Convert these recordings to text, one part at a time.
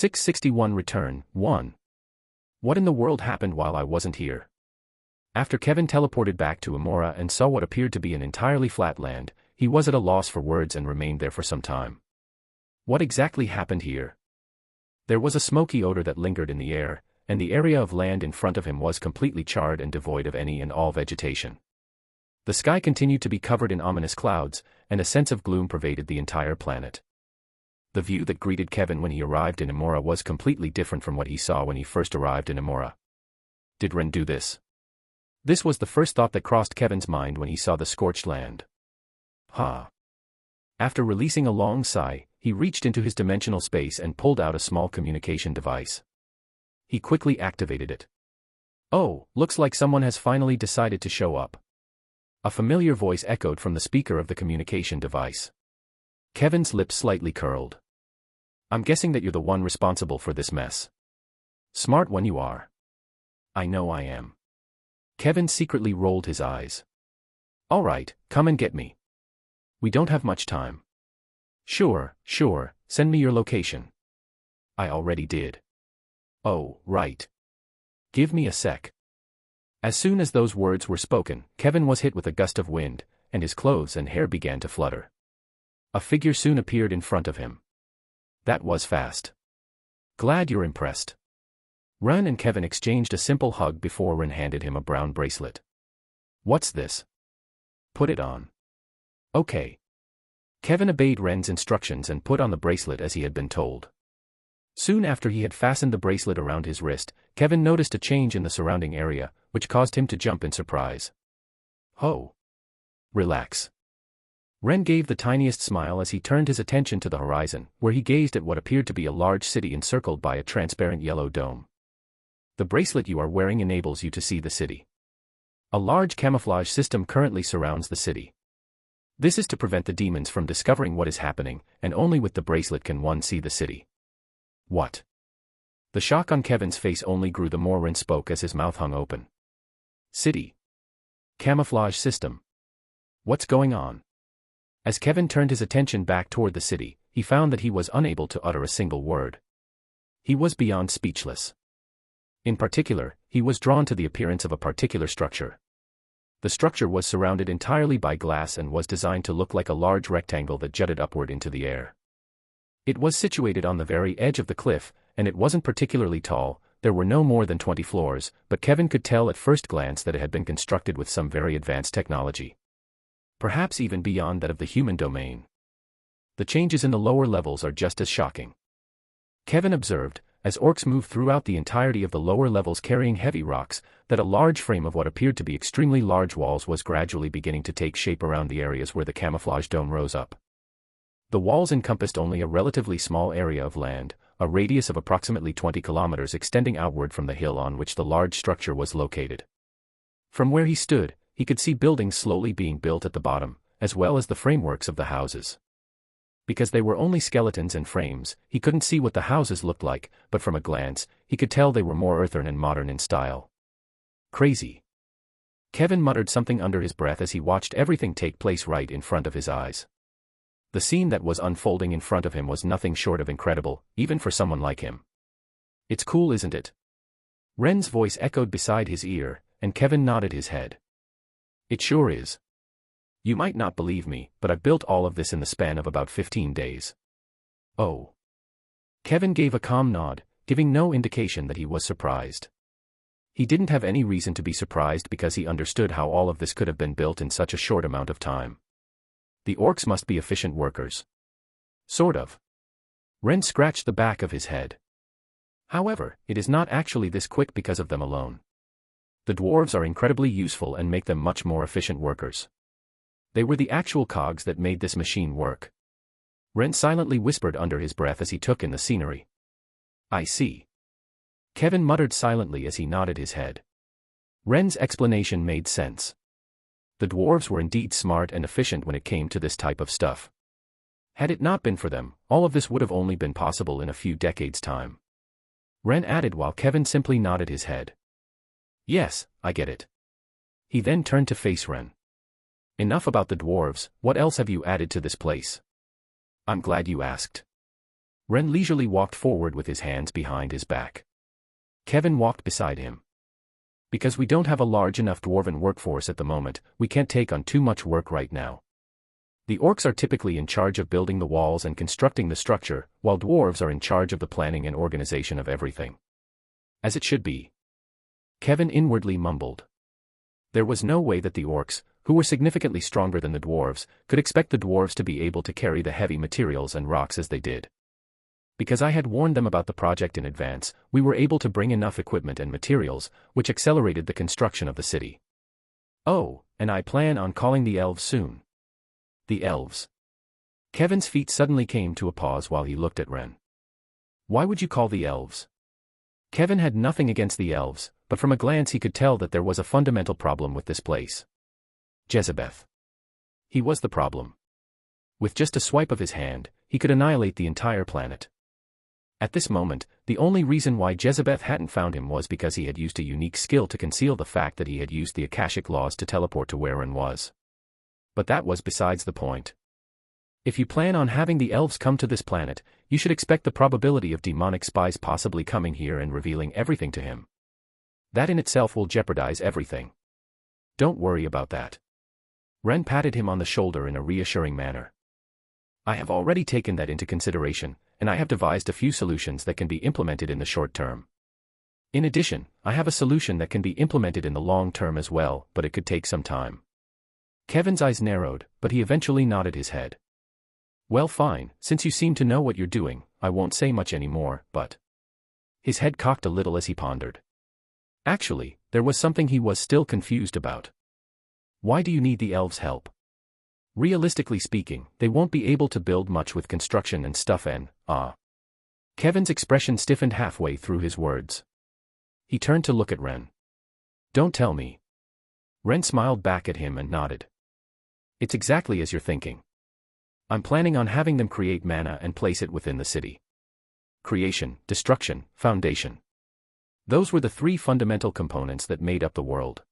661 Return 1. What in the world happened while I wasn't here? After Kevin teleported back to Amora and saw what appeared to be an entirely flat land, he was at a loss for words and remained there for some time. What exactly happened here? There was a smoky odor that lingered in the air, and the area of land in front of him was completely charred and devoid of any and all vegetation. The sky continued to be covered in ominous clouds, and a sense of gloom pervaded the entire planet. The view that greeted Kevin when he arrived in Amora was completely different from what he saw when he first arrived in Amora. Did Ren do this? This was the first thought that crossed Kevin's mind when he saw the scorched land. After releasing a long sigh, he reached into his dimensional space and pulled out a small communication device. He quickly activated it. Oh, looks like someone has finally decided to show up. A familiar voice echoed from the speaker of the communication device. Kevin's lips slightly curled. I'm guessing that you're the one responsible for this mess. Smart one you are. I know I am. Kevin secretly rolled his eyes. All right, come and get me. We don't have much time. Sure, send me your location. I already did. Oh, right. Give me a sec. As soon as those words were spoken, Kevin was hit with a gust of wind, and his clothes and hair began to flutter. A figure soon appeared in front of him. That was fast. Glad you're impressed. Ren and Kevin exchanged a simple hug before Ren handed him a brown bracelet. What's this? Put it on. Okay. Kevin obeyed Ren's instructions and put on the bracelet as he had been told. Soon after he had fastened the bracelet around his wrist, Kevin noticed a change in the surrounding area, which caused him to jump in surprise. Oh. Relax. Ren gave the tiniest smile as he turned his attention to the horizon, where he gazed at what appeared to be a large city encircled by a transparent yellow dome. The bracelet you are wearing enables you to see the city. A large camouflage system currently surrounds the city. This is to prevent the demons from discovering what is happening, and only with the bracelet can one see the city. What? The shock on Kevin's face only grew the more Ren spoke as his mouth hung open. City. Camouflage system. What's going on? As Kevin turned his attention back toward the city, he found that he was unable to utter a single word. He was beyond speechless. In particular, he was drawn to the appearance of a particular structure. The structure was surrounded entirely by glass and was designed to look like a large rectangle that jutted upward into the air. It was situated on the very edge of the cliff, and it wasn't particularly tall. There were no more than 20 floors, but Kevin could tell at first glance that it had been constructed with some very advanced technology. Perhaps even beyond that of the human domain. The changes in the lower levels are just as shocking. Kevin observed, as orcs moved throughout the entirety of the lower levels carrying heavy rocks, that a large frame of what appeared to be extremely large walls was gradually beginning to take shape around the areas where the camouflage dome rose up. The walls encompassed only a relatively small area of land, a radius of approximately 20 kilometers extending outward from the hill on which the large structure was located. From where he stood, he could see buildings slowly being built at the bottom, as well as the frameworks of the houses. Because they were only skeletons and frames, he couldn't see what the houses looked like, but from a glance, he could tell they were more earthen and modern in style. Crazy. Kevin muttered something under his breath as he watched everything take place right in front of his eyes. The scene that was unfolding in front of him was nothing short of incredible, even for someone like him. It's cool, isn't it? Ren's voice echoed beside his ear, and Kevin nodded his head. It sure is. You might not believe me, but I've built all of this in the span of about 15 days. Oh. Kevin gave a calm nod, giving no indication that he was surprised. He didn't have any reason to be surprised because he understood how all of this could have been built in such a short amount of time. The orcs must be efficient workers. Sort of. Ren scratched the back of his head. However, it is not actually this quick because of them alone. The dwarves are incredibly useful and make them much more efficient workers. They were the actual cogs that made this machine work. Ren silently whispered under his breath as he took in the scenery. I see. Kevin muttered silently as he nodded his head. Ren's explanation made sense. The dwarves were indeed smart and efficient when it came to this type of stuff. Had it not been for them, all of this would have only been possible in a few decades' time. Ren added while Kevin simply nodded his head. Yes, I get it. He then turned to face Ren. Enough about the dwarves, what else have you added to this place? I'm glad you asked. Ren leisurely walked forward with his hands behind his back. Kevin walked beside him. Because we don't have a large enough dwarven workforce at the moment, we can't take on too much work right now. The orcs are typically in charge of building the walls and constructing the structure, while dwarves are in charge of the planning and organization of everything. As it should be. Kevin inwardly mumbled. There was no way that the orcs, who were significantly stronger than the dwarves, could expect the dwarves to be able to carry the heavy materials and rocks as they did. Because I had warned them about the project in advance, we were able to bring enough equipment and materials, which accelerated the construction of the city. Oh, and I plan on calling the elves soon. The elves. Kevin's feet suddenly came to a pause while he looked at Ren. Why would you call the elves? Kevin had nothing against the elves, but from a glance he could tell that there was a fundamental problem with this place. Jezebeth. He was the problem. With just a swipe of his hand, he could annihilate the entire planet. At this moment, the only reason why Jezebeth hadn't found him was because he had used a unique skill to conceal the fact that he had used the Akashic laws to teleport to where Ren was. But that was besides the point. If you plan on having the elves come to this planet, you should expect the probability of demonic spies possibly coming here and revealing everything to him. That in itself will jeopardize everything. Don't worry about that. Ren patted him on the shoulder in a reassuring manner. I have already taken that into consideration, and I have devised a few solutions that can be implemented in the short term. In addition, I have a solution that can be implemented in the long term as well, but it could take some time. Kevin's eyes narrowed, but he eventually nodded his head. Well, fine, since you seem to know what you're doing, I won't say much anymore, but... His head cocked a little as he pondered. Actually, there was something he was still confused about. Why do you need the elves' help? Realistically speaking, they won't be able to build much with construction and stuff and, Kevin's expression stiffened halfway through his words. He turned to look at Ren. Don't tell me. Ren smiled back at him and nodded. It's exactly as you're thinking. I'm planning on having them create mana and place it within the city. Creation, destruction, foundation. Those were the three fundamental components that made up the world.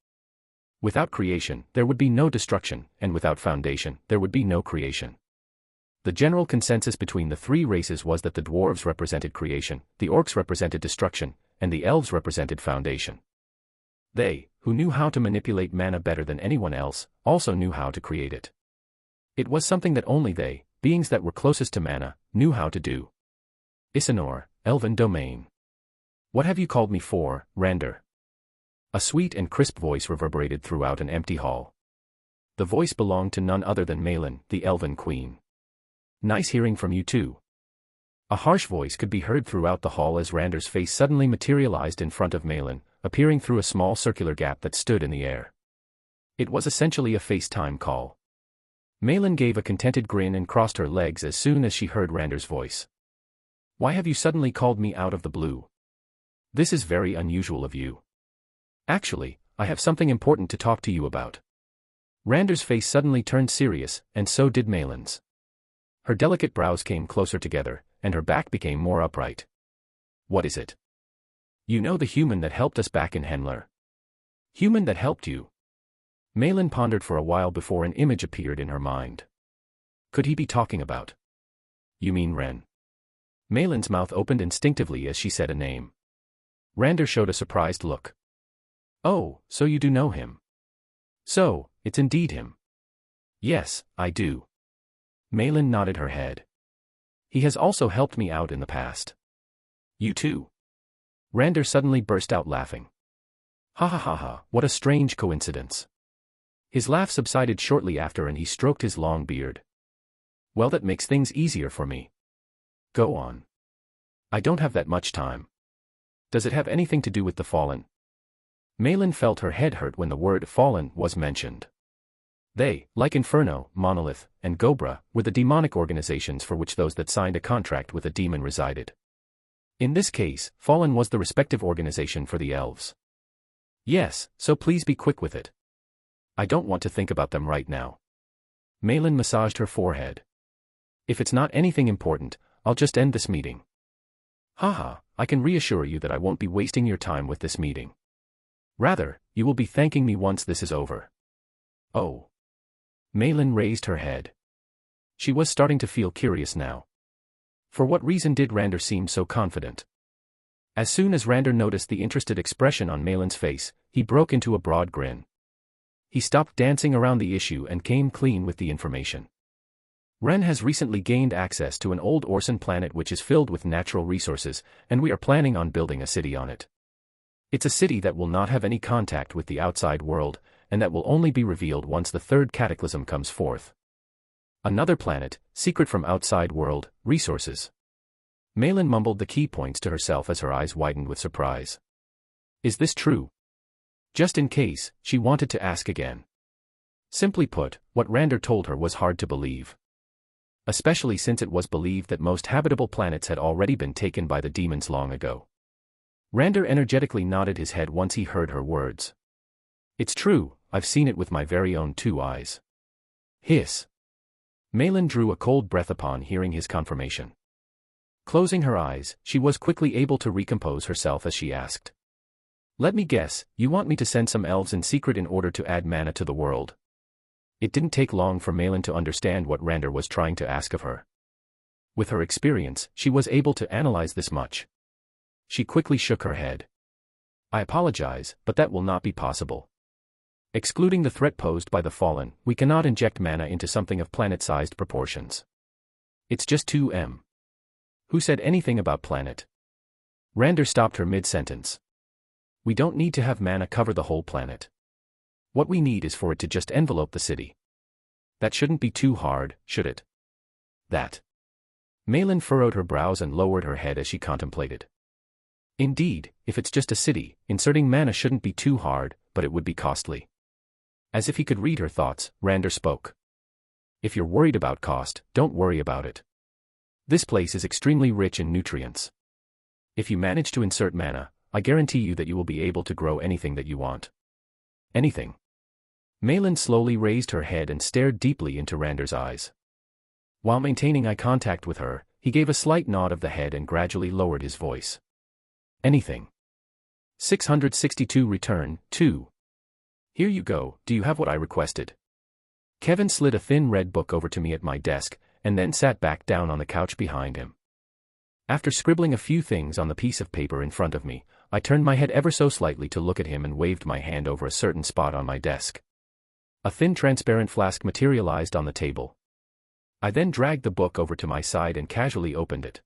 Without creation, there would be no destruction, and without foundation, there would be no creation. The general consensus between the three races was that the dwarves represented creation, the orcs represented destruction, and the elves represented foundation. They, who knew how to manipulate mana better than anyone else, also knew how to create it. It was something that only they, beings that were closest to mana, knew how to do. Isanor, Elven Domain. What have you called me for, Rander? A sweet and crisp voice reverberated throughout an empty hall. The voice belonged to none other than Malin, the Elven Queen. Nice hearing from you too. A harsh voice could be heard throughout the hall as Rander's face suddenly materialized in front of Malin, appearing through a small circular gap that stood in the air. It was essentially a FaceTime call. Malin gave a contented grin and crossed her legs as soon as she heard Rander's voice. Why have you suddenly called me out of the blue? This is very unusual of you. Actually, I have something important to talk to you about. Rander's face suddenly turned serious, and so did Malin's. Her delicate brows came closer together, and her back became more upright. What is it? You know the human that helped us back in Henler. Human that helped you? Malin pondered for a while before an image appeared in her mind. Could he be talking about? You mean Ren? Malin's mouth opened instinctively as she said a name. Rander showed a surprised look. Oh, so you do know him. So, it's indeed him. Yes, I do. Malin nodded her head. He has also helped me out in the past. You too? Rander suddenly burst out laughing. Ha ha ha ha, what a strange coincidence. His laugh subsided shortly after and he stroked his long beard. Well, that makes things easier for me. Go on. I don't have that much time. Does it have anything to do with the Fallen? Malin felt her head hurt when the word Fallen was mentioned. They, like Inferno, Monolith, and Gobra, were the demonic organizations for which those that signed a contract with a demon resided. In this case, Fallen was the respective organization for the elves. Yes, so please be quick with it. I don't want to think about them right now. Malin massaged her forehead. If it's not anything important, I'll just end this meeting. Haha, I can reassure you that I won't be wasting your time with this meeting. Rather, you will be thanking me once this is over. Oh. Malin raised her head. She was starting to feel curious now. For what reason did Rander seem so confident? As soon as Rander noticed the interested expression on Malin's face, he broke into a broad grin. He stopped dancing around the issue and came clean with the information. Ren has recently gained access to an old Orson planet which is filled with natural resources, and we are planning on building a city on it. It's a city that will not have any contact with the outside world, and that will only be revealed once the third cataclysm comes forth. Another planet, secret from outside world, resources. Malin mumbled the key points to herself as her eyes widened with surprise. Is this true? Just in case, she wanted to ask again. Simply put, what Rander told her was hard to believe. Especially since it was believed that most habitable planets had already been taken by the demons long ago. Rander energetically nodded his head once he heard her words. It's true, I've seen it with my very own 2 eyes. Hiss. Malin drew a cold breath upon hearing his confirmation. Closing her eyes, she was quickly able to recompose herself as she asked. Let me guess, you want me to send some elves in secret in order to add mana to the world? It didn't take long for Malin to understand what Rander was trying to ask of her. With her experience, she was able to analyze this much. She quickly shook her head. I apologize, but that will not be possible. Excluding the threat posed by the Fallen, we cannot inject mana into something of planet-sized proportions. It's just 2M. Who said anything about planet? Rander stopped her mid-sentence. We don't need to have mana cover the whole planet. What we need is for it to just envelope the city. That shouldn't be too hard, should it? That. Malin furrowed her brows and lowered her head as she contemplated. Indeed, if it's just a city, inserting mana shouldn't be too hard, but it would be costly. As if he could read her thoughts, Rander spoke. If you're worried about cost, don't worry about it. This place is extremely rich in nutrients. If you manage to insert mana, I guarantee you that you will be able to grow anything that you want. Anything. Malin slowly raised her head and stared deeply into Rander's eyes. While maintaining eye contact with her, he gave a slight nod of the head and gradually lowered his voice. Anything. 662 return, 2. Here you go, do you have what I requested? Kevin slid a thin red book over to me at my desk, and then sat back down on the couch behind him. After scribbling a few things on the piece of paper in front of me, I turned my head ever so slightly to look at him and waved my hand over a certain spot on my desk. A thin transparent flask materialized on the table. I then dragged the book over to my side and casually opened it.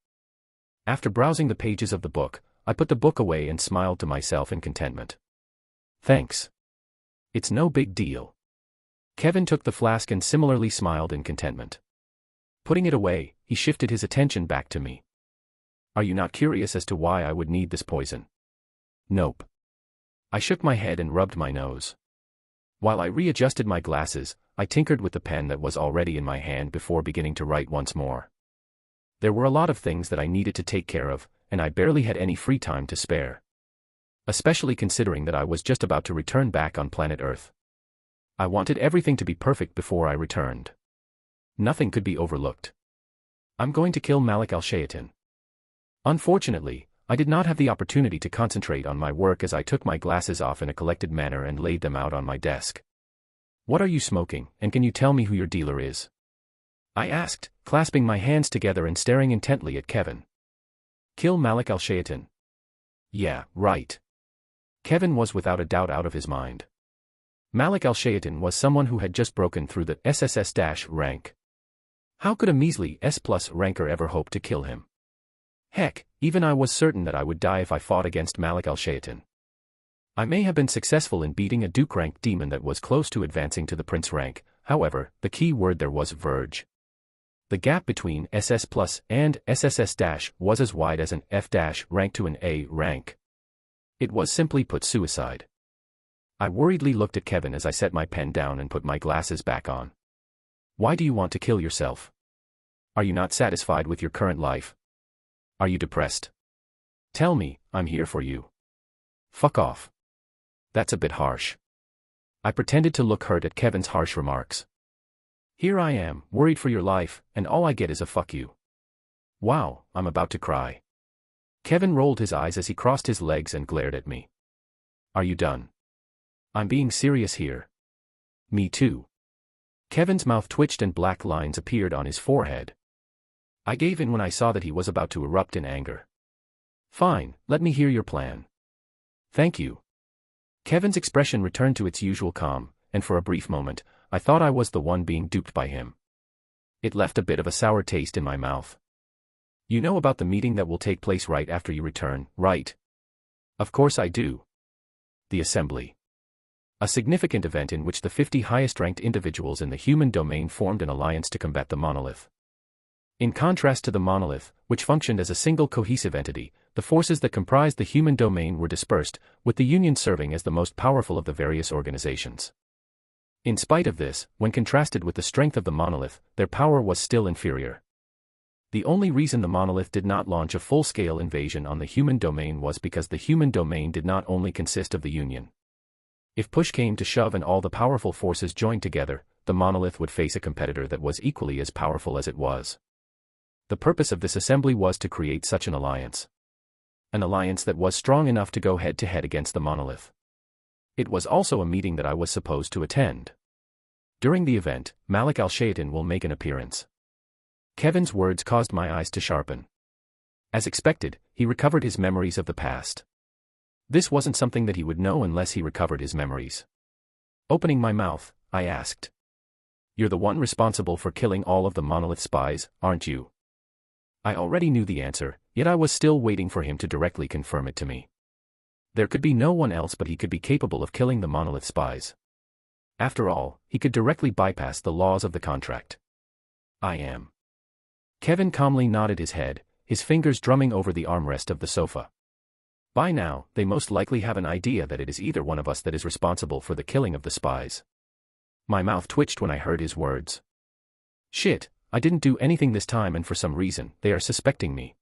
After browsing the pages of the book, I put the book away and smiled to myself in contentment. Thanks. It's no big deal. Kevin took the flask and similarly smiled in contentment. Putting it away, he shifted his attention back to me. Are you not curious as to why I would need this poison? Nope. I shook my head and rubbed my nose. While I readjusted my glasses, I tinkered with the pen that was already in my hand before beginning to write once more. There were a lot of things that I needed to take care of, and I barely had any free time to spare. Especially considering that I was just about to return back on planet Earth. I wanted everything to be perfect before I returned. Nothing could be overlooked. I'm going to kill Malik al-Shayatin. Unfortunately, I did not have the opportunity to concentrate on my work as I took my glasses off in a collected manner and laid them out on my desk. What are you smoking, and can you tell me who your dealer is? I asked, clasping my hands together and staring intently at Kevin. Kill Malik al-Shayatin. Yeah, right. Kevin was without a doubt out of his mind. Malik al-Shayatin was someone who had just broken through the SSS- rank. How could a measly S+ ranker ever hope to kill him? Heck, even I was certain that I would die if I fought against Malik al-Shayatin. I may have been successful in beating a Duke rank demon that was close to advancing to the Prince rank, however, the key word there was verge. The gap between SS+ and SSS- was as wide as an F- rank to an A rank. It was simply put suicide. I worriedly looked at Kevin as I set my pen down and put my glasses back on. Why do you want to kill yourself? Are you not satisfied with your current life? Are you depressed? Tell me, I'm here for you. Fuck off. That's a bit harsh. I pretended to look hurt at Kevin's harsh remarks. Here I am, worried for your life, and all I get is a fuck you. Wow, I'm about to cry. Kevin rolled his eyes as he crossed his legs and glared at me. Are you done? I'm being serious here. Me too. Kevin's mouth twitched and black lines appeared on his forehead. I gave in when I saw that he was about to erupt in anger. Fine, let me hear your plan. Thank you. Kevin's expression returned to its usual calm, and for a brief moment, I thought I was the one being duped by him. It left a bit of a sour taste in my mouth. You know about the meeting that will take place right after you return, right? Of course I do. The assembly. A significant event in which the 50 highest-ranked individuals in the human domain formed an alliance to combat the monolith. In contrast to the monolith, which functioned as a single cohesive entity, the forces that comprised the human domain were dispersed, with the Union serving as the most powerful of the various organizations. In spite of this, when contrasted with the strength of the monolith, their power was still inferior. The only reason the monolith did not launch a full-scale invasion on the human domain was because the human domain did not only consist of the Union. If push came to shove and all the powerful forces joined together, the monolith would face a competitor that was equally as powerful as it was. The purpose of this assembly was to create such an alliance. An alliance that was strong enough to go head-to-head against the monolith. It was also a meeting that I was supposed to attend. During the event, Malik al-Shaytan will make an appearance. Kevin's words caused my eyes to sharpen. As expected, he recovered his memories of the past. This wasn't something that he would know unless he recovered his memories. Opening my mouth, I asked. You're the one responsible for killing all of the monolith spies, aren't you? I already knew the answer, yet I was still waiting for him to directly confirm it to me. There could be no one else but he could be capable of killing the monolith spies. After all, he could directly bypass the laws of the contract. I am. Kevin calmly nodded his head, his fingers drumming over the armrest of the sofa. By now, they most likely have an idea that it is either one of us that is responsible for the killing of the spies. My mouth twitched when I heard his words. Shit, I didn't do anything this time and for some reason, they are suspecting me.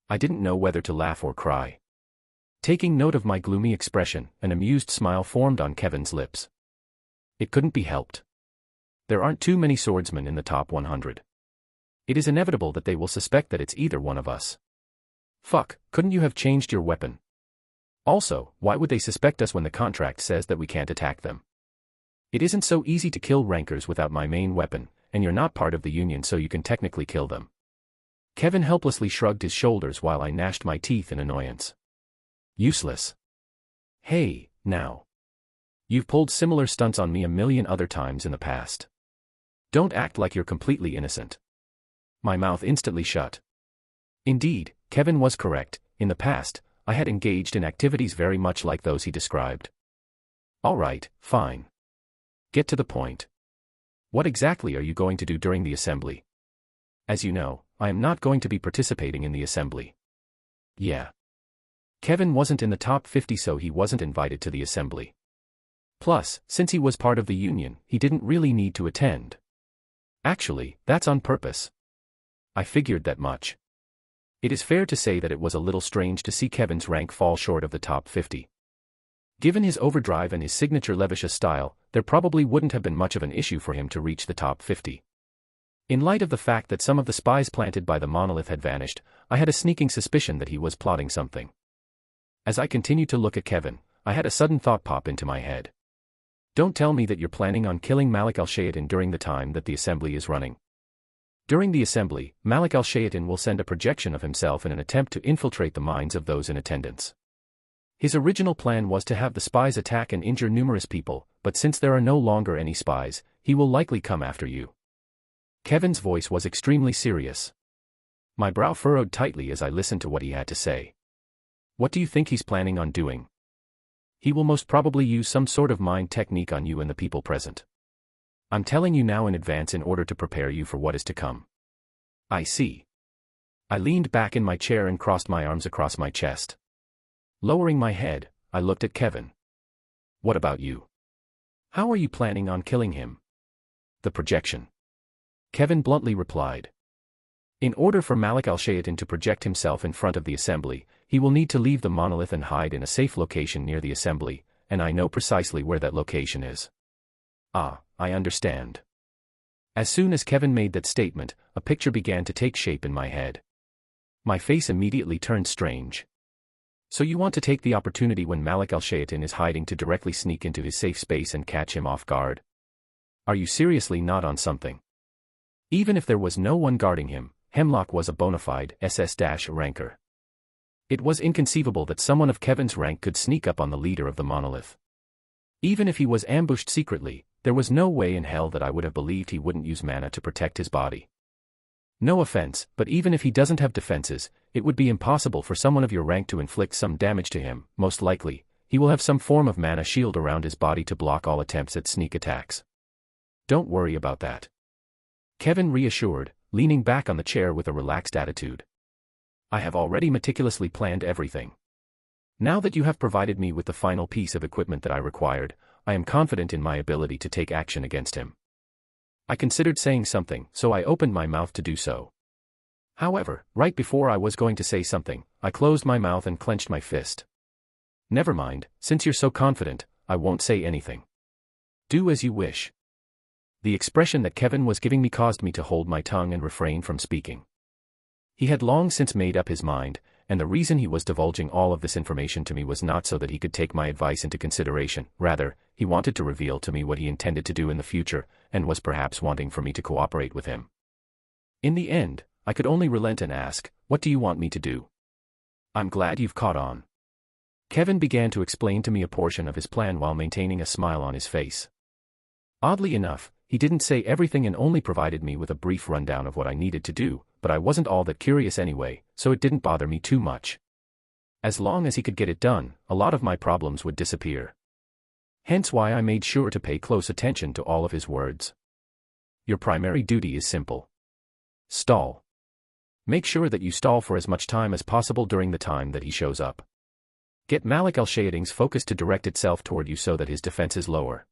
I didn't know whether to laugh or cry. Taking note of my gloomy expression, an amused smile formed on Kevin's lips. It couldn't be helped. There aren't too many swordsmen in the top 100. It is inevitable that they will suspect that it's either one of us. Fuck, couldn't you have changed your weapon? Also, why would they suspect us when the contract says that we can't attack them? It isn't so easy to kill rankers without my main weapon, and you're not part of the Union so you can technically kill them. Kevin helplessly shrugged his shoulders while I gnashed my teeth in annoyance. Useless. Hey, now. You've pulled similar stunts on me a million other times in the past. Don't act like you're completely innocent. My mouth instantly shut. Indeed, Kevin was correct. In the past, I had engaged in activities very much like those he described. All right, fine. Get to the point. What exactly are you going to do during the assembly? As you know, I am not going to be participating in the assembly. Yeah. Kevin wasn't in the top 50 so he wasn't invited to the assembly. Plus, since he was part of the Union, he didn't really need to attend. Actually, that's on purpose. I figured that much. It is fair to say that it was a little strange to see Kevin's rank fall short of the top 50. Given his overdrive and his signature Levisha style, there probably wouldn't have been much of an issue for him to reach the top 50. In light of the fact that some of the spies planted by the monolith had vanished, I had a sneaking suspicion that he was plotting something. As I continued to look at Kevin, I had a sudden thought pop into my head. Don't tell me that you're planning on killing Malik al-Shaytan during the time that the assembly is running. During the assembly, Malik al-Shaytan will send a projection of himself in an attempt to infiltrate the minds of those in attendance. His original plan was to have the spies attack and injure numerous people, but since there are no longer any spies, he will likely come after you. Kevin's voice was extremely serious. My brow furrowed tightly as I listened to what he had to say. What do you think he's planning on doing? He will most probably use some sort of mind technique on you and the people present. I'm telling you now in advance in order to prepare you for what is to come. I see. I leaned back in my chair and crossed my arms across my chest. Lowering my head, I looked at Kevin. What about you? How are you planning on killing him? The projection. Kevin bluntly replied. In order for Malik al-Shaytan to project himself in front of the assembly, he will need to leave the monolith and hide in a safe location near the assembly, and I know precisely where that location is. Ah, I understand. As soon as Kevin made that statement, a picture began to take shape in my head. My face immediately turned strange. So you want to take the opportunity when Malik al-Shaytan is hiding to directly sneak into his safe space and catch him off guard? Are you seriously not on something? Even if there was no one guarding him, Hemlock was a bona fide SS-ranker. It was inconceivable that someone of Kevin's rank could sneak up on the leader of the monolith. Even if he was ambushed secretly, there was no way in hell that I would have believed he wouldn't use mana to protect his body. No offense, but even if he doesn't have defenses, it would be impossible for someone of your rank to inflict some damage to him. Most likely, he will have some form of mana shield around his body to block all attempts at sneak attacks. Don't worry about that. Kevin reassured, leaning back on the chair with a relaxed attitude. I have already meticulously planned everything. Now that you have provided me with the final piece of equipment that I required, I am confident in my ability to take action against him. I considered saying something, so I opened my mouth to do so. However, right before I was going to say something, I closed my mouth and clenched my fist. Never mind, since you're so confident, I won't say anything. Do as you wish. The expression that Kevin was giving me caused me to hold my tongue and refrain from speaking. He had long since made up his mind, and the reason he was divulging all of this information to me was not so that he could take my advice into consideration. Rather, he wanted to reveal to me what he intended to do in the future, and was perhaps wanting for me to cooperate with him. In the end, I could only relent and ask, "What do you want me to do?" "I'm glad you've caught on." Kevin began to explain to me a portion of his plan while maintaining a smile on his face. Oddly enough, he didn't say everything and only provided me with a brief rundown of what I needed to do, but I wasn't all that curious anyway, so it didn't bother me too much. As long as he could get it done, a lot of my problems would disappear. Hence why I made sure to pay close attention to all of his words. Your primary duty is simple. Stall. Make sure that you stall for as much time as possible during the time that he shows up. Get Malik al-Shayading's focus to direct itself toward you so that his defenses lower.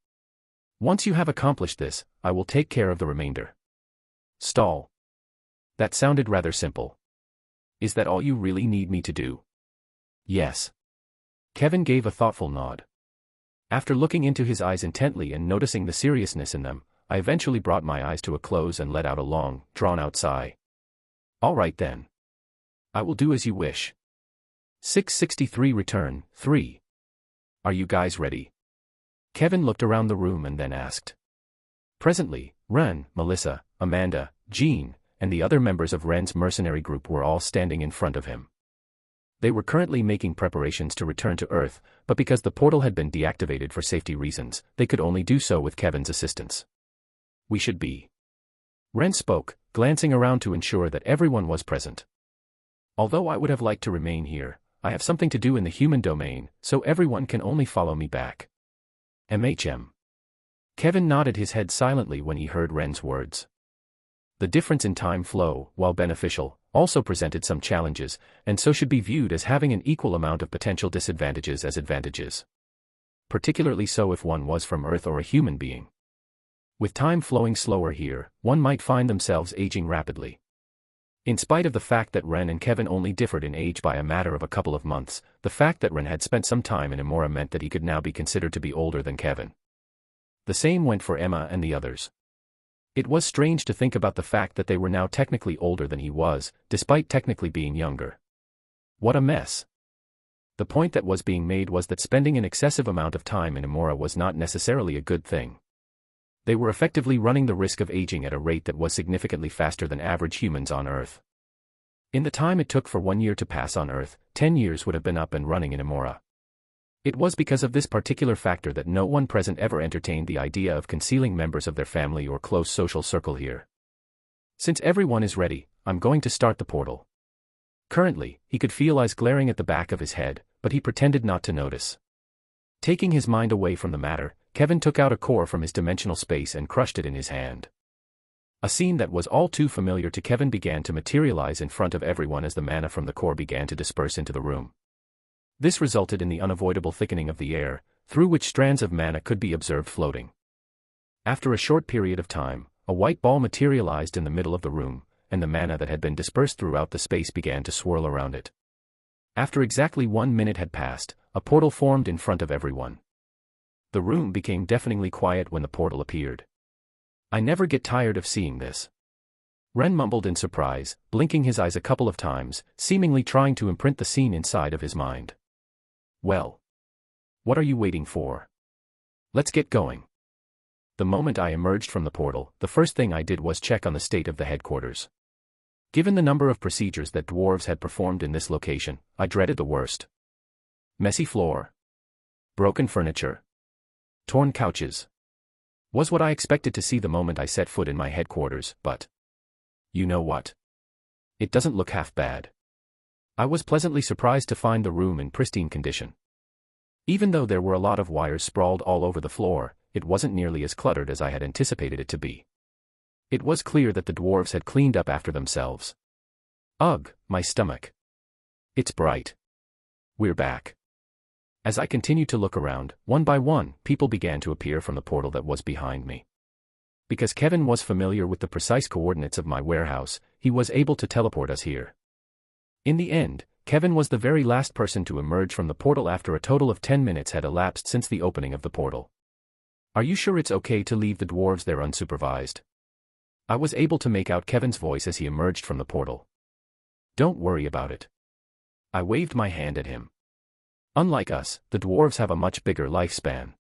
Once you have accomplished this, I will take care of the remainder. Stall. That sounded rather simple. Is that all you really need me to do? Yes. Kevin gave a thoughtful nod. After looking into his eyes intently and noticing the seriousness in them, I eventually brought my eyes to a close and let out a long, drawn-out sigh. All right then. I will do as you wish. 663 Return, 3. Are you guys ready? Kevin looked around the room and then asked. Presently, Ren, Melissa, Amanda, Jean, and the other members of Ren's mercenary group were all standing in front of him. They were currently making preparations to return to Earth, but because the portal had been deactivated for safety reasons, they could only do so with Kevin's assistance. We should be. Ren spoke, glancing around to ensure that everyone was present. Although I would have liked to remain here, I have something to do in the human domain, so everyone can only follow me back. MHM. Kevin nodded his head silently when he heard Ren's words. The difference in time flow, while beneficial, also presented some challenges, and so should be viewed as having an equal amount of potential disadvantages as advantages. Particularly so if one was from Earth or a human being. With time flowing slower here, one might find themselves aging rapidly. In spite of the fact that Ren and Kevin only differed in age by a matter of a couple of months, the fact that Ren had spent some time in Emora meant that he could now be considered to be older than Kevin. The same went for Emma and the others. It was strange to think about the fact that they were now technically older than he was, despite technically being younger. What a mess. The point that was being made was that spending an excessive amount of time in Emora was not necessarily a good thing. They were effectively running the risk of aging at a rate that was significantly faster than average humans on Earth. In the time it took for 1 year to pass on Earth, 10 years would have been up and running in Emora. It was because of this particular factor that no one present ever entertained the idea of concealing members of their family or close social circle here. Since everyone is ready, I'm going to start the portal. Currently, he could feel eyes glaring at the back of his head, but he pretended not to notice. Taking his mind away from the matter, Kevin took out a core from his dimensional space and crushed it in his hand. A scene that was all too familiar to Kevin began to materialize in front of everyone as the mana from the core began to disperse into the room. This resulted in the unavoidable thickening of the air, through which strands of mana could be observed floating. After a short period of time, a white ball materialized in the middle of the room, and the mana that had been dispersed throughout the space began to swirl around it. After exactly 1 minute had passed, a portal formed in front of everyone. The room became deafeningly quiet when the portal appeared. I never get tired of seeing this. Ren mumbled in surprise, blinking his eyes a couple of times, seemingly trying to imprint the scene inside of his mind. Well. What are you waiting for? Let's get going. The moment I emerged from the portal, the first thing I did was check on the state of the headquarters. Given the number of procedures that dwarves had performed in this location, I dreaded the worst. Messy floor. Broken furniture. Torn couches. Was what I expected to see the moment I set foot in my headquarters, but you know what? It doesn't look half bad. I was pleasantly surprised to find the room in pristine condition. Even though there were a lot of wires sprawled all over the floor, it wasn't nearly as cluttered as I had anticipated it to be. It was clear that the dwarves had cleaned up after themselves. Ugh, my stomach. It's bright. We're back. As I continued to look around, one by one, people began to appear from the portal that was behind me. Because Kevin was familiar with the precise coordinates of my warehouse, he was able to teleport us here. In the end, Kevin was the very last person to emerge from the portal after a total of 10 minutes had elapsed since the opening of the portal. Are you sure it's okay to leave the dwarves there unsupervised? I was able to make out Kevin's voice as he emerged from the portal. Don't worry about it. I waved my hand at him. Unlike us, the dwarves have a much bigger lifespan.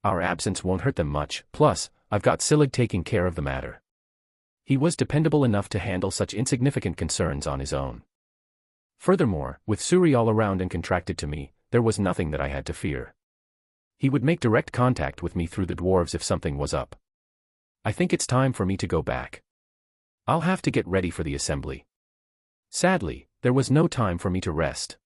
Our absence won't hurt them much, plus, I've got Silig taking care of the matter. He was dependable enough to handle such insignificant concerns on his own. Furthermore, with Suri all around and contracted to me, there was nothing that I had to fear. He would make direct contact with me through the dwarves if something was up. I think it's time for me to go back. I'll have to get ready for the assembly. Sadly, there was no time for me to rest.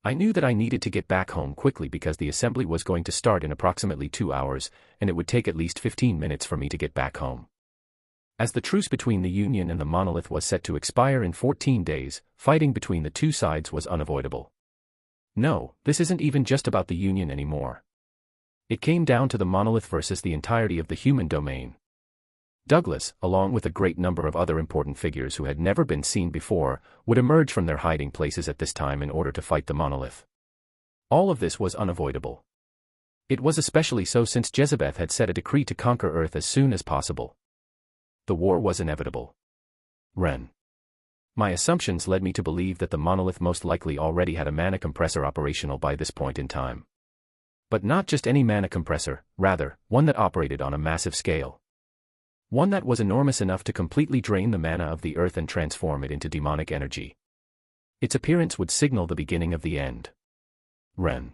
I knew that I needed to get back home quickly because the assembly was going to start in approximately 2 hours, and it would take at least 15 minutes for me to get back home. As the truce between the Union and the Monolith was set to expire in 14 days, fighting between the two sides was unavoidable. No, this isn't even just about the Union anymore. It came down to the Monolith versus the entirety of the human domain. Douglas, along with a great number of other important figures who had never been seen before, would emerge from their hiding places at this time in order to fight the Monolith. All of this was unavoidable. It was especially so since Jezebeth had set a decree to conquer Earth as soon as possible. The war was inevitable. Ren. My assumptions led me to believe that the Monolith most likely already had a mana compressor operational by this point in time. But not just any mana compressor, rather, one that operated on a massive scale. One that was enormous enough to completely drain the mana of the earth and transform it into demonic energy. Its appearance would signal the beginning of the end. Ren.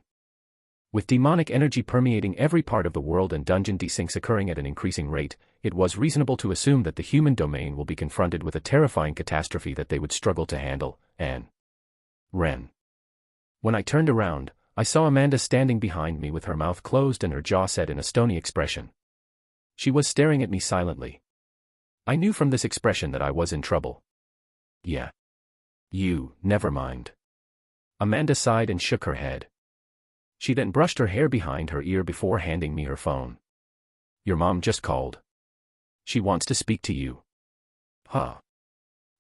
With demonic energy permeating every part of the world and dungeon desyncs occurring at an increasing rate, it was reasonable to assume that the human domain will be confronted with a terrifying catastrophe that they would struggle to handle, and Ren. When I turned around, I saw Amanda standing behind me with her mouth closed and her jaw set in a stony expression. She was staring at me silently. I knew from this expression that I was in trouble. Yeah. Never mind. Amanda sighed and shook her head. She then brushed her hair behind her ear before handing me her phone. Your mom just called. She wants to speak to you. Huh.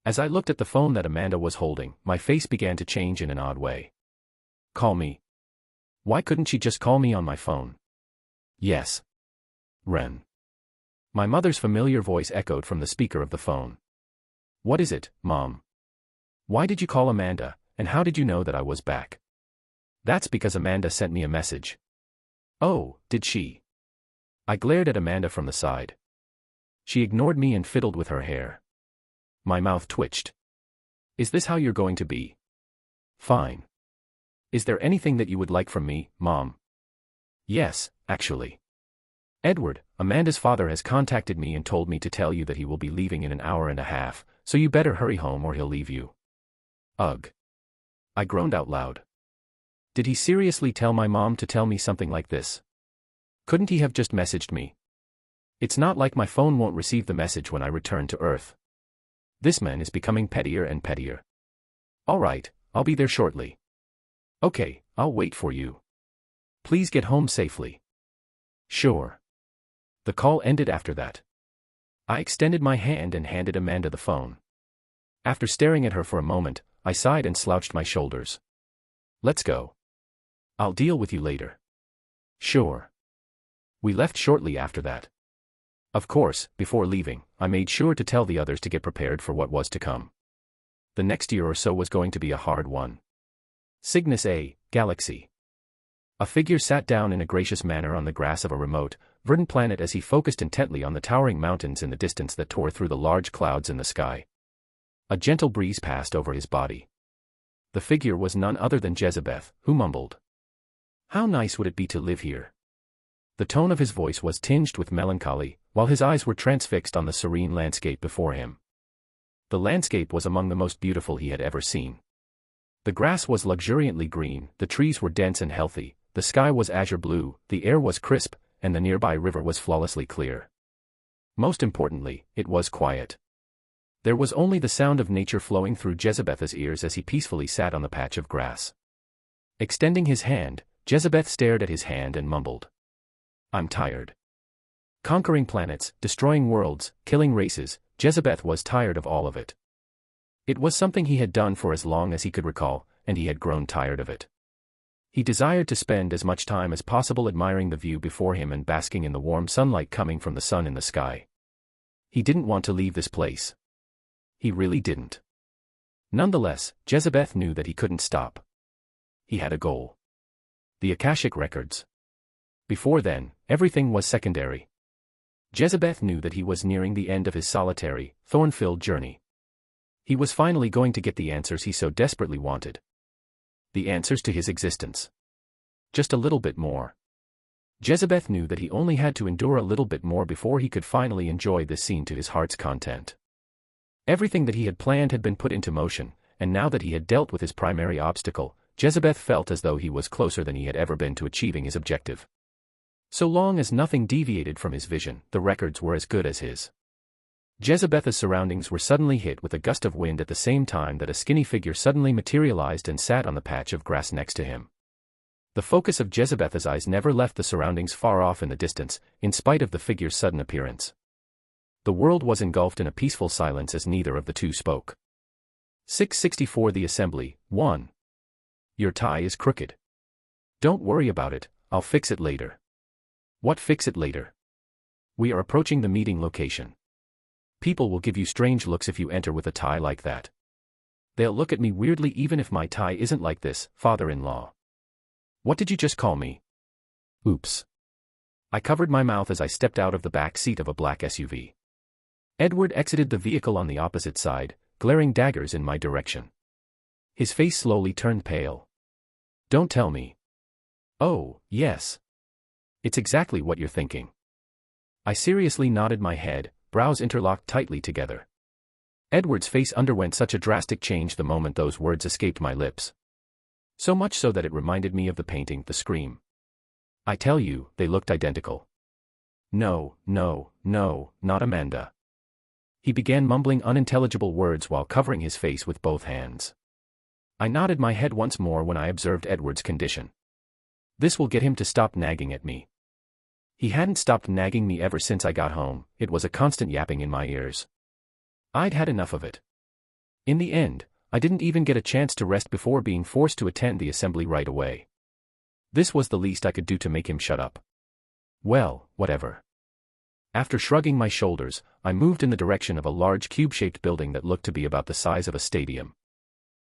As I looked at the phone that Amanda was holding, my face began to change in an odd way. Call me. Why couldn't she just call me on my phone? Yes. Ren. My mother's familiar voice echoed from the speaker of the phone. What is it, Mom? Why did you call Amanda, and how did you know that I was back? That's because Amanda sent me a message. Oh, did she? I glared at Amanda from the side. She ignored me and fiddled with her hair. My mouth twitched. Is this how you're going to be? Fine. Is there anything that you would like from me, Mom? Yes, actually. Edward, Amanda's father has contacted me and told me to tell you that he will be leaving in an hour and a half, so you better hurry home or he'll leave you. Ugh. I groaned out loud. Did he seriously tell my mom to tell me something like this? Couldn't he have just messaged me? It's not like my phone won't receive the message when I return to Earth. This man is becoming pettier and pettier. All right, I'll be there shortly. Okay, I'll wait for you. Please get home safely. Sure. The call ended after that. I extended my hand and handed Amanda the phone. After staring at her for a moment, I sighed and slouched my shoulders. Let's go. I'll deal with you later. Sure. We left shortly after that. Of course, before leaving, I made sure to tell the others to get prepared for what was to come. The next year or so was going to be a hard one. Cygnus A, Galaxy. A figure sat down in a gracious manner on the grass of a remote, verdant planet as he focused intently on the towering mountains in the distance that tore through the large clouds in the sky. A gentle breeze passed over his body. The figure was none other than Jezebeth, who mumbled, "How nice would it be to live here?" The tone of his voice was tinged with melancholy, while his eyes were transfixed on the serene landscape before him. The landscape was among the most beautiful he had ever seen. The grass was luxuriantly green, the trees were dense and healthy, the sky was azure blue, the air was crisp, and the nearby river was flawlessly clear. Most importantly, it was quiet. There was only the sound of nature flowing through Jezebeth's ears as he peacefully sat on the patch of grass. Extending his hand, Jezebeth stared at his hand and mumbled, "I'm tired." Conquering planets, destroying worlds, killing races, Jezebeth was tired of all of it. It was something he had done for as long as he could recall, and he had grown tired of it. He desired to spend as much time as possible admiring the view before him and basking in the warm sunlight coming from the sun in the sky. He didn't want to leave this place. He really didn't. Nonetheless, Jezebeth knew that he couldn't stop. He had a goal. The Akashic records. Before then, everything was secondary. Jezebeth knew that he was nearing the end of his solitary, thorn-filled journey. He was finally going to get the answers he so desperately wanted. The answers to his existence. Just a little bit more. Jezebeth knew that he only had to endure a little bit more before he could finally enjoy this scene to his heart's content. Everything that he had planned had been put into motion, and now that he had dealt with his primary obstacle, Jezebeth felt as though he was closer than he had ever been to achieving his objective. So long as nothing deviated from his vision, the records were as good as his. Jezebeth's surroundings were suddenly hit with a gust of wind at the same time that a skinny figure suddenly materialized and sat on the patch of grass next to him. The focus of Jezebeth's eyes never left the surroundings far off in the distance, in spite of the figure's sudden appearance. The world was engulfed in a peaceful silence as neither of the two spoke. 664 The Assembly, 1. Your tie is crooked. Don't worry about it, I'll fix it later. What fix it later? We are approaching the meeting location. People will give you strange looks if you enter with a tie like that. They'll look at me weirdly even if my tie isn't like this, father-in-law. What did you just call me? Oops. I covered my mouth as I stepped out of the back seat of a black SUV. Edward exited the vehicle on the opposite side, glaring daggers in my direction. His face slowly turned pale. Don't tell me. Oh, yes. It's exactly what you're thinking. I seriously nodded my head, brows interlocked tightly together. Edward's face underwent such a drastic change the moment those words escaped my lips. So much so that it reminded me of the painting, The Scream. I tell you, they looked identical. No, no, no, not Amanda. He began mumbling unintelligible words while covering his face with both hands. I nodded my head once more when I observed Edward's condition. This will get him to stop nagging at me. He hadn't stopped nagging me ever since I got home, it was a constant yapping in my ears. I'd had enough of it. In the end, I didn't even get a chance to rest before being forced to attend the assembly right away. This was the least I could do to make him shut up. Well, whatever. After shrugging my shoulders, I moved in the direction of a large cube-shaped building that looked to be about the size of a stadium.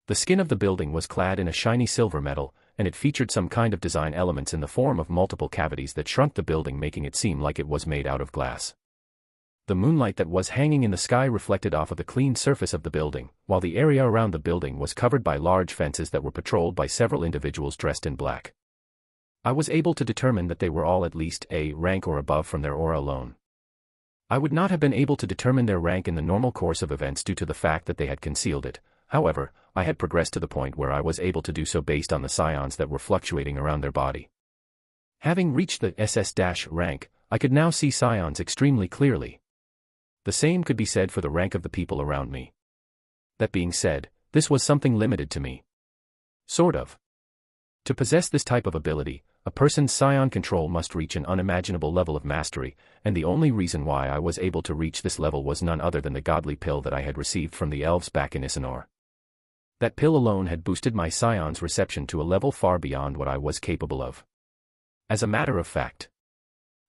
The skin of the building was clad in a shiny silver metal, and it featured some kind of design elements in the form of multiple cavities that shrunk the building, making it seem like it was made out of glass. The moonlight that was hanging in the sky reflected off of the clean surface of the building, while the area around the building was covered by large fences that were patrolled by several individuals dressed in black. I was able to determine that they were all at least A rank or above from their aura alone. I would not have been able to determine their rank in the normal course of events due to the fact that they had concealed it. However, I had progressed to the point where I was able to do so based on the scions that were fluctuating around their body. Having reached the SS- rank, I could now see scions extremely clearly. The same could be said for the rank of the people around me. That being said, this was something limited to me. Sort of. To possess this type of ability, a person's scion control must reach an unimaginable level of mastery, and the only reason why I was able to reach this level was none other than the godly pill that I had received from the elves back in Isanor. That pill alone had boosted my scion's reception to a level far beyond what I was capable of. As a matter of fact.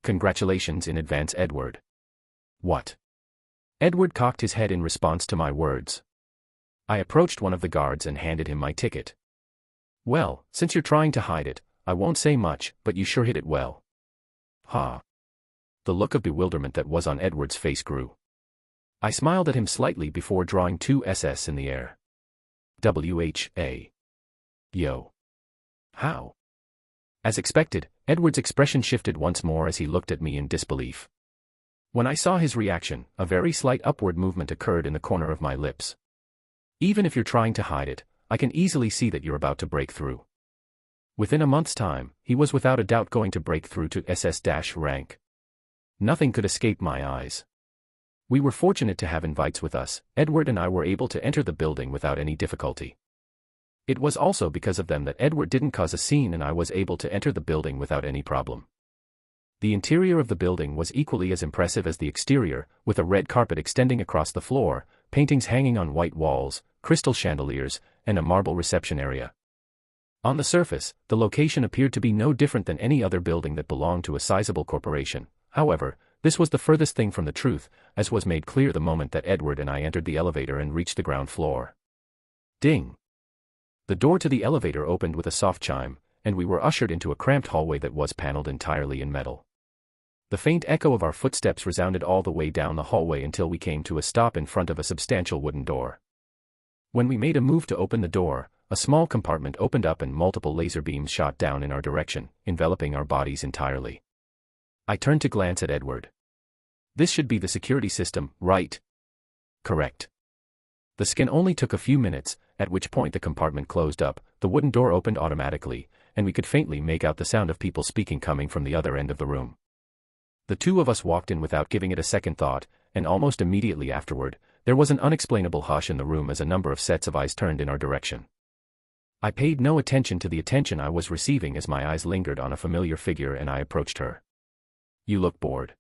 Congratulations in advance, Edward. What? Edward cocked his head in response to my words. I approached one of the guards and handed him my ticket. Well, since you're trying to hide it, I won't say much, but you sure hit it well. Ha. The look of bewilderment that was on Edward's face grew. I smiled at him slightly before drawing two SS in the air. WHA. Yo. How? As expected, Edward's expression shifted once more as he looked at me in disbelief. When I saw his reaction, a very slight upward movement occurred in the corner of my lips. Even if you're trying to hide it, I can easily see that you're about to break through. Within a month's time, he was without a doubt going to break through to SS- rank. Nothing could escape my eyes. We were fortunate to have invites with us. Edward and I were able to enter the building without any difficulty. It was also because of them that Edward didn't cause a scene and I was able to enter the building without any problem. The interior of the building was equally as impressive as the exterior, with a red carpet extending across the floor, paintings hanging on white walls, crystal chandeliers, and a marble reception area. On the surface, the location appeared to be no different than any other building that belonged to a sizable corporation. However, this was the furthest thing from the truth, as was made clear the moment that Edward and I entered the elevator and reached the ground floor. Ding! The door to the elevator opened with a soft chime, and we were ushered into a cramped hallway that was paneled entirely in metal. The faint echo of our footsteps resounded all the way down the hallway until we came to a stop in front of a substantial wooden door. When we made a move to open the door, a small compartment opened up and multiple laser beams shot down in our direction, enveloping our bodies entirely. I turned to glance at Edward. This should be the security system, right? Correct. The scan only took a few minutes, at which point the compartment closed up, the wooden door opened automatically, and we could faintly make out the sound of people speaking coming from the other end of the room. The two of us walked in without giving it a second thought, and almost immediately afterward, there was an unexplainable hush in the room as a number of sets of eyes turned in our direction. I paid no attention to the attention I was receiving as my eyes lingered on a familiar figure and I approached her. You look bored.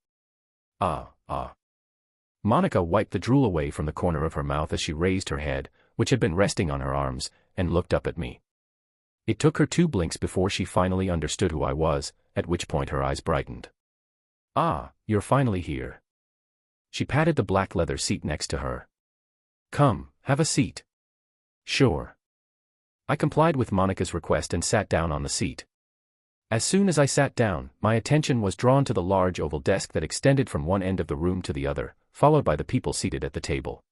Monica wiped the drool away from the corner of her mouth as she raised her head, which had been resting on her arms, and looked up at me. It took her 2 blinks before she finally understood who I was, at which point her eyes brightened. Ah, you're finally here. She patted the black leather seat next to her. Come, have a seat. Sure. I complied with Monica's request and sat down on the seat. As soon as I sat down, my attention was drawn to the large oval desk that extended from one end of the room to the other, followed by the people seated at the table.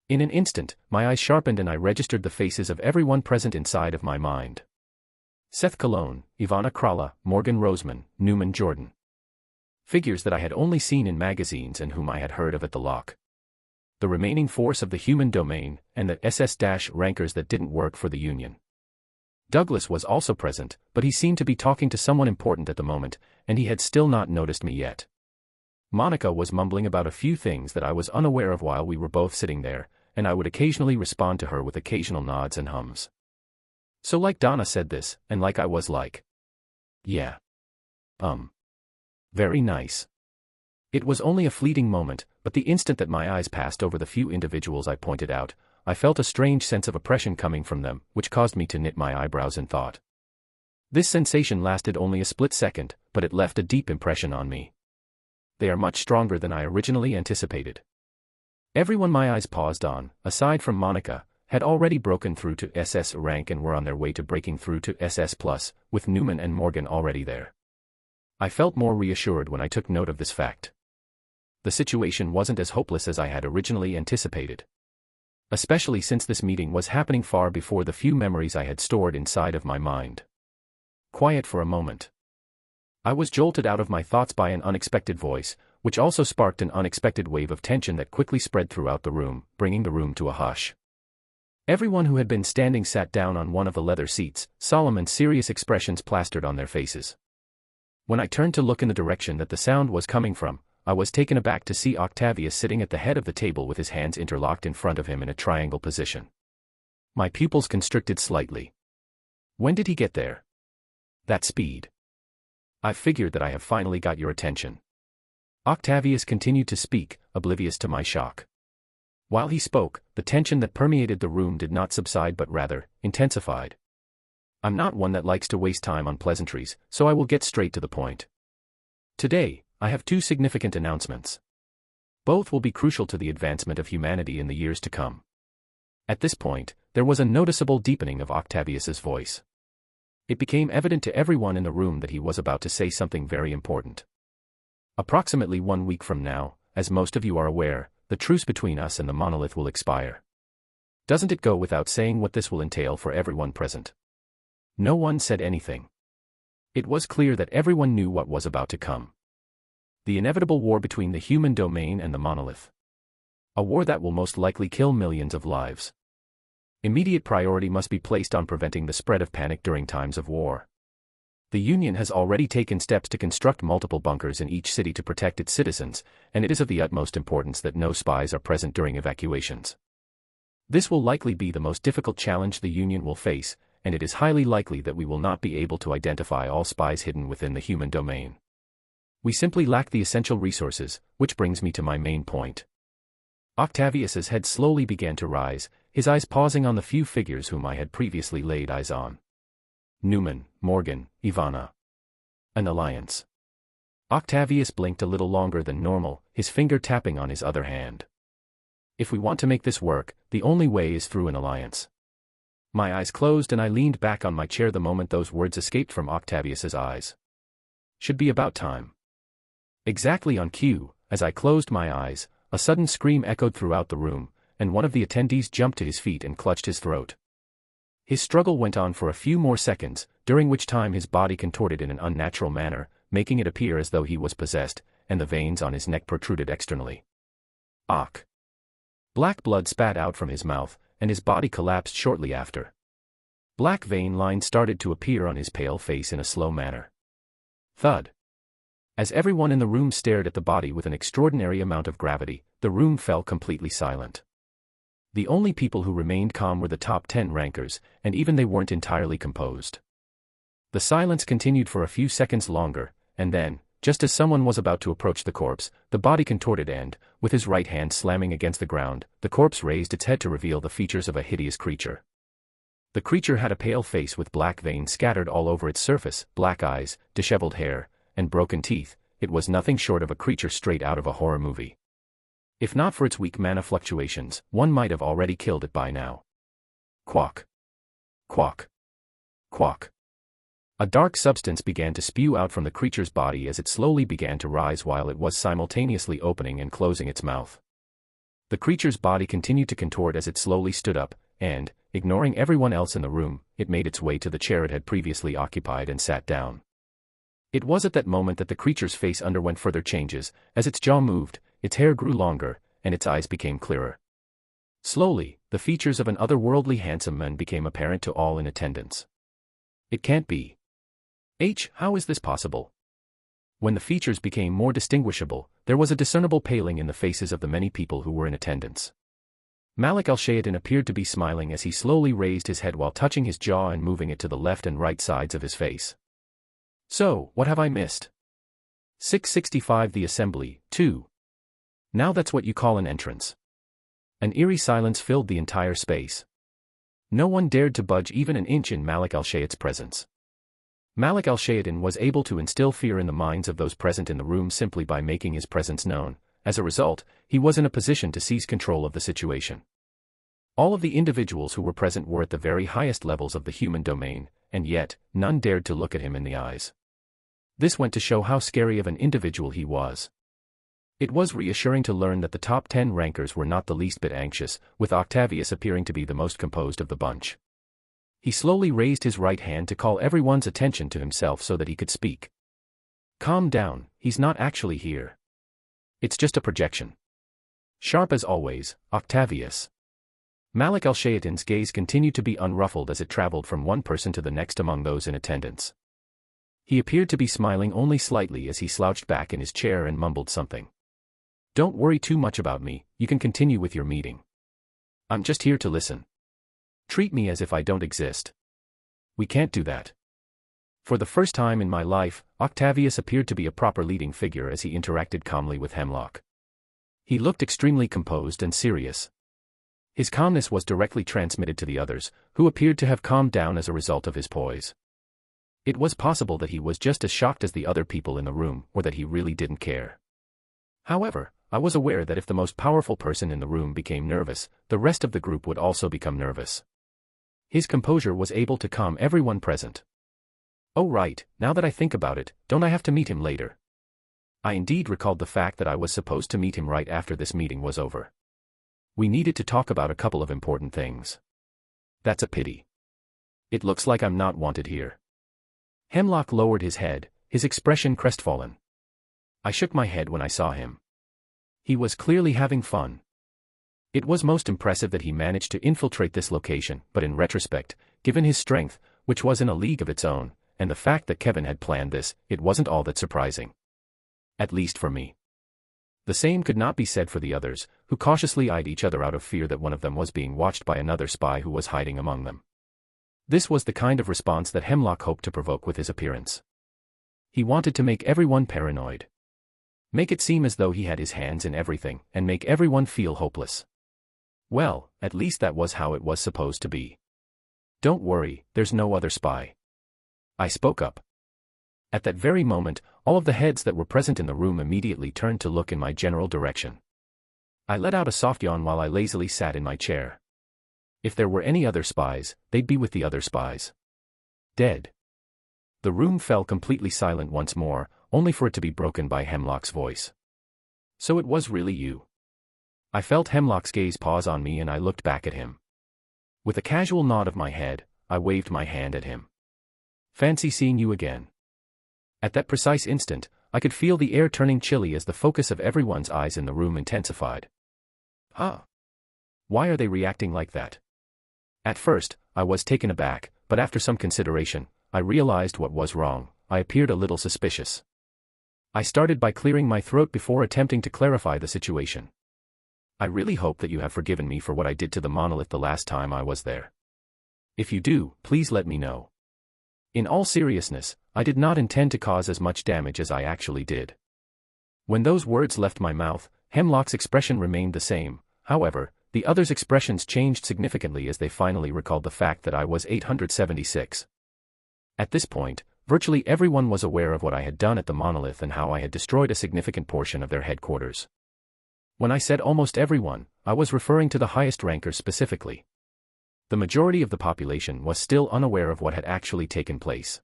In an instant, my eyes sharpened and I registered the faces of everyone present inside of my mind. Seth Cologne, Ivana Krala, Morgan Roseman, Newman Jordan. Figures that I had only seen in magazines and whom I had heard of at the lock. The remaining force of the human domain, and the SS-rankers that didn't work for the Union. Douglas was also present, but he seemed to be talking to someone important at the moment, and he had still not noticed me yet. Monica was mumbling about a few things that I was unaware of while we were both sitting there, and I would occasionally respond to her with occasional nods and hums. So like Donna said this, and like I was like, yeah. Very nice. It was only a fleeting moment, but the instant that my eyes passed over the few individuals I pointed out, I felt a strange sense of oppression coming from them, which caused me to knit my eyebrows in thought. This sensation lasted only a split second, but it left a deep impression on me. They are much stronger than I originally anticipated. Everyone my eyes paused on, aside from Monica, had already broken through to SS rank and were on their way to breaking through to SS+, with Newman and Morgan already there. I felt more reassured when I took note of this fact. The situation wasn't as hopeless as I had originally anticipated. Especially since this meeting was happening far before the few memories I had stored inside of my mind. Quiet for a moment. I was jolted out of my thoughts by an unexpected voice, which also sparked an unexpected wave of tension that quickly spread throughout the room, bringing the room to a hush. Everyone who had been standing sat down on one of the leather seats, solemn and serious expressions plastered on their faces. When I turned to look in the direction that the sound was coming from, I was taken aback to see Octavius sitting at the head of the table with his hands interlocked in front of him in a triangle position. My pupils constricted slightly. When did he get there? That speed. I figured that I have finally got your attention. Octavius continued to speak, oblivious to my shock. While he spoke, the tension that permeated the room did not subside but rather, intensified. I'm not one that likes to waste time on pleasantries, so I will get straight to the point. Today, I have 2 significant announcements. Both will be crucial to the advancement of humanity in the years to come. At this point, there was a noticeable deepening of Octavius's voice. It became evident to everyone in the room that he was about to say something very important. Approximately 1 week from now, as most of you are aware, the truce between us and the monolith will expire. Doesn't it go without saying what this will entail for everyone present? No one said anything. It was clear that everyone knew what was about to come. The inevitable war between the human domain and the monolith. A war that will most likely kill millions of lives. Immediate priority must be placed on preventing the spread of panic during times of war. The Union has already taken steps to construct multiple bunkers in each city to protect its citizens, and it is of the utmost importance that no spies are present during evacuations. This will likely be the most difficult challenge the Union will face, and it is highly likely that we will not be able to identify all spies hidden within the human domain. We simply lack the essential resources, which brings me to my main point. Octavius's head slowly began to rise, his eyes pausing on the few figures whom I had previously laid eyes on. Newman, Morgan, Ivana. An alliance. Octavius blinked a little longer than normal, his finger tapping on his other hand. If we want to make this work, the only way is through an alliance. My eyes closed and I leaned back on my chair the moment those words escaped from Octavius's eyes. Should be about time. Exactly on cue, as I closed my eyes, a sudden scream echoed throughout the room, and one of the attendees jumped to his feet and clutched his throat. His struggle went on for a few more seconds, during which time his body contorted in an unnatural manner, making it appear as though he was possessed, and the veins on his neck protruded externally. Ock! Black blood spat out from his mouth, and his body collapsed shortly after. Black vein lines started to appear on his pale face in a slow manner. Thud! As everyone in the room stared at the body with an extraordinary amount of gravity, the room fell completely silent. The only people who remained calm were the top 10 rankers, and even they weren't entirely composed. The silence continued for a few seconds longer, and then, just as someone was about to approach the corpse, the body contorted and, with his right hand slamming against the ground, the corpse raised its head to reveal the features of a hideous creature. The creature had a pale face with black veins scattered all over its surface, black eyes, disheveled hair, and broken teeth. It was nothing short of a creature straight out of a horror movie. If not for its weak mana fluctuations, one might have already killed it by now. Quack. Quack. Quack. A dark substance began to spew out from the creature's body as it slowly began to rise while it was simultaneously opening and closing its mouth. The creature's body continued to contort as it slowly stood up, and, ignoring everyone else in the room, it made its way to the chair it had previously occupied and sat down. It was at that moment that the creature's face underwent further changes, as its jaw moved, its hair grew longer, and its eyes became clearer. Slowly, the features of an otherworldly handsome man became apparent to all in attendance. It can't be. How is this possible? When the features became more distinguishable, there was a discernible paling in the faces of the many people who were in attendance. Malik al-Shayatin appeared to be smiling as he slowly raised his head while touching his jaw and moving it to the left and right sides of his face. So, what have I missed? 665 The Assembly, 2. Now that's what you call an entrance. An eerie silence filled the entire space. No one dared to budge even an inch in Malik al-Shayatin's presence. Malik al-Shayatin was able to instill fear in the minds of those present in the room simply by making his presence known. As a result, he was in a position to seize control of the situation. All of the individuals who were present were at the very highest levels of the human domain, and yet, none dared to look at him in the eyes. This went to show how scary of an individual he was. It was reassuring to learn that the top 10 rankers were not the least bit anxious, with Octavius appearing to be the most composed of the bunch. He slowly raised his right hand to call everyone's attention to himself so that he could speak. Calm down, he's not actually here. It's just a projection. Sharp as always, Octavius. Malik al-Shayatin's gaze continued to be unruffled as it traveled from one person to the next among those in attendance. He appeared to be smiling only slightly as he slouched back in his chair and mumbled something. Don't worry too much about me, you can continue with your meeting. I'm just here to listen. Treat me as if I don't exist. We can't do that. For the first time in my life, Octavius appeared to be a proper leading figure as he interacted calmly with Hemlock. He looked extremely composed and serious. His calmness was directly transmitted to the others, who appeared to have calmed down as a result of his poise. It was possible that he was just as shocked as the other people in the room, or that he really didn't care. However, I was aware that if the most powerful person in the room became nervous, the rest of the group would also become nervous. His composure was able to calm everyone present. Oh right, now that I think about it, don't I have to meet him later? I indeed recalled the fact that I was supposed to meet him right after this meeting was over. We needed to talk about a couple of important things. That's a pity. It looks like I'm not wanted here. Hemlock lowered his head, his expression crestfallen. I shook my head when I saw him. He was clearly having fun. It was most impressive that he managed to infiltrate this location, but in retrospect, given his strength, which was in a league of its own, and the fact that Kevin had planned this, it wasn't all that surprising. At least for me. The same could not be said for the others, who cautiously eyed each other out of fear that one of them was being watched by another spy who was hiding among them. This was the kind of response that Hemlock hoped to provoke with his appearance. He wanted to make everyone paranoid. Make it seem as though he had his hands in everything, and make everyone feel hopeless. Well, at least that was how it was supposed to be. Don't worry, there's no other spy. I spoke up. At that very moment, all of the heads that were present in the room immediately turned to look in my general direction. I let out a soft yawn while I lazily sat in my chair. If there were any other spies, they'd be with the other spies. Dead. The room fell completely silent once more, only for it to be broken by Hemlock's voice. So it was really you. I felt Hemlock's gaze pause on me and I looked back at him. With a casual nod of my head, I waved my hand at him. Fancy seeing you again. At that precise instant, I could feel the air turning chilly as the focus of everyone's eyes in the room intensified. Huh? Why are they reacting like that? At first, I was taken aback, but after some consideration, I realized what was wrong. I appeared a little suspicious. I started by clearing my throat before attempting to clarify the situation. I really hope that you have forgiven me for what I did to the monolith the last time I was there. If you do, please let me know. In all seriousness, I did not intend to cause as much damage as I actually did. When those words left my mouth, Hemlock's expression remained the same. However, the others' expressions changed significantly as they finally recalled the fact that I was 876. At this point, virtually everyone was aware of what I had done at the monolith and how I had destroyed a significant portion of their headquarters. When I said almost everyone, I was referring to the highest rankers specifically. The majority of the population was still unaware of what had actually taken place.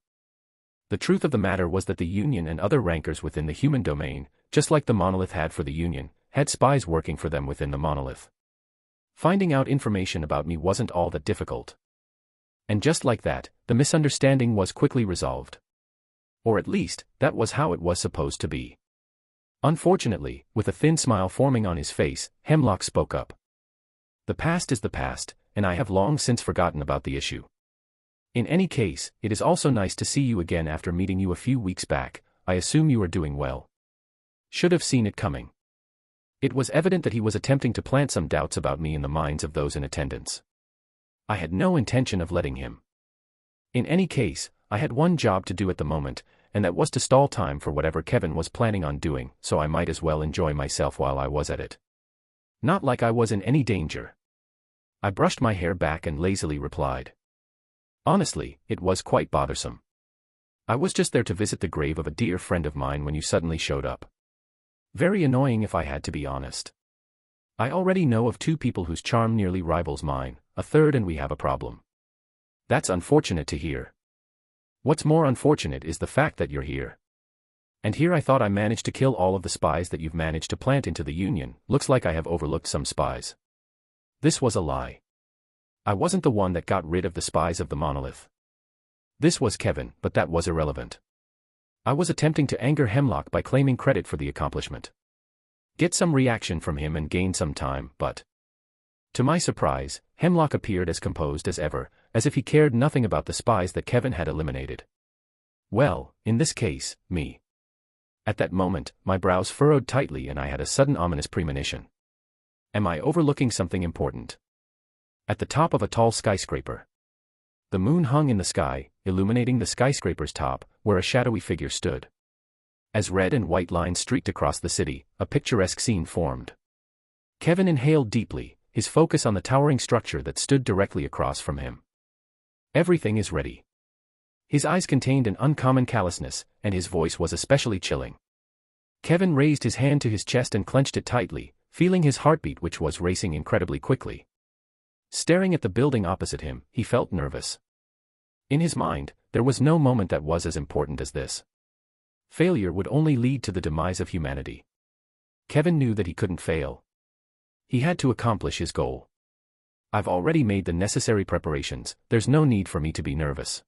The truth of the matter was that the Union and other rankers within the human domain, just like the monolith had for the Union, had spies working for them within the monolith. Finding out information about me wasn't all that difficult. And just like that, the misunderstanding was quickly resolved. Or at least, that was how it was supposed to be. Unfortunately, with a thin smile forming on his face, Hemlock spoke up. The past is the past, and I have long since forgotten about the issue. In any case, it is also nice to see you again after meeting you a few weeks back. I assume you are doing well. Should have seen it coming. It was evident that he was attempting to plant some doubts about me in the minds of those in attendance. I had no intention of letting him. In any case, I had one job to do at the moment, and that was to stall time for whatever Kevin was planning on doing, so I might as well enjoy myself while I was at it. Not like I was in any danger. I brushed my hair back and lazily replied. Honestly, it was quite bothersome. I was just there to visit the grave of a dear friend of mine when you suddenly showed up. Very annoying if I had to be honest. I already know of 2 people whose charm nearly rivals mine, a third and we have a problem. That's unfortunate to hear. What's more unfortunate is the fact that you're here. And here I thought I managed to kill all of the spies that you've managed to plant into the Union. Looks like I have overlooked some spies. This was a lie. I wasn't the one that got rid of the spies of the monolith. This was Kevin, but that was irrelevant. I was attempting to anger Hemlock by claiming credit for the accomplishment. Get some reaction from him and gain some time, but... To my surprise, Hemlock appeared as composed as ever, as if he cared nothing about the spies that Kevin had eliminated. Well, in this case, me. At that moment, my brows furrowed tightly and I had a sudden ominous premonition. Am I overlooking something important? At the top of a tall skyscraper. The moon hung in the sky, illuminating the skyscraper's top, where a shadowy figure stood. As red and white lines streaked across the city, a picturesque scene formed. Kevin inhaled deeply, his focus on the towering structure that stood directly across from him. Everything is ready. His eyes contained an uncommon callousness, and his voice was especially chilling. Kevin raised his hand to his chest and clenched it tightly, feeling his heartbeat which was racing incredibly quickly. Staring at the building opposite him, he felt nervous. In his mind, there was no moment that was as important as this. Failure would only lead to the demise of humanity. Kevin knew that he couldn't fail. He had to accomplish his goal. I've already made the necessary preparations, there's no need for me to be nervous.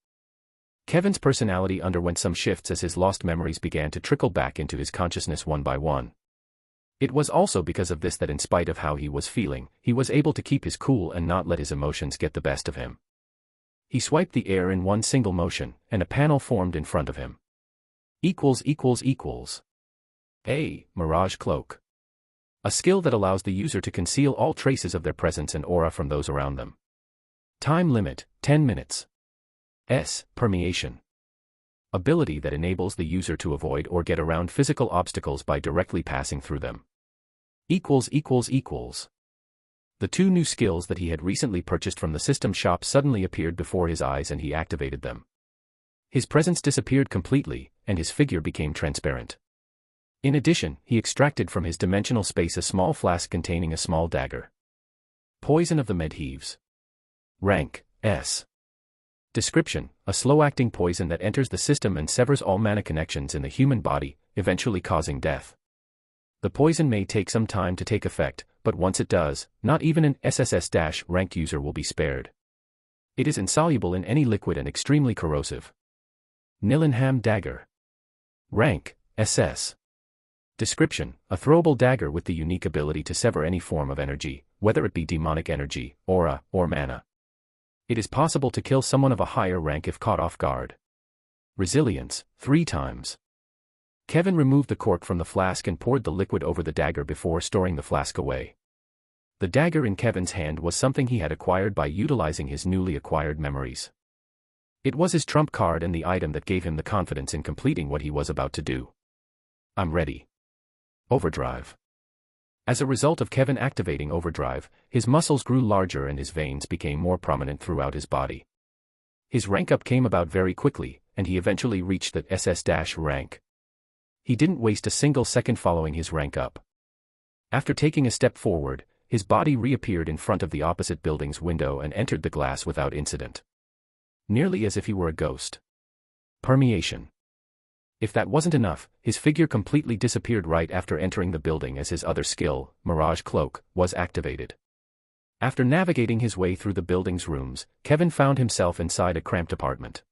Kevin's personality underwent some shifts as his lost memories began to trickle back into his consciousness one by one. It was also because of this that in spite of how he was feeling, he was able to keep his cool and not let his emotions get the best of him. He swiped the air in one single motion, and a panel formed in front of him. A Mirage Cloak. A skill that allows the user to conceal all traces of their presence and aura from those around them. Time limit, 10 minutes. Permeation. Ability that enables the user to avoid or get around physical obstacles by directly passing through them. The two new skills that he had recently purchased from the system shop suddenly appeared before his eyes and he activated them. His presence disappeared completely, and his figure became transparent. In addition, he extracted from his dimensional space a small flask containing a small dagger. Poison of the Medheaves. Rank, S. Description: a slow-acting poison that enters the system and severs all mana connections in the human body, eventually causing death. The poison may take some time to take effect, but once it does, not even an SSS-ranked user will be spared. It is insoluble in any liquid and extremely corrosive. Nillingham Dagger. Rank, SS. Description: a throwable dagger with the unique ability to sever any form of energy, whether it be demonic energy, aura, or mana. It is possible to kill someone of a higher rank if caught off guard. Resilience, 3 times. Kevin removed the cork from the flask and poured the liquid over the dagger before storing the flask away. The dagger in Kevin's hand was something he had acquired by utilizing his newly acquired memories. It was his trump card and the item that gave him the confidence in completing what he was about to do. I'm ready. Overdrive. As a result of Kevin activating Overdrive, his muscles grew larger and his veins became more prominent throughout his body. His rank up came about very quickly, and he eventually reached the SS- rank. He didn't waste a single second following his rank up. After taking a step forward, his body reappeared in front of the opposite building's window and entered the glass without incident. Nearly as if he were a ghost. Permeation. If that wasn't enough, his figure completely disappeared right after entering the building as his other skill, Mirage Cloak, was activated. After navigating his way through the building's rooms, Kevin found himself inside a cramped apartment.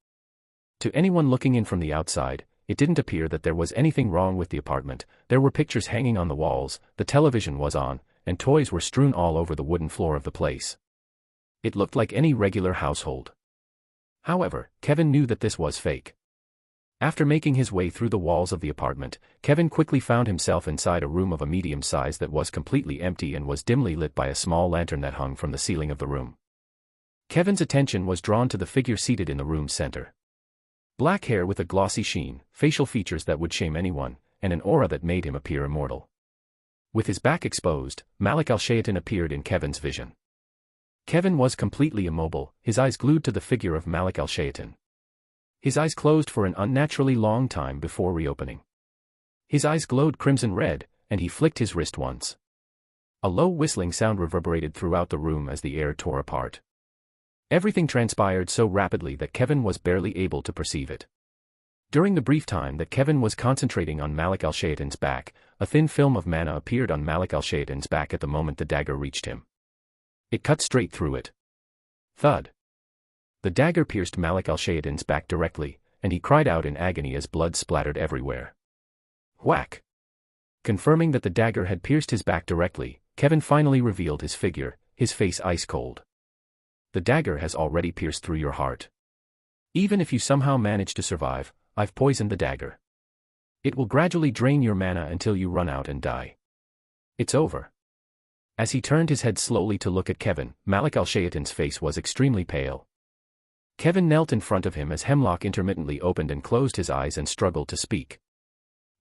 To anyone looking in from the outside, it didn't appear that there was anything wrong with the apartment. There were pictures hanging on the walls, the television was on, and toys were strewn all over the wooden floor of the place. It looked like any regular household. However, Kevin knew that this was fake. After making his way through the walls of the apartment, Kevin quickly found himself inside a room of a medium size that was completely empty and was dimly lit by a small lantern that hung from the ceiling of the room. Kevin's attention was drawn to the figure seated in the room's center. Black hair with a glossy sheen, facial features that would shame anyone, and an aura that made him appear immortal. With his back exposed, Malik al-Shaytan appeared in Kevin's vision. Kevin was completely immobile, his eyes glued to the figure of Malik al-Shaytan. His eyes closed for an unnaturally long time before reopening. His eyes glowed crimson red, and he flicked his wrist once. A low whistling sound reverberated throughout the room as the air tore apart. Everything transpired so rapidly that Kevin was barely able to perceive it. During the brief time that Kevin was concentrating on Malik al-Shaytan's back, a thin film of mana appeared on Malik al-Shaytan's back at the moment the dagger reached him. It cut straight through it. Thud. The dagger pierced Malik al-Shaytan's back directly, and he cried out in agony as blood splattered everywhere. Whack! Confirming that the dagger had pierced his back directly, Kevin finally revealed his figure, his face ice cold. The dagger has already pierced through your heart. Even if you somehow manage to survive, I've poisoned the dagger. It will gradually drain your mana until you run out and die. It's over. As he turned his head slowly to look at Kevin, Malik al-Shaytan's face was extremely pale. Kevin knelt in front of him as Hemlock intermittently opened and closed his eyes and struggled to speak.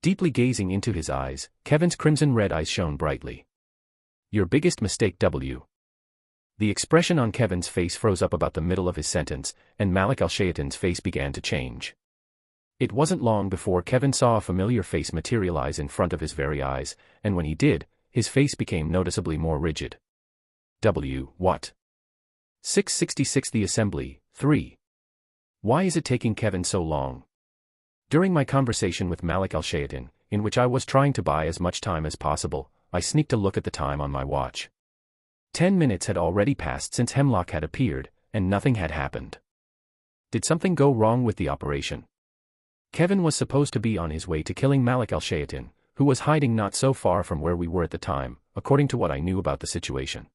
Deeply gazing into his eyes, Kevin's crimson red eyes shone brightly. Your biggest mistake, W. The expression on Kevin's face froze up about the middle of his sentence, and Malik al-Shaytan's face began to change. It wasn't long before Kevin saw a familiar face materialize in front of his very eyes, and when he did, his face became noticeably more rigid. W. What? 666 The Assembly, 3. Why is it taking Kevin so long? During my conversation with Malik al-Shayatin, in which I was trying to buy as much time as possible, I sneaked a look at the time on my watch. 10 minutes had already passed since Hemlock had appeared, and nothing had happened. Did something go wrong with the operation? Kevin was supposed to be on his way to killing Malik al-Shayatin, who was hiding not so far from where we were at the time, according to what I knew about the situation.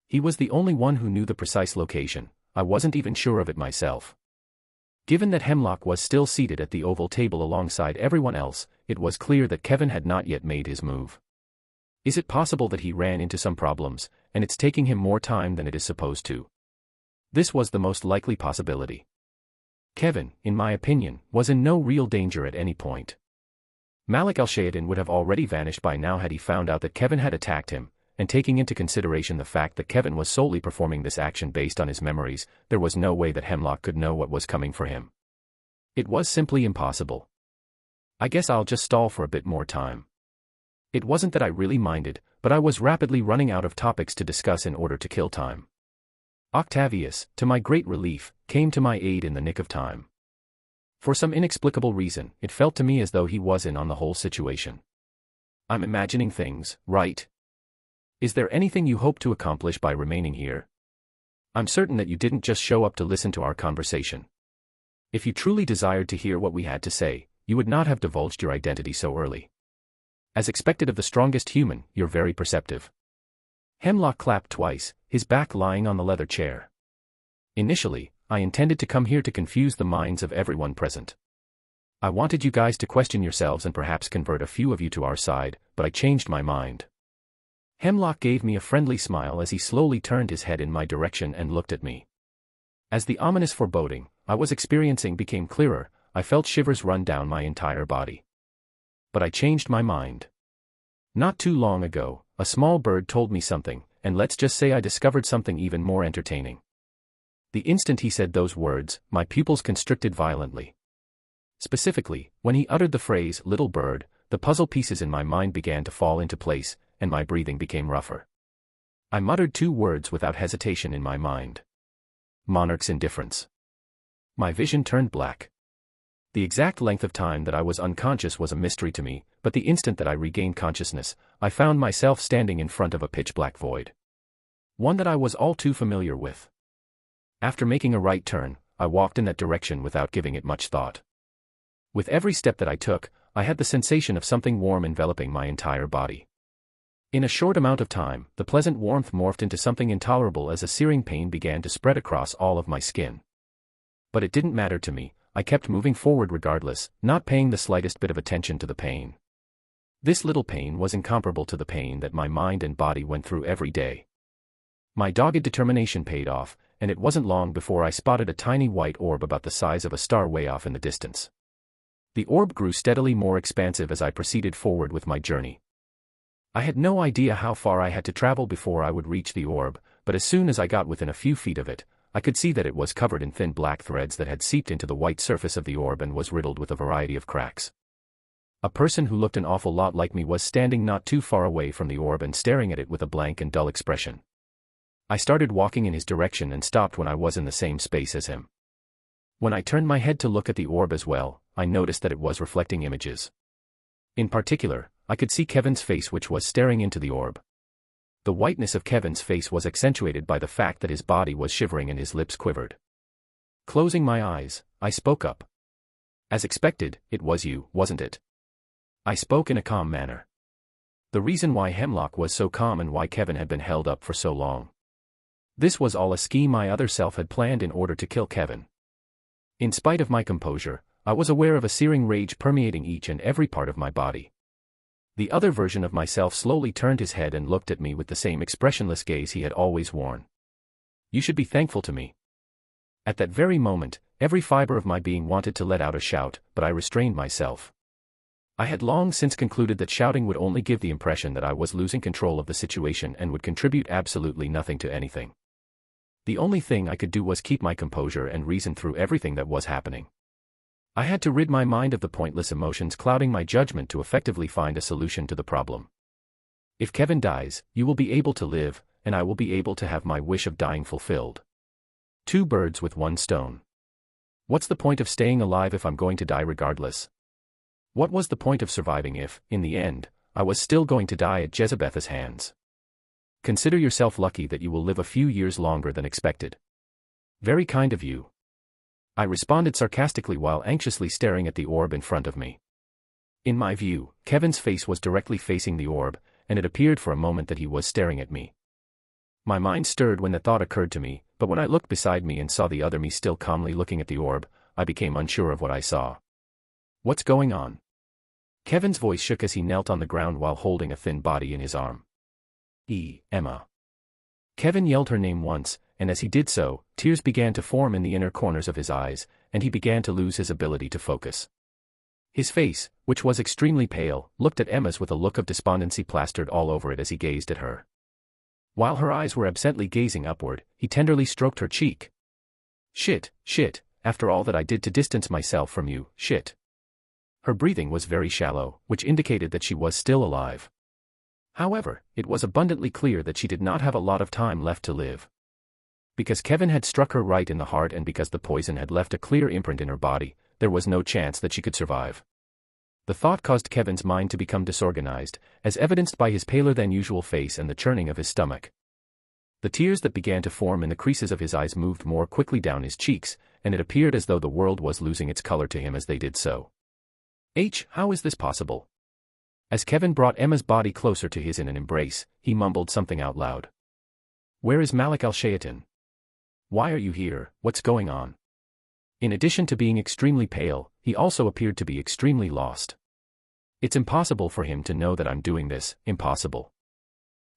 He was the only one who knew the precise location. I wasn't even sure of it myself. Given that Hemlock was still seated at the oval table alongside everyone else, it was clear that Kevin had not yet made his move. Is it possible that he ran into some problems, and it's taking him more time than it is supposed to? This was the most likely possibility. Kevin, in my opinion, was in no real danger at any point. Malik al-Shayatin would have already vanished by now had he found out that Kevin had attacked him, and taking into consideration the fact that Kevin was solely performing this action based on his memories, there was no way that Hemlock could know what was coming for him. It was simply impossible. I guess I'll just stall for a bit more time. It wasn't that I really minded, but I was rapidly running out of topics to discuss in order to kill time. Octavius, to my great relief, came to my aid in the nick of time. For some inexplicable reason, it felt to me as though he was in on the whole situation. I'm imagining things, right? Is there anything you hope to accomplish by remaining here? I'm certain that you didn't just show up to listen to our conversation. If you truly desired to hear what we had to say, you would not have divulged your identity so early. As expected of the strongest human, you're very perceptive. Hemlock clapped twice, his back lying on the leather chair. Initially, I intended to come here to confuse the minds of everyone present. I wanted you guys to question yourselves and perhaps convert a few of you to our side, but I changed my mind. Hemlock gave me a friendly smile as he slowly turned his head in my direction and looked at me. As the ominous foreboding I was experiencing became clearer, I felt shivers run down my entire body. But I changed my mind. Not too long ago, a small bird told me something, and let's just say I discovered something even more entertaining. The instant he said those words, my pupils constricted violently. Specifically, when he uttered the phrase, "little bird," the puzzle pieces in my mind began to fall into place, and my breathing became rougher. I muttered two words without hesitation in my mind. Monarch's indifference. My vision turned black. The exact length of time that I was unconscious was a mystery to me, but the instant that I regained consciousness, I found myself standing in front of a pitch-black void. One that I was all too familiar with. After making a right turn, I walked in that direction without giving it much thought. With every step that I took, I had the sensation of something warm enveloping my entire body. In a short amount of time, the pleasant warmth morphed into something intolerable as a searing pain began to spread across all of my skin. But it didn't matter to me. I kept moving forward regardless, not paying the slightest bit of attention to the pain. This little pain was incomparable to the pain that my mind and body went through every day. My dogged determination paid off, and it wasn't long before I spotted a tiny white orb about the size of a star way off in the distance. The orb grew steadily more expansive as I proceeded forward with my journey. I had no idea how far I had to travel before I would reach the orb, but as soon as I got within a few feet of it, I could see that it was covered in thin black threads that had seeped into the white surface of the orb and was riddled with a variety of cracks. A person who looked an awful lot like me was standing not too far away from the orb and staring at it with a blank and dull expression. I started walking in his direction and stopped when I was in the same space as him. When I turned my head to look at the orb as well, I noticed that it was reflecting images. In particular, I could see Kevin's face, which was staring into the orb. The whiteness of Kevin's face was accentuated by the fact that his body was shivering and his lips quivered. Closing my eyes, I spoke up. As expected, it was you, wasn't it? I spoke in a calm manner. The reason why Hemlock was so calm and why Kevin had been held up for so long. This was all a scheme my other self had planned in order to kill Kevin. In spite of my composure, I was aware of a searing rage permeating each and every part of my body. The other version of myself slowly turned his head and looked at me with the same expressionless gaze he had always worn. You should be thankful to me. At that very moment, every fiber of my being wanted to let out a shout, but I restrained myself. I had long since concluded that shouting would only give the impression that I was losing control of the situation and would contribute absolutely nothing to anything. The only thing I could do was keep my composure and reason through everything that was happening. I had to rid my mind of the pointless emotions clouding my judgment to effectively find a solution to the problem. If Kevin dies, you will be able to live, and I will be able to have my wish of dying fulfilled. Two birds with one stone. What's the point of staying alive if I'm going to die regardless? What was the point of surviving if, in the end, I was still going to die at Jezebeth's hands? Consider yourself lucky that you will live a few years longer than expected. Very kind of you. I responded sarcastically while anxiously staring at the orb in front of me. In my view, Kevin's face was directly facing the orb, and it appeared for a moment that he was staring at me. My mind stirred when the thought occurred to me, but when I looked beside me and saw the other me still calmly looking at the orb, I became unsure of what I saw. What's going on? Kevin's voice shook as he knelt on the ground while holding a thin body in his arm. Emma. Kevin yelled her name once, and as he did so, tears began to form in the inner corners of his eyes, and he began to lose his ability to focus. His face, which was extremely pale, looked at Emma's with a look of despondency plastered all over it as he gazed at her. While her eyes were absently gazing upward, he tenderly stroked her cheek. Shit, after all that I did to distance myself from you, shit. Her breathing was very shallow, which indicated that she was still alive. However, it was abundantly clear that she did not have a lot of time left to live. Because Kevin had struck her right in the heart and because the poison had left a clear imprint in her body, there was no chance that she could survive. The thought caused Kevin's mind to become disorganized, as evidenced by his paler-than-usual face and the churning of his stomach. The tears that began to form in the creases of his eyes moved more quickly down his cheeks, and it appeared as though the world was losing its color to him as they did so. How is this possible? As Kevin brought Emma's body closer to his in an embrace, he mumbled something out loud. Where is Malik al-Shaytan? Why are you here? What's going on? In addition to being extremely pale, he also appeared to be extremely lost. It's impossible for him to know that I'm doing this, impossible.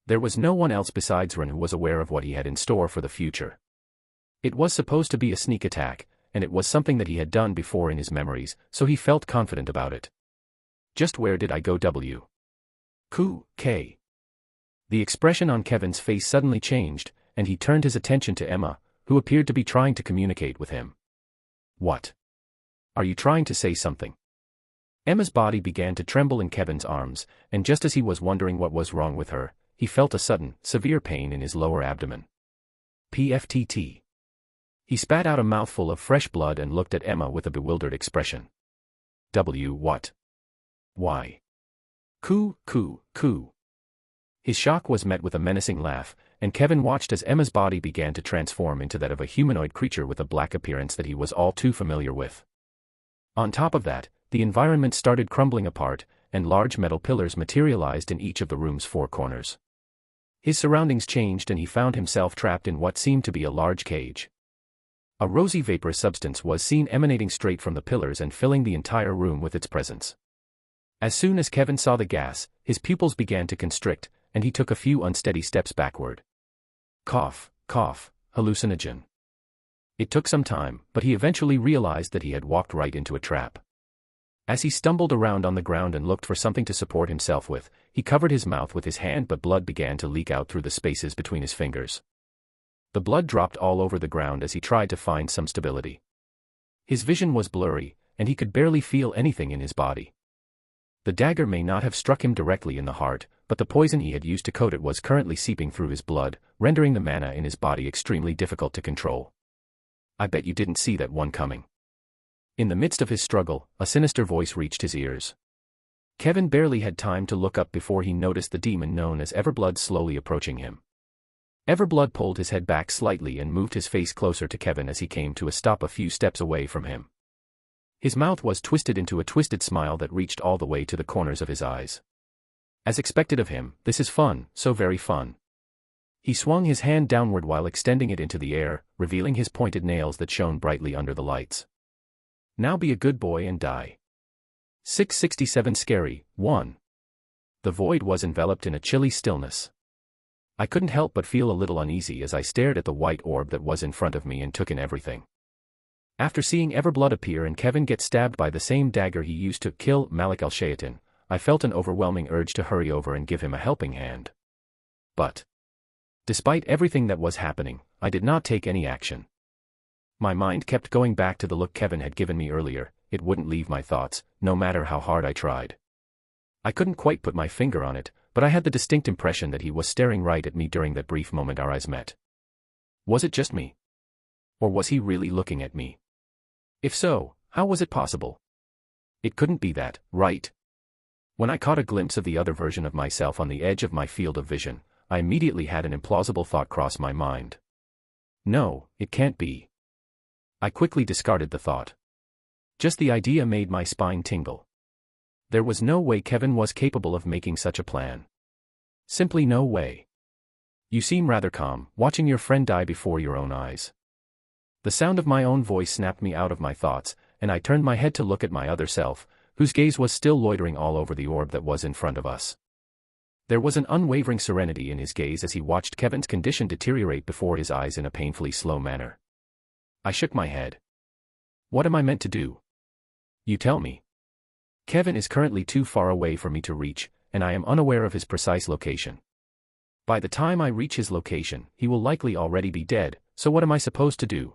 There was no one else besides Ren who was aware of what he had in store for the future. It was supposed to be a sneak attack, and it was something that he had done before in his memories, so he felt confident about it. Just where did I go? K. The expression on Kevin's face suddenly changed, and he turned his attention to Emma, who appeared to be trying to communicate with him. What? Are you trying to say something? Emma's body began to tremble in Kevin's arms, and just as he was wondering what was wrong with her, he felt a sudden, severe pain in his lower abdomen. PFTT. He spat out a mouthful of fresh blood and looked at Emma with a bewildered expression. What? Why? Coo. His shock was met with a menacing laugh, and Kevin watched as Emma's body began to transform into that of a humanoid creature with a black appearance that he was all too familiar with. On top of that, the environment started crumbling apart, and large metal pillars materialized in each of the room's four corners. His surroundings changed and he found himself trapped in what seemed to be a large cage. A rosy vaporous substance was seen emanating straight from the pillars and filling the entire room with its presence. As soon as Kevin saw the gas, his pupils began to constrict, and he took a few unsteady steps backward. Cough, hallucinogen. It took some time, but he eventually realized that he had walked right into a trap. As he stumbled around on the ground and looked for something to support himself with, he covered his mouth with his hand but blood began to leak out through the spaces between his fingers. The blood dropped all over the ground as he tried to find some stability. His vision was blurry, and he could barely feel anything in his body. The dagger may not have struck him directly in the heart, but the poison he had used to coat it was currently seeping through his blood, rendering the mana in his body extremely difficult to control. I bet you didn't see that one coming. In the midst of his struggle, a sinister voice reached his ears. Kevin barely had time to look up before he noticed the demon known as Everblood slowly approaching him. Everblood pulled his head back slightly and moved his face closer to Kevin as he came to a stop a few steps away from him. His mouth was twisted into a twisted smile that reached all the way to the corners of his eyes. As expected of him, this is fun, so very fun. He swung his hand downward while extending it into the air, revealing his pointed nails that shone brightly under the lights. Now be a good boy and die. 667 Scary, 1. The void was enveloped in a chilly stillness. I couldn't help but feel a little uneasy as I stared at the white orb that was in front of me and took in everything. After seeing Everblood appear and Kevin get stabbed by the same dagger he used to kill Malik al-Shaytan, I felt an overwhelming urge to hurry over and give him a helping hand. But, despite everything that was happening, I did not take any action. My mind kept going back to the look Kevin had given me earlier. It wouldn't leave my thoughts, no matter how hard I tried. I couldn't quite put my finger on it, but I had the distinct impression that he was staring right at me during that brief moment our eyes met. Was it just me? Or was he really looking at me? If so, how was it possible? It couldn't be that, right? When I caught a glimpse of the other version of myself on the edge of my field of vision, I immediately had an implausible thought cross my mind. No, it can't be. I quickly discarded the thought. Just the idea made my spine tingle. There was no way Kevin was capable of making such a plan. Simply no way. You seem rather calm, watching your friend die before your own eyes. The sound of my own voice snapped me out of my thoughts, and I turned my head to look at my other self, whose gaze was still loitering all over the orb that was in front of us. There was an unwavering serenity in his gaze as he watched Kevin's condition deteriorate before his eyes in a painfully slow manner. I shook my head. What am I meant to do? You tell me. Kevin is currently too far away for me to reach, and I am unaware of his precise location. By the time I reach his location, he will likely already be dead, so what am I supposed to do?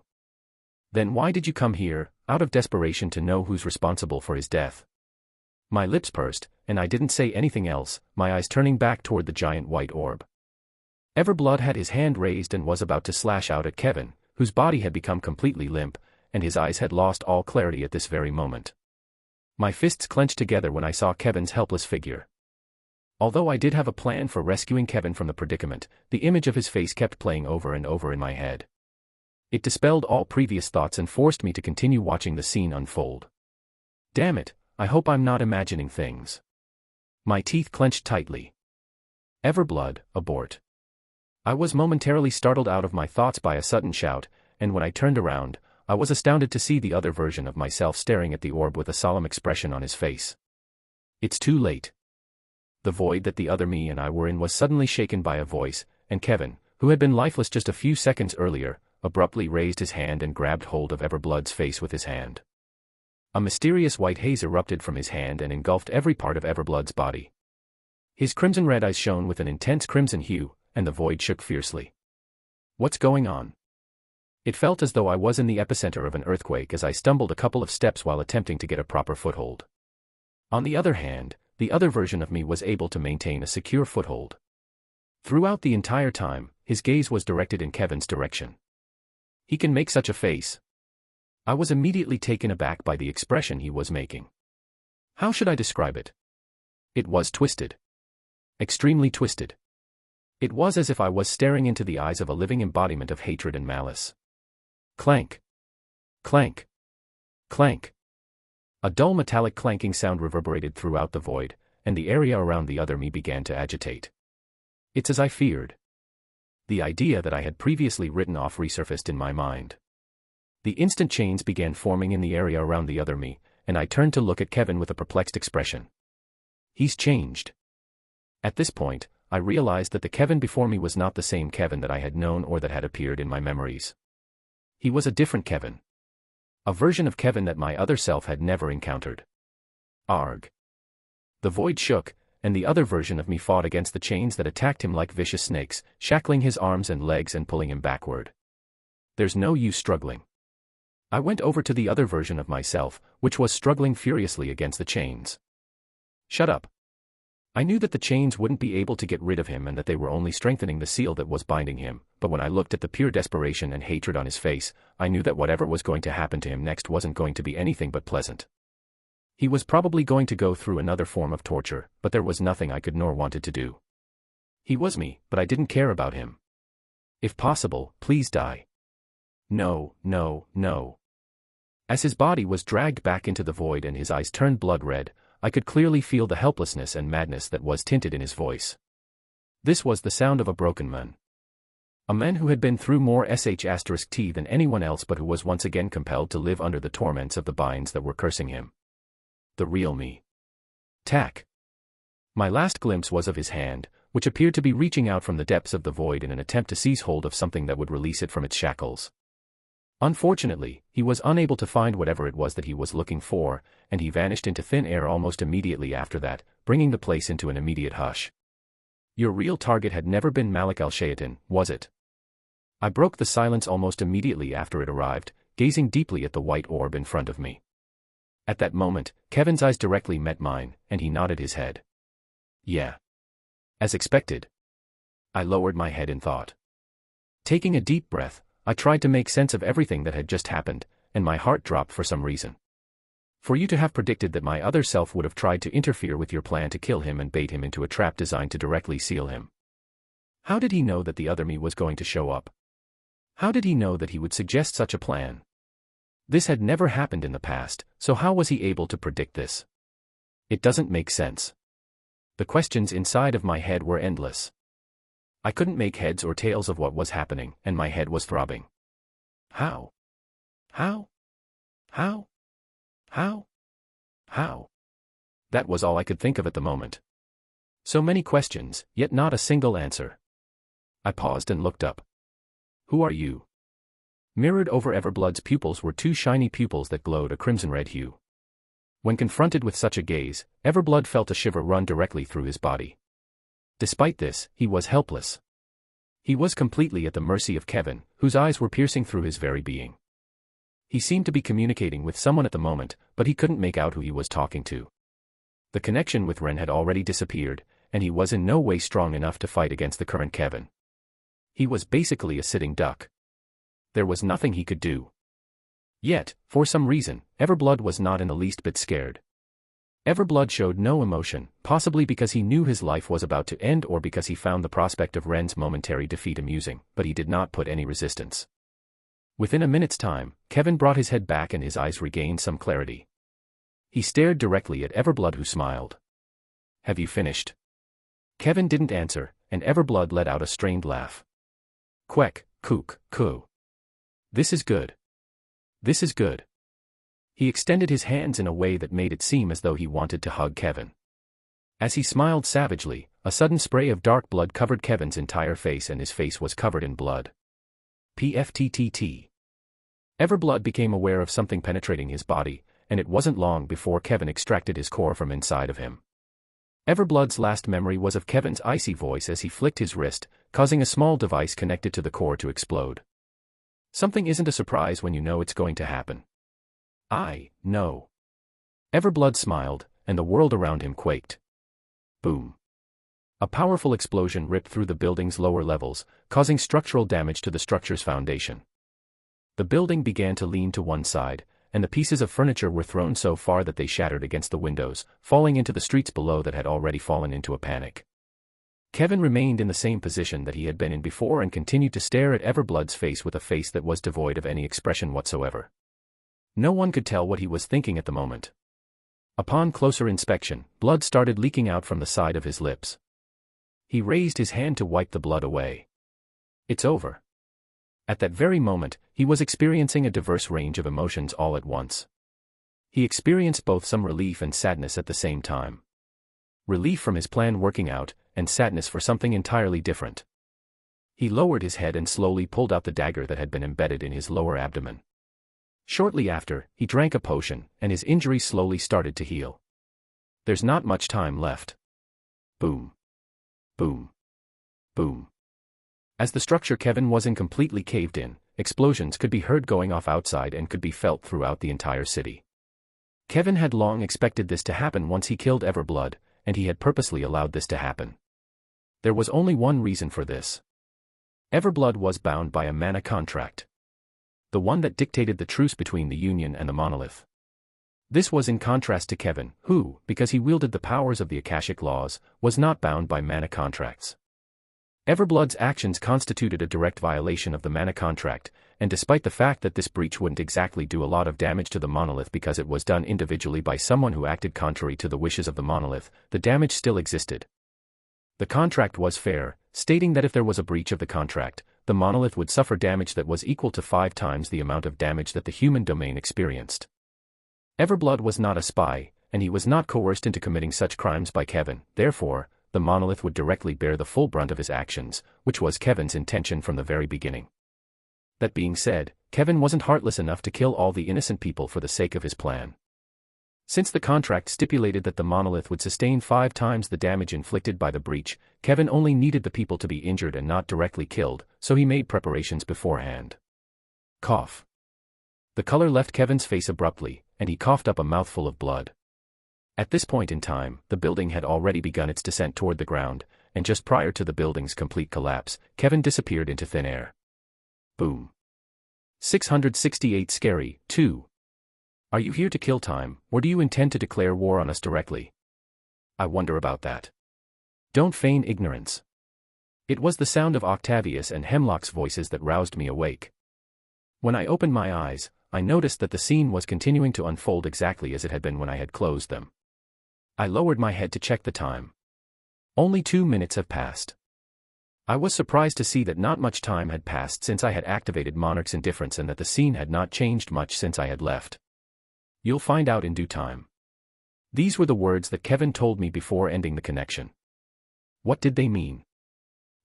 Then why did you come here, out of desperation to know who's responsible for his death? My lips pursed, and I didn't say anything else, my eyes turning back toward the giant white orb. Everblood had his hand raised and was about to slash out at Kevin, whose body had become completely limp, and his eyes had lost all clarity at this very moment. My fists clenched together when I saw Kevin's helpless figure. Although I did have a plan for rescuing Kevin from the predicament, the image of his face kept playing over and over in my head. It dispelled all previous thoughts and forced me to continue watching the scene unfold. Damn it, I hope I'm not imagining things. My teeth clenched tightly. Everblood, abort. I was momentarily startled out of my thoughts by a sudden shout, and when I turned around, I was astounded to see the other version of myself staring at the orb with a solemn expression on his face. It's too late. The void that the other me and I were in was suddenly shaken by a voice, and Kevin, who had been lifeless just a few seconds earlier, abruptly raised his hand and grabbed hold of Everblood's face with his hand. A mysterious white haze erupted from his hand and engulfed every part of Everblood's body. His crimson-red eyes shone with an intense crimson hue, and the void shook fiercely. What's going on? It felt as though I was in the epicenter of an earthquake as I stumbled a couple of steps while attempting to get a proper foothold. On the other hand, the other version of me was able to maintain a secure foothold. Throughout the entire time, his gaze was directed in Kevin's direction. He can make such a face. I was immediately taken aback by the expression he was making. How should I describe it? It was twisted. Extremely twisted. It was as if I was staring into the eyes of a living embodiment of hatred and malice. Clank. Clank. Clank. A dull metallic clanking sound reverberated throughout the void, and the area around the other me began to agitate. It's as I feared. The idea that I had previously written off resurfaced in my mind. The instant chains began forming in the area around the other me, and I turned to look at Kevin with a perplexed expression. He's changed. At this point, I realized that the Kevin before me was not the same Kevin that I had known or that had appeared in my memories. He was a different Kevin. A version of Kevin that my other self had never encountered. Arg. The void shook, and the other version of me fought against the chains that attacked him like vicious snakes, shackling his arms and legs and pulling him backward. There's no use struggling. I went over to the other version of myself, which was struggling furiously against the chains. Shut up. I knew that the chains wouldn't be able to get rid of him and that they were only strengthening the seal that was binding him, but when I looked at the pure desperation and hatred on his face, I knew that whatever was going to happen to him next wasn't going to be anything but pleasant. He was probably going to go through another form of torture, but there was nothing I could nor wanted to do. He was me, but I didn't care about him. If possible, please die. No, no, no. As his body was dragged back into the void and his eyes turned blood red, I could clearly feel the helplessness and madness that was tinted in his voice. This was the sound of a broken man. A man who had been through more sh*t than anyone else but who was once again compelled to live under the torments of the binds that were cursing him. The real me. Tack. My last glimpse was of his hand, which appeared to be reaching out from the depths of the void in an attempt to seize hold of something that would release it from its shackles. Unfortunately, he was unable to find whatever it was that he was looking for, and he vanished into thin air almost immediately after that, bringing the place into an immediate hush. Your real target had never been Malik al-Shaytan, was it? I broke the silence almost immediately after it arrived, gazing deeply at the white orb in front of me. At that moment, Kevin's eyes directly met mine, and he nodded his head. Yeah. As expected. I lowered my head in thought. Taking a deep breath, I tried to make sense of everything that had just happened, and my heart dropped for some reason. For you to have predicted that my other self would have tried to interfere with your plan to kill him and bait him into a trap designed to directly seal him. How did he know that the other me was going to show up? How did he know that he would suggest such a plan? This had never happened in the past, so how was he able to predict this? It doesn't make sense. The questions inside of my head were endless. I couldn't make heads or tails of what was happening, and my head was throbbing. How? How? How? How? How? That was all I could think of at the moment. So many questions, yet not a single answer. I paused and looked up. Who are you? Mirrored over Everblood's pupils were two shiny pupils that glowed a crimson-red hue. When confronted with such a gaze, Everblood felt a shiver run directly through his body. Despite this, he was helpless. He was completely at the mercy of Kevin, whose eyes were piercing through his very being. He seemed to be communicating with someone at the moment, but he couldn't make out who he was talking to. The connection with Ren had already disappeared, and he was in no way strong enough to fight against the current Kevin. He was basically a sitting duck. There was nothing he could do. Yet, for some reason, Everblood was not in the least bit scared. Everblood showed no emotion, possibly because he knew his life was about to end or because he found the prospect of Ren's momentary defeat amusing, but he did not put any resistance. Within a minute's time, Kevin brought his head back and his eyes regained some clarity. He stared directly at Everblood, who smiled. "Have you finished?" Kevin didn't answer, and Everblood let out a strained laugh. "Quack, kook, coo. This is good. This is good." He extended his hands in a way that made it seem as though he wanted to hug Kevin. As he smiled savagely, a sudden spray of dark blood covered Kevin's entire face and his face was covered in blood. PFTTT. Everblood became aware of something penetrating his body, and it wasn't long before Kevin extracted his core from inside of him. Everblood's last memory was of Kevin's icy voice as he flicked his wrist, causing a small device connected to the core to explode. Something isn't a surprise when you know it's going to happen. I know. Everblood smiled, and the world around him quaked. Boom. A powerful explosion ripped through the building's lower levels, causing structural damage to the structure's foundation. The building began to lean to one side, and the pieces of furniture were thrown so far that they shattered against the windows, falling into the streets below that had already fallen into a panic. Kevin remained in the same position that he had been in before and continued to stare at Everblood's face with a face that was devoid of any expression whatsoever. No one could tell what he was thinking at the moment. Upon closer inspection, blood started leaking out from the side of his lips. He raised his hand to wipe the blood away. It's over. At that very moment, he was experiencing a diverse range of emotions all at once. He experienced both some relief and sadness at the same time. Relief from his plan working out, and sadness for something entirely different. He lowered his head and slowly pulled out the dagger that had been embedded in his lower abdomen. Shortly after, he drank a potion, and his injury slowly started to heal. There's not much time left. Boom. Boom. Boom. As the structure Kevin was in completely caved in, explosions could be heard going off outside and could be felt throughout the entire city. Kevin had long expected this to happen once he killed Everblood, and he had purposely allowed this to happen. There was only one reason for this. Everblood was bound by a mana contract. The one that dictated the truce between the Union and the Monolith. This was in contrast to Kevin, who, because he wielded the powers of the Akashic laws, was not bound by mana contracts. Everblood's actions constituted a direct violation of the mana contract, and despite the fact that this breach wouldn't exactly do a lot of damage to the Monolith because it was done individually by someone who acted contrary to the wishes of the Monolith, the damage still existed. The contract was fair, stating that if there was a breach of the contract, the Monolith would suffer damage that was equal to 5 times the amount of damage that the human domain experienced. Everblood was not a spy, and he was not coerced into committing such crimes by Kevin, therefore, the Monolith would directly bear the full brunt of his actions, which was Kevin's intention from the very beginning. That being said, Kevin wasn't heartless enough to kill all the innocent people for the sake of his plan. Since the contract stipulated that the Monolith would sustain 5 times the damage inflicted by the breach, Kevin only needed the people to be injured and not directly killed, so he made preparations beforehand. Cough. The color left Kevin's face abruptly, and he coughed up a mouthful of blood. At this point in time, the building had already begun its descent toward the ground, and just prior to the building's complete collapse, Kevin disappeared into thin air. Boom. 668 Scary, 2. Are you here to kill time, or do you intend to declare war on us directly? I wonder about that. Don't feign ignorance. It was the sound of Octavius and Hemlock's voices that roused me awake. When I opened my eyes, I noticed that the scene was continuing to unfold exactly as it had been when I had closed them. I lowered my head to check the time. Only 2 minutes have passed. I was surprised to see that not much time had passed since I had activated Monarch's indifference and that the scene had not changed much since I had left. You'll find out in due time. These were the words that Kevin told me before ending the connection. What did they mean?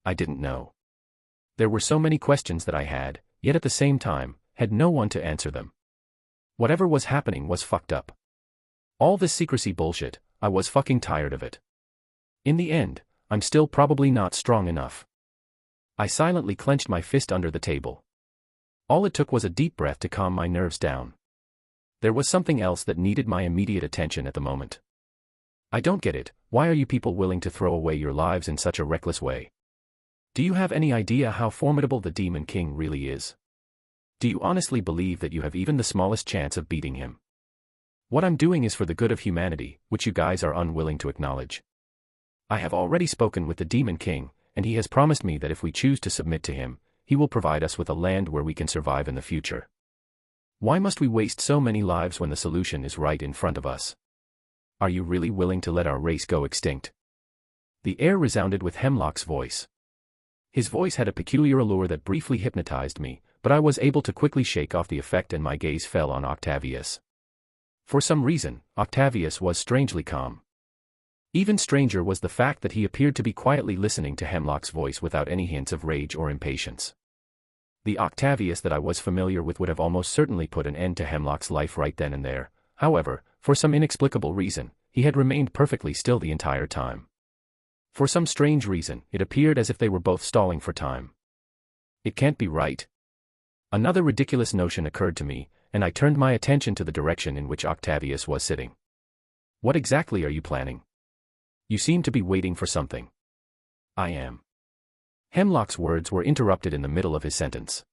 I didn't know. There were so many questions that I had, yet at the same time, had no one to answer them. Whatever was happening was fucked up. All this secrecy bullshit, I was fucking tired of it. In the end, I'm still probably not strong enough. I silently clenched my fist under the table. All it took was a deep breath to calm my nerves down. There was something else that needed my immediate attention at the moment. I don't get it, why are you people willing to throw away your lives in such a reckless way? Do you have any idea how formidable the Demon King really is? Do you honestly believe that you have even the smallest chance of beating him? What I'm doing is for the good of humanity, which you guys are unwilling to acknowledge. I have already spoken with the Demon King, and he has promised me that if we choose to submit to him, he will provide us with a land where we can survive in the future. Why must we waste so many lives when the solution is right in front of us? Are you really willing to let our race go extinct? The air resounded with Hemlock's voice. His voice had a peculiar allure that briefly hypnotized me, but I was able to quickly shake off the effect and my gaze fell on Octavius. For some reason, Octavius was strangely calm. Even stranger was the fact that he appeared to be quietly listening to Hemlock's voice without any hints of rage or impatience. The Octavius that I was familiar with would have almost certainly put an end to Hemlock's life right then and there. However, for some inexplicable reason, he had remained perfectly still the entire time. For some strange reason, it appeared as if they were both stalling for time. It can't be right. Another ridiculous notion occurred to me, and I turned my attention to the direction in which Octavius was sitting. What exactly are you planning? You seem to be waiting for something. I am. Hemlock's words were interrupted in the middle of his sentence.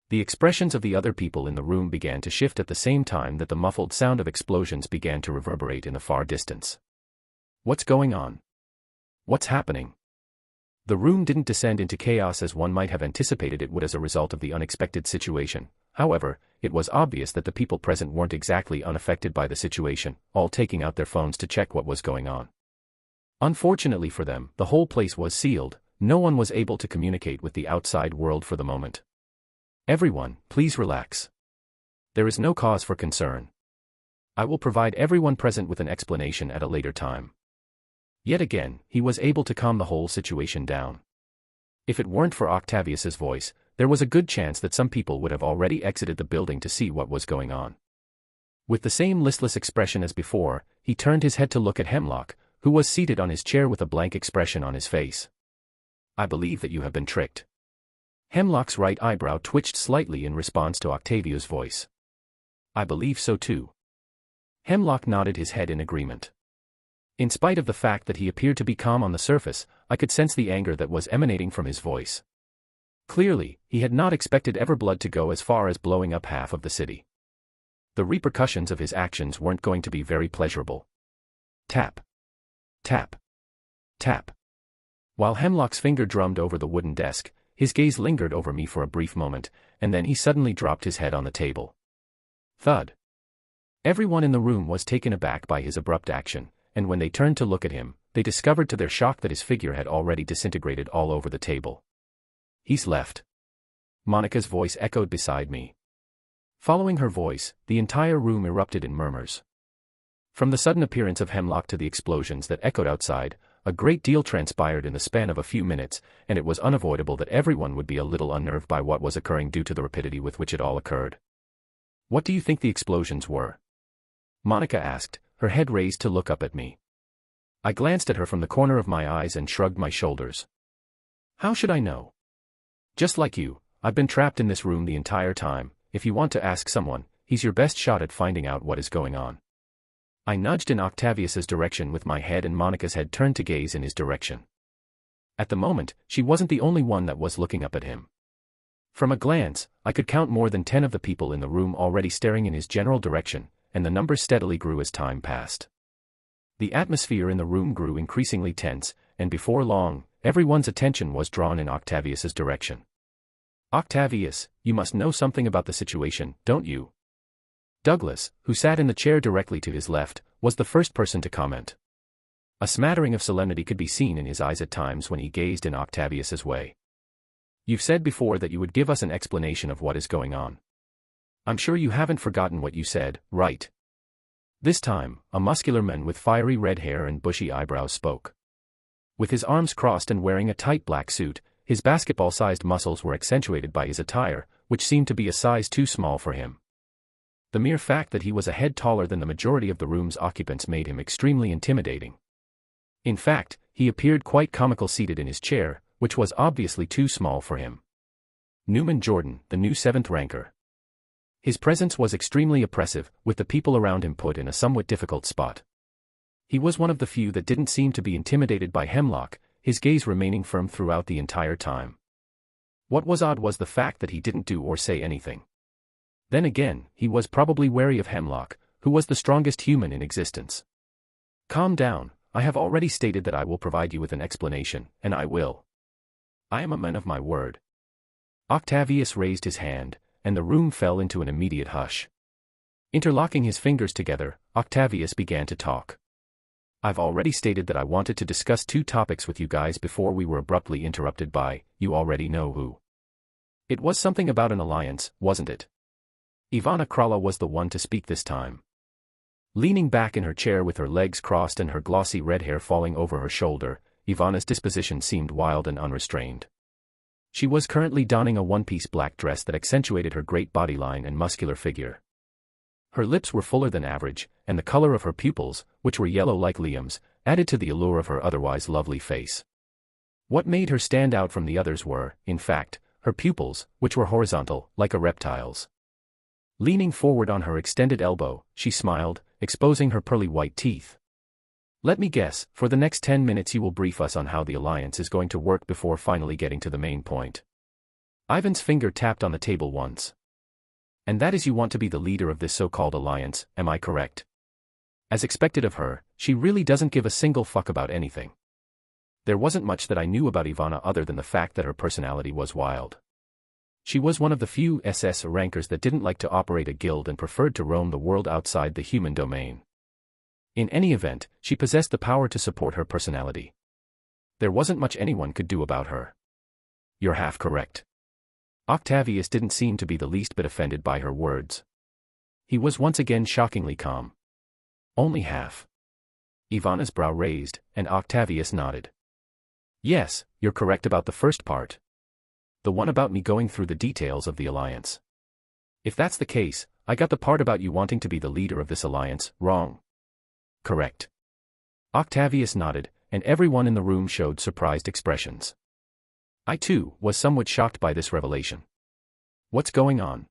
The expressions of the other people in the room began to shift at the same time that the muffled sound of explosions began to reverberate in the far distance. What's going on? What's happening? The room didn't descend into chaos as one might have anticipated it would as a result of the unexpected situation. However, it was obvious that the people present weren't exactly unaffected by the situation, all taking out their phones to check what was going on. Unfortunately for them, the whole place was sealed. No one was able to communicate with the outside world for the moment. Everyone, please relax. There is no cause for concern. I will provide everyone present with an explanation at a later time. Yet again, he was able to calm the whole situation down. If it weren't for Octavius's voice, there was a good chance that some people would have already exited the building to see what was going on. With the same listless expression as before, he turned his head to look at Hemlock, who was seated on his chair with a blank expression on his face. I believe that you have been tricked. Hemlock's right eyebrow twitched slightly in response to Octavius's voice. I believe so too. Hemlock nodded his head in agreement. In spite of the fact that he appeared to be calm on the surface, I could sense the anger that was emanating from his voice. Clearly, he had not expected Everblood to go as far as blowing up half of the city. The repercussions of his actions weren't going to be very pleasurable. Tap. Tap. Tap. While Hemlock's finger drummed over the wooden desk, his gaze lingered over me for a brief moment, and then he suddenly dropped his head on the table. Thud. Everyone in the room was taken aback by his abrupt action, and when they turned to look at him, they discovered to their shock that his figure had already disintegrated all over the table. He's left. Monica's voice echoed beside me. Following her voice, the entire room erupted in murmurs. From the sudden appearance of Hemlock to the explosions that echoed outside, a great deal transpired in the span of a few minutes, and it was unavoidable that everyone would be a little unnerved by what was occurring due to the rapidity with which it all occurred. What do you think the explosions were? Monica asked, her head raised to look up at me. I glanced at her from the corner of my eyes and shrugged my shoulders. How should I know? Just like you, I've been trapped in this room the entire time. If you want to ask someone, he's your best shot at finding out what is going on. I nudged in Octavius's direction with my head and Monica's head turned to gaze in his direction. At the moment, she wasn't the only one that was looking up at him. From a glance, I could count more than 10 of the people in the room already staring in his general direction, and the number steadily grew as time passed. The atmosphere in the room grew increasingly tense, and before long, everyone's attention was drawn in Octavius's direction. "Octavius, you must know something about the situation, don't you?" Douglas, who sat in the chair directly to his left, was the first person to comment. A smattering of solemnity could be seen in his eyes at times when he gazed in Octavius's way. "You've said before that you would give us an explanation of what is going on. I'm sure you haven't forgotten what you said, right?" This time, a muscular man with fiery red hair and bushy eyebrows spoke. With his arms crossed and wearing a tight black suit, his basketball-sized muscles were accentuated by his attire, which seemed to be a size too small for him. The mere fact that he was a head taller than the majority of the room's occupants made him extremely intimidating. In fact, he appeared quite comical seated in his chair, which was obviously too small for him. Newman Jordan, the new 7th ranker. His presence was extremely oppressive, with the people around him put in a somewhat difficult spot. He was one of the few that didn't seem to be intimidated by Hemlock, his gaze remaining firm throughout the entire time. What was odd was the fact that he didn't do or say anything. Then again, he was probably wary of Hemlock, who was the strongest human in existence. "Calm down, I have already stated that I will provide you with an explanation, and I will. I am a man of my word." Octavius raised his hand, and the room fell into an immediate hush. Interlocking his fingers together, Octavius began to talk. "I've already stated that I wanted to discuss 2 topics with you guys before we were abruptly interrupted by, you already know who. It was something about an alliance, wasn't it?" Ivana Krala was the one to speak this time. Leaning back in her chair with her legs crossed and her glossy red hair falling over her shoulder, Ivana's disposition seemed wild and unrestrained. She was currently donning a one-piece black dress that accentuated her great bodyline and muscular figure. Her lips were fuller than average, and the color of her pupils, which were yellow like Liam's, added to the allure of her otherwise lovely face. What made her stand out from the others were, in fact, her pupils, which were horizontal, like a reptile's. Leaning forward on her extended elbow, she smiled, exposing her pearly white teeth. "Let me guess, for the next 10 minutes you will brief us on how the alliance is going to work before finally getting to the main point." Ivan's finger tapped on the table once. "And that is you want to be the leader of this so-called alliance, am I correct?" As expected of her, she really doesn't give a single fuck about anything. There wasn't much that I knew about Ivana other than the fact that her personality was wild. She was one of the few SS rankers that didn't like to operate a guild and preferred to roam the world outside the human domain. In any event, she possessed the power to support her personality. There wasn't much anyone could do about her. "You're half correct." Octavius didn't seem to be the least bit offended by her words. He was once again shockingly calm. "Only half?" Ivana's brow raised, and Octavius nodded. "Yes, you're correct about the first part. The one about me going through the details of the alliance. If that's the case, I got the part about you wanting to be the leader of this alliance wrong." "Correct." Octavius nodded, and everyone in the room showed surprised expressions. I too was somewhat shocked by this revelation. "What's going on?"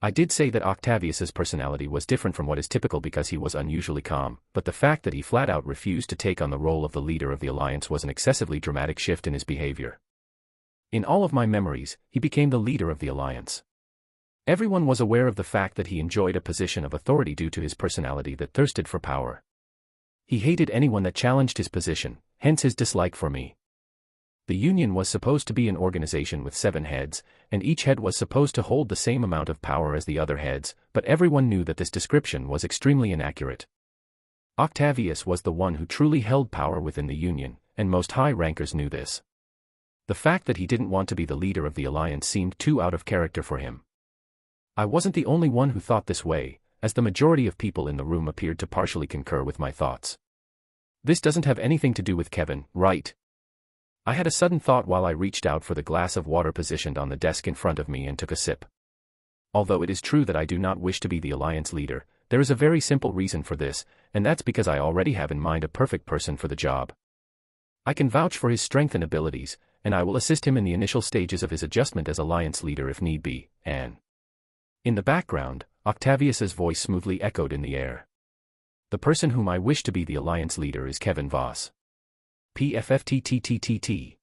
I did say that Octavius's personality was different from what is typical because he was unusually calm, but the fact that he flat out refused to take on the role of the leader of the alliance was an excessively dramatic shift in his behavior. In all of my memories, he became the leader of the alliance. Everyone was aware of the fact that he enjoyed a position of authority due to his personality that thirsted for power. He hated anyone that challenged his position, hence his dislike for me. The Union was supposed to be an organization with 7 heads, and each head was supposed to hold the same amount of power as the other heads, but everyone knew that this description was extremely inaccurate. Octavius was the one who truly held power within the Union, and most high rankers knew this. The fact that he didn't want to be the leader of the alliance seemed too out of character for him. I wasn't the only one who thought this way, as the majority of people in the room appeared to partially concur with my thoughts. "This doesn't have anything to do with Kevin, right?" I had a sudden thought while I reached out for the glass of water positioned on the desk in front of me and took a sip. Although it is true that I do not wish to be the alliance leader, there is a very simple reason for this, and that's because I already have in mind a perfect person for the job. I can vouch for his strength and abilities, and I will assist him in the initial stages of his adjustment as alliance leader if need be, and... In the background, Octavius's voice smoothly echoed in the air. "The person whom I wish to be the alliance leader is Kevin Voss." PFFTTTTT.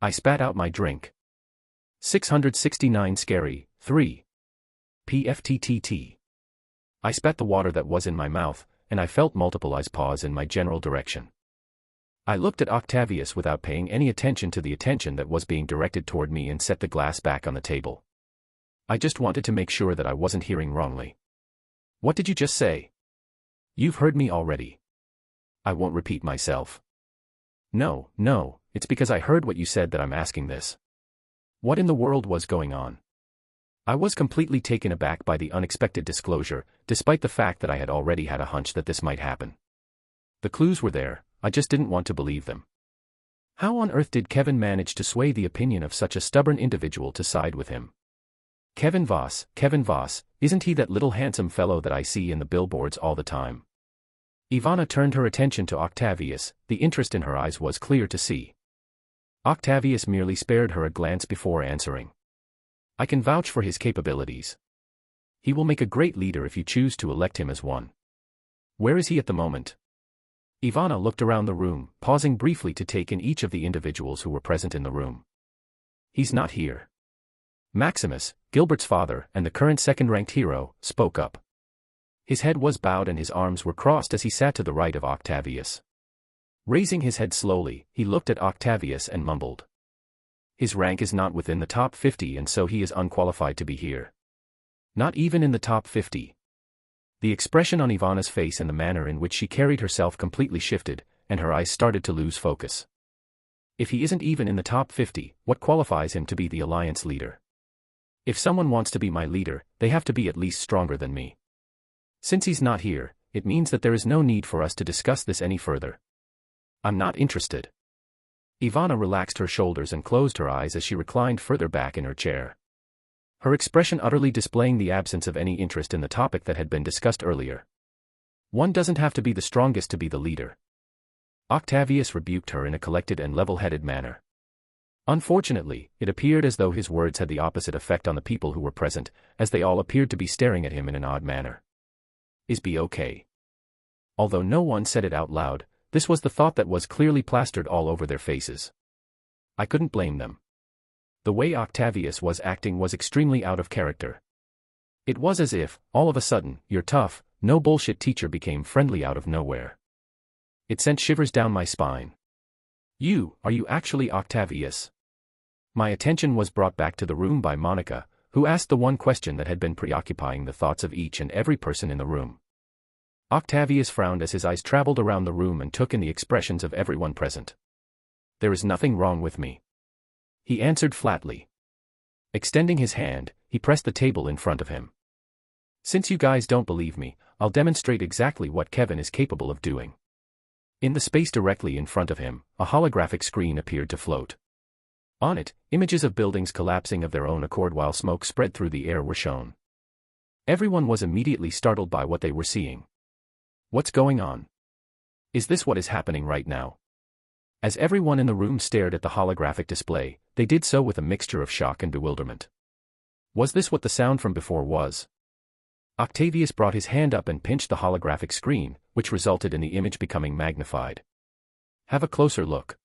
I spat out my drink. 669 Scary, 3. PFTTT. I spat the water that was in my mouth, and I felt multiple eyes pause in my general direction. I looked at Octavius without paying any attention to the attention that was being directed toward me and set the glass back on the table. I just wanted to make sure that I wasn't hearing wrongly. What did you just say? You've heard me already. I won't repeat myself. No, it's because I heard what you said that I'm asking this. What in the world was going on? I was completely taken aback by the unexpected disclosure, despite the fact that I had already had a hunch that this might happen. The clues were there, I just didn't want to believe them. How on earth did Kevin manage to sway the opinion of such a stubborn individual to side with him? Kevin Voss, isn't he that little handsome fellow that I see in the billboards all the time? Ivana turned her attention to Octavius, the interest in her eyes was clear to see. Octavius merely spared her a glance before answering. I can vouch for his capabilities. He will make a great leader if you choose to elect him as one. Where is he at the moment? Ivana looked around the room, pausing briefly to take in each of the individuals who were present in the room. He's not here. Maximus, Gilbert's father and the current second-ranked hero, spoke up. His head was bowed and his arms were crossed as he sat to the right of Octavius. Raising his head slowly, he looked at Octavius and mumbled. His rank is not within the top 50 and so he is unqualified to be here. Not even in the top 50. The expression on Ivana's face and the manner in which she carried herself completely shifted, and her eyes started to lose focus. If he isn't even in the top 50, what qualifies him to be the alliance leader? If someone wants to be my leader, they have to be at least stronger than me. Since he's not here, it means that there is no need for us to discuss this any further. I'm not interested. Ivana relaxed her shoulders and closed her eyes as she reclined further back in her chair. Her expression utterly displaying the absence of any interest in the topic that had been discussed earlier. One doesn't have to be the strongest to be the leader. Octavius rebuked her in a collected and level-headed manner. Unfortunately, it appeared as though his words had the opposite effect on the people who were present, as they all appeared to be staring at him in an odd manner. Is be okay? Although no one said it out loud, this was the thought that was clearly plastered all over their faces. I couldn't blame them. The way Octavius was acting was extremely out of character. It was as if, all of a sudden, your tough, no bullshit teacher became friendly out of nowhere. It sent shivers down my spine. Are you actually Octavius? My attention was brought back to the room by Monica, who asked the one question that had been preoccupying the thoughts of each and every person in the room. Octavius frowned as his eyes traveled around the room and took in the expressions of everyone present. There is nothing wrong with me. He answered flatly. Extending his hand, he pressed the table in front of him. Since you guys don't believe me, I'll demonstrate exactly what Kevin is capable of doing. In the space directly in front of him, a holographic screen appeared to float. On it, images of buildings collapsing of their own accord while smoke spread through the air were shown. Everyone was immediately startled by what they were seeing. What's going on? Is this what is happening right now? As everyone in the room stared at the holographic display, they did so with a mixture of shock and bewilderment. Was this what the sound from before was? Octavius brought his hand up and pinched the holographic screen, which resulted in the image becoming magnified. Have a closer look.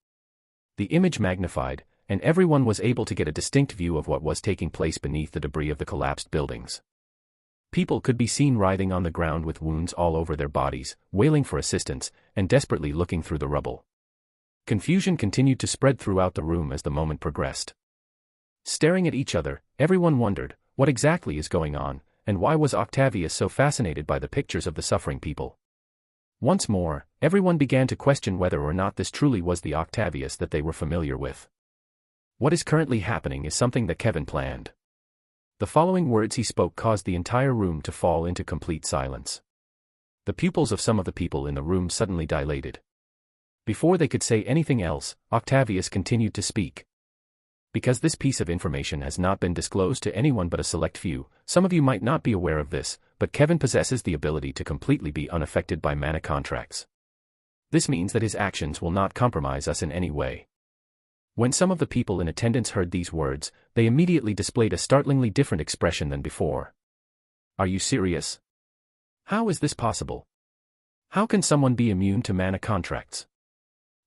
The image magnified, and everyone was able to get a distinct view of what was taking place beneath the debris of the collapsed buildings. People could be seen writhing on the ground with wounds all over their bodies, wailing for assistance, and desperately looking through the rubble. Confusion continued to spread throughout the room as the moment progressed. Staring at each other, everyone wondered, what exactly is going on, and why was Octavius so fascinated by the pictures of the suffering people? Once more, everyone began to question whether or not this truly was the Octavius that they were familiar with. What is currently happening is something that Kevin planned. The following words he spoke caused the entire room to fall into complete silence. The pupils of some of the people in the room suddenly dilated. Before they could say anything else, Octavius continued to speak. Because this piece of information has not been disclosed to anyone but a select few, some of you might not be aware of this, but Kevin possesses the ability to completely be unaffected by mana contracts. This means that his actions will not compromise us in any way. When some of the people in attendance heard these words, they immediately displayed a startlingly different expression than before. Are you serious? How is this possible? How can someone be immune to mana contracts?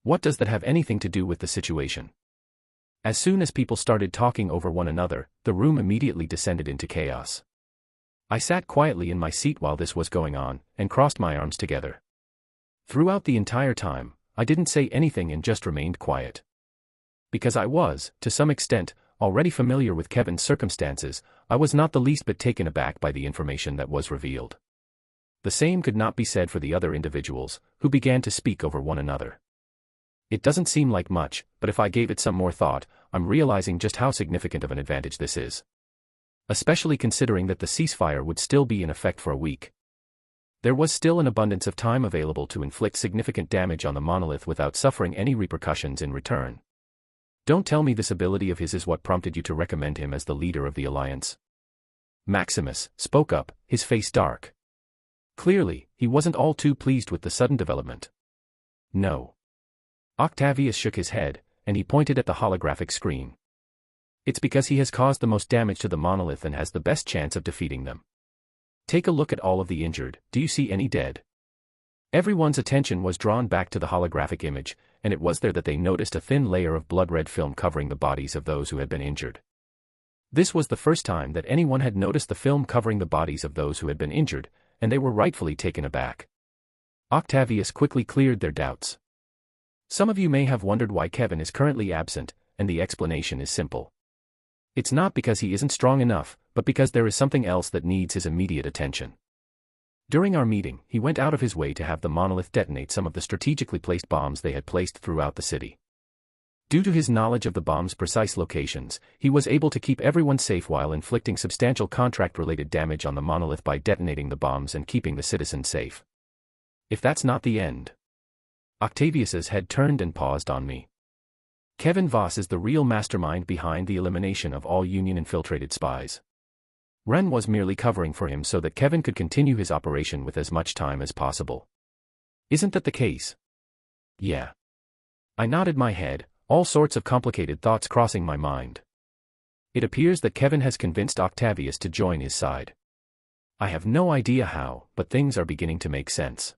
What does that have anything to do with the situation? As soon as people started talking over one another, the room immediately descended into chaos. I sat quietly in my seat while this was going on, and crossed my arms together. Throughout the entire time, I didn't say anything and just remained quiet. Because I was, to some extent, already familiar with Kevin's circumstances, I was not the least bit taken aback by the information that was revealed. The same could not be said for the other individuals, who began to speak over one another. It doesn't seem like much, but if I gave it some more thought, I'm realizing just how significant of an advantage this is. Especially considering that the ceasefire would still be in effect for a week. There was still an abundance of time available to inflict significant damage on the monolith without suffering any repercussions in return. Don't tell me this ability of his is what prompted you to recommend him as the leader of the Alliance. Maximus spoke up, his face dark. Clearly, he wasn't all too pleased with the sudden development. No. Octavius shook his head, and he pointed at the holographic screen. It's because he has caused the most damage to the monolith and has the best chance of defeating them. Take a look at all of the injured. Do you see any dead? Everyone's attention was drawn back to the holographic image, and it was there that they noticed a thin layer of blood-red film covering the bodies of those who had been injured. This was the first time that anyone had noticed the film covering the bodies of those who had been injured, and they were rightfully taken aback. Octavius quickly cleared their doubts. Some of you may have wondered why Kevin is currently absent, and the explanation is simple. It's not because he isn't strong enough, but because there is something else that needs his immediate attention. During our meeting, he went out of his way to have the monolith detonate some of the strategically placed bombs they had placed throughout the city. Due to his knowledge of the bombs' precise locations, he was able to keep everyone safe while inflicting substantial contract-related damage on the monolith by detonating the bombs and keeping the citizens safe. If that's not the end. Octavius's head turned and paused on me. Kevin Voss is the real mastermind behind the elimination of all Union-infiltrated spies. Ren was merely covering for him so that Kevin could continue his operation with as much time as possible. Isn't that the case? Yeah. I nodded my head, all sorts of complicated thoughts crossing my mind. It appears that Kevin has convinced Octavius to join his side. I have no idea how, but things are beginning to make sense.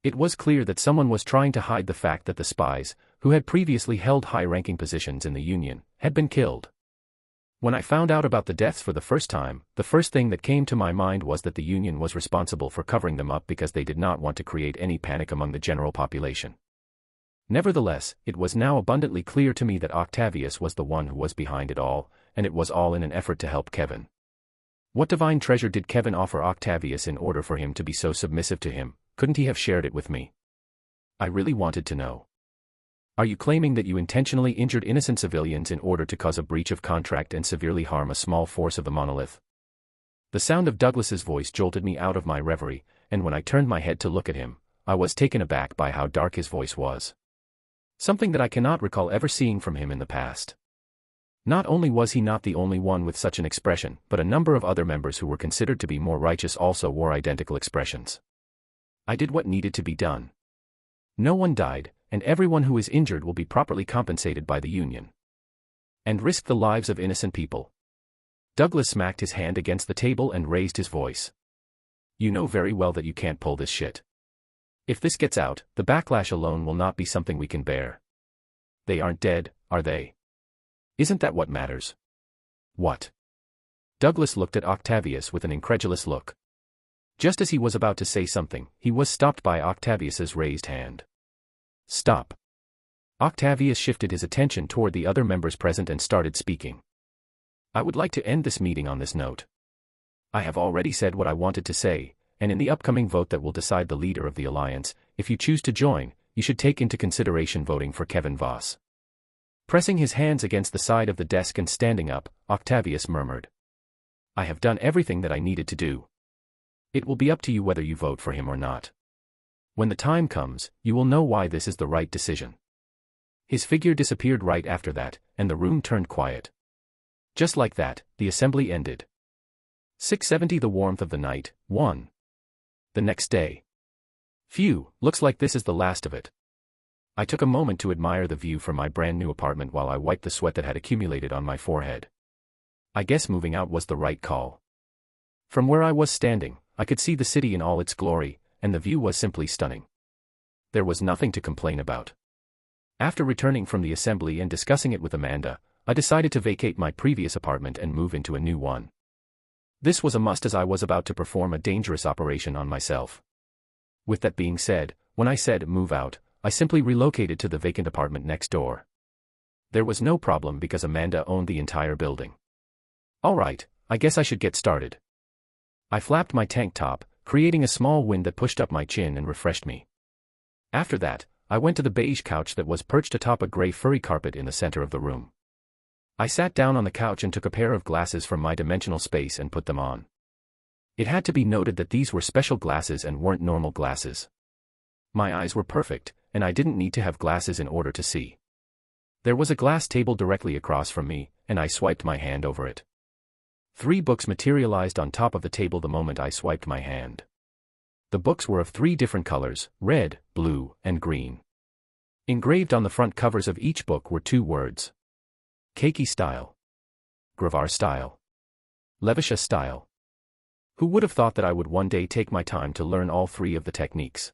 It was clear that someone was trying to hide the fact that the spies, who had previously held high-ranking positions in the Union, had been killed. When I found out about the deaths for the first time, the first thing that came to my mind was that the Union was responsible for covering them up because they did not want to create any panic among the general population. Nevertheless, it was now abundantly clear to me that Octavius was the one who was behind it all, and it was all in an effort to help Kevin. What divine treasure did Kevin offer Octavius in order for him to be so submissive to him? Couldn't he have shared it with me? I really wanted to know. Are you claiming that you intentionally injured innocent civilians in order to cause a breach of contract and severely harm a small force of the monolith? The sound of Douglas's voice jolted me out of my reverie, and when I turned my head to look at him, I was taken aback by how dark his voice was. Something that I cannot recall ever seeing from him in the past. Not only was he not the only one with such an expression, but a number of other members who were considered to be more righteous also wore identical expressions. I did what needed to be done. No one died, and everyone who is injured will be properly compensated by the Union. And risk the lives of innocent people. Douglas smacked his hand against the table and raised his voice. You know very well that you can't pull this shit. If this gets out, the backlash alone will not be something we can bear. They aren't dead, are they? Isn't that what matters? What? Douglas looked at Octavius with an incredulous look. Just as he was about to say something, he was stopped by Octavius's raised hand. Stop. Octavius shifted his attention toward the other members present and started speaking. I would like to end this meeting on this note. I have already said what I wanted to say, and in the upcoming vote that will decide the leader of the Alliance, if you choose to join, you should take into consideration voting for Kevin Voss. Pressing his hands against the side of the desk and standing up, Octavius murmured. I have done everything that I needed to do. It will be up to you whether you vote for him or not. When the time comes, you will know why this is the right decision. His figure disappeared right after that, and the room turned quiet. Just like that, the assembly ended. 670 The warmth of the night, 1. The next day. Phew, looks like this is the last of it. I took a moment to admire the view from my brand new apartment while I wiped the sweat that had accumulated on my forehead. I guess moving out was the right call. From where I was standing, I could see the city in all its glory, and the view was simply stunning. There was nothing to complain about. After returning from the assembly and discussing it with Amanda, I decided to vacate my previous apartment and move into a new one. This was a must as I was about to perform a dangerous operation on myself. With that being said, when I said move out, I simply relocated to the vacant apartment next door. There was no problem because Amanda owned the entire building. Alright, I guess I should get started. I flapped my tank top, creating a small wind that pushed up my chin and refreshed me. After that, I went to the beige couch that was perched atop a gray furry carpet in the center of the room. I sat down on the couch and took a pair of glasses from my dimensional space and put them on. It had to be noted that these were special glasses and weren't normal glasses. My eyes were perfect, and I didn't need to have glasses in order to see. There was a glass table directly across from me, and I swiped my hand over it. 3 books materialized on top of the table the moment I swiped my hand. The books were of 3 different colors, red, blue, and green. Engraved on the front covers of each book were 2 words. Keiki style. Gravar style. Levisha style. Who would have thought that I would one day take my time to learn all 3 of the techniques?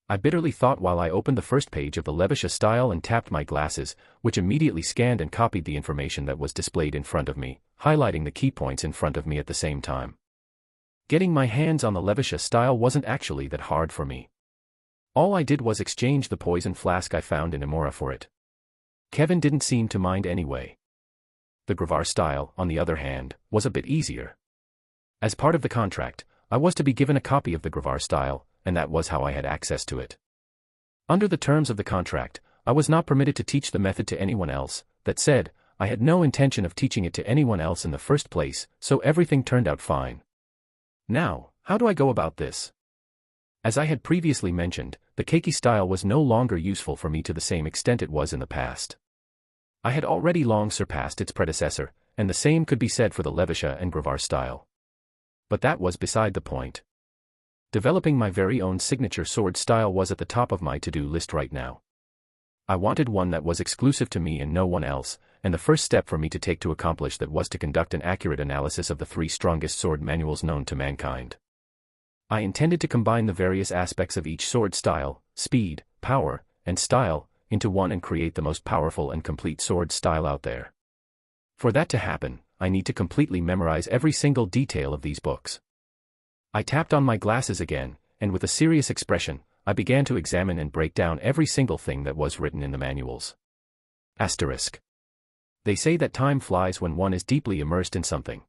I bitterly thought while I opened the first page of the Levisha style and tapped my glasses, which immediately scanned and copied the information that was displayed in front of me, highlighting the key points in front of me at the same time. Getting my hands on the Levisha style wasn't actually that hard for me. All I did was exchange the poison flask I found in Emora for it. Kevin didn't seem to mind anyway. The Gravar style, on the other hand, was a bit easier. As part of the contract, I was to be given a copy of the Gravar style, and that was how I had access to it. Under the terms of the contract, I was not permitted to teach the method to anyone else. That said, I had no intention of teaching it to anyone else in the first place, so everything turned out fine. Now, how do I go about this? As I had previously mentioned, the Keiki style was no longer useful for me to the same extent it was in the past. I had already long surpassed its predecessor, and the same could be said for the Levisha and Gravar style. But that was beside the point. Developing my very own signature sword style was at the top of my to-do list right now. I wanted one that was exclusive to me and no one else, and the first step for me to take to accomplish that was to conduct an accurate analysis of the 3 strongest sword manuals known to mankind. I intended to combine the various aspects of each sword style, speed, power, and style, into one and create the most powerful and complete sword style out there. For that to happen, I need to completely memorize every single detail of these books. I tapped on my glasses again, and with a serious expression, I began to examine and break down every single thing that was written in the manuals. Asterisk. They say that time flies when one is deeply immersed in something.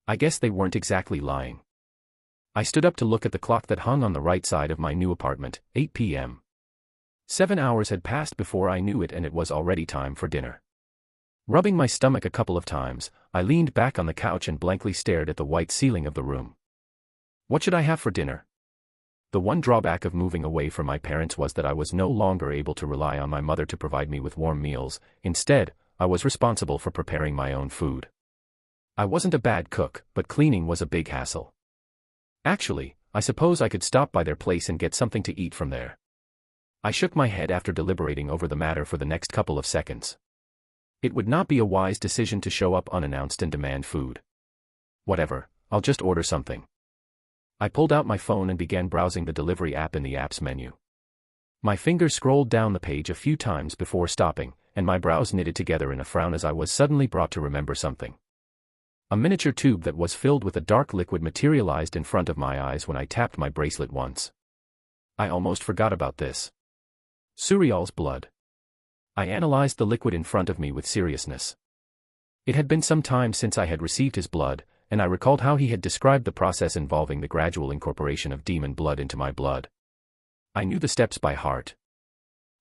I guess they weren't exactly lying. I stood up to look at the clock that hung on the right side of my new apartment, 8 p.m. 7 hours had passed before I knew it and it was already time for dinner. Rubbing my stomach a couple of times, I leaned back on the couch and blankly stared at the white ceiling of the room. What should I have for dinner? The one drawback of moving away from my parents was that I was no longer able to rely on my mother to provide me with warm meals. Instead, I was responsible for preparing my own food. I wasn't a bad cook, but cleaning was a big hassle. Actually, I suppose I could stop by their place and get something to eat from there. I shook my head after deliberating over the matter for the next couple of seconds. It would not be a wise decision to show up unannounced and demand food. Whatever, I'll just order something. I pulled out my phone and began browsing the delivery app in the app's menu. My finger scrolled down the page a few times before stopping, and my brows knitted together in a frown as I was suddenly brought to remember something. A miniature tube that was filled with a dark liquid materialized in front of my eyes when I tapped my bracelet once. I almost forgot about this. Suriel's blood. I analyzed the liquid in front of me with seriousness. It had been some time since I had received his blood, and I recalled how he had described the process involving the gradual incorporation of demon blood into my blood. I knew the steps by heart.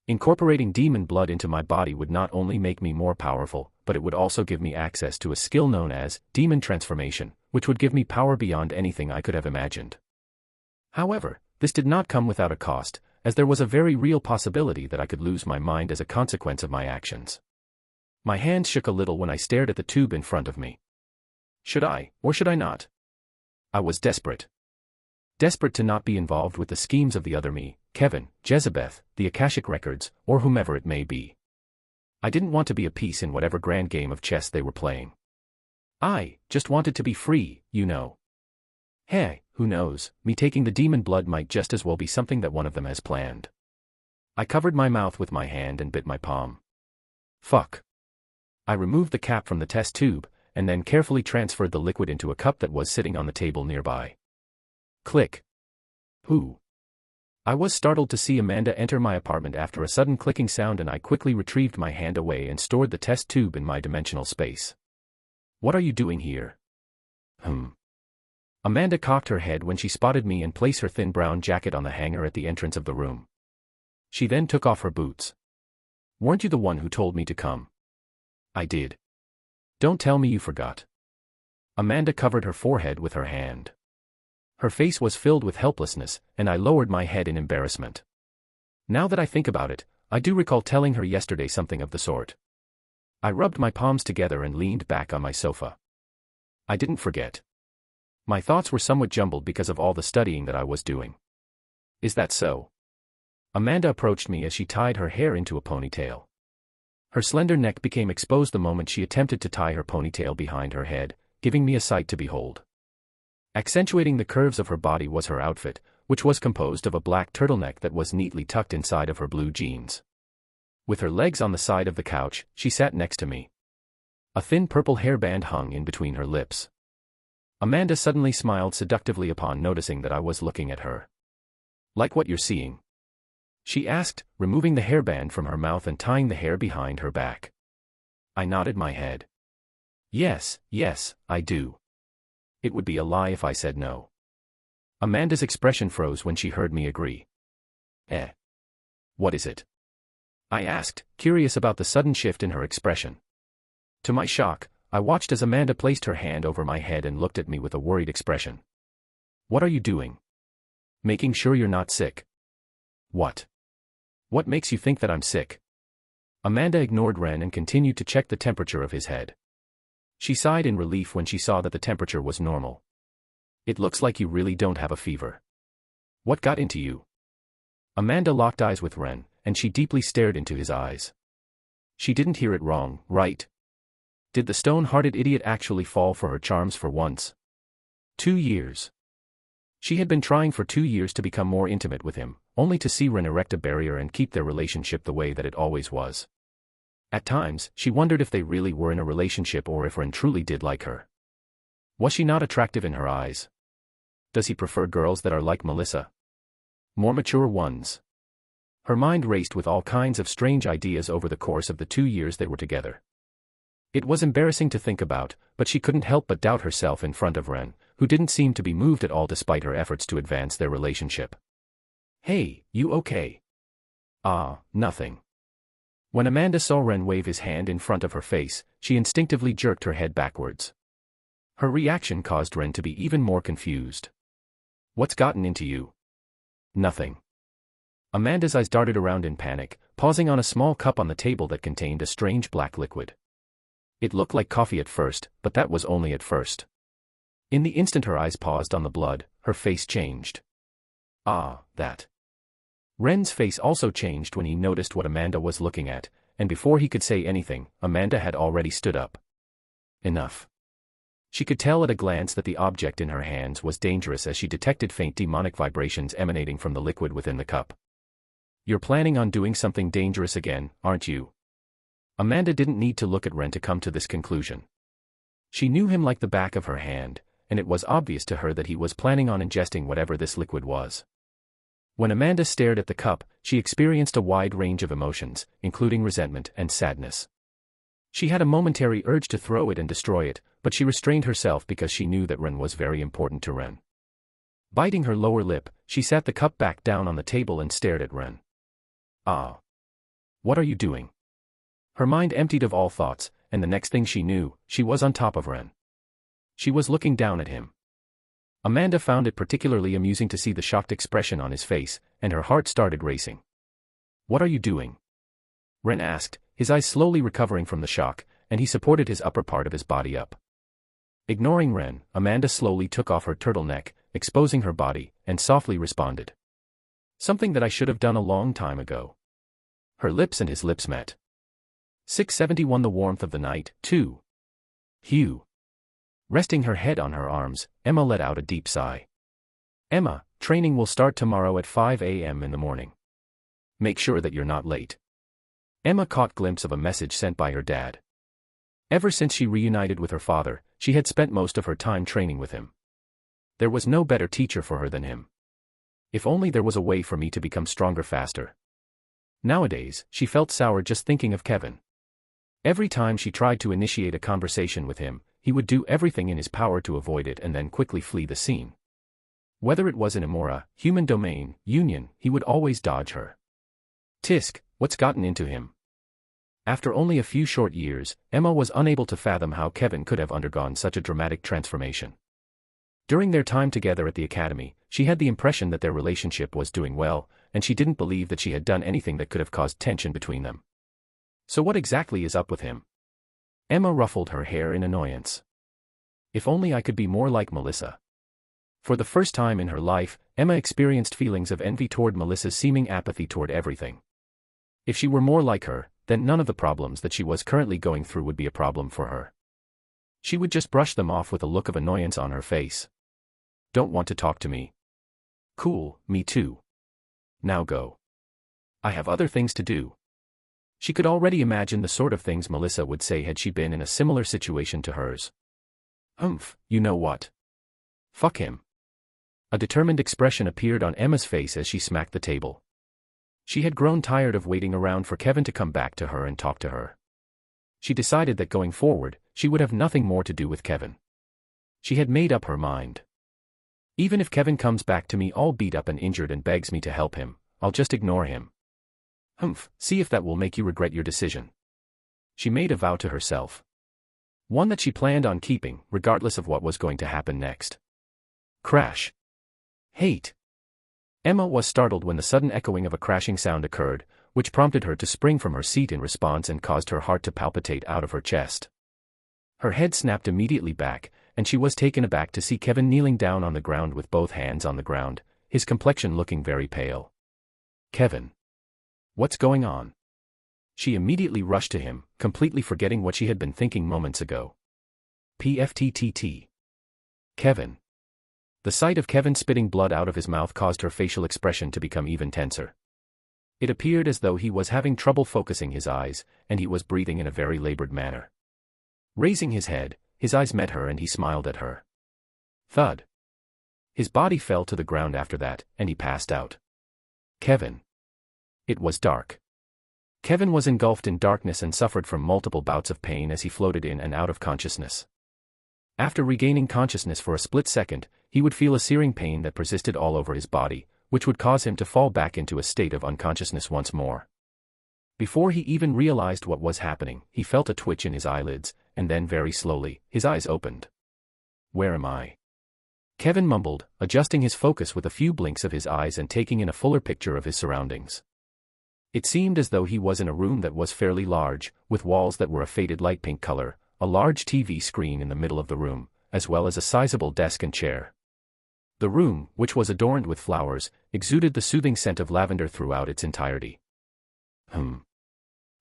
Incorporating demon blood into my body would not only make me more powerful, but it would also give me access to a skill known as demon transformation, which would give me power beyond anything I could have imagined. However, this did not come without a cost, as there was a very real possibility that I could lose my mind as a consequence of my actions. My hands shook a little when I stared at the tube in front of me. Should I, or should I not? I was desperate. Desperate to not be involved with the schemes of the other me, Kevin, Jezebeth, the Akashic Records, or whomever it may be. I didn't want to be a piece in whatever grand game of chess they were playing. I just wanted to be free, you know. Hey, who knows, me taking the demon blood might just as well be something that one of them has planned. I covered my mouth with my hand and bit my palm. Fuck. I removed the cap from the test tube, and then carefully transferred the liquid into a cup that was sitting on the table nearby. Click. Who? I was startled to see Amanda enter my apartment after a sudden clicking sound, and I quickly retrieved my hand away and stored the test tube in my dimensional space. What are you doing here? Amanda cocked her head when she spotted me and placed her thin brown jacket on the hanger at the entrance of the room. She then took off her boots. Weren't you the one who told me to come? I did. Don't tell me you forgot. Amanda covered her forehead with her hand. Her face was filled with helplessness, and I lowered my head in embarrassment. Now that I think about it, I do recall telling her yesterday something of the sort. I rubbed my palms together and leaned back on my sofa. I didn't forget. My thoughts were somewhat jumbled because of all the studying that I was doing. Is that so? Amanda approached me as she tied her hair into a ponytail. Her slender neck became exposed the moment she attempted to tie her ponytail behind her head, giving me a sight to behold. Accentuating the curves of her body was her outfit, which was composed of a black turtleneck that was neatly tucked inside of her blue jeans. With her legs on the side of the couch, she sat next to me. A thin purple hairband hung in between her lips. Amanda suddenly smiled seductively upon noticing that I was looking at her. Like what you're seeing? She asked, removing the hairband from her mouth and tying the hair behind her back. I nodded my head. Yes, I do. It would be a lie if I said no. Amanda's expression froze when she heard me agree. What is it? I asked, curious about the sudden shift in her expression. To my shock, I watched as Amanda placed her hand over my head and looked at me with a worried expression. What are you doing? Making sure you're not sick. What? What makes you think that I'm sick? Amanda ignored Ren and continued to check the temperature of his head. She sighed in relief when she saw that the temperature was normal. It looks like you really don't have a fever. What got into you? Amanda locked eyes with Ren, and she deeply stared into his eyes. She didn't hear it wrong, right? Did the stone-hearted idiot actually fall for her charms for once? 2 years. She had been trying for 2 years to become more intimate with him, only to see Ren erect a barrier and keep their relationship the way that it always was. At times, she wondered if they really were in a relationship or if Ren truly did like her. Was she not attractive in her eyes? Does he prefer girls that are like Melissa? More mature ones? Her mind raced with all kinds of strange ideas over the course of the 2 years they were together. It was embarrassing to think about, but she couldn't help but doubt herself in front of Ren, who didn't seem to be moved at all despite her efforts to advance their relationship. Hey, you okay? Nothing. When Amanda saw Ren wave his hand in front of her face, she instinctively jerked her head backwards. Her reaction caused Ren to be even more confused. What's gotten into you? Nothing. Amanda's eyes darted around in panic, pausing on a small cup on the table that contained a strange black liquid. It looked like coffee at first, but that was only at first. In the instant her eyes paused on the blood, her face changed. That. Ren's face also changed when he noticed what Amanda was looking at, and before he could say anything, Amanda had already stood up. Enough. She could tell at a glance that the object in her hands was dangerous as she detected faint demonic vibrations emanating from the liquid within the cup. You're planning on doing something dangerous again, aren't you? Amanda didn't need to look at Ren to come to this conclusion. She knew him like the back of her hand, and it was obvious to her that he was planning on ingesting whatever this liquid was. When Amanda stared at the cup, she experienced a wide range of emotions, including resentment and sadness. She had a momentary urge to throw it and destroy it, but she restrained herself because she knew that Ren was very important to Ren. Biting her lower lip, she sat the cup back down on the table and stared at Ren. What are you doing? Her mind emptied of all thoughts, and the next thing she knew, she was on top of Ren. She was looking down at him. Amanda found it particularly amusing to see the shocked expression on his face, and her heart started racing. What are you doing? Ren asked, his eyes slowly recovering from the shock, and he supported his upper part of his body up. Ignoring Ren, Amanda slowly took off her turtleneck, exposing her body, and softly responded. Something that I should have done a long time ago. Her lips and his lips met. 671 The warmth of the night, 2. Hugh. Resting her head on her arms, Emma let out a deep sigh. Emma, training will start tomorrow at 5 a.m. in the morning. Make sure that you're not late. Emma caught glimpse of a message sent by her dad. Ever since she reunited with her father, she had spent most of her time training with him. There was no better teacher for her than him. If only there was a way for me to become stronger faster. Nowadays, she felt sour just thinking of Kevin. Every time she tried to initiate a conversation with him, he would do everything in his power to avoid it and then quickly flee the scene. Whether it was in Amora, human domain, union, he would always dodge her. Tisk, what's gotten into him? After only a few short years, Emma was unable to fathom how Kevin could have undergone such a dramatic transformation. During their time together at the academy, she had the impression that their relationship was doing well, and she didn't believe that she had done anything that could have caused tension between them. So what exactly is up with him? Emma ruffled her hair in annoyance. If only I could be more like Melissa. For the first time in her life, Emma experienced feelings of envy toward Melissa's seeming apathy toward everything. If she were more like her, then none of the problems that she was currently going through would be a problem for her. She would just brush them off with a look of annoyance on her face. Don't want to talk to me? Cool, me too. Now go. I have other things to do. She could already imagine the sort of things Melissa would say had she been in a similar situation to hers. You know what? Fuck him. A determined expression appeared on Emma's face as she smacked the table. She had grown tired of waiting around for Kevin to come back to her and talk to her. She decided that going forward, she would have nothing more to do with Kevin. She had made up her mind. Even if Kevin comes back to me all beat up and injured and begs me to help him, I'll just ignore him. See if that will make you regret your decision. She made a vow to herself. One that she planned on keeping, regardless of what was going to happen next. Crash. Hate. Emma was startled when the sudden echoing of a crashing sound occurred, which prompted her to spring from her seat in response and caused her heart to palpitate out of her chest. Her head snapped immediately back, and she was taken aback to see Kevin kneeling down on the ground with both hands on the ground, his complexion looking very pale. Kevin. What's going on? She immediately rushed to him, completely forgetting what she had been thinking moments ago. PFTTT. Kevin. The sight of Kevin spitting blood out of his mouth caused her facial expression to become even tenser. It appeared as though he was having trouble focusing his eyes, and he was breathing in a very labored manner. Raising his head, his eyes met her and he smiled at her. Thud. His body fell to the ground after that, and he passed out. Kevin. It was dark. Kevin was engulfed in darkness and suffered from multiple bouts of pain as he floated in and out of consciousness. After regaining consciousness for a split second, he would feel a searing pain that persisted all over his body, which would cause him to fall back into a state of unconsciousness once more. Before he even realized what was happening, he felt a twitch in his eyelids, and then very slowly, his eyes opened. Where am I? Kevin mumbled, adjusting his focus with a few blinks of his eyes and taking in a fuller picture of his surroundings. It seemed as though he was in a room that was fairly large, with walls that were a faded light pink color, a large TV screen in the middle of the room, as well as a sizable desk and chair. The room, which was adorned with flowers, exuded the soothing scent of lavender throughout its entirety.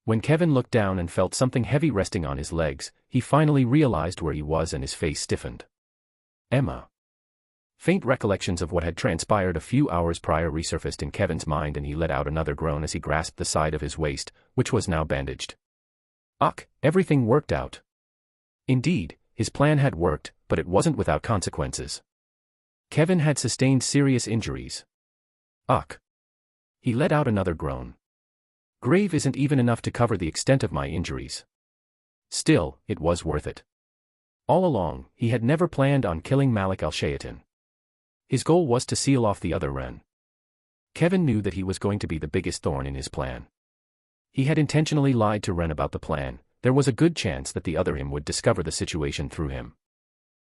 When Kevin looked down and felt something heavy resting on his legs, he finally realized where he was and his face stiffened. Emma. Faint recollections of what had transpired a few hours prior resurfaced in Kevin's mind and he let out another groan as he grasped the side of his waist, which was now bandaged. Everything worked out. Indeed, his plan had worked, but it wasn't without consequences. Kevin had sustained serious injuries. He let out another groan. Grave isn't even enough to cover the extent of my injuries. Still, it was worth it. All along, he had never planned on killing Malik al-Shayatin. His goal was to seal off the other Ren. Kevin knew that he was going to be the biggest thorn in his plan. He had intentionally lied to Ren about the plan. There was a good chance that the other him would discover the situation through him.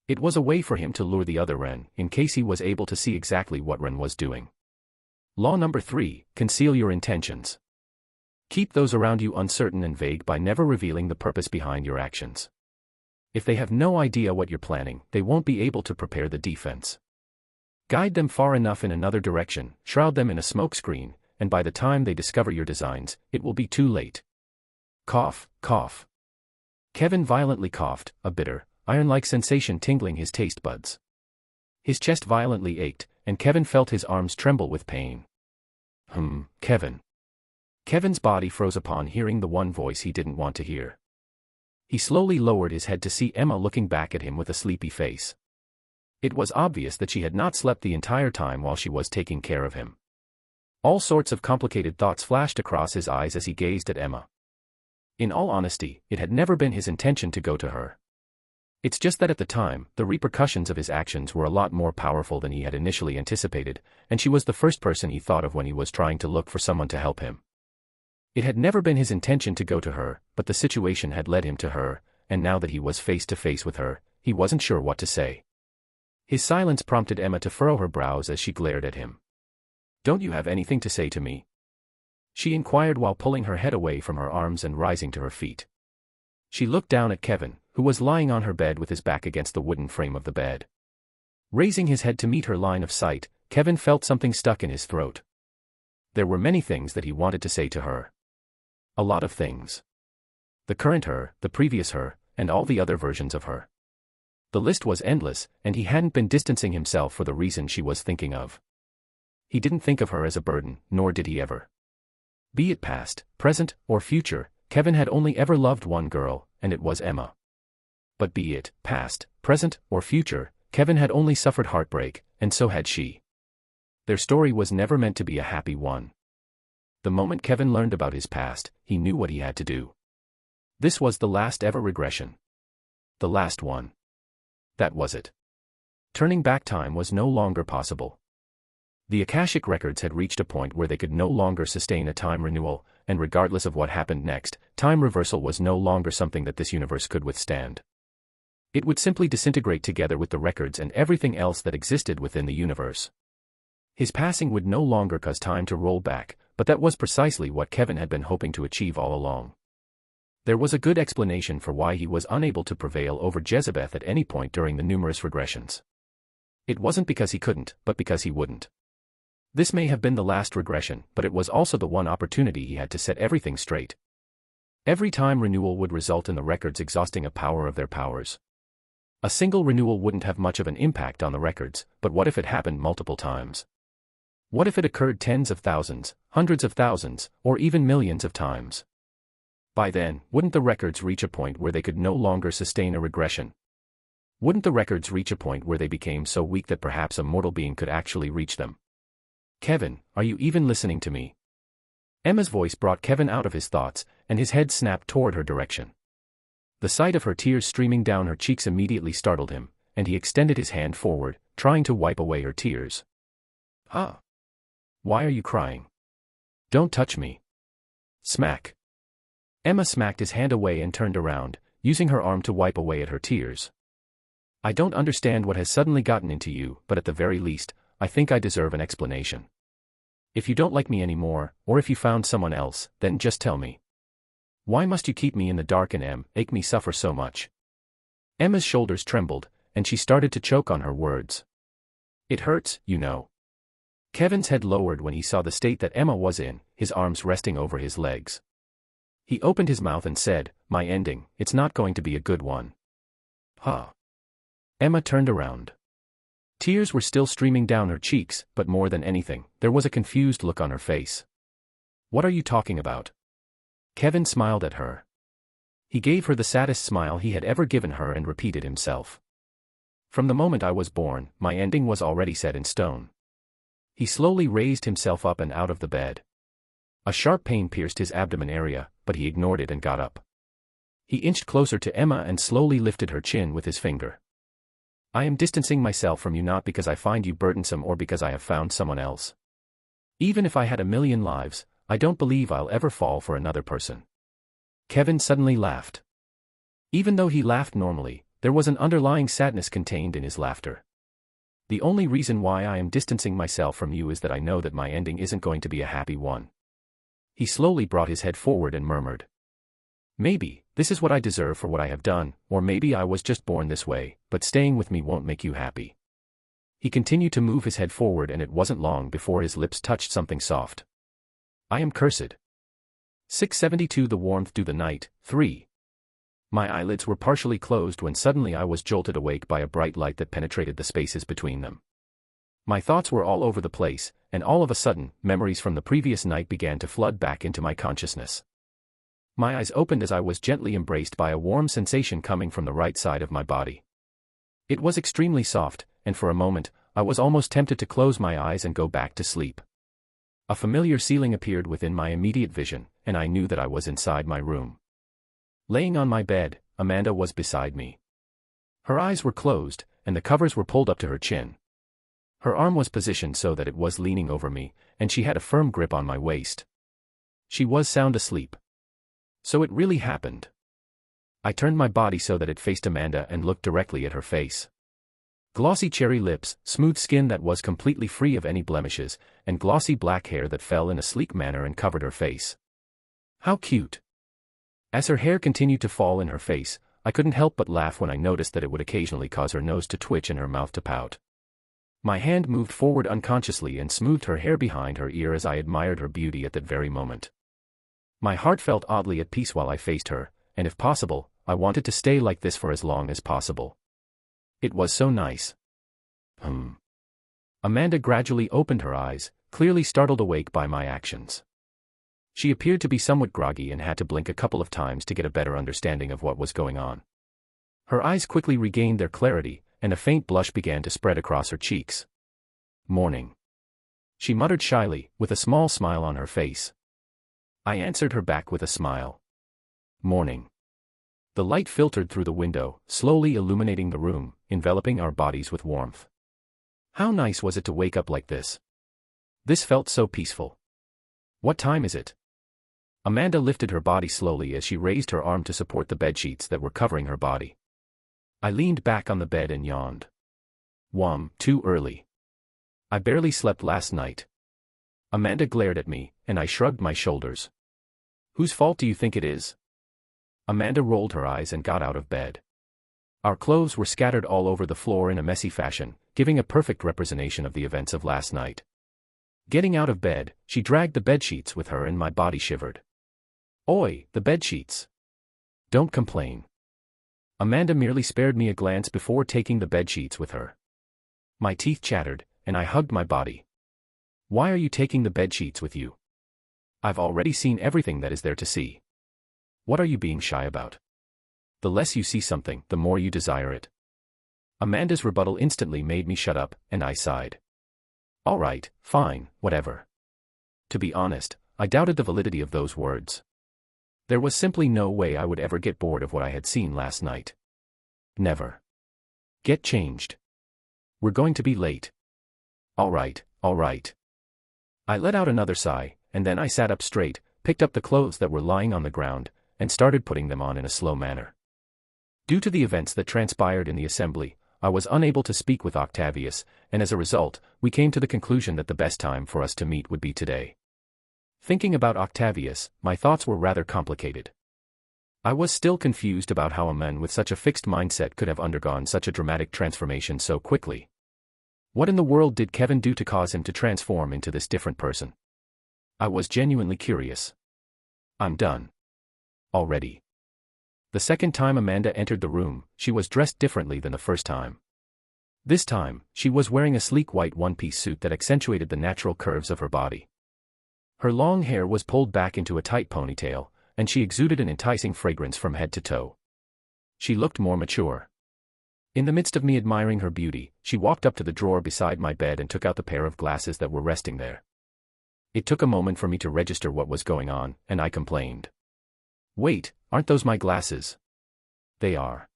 It was a way for him to lure the other Ren, in case he was able to see exactly what Ren was doing. Law number 3, conceal your intentions. Keep those around you uncertain and vague by never revealing the purpose behind your actions. If they have no idea what you're planning, they won't be able to prepare the defense. Guide them far enough in another direction, shroud them in a smokescreen, and by the time they discover your designs, it will be too late. Cough, cough. Kevin violently coughed, a bitter, iron-like sensation tingling his taste buds. His chest violently ached, and Kevin felt his arms tremble with pain. Kevin. Kevin's body froze upon hearing the one voice he didn't want to hear. He slowly lowered his head to see Emma looking back at him with a sleepy face. It was obvious that she had not slept the entire time while she was taking care of him. All sorts of complicated thoughts flashed across his eyes as he gazed at Emma. In all honesty, it had never been his intention to go to her. It's just that at the time, the repercussions of his actions were a lot more powerful than he had initially anticipated, and she was the first person he thought of when he was trying to look for someone to help him. It had never been his intention to go to her, but the situation had led him to her, and now that he was face to face with her, he wasn't sure what to say. His silence prompted Emma to furrow her brows as she glared at him. "Don't you have anything to say to me?" she inquired while pulling her head away from her arms and rising to her feet. She looked down at Kevin, who was lying on her bed with his back against the wooden frame of the bed. Raising his head to meet her line of sight, Kevin felt something stuck in his throat. There were many things that he wanted to say to her. A lot of things. The current her, the previous her, and all the other versions of her. The list was endless, and he hadn't been distancing himself for the reason she was thinking of. He didn't think of her as a burden, nor did he ever. Be it past, present, or future, Kevin had only ever loved one girl, and it was Emma. But be it past, present, or future, Kevin had only suffered heartbreak, and so had she. Their story was never meant to be a happy one. The moment Kevin learned about his past, he knew what he had to do. This was the last ever regression. The last one. That was it. Turning back time was no longer possible. The Akashic records had reached a point where they could no longer sustain a time renewal, and regardless of what happened next, time reversal was no longer something that this universe could withstand. It would simply disintegrate together with the records and everything else that existed within the universe. His passing would no longer cause time to roll back, but that was precisely what Kevin had been hoping to achieve all along. There was a good explanation for why he was unable to prevail over Jezebeth at any point during the numerous regressions. It wasn't because he couldn't, but because he wouldn't. This may have been the last regression, but it was also the one opportunity he had to set everything straight. Every time renewal would result in the records exhausting a power of their powers. A single renewal wouldn't have much of an impact on the records, but what if it happened multiple times? What if it occurred tens of thousands, hundreds of thousands, or even millions of times? By then, wouldn't the records reach a point where they could no longer sustain a regression? Wouldn't the records reach a point where they became so weak that perhaps a mortal being could actually reach them? "Kevin, are you even listening to me?" Emma's voice brought Kevin out of his thoughts, and his head snapped toward her direction. The sight of her tears streaming down her cheeks immediately startled him, and he extended his hand forward, trying to wipe away her tears. "Ah! Why are you crying? Don't touch me." Smack. Emma smacked his hand away and turned around, using her arm to wipe away at her tears. "I don't understand what has suddenly gotten into you, but at the very least, I think I deserve an explanation. If you don't like me anymore, or if you found someone else, then just tell me. Why must you keep me in the dark and make me suffer so much?" Emma's shoulders trembled, and she started to choke on her words. "It hurts, you know." Kevin's head lowered when he saw the state that Emma was in, his arms resting over his legs. He opened his mouth and said, "My ending, it's not going to be a good one." "Huh?" Emma turned around. Tears were still streaming down her cheeks, but more than anything, there was a confused look on her face. "What are you talking about?" Kevin smiled at her. He gave her the saddest smile he had ever given her and repeated himself. "From the moment I was born, my ending was already set in stone." He slowly raised himself up and out of the bed. A sharp pain pierced his abdomen area, but he ignored it and got up. He inched closer to Emma and slowly lifted her chin with his finger. "I am distancing myself from you not because I find you burdensome or because I have found someone else. Even if I had 1,000,000 lives, I don't believe I'll ever fall for another person." Kevin suddenly laughed. Even though he laughed normally, there was an underlying sadness contained in his laughter. "The only reason why I am distancing myself from you is that I know that my ending isn't going to be a happy one." He slowly brought his head forward and murmured, "Maybe, this is what I deserve for what I have done, or maybe I was just born this way, but staying with me won't make you happy." He continued to move his head forward and it wasn't long before his lips touched something soft. "I am cursed." 672 The warmth due the night, 3. My eyelids were partially closed when suddenly I was jolted awake by a bright light that penetrated the spaces between them. My thoughts were all over the place, and all of a sudden, memories from the previous night began to flood back into my consciousness. My eyes opened as I was gently embraced by a warm sensation coming from the right side of my body. It was extremely soft, and for a moment, I was almost tempted to close my eyes and go back to sleep. A familiar ceiling appeared within my immediate vision, and I knew that I was inside my room. Laying on my bed, Amanda was beside me. Her eyes were closed, and the covers were pulled up to her chin. Her arm was positioned so that it was leaning over me, and she had a firm grip on my waist. She was sound asleep. So it really happened. I turned my body so that it faced Amanda and looked directly at her face. Glossy cherry lips, smooth skin that was completely free of any blemishes, and glossy black hair that fell in a sleek manner and covered her face. How cute! As her hair continued to fall in her face, I couldn't help but laugh when I noticed that it would occasionally cause her nose to twitch and her mouth to pout. My hand moved forward unconsciously and smoothed her hair behind her ear as I admired her beauty at that very moment. My heart felt oddly at peace while I faced her, and if possible, I wanted to stay like this for as long as possible. It was so nice. Amanda gradually opened her eyes, clearly startled awake by my actions. She appeared to be somewhat groggy and had to blink a couple of times to get a better understanding of what was going on. Her eyes quickly regained their clarity, and a faint blush began to spread across her cheeks. "Morning," she muttered shyly, with a small smile on her face. I answered her back with a smile. "Morning." The light filtered through the window, slowly illuminating the room, enveloping our bodies with warmth. How nice was it to wake up like this? This felt so peaceful. "What time is it?" Amanda lifted her body slowly as she raised her arm to support the bedsheets that were covering her body. I leaned back on the bed and yawned. Too early. I barely slept last night." Amanda glared at me, and I shrugged my shoulders. "Whose fault do you think it is?" Amanda rolled her eyes and got out of bed. Our clothes were scattered all over the floor in a messy fashion, giving a perfect representation of the events of last night. Getting out of bed, she dragged the bedsheets with her and my body shivered. "Oi, the bedsheets. Don't complain." Amanda merely spared me a glance before taking the bedsheets with her. My teeth chattered, and I hugged my body. "Why are you taking the bedsheets with you? I've already seen everything that is there to see. What are you being shy about? The less you see something, the more you desire it." Amanda's rebuttal instantly made me shut up, and I sighed. All right, fine, whatever. To be honest, I doubted the validity of those words. There was simply no way I would ever get bored of what I had seen last night. Never. "Get changed. We're going to be late." All right. I let out another sigh, and then I sat up straight, picked up the clothes that were lying on the ground, and started putting them on in a slow manner. Due to the events that transpired in the assembly, I was unable to speak with Octavius, and as a result, we came to the conclusion that the best time for us to meet would be today. Thinking about Octavius, my thoughts were rather complicated. I was still confused about how a man with such a fixed mindset could have undergone such a dramatic transformation so quickly. What in the world did Kevin do to cause him to transform into this different person? I was genuinely curious. I'm done. Already. The second time Amanda entered the room, she was dressed differently than the first time. This time, she was wearing a sleek white one-piece suit that accentuated the natural curves of her body. Her long hair was pulled back into a tight ponytail, and she exuded an enticing fragrance from head to toe. She looked more mature. In the midst of me admiring her beauty, she walked up to the drawer beside my bed and took out the pair of glasses that were resting there. It took a moment for me to register what was going on, and I complained. "Wait, aren't those my glasses?" "They are."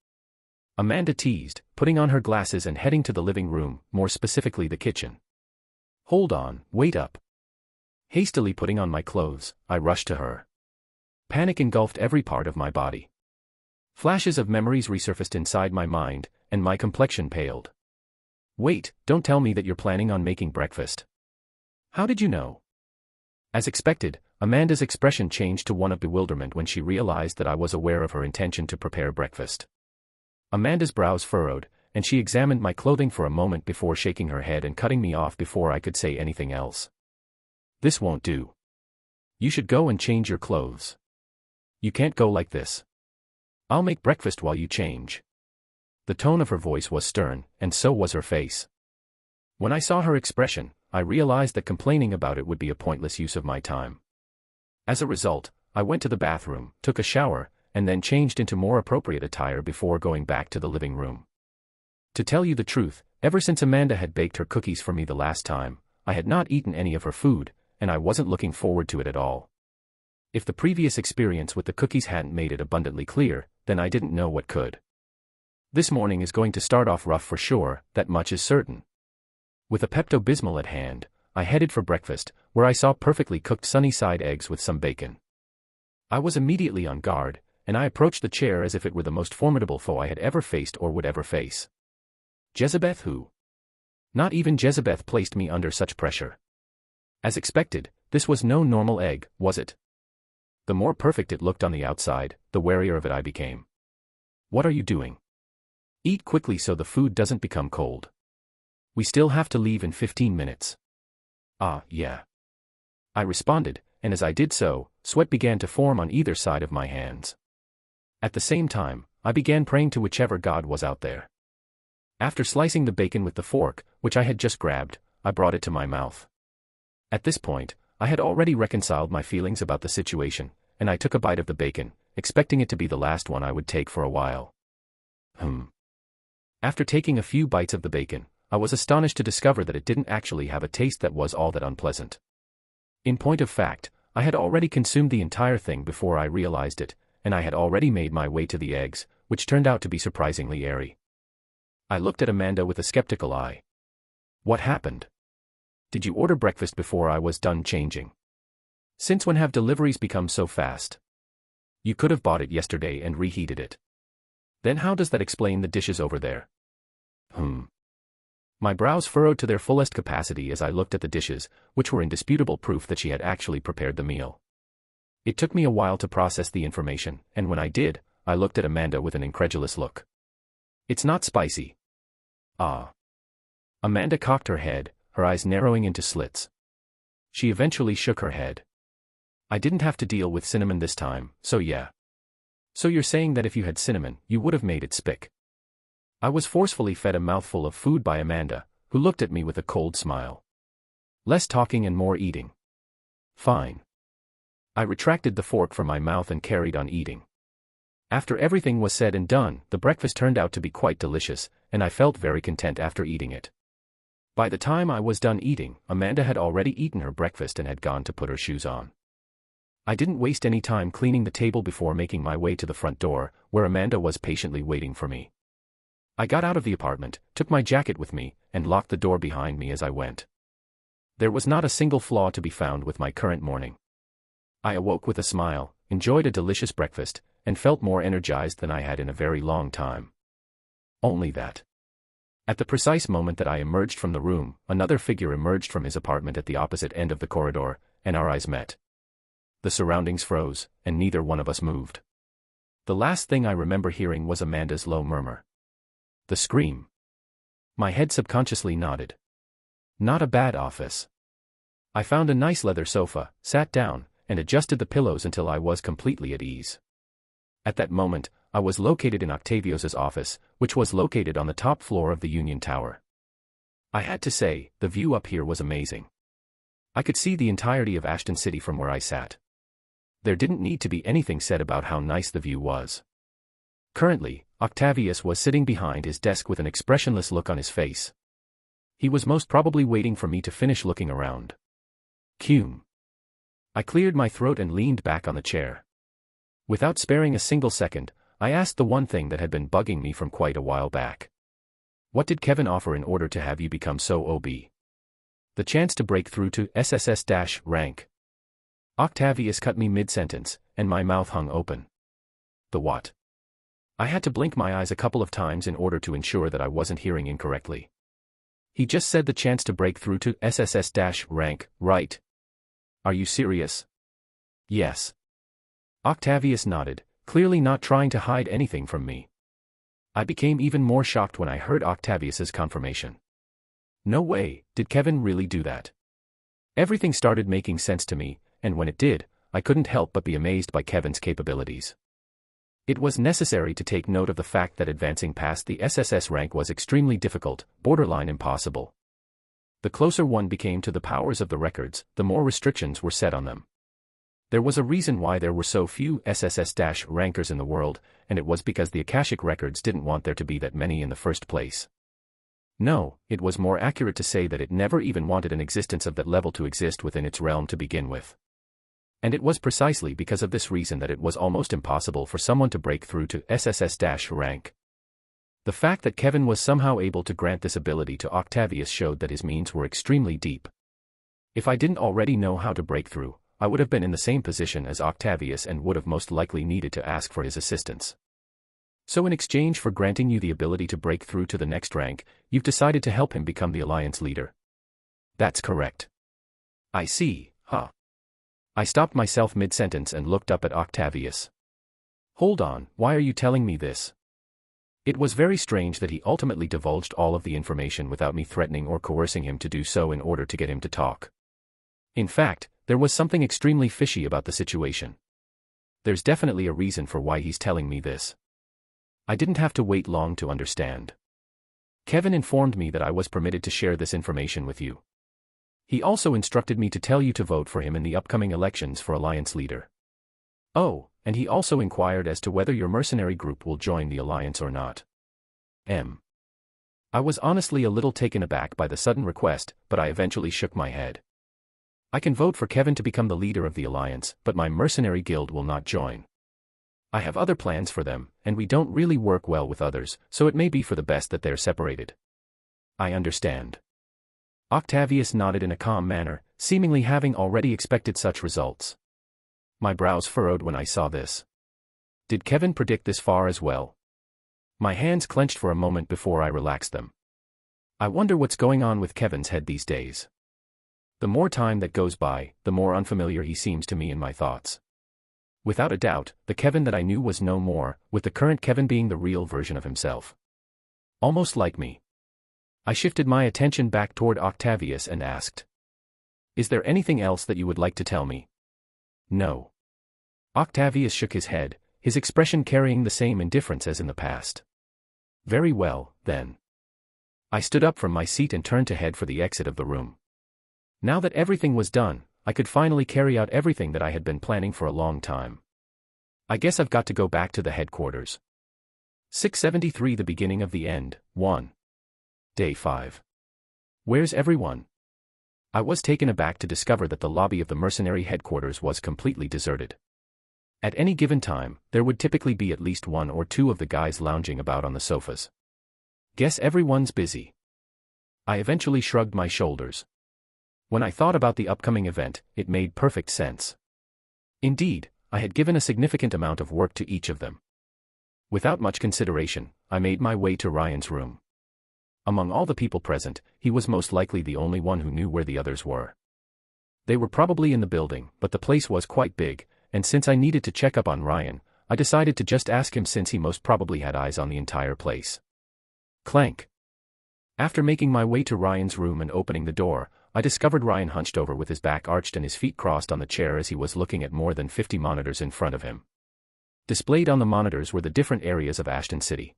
Amanda teased, putting on her glasses and heading to the living room, more specifically the kitchen. "Hold on, wait up." Hastily putting on my clothes, I rushed to her. Panic engulfed every part of my body. Flashes of memories resurfaced inside my mind, and my complexion paled. "Wait, don't tell me that you're planning on making breakfast." "How did you know?" As expected, Amanda's expression changed to one of bewilderment when she realized that I was aware of her intention to prepare breakfast. Amanda's brows furrowed, and she examined my clothing for a moment before shaking her head and cutting me off before I could say anything else. "This won't do. You should go and change your clothes. You can't go like this. I'll make breakfast while you change." The tone of her voice was stern, and so was her face. When I saw her expression, I realized that complaining about it would be a pointless use of my time. As a result, I went to the bathroom, took a shower, and then changed into more appropriate attire before going back to the living room. To tell you the truth, ever since Amanda had baked her cookies for me the last time, I had not eaten any of her food, and I wasn't looking forward to it at all. If the previous experience with the cookies hadn't made it abundantly clear, then I didn't know what could. This morning is going to start off rough for sure, that much is certain. With a Pepto-Bismol at hand, I headed for breakfast, where I saw perfectly cooked sunny-side eggs with some bacon. I was immediately on guard, and I approached the chair as if it were the most formidable foe I had ever faced or would ever face. Jezebeth who? Not even Jezebeth placed me under such pressure. As expected, this was no normal egg, was it? The more perfect it looked on the outside, the warier of it I became. What are you doing? Eat quickly so the food doesn't become cold. We still have to leave in 15 minutes. Ah, yeah. I responded, and as I did so, sweat began to form on either side of my hands. At the same time, I began praying to whichever god was out there. After slicing the bacon with the fork, which I had just grabbed, I brought it to my mouth. At this point, I had already reconciled my feelings about the situation, and I took a bite of the bacon, expecting it to be the last one I would take for a while. After taking a few bites of the bacon, I was astonished to discover that it didn't actually have a taste that was all that unpleasant. In point of fact, I had already consumed the entire thing before I realized it, and I had already made my way to the eggs, which turned out to be surprisingly airy. I looked at Amanda with a skeptical eye. What happened? Did you order breakfast before I was done changing? Since when have deliveries become so fast? You could have bought it yesterday and reheated it. Then how does that explain the dishes over there? My brows furrowed to their fullest capacity as I looked at the dishes, which were indisputable proof that she had actually prepared the meal. It took me a while to process the information, and when I did, I looked at Amanda with an incredulous look. It's not spicy. Ah. Amanda cocked her head, her eyes narrowing into slits. She eventually shook her head. I didn't have to deal with cinnamon this time, so yeah. So you're saying that if you had cinnamon, you would have made it spick. I was forcefully fed a mouthful of food by Amanda, who looked at me with a cold smile. Less talking and more eating. Fine. I retracted the fork from my mouth and carried on eating. After everything was said and done, the breakfast turned out to be quite delicious, and I felt very content after eating it. By the time I was done eating, Amanda had already eaten her breakfast and had gone to put her shoes on. I didn't waste any time cleaning the table before making my way to the front door, where Amanda was patiently waiting for me. I got out of the apartment, took my jacket with me, and locked the door behind me as I went. There was not a single flaw to be found with my current morning. I awoke with a smile, enjoyed a delicious breakfast, and felt more energized than I had in a very long time. Only that. At the precise moment that I emerged from the room, another figure emerged from his apartment at the opposite end of the corridor, and our eyes met. The surroundings froze, and neither one of us moved. The last thing I remember hearing was Amanda's low murmur. The scream. My head subconsciously nodded. Not a bad office. I found a nice leather sofa, sat down, and adjusted the pillows until I was completely at ease. At that moment, I was located in Octavios's office, which was located on the top floor of the Union Tower. I had to say, the view up here was amazing. I could see the entirety of Ashton City from where I sat. There didn't need to be anything said about how nice the view was. Currently, Octavius was sitting behind his desk with an expressionless look on his face. He was most probably waiting for me to finish looking around. Cume. I cleared my throat and leaned back on the chair. Without sparing a single second, I asked the one thing that had been bugging me from quite a while back. What did Kevin offer in order to have you become so OB? The chance to break through to SSS-rank. Octavius cut me mid-sentence, and my mouth hung open. The what? I had to blink my eyes a couple of times in order to ensure that I wasn't hearing incorrectly. He just said the chance to break through to SSS-rank, right? Are you serious? Yes. Octavius nodded, clearly not trying to hide anything from me. I became even more shocked when I heard Octavius's confirmation. No way, did Kevin really do that? Everything started making sense to me, and when it did, I couldn't help but be amazed by Kevin's capabilities. It was necessary to take note of the fact that advancing past the SSS rank was extremely difficult, borderline impossible. The closer one became to the powers of the records, the more restrictions were set on them. There was a reason why there were so few SSS-rankers in the world, and it was because the Akashic records didn't want there to be that many in the first place. No, it was more accurate to say that it never even wanted an existence of that level to exist within its realm to begin with. And it was precisely because of this reason that it was almost impossible for someone to break through to SSS-rank. The fact that Kevin was somehow able to grant this ability to Octavius showed that his means were extremely deep. If I didn't already know how to break through, I would have been in the same position as Octavius and would have most likely needed to ask for his assistance. So in exchange for granting you the ability to break through to the next rank, you've decided to help him become the Alliance leader. That's correct. I see, huh? I stopped myself mid-sentence and looked up at Octavius. Hold on, why are you telling me this? It was very strange that he ultimately divulged all of the information without me threatening or coercing him to do so in order to get him to talk. In fact, there was something extremely fishy about the situation. There's definitely a reason for why he's telling me this. I didn't have to wait long to understand. Kevin informed me that I was permitted to share this information with you. He also instructed me to tell you to vote for him in the upcoming elections for Alliance leader. Oh, and he also inquired as to whether your mercenary group will join the Alliance or not. I was honestly a little taken aback by the sudden request, but I eventually shook my head. I can vote for Kevin to become the leader of the Alliance, but my mercenary guild will not join. I have other plans for them, and we don't really work well with others, so it may be for the best that they're separated. I understand. Octavius nodded in a calm manner, seemingly having already expected such results. My brows furrowed when I saw this. Did Kevin predict this far as well? My hands clenched for a moment before I relaxed them. I wonder what's going on with Kevin's head these days. The more time that goes by, the more unfamiliar he seems to me in my thoughts. Without a doubt, the Kevin that I knew was no more, with the current Kevin being the real version of himself. Almost like me. I shifted my attention back toward Octavius and asked. Is there anything else that you would like to tell me? No. Octavius shook his head, his expression carrying the same indifference as in the past. Very well, then. I stood up from my seat and turned to head for the exit of the room. Now that everything was done, I could finally carry out everything that I had been planning for a long time. I guess I've got to go back to the headquarters. 673 The beginning of the end, 1. Day 5. Where's everyone? I was taken aback to discover that the lobby of the mercenary headquarters was completely deserted. At any given time, there would typically be at least one or two of the guys lounging about on the sofas. Guess everyone's busy. I eventually shrugged my shoulders. When I thought about the upcoming event, it made perfect sense. Indeed, I had given a significant amount of work to each of them. Without much consideration, I made my way to Ryan's room. Among all the people present, he was most likely the only one who knew where the others were. They were probably in the building, but the place was quite big, and since I needed to check up on Ryan, I decided to just ask him since he most probably had eyes on the entire place. Clank. After making my way to Ryan's room and opening the door, I discovered Ryan hunched over with his back arched and his feet crossed on the chair as he was looking at more than 50 monitors in front of him. Displayed on the monitors were the different areas of Ashton City.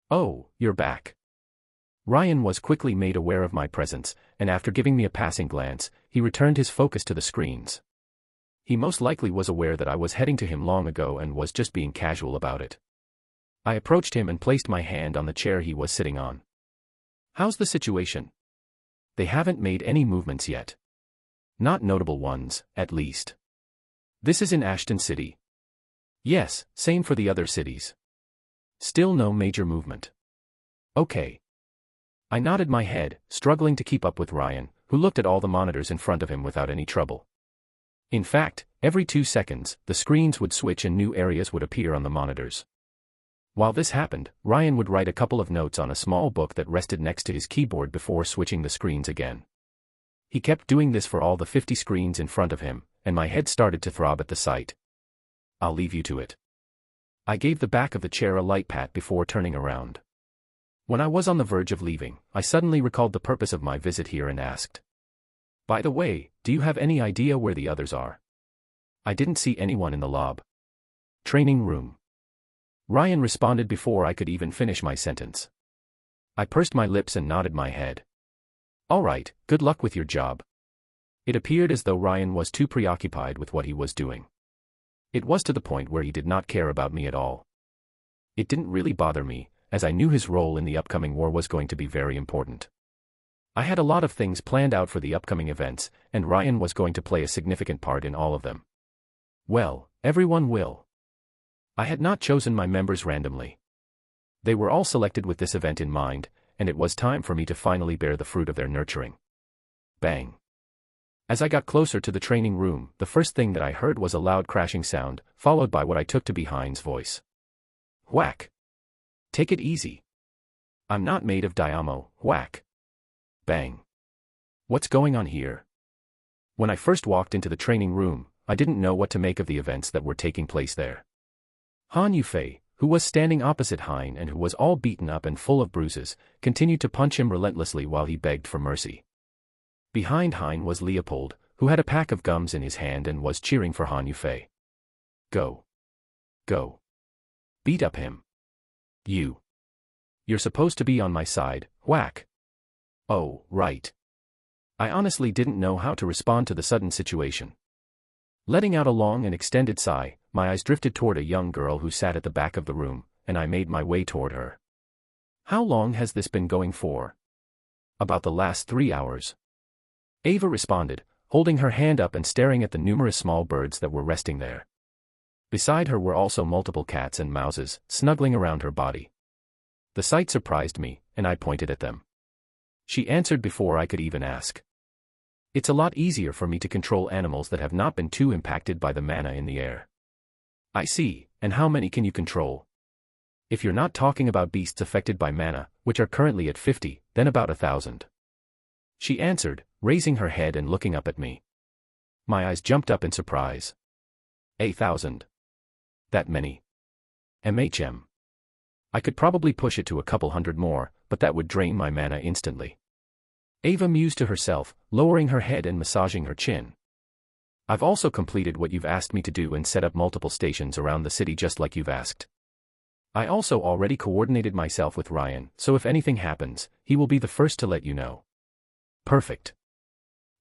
Oh, you're back. Ryan was quickly made aware of my presence, and after giving me a passing glance, he returned his focus to the screens. He most likely was aware that I was heading to him long ago and was just being casual about it. I approached him and placed my hand on the chair he was sitting on. How's the situation? They haven't made any movements yet. Not notable ones, at least. This is in Ashton City. Yes, same for the other cities. Still no major movement. Okay. I nodded my head, struggling to keep up with Ryan, who looked at all the monitors in front of him without any trouble. In fact, every 2 seconds, the screens would switch and new areas would appear on the monitors. While this happened, Ryan would write a couple of notes on a small book that rested next to his keyboard before switching the screens again. He kept doing this for all the 50 screens in front of him, and my head started to throb at the sight. I'll leave you to it. I gave the back of the chair a light pat before turning around. When I was on the verge of leaving, I suddenly recalled the purpose of my visit here and asked. By the way, do you have any idea where the others are? I didn't see anyone in the lob. Training room. Ryan responded before I could even finish my sentence. I pursed my lips and nodded my head. All right, good luck with your job. It appeared as though Ryan was too preoccupied with what he was doing. It was to the point where he did not care about me at all. It didn't really bother me, as I knew his role in the upcoming war was going to be very important. I had a lot of things planned out for the upcoming events, and Ryan was going to play a significant part in all of them. Well, everyone will. I had not chosen my members randomly. They were all selected with this event in mind, and it was time for me to finally bear the fruit of their nurturing. Bang. As I got closer to the training room, the first thing that I heard was a loud crashing sound, followed by what I took to be Hein's voice. Whack. Take it easy. I'm not made of diamo, whack. Bang. What's going on here? When I first walked into the training room, I didn't know what to make of the events that were taking place there. Han Yufei, who was standing opposite Hein and who was all beaten up and full of bruises, continued to punch him relentlessly while he begged for mercy. Behind Hein was Leopold, who had a pack of gums in his hand and was cheering for Han Yufei. Go. Go. Beat up him. You're supposed to be on my side, whack. Oh, right. I honestly didn't know how to respond to the sudden situation. Letting out a long and extended sigh, my eyes drifted toward a young girl who sat at the back of the room, and I made my way toward her. How long has this been going for? About the last 3 hours. Ava responded, holding her hand up and staring at the numerous small birds that were resting there. Beside her were also multiple cats and mouses, snuggling around her body. The sight surprised me, and I pointed at them. She answered before I could even ask. It's a lot easier for me to control animals that have not been too impacted by the mana in the air. I see, and how many can you control? If you're not talking about beasts affected by mana, which are currently at 50, then about 1,000. She answered, raising her head and looking up at me. My eyes jumped up in surprise. 1,000. That many. MHM. I could probably push it to a couple hundred more, but that would drain my mana instantly. Ava mused to herself, lowering her head and massaging her chin. I've also completed what you've asked me to do and set up multiple stations around the city just like you've asked. I also already coordinated myself with Ryan, so if anything happens, he will be the first to let you know. Perfect.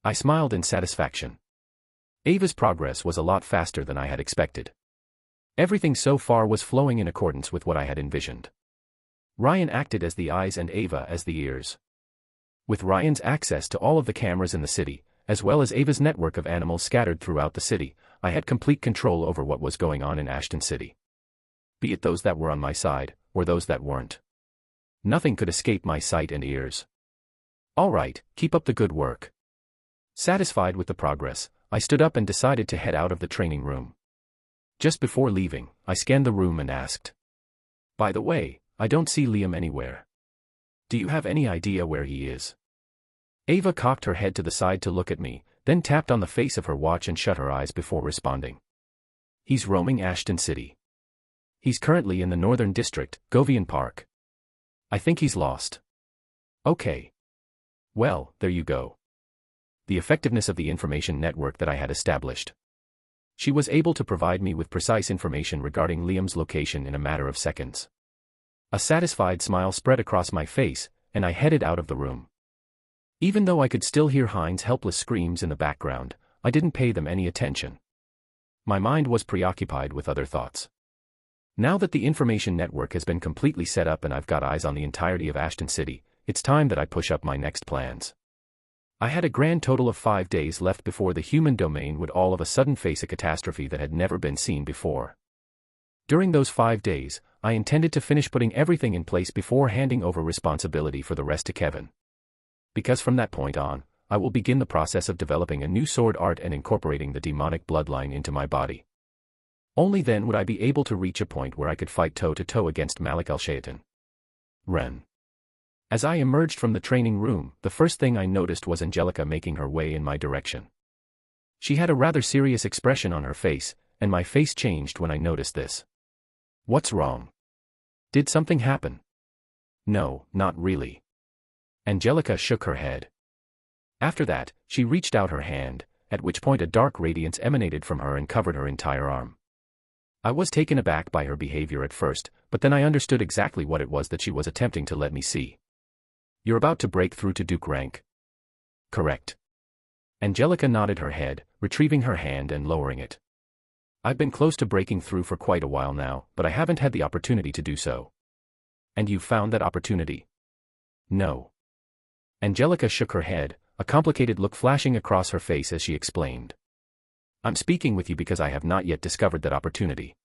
I smiled in satisfaction. Ava's progress was a lot faster than I had expected. Everything so far was flowing in accordance with what I had envisioned. Ryan acted as the eyes and Ava as the ears. With Ryan's access to all of the cameras in the city, as well as Ava's network of animals scattered throughout the city, I had complete control over what was going on in Ashton City. Be it those that were on my side, or those that weren't. Nothing could escape my sight and ears. All right, keep up the good work. Satisfied with the progress, I stood up and decided to head out of the training room. Just before leaving, I scanned the room and asked. By the way, I don't see Liam anywhere. Do you have any idea where he is? Ava cocked her head to the side to look at me, then tapped on the face of her watch and shut her eyes before responding. He's roaming Ashton City. He's currently in the Northern District, Govian Park. I think he's lost. Okay. Well, there you go. The effectiveness of the information network that I had established. She was able to provide me with precise information regarding Liam's location in a matter of seconds. A satisfied smile spread across my face, and I headed out of the room. Even though I could still hear Hein's helpless screams in the background, I didn't pay them any attention. My mind was preoccupied with other thoughts. Now that the information network has been completely set up and I've got eyes on the entirety of Ashton City, it's time that I push up my next plans. I had a grand total of 5 days left before the human domain would all of a sudden face a catastrophe that had never been seen before. During those 5 days, I intended to finish putting everything in place before handing over responsibility for the rest to Kevin. Because from that point on, I will begin the process of developing a new sword art and incorporating the demonic bloodline into my body. Only then would I be able to reach a point where I could fight toe-to-toe against Malik al-Shaytan. Ren. As I emerged from the training room, the first thing I noticed was Angelica making her way in my direction. She had a rather serious expression on her face, and my face changed when I noticed this. What's wrong? Did something happen? No, not really. Angelica shook her head. After that, she reached out her hand, at which point a dark radiance emanated from her and covered her entire arm. I was taken aback by her behavior at first, but then I understood exactly what it was that she was attempting to let me see. You're about to break through to Duke rank. Correct. Angelica nodded her head, retrieving her hand and lowering it. I've been close to breaking through for quite a while now, but I haven't had the opportunity to do so. And you've found that opportunity? No. Angelica shook her head, a complicated look flashing across her face as she explained. I'm speaking with you because I have not yet discovered that opportunity.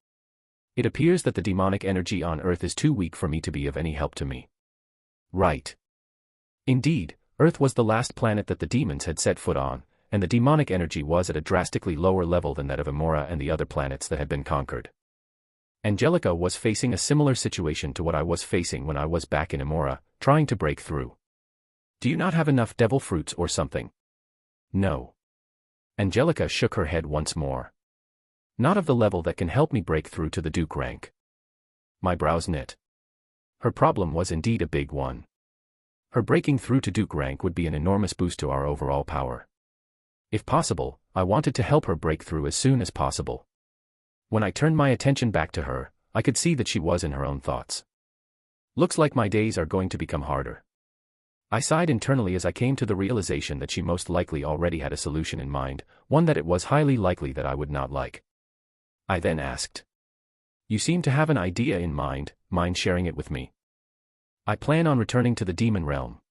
It appears that the demonic energy on Earth is too weak for me to be of any help to me. Right. Indeed, Earth was the last planet that the demons had set foot on, and the demonic energy was at a drastically lower level than that of Amora and the other planets that had been conquered. Angelica was facing a similar situation to what I was facing when I was back in Amora, trying to break through. Do you not have enough devil fruits or something? No. Angelica shook her head once more. Not of the level that can help me break through to the Duke rank. My brows knit. Her problem was indeed a big one. Her breaking through to Duke rank would be an enormous boost to our overall power. If possible, I wanted to help her break through as soon as possible. When I turned my attention back to her, I could see that she was in her own thoughts. Looks like my days are going to become harder. I sighed internally as I came to the realization that she most likely already had a solution in mind, one that it was highly likely that I would not like. I then asked. You seem to have an idea in mind sharing it with me? I plan on returning to the demon realm.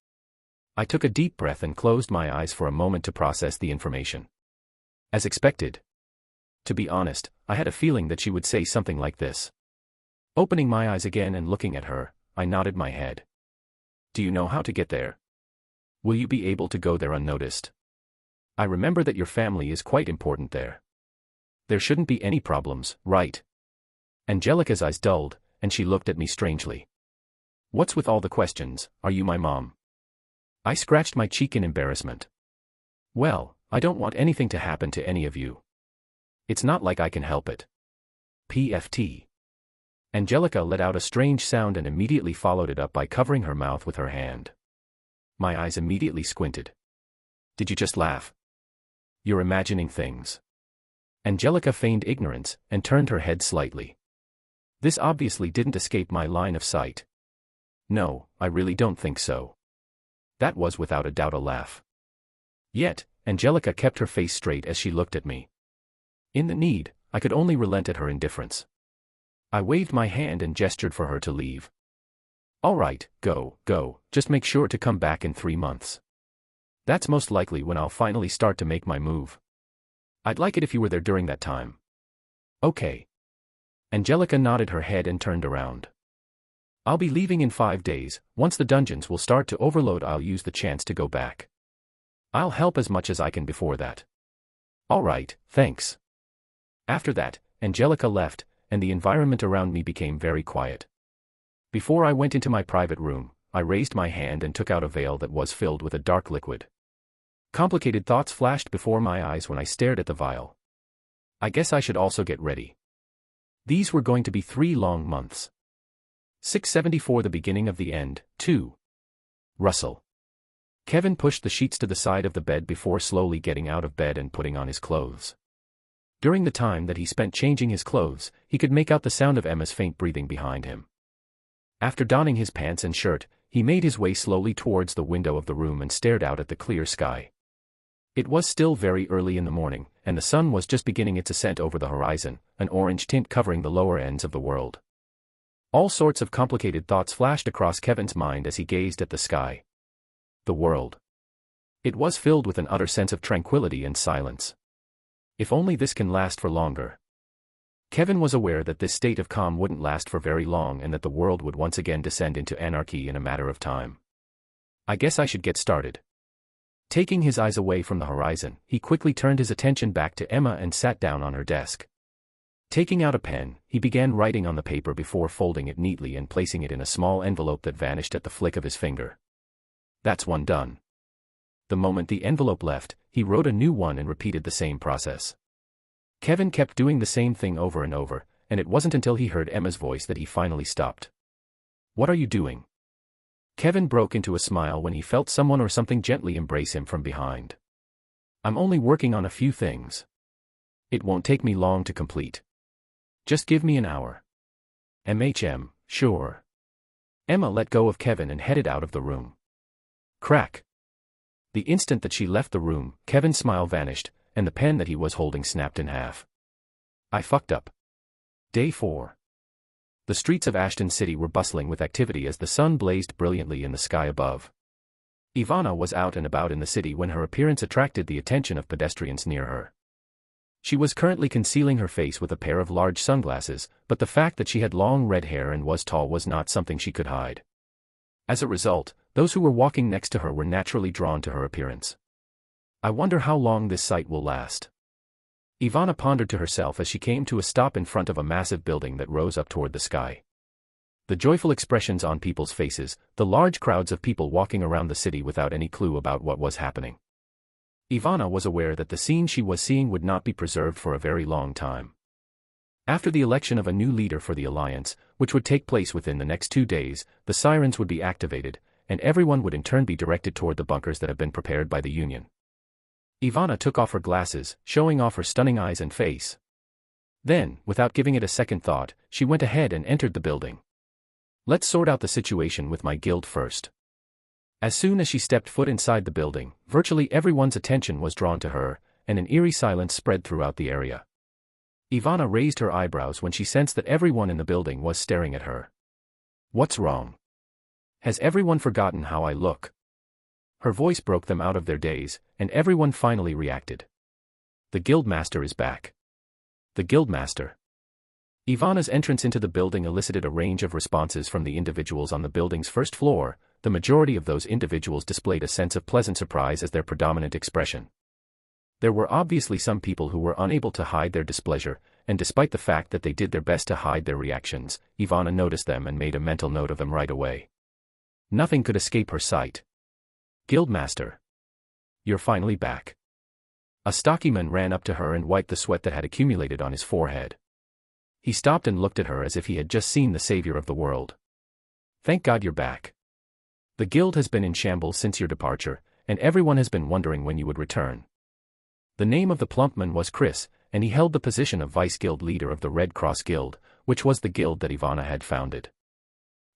I took a deep breath and closed my eyes for a moment to process the information. As expected. To be honest, I had a feeling that she would say something like this. Opening my eyes again and looking at her, I nodded my head. Do you know how to get there? Will you be able to go there unnoticed? I remember that your family is quite important there. There shouldn't be any problems, right? Angelica's eyes dulled, and she looked at me strangely. What's with all the questions? Are you my mom? I scratched my cheek in embarrassment. Well, I don't want anything to happen to any of you. It's not like I can help it. PFT. Angelica let out a strange sound and immediately followed it up by covering her mouth with her hand. My eyes immediately squinted. Did you just laugh? You're imagining things. Angelica feigned ignorance and turned her head slightly. This obviously didn't escape my line of sight. No, I really don't think so. That was without a doubt a laugh. Yet, Angelica kept her face straight as she looked at me. In the need, I could only relent at her indifference. I waved my hand and gestured for her to leave. All right, go, just make sure to come back in 3 months. That's most likely when I'll finally start to make my move. I'd like it if you were there during that time. Okay. Angelica nodded her head and turned around. I'll be leaving in 5 days. Once the dungeons will start to overload, I'll use the chance to go back. I'll help as much as I can before that. All right, thanks. After that, Angelica left, and the environment around me became very quiet. Before I went into my private room, I raised my hand and took out a vial that was filled with a dark liquid. Complicated thoughts flashed before my eyes when I stared at the vial. I guess I should also get ready. These were going to be 3 long months. 674 The beginning of the end, 2. Russell. Kevin pushed the sheets to the side of the bed before slowly getting out of bed and putting on his clothes. During the time that he spent changing his clothes, he could make out the sound of Emma's faint breathing behind him. After donning his pants and shirt, he made his way slowly towards the window of the room and stared out at the clear sky. It was still very early in the morning, and the sun was just beginning its ascent over the horizon, an orange tint covering the lower ends of the world. All sorts of complicated thoughts flashed across Kevin's mind as he gazed at the sky. The world. It was filled with an utter sense of tranquility and silence. If only this can last for longer. Kevin was aware that this state of calm wouldn't last for very long and that the world would once again descend into anarchy in a matter of time. I guess I should get started. Taking his eyes away from the horizon, he quickly turned his attention back to Emma and sat down on her desk. Taking out a pen, he began writing on the paper before folding it neatly and placing it in a small envelope that vanished at the flick of his finger. That's one done. The moment the envelope left, he wrote a new one and repeated the same process. Kevin kept doing the same thing over and over, and it wasn't until he heard Emma's voice that he finally stopped. What are you doing? Kevin broke into a smile when he felt someone or something gently embrace him from behind. I'm only working on a few things. It won't take me long to complete. Just give me an hour. Sure. Emma let go of Kevin and headed out of the room. Crack. The instant that she left the room, Kevin's smile vanished, and the pen that he was holding snapped in half. I fucked up. Day 4. The streets of Ashton City were bustling with activity as the sun blazed brilliantly in the sky above. Ivana was out and about in the city when her appearance attracted the attention of pedestrians near her. She was currently concealing her face with a pair of large sunglasses, but the fact that she had long red hair and was tall was not something she could hide. As a result, those who were walking next to her were naturally drawn to her appearance. I wonder how long this sight will last. Ivana pondered to herself as she came to a stop in front of a massive building that rose up toward the sky. The joyful expressions on people's faces, the large crowds of people walking around the city without any clue about what was happening. Ivana was aware that the scene she was seeing would not be preserved for a very long time. After the election of a new leader for the Alliance, which would take place within the next 2 days, the sirens would be activated, and everyone would in turn be directed toward the bunkers that have been prepared by the Union. Ivana took off her glasses, showing off her stunning eyes and face. Then, without giving it a second thought, she went ahead and entered the building. Let's sort out the situation with my guild first. As soon as she stepped foot inside the building, virtually everyone's attention was drawn to her, and an eerie silence spread throughout the area. Ivana raised her eyebrows when she sensed that everyone in the building was staring at her. What's wrong? Has everyone forgotten how I look? Her voice broke them out of their daze, and everyone finally reacted. The Guildmaster is back. The Guildmaster. Ivana's entrance into the building elicited a range of responses from the individuals on the building's first floor. The majority of those individuals displayed a sense of pleasant surprise as their predominant expression. There were obviously some people who were unable to hide their displeasure, and despite the fact that they did their best to hide their reactions, Ivana noticed them and made a mental note of them right away. Nothing could escape her sight. Guildmaster. You're finally back. A stocky man ran up to her and wiped the sweat that had accumulated on his forehead. He stopped and looked at her as if he had just seen the savior of the world. Thank God you're back. The guild has been in shambles since your departure, and everyone has been wondering when you would return. The name of the plump man was Chris, and he held the position of vice-guild leader of the Red Cross Guild, which was the guild that Ivana had founded.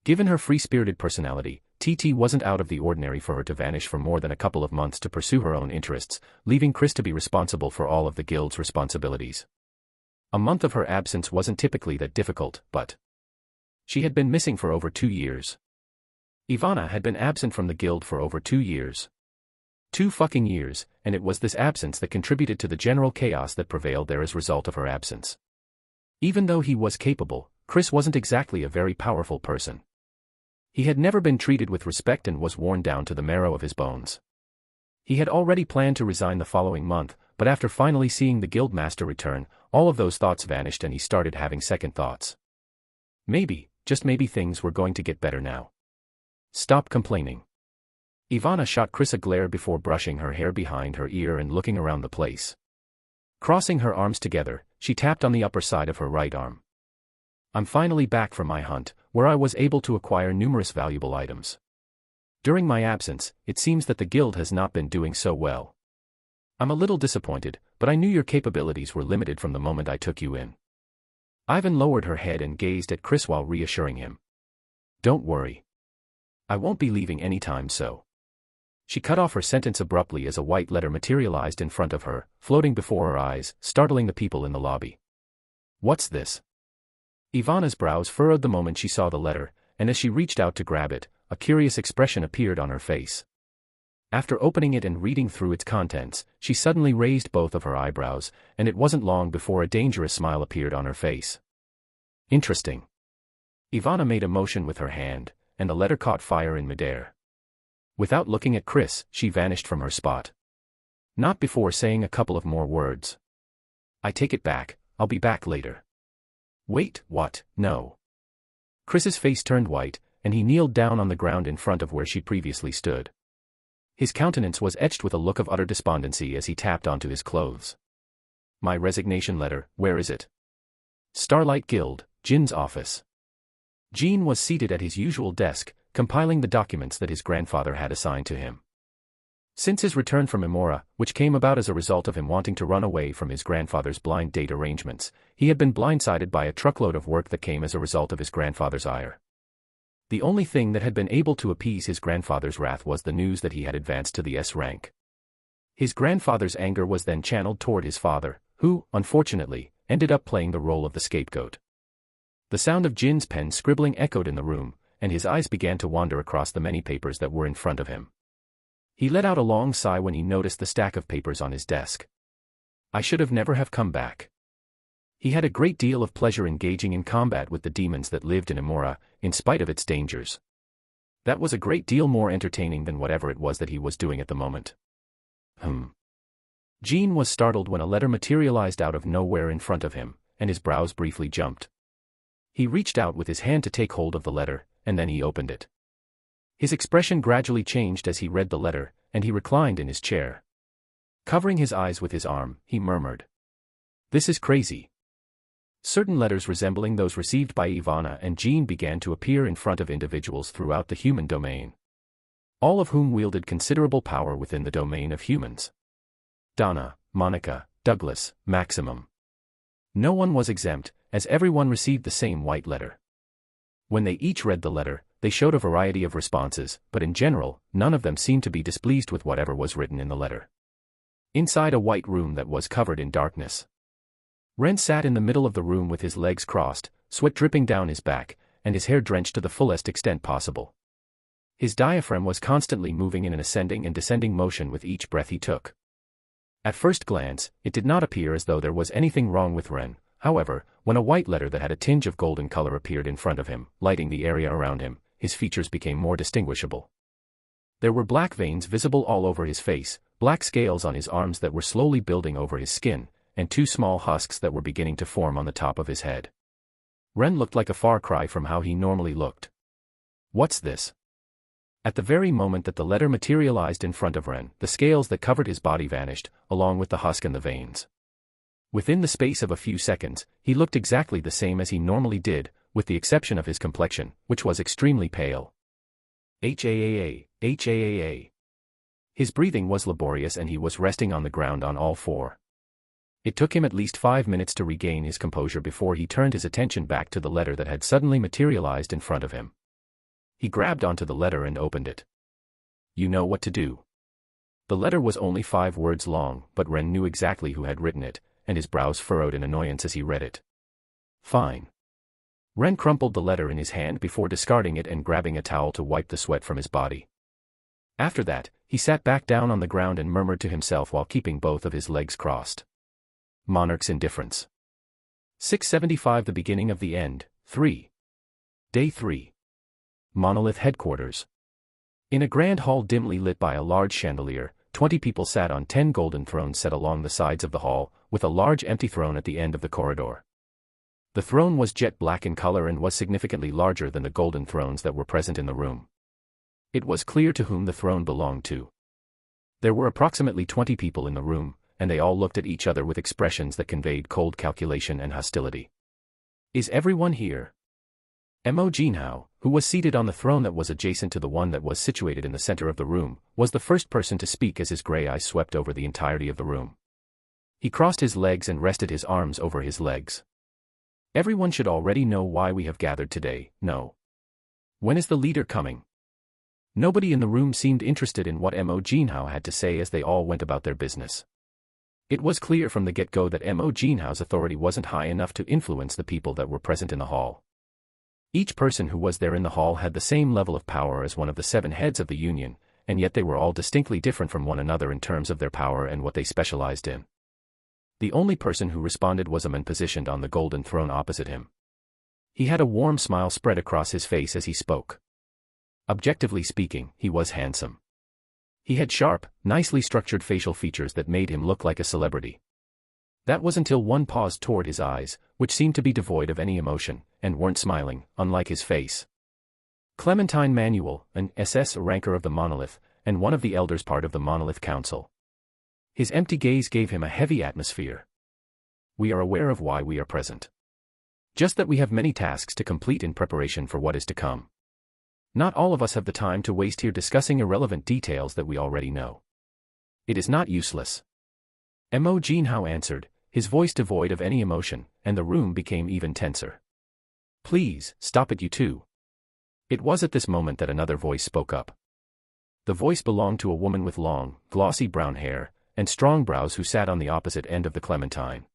Given her free-spirited personality, TT wasn't out of the ordinary for her to vanish for more than a couple of months to pursue her own interests, leaving Chris to be responsible for all of the guild's responsibilities. A month of her absence wasn't typically that difficult, but she had been missing for over 2 years. Ivana had been absent from the guild for over 2 years. 2 fucking years, and it was this absence that contributed to the general chaos that prevailed there as a result of her absence. Even though he was capable, Chris wasn't exactly a very powerful person. He had never been treated with respect and was worn down to the marrow of his bones. He had already planned to resign the following month, but after finally seeing the Guildmaster return, all of those thoughts vanished and he started having second thoughts. Maybe, just maybe things were going to get better now. Stop complaining. Ivana shot Chris a glare before brushing her hair behind her ear and looking around the place. Crossing her arms together, she tapped on the upper side of her right arm. I'm finally back from my hunt, where I was able to acquire numerous valuable items. During my absence, it seems that the guild has not been doing so well. I'm a little disappointed, but I knew your capabilities were limited from the moment I took you in. Ivan lowered her head and gazed at Chris while reassuring him. Don't worry. I won't be leaving anytime soon. She cut off her sentence abruptly as a white letter materialized in front of her, floating before her eyes, startling the people in the lobby. What's this? Ivana's brows furrowed the moment she saw the letter, and as she reached out to grab it, a curious expression appeared on her face. After opening it and reading through its contents, she suddenly raised both of her eyebrows, and it wasn't long before a dangerous smile appeared on her face. Interesting. Ivana made a motion with her hand, and the letter caught fire in midair. Without looking at Chris, she vanished from her spot. Not before saying a couple of more words. I take it back, I'll be back later. Wait, what? No. Chris's face turned white, and he kneeled down on the ground in front of where she previously stood. His countenance was etched with a look of utter despondency as he tapped onto his clothes. My resignation letter, where is it? Starlight Guild, Jin's office. Jin was seated at his usual desk, compiling the documents that his grandfather had assigned to him. Since his return from Emora, which came about as a result of him wanting to run away from his grandfather's blind date arrangements, he had been blindsided by a truckload of work that came as a result of his grandfather's ire. The only thing that had been able to appease his grandfather's wrath was the news that he had advanced to the S rank. His grandfather's anger was then channeled toward his father, who, unfortunately, ended up playing the role of the scapegoat. The sound of Jin's pen scribbling echoed in the room, and his eyes began to wander across the many papers that were in front of him. He let out a long sigh when he noticed the stack of papers on his desk. I should have never have come back. He had a great deal of pleasure engaging in combat with the demons that lived in Amora, in spite of its dangers. That was a great deal more entertaining than whatever it was that he was doing at the moment. Jin was startled when a letter materialized out of nowhere in front of him, and his brows briefly jumped. He reached out with his hand to take hold of the letter, and then he opened it. His expression gradually changed as he read the letter, and he reclined in his chair. Covering his eyes with his arm, he murmured, "This is crazy." Certain letters resembling those received by Ivana and Jean began to appear in front of individuals throughout the human domain, all of whom wielded considerable power within the domain of humans. Donna, Monica, Douglas, Maximum. No one was exempt, as everyone received the same white letter. When they each read the letter, they showed a variety of responses, but in general, none of them seemed to be displeased with whatever was written in the letter. Inside a white room that was covered in darkness, Ren sat in the middle of the room with his legs crossed, sweat dripping down his back, and his hair drenched to the fullest extent possible. His diaphragm was constantly moving in an ascending and descending motion with each breath he took. At first glance, it did not appear as though there was anything wrong with Ren. However, when a white letter that had a tinge of golden color appeared in front of him, lighting the area around him, his features became more distinguishable. There were black veins visible all over his face, black scales on his arms that were slowly building over his skin, and two small husks that were beginning to form on the top of his head. Ren looked like a far cry from how he normally looked. What's this? At the very moment that the letter materialized in front of Ren, the scales that covered his body vanished, along with the husk and the veins. Within the space of a few seconds, he looked exactly the same as he normally did, with the exception of his complexion, which was extremely pale. His breathing was laborious and he was resting on the ground on all four. It took him at least 5 minutes to regain his composure before he turned his attention back to the letter that had suddenly materialized in front of him. He grabbed onto the letter and opened it. You know what to do. The letter was only 5 words long, but Ren knew exactly who had written it, and his brows furrowed in annoyance as he read it. Fine. Ren crumpled the letter in his hand before discarding it and grabbing a towel to wipe the sweat from his body. After that, he sat back down on the ground and murmured to himself while keeping both of his legs crossed. Monarch's Indifference. 675 The Beginning of the End, 3. Day 3. Monolith Headquarters. In a grand hall dimly lit by a large chandelier, 20 people sat on 10 golden thrones set along the sides of the hall, with a large empty throne at the end of the corridor. The throne was jet black in color and was significantly larger than the golden thrones that were present in the room. It was clear to whom the throne belonged to. There were approximately 20 people in the room, and they all looked at each other with expressions that conveyed cold calculation and hostility. Is everyone here? Mo Jinhao, who was seated on the throne that was adjacent to the one that was situated in the center of the room, was the first person to speak as his gray eyes swept over the entirety of the room. He crossed his legs and rested his arms over his legs. Everyone should already know why we have gathered today, no. When is the leader coming? Nobody in the room seemed interested in what Mo Jinhao had to say as they all went about their business. It was clear from the get-go that Mo Jinhao's authority wasn't high enough to influence the people that were present in the hall. Each person who was there in the hall had the same level of power as one of the 7 heads of the union, and yet they were all distinctly different from one another in terms of their power and what they specialized in. The only person who responded was a man positioned on the golden throne opposite him. He had a warm smile spread across his face as he spoke. Objectively speaking, he was handsome. He had sharp, nicely structured facial features that made him look like a celebrity. That was until one paused toward his eyes, which seemed to be devoid of any emotion, and weren't smiling, unlike his face. Clementine Manuel, an SS ranker of the Monolith, and one of the elders part of the Monolith Council. His empty gaze gave him a heavy atmosphere. We are aware of why we are present. Just that we have many tasks to complete in preparation for what is to come. Not all of us have the time to waste here discussing irrelevant details that we already know. It is not useless. Mo Jinhao answered, his voice devoid of any emotion, and the room became even tenser. Please, stop it you two. It was at this moment that another voice spoke up. The voice belonged to a woman with long, glossy brown hair, and strong brows who sat on the opposite end of the clementine.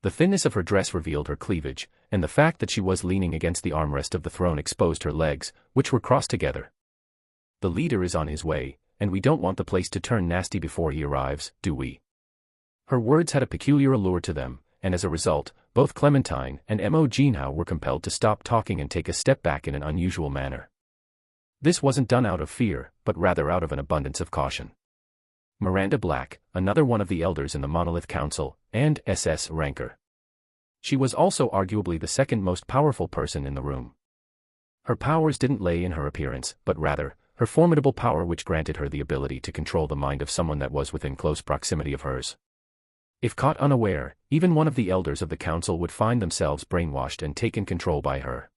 The thinness of her dress revealed her cleavage, and the fact that she was leaning against the armrest of the throne exposed her legs, which were crossed together. The leader is on his way, and we don't want the place to turn nasty before he arrives, do we? Her words had a peculiar allure to them, and as a result, both Clementine and Mo Jinhao were compelled to stop talking and take a step back in an unusual manner. This wasn't done out of fear, but rather out of an abundance of caution. Miranda Black, another one of the elders in the Monolith Council, and SS ranker. She was also arguably the second most powerful person in the room. Her powers didn't lay in her appearance, but rather, her formidable power which granted her the ability to control the mind of someone that was within close proximity of hers. If caught unaware, even one of the elders of the council would find themselves brainwashed and taken control by her.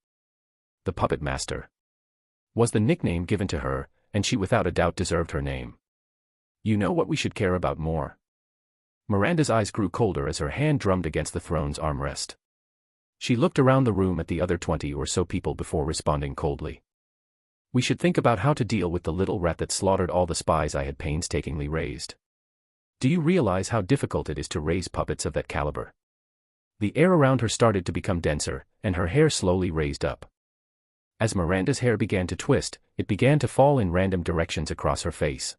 The Puppet Master was the nickname given to her, and she without a doubt deserved her name. You know what we should care about more? Miranda's eyes grew colder as her hand drummed against the throne's armrest. She looked around the room at the other 20 or so people before responding coldly. We should think about how to deal with the little rat that slaughtered all the spies I had painstakingly raised. Do you realize how difficult it is to raise puppets of that caliber? The air around her started to become denser, and her hair slowly raised up. As Miranda's hair began to twist, it began to fall in random directions across her face.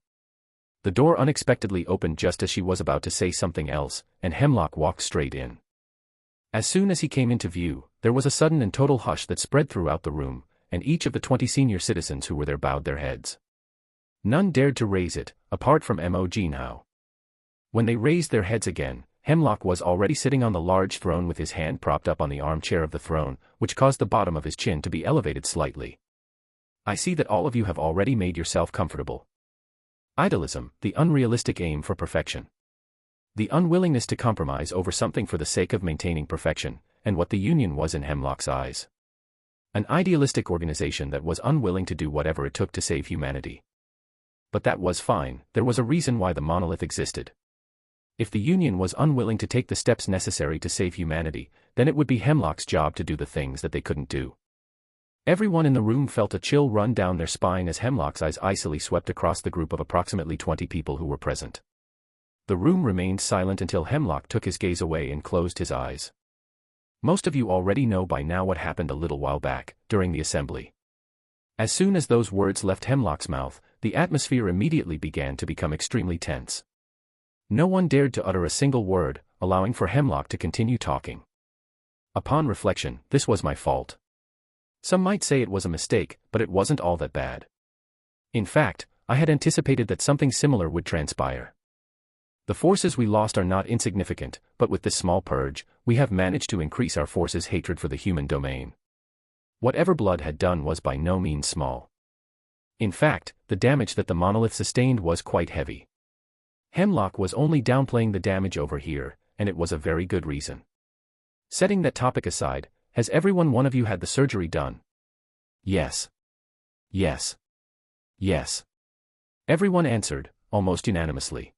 The door unexpectedly opened just as she was about to say something else, and Hemlock walked straight in. As soon as he came into view, there was a sudden and total hush that spread throughout the room, and each of the 20 senior citizens who were there bowed their heads. None dared to raise it, apart from Mo Jinhao. When they raised their heads again, Hemlock was already sitting on the large throne with his hand propped up on the armchair of the throne, which caused the bottom of his chin to be elevated slightly. I see that all of you have already made yourself comfortable. Idealism, the unrealistic aim for perfection. The unwillingness to compromise over something for the sake of maintaining perfection, and what the Union was in Hemlock's eyes. An idealistic organization that was unwilling to do whatever it took to save humanity. But that was fine, there was a reason why the monolith existed. If the Union was unwilling to take the steps necessary to save humanity, then it would be Hemlock's job to do the things that they couldn't do. Everyone in the room felt a chill run down their spine as Hemlock's eyes icily swept across the group of approximately 20 people who were present. The room remained silent until Hemlock took his gaze away and closed his eyes. Most of you already know by now what happened a little while back, during the assembly. As soon as those words left Hemlock's mouth, the atmosphere immediately began to become extremely tense. No one dared to utter a single word, allowing for Hemlock to continue talking. Upon reflection, this was my fault. Some might say it was a mistake, but it wasn't all that bad. In fact, I had anticipated that something similar would transpire. The forces we lost are not insignificant, but with this small purge, we have managed to increase our forces' hatred for the human domain. Whatever Blood had done was by no means small. In fact, the damage that the monolith sustained was quite heavy. Hemlock was only downplaying the damage over here, and it was a very good reason. Setting that topic aside, has one of you had the surgery done? Yes. Yes. Yes. Everyone answered, almost unanimously.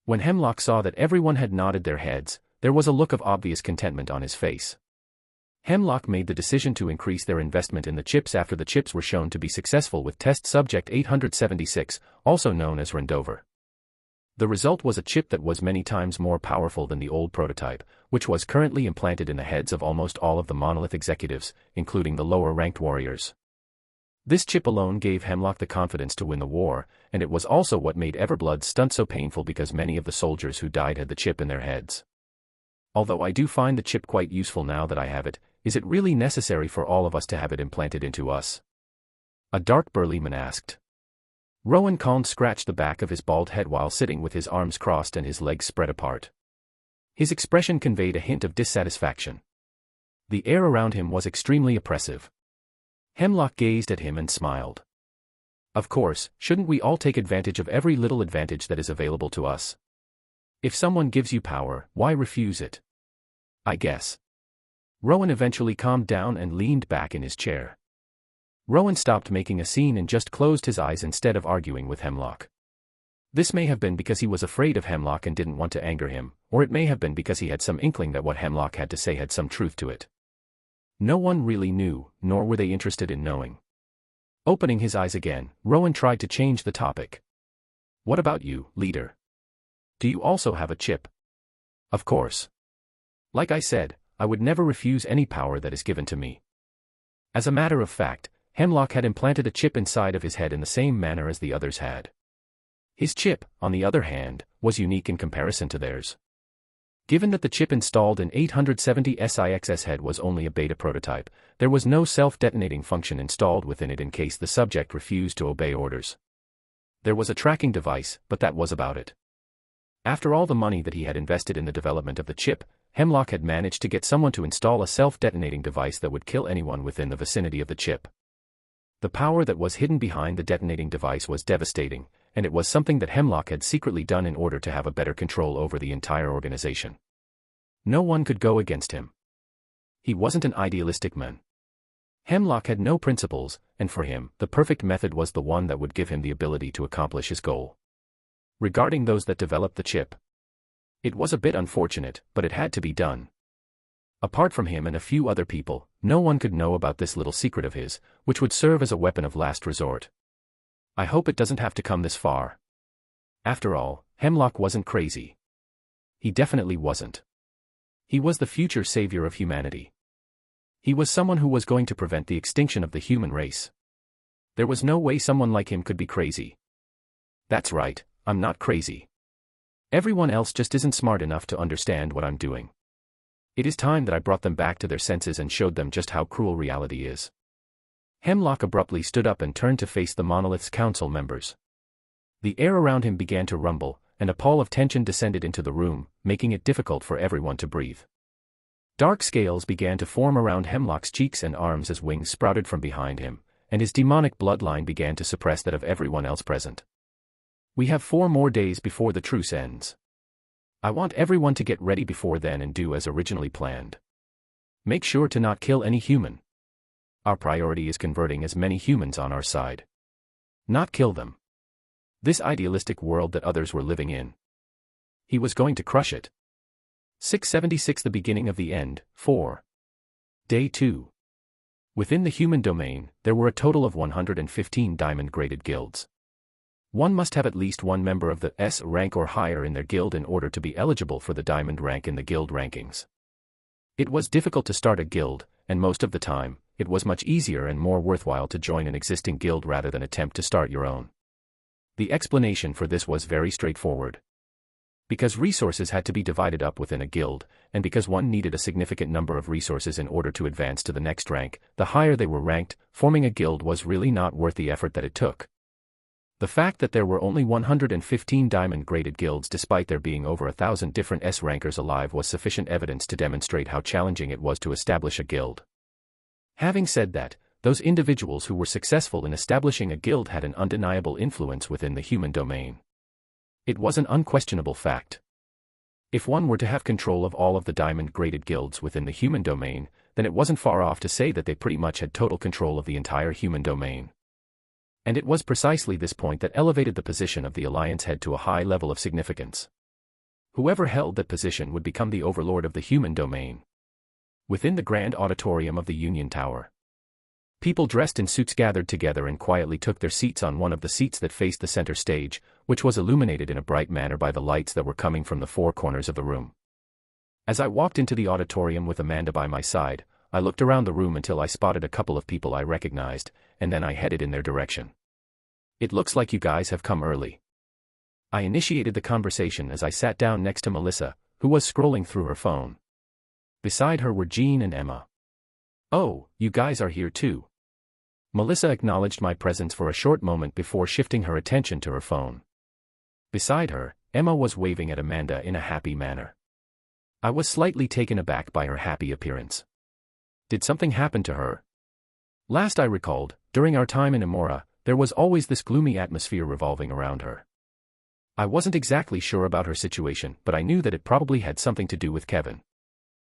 When Hemlock saw that everyone had nodded their heads, there was a look of obvious contentment on his face. Hemlock made the decision to increase their investment in the chips after the chips were shown to be successful with test subject 876, also known as Rendover. The result was a chip that was many times more powerful than the old prototype, which was currently implanted in the heads of almost all of the monolith executives, including the lower-ranked warriors. This chip alone gave Hemlock the confidence to win the war, and it was also what made Everblood's stunt so painful because many of the soldiers who died had the chip in their heads. Although I do find the chip quite useful now that I have it, is it really necessary for all of us to have it implanted into us? A dark burly man asked. Rowan Kahn scratched the back of his bald head while sitting with his arms crossed and his legs spread apart. His expression conveyed a hint of dissatisfaction. The air around him was extremely oppressive. Hemlock gazed at him and smiled. Of course, shouldn't we all take advantage of every little advantage that is available to us? If someone gives you power, why refuse it? I guess. Rowan eventually calmed down and leaned back in his chair. Rowan stopped making a scene and just closed his eyes instead of arguing with Hemlock. This may have been because he was afraid of Hemlock and didn't want to anger him, or it may have been because he had some inkling that what Hemlock had to say had some truth to it. No one really knew, nor were they interested in knowing. Opening his eyes again, Rowan tried to change the topic. What about you, leader? Do you also have a chip? Of course. Like I said, I would never refuse any power that is given to me. As a matter of fact, Hemlock had implanted a chip inside of his head in the same manner as the others had. His chip, on the other hand, was unique in comparison to theirs. Given that the chip installed in 870SIX's head was only a beta prototype, there was no self-detonating function installed within it in case the subject refused to obey orders. There was a tracking device, but that was about it. After all the money that he had invested in the development of the chip, Hemlock had managed to get someone to install a self-detonating device that would kill anyone within the vicinity of the chip. The power that was hidden behind the detonating device was devastating, and it was something that Hemlock had secretly done in order to have a better control over the entire organization. No one could go against him. He wasn't an idealistic man. Hemlock had no principles, and for him, the perfect method was the one that would give him the ability to accomplish his goal. Regarding those that developed the chip, it was a bit unfortunate, but it had to be done. Apart from him and a few other people, no one could know about this little secret of his, which would serve as a weapon of last resort. I hope it doesn't have to come this far. After all, Hemlock wasn't crazy. He definitely wasn't. He was the future savior of humanity. He was someone who was going to prevent the extinction of the human race. There was no way someone like him could be crazy. That's right, I'm not crazy. Everyone else just isn't smart enough to understand what I'm doing. It is time that I brought them back to their senses and showed them just how cruel reality is. Hemlock abruptly stood up and turned to face the Monolith's council members. The air around him began to rumble, and a pall of tension descended into the room, making it difficult for everyone to breathe. Dark scales began to form around Hemlock's cheeks and arms as wings sprouted from behind him, and his demonic bloodline began to suppress that of everyone else present. We have 4 more days before the truce ends. I want everyone to get ready before then and do as originally planned. Make sure to not kill any human. Our priority is converting as many humans on our side. Not kill them. This idealistic world that others were living in. He was going to crush it. 676 The beginning of the end, 4. Day 2. Within the human domain, there were a total of 115 diamond-graded guilds. One must have at least one member of the S rank or higher in their guild in order to be eligible for the diamond rank in the guild rankings. It was difficult to start a guild, and most of the time, it was much easier and more worthwhile to join an existing guild rather than attempt to start your own. The explanation for this was very straightforward. Because resources had to be divided up within a guild, and because one needed a significant number of resources in order to advance to the next rank, the higher they were ranked, forming a guild was really not worth the effort that it took. The fact that there were only 115 diamond-graded guilds despite there being over 1,000 different S-rankers alive was sufficient evidence to demonstrate how challenging it was to establish a guild. Having said that, those individuals who were successful in establishing a guild had an undeniable influence within the human domain. It was an unquestionable fact. If one were to have control of all of the diamond-graded guilds within the human domain, then it wasn't far off to say that they pretty much had total control of the entire human domain. And it was precisely this point that elevated the position of the Alliance head to a high level of significance. Whoever held that position would become the overlord of the human domain. Within the grand auditorium of the Union Tower, people dressed in suits gathered together and quietly took their seats on one of the seats that faced the center stage, which was illuminated in a bright manner by the lights that were coming from the 4 corners of the room. As I walked into the auditorium with Amanda by my side, I looked around the room until I spotted a couple of people I recognized, and then I headed in their direction. It looks like you guys have come early. I initiated the conversation as I sat down next to Melissa, who was scrolling through her phone. Beside her were Jean and Emma. Oh, you guys are here too. Melissa acknowledged my presence for a short moment before shifting her attention to her phone. Beside her, Emma was waving at Amanda in a happy manner. I was slightly taken aback by her happy appearance. Did something happen to her? Last I recalled, during our time in Amora, there was always this gloomy atmosphere revolving around her. I wasn't exactly sure about her situation, but I knew that it probably had something to do with Kevin.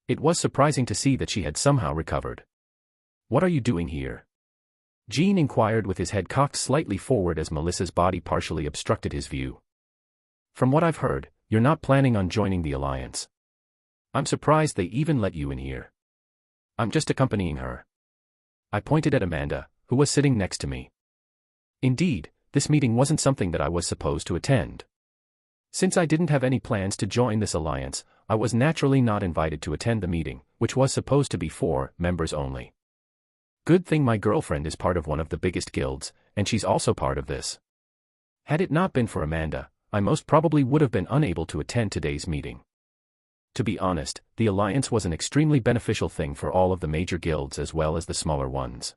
It was surprising to see that she had somehow recovered. What are you doing here? Jean inquired with his head cocked slightly forward as Melissa's body partially obstructed his view. From what I've heard, you're not planning on joining the Alliance. I'm surprised they even let you in here. I'm just accompanying her. I pointed at Amanda, who was sitting next to me. Indeed, this meeting wasn't something that I was supposed to attend. Since I didn't have any plans to join this alliance, I was naturally not invited to attend the meeting, which was supposed to be for members only. Good thing my girlfriend is part of one of the biggest guilds, and she's also part of this. Had it not been for Amanda, I most probably would have been unable to attend today's meeting. To be honest, the alliance was an extremely beneficial thing for all of the major guilds as well as the smaller ones.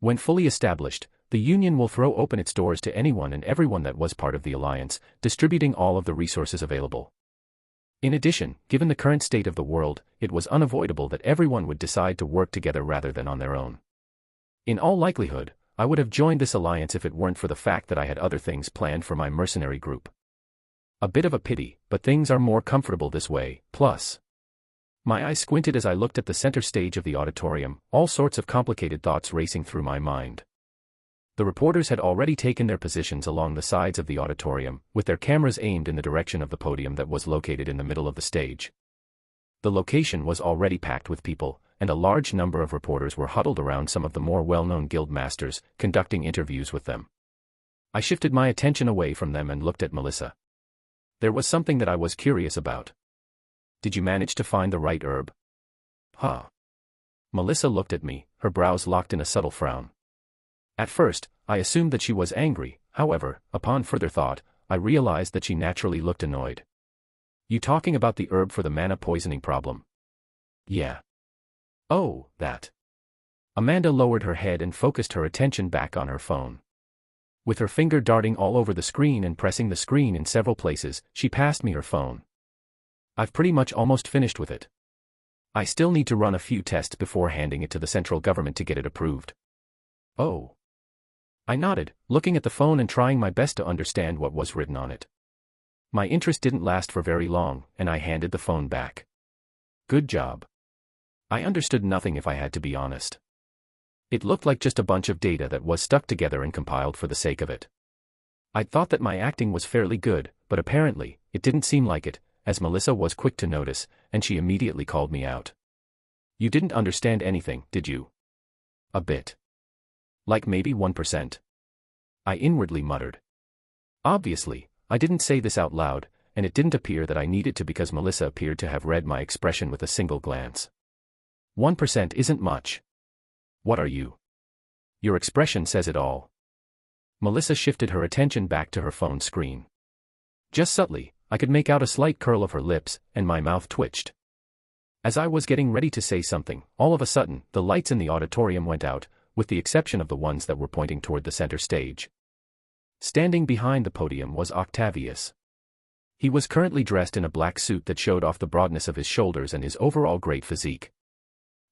When fully established, the union will throw open its doors to anyone and everyone that was part of the alliance, distributing all of the resources available. In addition, given the current state of the world, it was unavoidable that everyone would decide to work together rather than on their own. In all likelihood, I would have joined this alliance if it weren't for the fact that I had other things planned for my mercenary group. A bit of a pity, but things are more comfortable this way, plus. My eyes squinted as I looked at the center stage of the auditorium, all sorts of complicated thoughts racing through my mind. The reporters had already taken their positions along the sides of the auditorium, with their cameras aimed in the direction of the podium that was located in the middle of the stage. The location was already packed with people, and a large number of reporters were huddled around some of the more well-known guild masters, conducting interviews with them. I shifted my attention away from them and looked at Melissa. There was something that I was curious about. Did you manage to find the right herb? Huh. Melissa looked at me, her brows locked in a subtle frown. At first, I assumed that she was angry, however, upon further thought, I realized that she naturally looked annoyed. You talking about the herb for the mana poisoning problem? Yeah. Oh, that. Amanda lowered her head and focused her attention back on her phone. With her finger darting all over the screen and pressing the screen in several places, she passed me her phone. I've pretty much almost finished with it. I still need to run a few tests before handing it to the central government to get it approved. Oh. I nodded, looking at the phone and trying my best to understand what was written on it. My interest didn't last for very long, and I handed the phone back. Good job. I understood nothing if I had to be honest. It looked like just a bunch of data that was stuck together and compiled for the sake of it. I'd thought that my acting was fairly good, but apparently, it didn't seem like it, as Melissa was quick to notice, and she immediately called me out. You didn't understand anything, did you? A bit. Like maybe 1%. I inwardly muttered. Obviously, I didn't say this out loud, and it didn't appear that I needed to because Melissa appeared to have read my expression with a single glance. 1% isn't much. What are you? Your expression says it all. Melissa shifted her attention back to her phone screen. Just subtly, I could make out a slight curl of her lips, and my mouth twitched. As I was getting ready to say something, all of a sudden, the lights in the auditorium went out, with the exception of the ones that were pointing toward the center stage. Standing behind the podium was Octavius. He was currently dressed in a black suit that showed off the broadness of his shoulders and his overall great physique.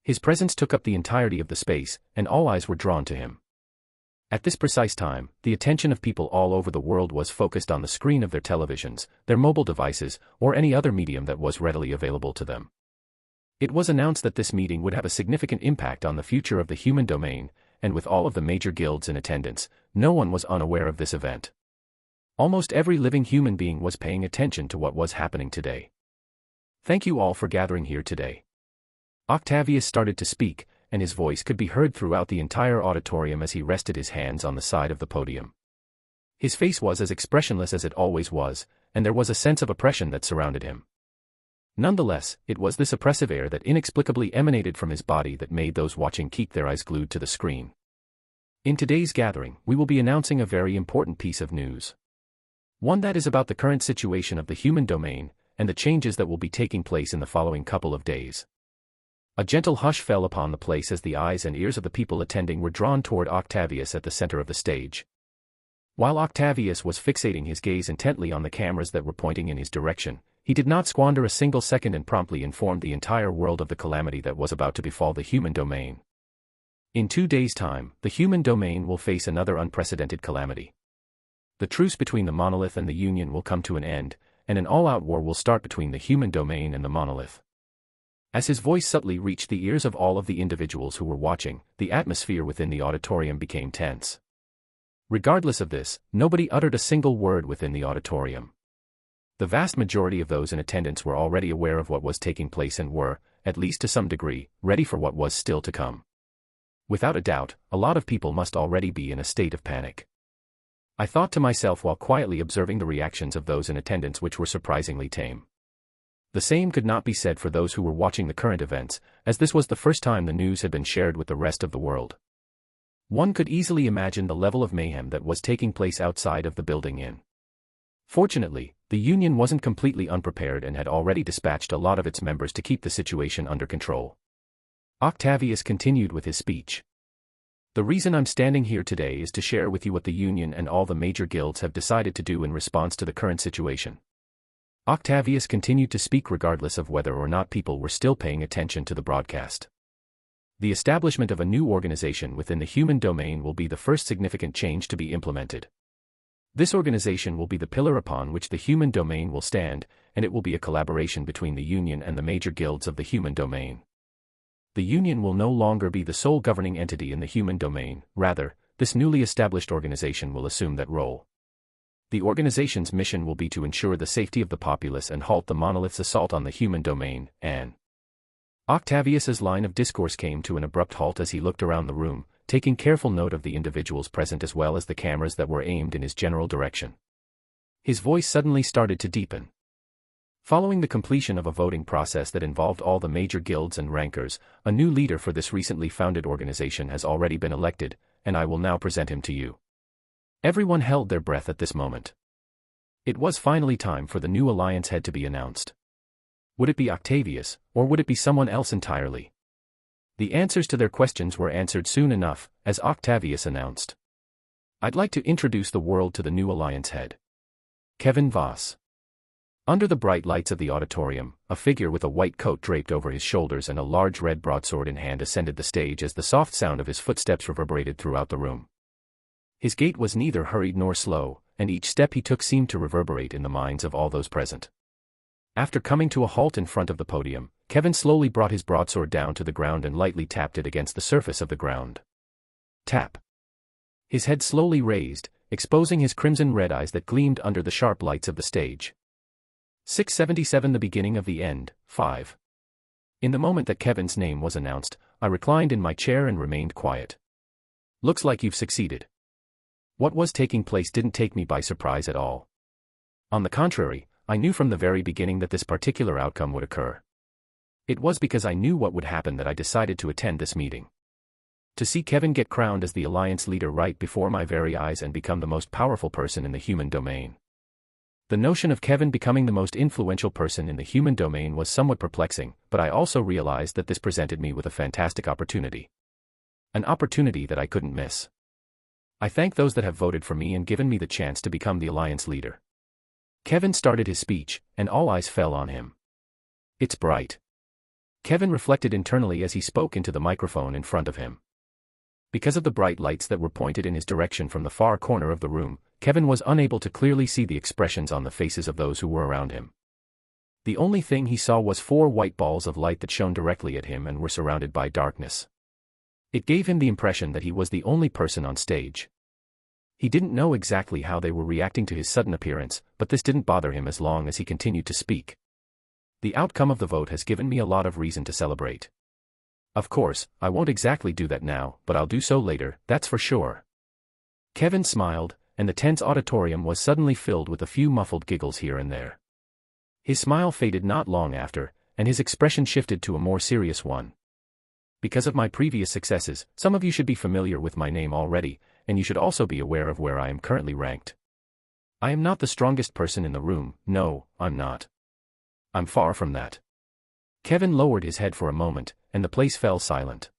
His presence took up the entirety of the space, and all eyes were drawn to him. At this precise time, the attention of people all over the world was focused on the screen of their televisions, their mobile devices, or any other medium that was readily available to them. It was announced that this meeting would have a significant impact on the future of the human domain, and with all of the major guilds in attendance, no one was unaware of this event. Almost every living human being was paying attention to what was happening today. Thank you all for gathering here today. Octavius started to speak, and his voice could be heard throughout the entire auditorium as he rested his hands on the side of the podium. His face was as expressionless as it always was, and there was a sense of oppression that surrounded him. Nonetheless, it was this oppressive air that inexplicably emanated from his body that made those watching keep their eyes glued to the screen. In today's gathering, we will be announcing a very important piece of news. One that is about the current situation of the human domain, and the changes that will be taking place in the following couple of days. A gentle hush fell upon the place as the eyes and ears of the people attending were drawn toward Octavius at the center of the stage. While Octavius was fixating his gaze intently on the cameras that were pointing in his direction, he did not squander a single second and promptly informed the entire world of the calamity that was about to befall the human domain. In 2 days' time, the human domain will face another unprecedented calamity. The truce between the monolith and the union will come to an end, and an all-out war will start between the human domain and the monolith. As his voice subtly reached the ears of all of the individuals who were watching, the atmosphere within the auditorium became tense. Regardless of this, nobody uttered a single word within the auditorium. The vast majority of those in attendance were already aware of what was taking place and were, at least to some degree, ready for what was still to come. Without a doubt, a lot of people must already be in a state of panic. I thought to myself while quietly observing the reactions of those in attendance, which were surprisingly tame. The same could not be said for those who were watching the current events, as this was the first time the news had been shared with the rest of the world. One could easily imagine the level of mayhem that was taking place outside of the building. Fortunately, the Union wasn't completely unprepared and had already dispatched a lot of its members to keep the situation under control. Octavius continued with his speech. The reason I'm standing here today is to share with you what the Union and all the major guilds have decided to do in response to the current situation. Octavius continued to speak regardless of whether or not people were still paying attention to the broadcast. The establishment of a new organization within the human domain will be the first significant change to be implemented. This organization will be the pillar upon which the human domain will stand, and it will be a collaboration between the Union and the major guilds of the human domain. The Union will no longer be the sole governing entity in the human domain, rather, this newly established organization will assume that role. The organization's mission will be to ensure the safety of the populace and halt the monolith's assault on the human domain, and Octavius's line of discourse came to an abrupt halt as he looked around the room, taking careful note of the individuals present as well as the cameras that were aimed in his general direction. His voice suddenly started to deepen. Following the completion of a voting process that involved all the major guilds and rankers, a new leader for this recently founded organization has already been elected, and I will now present him to you. Everyone held their breath at this moment. It was finally time for the new alliance head to be announced. Would it be Octavius, or would it be someone else entirely? The answers to their questions were answered soon enough, as Octavius announced. I'd like to introduce the world to the new alliance head. Kevin Voss. Under the bright lights of the auditorium, a figure with a white coat draped over his shoulders and a large red broadsword in hand ascended the stage as the soft sound of his footsteps reverberated throughout the room. His gait was neither hurried nor slow, and each step he took seemed to reverberate in the minds of all those present. After coming to a halt in front of the podium, Kevin slowly brought his broadsword down to the ground and lightly tapped it against the surface of the ground. Tap. His head slowly raised, exposing his crimson-red eyes that gleamed under the sharp lights of the stage. 677 The beginning of the end, 5. In the moment that Kevin's name was announced, I reclined in my chair and remained quiet. Looks like you've succeeded. What was taking place didn't take me by surprise at all. On the contrary, I knew from the very beginning that this particular outcome would occur. It was because I knew what would happen that I decided to attend this meeting. To see Kevin get crowned as the alliance leader right before my very eyes and become the most powerful person in the human domain. The notion of Kevin becoming the most influential person in the human domain was somewhat perplexing, but I also realized that this presented me with a fantastic opportunity. An opportunity that I couldn't miss. I thank those that have voted for me and given me the chance to become the alliance leader. Kevin started his speech, and all eyes fell on him. It's bright. Kevin reflected internally as he spoke into the microphone in front of him. Because of the bright lights that were pointed in his direction from the far corner of the room, Kevin was unable to clearly see the expressions on the faces of those who were around him. The only thing he saw was 4 white balls of light that shone directly at him and were surrounded by darkness. It gave him the impression that he was the only person on stage. He didn't know exactly how they were reacting to his sudden appearance, but this didn't bother him as long as he continued to speak. The outcome of the vote has given me a lot of reason to celebrate. Of course, I won't exactly do that now, but I'll do so later, that's for sure. Kevin smiled, and the tense auditorium was suddenly filled with a few muffled giggles here and there. His smile faded not long after, and his expression shifted to a more serious one. Because of my previous successes, some of you should be familiar with my name already, and you should also be aware of where I am currently ranked. I am not the strongest person in the room, no, I'm not. I'm far from that. Kevin lowered his head for a moment, and the place fell silent.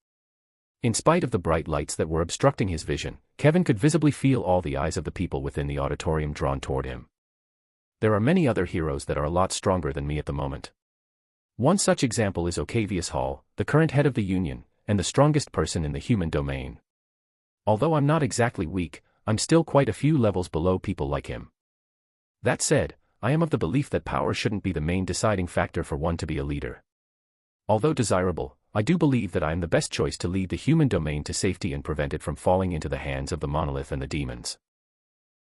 In spite of the bright lights that were obstructing his vision, Kevin could visibly feel all the eyes of the people within the auditorium drawn toward him. There are many other heroes that are a lot stronger than me at the moment. One such example is Octavius Hall, the current head of the Union, and the strongest person in the human domain. Although I'm not exactly weak, I'm still quite a few levels below people like him. That said, I am of the belief that power shouldn't be the main deciding factor for one to be a leader. Although desirable, I do believe that I am the best choice to lead the human domain to safety and prevent it from falling into the hands of the monolith and the demons.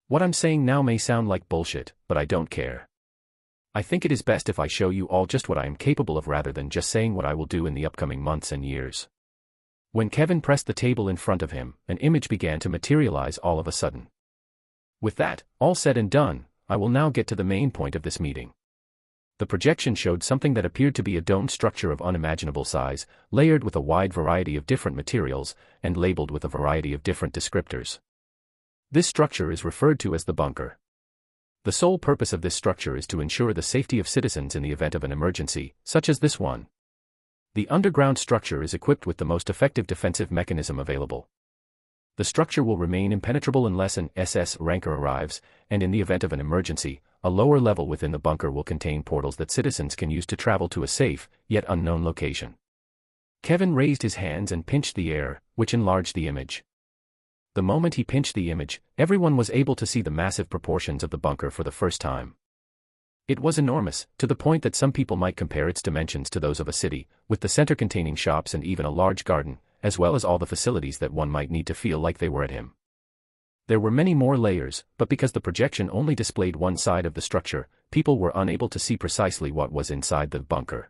What I'm saying now may sound like bullshit, but I don't care. I think it is best if I show you all just what I am capable of rather than just saying what I will do in the upcoming months and years. When Kevin pressed the table in front of him, an image began to materialize all of a sudden. With that, all said and done, I will now get to the main point of this meeting. The projection showed something that appeared to be a domed structure of unimaginable size, layered with a wide variety of different materials, and labeled with a variety of different descriptors. This structure is referred to as the bunker. The sole purpose of this structure is to ensure the safety of citizens in the event of an emergency, such as this one. The underground structure is equipped with the most effective defensive mechanism available. The structure will remain impenetrable unless an SS ranker arrives, and in the event of an emergency, a lower level within the bunker will contain portals that citizens can use to travel to a safe, yet unknown location. Kevin raised his hands and pinched the air, which enlarged the image. The moment he pinched the image, everyone was able to see the massive proportions of the bunker for the first time. It was enormous, to the point that some people might compare its dimensions to those of a city, with the center containing shops and even a large garden, as well as all the facilities that one might need to feel like they were at him. There were many more layers, but because the projection only displayed one side of the structure, people were unable to see precisely what was inside the bunker.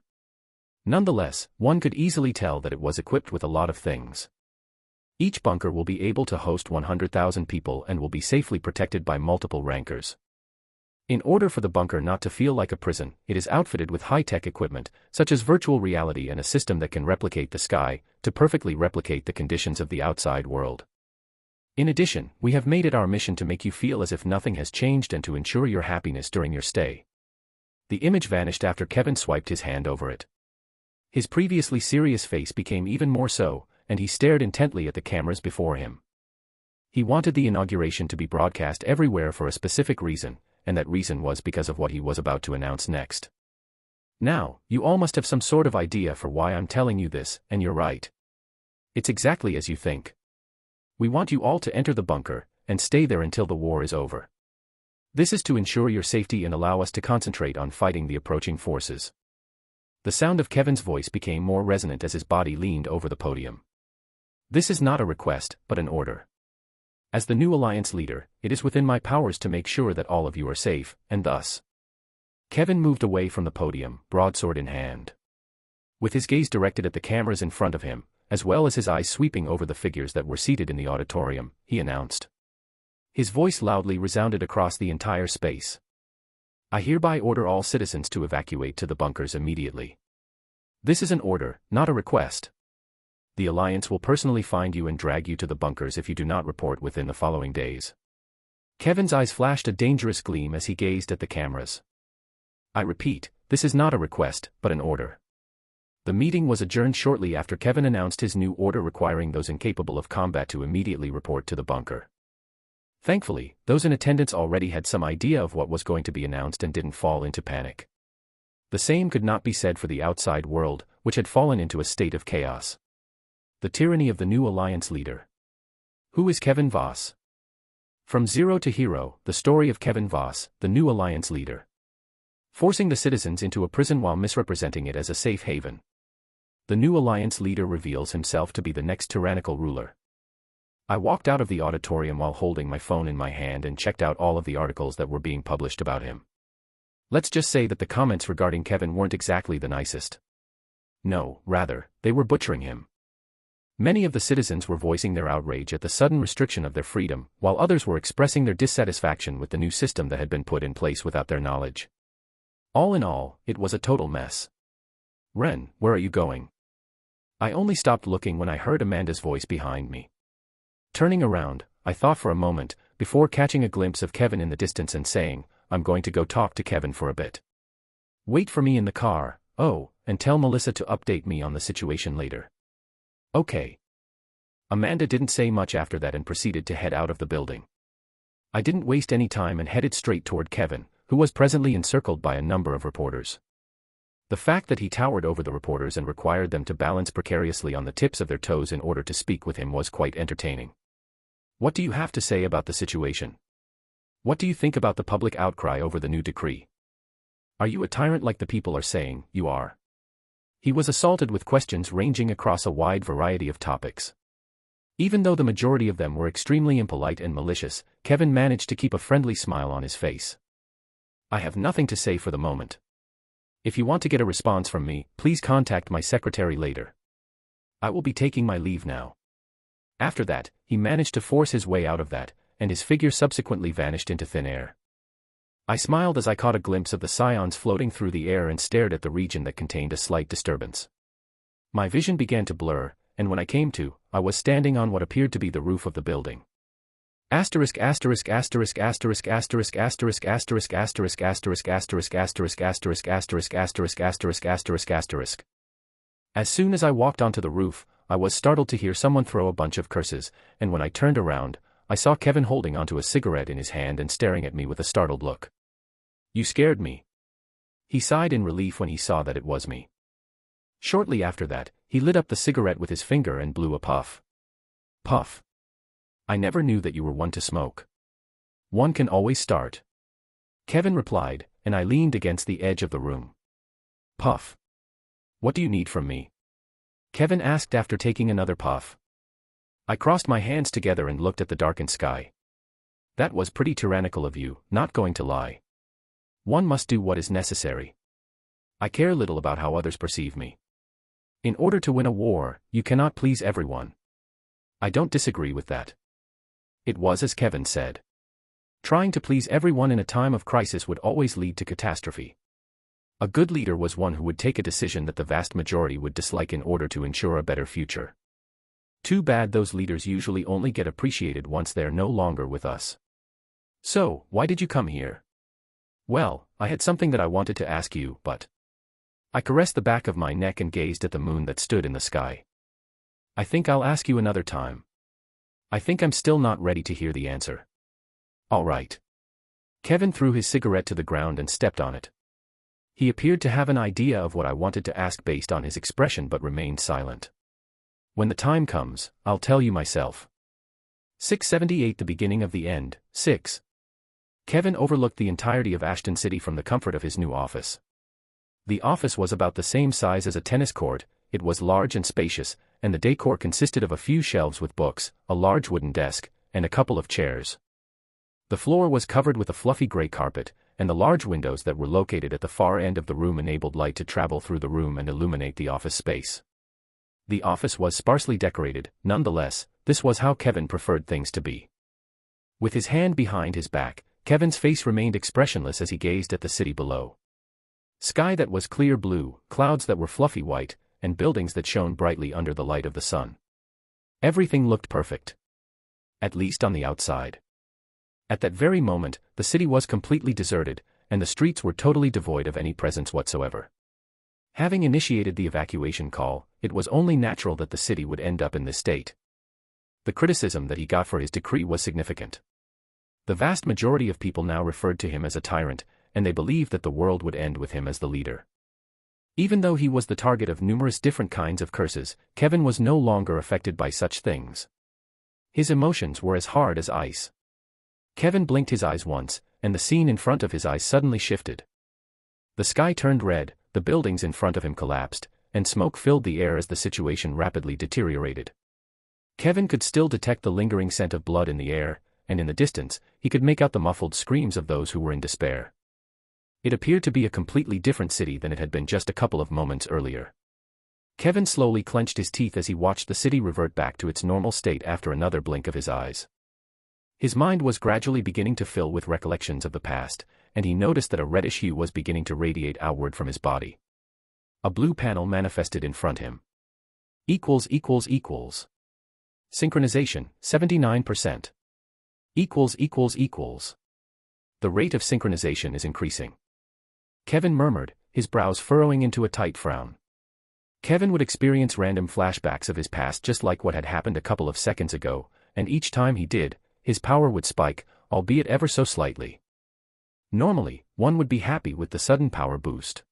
Nonetheless, one could easily tell that it was equipped with a lot of things. Each bunker will be able to host 100,000 people and will be safely protected by multiple rankers. In order for the bunker not to feel like a prison, it is outfitted with high-tech equipment, such as virtual reality and a system that can replicate the sky, to perfectly replicate the conditions of the outside world. In addition, we have made it our mission to make you feel as if nothing has changed and to ensure your happiness during your stay. The image vanished after Kevin swiped his hand over it. His previously serious face became even more so, and he stared intently at the cameras before him. He wanted the inauguration to be broadcast everywhere for a specific reason, and that reason was because of what he was about to announce next. Now, you all must have some sort of idea for why I'm telling you this, and you're right. It's exactly as you think. We want you all to enter the bunker, and stay there until the war is over. This is to ensure your safety and allow us to concentrate on fighting the approaching forces. The sound of Kevin's voice became more resonant as his body leaned over the podium. This is not a request, but an order. As the new alliance leader, it is within my powers to make sure that all of you are safe, and thus. Kevin moved away from the podium, broadsword in hand. With his gaze directed at the cameras in front of him, as well as his eyes sweeping over the figures that were seated in the auditorium, he announced. His voice loudly resounded across the entire space. I hereby order all citizens to evacuate to the bunkers immediately. This is an order, not a request. The Alliance will personally find you and drag you to the bunkers if you do not report within the following days. Kevin's eyes flashed a dangerous gleam as he gazed at the cameras. I repeat, this is not a request, but an order. The meeting was adjourned shortly after Kevin announced his new order requiring those incapable of combat to immediately report to the bunker. Thankfully, those in attendance already had some idea of what was going to be announced and didn't fall into panic. The same could not be said for the outside world, which had fallen into a state of chaos. The tyranny of the new alliance leader. Who is Kevin Voss? From Zero to Hero, the story of Kevin Voss, the new alliance leader. Forcing the citizens into a prison while misrepresenting it as a safe haven. The new alliance leader reveals himself to be the next tyrannical ruler. I walked out of the auditorium while holding my phone in my hand and checked out all of the articles that were being published about him. Let's just say that the comments regarding Kevin weren't exactly the nicest. No, rather, they were butchering him. Many of the citizens were voicing their outrage at the sudden restriction of their freedom, while others were expressing their dissatisfaction with the new system that had been put in place without their knowledge. All in all, it was a total mess. Ren, where are you going? I only stopped looking when I heard Amanda's voice behind me. Turning around, I thought for a moment, before catching a glimpse of Kevin in the distance and saying, I'm going to go talk to Kevin for a bit. Wait for me in the car, and tell Melissa to update me on the situation later. Okay. Amanda didn't say much after that and proceeded to head out of the building. I didn't waste any time and headed straight toward Kevin, who was presently encircled by a number of reporters. The fact that he towered over the reporters and required them to balance precariously on the tips of their toes in order to speak with him was quite entertaining. What do you have to say about the situation? What do you think about the public outcry over the new decree? Are you a tyrant like the people are saying you are? He was assaulted with questions ranging across a wide variety of topics. Even though the majority of them were extremely impolite and malicious, Kevin managed to keep a friendly smile on his face. I have nothing to say for the moment. If you want to get a response from me, please contact my secretary later. I will be taking my leave now. After that, he managed to force his way out of that, and his figure subsequently vanished into thin air. I smiled as I caught a glimpse of the scions floating through the air and stared at the region that contained a slight disturbance. My vision began to blur, and when I came to, I was standing on what appeared to be the roof of the building. Asterisk asterisk asterisk asterisk asterisk asterisk asterisk asterisk asterisk asterisk asterisk asterisk asterisk asterisk asterisk asterisk asterisk. As soon as I walked onto the roof, I was startled to hear someone throw a bunch of curses, and when I turned around, I saw Kevin holding onto a cigarette in his hand and staring at me with a startled look. "You scared me." He sighed in relief when he saw that it was me. Shortly after that, he lit up the cigarette with his finger and blew a puff. Puff. "I never knew that you were one to smoke." "One can always start," Kevin replied, and I leaned against the edge of the room. Puff. "What do you need from me?" Kevin asked after taking another puff. I crossed my hands together and looked at the darkened sky. "That was pretty tyrannical of you, not going to lie. One must do what is necessary. I care little about how others perceive me. In order to win a war, you cannot please everyone." I don't disagree with that. It was as Kevin said. Trying to please everyone in a time of crisis would always lead to catastrophe. A good leader was one who would take a decision that the vast majority would dislike in order to ensure a better future. Too bad those leaders usually only get appreciated once they're no longer with us. "So, why did you come here?" "Well, I had something that I wanted to ask you, but..." I caressed the back of my neck and gazed at the moon that stood in the sky. "I think I'll ask you another time. I think I'm still not ready to hear the answer." "All right." Kevin threw his cigarette to the ground and stepped on it. He appeared to have an idea of what I wanted to ask based on his expression but remained silent. "When the time comes, I'll tell you myself." 678 The beginning of the end, 6. Kevin overlooked the entirety of Ashton City from the comfort of his new office. The office was about the same size as a tennis court. It was large and spacious, and the decor consisted of a few shelves with books, a large wooden desk, and a couple of chairs. The floor was covered with a fluffy gray carpet, and the large windows that were located at the far end of the room enabled light to travel through the room and illuminate the office space. The office was sparsely decorated. Nonetheless, this was how Kevin preferred things to be. With his hand behind his back, Kevin's face remained expressionless as he gazed at the city below. Sky that was clear blue, clouds that were fluffy white, and buildings that shone brightly under the light of the sun. Everything looked perfect. At least on the outside. At that very moment, the city was completely deserted, and the streets were totally devoid of any presence whatsoever. Having initiated the evacuation call, it was only natural that the city would end up in this state. The criticism that he got for his decree was significant. The vast majority of people now referred to him as a tyrant, and they believed that the world would end with him as the leader. Even though he was the target of numerous different kinds of curses, Kevin was no longer affected by such things. His emotions were as hard as ice. Kevin blinked his eyes once, and the scene in front of his eyes suddenly shifted. The sky turned red, the buildings in front of him collapsed, and smoke filled the air as the situation rapidly deteriorated. Kevin could still detect the lingering scent of blood in the air, and in the distance, he could make out the muffled screams of those who were in despair. It appeared to be a completely different city than it had been just a couple of moments earlier. Kevin slowly clenched his teeth as he watched the city revert back to its normal state after another blink of his eyes. His mind was gradually beginning to fill with recollections of the past, and he noticed that a reddish hue was beginning to radiate outward from his body. A blue panel manifested in front him. Synchronization, 79%. The rate of synchronization is increasing. Kevin murmured, his brows furrowing into a tight frown. Kevin would experience random flashbacks of his past just like what had happened a couple of seconds ago, and each time he did, his power would spike, albeit ever so slightly. Normally, one would be happy with the sudden power boost.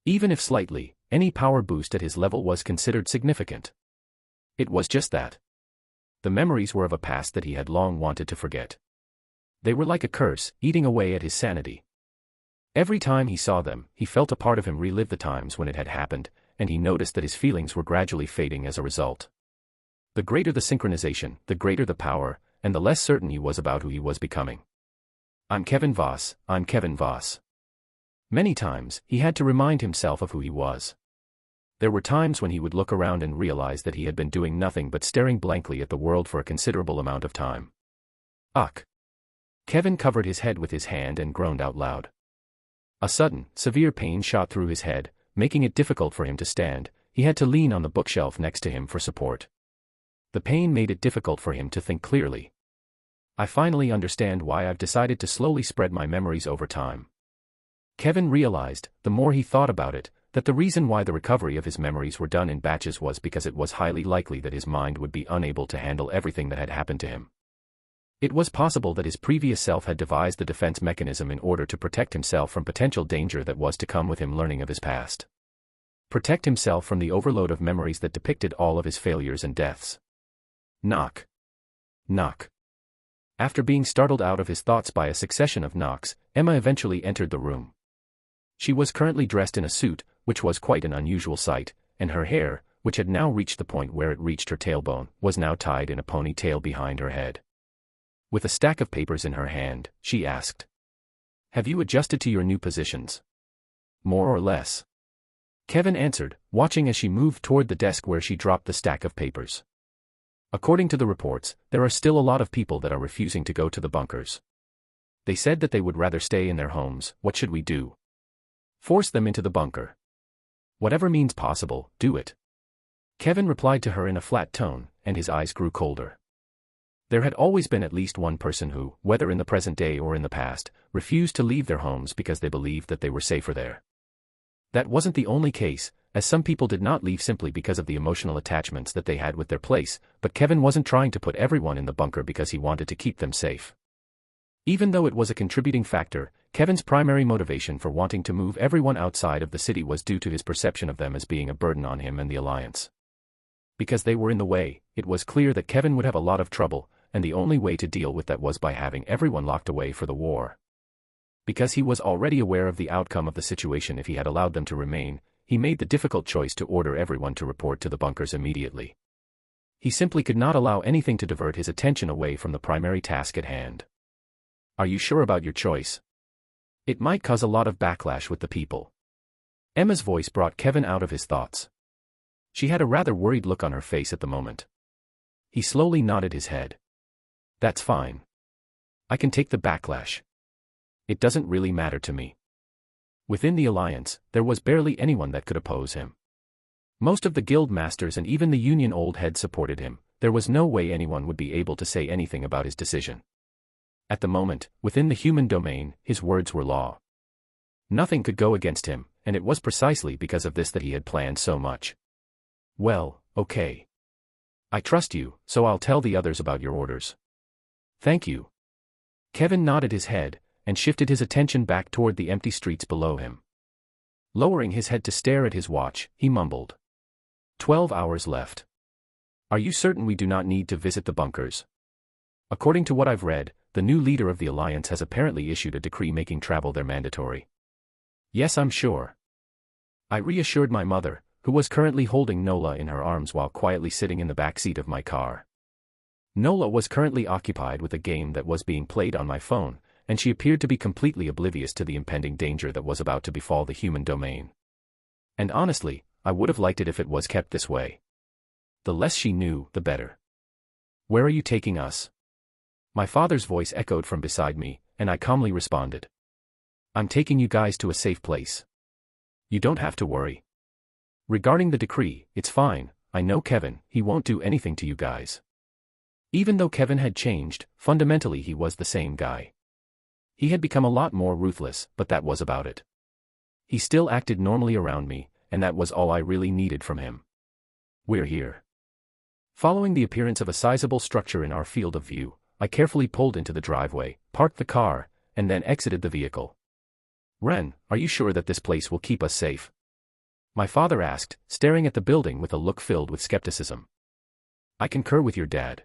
Even if slightly, any power boost at his level was considered significant. It was just that. The memories were of a past that he had long wanted to forget. They were like a curse, eating away at his sanity. Every time he saw them, he felt a part of him relive the times when it had happened, and he noticed that his feelings were gradually fading as a result. The greater the synchronization, the greater the power, and the less certain he was about who he was becoming. I'm Kevin Voss. Many times, he had to remind himself of who he was. There were times when he would look around and realize that he had been doing nothing but staring blankly at the world for a considerable amount of time. Ugh. Kevin covered his head with his hand and groaned out loud. A sudden, severe pain shot through his head, making it difficult for him to stand. He had to lean on the bookshelf next to him for support. The pain made it difficult for him to think clearly. I finally understand why I've decided to slowly spread my memories over time. Kevin realized, the more he thought about it, that the reason why the recovery of his memories were done in batches was because it was highly likely that his mind would be unable to handle everything that had happened to him. It was possible that his previous self had devised the defense mechanism in order to protect himself from potential danger that was to come with him learning of his past. Protect himself from the overload of memories that depicted all of his failures and deaths. Knock. Knock. After being startled out of his thoughts by a succession of knocks, Emma eventually entered the room. She was currently dressed in a suit, which was quite an unusual sight, and her hair, which had now reached the point where it reached her tailbone, was now tied in a ponytail behind her head. With a stack of papers in her hand, she asked, "Have you adjusted to your new positions?" "More or less," Kevin answered, watching as she moved toward the desk where she dropped the stack of papers. "According to the reports, there are still a lot of people that are refusing to go to the bunkers. They said that they would rather stay in their homes. What should we do?" "Force them into the bunker. Whatever means possible, do it." Kevin replied to her in a flat tone, and his eyes grew colder. There had always been at least one person who, whether in the present day or in the past, refused to leave their homes because they believed that they were safer there. That wasn't the only case, as some people did not leave simply because of the emotional attachments that they had with their place, but Kevin wasn't trying to put everyone in the bunker because he wanted to keep them safe. Even though it was a contributing factor, Kevin's primary motivation for wanting to move everyone outside of the city was due to his perception of them as being a burden on him and the Alliance. Because they were in the way, it was clear that Kevin would have a lot of trouble, and the only way to deal with that was by having everyone locked away for the war. Because he was already aware of the outcome of the situation if he had allowed them to remain, he made the difficult choice to order everyone to report to the bunkers immediately. He simply could not allow anything to divert his attention away from the primary task at hand. "Are you sure about your choice? It might cause a lot of backlash with the people." Emma's voice brought Kevin out of his thoughts. She had a rather worried look on her face at the moment. He slowly nodded his head. "That's fine. I can take the backlash. It doesn't really matter to me." Within the Alliance, there was barely anyone that could oppose him. Most of the guild masters and even the Union old head supported him. There was no way anyone would be able to say anything about his decision. At the moment, within the human domain, his words were law. Nothing could go against him, and it was precisely because of this that he had planned so much. "Well, okay. I trust you, so I'll tell the others about your orders." "Thank you." Kevin nodded his head, and shifted his attention back toward the empty streets below him. Lowering his head to stare at his watch, he mumbled, 12 hours left. Are you certain we do not need to visit the bunkers? According to what I've read, the new leader of the Alliance has apparently issued a decree making travel there mandatory." "Yes, I'm sure." I reassured my mother, who was currently holding Nola in her arms while quietly sitting in the back seat of my car. Nola was currently occupied with a game that was being played on my phone, and she appeared to be completely oblivious to the impending danger that was about to befall the human domain. And honestly, I would have liked it if it was kept this way. The less she knew, the better. "Where are you taking us?" My father's voice echoed from beside me, and I calmly responded, "I'm taking you guys to a safe place. You don't have to worry. Regarding the decree, it's fine. I know Kevin, he won't do anything to you guys." Even though Kevin had changed, fundamentally he was the same guy. He had become a lot more ruthless, but that was about it. He still acted normally around me, and that was all I really needed from him. "We're here." Following the appearance of a sizable structure in our field of view, I carefully pulled into the driveway, parked the car, and then exited the vehicle. "Ren, are you sure that this place will keep us safe?" my father asked, staring at the building with a look filled with skepticism. "I concur with your dad.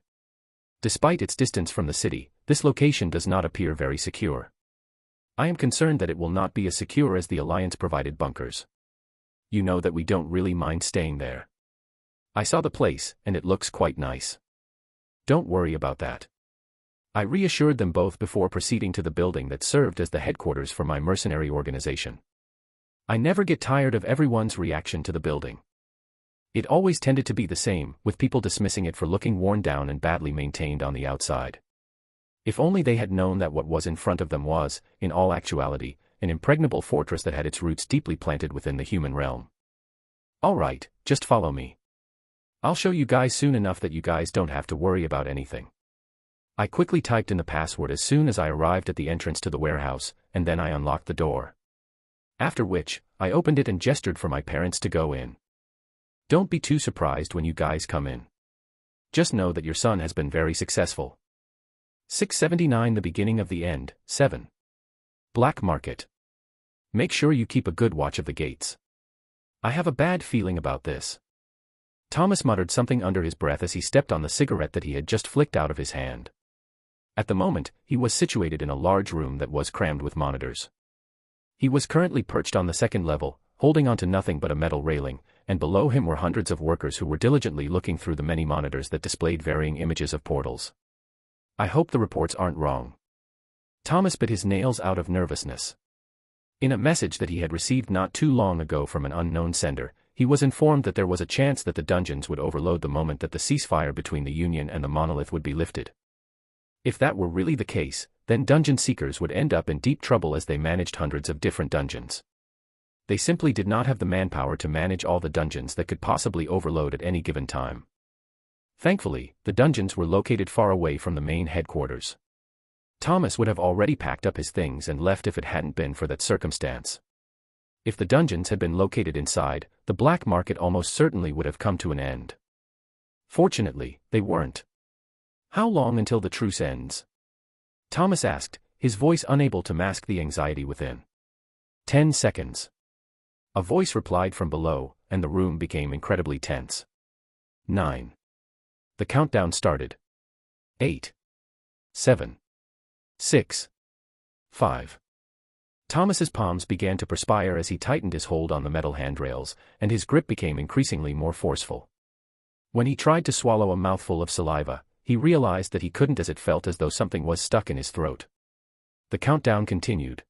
Despite its distance from the city, this location does not appear very secure. I am concerned that it will not be as secure as the Alliance-provided bunkers. You know that we don't really mind staying there. I saw the place, and it looks quite nice. Don't worry about that." I reassured them both before proceeding to the building that served as the headquarters for my mercenary organization. I never get tired of everyone's reaction to the building. It always tended to be the same, with people dismissing it for looking worn down and badly maintained on the outside. If only they had known that what was in front of them was, in all actuality, an impregnable fortress that had its roots deeply planted within the human realm. Alright, just follow me. I'll show you guys soon enough that you guys don't have to worry about anything. I quickly typed in the password as soon as I arrived at the entrance to the warehouse, and then I unlocked the door. After which, I opened it and gestured for my parents to go in. Don't be too surprised when you guys come in. Just know that your son has been very successful. 679 The beginning of the end, 7. Black market. Make sure you keep a good watch of the gates. I have a bad feeling about this. Thomas muttered something under his breath as he stepped on the cigarette that he had just flicked out of his hand. At the moment, he was situated in a large room that was crammed with monitors. He was currently perched on the second level, holding onto nothing but a metal railing, and below him were hundreds of workers who were diligently looking through the many monitors that displayed varying images of portals. I hope the reports aren't wrong. Thomas bit his nails out of nervousness. In a message that he had received not too long ago from an unknown sender, he was informed that there was a chance that the dungeons would overload the moment that the ceasefire between the Union and the Monolith would be lifted. If that were really the case, then dungeon seekers would end up in deep trouble as they managed hundreds of different dungeons. They simply did not have the manpower to manage all the dungeons that could possibly overload at any given time. Thankfully, the dungeons were located far away from the main headquarters. Thomas would have already packed up his things and left if it hadn't been for that circumstance. If the dungeons had been located inside, the black market almost certainly would have come to an end. Fortunately, they weren't. How long until the truce ends? Thomas asked, his voice unable to mask the anxiety within. 10 seconds. A voice replied from below, and the room became incredibly tense. 9. The countdown started. 8. 7. 6. 5. Thomas's palms began to perspire as he tightened his hold on the metal handrails, and his grip became increasingly more forceful. When he tried to swallow a mouthful of saliva, he realized that he couldn't as it felt as though something was stuck in his throat. The countdown continued.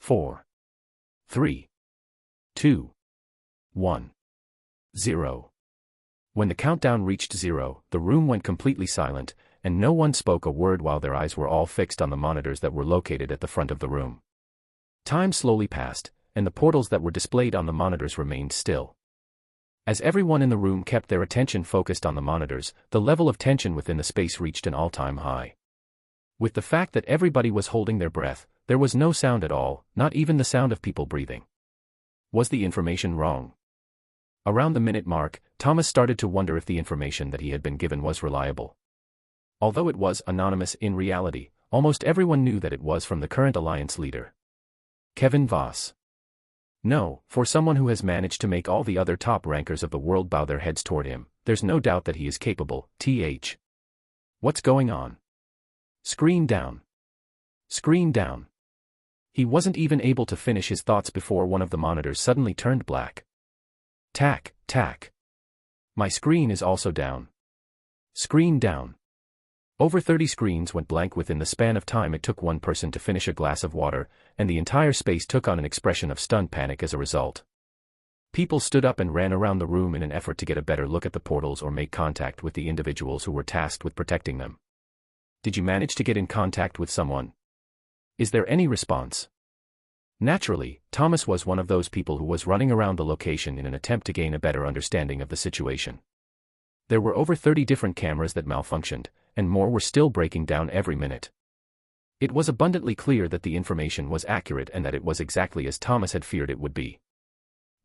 4. 3. 2. 1. 0. When the countdown reached 0, the room went completely silent, and no one spoke a word while their eyes were all fixed on the monitors that were located at the front of the room. Time slowly passed, and the portals that were displayed on the monitors remained still. As everyone in the room kept their attention focused on the monitors, the level of tension within the space reached an all-time high. With the fact that everybody was holding their breath, there was no sound at all, not even the sound of people breathing. Was the information wrong? Around the minute mark, Thomas started to wonder if the information that he had been given was reliable. Although it was anonymous in reality, almost everyone knew that it was from the current Alliance leader, Kevin Voss. No, for someone who has managed to make all the other top rankers of the world bow their heads toward him, there's no doubt that he is capable. What's going on? Screen down. Screen down. He wasn't even able to finish his thoughts before one of the monitors suddenly turned black. Tack, tack. My screen is also down. Screen down. Over 30 screens went blank within the span of time it took one person to finish a glass of water, and the entire space took on an expression of stunned panic as a result. People stood up and ran around the room in an effort to get a better look at the portals or make contact with the individuals who were tasked with protecting them. Did you manage to get in contact with someone? Is there any response? Naturally, Thomas was one of those people who was running around the location in an attempt to gain a better understanding of the situation. There were over 30 different cameras that malfunctioned, and more were still breaking down every minute. It was abundantly clear that the information was accurate and that it was exactly as Thomas had feared it would be.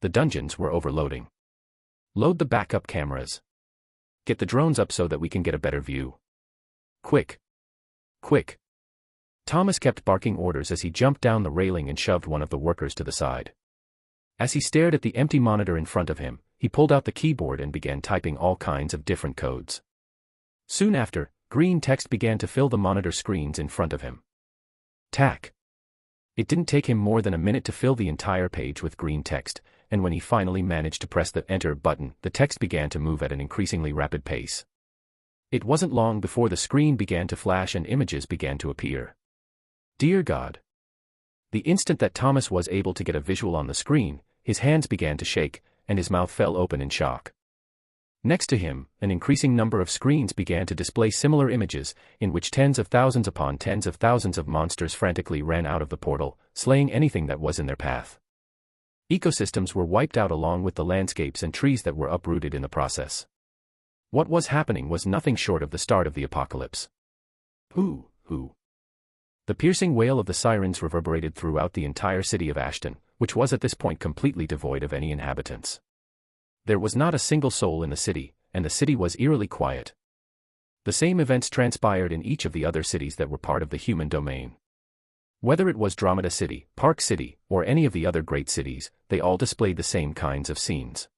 The dungeons were overloading. Load the backup cameras. Get the drones up so that we can get a better view. Quick. Quick. Thomas kept barking orders as he jumped down the railing and shoved one of the workers to the side. As he stared at the empty monitor in front of him, he pulled out the keyboard and began typing all kinds of different codes. Soon after, green text began to fill the monitor screens in front of him. Tack. It didn't take him more than a minute to fill the entire page with green text, and when he finally managed to press the Enter button, the text began to move at an increasingly rapid pace. It wasn't long before the screen began to flash and images began to appear. Dear God. The instant that Thomas was able to get a visual on the screen, his hands began to shake, and his mouth fell open in shock. Next to him, an increasing number of screens began to display similar images, in which tens of thousands upon tens of thousands of monsters frantically ran out of the portal, slaying anything that was in their path. Ecosystems were wiped out along with the landscapes and trees that were uprooted in the process. What was happening was nothing short of the start of the apocalypse. Hoo. The piercing wail of the sirens reverberated throughout the entire city of Ashton, which was at this point completely devoid of any inhabitants. There was not a single soul in the city, and the city was eerily quiet. The same events transpired in each of the other cities that were part of the human domain. Whether it was Dromeda City, Park City, or any of the other great cities, they all displayed the same kinds of scenes.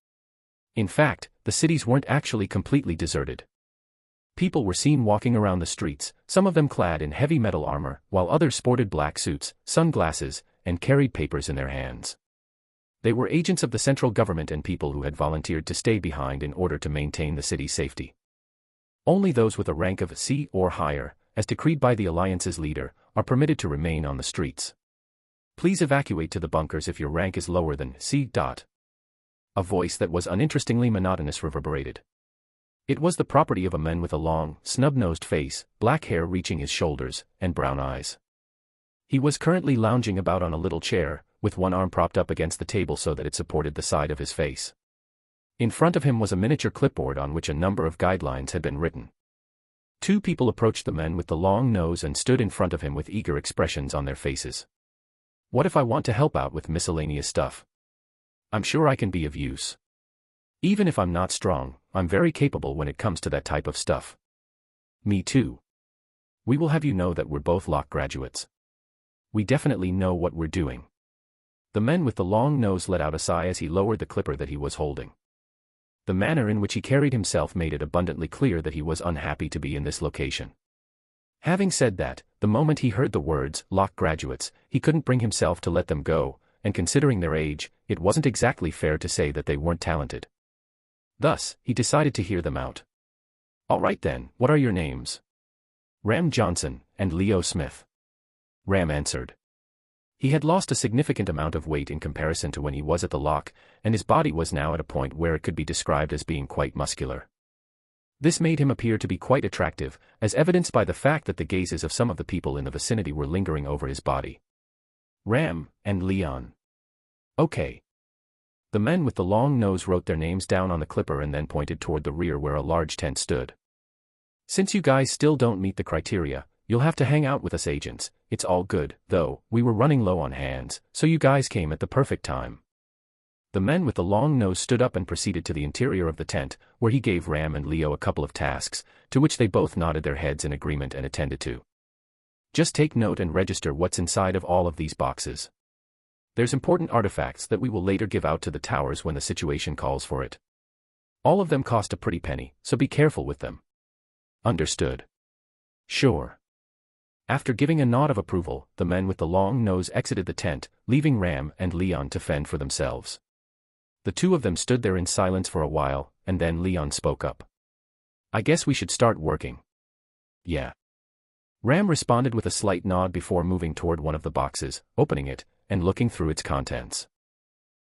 In fact, the cities weren't actually completely deserted. People were seen walking around the streets, some of them clad in heavy metal armor, while others sported black suits, sunglasses, and carried papers in their hands. They were agents of the central government and people who had volunteered to stay behind in order to maintain the city's safety. Only those with a rank of C or higher, as decreed by the Alliance's leader, are permitted to remain on the streets. Please evacuate to the bunkers if your rank is lower than C. A voice that was uninterestingly monotonous reverberated. It was the property of a man with a long, snub-nosed face, black hair reaching his shoulders, and brown eyes. He was currently lounging about on a little chair, with one arm propped up against the table so that it supported the side of his face. In front of him was a miniature clipboard on which a number of guidelines had been written. Two people approached the man with the long nose and stood in front of him with eager expressions on their faces. What if I want to help out with miscellaneous stuff? I'm sure I can be of use. Even if I'm not strong, I'm very capable when it comes to that type of stuff. Me too. We will have you know that we're both law graduates. We definitely know what we're doing. The man with the long nose let out a sigh as he lowered the clipper that he was holding. The manner in which he carried himself made it abundantly clear that he was unhappy to be in this location. Having said that, the moment he heard the words, law graduates, he couldn't bring himself to let them go, and considering their age, it wasn't exactly fair to say that they weren't talented. Thus, he decided to hear them out. All right then, what are your names? Ram Johnson, and Leo Smith. Ram answered. He had lost a significant amount of weight in comparison to when he was at the lock, and his body was now at a point where it could be described as being quite muscular. This made him appear to be quite attractive, as evidenced by the fact that the gazes of some of the people in the vicinity were lingering over his body. Ram, and Leon. Okay. The men with the long nose wrote their names down on the clipper and then pointed toward the rear where a large tent stood. Since you guys still don't meet the criteria, you'll have to hang out with us agents. It's all good, though, we were running low on hands, so you guys came at the perfect time. The men with the long nose stood up and proceeded to the interior of the tent, where he gave Ram and Leo a couple of tasks, to which they both nodded their heads in agreement and attended to. Just take note and register what's inside of all of these boxes. There's important artifacts that we will later give out to the towers when the situation calls for it. All of them cost a pretty penny, so be careful with them. Understood. Sure. After giving a nod of approval, the men with the long nose exited the tent, leaving Ram and Leon to fend for themselves. The two of them stood there in silence for a while, and then Leon spoke up. I guess we should start working. Yeah. Ram responded with a slight nod before moving toward one of the boxes, opening it, and looking through its contents.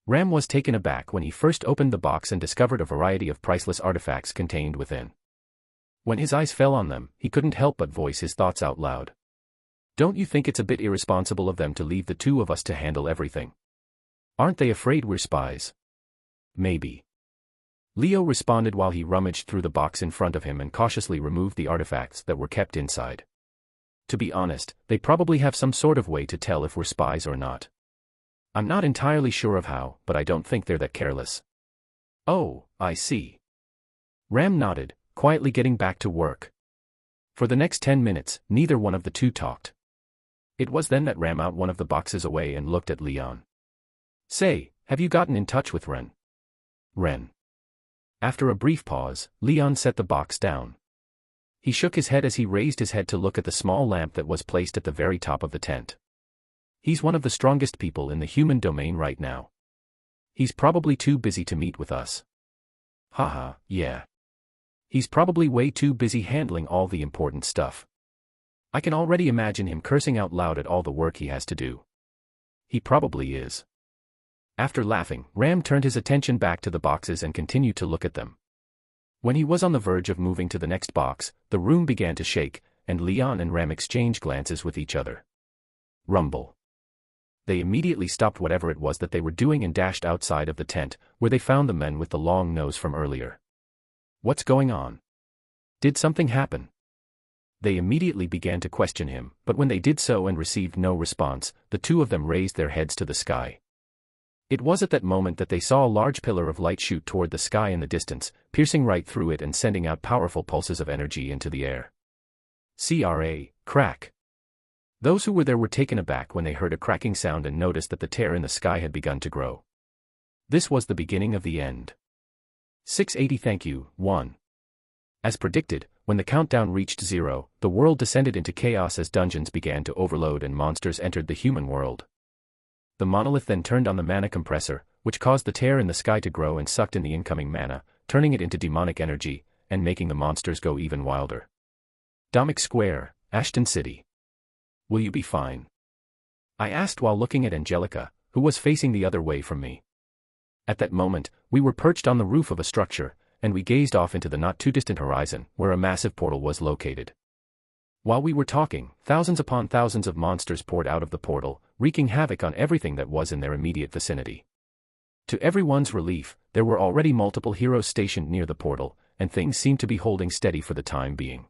Ram was taken aback when he first opened the box and discovered a variety of priceless artifacts contained within. When his eyes fell on them, he couldn't help but voice his thoughts out loud. Don't you think it's a bit irresponsible of them to leave the two of us to handle everything? Aren't they afraid we're spies? Maybe. Leo responded while he rummaged through the box in front of him and cautiously removed the artifacts that were kept inside. To be honest, they probably have some sort of way to tell if we're spies or not. I'm not entirely sure of how, but I don't think they're that careless. Oh, I see. Ram nodded, quietly getting back to work. For the next 10 minutes, neither one of the two talked. It was then that Ram out one of the boxes away and looked at Leon. Say, have you gotten in touch with Ren? Ren. After a brief pause, Leon set the box down. He shook his head as he raised his head to look at the small lamp that was placed at the very top of the tent. He's one of the strongest people in the human domain right now. He's probably too busy to meet with us. Haha, yeah. He's probably way too busy handling all the important stuff. I can already imagine him cursing out loud at all the work he has to do. He probably is. After laughing, Ram turned his attention back to the boxes and continued to look at them. When he was on the verge of moving to the next box, the room began to shake, and Leon and Ram exchanged glances with each other. Rumble. They immediately stopped whatever it was that they were doing and dashed outside of the tent, where they found the men with the long nose from earlier. What's going on? Did something happen? They immediately began to question him, but when they did so and received no response, the two of them raised their heads to the sky. It was at that moment that they saw a large pillar of light shoot toward the sky in the distance, piercing right through it and sending out powerful pulses of energy into the air. Crack. Those who were there were taken aback when they heard a cracking sound and noticed that the tear in the sky had begun to grow. This was the beginning of the end. 680 Thank you, 1. As predicted, when the countdown reached 0, the world descended into chaos as dungeons began to overload and monsters entered the human world. The monolith then turned on the mana compressor, which caused the tear in the sky to grow and sucked in the incoming mana, turning it into demonic energy, and making the monsters go even wilder. Dominic Square, Ashton City. Will you be fine? I asked while looking at Angelica, who was facing the other way from me. At that moment, we were perched on the roof of a structure, and we gazed off into the not-too-distant horizon, where a massive portal was located. While we were talking, thousands upon thousands of monsters poured out of the portal, wreaking havoc on everything that was in their immediate vicinity. To everyone's relief, there were already multiple heroes stationed near the portal, and things seemed to be holding steady for the time being.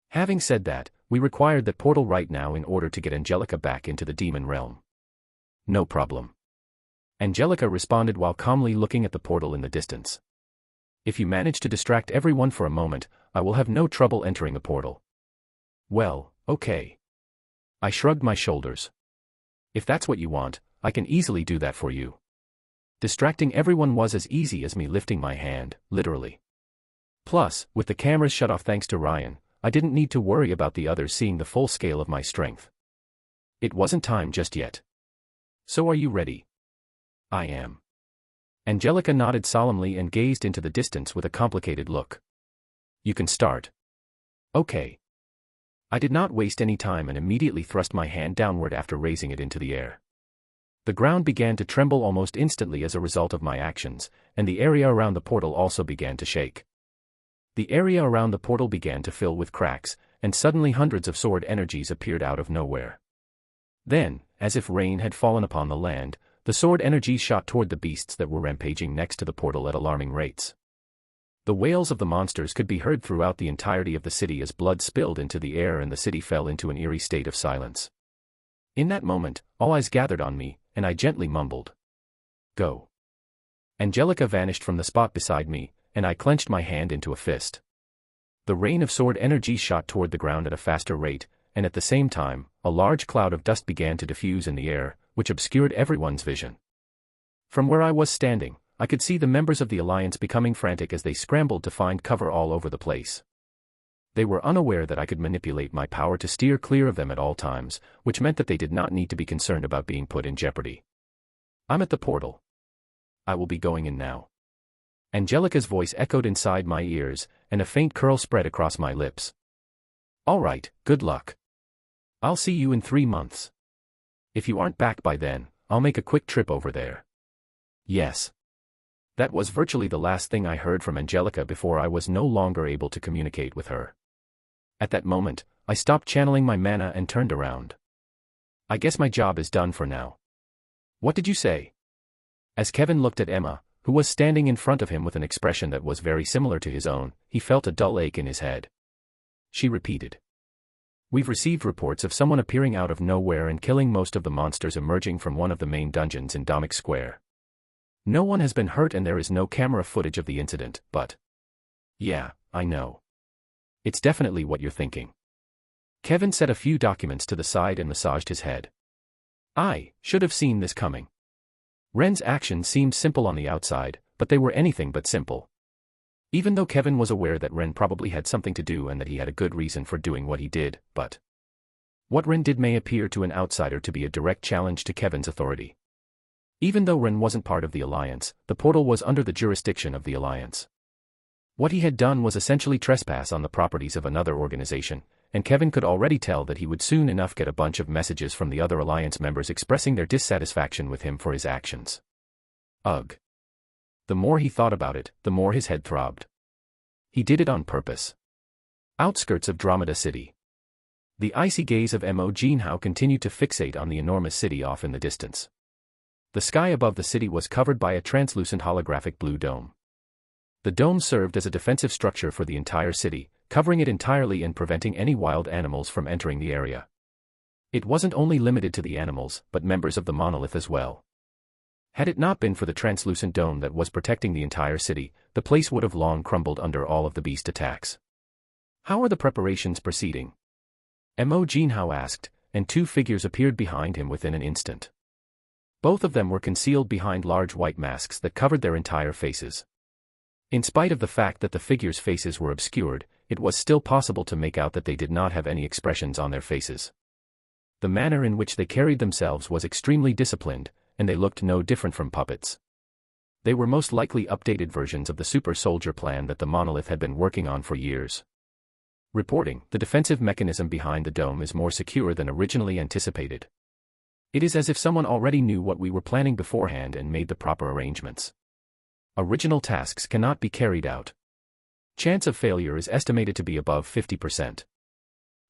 Having said that, we required that portal right now in order to get Angelica back into the demon realm. No problem. Angelica responded while calmly looking at the portal in the distance. If you manage to distract everyone for a moment, I will have no trouble entering the portal. Well, okay. I shrugged my shoulders. If that's what you want, I can easily do that for you. Distracting everyone was as easy as me lifting my hand, literally. Plus, with the cameras shut off thanks to Ryan, I didn't need to worry about the others seeing the full scale of my strength. It wasn't time just yet. So are you ready? I am. Angelica nodded solemnly and gazed into the distance with a complicated look. You can start. Okay. I did not waste any time and immediately thrust my hand downward after raising it into the air. The ground began to tremble almost instantly as a result of my actions, and the area around the portal also began to shake. The area around the portal began to fill with cracks, and suddenly hundreds of sword energies appeared out of nowhere. Then, as if rain had fallen upon the land, the sword energies shot toward the beasts that were rampaging next to the portal at alarming rates. The wails of the monsters could be heard throughout the entirety of the city as blood spilled into the air and the city fell into an eerie state of silence. In that moment, all eyes gathered on me, and I gently mumbled, "Go." Angelica vanished from the spot beside me, and I clenched my hand into a fist. The rain of sword energy shot toward the ground at a faster rate, and at the same time, a large cloud of dust began to diffuse in the air, which obscured everyone's vision. From where I was standing, I could see the members of the Alliance becoming frantic as they scrambled to find cover all over the place. They were unaware that I could manipulate my power to steer clear of them at all times, which meant that they did not need to be concerned about being put in jeopardy. I'm at the portal. I will be going in now. Angelica's voice echoed inside my ears, and a faint curl spread across my lips. All right, good luck. I'll see you in 3 months. If you aren't back by then, I'll make a quick trip over there. Yes. That was virtually the last thing I heard from Angelica before I was no longer able to communicate with her. At that moment, I stopped channeling my mana and turned around. I guess my job is done for now. What did you say? As Kevin looked at Emma, who was standing in front of him with an expression that was very similar to his own, he felt a dull ache in his head. She repeated. We've received reports of someone appearing out of nowhere and killing most of the monsters emerging from one of the main dungeons in Dominic Square. No one has been hurt and there is no camera footage of the incident, but... Yeah, I know. It's definitely what you're thinking. Kevin set a few documents to the side and massaged his head. I should have seen this coming. Ren's actions seemed simple on the outside, but they were anything but simple. Even though Kevin was aware that Ren probably had something to do and that he had a good reason for doing what he did, but... What Ren did may appear to an outsider to be a direct challenge to Kevin's authority. Even though Ren wasn't part of the Alliance, the portal was under the jurisdiction of the Alliance. What he had done was essentially trespass on the properties of another organization, and Kevin could already tell that he would soon enough get a bunch of messages from the other Alliance members expressing their dissatisfaction with him for his actions. Ugh. The more he thought about it, the more his head throbbed. He did it on purpose. Outskirts of Dromeda City. The icy gaze of Mo Jinhao continued to fixate on the enormous city off in the distance. The sky above the city was covered by a translucent holographic blue dome. The dome served as a defensive structure for the entire city, covering it entirely and preventing any wild animals from entering the area. It wasn't only limited to the animals, but members of the monolith as well. Had it not been for the translucent dome that was protecting the entire city, the place would have long crumbled under all of the beast attacks. How are the preparations proceeding? Mo Jinhao asked, and two figures appeared behind him within an instant. Both of them were concealed behind large white masks that covered their entire faces. In spite of the fact that the figures' faces were obscured, it was still possible to make out that they did not have any expressions on their faces. The manner in which they carried themselves was extremely disciplined, and they looked no different from puppets. They were most likely updated versions of the super soldier plan that the monolith had been working on for years. Reporting, the defensive mechanism behind the dome is more secure than originally anticipated. It is as if someone already knew what we were planning beforehand and made the proper arrangements. Original tasks cannot be carried out. Chance of failure is estimated to be above 50%.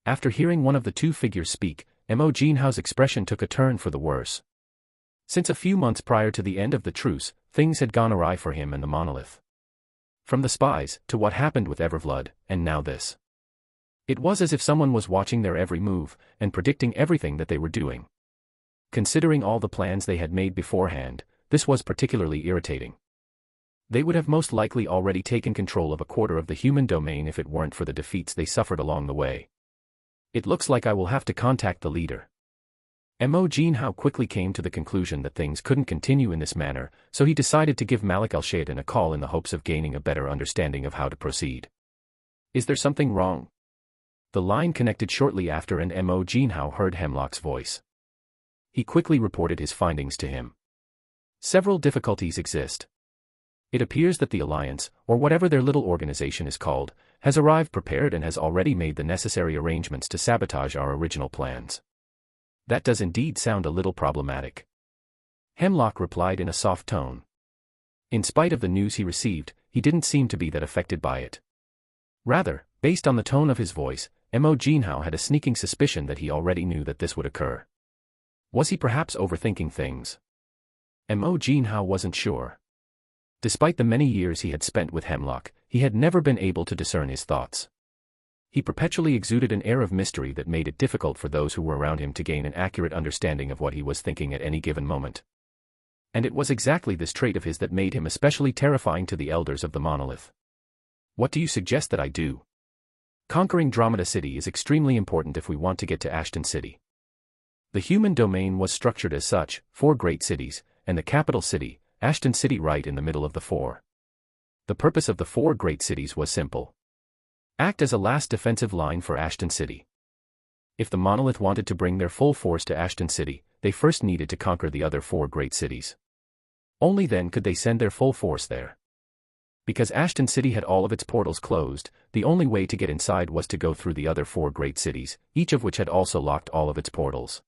After hearing one of the two figures speak, Mo Jinhao's expression took a turn for the worse. Since a few months prior to the end of the truce, things had gone awry for him and the monolith. From the spies, to what happened with Evervlood, and now this. It was as if someone was watching their every move, and predicting everything that they were doing. Considering all the plans they had made beforehand, this was particularly irritating. They would have most likely already taken control of a quarter of the human domain if it weren't for the defeats they suffered along the way. It looks like I will have to contact the leader. Mo Jinhao quickly came to the conclusion that things couldn't continue in this manner, so he decided to give Malik al-Shaytan a call in the hopes of gaining a better understanding of how to proceed. Is there something wrong? The line connected shortly after and Mo Jinhao heard Hemlock's voice. He quickly reported his findings to him. Several difficulties exist. It appears that the Alliance, or whatever their little organization is called, has arrived prepared and has already made the necessary arrangements to sabotage our original plans. That does indeed sound a little problematic. Hemlock replied in a soft tone. In spite of the news he received, he didn't seem to be that affected by it. Rather, based on the tone of his voice, Mo Jinhao had a sneaking suspicion that he already knew that this would occur. Was he perhaps overthinking things? Mo Jinhao wasn't sure. Despite the many years he had spent with Hemlock, he had never been able to discern his thoughts. He perpetually exuded an air of mystery that made it difficult for those who were around him to gain an accurate understanding of what he was thinking at any given moment. And it was exactly this trait of his that made him especially terrifying to the elders of the monolith. What do you suggest that I do? Conquering Dromeda City is extremely important if we want to get to Ashton City. The human domain was structured as such, 4 great cities, and the capital city, Ashton City, right in the middle of the 4. The purpose of the 4 great cities was simple. Act as a last defensive line for Ashton City. If the monolith wanted to bring their full force to Ashton City, they first needed to conquer the other 4 great cities. Only then could they send their full force there. Because Ashton City had all of its portals closed, the only way to get inside was to go through the other 4 great cities, each of which had also locked all of its portals.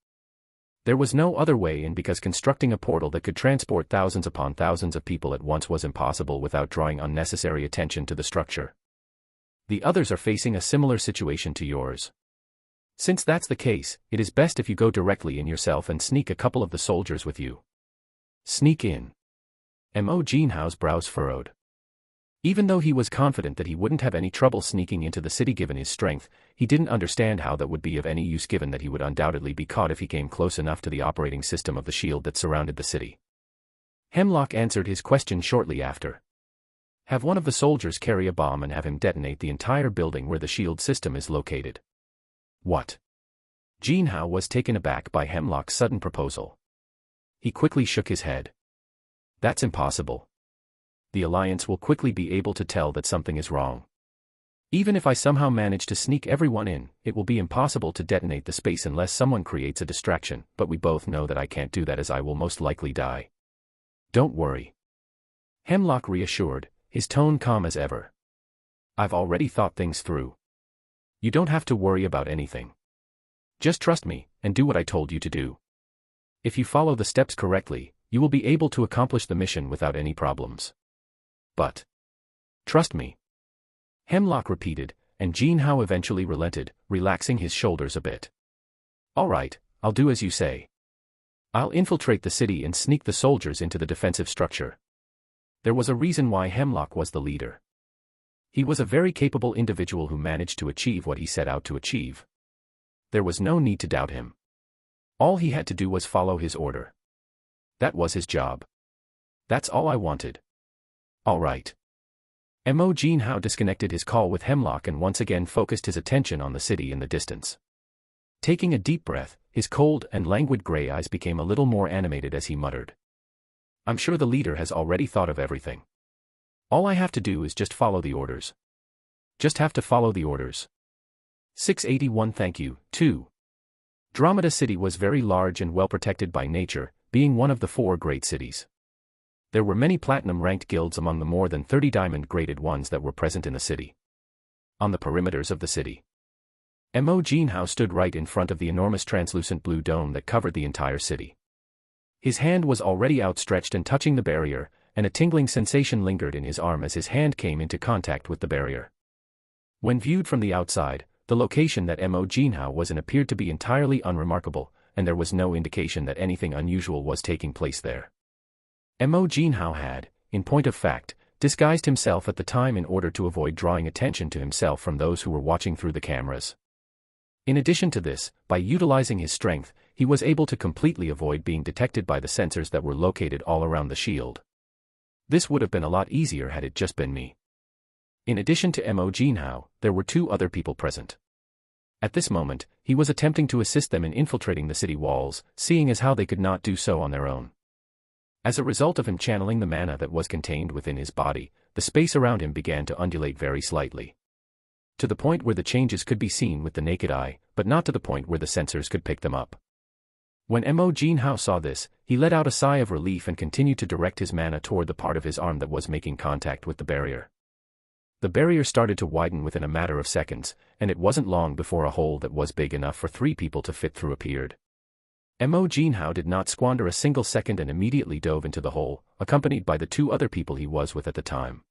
There was no other way in because constructing a portal that could transport thousands upon thousands of people at once was impossible without drawing unnecessary attention to the structure. The others are facing a similar situation to yours. Since that's the case, it is best if you go directly in yourself and sneak a couple of the soldiers with you. Sneak in. Mo Jinhao's brows furrowed. Even though he was confident that he wouldn't have any trouble sneaking into the city given his strength, he didn't understand how that would be of any use given that he would undoubtedly be caught if he came close enough to the operating system of the shield that surrounded the city. Hemlock answered his question shortly after. Have one of the soldiers carry a bomb and have him detonate the entire building where the shield system is located. What? Jinhao was taken aback by Hemlock's sudden proposal. He quickly shook his head. That's impossible. The Alliance will quickly be able to tell that something is wrong. Even if I somehow manage to sneak everyone in, it will be impossible to detonate the space unless someone creates a distraction, but we both know that I can't do that as I will most likely die. Don't worry. Hemlock reassured, his tone calm as ever. I've already thought things through. You don't have to worry about anything. Just trust me, and do what I told you to do. If you follow the steps correctly, you will be able to accomplish the mission without any problems. But trust me. Hemlock repeated, and Jin Hao eventually relented, relaxing his shoulders a bit. All right, I'll do as you say. I'll infiltrate the city and sneak the soldiers into the defensive structure. There was a reason why Hemlock was the leader. He was a very capable individual who managed to achieve what he set out to achieve. There was no need to doubt him. All he had to do was follow his order. That was his job. That's all I wanted. All right. Mo Jin Hao disconnected his call with Hemlock and once again focused his attention on the city in the distance. Taking a deep breath, his cold and languid gray eyes became a little more animated as he muttered. I'm sure the leader has already thought of everything. All I have to do is just follow the orders. Just have to follow the orders. 681 Thank you, 2. Dramata City was very large and well protected by nature, being one of the 4 great cities. There were many platinum-ranked guilds among the more than 30 diamond-graded ones that were present in the city. On the perimeters of the city, Mo Jin Hao stood right in front of the enormous translucent blue dome that covered the entire city. His hand was already outstretched and touching the barrier, and a tingling sensation lingered in his arm as his hand came into contact with the barrier. When viewed from the outside, the location that Mo Jin Hao was in appeared to be entirely unremarkable, and there was no indication that anything unusual was taking place there. Mo Jin Hao had, in point of fact, disguised himself at the time in order to avoid drawing attention to himself from those who were watching through the cameras. In addition to this, by utilizing his strength, he was able to completely avoid being detected by the sensors that were located all around the shield. This would have been a lot easier had it just been me. In addition to Mo Jin Hao, there were 2 other people present. At this moment, he was attempting to assist them in infiltrating the city walls, seeing as how they could not do so on their own. As a result of him channeling the mana that was contained within his body, the space around him began to undulate very slightly. To the point where the changes could be seen with the naked eye, but not to the point where the sensors could pick them up. When Mo Jin Hao saw this, he let out a sigh of relief and continued to direct his mana toward the part of his arm that was making contact with the barrier. The barrier started to widen within a matter of seconds, and it wasn't long before a hole that was big enough for 3 people to fit through appeared. Mo Jin Hao did not squander a single second and immediately dove into the hole, accompanied by the 2 other people he was with at the time.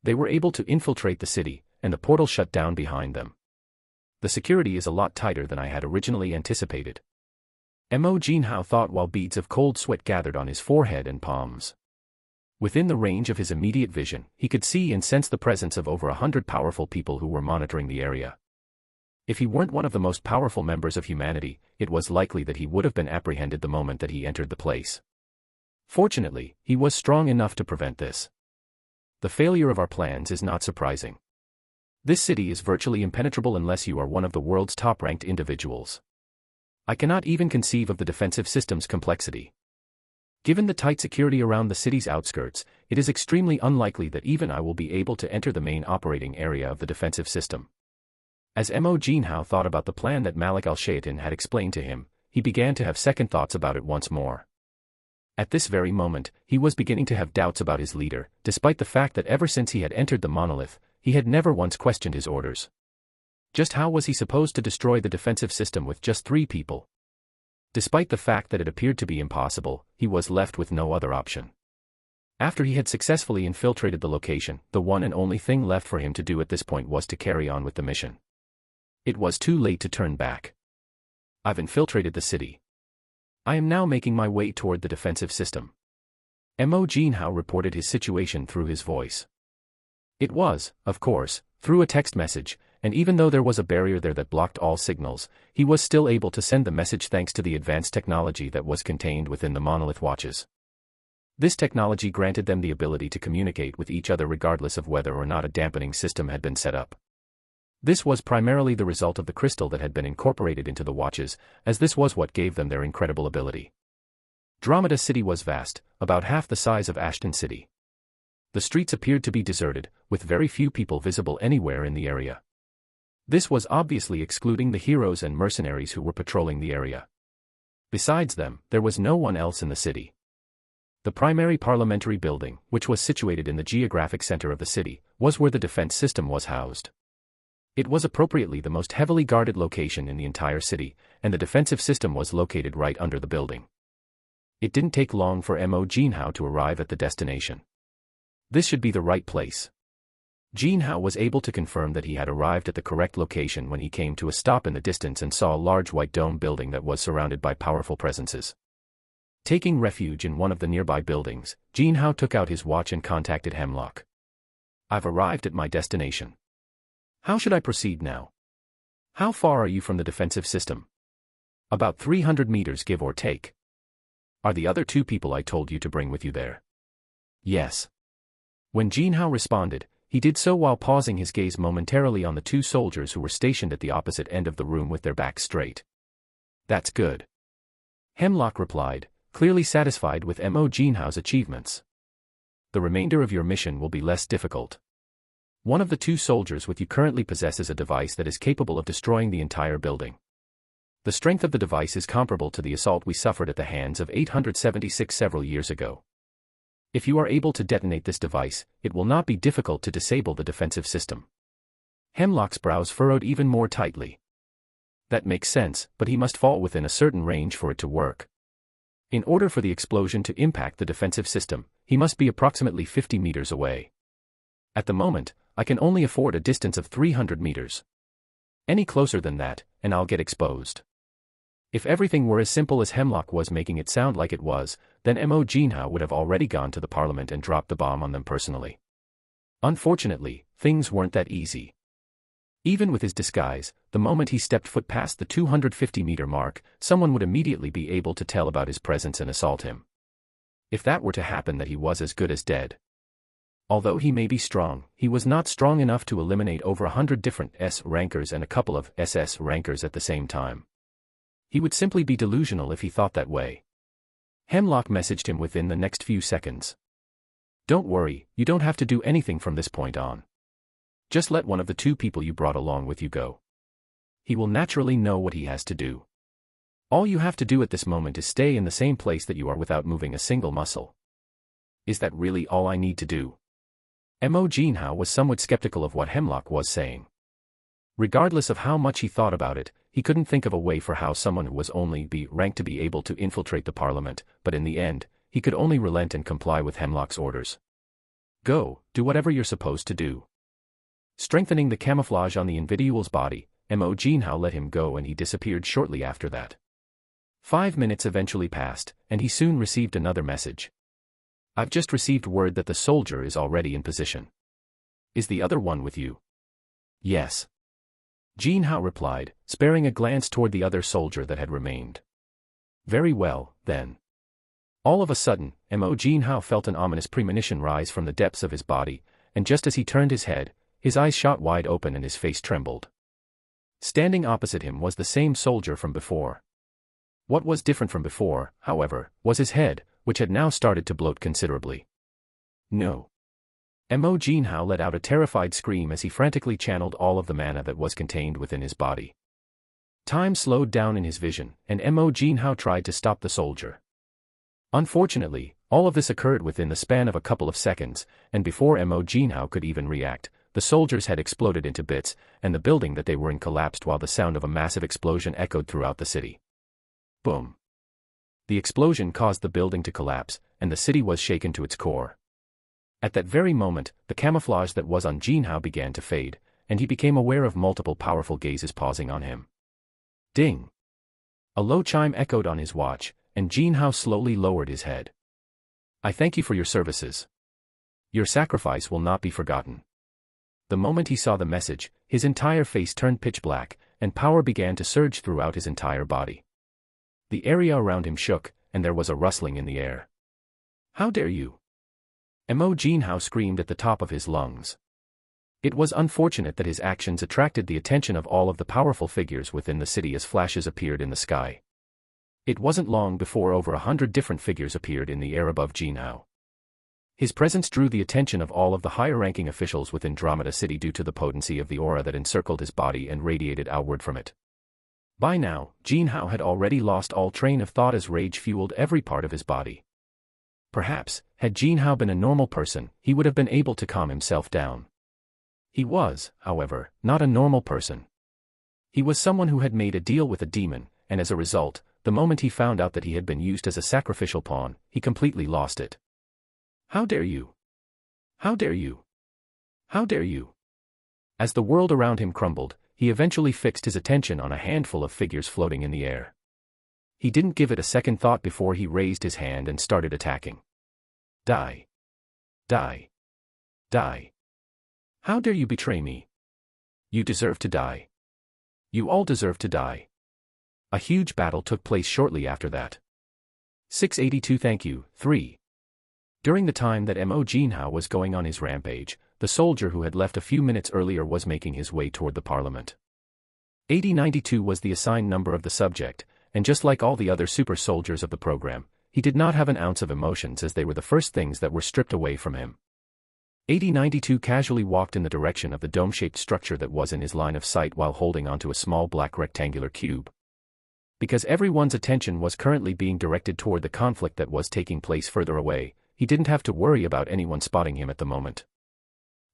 They were able to infiltrate the city, and the portal shut down behind them. The security is a lot tighter than I had originally anticipated. Mo Jin Hao thought while beads of cold sweat gathered on his forehead and palms. Within the range of his immediate vision, he could see and sense the presence of over 100 powerful people who were monitoring the area. If he weren't one of the most powerful members of humanity, it was likely that he would have been apprehended the moment that he entered the place. Fortunately, he was strong enough to prevent this. The failure of our plans is not surprising. This city is virtually impenetrable unless you are one of the world's top-ranked individuals. I cannot even conceive of the defensive system's complexity. Given the tight security around the city's outskirts, it is extremely unlikely that even I will be able to enter the main operating area of the defensive system. As Mo Jin Hao thought about the plan that Malik al-Shaytan had explained to him, he began to have second thoughts about it once more. At this very moment, he was beginning to have doubts about his leader, despite the fact that ever since he had entered the monolith, he had never once questioned his orders. Just how was he supposed to destroy the defensive system with just 3 people? Despite the fact that it appeared to be impossible, he was left with no other option. After he had successfully infiltrated the location, the one and only thing left for him to do at this point was to carry on with the mission. It was too late to turn back. I've infiltrated the city. I am now making my way toward the defensive system. Mo Jin Hao reported his situation through his voice. It was, of course, through a text message, and even though there was a barrier there that blocked all signals, he was still able to send the message thanks to the advanced technology that was contained within the monolith watches. This technology granted them the ability to communicate with each other regardless of whether or not a dampening system had been set up. This was primarily the result of the crystal that had been incorporated into the watches, as this was what gave them their incredible ability. Dramata City was vast, about half the size of Ashton City. The streets appeared to be deserted, with very few people visible anywhere in the area. This was obviously excluding the heroes and mercenaries who were patrolling the area. Besides them, there was no one else in the city. The primary parliamentary building, which was situated in the geographic center of the city, was where the defense system was housed. It was appropriately the most heavily guarded location in the entire city, and the defensive system was located right under the building. It didn't take long for Mo Jin Hao to arrive at the destination. This should be the right place. Jin Hao was able to confirm that he had arrived at the correct location when he came to a stop in the distance and saw a large white dome building that was surrounded by powerful presences. Taking refuge in one of the nearby buildings, Jin Hao took out his watch and contacted Hemlock. "I've arrived at my destination. How should I proceed now? How far are you from the defensive system?" "About 300 meters give or take." "Are the other two people I told you to bring with you there?" "Yes." When Jin Hao responded, he did so while pausing his gaze momentarily on the two soldiers who were stationed at the opposite end of the room with their backs straight. "That's good," Hemlock replied, clearly satisfied with Jin Hao's achievements. "The remainder of your mission will be less difficult. One of the two soldiers with you currently possesses a device that is capable of destroying the entire building. The strength of the device is comparable to the assault we suffered at the hands of 876 several years ago. If you are able to detonate this device, it will not be difficult to disable the defensive system." Hemlock's brows furrowed even more tightly. "That makes sense, but he must fall within a certain range for it to work. In order for the explosion to impact the defensive system, he must be approximately 50 meters away. At the moment, I can only afford a distance of 300 meters. Any closer than that, and I'll get exposed." If everything were as simple as Hemlock was making it sound like it was, then Jin Hao would have already gone to the parliament and dropped the bomb on them personally. Unfortunately, things weren't that easy. Even with his disguise, the moment he stepped foot past the 250-meter mark, someone would immediately be able to tell about his presence and assault him. If that were to happen, that he was as good as dead. Although he may be strong, he was not strong enough to eliminate over 100 different S-rankers and a couple of SS rankers at the same time. He would simply be delusional if he thought that way. Hemlock messaged him within the next few seconds. "Don't worry, you don't have to do anything from this point on. Just let one of the two people you brought along with you go. He will naturally know what he has to do. All you have to do at this moment is stay in the same place that you are without moving a single muscle." "Is that really all I need to do?" Jin Hao was somewhat skeptical of what Hemlock was saying. Regardless of how much he thought about it, he couldn't think of a way for how someone who was only B ranked to be able to infiltrate the parliament, but in the end, he could only relent and comply with Hemlock's orders. "Go, do whatever you're supposed to do." Strengthening the camouflage on the individual's body, Jin Hao let him go and he disappeared shortly after that. 5 minutes eventually passed, and he soon received another message. "I've just received word that the soldier is already in position. Is the other one with you?" "Yes." Jin Hao replied, sparing a glance toward the other soldier that had remained. "Very well, then." All of a sudden, Jin Hao felt an ominous premonition rise from the depths of his body, and just as he turned his head, his eyes shot wide open and his face trembled. Standing opposite him was the same soldier from before. What was different from before, however, was his head, which had now started to bloat considerably. "No." Jin Hao let out a terrified scream as he frantically channeled all of the mana that was contained within his body. Time slowed down in his vision, and Jin Hao tried to stop the soldier. Unfortunately, all of this occurred within the span of a couple of seconds, and before Jin Hao could even react, the soldiers had exploded into bits, and the building that they were in collapsed while the sound of a massive explosion echoed throughout the city. Boom. The explosion caused the building to collapse, and the city was shaken to its core. At that very moment, the camouflage that was on Jin Hao began to fade, and he became aware of multiple powerful gazes pausing on him. Ding! A low chime echoed on his watch, and Jin Hao slowly lowered his head. "I thank you for your services. Your sacrifice will not be forgotten." The moment he saw the message, his entire face turned pitch black, and power began to surge throughout his entire body. The area around him shook, and there was a rustling in the air. "How dare you!" Jin Hao screamed at the top of his lungs. It was unfortunate that his actions attracted the attention of all of the powerful figures within the city as flashes appeared in the sky. It wasn't long before over 100 different figures appeared in the air above Jin Hao. His presence drew the attention of all of the higher-ranking officials within Andromeda City due to the potency of the aura that encircled his body and radiated outward from it. By now, Jin Hao had already lost all train of thought as rage fueled every part of his body. Perhaps, had Jin Hao been a normal person, he would have been able to calm himself down. He was, however, not a normal person. He was someone who had made a deal with a demon, and as a result, the moment he found out that he had been used as a sacrificial pawn, he completely lost it. "How dare you! How dare you!" How dare you? As the world around him crumbled, he eventually fixed his attention on a handful of figures floating in the air. He didn't give it a second thought before he raised his hand and started attacking. Die. Die. Die. How dare you betray me? You deserve to die. You all deserve to die. A huge battle took place shortly after that. 682 Thank you. 3. During the time that Mo Jinhao was going on his rampage, the soldier who had left a few minutes earlier was making his way toward the parliament. 8092 was the assigned number of the subject, and just like all the other super soldiers of the program, he did not have an ounce of emotions as they were the first things that were stripped away from him. 8092 casually walked in the direction of the dome-shaped structure that was in his line of sight while holding onto a small black rectangular cube. Because everyone's attention was currently being directed toward the conflict that was taking place further away, he didn't have to worry about anyone spotting him at the moment.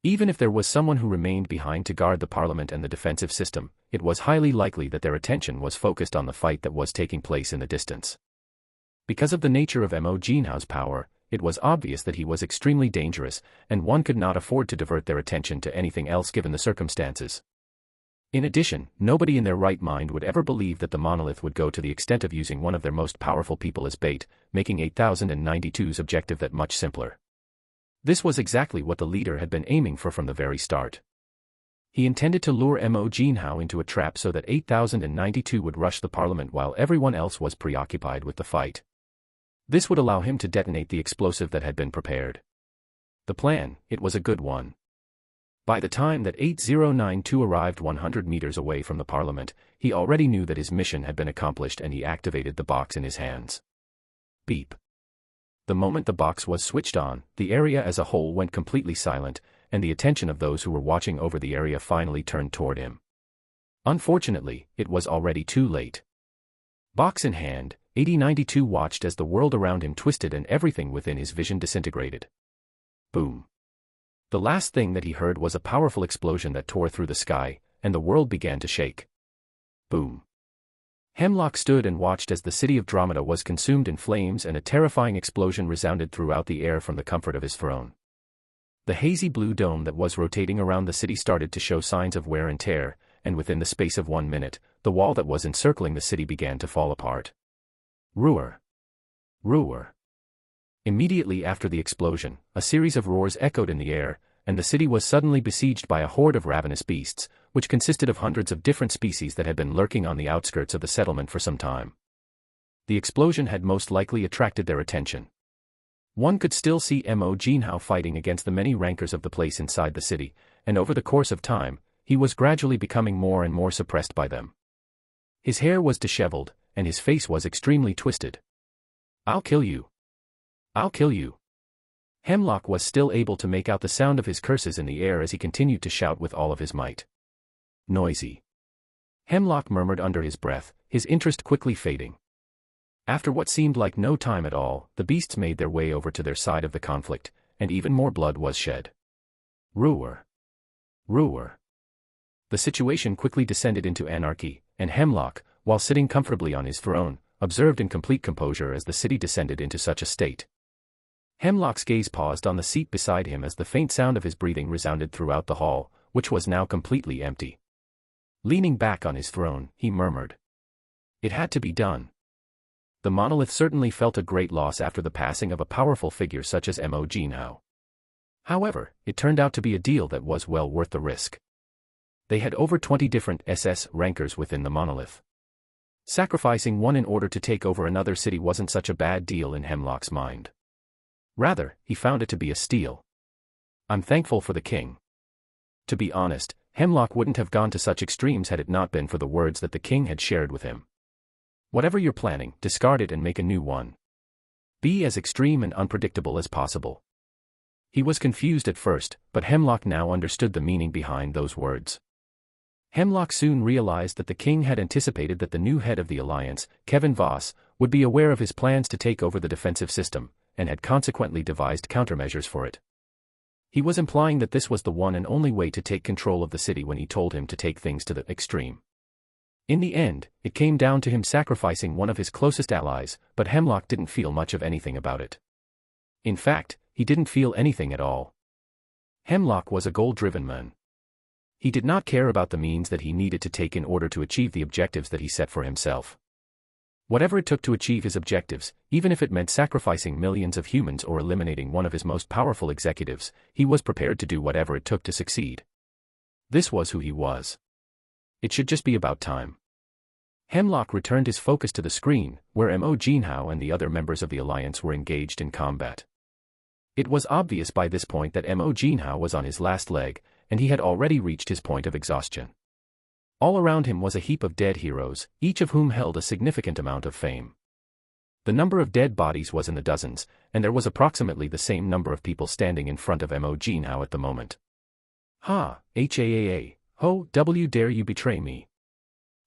Even if there was someone who remained behind to guard the parliament and the defensive system, it was highly likely that their attention was focused on the fight that was taking place in the distance. Because of the nature of Mo Jinhao's power, it was obvious that he was extremely dangerous, and one could not afford to divert their attention to anything else given the circumstances. In addition, nobody in their right mind would ever believe that the monolith would go to the extent of using one of their most powerful people as bait, making 8092's objective that much simpler. This was exactly what the leader had been aiming for from the very start. He intended to lure Mo Jinhao into a trap so that 8092 would rush the parliament while everyone else was preoccupied with the fight. This would allow him to detonate the explosive that had been prepared. The plan, it was a good one. By the time that 8092 arrived 100 meters away from the parliament, he already knew that his mission had been accomplished and he activated the box in his hands. Beep. The moment the box was switched on, the area as a whole went completely silent, and the attention of those who were watching over the area finally turned toward him. Unfortunately, it was already too late. Box in hand, 8092 watched as the world around him twisted and everything within his vision disintegrated. Boom. The last thing that he heard was a powerful explosion that tore through the sky, and the world began to shake. Boom. Hemlock stood and watched as the city of Andromeda was consumed in flames and a terrifying explosion resounded throughout the air from the comfort of his throne. The hazy blue dome that was rotating around the city started to show signs of wear and tear, and within the space of 1 minute, the wall that was encircling the city began to fall apart. Roar. Roar. Immediately after the explosion, a series of roars echoed in the air, and the city was suddenly besieged by a horde of ravenous beasts, which consisted of hundreds of different species that had been lurking on the outskirts of the settlement for some time. The explosion had most likely attracted their attention. One could still see Mo Jinhao fighting against the many rankers of the place inside the city, and over the course of time, he was gradually becoming more and more suppressed by them. His hair was disheveled, and his face was extremely twisted. I'll kill you. I'll kill you. Hemlock was still able to make out the sound of his curses in the air as he continued to shout with all of his might. Noisy. Hemlock murmured under his breath, his interest quickly fading. After what seemed like no time at all, the beasts made their way over to their side of the conflict, and even more blood was shed. Roar. Roar. The situation quickly descended into anarchy, and Hemlock, while sitting comfortably on his throne, observed in complete composure as the city descended into such a state. Hemlock's gaze paused on the seat beside him as the faint sound of his breathing resounded throughout the hall, which was now completely empty. Leaning back on his throne, he murmured. It had to be done. The monolith certainly felt a great loss after the passing of a powerful figure such as Mo Jinhao. However, it turned out to be a deal that was well worth the risk. They had over 20 different SS rankers within the monolith. Sacrificing one in order to take over another city wasn't such a bad deal in Hemlock's mind. Rather, he found it to be a steal. I'm thankful for the king. To be honest, Hemlock wouldn't have gone to such extremes had it not been for the words that the king had shared with him. Whatever you're planning, discard it and make a new one. Be as extreme and unpredictable as possible. He was confused at first, but Hemlock now understood the meaning behind those words. Hemlock soon realized that the king had anticipated that the new head of the alliance, Kevin Voss, would be aware of his plans to take over the defensive system, and had consequently devised countermeasures for it. He was implying that this was the one and only way to take control of the city when he told him to take things to the extreme. In the end, it came down to him sacrificing one of his closest allies, but Hemlock didn't feel much of anything about it. In fact, he didn't feel anything at all. Hemlock was a goal-driven man. He did not care about the means that he needed to take in order to achieve the objectives that he set for himself. Whatever it took to achieve his objectives, even if it meant sacrificing millions of humans or eliminating one of his most powerful executives, he was prepared to do whatever it took to succeed. This was who he was. It should just be about time. Hemlock returned his focus to the screen, where Mo Jinhao and the other members of the Alliance were engaged in combat. It was obvious by this point that Mo Jinhao was on his last leg, and he had already reached his point of exhaustion. All around him was a heap of dead heroes, each of whom held a significant amount of fame. The number of dead bodies was in the dozens, and there was approximately the same number of people standing in front of Mo Jinhao at the moment. Ha, ho, dare you betray me?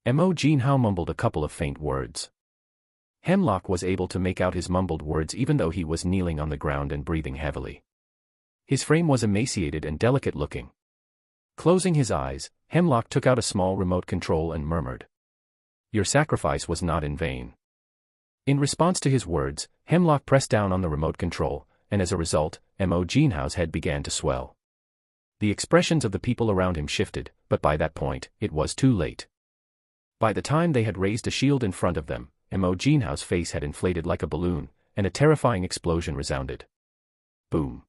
Mo Jinhao mumbled a couple of faint words. Hemlock was able to make out his mumbled words even though he was kneeling on the ground and breathing heavily. His frame was emaciated and delicate-looking. Closing his eyes, Hemlock took out a small remote control and murmured, "Your sacrifice was not in vain." In response to his words, Hemlock pressed down on the remote control, and as a result, Mo Jinhao's head began to swell. The expressions of the people around him shifted, but by that point, it was too late. By the time they had raised a shield in front of them, Mo Jinhao's face had inflated like a balloon, and a terrifying explosion resounded. Boom.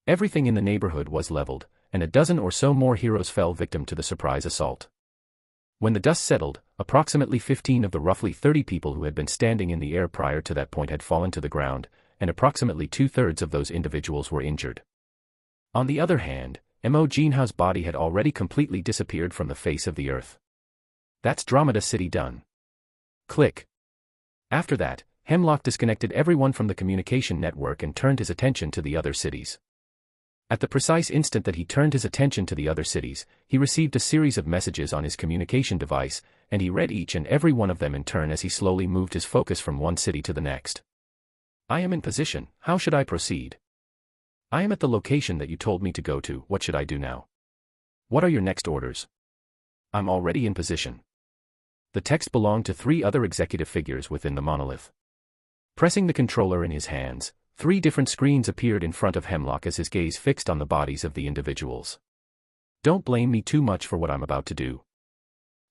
Everything in the neighborhood was leveled, and a dozen or so more heroes fell victim to the surprise assault. When the dust settled, approximately 15 of the roughly 30 people who had been standing in the air prior to that point had fallen to the ground, and approximately 2/3 of those individuals were injured. On the other hand, Mo Jinhao's body had already completely disappeared from the face of the earth. That's Dramata City done. Click. After that, Hemlock disconnected everyone from the communication network and turned his attention to the other cities. At the precise instant that he turned his attention to the other cities, he received a series of messages on his communication device, and he read each and every one of them in turn as he slowly moved his focus from one city to the next. I am in position, how should I proceed? I am at the location that you told me to go to, what should I do now? What are your next orders? I'm already in position. The text belonged to 3 other executive figures within the monolith. Pressing the controller in his hands, 3 different screens appeared in front of Hemlock as his gaze fixed on the bodies of the individuals. Don't blame me too much for what I'm about to do.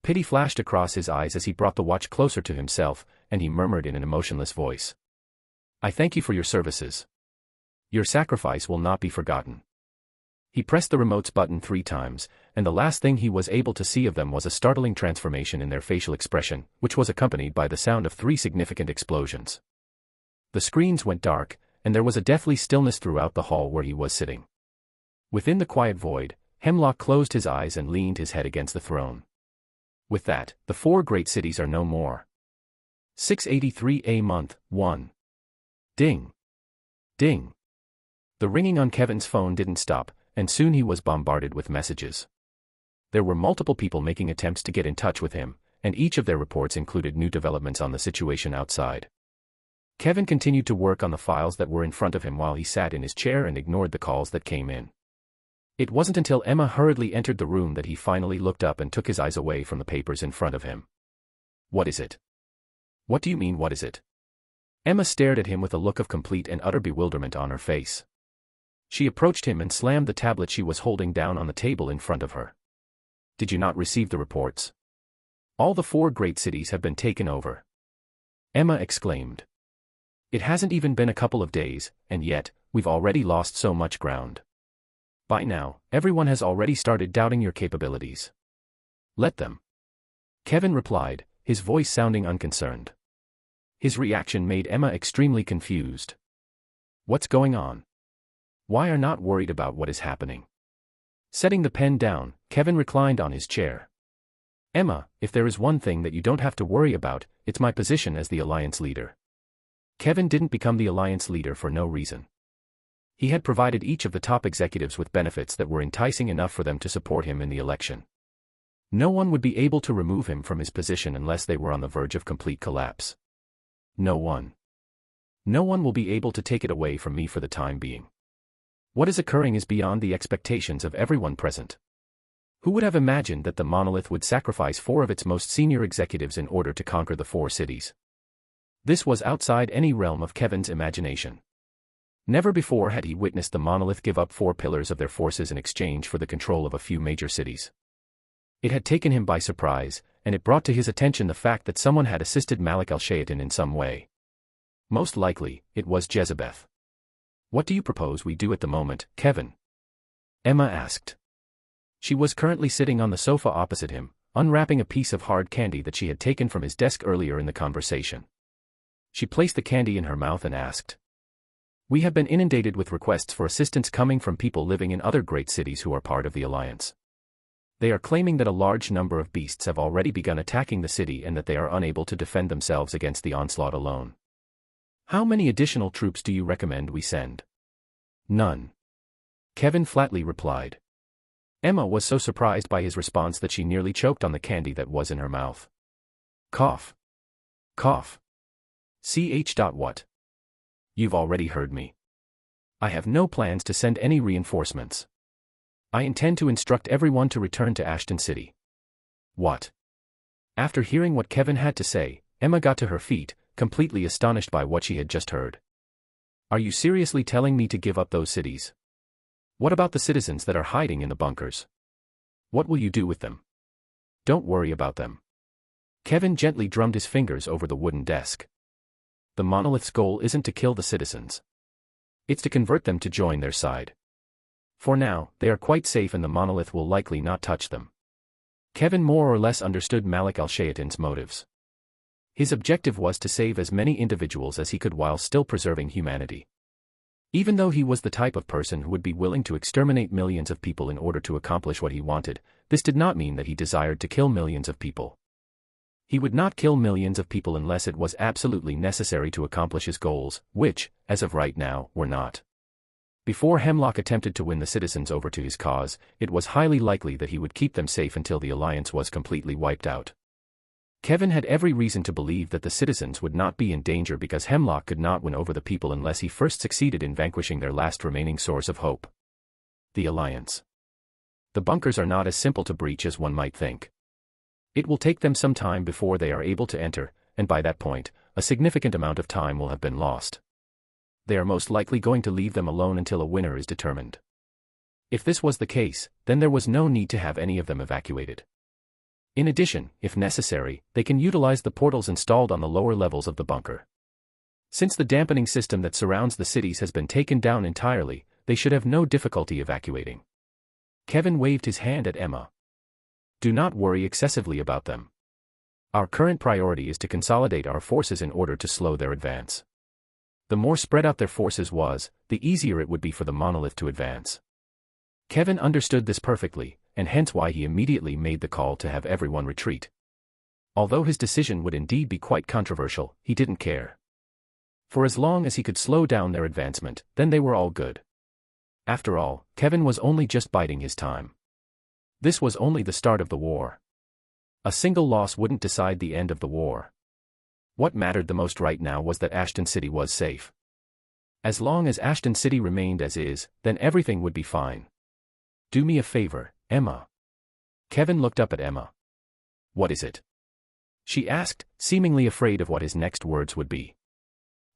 Pity flashed across his eyes as he brought the watch closer to himself, and he murmured in an emotionless voice. I thank you for your services. Your sacrifice will not be forgotten. He pressed the remote's button 3 times, and the last thing he was able to see of them was a startling transformation in their facial expression, which was accompanied by the sound of 3 significant explosions. The screens went dark, and there was a deathly stillness throughout the hall where he was sitting. Within the quiet void, Hemlock closed his eyes and leaned his head against the throne. With that, the 4 great cities are no more. 683 month, 1. Ding. Ding. The ringing on Kevin's phone didn't stop, and soon he was bombarded with messages. There were multiple people making attempts to get in touch with him, and each of their reports included new developments on the situation outside. Kevin continued to work on the files that were in front of him while he sat in his chair and ignored the calls that came in. It wasn't until Emma hurriedly entered the room that he finally looked up and took his eyes away from the papers in front of him. What is it? What do you mean, what is it? Emma stared at him with a look of complete and utter bewilderment on her face. She approached him and slammed the tablet she was holding down on the table in front of her. Did you not receive the reports? All the 4 great cities have been taken over. Emma exclaimed. It hasn't even been a couple of days, and yet, we've already lost so much ground. By now, everyone has already started doubting your capabilities. Let them. Kevin replied, his voice sounding unconcerned. His reaction made Emma extremely confused. What's going on? Why are not worried about what is happening? Setting the pen down, Kevin reclined on his chair. Emma, if there is one thing that you don't have to worry about, it's my position as the Alliance leader. Kevin didn't become the Alliance leader for no reason. He had provided each of the top executives with benefits that were enticing enough for them to support him in the election. No one would be able to remove him from his position unless they were on the verge of complete collapse. No one. No one will be able to take it away from me for the time being. What is occurring is beyond the expectations of everyone present. Who would have imagined that the monolith would sacrifice 4 of its most senior executives in order to conquer the 4 cities? This was outside any realm of Kevin's imagination. Never before had he witnessed the monolith give up 4 pillars of their forces in exchange for the control of a few major cities. It had taken him by surprise, and it brought to his attention the fact that someone had assisted Malik al-Shaytan in some way. Most likely, it was Jezebeth. "What do you propose we do at the moment, Kevin?" Emma asked. She was currently sitting on the sofa opposite him, unwrapping a piece of hard candy that she had taken from his desk earlier in the conversation. She placed the candy in her mouth and asked, "We have been inundated with requests for assistance coming from people living in other great cities who are part of the Alliance. They are claiming that a large number of beasts have already begun attacking the city and that they are unable to defend themselves against the onslaught alone. How many additional troops do you recommend we send?" "None," Kevin flatly replied. Emma was so surprised by his response that she nearly choked on the candy that was in her mouth. Cough. Cough. What? You've already heard me. I have no plans to send any reinforcements. I intend to instruct everyone to return to Ashton City. What? After hearing what Kevin had to say, Emma got to her feet, completely astonished by what she had just heard. Are you seriously telling me to give up those cities? What about the citizens that are hiding in the bunkers? What will you do with them? Don't worry about them. Kevin gently drummed his fingers over the wooden desk. The monolith's goal isn't to kill the citizens. It's to convert them to join their side. For now, they are quite safe and the monolith will likely not touch them. Kevin more or less understood Malik al-Shaytan's motives. His objective was to save as many individuals as he could while still preserving humanity. Even though he was the type of person who would be willing to exterminate millions of people in order to accomplish what he wanted, this did not mean that he desired to kill millions of people. He would not kill millions of people unless it was absolutely necessary to accomplish his goals, which, as of right now, were not. Before Hemlock attempted to win the citizens over to his cause, it was highly likely that he would keep them safe until the Alliance was completely wiped out. Kevin had every reason to believe that the citizens would not be in danger because Hemlock could not win over the people unless he first succeeded in vanquishing their last remaining source of hope. The Alliance. The bunkers are not as simple to breach as one might think. It will take them some time before they are able to enter, and by that point, a significant amount of time will have been lost. They are most likely going to leave them alone until a winner is determined. If this was the case, then there was no need to have any of them evacuated. In addition, if necessary, they can utilize the portals installed on the lower levels of the bunker. Since the dampening system that surrounds the cities has been taken down entirely, they should have no difficulty evacuating. Kevin waved his hand at Emma. Do not worry excessively about them. Our current priority is to consolidate our forces in order to slow their advance. The more spread out their forces was, the easier it would be for the monolith to advance. Kevin understood this perfectly, and hence why he immediately made the call to have everyone retreat. Although his decision would indeed be quite controversial, he didn't care. For as long as he could slow down their advancement, then they were all good. After all, Kevin was only just biding his time. This was only the start of the war. A single loss wouldn't decide the end of the war. What mattered the most right now was that Ashton City was safe. As long as Ashton City remained as is, then everything would be fine. Do me a favor, Emma. Kevin looked up at Emma. What is it? She asked, seemingly afraid of what his next words would be.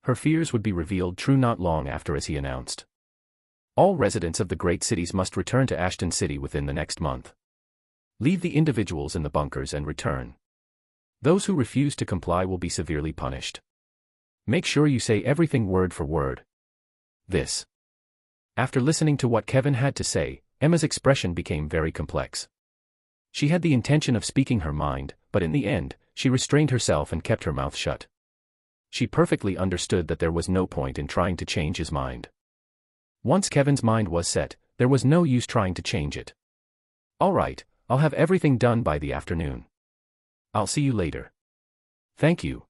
Her fears would be revealed true not long after as he announced. All residents of the great cities must return to Ashton City within the next month. Leave the individuals in the bunkers and return. Those who refuse to comply will be severely punished. Make sure you say everything word for word. This. After listening to what Kevin had to say, Emma's expression became very complex. She had the intention of speaking her mind, but in the end, she restrained herself and kept her mouth shut. She perfectly understood that there was no point in trying to change his mind. Once Kevin's mind was set, there was no use trying to change it. All right, I'll have everything done by the afternoon. I'll see you later. Thank you.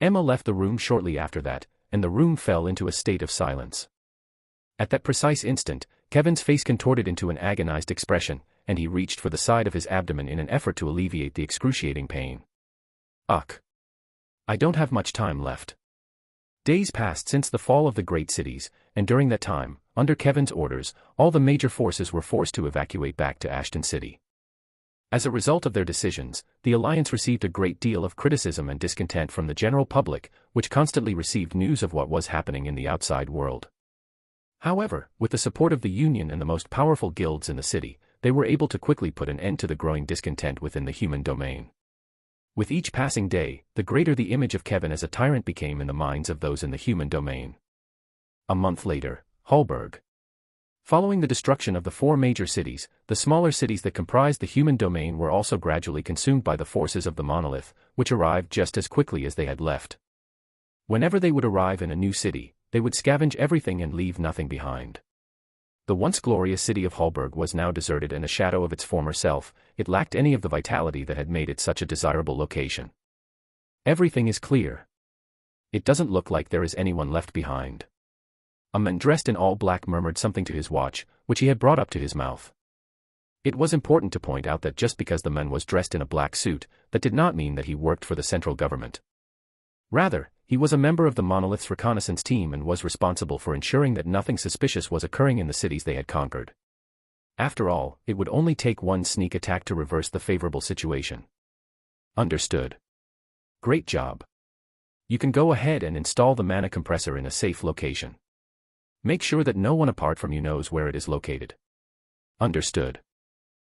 Emma left the room shortly after that, and the room fell into a state of silence. At that precise instant, Kevin's face contorted into an agonized expression, and he reached for the side of his abdomen in an effort to alleviate the excruciating pain. Ugh. I don't have much time left. Days passed since the fall of the great cities, and during that time, under Kevin's orders, all the major forces were forced to evacuate back to Ashton City. As a result of their decisions, the Alliance received a great deal of criticism and discontent from the general public, which constantly received news of what was happening in the outside world. However, with the support of the Union and the most powerful guilds in the city, they were able to quickly put an end to the growing discontent within the human domain. With each passing day, the greater the image of Kevin as a tyrant became in the minds of those in the human domain. A month later, Hallberg. Following the destruction of the 4 major cities, the smaller cities that comprised the human domain were also gradually consumed by the forces of the monolith, which arrived just as quickly as they had left. Whenever they would arrive in a new city, they would scavenge everything and leave nothing behind. The once glorious city of Hallberg was now deserted and a shadow of its former self. It lacked any of the vitality that had made it such a desirable location. Everything is clear. It doesn't look like there is anyone left behind. A man dressed in all black murmured something to his watch, which he had brought up to his mouth. It was important to point out that just because the man was dressed in a black suit, that did not mean that he worked for the central government. Rather, he was a member of the monolith's reconnaissance team and was responsible for ensuring that nothing suspicious was occurring in the cities they had conquered. After all, it would only take one sneak attack to reverse the favorable situation. Understood. Great job. You can go ahead and install the mana compressor in a safe location. Make sure that no one apart from you knows where it is located. Understood.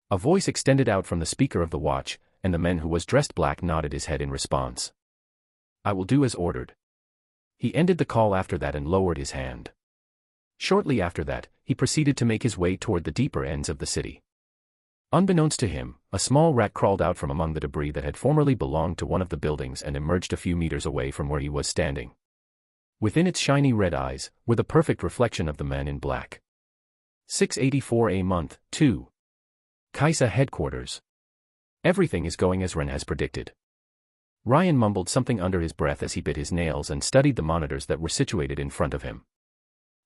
A voice extended out from the speaker of the watch, and the man who was dressed black nodded his head in response. I will do as ordered. He ended the call after that and lowered his hand. Shortly after that, he proceeded to make his way toward the deeper ends of the city. Unbeknownst to him, a small rat crawled out from among the debris that had formerly belonged to one of the buildings and emerged a few meters away from where he was standing. Within its shiny red eyes were the perfect reflection of the man in black. 684 a month, 2. Kaisa headquarters. Everything is going as Ren has predicted. Ryan mumbled something under his breath as he bit his nails and studied the monitors that were situated in front of him.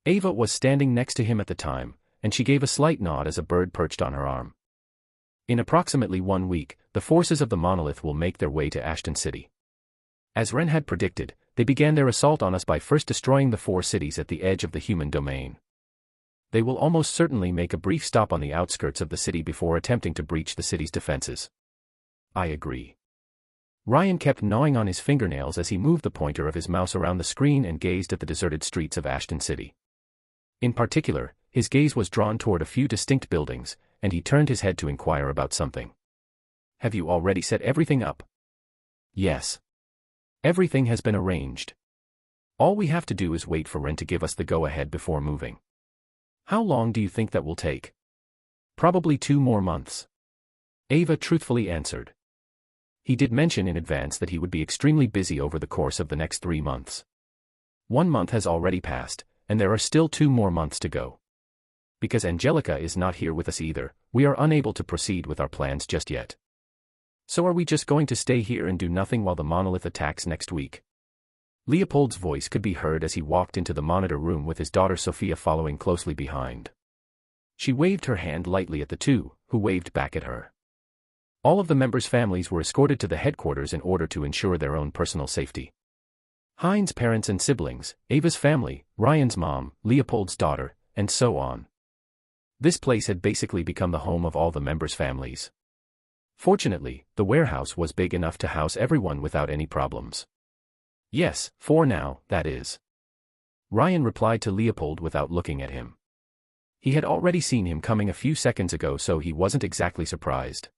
Ava was standing next to him at the time, and she gave a slight nod as a bird perched on her arm. In approximately 1 week, the forces of the monolith will make their way to Ashton City. As Ren had predicted, they began their assault on us by first destroying the 4 cities at the edge of the human domain. They will almost certainly make a brief stop on the outskirts of the city before attempting to breach the city's defenses. I agree. Ryan kept gnawing on his fingernails as he moved the pointer of his mouse around the screen and gazed at the deserted streets of Ashton City. In particular, his gaze was drawn toward a few distinct buildings, and he turned his head to inquire about something. Have you already set everything up? Yes. Everything has been arranged. All we have to do is wait for Ren to give us the go-ahead before moving. How long do you think that will take? Probably 2 more months. Ava truthfully answered. He did mention in advance that he would be extremely busy over the course of the next 3 months. 1 month has already passed, and there are still 2 more months to go. Because Angelica is not here with us either, we are unable to proceed with our plans just yet. So are we just going to stay here and do nothing while the monolith attacks next week? Leopold's voice could be heard as he walked into the monitor room with his daughter Sophia following closely behind. She waved her hand lightly at the two, who waved back at her. All of the members' families were escorted to the headquarters in order to ensure their own personal safety. Hein's parents and siblings, Ava's family, Ryan's mom, Leopold's daughter, and so on. This place had basically become the home of all the members' families. Fortunately, the warehouse was big enough to house everyone without any problems. Yes, for now, that is. Ryan replied to Leopold without looking at him. He had already seen him coming a few seconds ago, so he wasn't exactly surprised.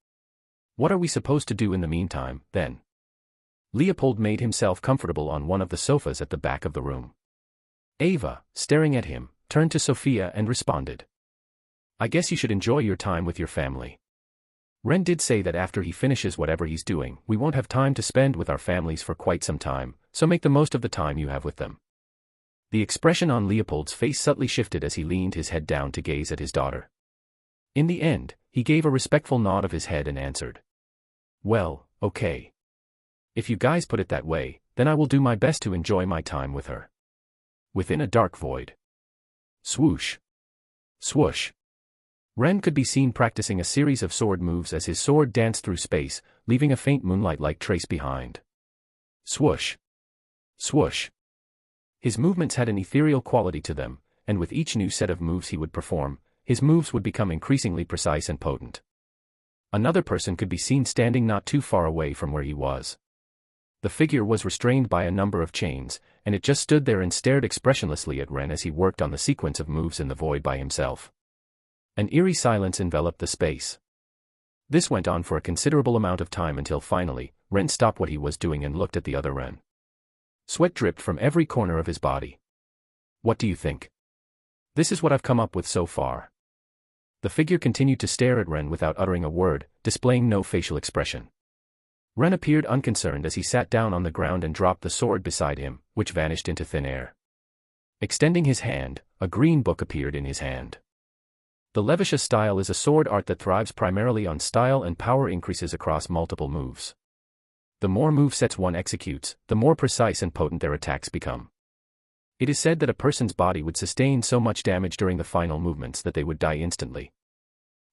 What are we supposed to do in the meantime, then? Leopold made himself comfortable on one of the sofas at the back of the room. Ava, staring at him, turned to Sophia and responded. I guess you should enjoy your time with your family. Ren did say that after he finishes whatever he's doing, we won't have time to spend with our families for quite some time, so make the most of the time you have with them. The expression on Leopold's face subtly shifted as he leaned his head down to gaze at his daughter. In the end, he gave a respectful nod of his head and answered. Well, okay. If you guys put it that way, then I will do my best to enjoy my time with her. Within a dark void. Swoosh. Swoosh. Ren could be seen practicing a series of sword moves as his sword danced through space, leaving a faint moonlight-like trace behind. Swoosh. Swoosh. His movements had an ethereal quality to them, and with each new set of moves he would perform, his moves would become increasingly precise and potent. Another person could be seen standing not too far away from where he was. The figure was restrained by a number of chains, and it just stood there and stared expressionlessly at Ren as he worked on the sequence of moves in the void by himself. An eerie silence enveloped the space. This went on for a considerable amount of time until finally, Ren stopped what he was doing and looked at the other Ren. Sweat dripped from every corner of his body. "What do you think?" "This is what I've come up with so far." The figure continued to stare at Ren without uttering a word, displaying no facial expression. Ren appeared unconcerned as he sat down on the ground and dropped the sword beside him, which vanished into thin air. Extending his hand, a green book appeared in his hand. The Levisha style is a sword art that thrives primarily on style and power increases across multiple moves. The more movesets one executes, the more precise and potent their attacks become. It is said that a person's body would sustain so much damage during the final movements that they would die instantly.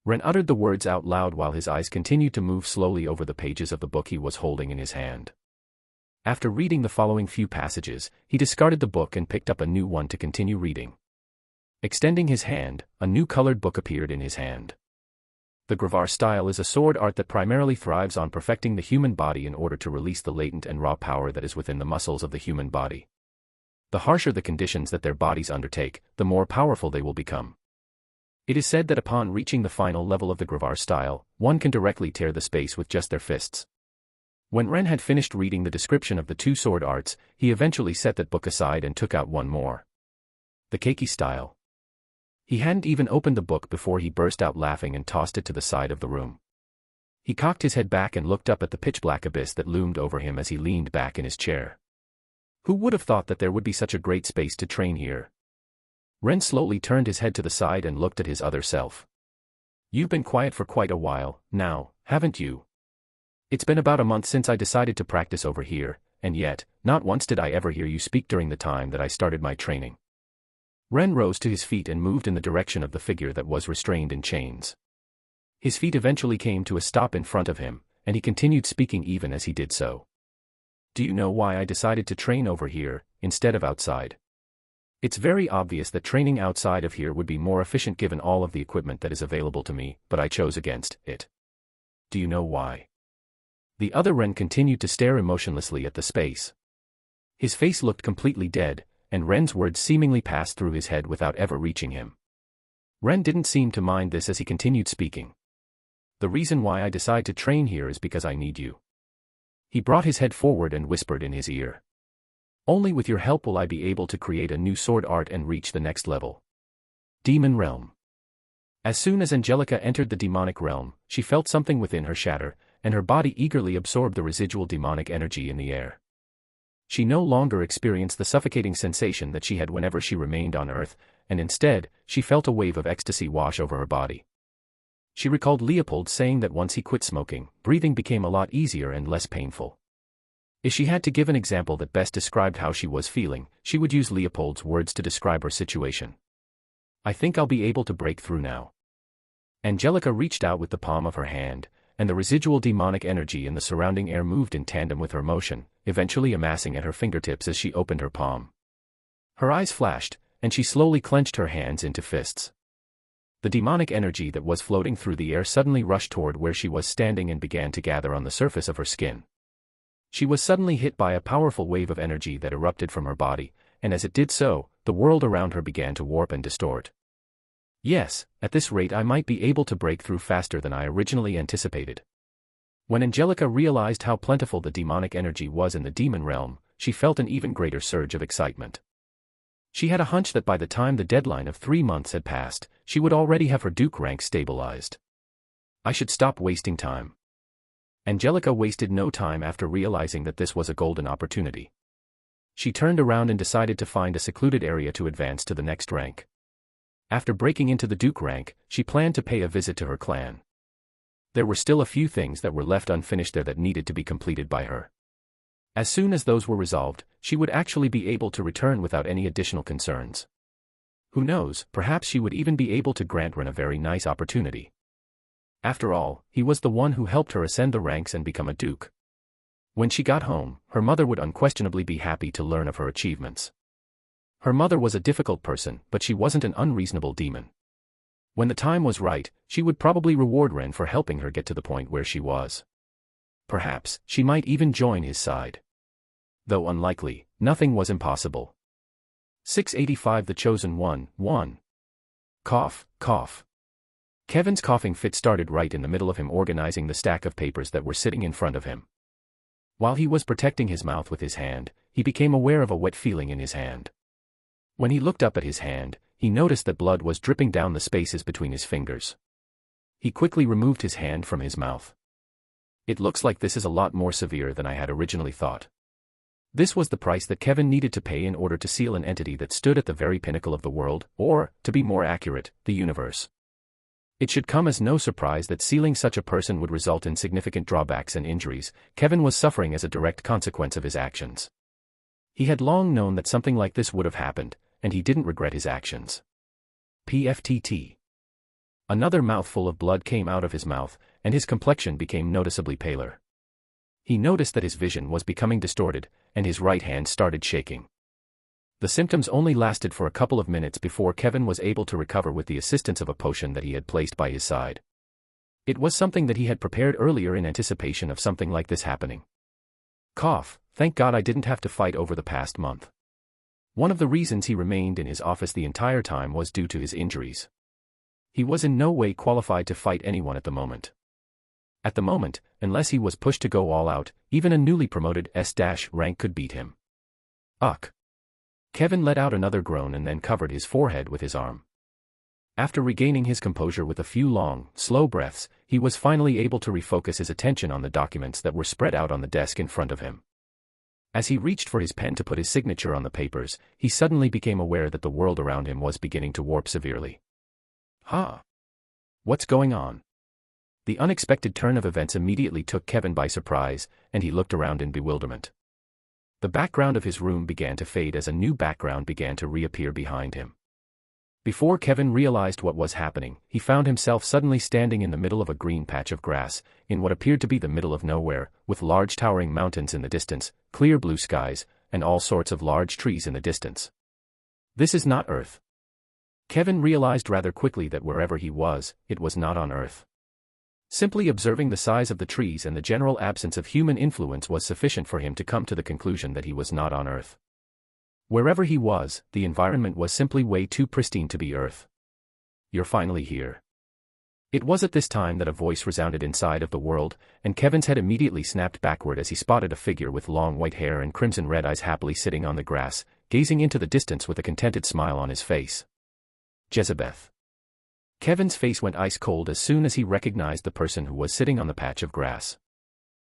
Ren uttered the words out loud while his eyes continued to move slowly over the pages of the book he was holding in his hand. After reading the following few passages, he discarded the book and picked up a new one to continue reading. Extending his hand, a new colored book appeared in his hand. The Gravar style is a sword art that primarily thrives on perfecting the human body in order to release the latent and raw power that is within the muscles of the human body. The harsher the conditions that their bodies undertake, the more powerful they will become. It is said that upon reaching the final level of the Gravar style, one can directly tear the space with just their fists. When Ren had finished reading the description of the two sword arts, he eventually set that book aside and took out one more. The Keiki style. He hadn't even opened the book before he burst out laughing and tossed it to the side of the room. He cocked his head back and looked up at the pitch-black abyss that loomed over him as he leaned back in his chair. Who would have thought that there would be such a great space to train here? Ren slowly turned his head to the side and looked at his other self. "You've been quiet for quite a while, now, haven't you? It's been about a month since I decided to practice over here, and yet, not once did I ever hear you speak during the time that I started my training." Ren rose to his feet and moved in the direction of the figure that was restrained in chains. His feet eventually came to a stop in front of him, and he continued speaking even as he did so. "Do you know why I decided to train over here, instead of outside? It's very obvious that training outside of here would be more efficient given all of the equipment that is available to me, but I chose against it. Do you know why?" The other Ren continued to stare emotionlessly at the space. His face looked completely dead, and Ren's words seemingly passed through his head without ever reaching him. Ren didn't seem to mind this as he continued speaking. "The reason why I decide to train here is because I need you." He brought his head forward and whispered in his ear. "Only with your help will I be able to create a new sword art and reach the next level. Demon Realm." As soon as Angelica entered the demonic realm, she felt something within her shatter, and her body eagerly absorbed the residual demonic energy in the air. She no longer experienced the suffocating sensation that she had whenever she remained on Earth, and instead, she felt a wave of ecstasy wash over her body. She recalled Leopold saying that once he quit smoking, breathing became a lot easier and less painful. If she had to give an example that best described how she was feeling, she would use Leopold's words to describe her situation. "I think I'll be able to break through now." Angelica reached out with the palm of her hand, and the residual demonic energy in the surrounding air moved in tandem with her motion, eventually amassing at her fingertips as she opened her palm. Her eyes flashed, and she slowly clenched her hands into fists. The demonic energy that was floating through the air suddenly rushed toward where she was standing and began to gather on the surface of her skin. She was suddenly hit by a powerful wave of energy that erupted from her body, and as it did so, the world around her began to warp and distort. Yes, at this rate I might be able to break through faster than I originally anticipated. When Angelica realized how plentiful the demonic energy was in the demon realm, she felt an even greater surge of excitement. She had a hunch that by the time the deadline of 3 months had passed, she would already have her Duke rank stabilized. I should stop wasting time. Angelica wasted no time after realizing that this was a golden opportunity. She turned around and decided to find a secluded area to advance to the next rank. After breaking into the Duke rank, she planned to pay a visit to her clan. There were still a few things that were left unfinished there that needed to be completed by her. As soon as those were resolved, she would actually be able to return without any additional concerns. Who knows, perhaps she would even be able to grant Ren a very nice opportunity. After all, he was the one who helped her ascend the ranks and become a duke. When she got home, her mother would unquestionably be happy to learn of her achievements. Her mother was a difficult person, but she wasn't an unreasonable demon. When the time was right, she would probably reward Ren for helping her get to the point where she was. Perhaps, she might even join his side. Though unlikely, nothing was impossible. 685 The Chosen One, 1. Cough, cough. Kevin's coughing fit started right in the middle of him organizing the stack of papers that were sitting in front of him. While he was protecting his mouth with his hand, he became aware of a wet feeling in his hand. When he looked up at his hand, he noticed that blood was dripping down the spaces between his fingers. He quickly removed his hand from his mouth. It looks like this is a lot more severe than I had originally thought. This was the price that Kevin needed to pay in order to seal an entity that stood at the very pinnacle of the world, or, to be more accurate, the universe. It should come as no surprise that sealing such a person would result in significant drawbacks and injuries. Kevin was suffering as a direct consequence of his actions. He had long known that something like this would have happened, and he didn't regret his actions. PFTT. Another mouthful of blood came out of his mouth, and his complexion became noticeably paler. He noticed that his vision was becoming distorted, and his right hand started shaking. The symptoms only lasted for a couple of minutes before Kevin was able to recover with the assistance of a potion that he had placed by his side. It was something that he had prepared earlier in anticipation of something like this happening. Cough, thank God I didn't have to fight over the past month. One of the reasons he remained in his office the entire time was due to his injuries. He was in no way qualified to fight anyone at the moment. At the moment, unless he was pushed to go all out, even a newly promoted S-rank could beat him. Ugh. Kevin let out another groan and then covered his forehead with his arm. After regaining his composure with a few long, slow breaths, he was finally able to refocus his attention on the documents that were spread out on the desk in front of him. As he reached for his pen to put his signature on the papers, he suddenly became aware that the world around him was beginning to warp severely. Huh? What's going on? The unexpected turn of events immediately took Kevin by surprise, and he looked around in bewilderment. The background of his room began to fade as a new background began to reappear behind him. Before Kevin realized what was happening, he found himself suddenly standing in the middle of a green patch of grass, in what appeared to be the middle of nowhere, with large towering mountains in the distance, clear blue skies, and all sorts of large trees in the distance. This is not Earth. Kevin realized rather quickly that wherever he was, it was not on Earth. Simply observing the size of the trees and the general absence of human influence was sufficient for him to come to the conclusion that he was not on Earth. Wherever he was, the environment was simply way too pristine to be Earth. You're finally here. It was at this time that a voice resounded inside of the world, and Kevin's head immediately snapped backward as he spotted a figure with long white hair and crimson-red eyes happily sitting on the grass, gazing into the distance with a contented smile on his face. Jezebeth. Kevin's face went ice cold as soon as he recognized the person who was sitting on the patch of grass.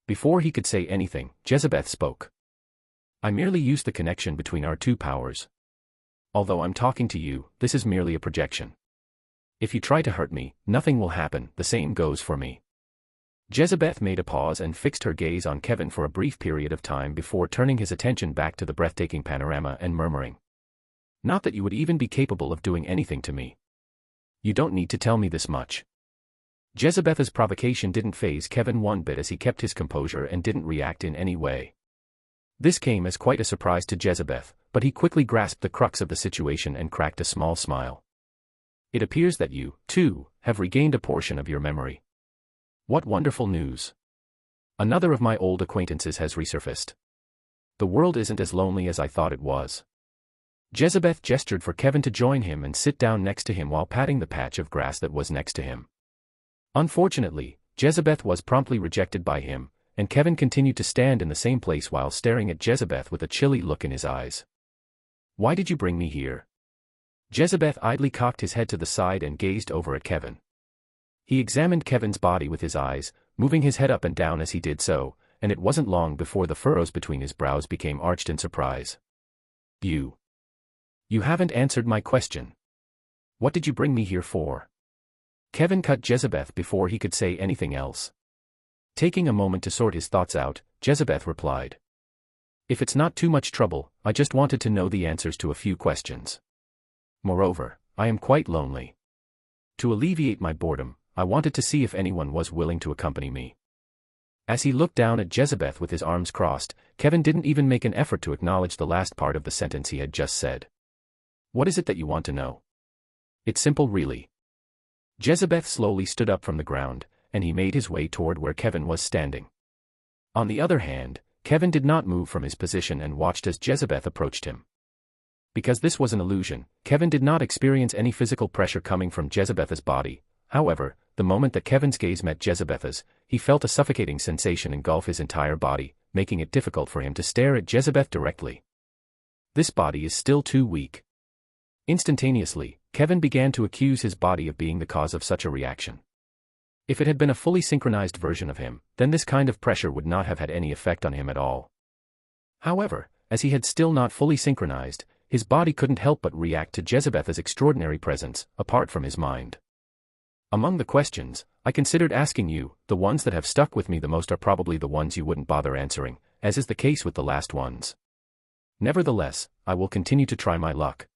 Before he could say anything, Jezebeth spoke. I merely used the connection between our two powers. Although I'm talking to you, this is merely a projection. If you try to hurt me, nothing will happen, the same goes for me. Jezebeth made a pause and fixed her gaze on Kevin for a brief period of time before turning his attention back to the breathtaking panorama and murmuring. Not that you would even be capable of doing anything to me. You don't need to tell me this much. Jezebeth's provocation didn't faze Kevin one bit as he kept his composure and didn't react in any way. This came as quite a surprise to Jezebeth, but he quickly grasped the crux of the situation and cracked a small smile. It appears that you, too, have regained a portion of your memory. What wonderful news. Another of my old acquaintances has resurfaced. The world isn't as lonely as I thought it was. Jezebeth gestured for Kevin to join him and sit down next to him while patting the patch of grass that was next to him. Unfortunately, Jezebeth was promptly rejected by him, and Kevin continued to stand in the same place while staring at Jezebeth with a chilly look in his eyes. Why did you bring me here? Jezebeth idly cocked his head to the side and gazed over at Kevin. He examined Kevin's body with his eyes, moving his head up and down as he did so, and it wasn't long before the furrows between his brows became arched in surprise. You haven't answered my question. What did you bring me here for? Kevin cut Jezebeth before he could say anything else. Taking a moment to sort his thoughts out, Jezebeth replied. If it's not too much trouble, I just wanted to know the answers to a few questions. Moreover, I am quite lonely. To alleviate my boredom, I wanted to see if anyone was willing to accompany me. As he looked down at Jezebeth with his arms crossed, Kevin didn't even make an effort to acknowledge the last part of the sentence he had just said. What is it that you want to know? It's simple really. Jezebeth slowly stood up from the ground, and he made his way toward where Kevin was standing. On the other hand, Kevin did not move from his position and watched as Jezebeth approached him. Because this was an illusion, Kevin did not experience any physical pressure coming from Jezebeth's body. However, the moment that Kevin's gaze met Jezebeth's, he felt a suffocating sensation engulf his entire body, making it difficult for him to stare at Jezebeth directly. This body is still too weak. Instantaneously, Kevin began to accuse his body of being the cause of such a reaction. If it had been a fully synchronized version of him, then this kind of pressure would not have had any effect on him at all. However, as he had still not fully synchronized, his body couldn't help but react to Jezebeth's extraordinary presence, apart from his mind. Among the questions I considered asking you, the ones that have stuck with me the most are probably the ones you wouldn't bother answering, as is the case with the last ones. Nevertheless, I will continue to try my luck.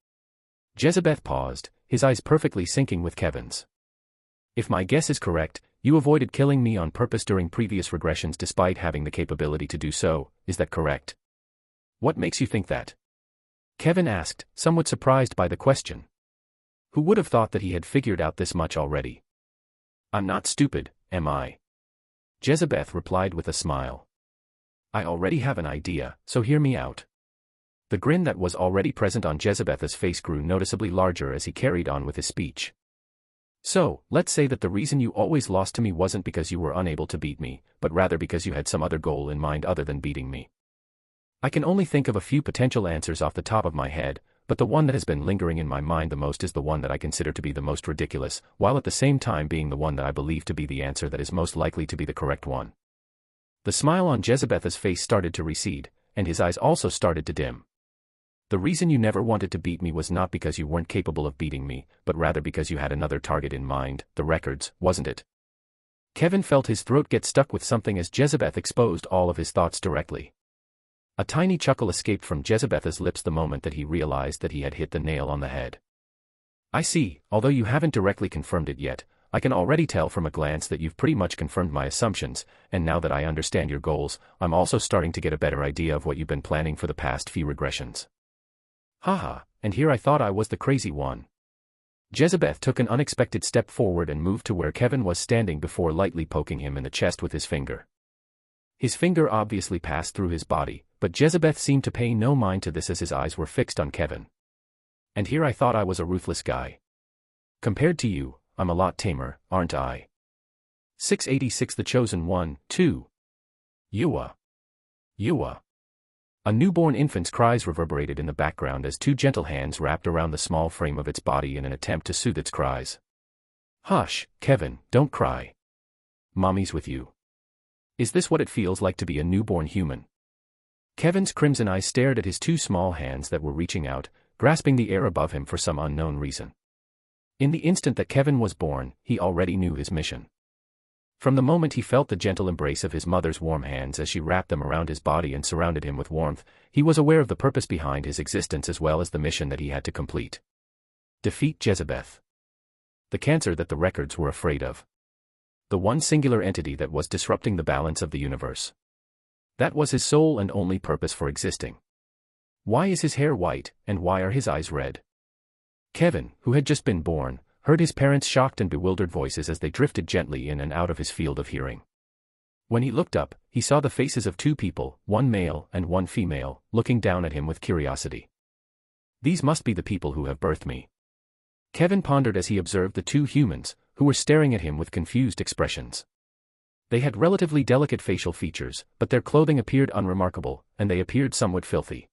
Jezebeth paused, his eyes perfectly syncing with Kevin's. If my guess is correct, you avoided killing me on purpose during previous regressions despite having the capability to do so, is that correct? What makes you think that? Kevin asked, somewhat surprised by the question. Who would have thought that he had figured out this much already? I'm not stupid, am I? Jezebeth replied with a smile. I already have an idea, so hear me out. The grin that was already present on Jezebeth's face grew noticeably larger as he carried on with his speech. So, let's say that the reason you always lost to me wasn't because you were unable to beat me, but rather because you had some other goal in mind other than beating me. I can only think of a few potential answers off the top of my head, but the one that has been lingering in my mind the most is the one that I consider to be the most ridiculous, while at the same time being the one that I believe to be the answer that is most likely to be the correct one. The smile on Jezebeth's face started to recede, and his eyes also started to dim. The reason you never wanted to beat me was not because you weren't capable of beating me, but rather because you had another target in mind, the records, wasn't it? Kevin felt his throat get stuck with something as Jezebeth exposed all of his thoughts directly. A tiny chuckle escaped from Jezebeth's lips the moment that he realized that he had hit the nail on the head. I see, although you haven't directly confirmed it yet, I can already tell from a glance that you've pretty much confirmed my assumptions, and now that I understand your goals, I'm also starting to get a better idea of what you've been planning for the past few regressions. Haha, and here I thought I was the crazy one. Jezebeth took an unexpected step forward and moved to where Kevin was standing before lightly poking him in the chest with his finger. His finger obviously passed through his body, but Jezebeth seemed to pay no mind to this as his eyes were fixed on Kevin. And here I thought I was a ruthless guy. Compared to you, I'm a lot tamer, aren't I? 686 The Chosen One, 2. Yua. A newborn infant's cries reverberated in the background as two gentle hands wrapped around the small frame of its body in an attempt to soothe its cries. Hush, Kevin, don't cry. Mommy's with you. Is this what it feels like to be a newborn human? Kevin's crimson eyes stared at his two small hands that were reaching out, grasping the air above him for some unknown reason. In the instant that Kevin was born, he already knew his mission. From the moment he felt the gentle embrace of his mother's warm hands as she wrapped them around his body and surrounded him with warmth, he was aware of the purpose behind his existence as well as the mission that he had to complete. Defeat Jezebeth. The cancer that the records were afraid of. The one singular entity that was disrupting the balance of the universe. That was his sole and only purpose for existing. Why is his hair white, and why are his eyes red? Kevin, who had just been born, heard his parents' shocked and bewildered voices as they drifted gently in and out of his field of hearing. When he looked up, he saw the faces of two people, one male and one female, looking down at him with curiosity. These must be the people who have birthed me. Kevin pondered as he observed the two humans, who were staring at him with confused expressions. They had relatively delicate facial features, but their clothing appeared unremarkable, and they appeared somewhat filthy.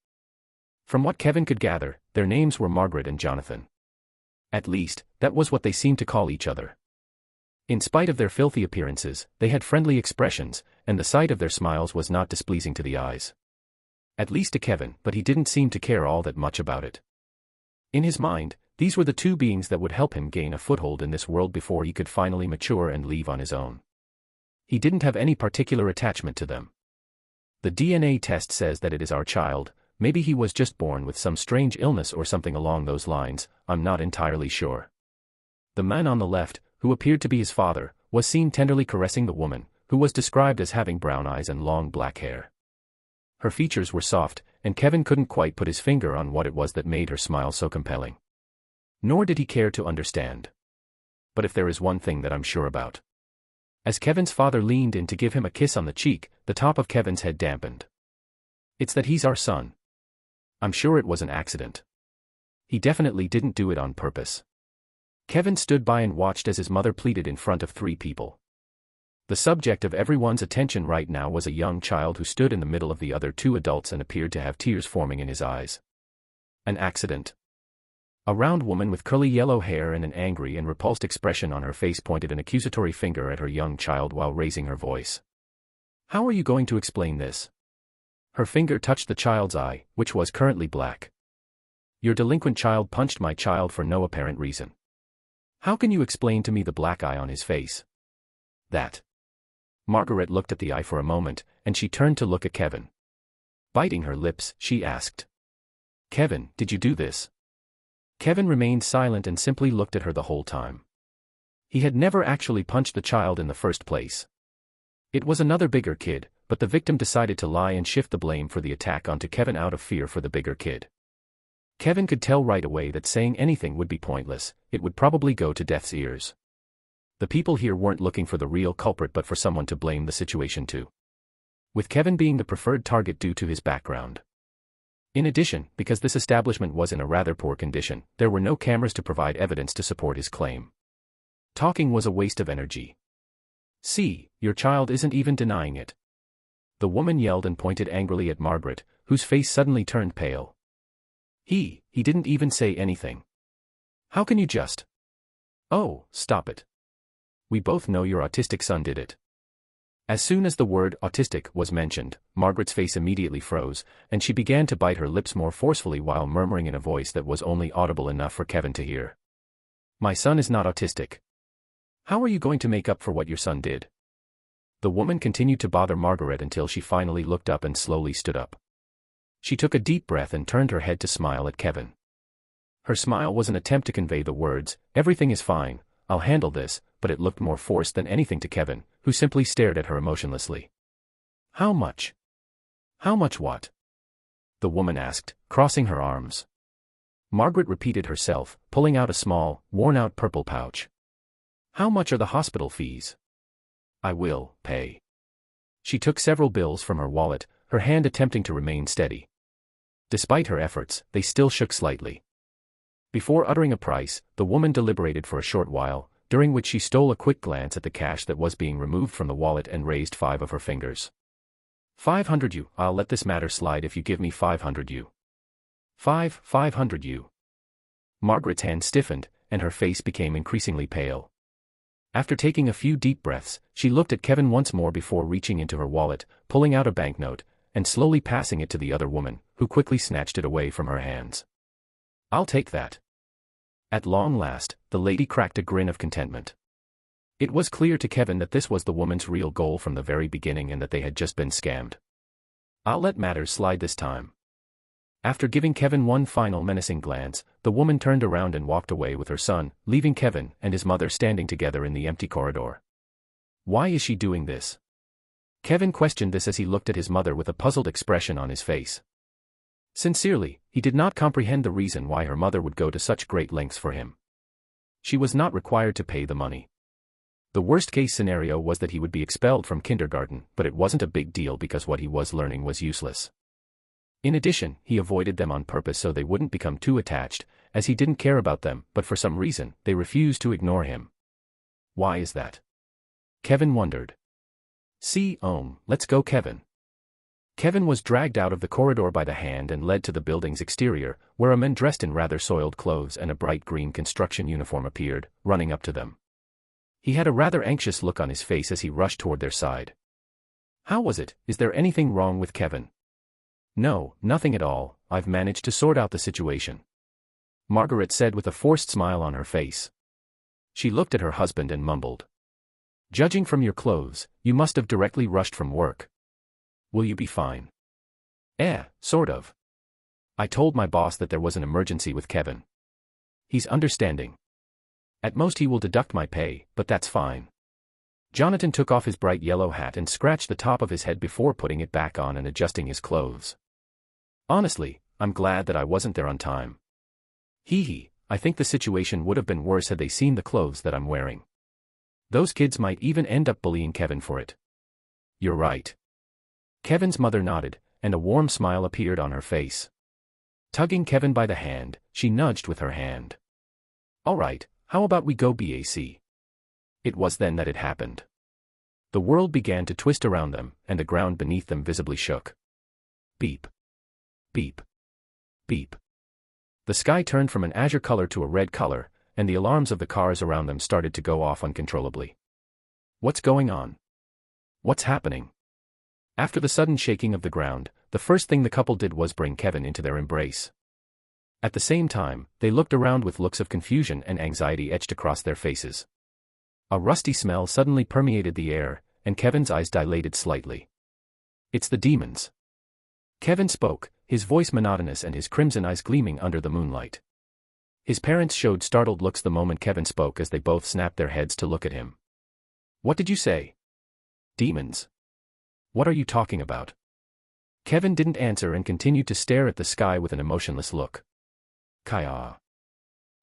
From what Kevin could gather, their names were Margaret and Jonathan. At least, that was what they seemed to call each other. In spite of their filthy appearances, they had friendly expressions, and the sight of their smiles was not displeasing to the eyes. At least to Kevin, but he didn't seem to care all that much about it. In his mind, these were the two beings that would help him gain a foothold in this world before he could finally mature and leave on his own. He didn't have any particular attachment to them. The DNA test says that it is our child. Maybe he was just born with some strange illness or something along those lines, I'm not entirely sure. The man on the left, who appeared to be his father, was seen tenderly caressing the woman, who was described as having brown eyes and long black hair. Her features were soft, and Kevin couldn't quite put his finger on what it was that made her smile so compelling. Nor did he care to understand. But if there is one thing that I'm sure about. As Kevin's father leaned in to give him a kiss on the cheek, the top of Kevin's head dampened. It's that he's our son. I'm sure it was an accident. He definitely didn't do it on purpose. Kevin stood by and watched as his mother pleaded in front of 3 people. The subject of everyone's attention right now was a young child who stood in the middle of the other 2 adults and appeared to have tears forming in his eyes. An accident. A round woman with curly yellow hair and an angry and repulsed expression on her face pointed an accusatory finger at her young child while raising her voice. How are you going to explain this? Her finger touched the child's eye, which was currently black. Your delinquent child punched my child for no apparent reason. How can you explain to me the black eye on his face? That. Margaret looked at the eye for a moment, and she turned to look at Kevin. Biting her lips, she asked. Kevin, did you do this? Kevin remained silent and simply looked at her the whole time. He had never actually punched the child in the first place. It was another bigger kid, but the victim decided to lie and shift the blame for the attack onto Kevin out of fear for the bigger kid. Kevin could tell right away that saying anything would be pointless, it would probably go to deaf's ears. The people here weren't looking for the real culprit but for someone to blame the situation to. With Kevin being the preferred target due to his background. In addition, because this establishment was in a rather poor condition, there were no cameras to provide evidence to support his claim. Talking was a waste of energy. See, your child isn't even denying it. The woman yelled and pointed angrily at Margaret, whose face suddenly turned pale. He didn't even say anything. How can you just? Oh, stop it. We both know your autistic son did it. As soon as the word autistic was mentioned, Margaret's face immediately froze, and she began to bite her lips more forcefully while murmuring in a voice that was only audible enough for Kevin to hear. My son is not autistic. How are you going to make up for what your son did? The woman continued to bother Margaret until she finally looked up and slowly stood up. She took a deep breath and turned her head to smile at Kevin. Her smile was an attempt to convey the words, everything is fine, I'll handle this, but it looked more forced than anything to Kevin, who simply stared at her emotionlessly. How much? How much what? The woman asked, crossing her arms. Margaret repeated herself, pulling out a small, worn-out purple pouch. How much are the hospital fees? I will pay. She took several bills from her wallet, her hand attempting to remain steady. Despite her efforts, they still shook slightly. Before uttering a price, the woman deliberated for a short while, during which she stole a quick glance at the cash that was being removed from the wallet and raised 5 of her fingers. 500 you, I'll let this matter slide if you give me 500 you. 500 you. Margaret's hand stiffened, and her face became increasingly pale. After taking a few deep breaths, she looked at Kevin once more before reaching into her wallet, pulling out a banknote, and slowly passing it to the other woman, who quickly snatched it away from her hands. I'll take that. At long last, the lady cracked a grin of contentment. It was clear to Kevin that this was the woman's real goal from the very beginning and that they had just been scammed. I'll let matters slide this time. After giving Kevin one final menacing glance, the woman turned around and walked away with her son, leaving Kevin and his mother standing together in the empty corridor. Why is she doing this? Kevin questioned this as he looked at his mother with a puzzled expression on his face. Sincerely, he did not comprehend the reason why her mother would go to such great lengths for him. She was not required to pay the money. The worst-case scenario was that he would be expelled from kindergarten, but it wasn't a big deal because what he was learning was useless. In addition, he avoided them on purpose so they wouldn't become too attached, as he didn't care about them, but for some reason, they refused to ignore him. Why is that? Kevin wondered. Let's go, Kevin. Kevin was dragged out of the corridor by the hand and led to the building's exterior, where a man dressed in rather soiled clothes and a bright green construction uniform appeared, running up to them. He had a rather anxious look on his face as he rushed toward their side. How was it? Is there anything wrong with Kevin? No, nothing at all, I've managed to sort out the situation. Margaret said with a forced smile on her face. She looked at her husband and mumbled. Judging from your clothes, you must have directly rushed from work. Will you be fine? Sort of. I told my boss that there was an emergency with Kevin. He's understanding. At most he will deduct my pay, but that's fine. Jonathan took off his bright yellow hat and scratched the top of his head before putting it back on and adjusting his clothes. Honestly, I'm glad that I wasn't there on time. I think the situation would have been worse had they seen the clothes that I'm wearing. Those kids might even end up bullying Kevin for it. You're right. Kevin's mother nodded, and a warm smile appeared on her face. Tugging Kevin by the hand, she nudged with her hand. "All right, how about we go back?" It was then that it happened. The world began to twist around them, and the ground beneath them visibly shook. Beep. Beep. Beep. The sky turned from an azure color to a red color, and the alarms of the cars around them started to go off uncontrollably. What's going on? What's happening? After the sudden shaking of the ground, the first thing the couple did was bring Kevin into their embrace. At the same time, they looked around with looks of confusion and anxiety etched across their faces. A rusty smell suddenly permeated the air, and Kevin's eyes dilated slightly. "It's the demons." Kevin spoke, his voice monotonous and his crimson eyes gleaming under the moonlight. His parents showed startled looks the moment Kevin spoke as they both snapped their heads to look at him. "What did you say?" "Demons. What are you talking about?" Kevin didn't answer and continued to stare at the sky with an emotionless look. Kaya.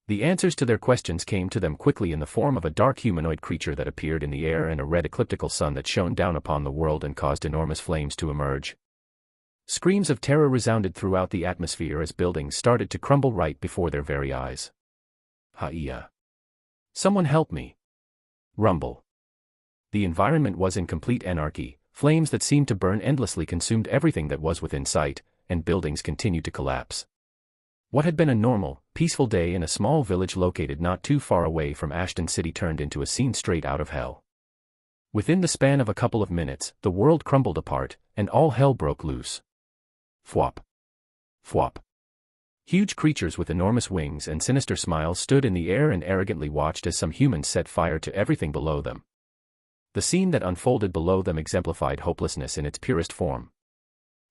The answers to their questions came to them quickly in the form of a dark humanoid creature that appeared in the air and a red ecliptical sun that shone down upon the world and caused enormous flames to emerge. Screams of terror resounded throughout the atmosphere as buildings started to crumble right before their very eyes. Hiya. Someone help me. Rumble. The environment was in complete anarchy. Flames that seemed to burn endlessly consumed everything that was within sight, and buildings continued to collapse. What had been a normal, peaceful day in a small village located not too far away from Ashton City turned into a scene straight out of hell. Within the span of a couple of minutes, the world crumbled apart, and all hell broke loose. Fwop. Fwop. Huge creatures with enormous wings and sinister smiles stood in the air and arrogantly watched as some humans set fire to everything below them. The scene that unfolded below them exemplified hopelessness in its purest form.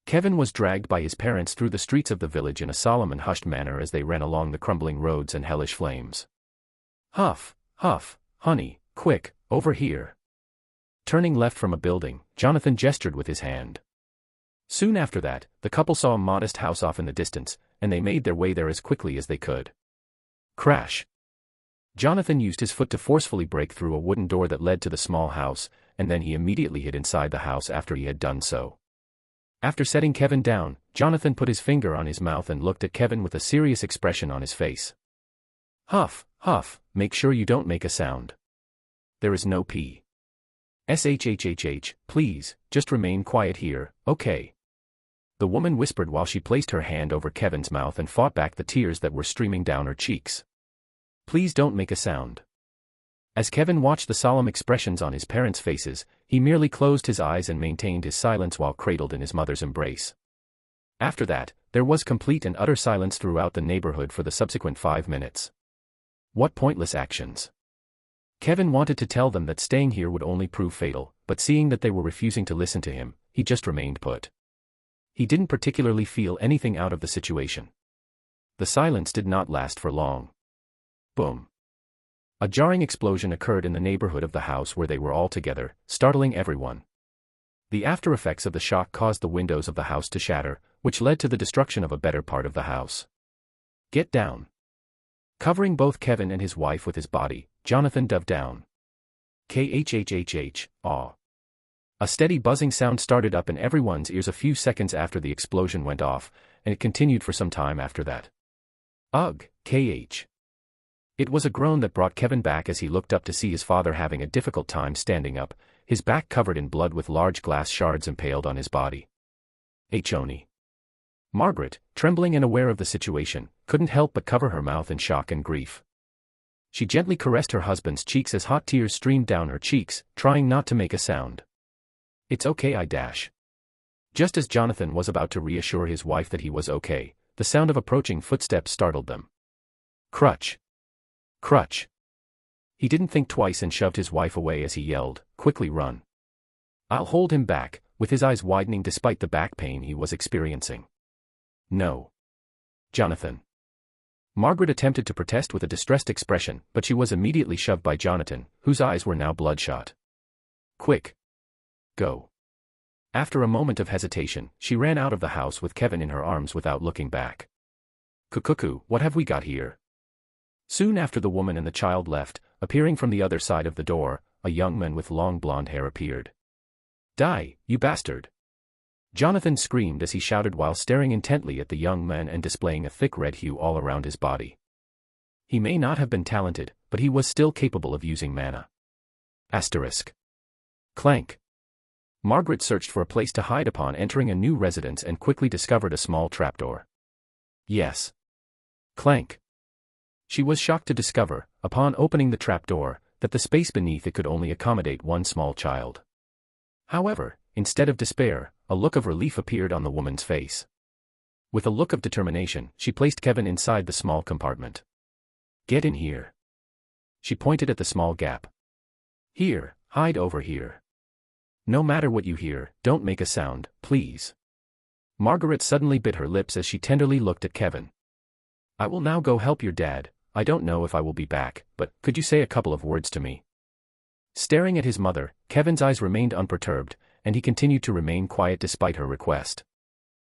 Kevin was dragged by his parents through the streets of the village in a solemn and hushed manner as they ran along the crumbling roads and hellish flames. "Huff, huff, honey, quick, over here." Turning left from a building, Jonathan gestured with his hand. Soon after that, the couple saw a modest house off in the distance, and they made their way there as quickly as they could. Crash. Jonathan used his foot to forcefully break through a wooden door that led to the small house, and then he immediately hid inside the house after he had done so. After setting Kevin down, Jonathan put his finger on his mouth and looked at Kevin with a serious expression on his face. "Huff, huff, make sure you don't make a sound. There is no pee. Shhhh, please, just remain quiet here, okay?" The woman whispered while she placed her hand over Kevin's mouth and fought back the tears that were streaming down her cheeks. "Please don't make a sound." As Kevin watched the solemn expressions on his parents' faces, he merely closed his eyes and maintained his silence while cradled in his mother's embrace. After that, there was complete and utter silence throughout the neighborhood for the subsequent 5 minutes. What pointless actions. Kevin wanted to tell them that staying here would only prove fatal, but seeing that they were refusing to listen to him, he just remained put. He didn't particularly feel anything out of the situation. The silence did not last for long. Boom. A jarring explosion occurred in the neighborhood of the house where they were all together, startling everyone. The after effects of the shock caused the windows of the house to shatter, which led to the destruction of a better part of the house. "Get down." Covering both Kevin and his wife with his body, Jonathan dove down. Khhhhh, aw. A steady buzzing sound started up in everyone's ears a few seconds after the explosion went off, and it continued for some time after that. Ugh, kh. It was a groan that brought Kevin back as he looked up to see his father having a difficult time standing up, his back covered in blood with large glass shards impaled on his body. Honi. Margaret, trembling and aware of the situation, couldn't help but cover her mouth in shock and grief. She gently caressed her husband's cheeks as hot tears streamed down her cheeks, trying not to make a sound. "It's okay, I dash." Just as Jonathan was about to reassure his wife that he was okay, the sound of approaching footsteps startled them. Crutch. Crutch. He didn't think twice and shoved his wife away as he yelled, "Quickly run." "I'll hold him back," with his eyes widening despite the back pain he was experiencing. "No. Jonathan." Margaret attempted to protest with a distressed expression, but she was immediately shoved by Jonathan, whose eyes were now bloodshot. "Quick. Go." After a moment of hesitation, she ran out of the house with Kevin in her arms without looking back. "Cuckoo, what have we got here?" Soon after the woman and the child left, appearing from the other side of the door, a young man with long blonde hair appeared. "Die, you bastard." Jonathan screamed as he shouted while staring intently at the young man and displaying a thick red hue all around his body. He may not have been talented, but he was still capable of using mana. Asterisk. Clank. Margaret searched for a place to hide upon entering a new residence and quickly discovered a small trapdoor. Yes. Clank. She was shocked to discover, upon opening the trapdoor, that the space beneath it could only accommodate one small child. However, instead of despair, a look of relief appeared on the woman's face. With a look of determination, she placed Kevin inside the small compartment. Get in here. She pointed at the small gap. Here, hide over here. No matter what you hear, don't make a sound, please. Margaret suddenly bit her lips as she tenderly looked at Kevin. I will now go help your dad. I don't know if I will be back, but could you say a couple of words to me? Staring at his mother, Kevin's eyes remained unperturbed, and he continued to remain quiet despite her request.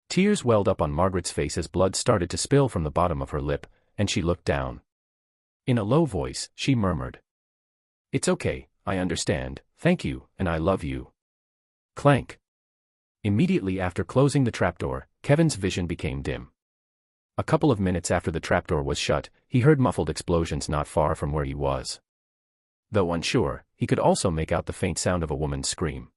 Tears welled up on Margaret's face as blood started to spill from the bottom of her lip, and she looked down. In a low voice, she murmured. It's okay, I understand, thank you, and I love you. Clank. Immediately after closing the trapdoor, Kevin's vision became dim. A couple of minutes after the trapdoor was shut, he heard muffled explosions not far from where he was. Though unsure, he could also make out the faint sound of a woman's scream.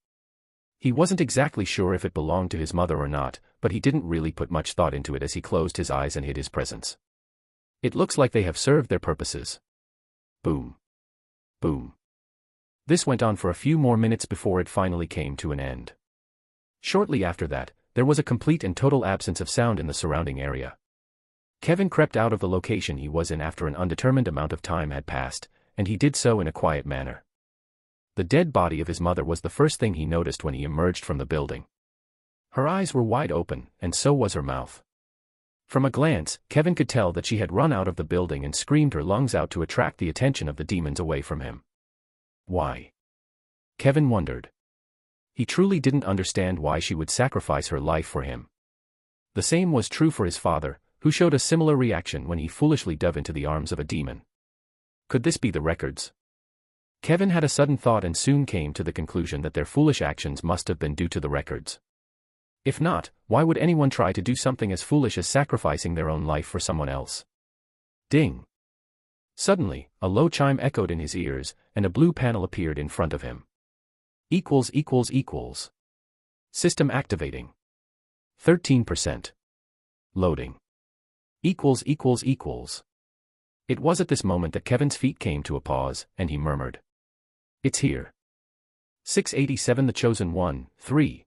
He wasn't exactly sure if it belonged to his mother or not, but he didn't really put much thought into it as he closed his eyes and hid his presence. It looks like they have served their purposes. Boom. Boom. This went on for a few more minutes before it finally came to an end. Shortly after that, there was a complete and total absence of sound in the surrounding area. Kevin crept out of the location he was in after an undetermined amount of time had passed, and he did so in a quiet manner. The dead body of his mother was the first thing he noticed when he emerged from the building. Her eyes were wide open, and so was her mouth. From a glance, Kevin could tell that she had run out of the building and screamed her lungs out to attract the attention of the demons away from him. Why? Kevin wondered. He truly didn't understand why she would sacrifice her life for him. The same was true for his father, who showed a similar reaction when he foolishly dove into the arms of a demon. Could this be the records? Kevin had a sudden thought and soon came to the conclusion that their foolish actions must have been due to the records. If not, why would anyone try to do something as foolish as sacrificing their own life for someone else? Ding! Suddenly, a low chime echoed in his ears, and a blue panel appeared in front of him. == System activating. 13%. Loading. == It was at this moment that Kevin's feet came to a pause, and he murmured. It's here. 687 The Chosen One, 3.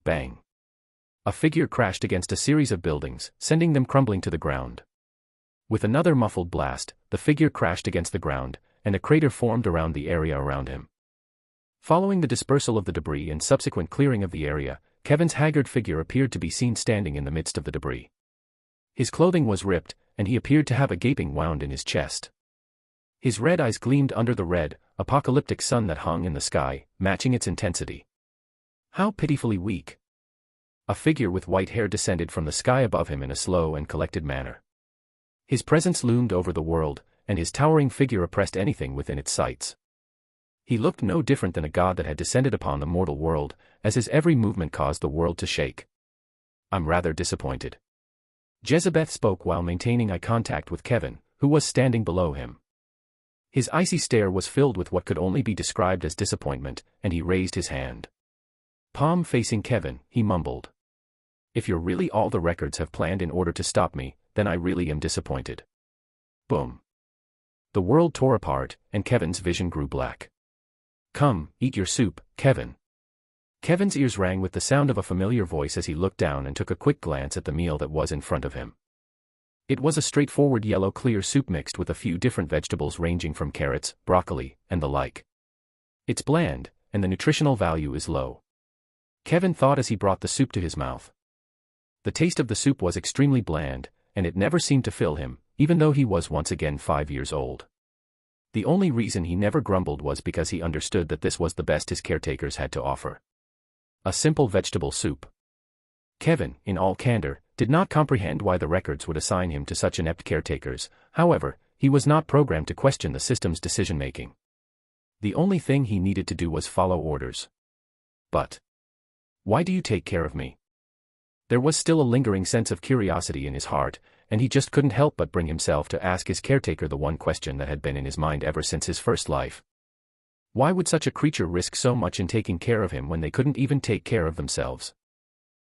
Bang. A figure crashed against a series of buildings, sending them crumbling to the ground. With another muffled blast, the figure crashed against the ground, and a crater formed around the area around him. Following the dispersal of the debris and subsequent clearing of the area, Kevin's haggard figure appeared to be seen standing in the midst of the debris. His clothing was ripped, and he appeared to have a gaping wound in his chest. His red eyes gleamed under the red, apocalyptic sun that hung in the sky, matching its intensity. How pitifully weak. A figure with white hair descended from the sky above him in a slow and collected manner. His presence loomed over the world, and his towering figure oppressed anything within its sights. He looked no different than a god that had descended upon the mortal world, as his every movement caused the world to shake. I'm rather disappointed. Jezebeth spoke while maintaining eye contact with Kevin, who was standing below him. His icy stare was filled with what could only be described as disappointment, and he raised his hand. Palm facing Kevin, he mumbled. If you're really all the records have planned in order to stop me, then I really am disappointed. Boom. The world tore apart, and Kevin's vision grew black. Come, eat your soup, Kevin. Kevin's ears rang with the sound of a familiar voice as he looked down and took a quick glance at the meal that was in front of him. It was a straightforward yellow clear soup mixed with a few different vegetables ranging from carrots, broccoli, and the like. It's bland, and the nutritional value is low. Kevin thought as he brought the soup to his mouth. The taste of the soup was extremely bland, and it never seemed to fill him, even though he was once again 5 years old. The only reason he never grumbled was because he understood that this was the best his caretakers had to offer. A simple vegetable soup. Kevin, in all candor, did not comprehend why the records would assign him to such inept caretakers. However, he was not programmed to question the system's decision-making. The only thing he needed to do was follow orders. But Why do you take care of me? There was still a lingering sense of curiosity in his heart, and he just couldn't help but bring himself to ask his caretaker the one question that had been in his mind ever since his first life. Why would such a creature risk so much in taking care of him when they couldn't even take care of themselves?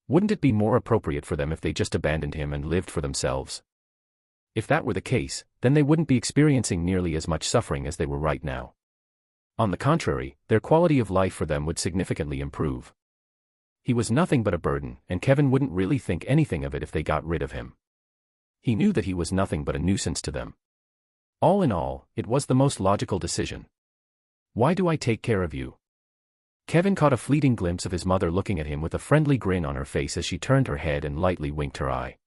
Wouldn't it be more appropriate for them if they just abandoned him and lived for themselves? If that were the case, then they wouldn't be experiencing nearly as much suffering as they were right now. On the contrary, their quality of life for them would significantly improve. He was nothing but a burden, and Kevin wouldn't really think anything of it if they got rid of him. He knew that he was nothing but a nuisance to them. All in all, it was the most logical decision. Why do I take care of you? Kevin caught a fleeting glimpse of his mother looking at him with a friendly grin on her face as she turned her head and lightly winked her eye.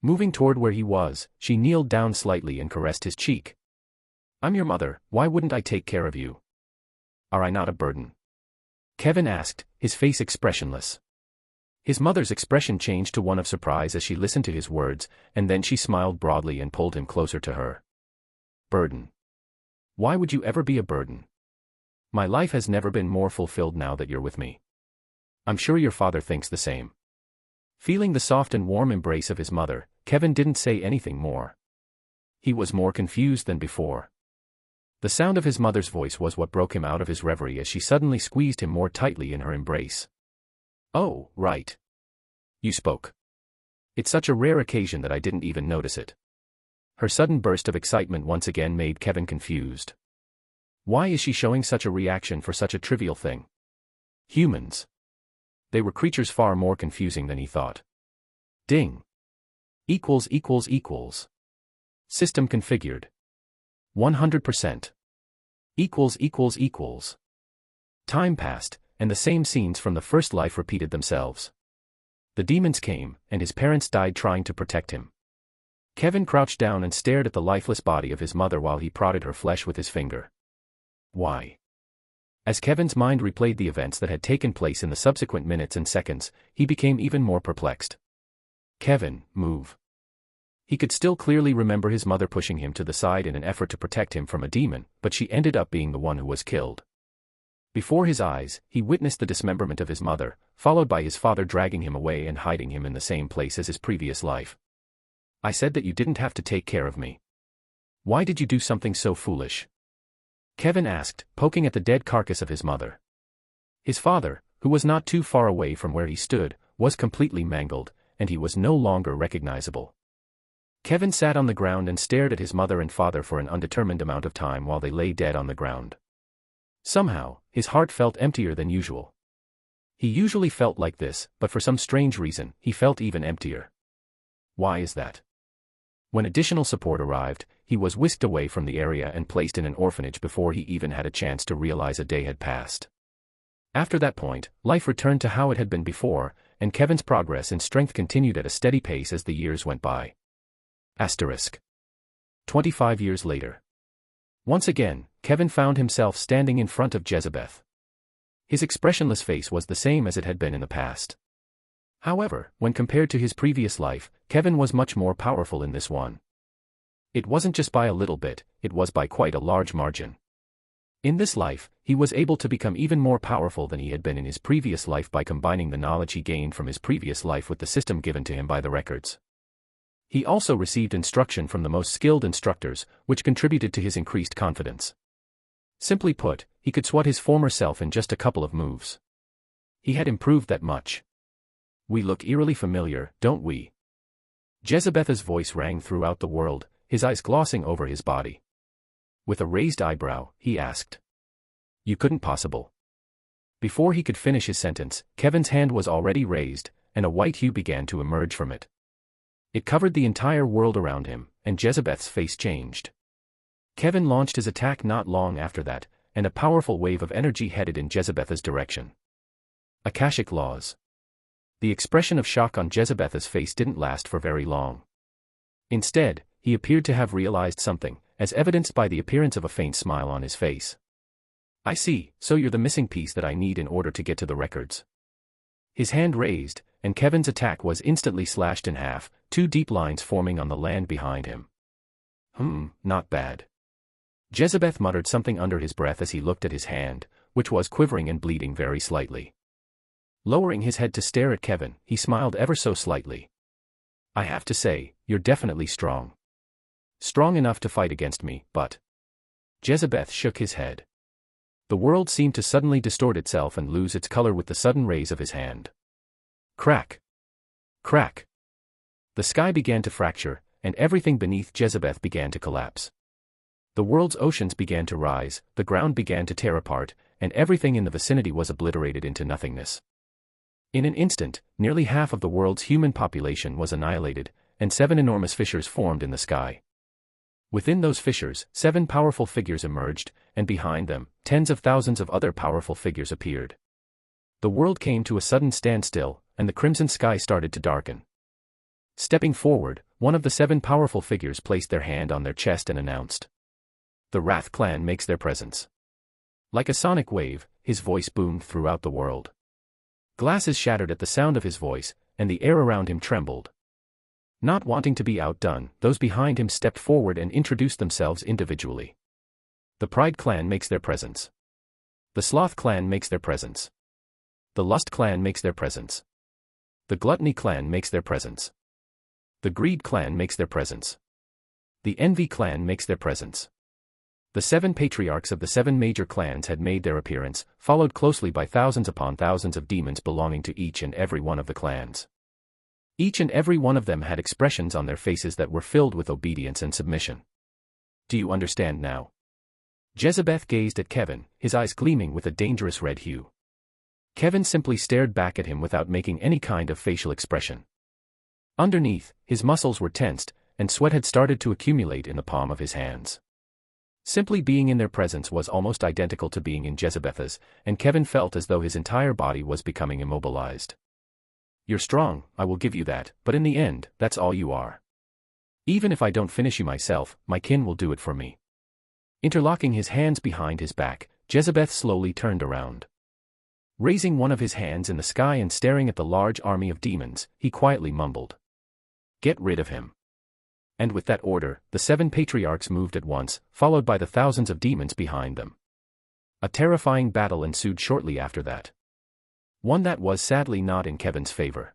Moving toward where he was, she kneeled down slightly and caressed his cheek. I'm your mother, why wouldn't I take care of you? Are I not a burden? Kevin asked, his face expressionless. His mother's expression changed to one of surprise as she listened to his words, and then she smiled broadly and pulled him closer to her. Burden. Why would you ever be a burden? My life has never been more fulfilled now that you're with me. I'm sure your father thinks the same. Feeling the soft and warm embrace of his mother, Kevin didn't say anything more. He was more confused than before. The sound of his mother's voice was what broke him out of his reverie as she suddenly squeezed him more tightly in her embrace. Oh, right. You spoke. It's such a rare occasion that I didn't even notice it. Her sudden burst of excitement once again made Kevin confused. Why is she showing such a reaction for such a trivial thing? Humans. They were creatures far more confusing than he thought. Ding. Equals. System configured. 100%. Equals. Time passed, and the same scenes from the first life repeated themselves. The demons came, and his parents died trying to protect him. Kevin crouched down and stared at the lifeless body of his mother while he prodded her flesh with his finger. Why? As Kevin's mind replayed the events that had taken place in the subsequent minutes and seconds, he became even more perplexed. Kevin, move. He could still clearly remember his mother pushing him to the side in an effort to protect him from a demon, but she ended up being the one who was killed. Before his eyes, he witnessed the dismemberment of his mother, followed by his father dragging him away and hiding him in the same place as his previous life. I said that you didn't have to take care of me. Why did you do something so foolish? Kevin asked, poking at the dead carcass of his mother. His father, who was not too far away from where he stood, was completely mangled, and he was no longer recognizable. Kevin sat on the ground and stared at his mother and father for an undetermined amount of time while they lay dead on the ground. Somehow, his heart felt emptier than usual. He usually felt like this, but for some strange reason, he felt even emptier. Why is that? When additional support arrived, he was whisked away from the area and placed in an orphanage before he even had a chance to realize a day had passed. After that point, life returned to how it had been before, and Kevin's progress in strength continued at a steady pace as the years went by. 25 years later. Once again, Kevin found himself standing in front of Jezebeth. His expressionless face was the same as it had been in the past. However, when compared to his previous life, Kevin was much more powerful in this one. It wasn't just by a little bit, it was by quite a large margin. In this life, he was able to become even more powerful than he had been in his previous life by combining the knowledge he gained from his previous life with the system given to him by the records. He also received instruction from the most skilled instructors, which contributed to his increased confidence. Simply put, he could swat his former self in just a couple of moves. He had improved that much. We look eerily familiar, don't we? Jezebeth's voice rang throughout the world, his eyes glossing over his body. With a raised eyebrow, he asked. You couldn't possible. Before he could finish his sentence, Kevin's hand was already raised, and a white hue began to emerge from it. It covered the entire world around him, and Jezebeth's face changed. Kevin launched his attack not long after that, and a powerful wave of energy headed in Jezebeth's direction. Akashic laws. The expression of shock on Jezebeth's face didn't last for very long. Instead, he appeared to have realized something, as evidenced by the appearance of a faint smile on his face. I see, so you're the missing piece that I need in order to get to the records. His hand raised, and Kevin's attack was instantly slashed in half, two deep lines forming on the land behind him. Not bad. Jezebeth muttered something under his breath as he looked at his hand, which was quivering and bleeding very slightly. Lowering his head to stare at Kevin, he smiled ever so slightly. I have to say, you're definitely strong. Strong enough to fight against me, but... Jezebeth shook his head. The world seemed to suddenly distort itself and lose its color with the sudden raise of his hand. Crack! Crack! The sky began to fracture, and everything beneath Jezebeth began to collapse. The world's oceans began to rise, the ground began to tear apart, and everything in the vicinity was obliterated into nothingness. In an instant, nearly half of the world's human population was annihilated, and 7 enormous fissures formed in the sky. Within those fissures, 7 powerful figures emerged, and behind them, tens of thousands of other powerful figures appeared. The world came to a sudden standstill, and the crimson sky started to darken. Stepping forward, one of the 7 powerful figures placed their hand on their chest and announced, "The Wrath clan makes their presence." Like a sonic wave, his voice boomed throughout the world. Glasses shattered at the sound of his voice, and the air around him trembled. Not wanting to be outdone, those behind him stepped forward and introduced themselves individually. The Pride clan makes their presence. The Sloth clan makes their presence. The Lust clan makes their presence. The Gluttony clan makes their presence. The Greed clan makes their presence. The Envy clan makes their presence. The 7 patriarchs of the 7 major clans had made their appearance, followed closely by thousands upon thousands of demons belonging to each and every one of the clans. Each and every one of them had expressions on their faces that were filled with obedience and submission. Do you understand now? Jezebeth gazed at Kevin, his eyes gleaming with a dangerous red hue. Kevin simply stared back at him without making any kind of facial expression. Underneath, his muscles were tensed, and sweat had started to accumulate in the palm of his hands. Simply being in their presence was almost identical to being in Jezebeth's, and Kevin felt as though his entire body was becoming immobilized. You're strong, I will give you that, but in the end, that's all you are. Even if I don't finish you myself, my kin will do it for me. Interlocking his hands behind his back, Jezebeth slowly turned around. Raising one of his hands in the sky and staring at the large army of demons, he quietly mumbled, "Get rid of him." And with that order, the 7 patriarchs moved at once, followed by the thousands of demons behind them. A terrifying battle ensued shortly after that. One that was sadly not in Kevin's favor.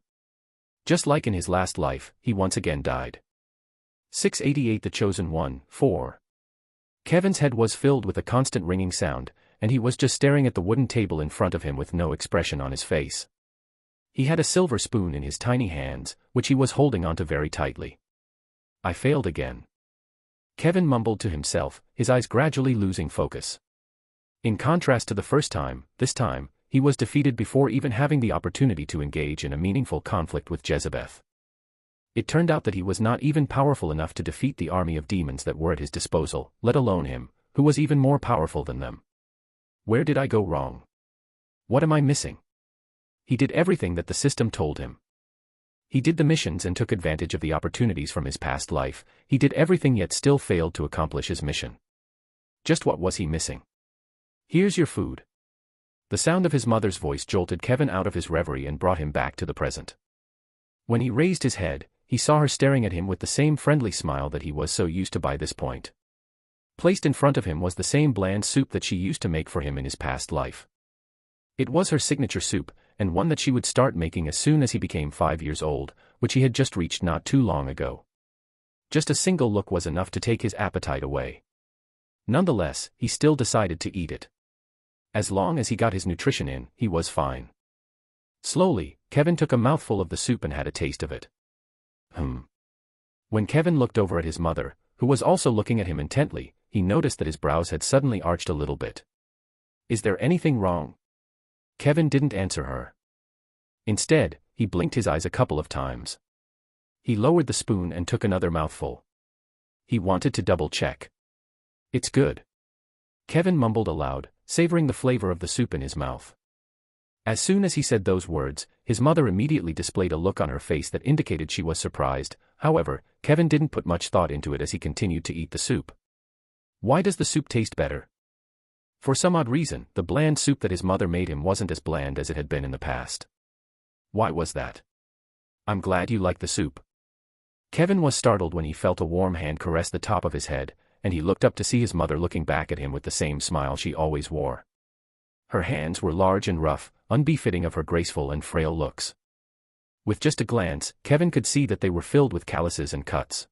Just like in his last life, he once again died. 688 The Chosen One, 4. Kevin's head was filled with a constant ringing sound, and he was just staring at the wooden table in front of him with no expression on his face. He had a silver spoon in his tiny hands, which he was holding onto very tightly. I failed again. Kevin mumbled to himself, his eyes gradually losing focus. In contrast to the first time, this time, he was defeated before even having the opportunity to engage in a meaningful conflict with Jezebeth. It turned out that he was not even powerful enough to defeat the army of demons that were at his disposal, let alone him, who was even more powerful than them. Where did I go wrong? What am I missing? He did everything that the system told him. He did the missions and took advantage of the opportunities from his past life. He did everything yet still failed to accomplish his mission. Just what was he missing? Here's your food. The sound of his mother's voice jolted Kevin out of his reverie and brought him back to the present. When he raised his head, he saw her staring at him with the same friendly smile that he was so used to by this point. Placed in front of him was the same bland soup that she used to make for him in his past life. It was her signature soup, and one that she would start making as soon as he became 5 years old, which he had just reached not too long ago. Just a single look was enough to take his appetite away. Nonetheless, he still decided to eat it. As long as he got his nutrition in, he was fine. Slowly, Kevin took a mouthful of the soup and had a taste of it. When Kevin looked over at his mother, who was also looking at him intently, he noticed that his brows had suddenly arched a little bit. Is there anything wrong? Kevin didn't answer her. Instead, he blinked his eyes a couple of times. He lowered the spoon and took another mouthful. He wanted to double-check. It's good. Kevin mumbled aloud, savoring the flavor of the soup in his mouth. As soon as he said those words, his mother immediately displayed a look on her face that indicated she was surprised. However, Kevin didn't put much thought into it as he continued to eat the soup. Why does the soup taste better? For some odd reason, the bland soup that his mother made him wasn't as bland as it had been in the past. Why was that? I'm glad you like the soup. Kevin was startled when he felt a warm hand caress the top of his head, and he looked up to see his mother looking back at him with the same smile she always wore. Her hands were large and rough, unbefitting of her graceful and frail looks. With just a glance, Kevin could see that they were filled with calluses and cuts.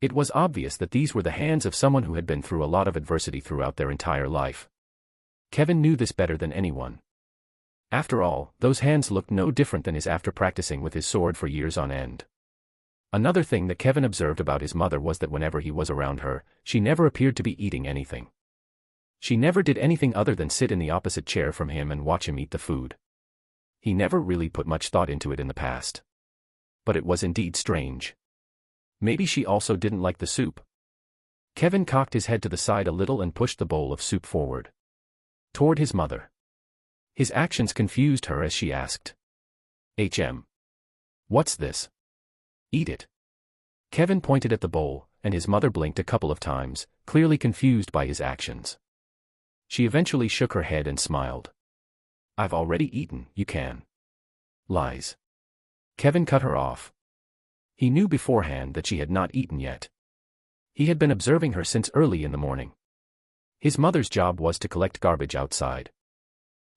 It was obvious that these were the hands of someone who had been through a lot of adversity throughout their entire life. Kevin knew this better than anyone. After all, those hands looked no different than his after practicing with his sword for years on end. Another thing that Kevin observed about his mother was that whenever he was around her, she never appeared to be eating anything. She never did anything other than sit in the opposite chair from him and watch him eat the food. He never really put much thought into it in the past. But it was indeed strange. Maybe she also didn't like the soup. Kevin cocked his head to the side a little and pushed the bowl of soup forward toward his mother. His actions confused her as she asked, What's this? Eat it. Kevin pointed at the bowl, and his mother blinked a couple of times, clearly confused by his actions. She eventually shook her head and smiled. I've already eaten, you can. Lies. Kevin cut her off. He knew beforehand that she had not eaten yet. He had been observing her since early in the morning. His mother's job was to collect garbage outside.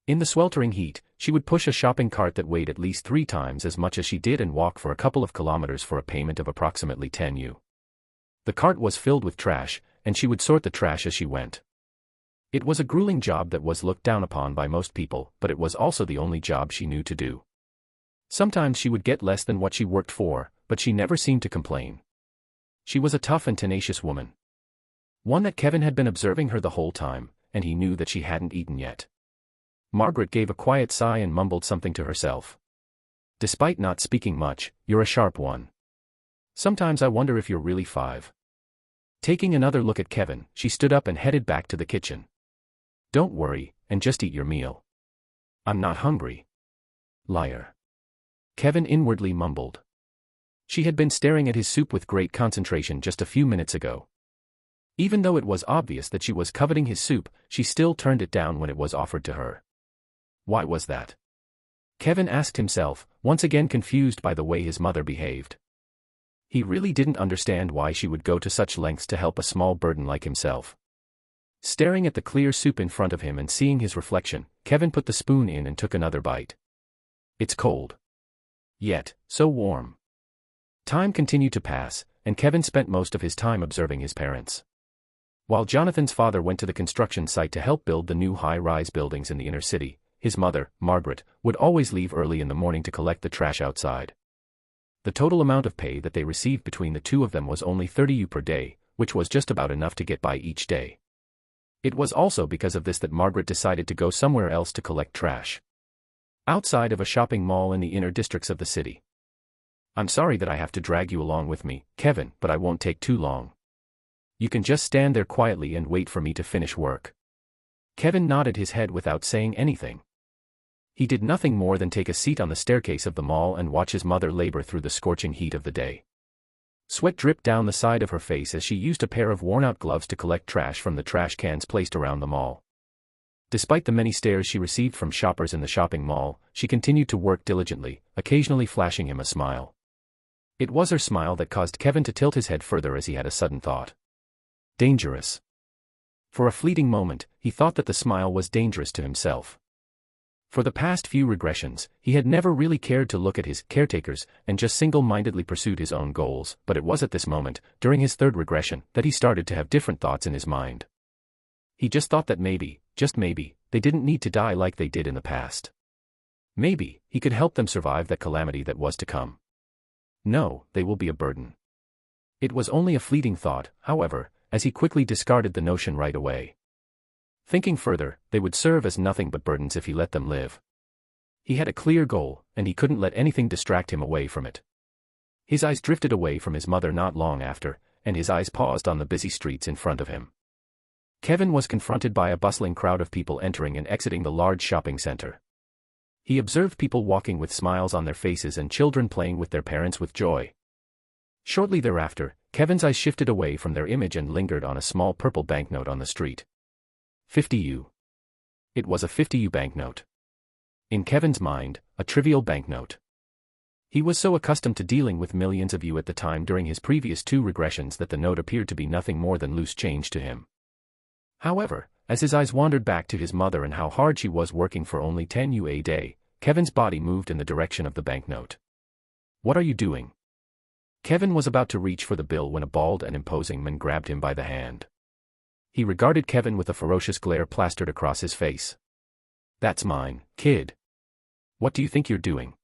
In the sweltering heat, she would push a shopping cart that weighed at least 3 times as much as she did and walk for a couple of kilometers for a payment of approximately 10 U. The cart was filled with trash, and she would sort the trash as she went. It was a grueling job that was looked down upon by most people, but it was also the only job she knew to do. Sometimes she would get less than what she worked for, but she never seemed to complain. She was a tough and tenacious woman. One that Kevin had been observing her the whole time, and he knew that she hadn't eaten yet. Margaret gave a quiet sigh and mumbled something to herself. Despite not speaking much, you're a sharp one. Sometimes I wonder if you're really 5. Taking another look at Kevin, she stood up and headed back to the kitchen. Don't worry, and just eat your meal. I'm not hungry. Liar. Kevin inwardly mumbled. She had been staring at his soup with great concentration just a few minutes ago. Even though it was obvious that she was coveting his soup, she still turned it down when it was offered to her. Why was that? Kevin asked himself, once again confused by the way his mother behaved. He really didn't understand why she would go to such lengths to help a small burden like himself. Staring at the clear soup in front of him and seeing his reflection, Kevin put the spoon in and took another bite. It's cold. Yet, so warm. Time continued to pass, and Kevin spent most of his time observing his parents. While Jonathan's father went to the construction site to help build the new high-rise buildings in the inner city, his mother, Margaret, would always leave early in the morning to collect the trash outside. The total amount of pay that they received between the two of them was only 30 U per day, which was just about enough to get by each day. It was also because of this that Margaret decided to go somewhere else to collect trash. Outside of a shopping mall in the inner districts of the city. I'm sorry that I have to drag you along with me, Kevin, but I won't take too long. You can just stand there quietly and wait for me to finish work. Kevin nodded his head without saying anything. He did nothing more than take a seat on the staircase of the mall and watch his mother labor through the scorching heat of the day. Sweat dripped down the side of her face as she used a pair of worn-out gloves to collect trash from the trash cans placed around the mall. Despite the many stares she received from shoppers in the shopping mall, she continued to work diligently, occasionally flashing him a smile. It was her smile that caused Kevin to tilt his head further as he had a sudden thought. Dangerous. For a fleeting moment, he thought that the smile was dangerous to himself. For the past few regressions, he had never really cared to look at his caretakers and just single-mindedly pursued his own goals, but it was at this moment, during his third regression, that he started to have different thoughts in his mind. He just thought that maybe, just maybe, they didn't need to die like they did in the past. Maybe, he could help them survive that calamity that was to come. No, they will be a burden. It was only a fleeting thought, however, as he quickly discarded the notion right away. Thinking further, they would serve as nothing but burdens if he let them live. He had a clear goal, and he couldn't let anything distract him away from it. His eyes drifted away from his mother not long after, and his eyes paused on the busy streets in front of him. Kevin was confronted by a bustling crowd of people entering and exiting the large shopping center. He observed people walking with smiles on their faces and children playing with their parents with joy. Shortly thereafter, Kevin's eyes shifted away from their image and lingered on a small purple banknote on the street. 50 U. It was a 50 U banknote. In Kevin's mind, a trivial banknote. He was so accustomed to dealing with millions of U at the time during his previous 2 regressions that the note appeared to be nothing more than loose change to him. However, as his eyes wandered back to his mother and how hard she was working for only 10 UA a day, Kevin's body moved in the direction of the banknote. "What are you doing?" Kevin was about to reach for the bill when a bald and imposing man grabbed him by the hand. He regarded Kevin with a ferocious glare plastered across his face. "That's mine, kid. What do you think you're doing?"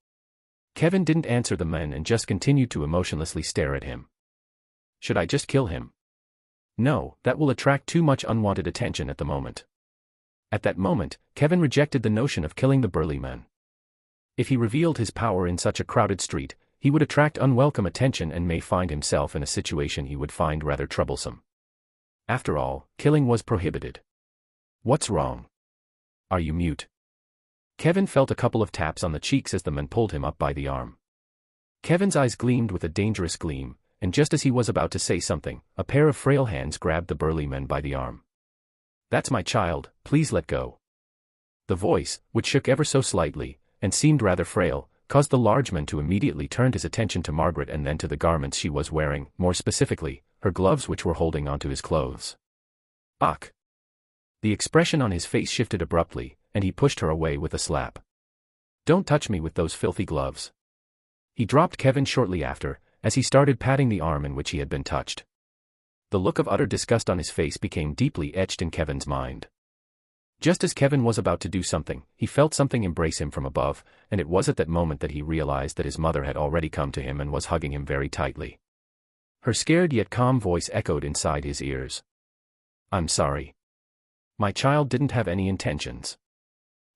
Kevin didn't answer the man and just continued to emotionlessly stare at him. "Should I just kill him?" "No, that will attract too much unwanted attention at the moment." At that moment, Kevin rejected the notion of killing the burly man. If he revealed his power in such a crowded street, he would attract unwelcome attention and may find himself in a situation he would find rather troublesome. After all, killing was prohibited. "What's wrong? Are you mute?" Kevin felt a couple of taps on the cheeks as the man pulled him up by the arm. Kevin's eyes gleamed with a dangerous gleam, and just as he was about to say something, a pair of frail hands grabbed the burly man by the arm. "That's my child, please let go." The voice, which shook ever so slightly, and seemed rather frail, caused the large man to immediately turn his attention to Margaret and then to the garments she was wearing, more specifically, her gloves which were holding onto his clothes. "Ugh." The expression on his face shifted abruptly, and he pushed her away with a slap. "Don't touch me with those filthy gloves." He dropped Kevin shortly after, as he started patting the arm in which he had been touched. The look of utter disgust on his face became deeply etched in Kevin's mind. Just as Kevin was about to do something, he felt something embrace him from above, and it was at that moment that he realized that his mother had already come to him and was hugging him very tightly. Her scared yet calm voice echoed inside his ears. "I'm sorry. My child didn't have any intentions.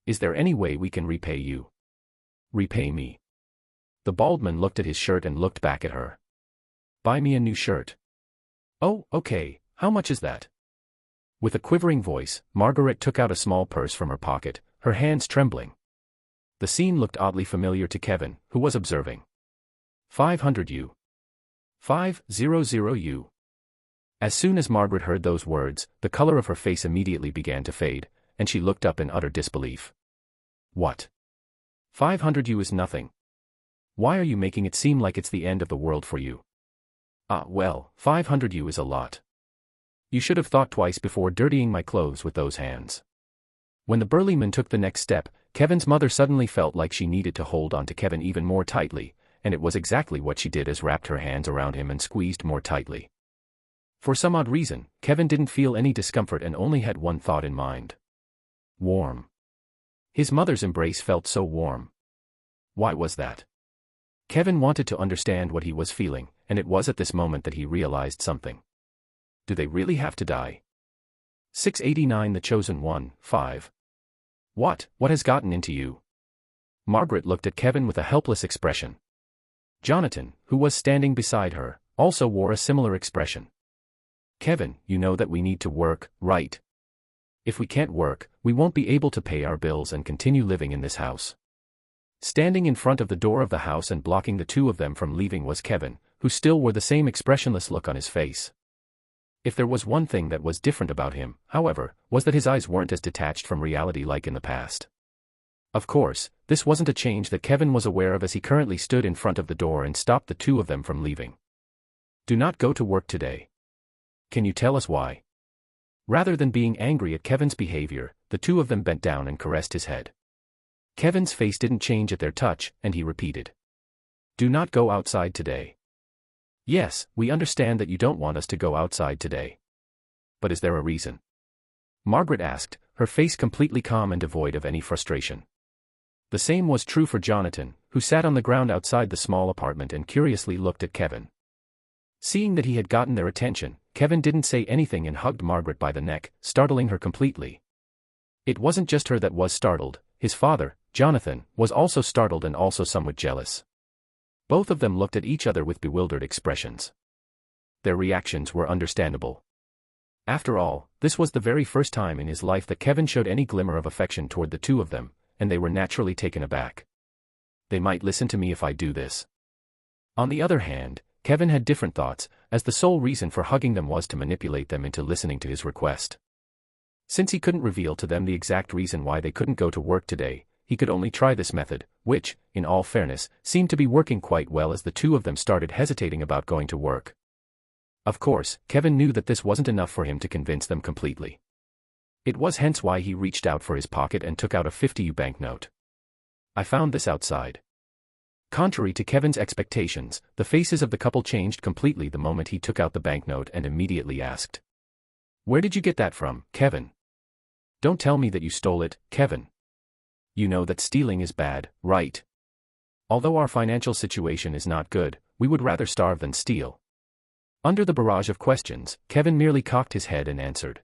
Is there any way we can repay you?" "Repay me?" The bald man looked at his shirt and looked back at her. "Buy me a new shirt." "Oh, okay, how much is that?" With a quivering voice, Margaret took out a small purse from her pocket, her hands trembling. The scene looked oddly familiar to Kevin, who was observing. 500 U. 500 U. As soon as Margaret heard those words, the color of her face immediately began to fade, and she looked up in utter disbelief. "What? 500 U is nothing. Why are you making it seem like it's the end of the world for you?" Well, 500 U is a lot. You should have thought twice before dirtying my clothes with those hands." When the burly man took the next step, Kevin's mother suddenly felt like she needed to hold on to Kevin even more tightly, and it was exactly what she did as wrapped her hands around him and squeezed more tightly. For some odd reason, Kevin didn't feel any discomfort and only had one thought in mind. Warm. His mother's embrace felt so warm. Why was that? Kevin wanted to understand what he was feeling, and it was at this moment that he realized something. Do they really have to die? 689 The Chosen One, 5. What has gotten into you? Margaret looked at Kevin with a helpless expression. Jonathan, who was standing beside her, also wore a similar expression. "Kevin, you know that we need to work, right? If we can't work, we won't be able to pay our bills and continue living in this house." Standing in front of the door of the house and blocking the two of them from leaving was Kevin, who still wore the same expressionless look on his face. If there was one thing that was different about him, however, was that his eyes weren't as detached from reality like in the past. Of course, this wasn't a change that Kevin was aware of as he currently stood in front of the door and stopped the two of them from leaving. "Do not go to work today. Can you tell us why?" Rather than being angry at Kevin's behavior, the two of them bent down and caressed his head. Kevin's face didn't change at their touch, and he repeated. "Do not go outside today." "Yes, we understand that you don't want us to go outside today. But is there a reason?" Margaret asked, her face completely calm and devoid of any frustration. The same was true for Jonathan, who sat on the ground outside the small apartment and curiously looked at Kevin. Seeing that he had gotten their attention, Kevin didn't say anything and hugged Margaret by the neck, startling her completely. It wasn't just her that was startled, his father, Jonathan, was also startled and also somewhat jealous. Both of them looked at each other with bewildered expressions. Their reactions were understandable. After all, this was the very first time in his life that Kevin showed any glimmer of affection toward the two of them, and they were naturally taken aback. They might listen to me if I do this. On the other hand, Kevin had different thoughts, as the sole reason for hugging them was to manipulate them into listening to his request. Since he couldn't reveal to them the exact reason why they couldn't go to work today, he could only try this method, which, in all fairness, seemed to be working quite well as the two of them started hesitating about going to work. Of course, Kevin knew that this wasn't enough for him to convince them completely. It was hence why he reached out for his pocket and took out a 50 banknote. I found this outside. Contrary to Kevin's expectations, the faces of the couple changed completely the moment he took out the banknote and immediately asked, "Where did you get that from, Kevin? Don't tell me that you stole it, Kevin. You know that stealing is bad, right? Although our financial situation is not good, we would rather starve than steal." Under the barrage of questions, Kevin merely cocked his head and answered,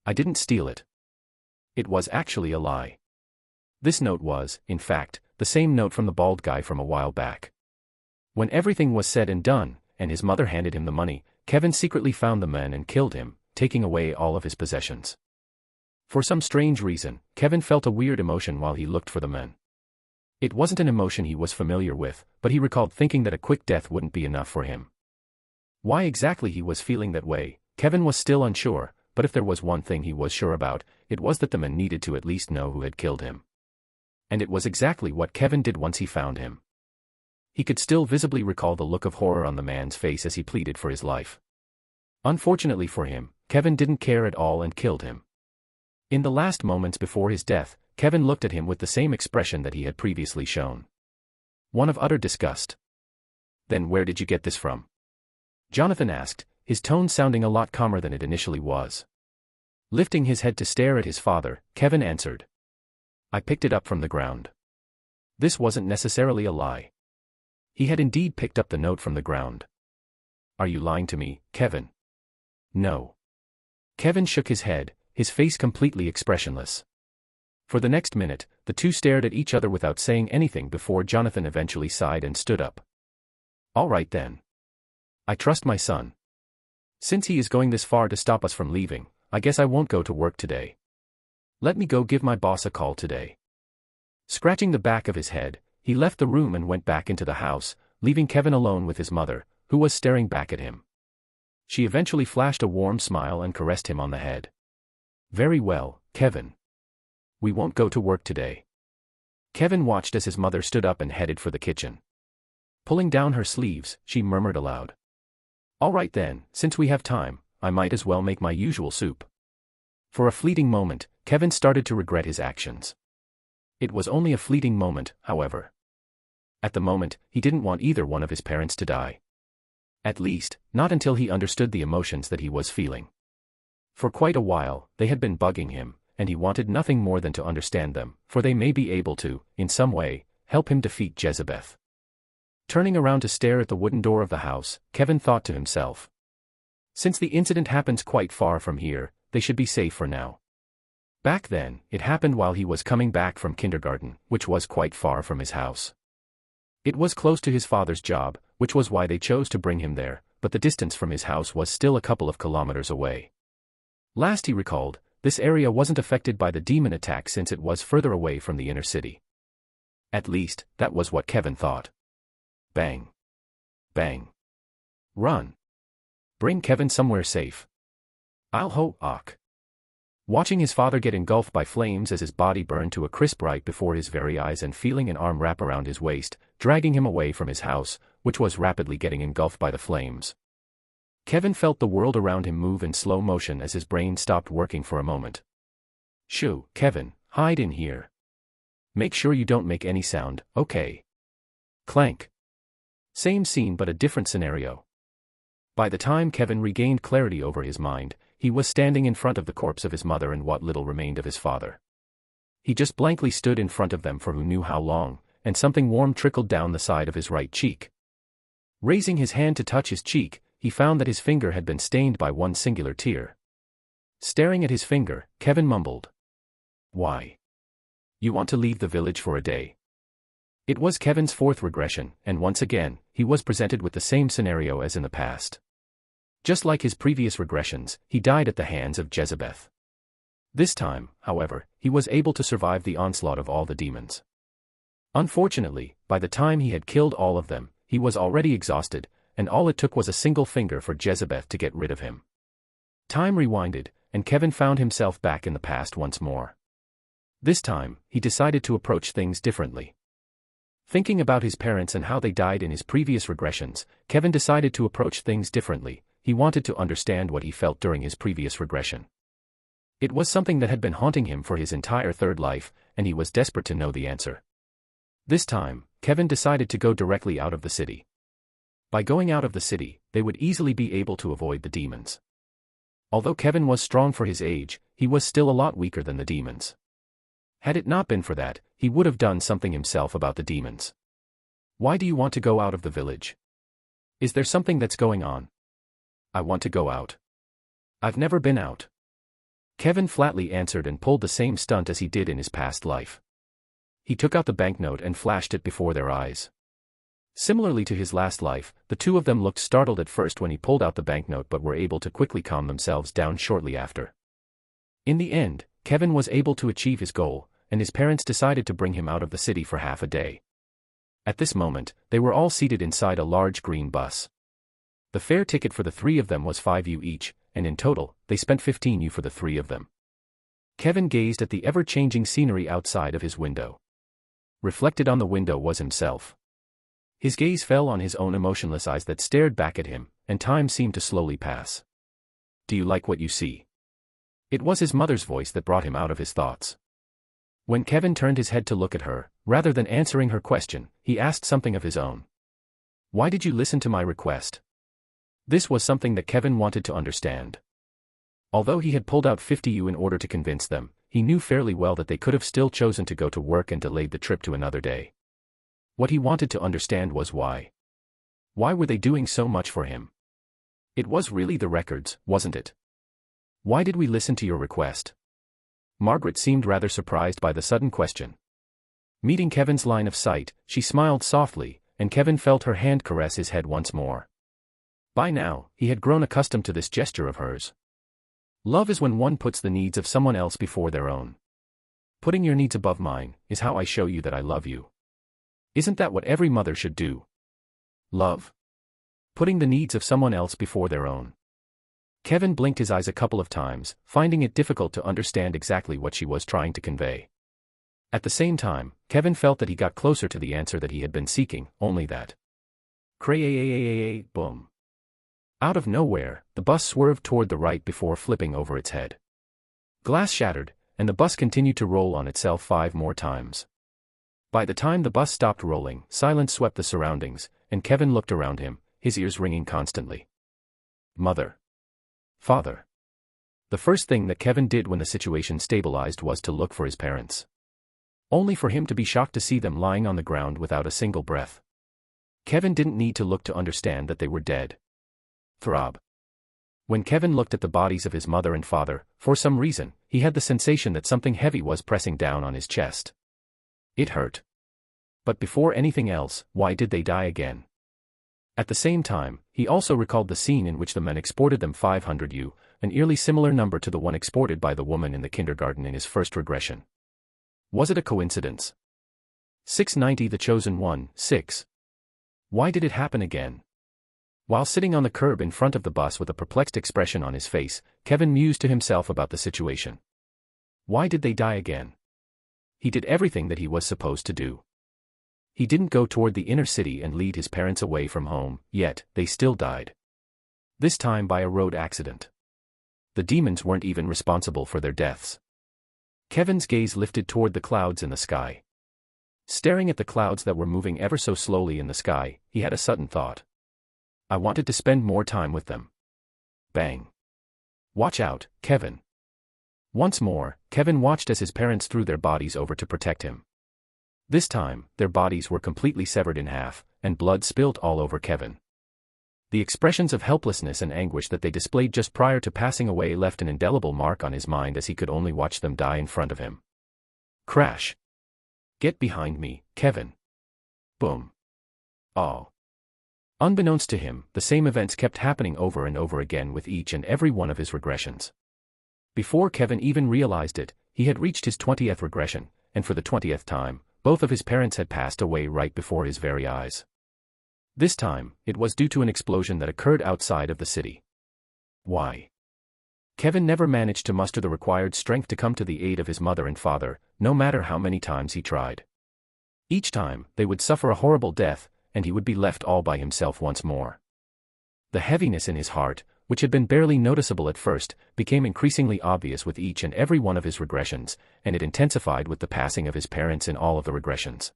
"I didn't steal it. It was actually a lie." This note was, in fact, the same note from the bald guy from a while back. When everything was said and done, and his mother handed him the money, Kevin secretly found the man and killed him, taking away all of his possessions. For some strange reason, Kevin felt a weird emotion while he looked for the men. It wasn't an emotion he was familiar with, but he recalled thinking that a quick death wouldn't be enough for him. Why exactly he was feeling that way, Kevin was still unsure, but if there was one thing he was sure about, it was that the men needed to at least know who had killed him. And it was exactly what Kevin did once he found him. He could still visibly recall the look of horror on the man's face as he pleaded for his life. Unfortunately for him, Kevin didn't care at all and killed him. In the last moments before his death, Kevin looked at him with the same expression that he had previously shown. One of utter disgust. "Then where did you get this from?" Jonathan asked, his tone sounding a lot calmer than it initially was. Lifting his head to stare at his father, Kevin answered, "I picked it up from the ground." This wasn't necessarily a lie. He had indeed picked up the note from the ground. "Are you lying to me, Kevin?" "No." Kevin shook his head, his face completely expressionless. For the next minute, the two stared at each other without saying anything before Jonathan eventually sighed and stood up. "All right then. I trust my son. Since he is going this far to stop us from leaving, I guess I won't go to work today. Let me go give my boss a call today." Scratching the back of his head, he left the room and went back into the house, leaving Kevin alone with his mother, who was staring back at him. She eventually flashed a warm smile and caressed him on the head. "Very well, Kevin. We won't go to work today." Kevin watched as his mother stood up and headed for the kitchen. Pulling down her sleeves, she murmured aloud, "All right then, since we have time, I might as well make my usual soup." For a fleeting moment, Kevin started to regret his actions. It was only a fleeting moment, however. At the moment, he didn't want either one of his parents to die. At least, not until he understood the emotions that he was feeling. For quite a while, they had been bugging him, and he wanted nothing more than to understand them, for they may be able to, in some way, help him defeat Jezebeth. Turning around to stare at the wooden door of the house, Kevin thought to himself, since the incident happens quite far from here, they should be safe for now. Back then, it happened while he was coming back from kindergarten, which was quite far from his house. It was close to his father's job, which was why they chose to bring him there, but the distance from his house was still a couple of kilometers away. Last he recalled, this area wasn't affected by the demon attack since it was further away from the inner city. At least, that was what Kevin thought. Bang. Bang. Run. Bring Kevin somewhere safe. I'll ho-och. Watching his father get engulfed by flames as his body burned to a crisp right before his very eyes and feeling an arm wrap around his waist, dragging him away from his house, which was rapidly getting engulfed by the flames. Kevin felt the world around him move in slow motion as his brain stopped working for a moment. Shoo, Kevin, hide in here. Make sure you don't make any sound, okay? Clank. Same scene but a different scenario. By the time Kevin regained clarity over his mind, he was standing in front of the corpse of his mother and what little remained of his father. He just blankly stood in front of them for who knew how long, and something warm trickled down the side of his right cheek. Raising his hand to touch his cheek, he found that his finger had been stained by one singular tear. Staring at his finger, Kevin mumbled, "Why? You want to leave the village for a day?" It was Kevin's fourth regression, and once again, he was presented with the same scenario as in the past. Just like his previous regressions, he died at the hands of Jezebeth. This time, however, he was able to survive the onslaught of all the demons. Unfortunately, by the time he had killed all of them, he was already exhausted, and all it took was a single finger for Jezebeth to get rid of him. Time rewinded, and Kevin found himself back in the past once more. This time, he decided to approach things differently. Thinking about his parents and how they died in his previous regressions, Kevin decided to approach things differently. He wanted to understand what he felt during his previous regression. It was something that had been haunting him for his entire third life, and he was desperate to know the answer. This time, Kevin decided to go directly out of the city. By going out of the city, they would easily be able to avoid the demons. Although Kevin was strong for his age, he was still a lot weaker than the demons. Had it not been for that, he would have done something himself about the demons. Why do you want to go out of the village? Is there something that's going on? I want to go out. I've never been out. Kevin flatly answered and pulled the same stunt as he did in his past life. He took out the banknote and flashed it before their eyes. Similarly to his last life, the two of them looked startled at first when he pulled out the banknote but were able to quickly calm themselves down shortly after. In the end, Kevin was able to achieve his goal, and his parents decided to bring him out of the city for half a day. At this moment, they were all seated inside a large green bus. The fare ticket for the three of them was 5 U each, and in total, they spent 15 U for the three of them. Kevin gazed at the ever-changing scenery outside of his window. Reflected on the window was himself. His gaze fell on his own emotionless eyes that stared back at him, and time seemed to slowly pass. Do you like what you see? It was his mother's voice that brought him out of his thoughts. When Kevin turned his head to look at her, rather than answering her question, he asked something of his own. Why did you listen to my request? This was something that Kevin wanted to understand. Although he had pulled out 50 U in order to convince them, he knew fairly well that they could have still chosen to go to work and delayed the trip to another day. What he wanted to understand was why. Why were they doing so much for him? It was really the records, wasn't it? Why did we listen to your request? Margaret seemed rather surprised by the sudden question. Meeting Kevin's line of sight, she smiled softly, and Kevin felt her hand caress his head once more. By now, he had grown accustomed to this gesture of hers. Love is when one puts the needs of someone else before their own. Putting your needs above mine is how I show you that I love you. Isn't that what every mother should do? Love. Putting the needs of someone else before their own. Kevin blinked his eyes a couple of times, finding it difficult to understand exactly what she was trying to convey. At the same time, Kevin felt that he got closer to the answer that he had been seeking, only that. Boom. Out of nowhere, the bus swerved toward the right before flipping over its head. Glass shattered, and the bus continued to roll on itself 5 more times. By the time the bus stopped rolling, silence swept the surroundings, and Kevin looked around him, his ears ringing constantly. Mother. Father. The first thing that Kevin did when the situation stabilized was to look for his parents. Only for him to be shocked to see them lying on the ground without a single breath. Kevin didn't need to look to understand that they were dead. Throb. When Kevin looked at the bodies of his mother and father, for some reason, he had the sensation that something heavy was pressing down on his chest. It hurt. But before anything else, why did they die again? At the same time, he also recalled the scene in which the men exported them 500 U, an eerily similar number to the one exported by the woman in the kindergarten in his first regression. Was it a coincidence? 690 The Chosen One, 6. Why did it happen again? While sitting on the curb in front of the bus with a perplexed expression on his face, Kevin mused to himself about the situation. Why did they die again? He did everything that he was supposed to do. He didn't go toward the inner city and lead his parents away from home, yet they still died. This time by a road accident. The demons weren't even responsible for their deaths. Kevin's gaze lifted toward the clouds in the sky. Staring at the clouds that were moving ever so slowly in the sky, he had a sudden thought. I wanted to spend more time with them. Bang. Watch out, Kevin. Once more, Kevin watched as his parents threw their bodies over to protect him. This time, their bodies were completely severed in half, and blood spilled all over Kevin. The expressions of helplessness and anguish that they displayed just prior to passing away left an indelible mark on his mind as he could only watch them die in front of him. Crash. Get behind me, Kevin. Boom. Oh. Unbeknownst to him, the same events kept happening over and over again with each and every one of his regressions. Before Kevin even realized it, he had reached his 20th regression, and for the 20th time, both of his parents had passed away right before his very eyes. This time, it was due to an explosion that occurred outside of the city. Why? Kevin never managed to muster the required strength to come to the aid of his mother and father, no matter how many times he tried. Each time, they would suffer a horrible death, and he would be left all by himself once more. The heaviness in his heart, which had been barely noticeable at first, became increasingly obvious with each and every one of his regressions, and it intensified with the passing of his parents in all of the regressions.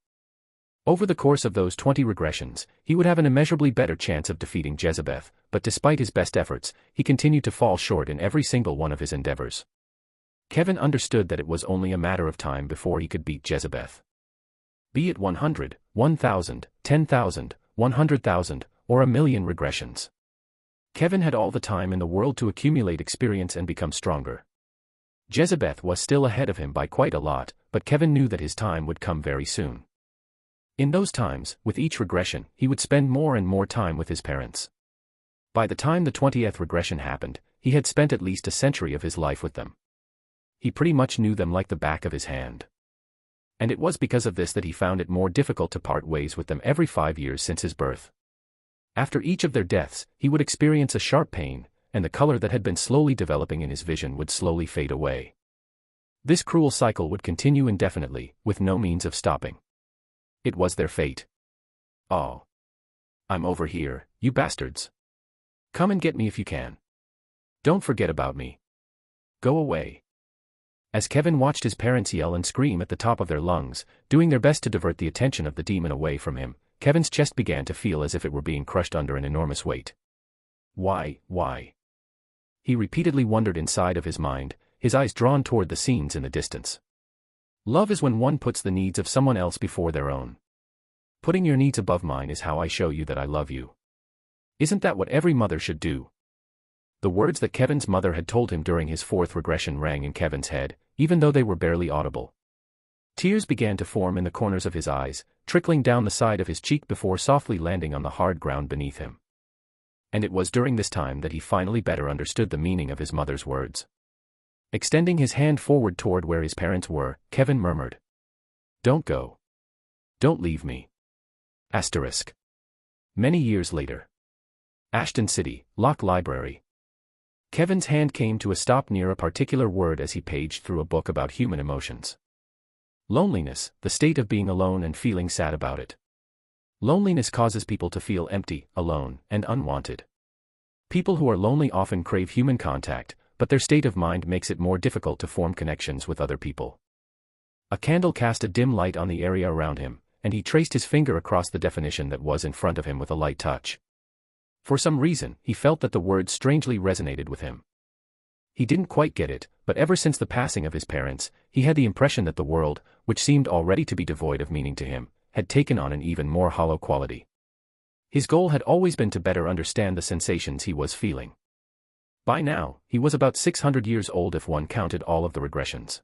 Over the course of those 20 regressions, he would have an immeasurably better chance of defeating Jezebeth, but despite his best efforts, he continued to fall short in every single one of his endeavors. Kevin understood that it was only a matter of time before he could beat Jezebeth. Be it 100, 1,000, 10,000, 100,000, or 1,000,000 regressions. Kevin had all the time in the world to accumulate experience and become stronger. Jezebeth was still ahead of him by quite a lot, but Kevin knew that his time would come very soon. In those times, with each regression, he would spend more and more time with his parents. By the time the 20th regression happened, he had spent at least a century of his life with them. He pretty much knew them like the back of his hand. And it was because of this that he found it more difficult to part ways with them every 5 years since his birth. After each of their deaths, he would experience a sharp pain, and the color that had been slowly developing in his vision would slowly fade away. This cruel cycle would continue indefinitely, with no means of stopping. It was their fate. Oh. I'm over here, you bastards. Come and get me if you can. Don't forget about me. Go away. As Kevin watched his parents yell and scream at the top of their lungs, doing their best to divert the attention of the demon away from him, Kevin's chest began to feel as if it were being crushed under an enormous weight. Why? He repeatedly wondered inside of his mind, his eyes drawn toward the scenes in the distance. Love is when one puts the needs of someone else before their own. Putting your needs above mine is how I show you that I love you. Isn't that what every mother should do? The words that Kevin's mother had told him during his 4th regression rang in Kevin's head, even though they were barely audible. Tears began to form in the corners of his eyes, trickling down the side of his cheek before softly landing on the hard ground beneath him. And it was during this time that he finally better understood the meaning of his mother's words. Extending his hand forward toward where his parents were, Kevin murmured. Don't go. Don't leave me. Asterisk. Many years later. Ashton City, Locke Library. Kevin's hand came to a stop near a particular word as he paged through a book about human emotions. Loneliness, the state of being alone and feeling sad about it. Loneliness causes people to feel empty, alone, and unwanted. People who are lonely often crave human contact, but their state of mind makes it more difficult to form connections with other people. A candle cast a dim light on the area around him, and he traced his finger across the definition that was in front of him with a light touch. For some reason, he felt that the words strangely resonated with him. He didn't quite get it, but ever since the passing of his parents, he had the impression that the world, which seemed already to be devoid of meaning to him, had taken on an even more hollow quality. His goal had always been to better understand the sensations he was feeling. By now, he was about 600 years old if one counted all of the regressions.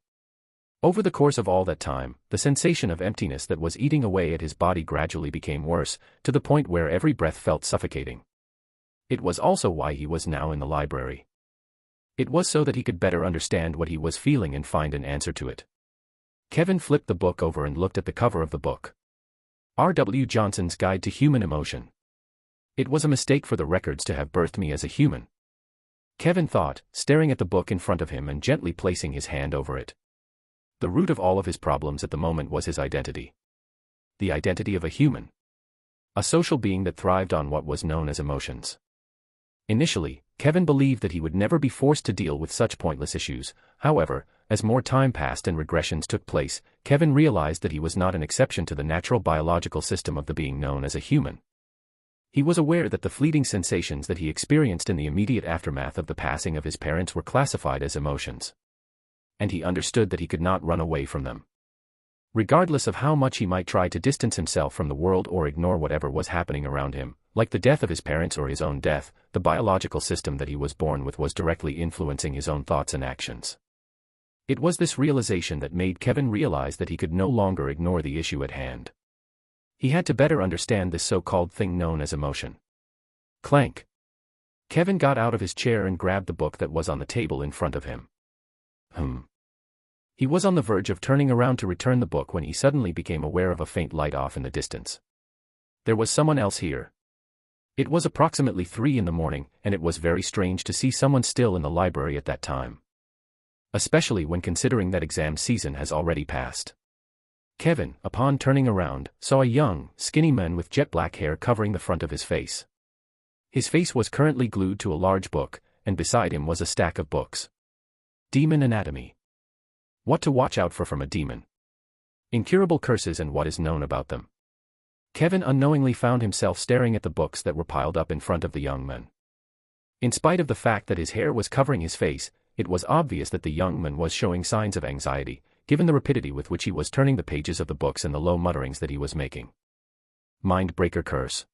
Over the course of all that time, the sensation of emptiness that was eating away at his body gradually became worse, to the point where every breath felt suffocating. It was also why he was now in the library. It was so that he could better understand what he was feeling and find an answer to it. Kevin flipped the book over and looked at the cover of the book. R.W. Johnson's Guide to Human Emotion. It was a mistake for the records to have birthed me as a human. Kevin thought, staring at the book in front of him and gently placing his hand over it. The root of all of his problems at the moment was his identity. The identity of a human. A social being that thrived on what was known as emotions. Initially, Kevin believed that he would never be forced to deal with such pointless issues. However, as more time passed and regressions took place, Kevin realized that he was not an exception to the natural biological system of the being known as a human. He was aware that the fleeting sensations that he experienced in the immediate aftermath of the passing of his parents were classified as emotions. And he understood that he could not run away from them. Regardless of how much he might try to distance himself from the world or ignore whatever was happening around him, like the death of his parents or his own death, the biological system that he was born with was directly influencing his own thoughts and actions. It was this realization that made Kevin realize that he could no longer ignore the issue at hand. He had to better understand this so-called thing known as emotion. Clank. Kevin got out of his chair and grabbed the book that was on the table in front of him. He was on the verge of turning around to return the book when he suddenly became aware of a faint light off in the distance. There was someone else here. It was approximately 3 in the morning, and it was very strange to see someone still in the library at that time. Especially when considering that exam season has already passed. Kevin, upon turning around, saw a young, skinny man with jet black hair covering the front of his face. His face was currently glued to a large book, and beside him was a stack of books. Demon Anatomy. What to watch out for from a demon. Incurable curses and what is known about them. Kevin unknowingly found himself staring at the books that were piled up in front of the young man. In spite of the fact that his hair was covering his face, it was obvious that the young man was showing signs of anxiety, given the rapidity with which he was turning the pages of the books and the low mutterings that he was making. Mindbreaker curse.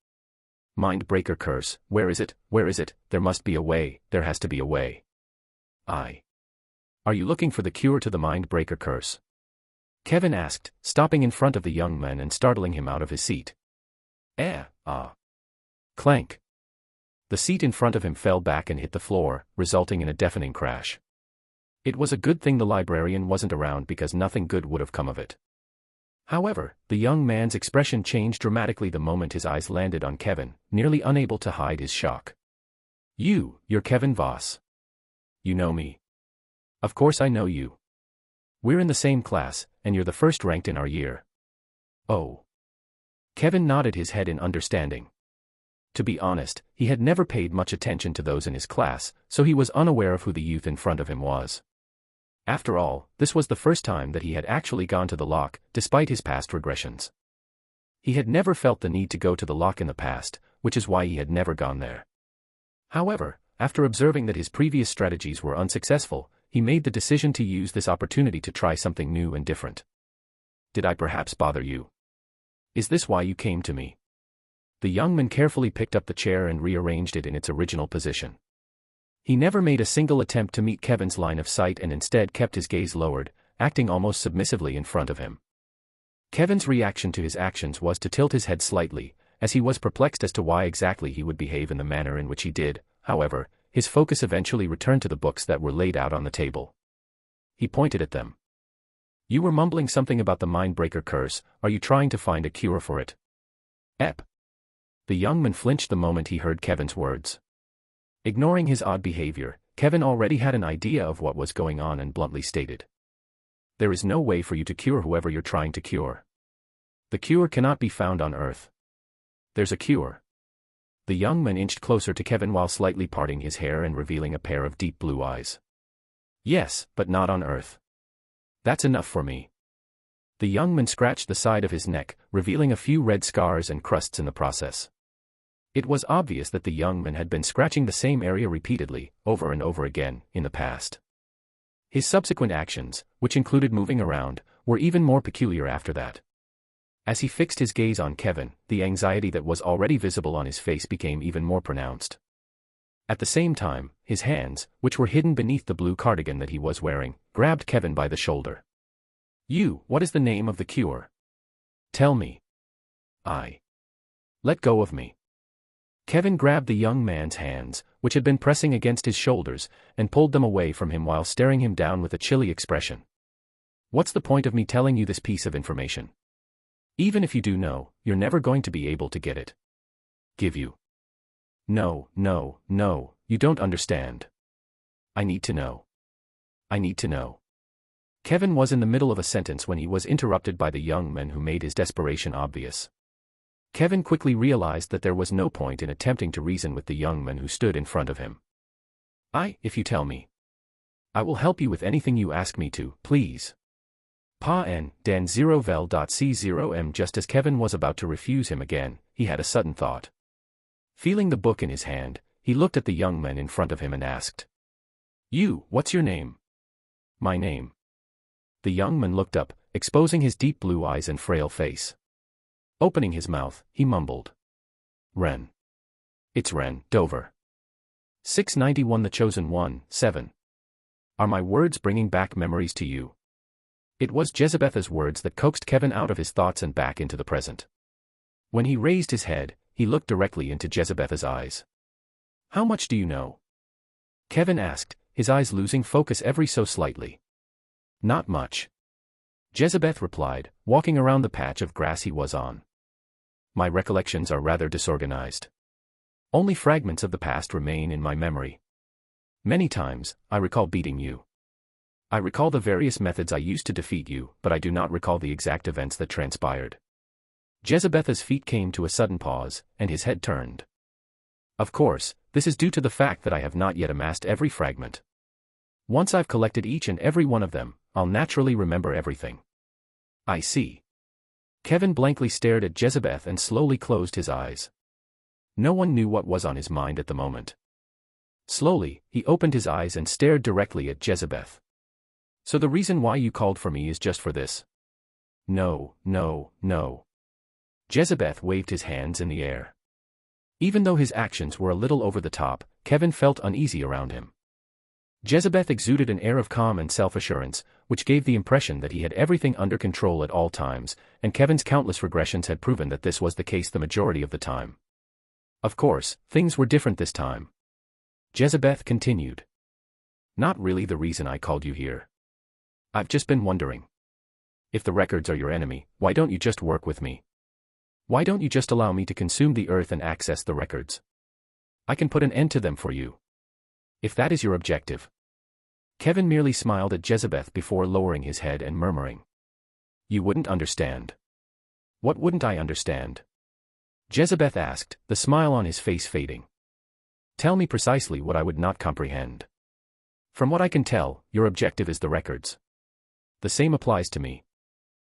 Mindbreaker curse, where is it, where is it, there must be a way, there has to be a way. Are you looking for the cure to the Mindbreaker curse? Kevin asked, stopping in front of the young man and startling him out of his seat. Clank. The seat in front of him fell back and hit the floor, resulting in a deafening crash. It was a good thing the librarian wasn't around because nothing good would have come of it. However, the young man's expression changed dramatically the moment his eyes landed on Kevin, nearly unable to hide his shock. You're Kevin Voss. You know me. Of course I know you. We're in the same class, and you're the first ranked in our year. Oh. Kevin nodded his head in understanding. To be honest, he had never paid much attention to those in his class, so he was unaware of who the youth in front of him was. After all, this was the first time that he had actually gone to the lock, despite his past regressions. He had never felt the need to go to the lock in the past, which is why he had never gone there. However, after observing that his previous strategies were unsuccessful, he made the decision to use this opportunity to try something new and different. Did I perhaps bother you? Is this why you came to me? The young man carefully picked up the chair and rearranged it in its original position. He never made a single attempt to meet Kevin's line of sight and instead kept his gaze lowered, acting almost submissively in front of him. Kevin's reaction to his actions was to tilt his head slightly, as he was perplexed as to why exactly he would behave in the manner in which he did. However, his focus eventually returned to the books that were laid out on the table. He pointed at them. You were mumbling something about the Mindbreaker curse. Are you trying to find a cure for it? Ep. The young man flinched the moment he heard Kevin's words. Ignoring his odd behavior, Kevin already had an idea of what was going on and bluntly stated. There is no way for you to cure whoever you're trying to cure. The cure cannot be found on Earth. There's a cure. The young man inched closer to Kevin while slightly parting his hair and revealing a pair of deep blue eyes. Yes, but not on Earth. That's enough for me. The young man scratched the side of his neck, revealing a few red scars and crusts in the process. It was obvious that the young man had been scratching the same area repeatedly, over and over again, in the past. His subsequent actions, which included moving around, were even more peculiar after that. As he fixed his gaze on Kevin, the anxiety that was already visible on his face became even more pronounced. At the same time, his hands, which were hidden beneath the blue cardigan that he was wearing, grabbed Kevin by the shoulder. What is the name of the cure? Tell me. Let go of me. Kevin grabbed the young man's hands, which had been pressing against his shoulders, and pulled them away from him while staring him down with a chilly expression. What's the point of me telling you this piece of information? Even if you do know, you're never going to be able to get it. Give you. No, you don't understand. I need to know. I need to know. Kevin was in the middle of a sentence when he was interrupted by the young man who made his desperation obvious. Kevin quickly realized that there was no point in attempting to reason with the young man who stood in front of him. If you tell me. I will help you with anything you ask me to, please. Pa n, dan 0 vel.c0m. Just as Kevin was about to refuse him again, he had a sudden thought. Feeling the book in his hand, he looked at the young man in front of him and asked. What's your name? My name. The young man looked up, exposing his deep blue eyes and frail face. Opening his mouth, he mumbled. Ren. It's Ren, Dover. 691. The Chosen One, 7. Are my words bringing back memories to you? It was Jezebetha's words that coaxed Kevin out of his thoughts and back into the present. When he raised his head, he looked directly into Jezebetha's eyes. How much do you know? Kevin asked, his eyes losing focus every so slightly. Not much. Jezebeth replied, walking around the patch of grass he was on. My recollections are rather disorganized. Only fragments of the past remain in my memory. Many times, I recall beating you. I recall the various methods I used to defeat you, but I do not recall the exact events that transpired. Jezebetha's feet came to a sudden pause, and his head turned. Of course, this is due to the fact that I have not yet amassed every fragment. Once I've collected each and every one of them, I'll naturally remember everything. I see. Kevin blankly stared at Jezebeth and slowly closed his eyes. No one knew what was on his mind at the moment. Slowly, he opened his eyes and stared directly at Jezebeth. So the reason why you called for me is just for this? No, no, no. Jezebeth waved his hands in the air. Even though his actions were a little over the top, Kevin felt uneasy around him. Jezebeth exuded an air of calm and self-assurance, which gave the impression that he had everything under control at all times, and Kevin's countless regressions had proven that this was the case the majority of the time. Of course, things were different this time. Jezebeth continued. Not really the reason I called you here. I've just been wondering. If the records are your enemy, why don't you just work with me? Why don't you just allow me to consume the earth and access the records? I can put an end to them for you. If that is your objective. Kevin merely smiled at Jezebeth before lowering his head and murmuring. You wouldn't understand. What wouldn't I understand? Jezebeth asked, the smile on his face fading. Tell me precisely what I would not comprehend. From what I can tell, your objective is the records. The same applies to me.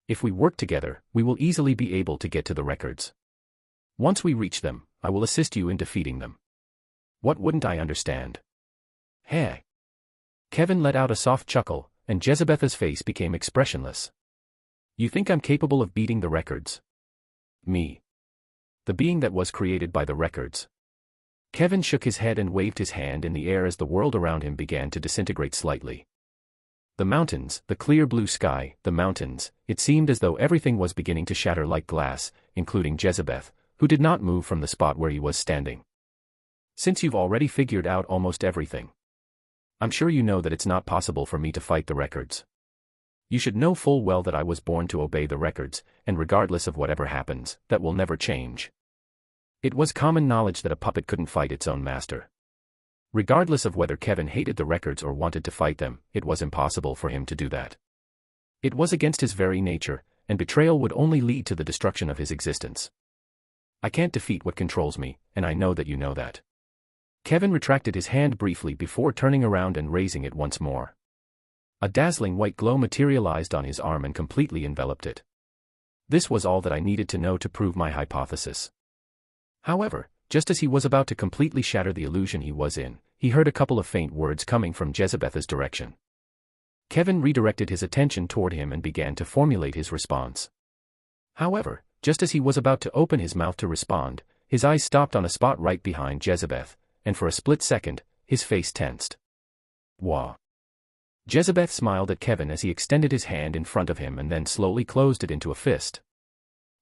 If we work together, we will easily be able to get to the records. Once we reach them, I will assist you in defeating them. What wouldn't I understand? Hey. Kevin let out a soft chuckle, and Jezebeth's face became expressionless. You think I'm capable of beating the records? Me. The being that was created by the records. Kevin shook his head and waved his hand in the air as the world around him began to disintegrate slightly. The mountains, the clear blue sky, the mountains, it seemed as though everything was beginning to shatter like glass, including Jezebeth, who did not move from the spot where he was standing. Since you've already figured out almost everything, I'm sure you know that it's not possible for me to fight the records. You should know full well that I was born to obey the records, and regardless of whatever happens, that will never change. It was common knowledge that a puppet couldn't fight its own master. Regardless of whether Kevin hated the records or wanted to fight them, it was impossible for him to do that. It was against his very nature, and betrayal would only lead to the destruction of his existence. I can't defeat what controls me, and I know that you know that. Kevin retracted his hand briefly before turning around and raising it once more. A dazzling white glow materialized on his arm and completely enveloped it. This was all that I needed to know to prove my hypothesis. However, just as he was about to completely shatter the illusion he was in, he heard a couple of faint words coming from Jezebeth's direction. Kevin redirected his attention toward him and began to formulate his response. However, just as he was about to open his mouth to respond, his eyes stopped on a spot right behind Jezebeth, and for a split second, his face tensed. Wah. Jezebeth smiled at Kevin as he extended his hand in front of him and then slowly closed it into a fist.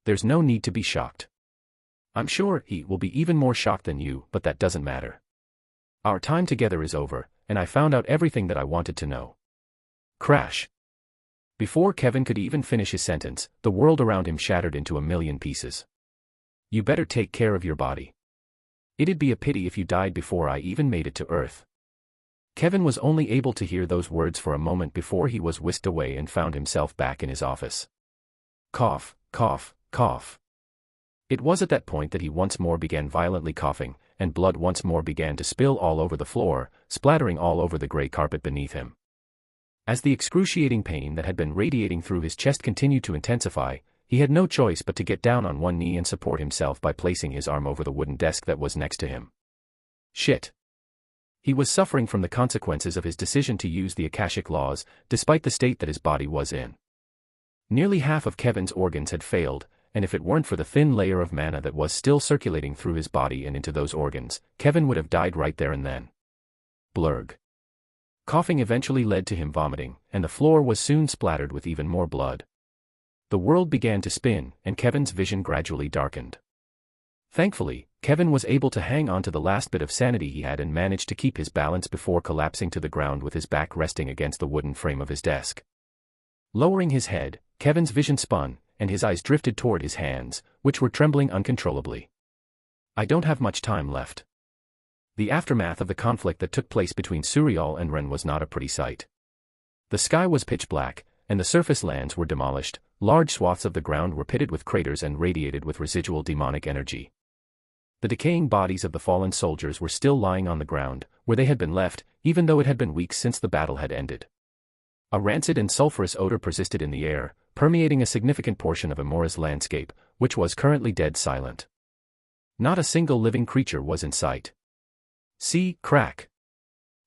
There's no need to be shocked. I'm sure he will be even more shocked than you, but that doesn't matter. Our time together is over, and I found out everything that I wanted to know. Crash. Before Kevin could even finish his sentence, the world around him shattered into a million pieces. You better take care of your body. It'd be a pity if you died before I even made it to Earth. Kevin was only able to hear those words for a moment before he was whisked away and found himself back in his office. Cough, cough, cough. It was at that point that he once more began violently coughing, and blood once more began to spill all over the floor, splattering all over the gray carpet beneath him. As the excruciating pain that had been radiating through his chest continued to intensify, he had no choice but to get down on one knee and support himself by placing his arm over the wooden desk that was next to him. Shit. He was suffering from the consequences of his decision to use the Akashic laws, despite the state that his body was in. Nearly half of Kevin's organs had failed, and if it weren't for the thin layer of mana that was still circulating through his body and into those organs, Kevin would have died right there and then. Blurg. Coughing eventually led to him vomiting, and the floor was soon splattered with even more blood. The world began to spin, and Kevin's vision gradually darkened. Thankfully, Kevin was able to hang on to the last bit of sanity he had and managed to keep his balance before collapsing to the ground with his back resting against the wooden frame of his desk. Lowering his head, Kevin's vision spun, and his eyes drifted toward his hands, which were trembling uncontrollably. I don't have much time left. The aftermath of the conflict that took place between Suriel and Ren was not a pretty sight. The sky was pitch black, and the surface lands were demolished. Large swaths of the ground were pitted with craters and radiated with residual demonic energy. The decaying bodies of the fallen soldiers were still lying on the ground, where they had been left, even though it had been weeks since the battle had ended. A rancid and sulphurous odor persisted in the air, permeating a significant portion of Emora's landscape, which was currently dead silent. Not a single living creature was in sight. See, crack.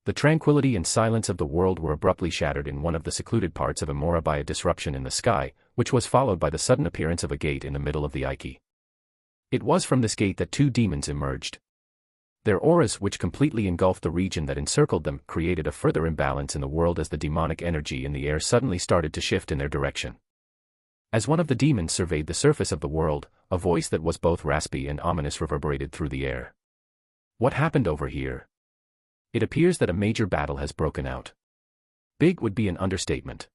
The tranquility and silence of the world were abruptly shattered in one of the secluded parts of Emora by a disruption in the sky, which was followed by the sudden appearance of a gate in the middle of the Iki. It was from this gate that two demons emerged. Their auras, which completely engulfed the region that encircled them, created a further imbalance in the world as the demonic energy in the air suddenly started to shift in their direction. As one of the demons surveyed the surface of the world, a voice that was both raspy and ominous reverberated through the air. What happened over here? It appears that a major battle has broken out. Big would be an understatement.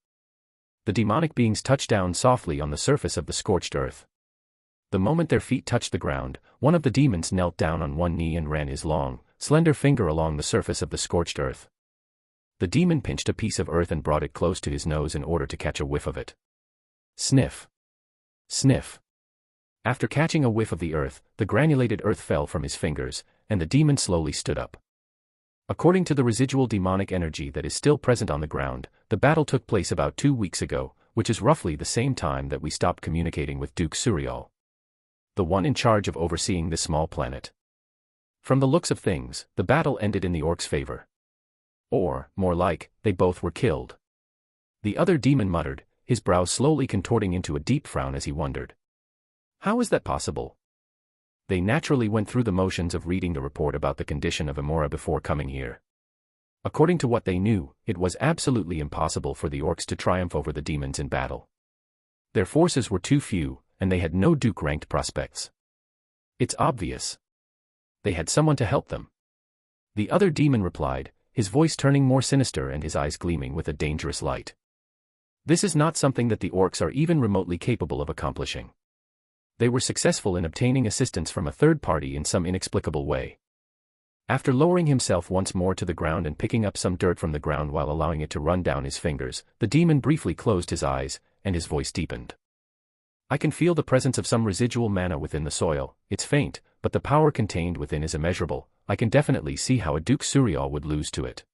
The demonic beings touched down softly on the surface of the scorched earth. The moment their feet touched the ground, one of the demons knelt down on one knee and ran his long, slender finger along the surface of the scorched earth. The demon pinched a piece of earth and brought it close to his nose in order to catch a whiff of it. Sniff. Sniff. After catching a whiff of the earth, the granulated earth fell from his fingers, and the demon slowly stood up. According to the residual demonic energy that is still present on the ground, the battle took place about 2 weeks ago, which is roughly the same time that we stopped communicating with Duke Suriel, the one in charge of overseeing this small planet. From the looks of things, the battle ended in the orcs' favor. Or, more like, they both were killed. The other demon muttered, his brows slowly contorting into a deep frown as he wondered. How is that possible? They naturally went through the motions of reading the report about the condition of Emora before coming here. According to what they knew, it was absolutely impossible for the orcs to triumph over the demons in battle. Their forces were too few, and they had no Duke-ranked prospects. It's obvious. They had someone to help them. The other demon replied, his voice turning more sinister and his eyes gleaming with a dangerous light. This is not something that the orcs are even remotely capable of accomplishing. They were successful in obtaining assistance from a third party in some inexplicable way. After lowering himself once more to the ground and picking up some dirt from the ground while allowing it to run down his fingers, the demon briefly closed his eyes, and his voice deepened. I can feel the presence of some residual mana within the soil. It's faint, but the power contained within is immeasurable. I can definitely see how a Duke Suriel would lose to it.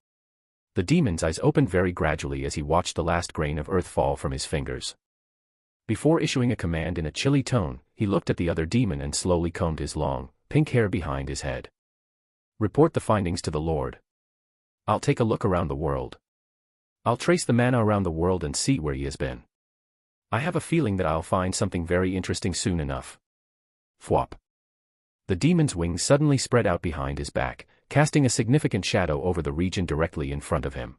The demon's eyes opened very gradually as he watched the last grain of earth fall from his fingers. Before issuing a command in a chilly tone, he looked at the other demon and slowly combed his long, pink hair behind his head. Report the findings to the Lord. I'll take a look around the world. I'll trace the mana around the world and see where he has been. I have a feeling that I'll find something very interesting soon enough. Thwop. The demon's wings suddenly spread out behind his back, casting a significant shadow over the region directly in front of him.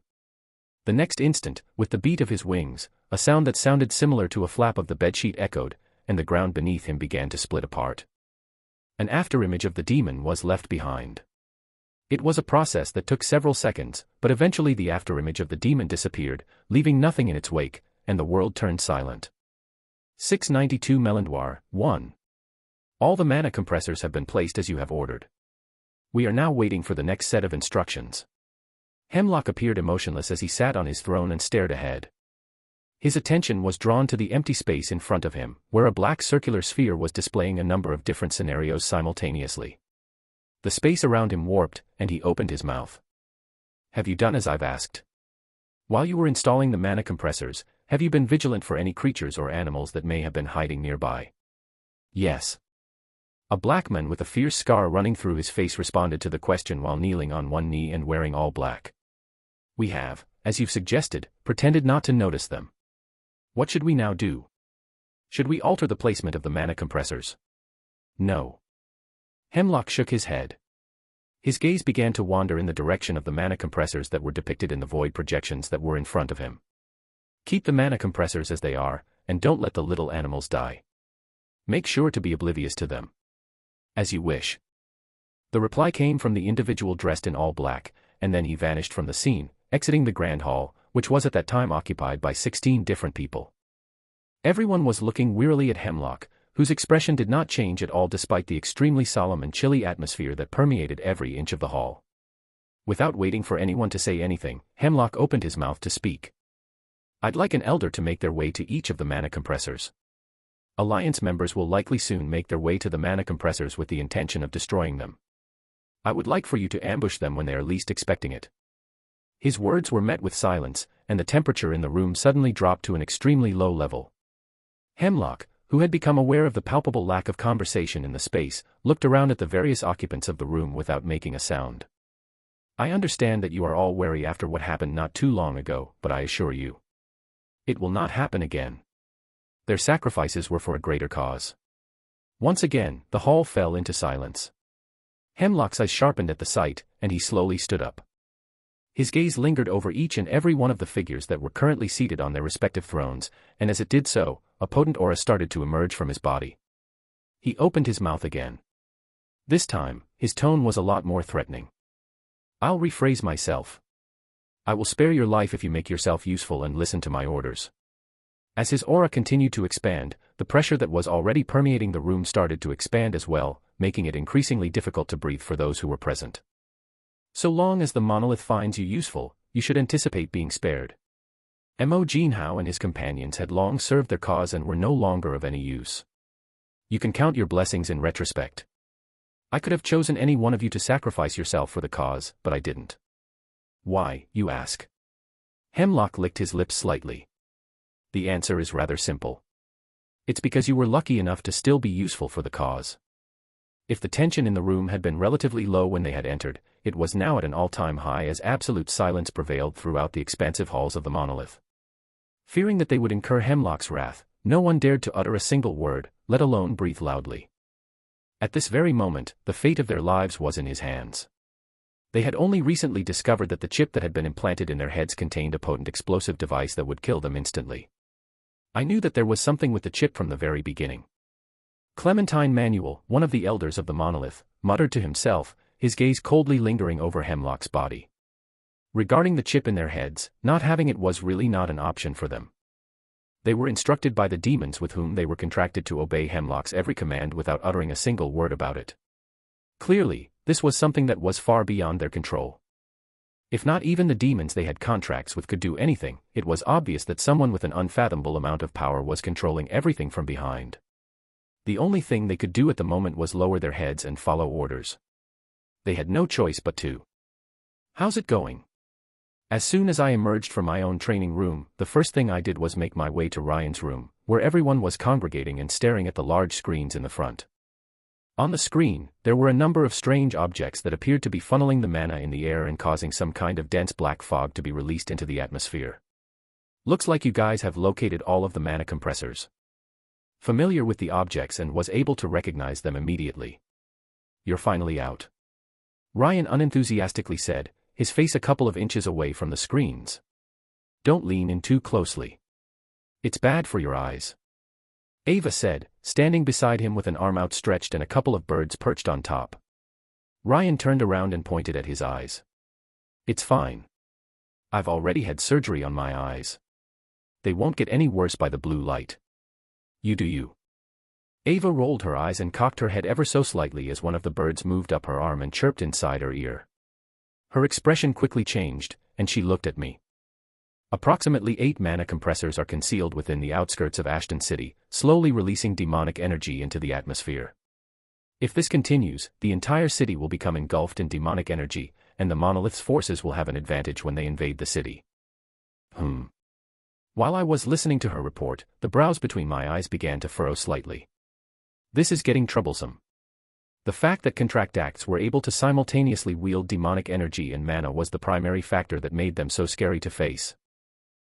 The next instant, with the beat of his wings, a sound that sounded similar to a flap of the bedsheet echoed, and the ground beneath him began to split apart. An afterimage of the demon was left behind. It was a process that took several seconds, but eventually the afterimage of the demon disappeared, leaving nothing in its wake, and the world turned silent. 692 Melandoir, 1. All the mana compressors have been placed as you have ordered. We are now waiting for the next set of instructions. Hemlock appeared emotionless as he sat on his throne and stared ahead. His attention was drawn to the empty space in front of him, where a black circular sphere was displaying a number of different scenarios simultaneously. The space around him warped, and he opened his mouth. Have you done as I've asked? While you were installing the mana compressors, have you been vigilant for any creatures or animals that may have been hiding nearby? Yes. A black man with a fierce scar running through his face responded to the question while kneeling on one knee and wearing all black. We have, as you've suggested, pretended not to notice them. What should we now do? Should we alter the placement of the mana compressors? No. Hemlock shook his head. His gaze began to wander in the direction of the mana compressors that were depicted in the void projections that were in front of him. Keep the mana compressors as they are, and don't let the little animals die. Make sure to be oblivious to them. As you wish. The reply came from the individual dressed in all black, and then he vanished from the scene, exiting the grand hall, which was at that time occupied by 16 different people. Everyone was looking wearily at Hemlock, whose expression did not change at all despite the extremely solemn and chilly atmosphere that permeated every inch of the hall. Without waiting for anyone to say anything, Hemlock opened his mouth to speak. I'd like an elder to make their way to each of the mana compressors. Alliance members will likely soon make their way to the mana compressors with the intention of destroying them. I would like for you to ambush them when they are least expecting it. His words were met with silence, and the temperature in the room suddenly dropped to an extremely low level. Hemlock, who had become aware of the palpable lack of conversation in the space, looked around at the various occupants of the room without making a sound. I understand that you are all wary after what happened not too long ago, but I assure you, it will not happen again. Their sacrifices were for a greater cause. Once again, the hall fell into silence. Hemlock's eyes sharpened at the sight, and he slowly stood up. His gaze lingered over each and every one of the figures that were currently seated on their respective thrones, and as it did so, a potent aura started to emerge from his body. He opened his mouth again. This time, his tone was a lot more threatening. I'll rephrase myself. I will spare your life if you make yourself useful and listen to my orders. As his aura continued to expand, the pressure that was already permeating the room started to expand as well, making it increasingly difficult to breathe for those who were present. So long as the monolith finds you useful, you should anticipate being spared. Mo Jinhao and his companions had long served their cause and were no longer of any use. You can count your blessings in retrospect. I could have chosen any one of you to sacrifice yourself for the cause, but I didn't. Why, you ask? Hemlock licked his lips slightly. The answer is rather simple. It's because you were lucky enough to still be useful for the cause. If the tension in the room had been relatively low when they had entered, it was now at an all-time high as absolute silence prevailed throughout the expansive halls of the monolith. Fearing that they would incur Hemlock's wrath, no one dared to utter a single word, let alone breathe loudly. At this very moment, the fate of their lives was in his hands. They had only recently discovered that the chip that had been implanted in their heads contained a potent explosive device that would kill them instantly. I knew that there was something with the chip from the very beginning. Clementine Manuel, one of the elders of the monolith, muttered to himself, his gaze coldly lingering over Hemlock's body. Regarding the chip in their heads, not having it was really not an option for them. They were instructed by the demons with whom they were contracted to obey Hemlock's every command without uttering a single word about it. Clearly, this was something that was far beyond their control. If not even the demons they had contracts with could do anything, it was obvious that someone with an unfathomable amount of power was controlling everything from behind. The only thing they could do at the moment was lower their heads and follow orders. They had no choice but to. How's it going? As soon as I emerged from my own training room, the first thing I did was make my way to Ryan's room, where everyone was congregating and staring at the large screens in the front. On the screen, there were a number of strange objects that appeared to be funneling the mana in the air and causing some kind of dense black fog to be released into the atmosphere. Looks like you guys have located all of the mana compressors. Familiar with the objects and was able to recognize them immediately. You're finally out. Ryan unenthusiastically said, his face a couple of inches away from the screens. Don't lean in too closely. It's bad for your eyes. Ava said, standing beside him with an arm outstretched and a couple of birds perched on top. Ryan turned around and pointed at his eyes. It's fine. I've already had surgery on my eyes. They won't get any worse by the blue light. You do you. Ava rolled her eyes and cocked her head ever so slightly as one of the birds moved up her arm and chirped inside her ear. Her expression quickly changed, and she looked at me. Approximately 8 mana compressors are concealed within the outskirts of Ashton City, slowly releasing demonic energy into the atmosphere. If this continues, the entire city will become engulfed in demonic energy, and the monolith's forces will have an advantage when they invade the city. While I was listening to her report, the brows between my eyes began to furrow slightly. This is getting troublesome. The fact that contract acts were able to simultaneously wield demonic energy and mana was the primary factor that made them so scary to face.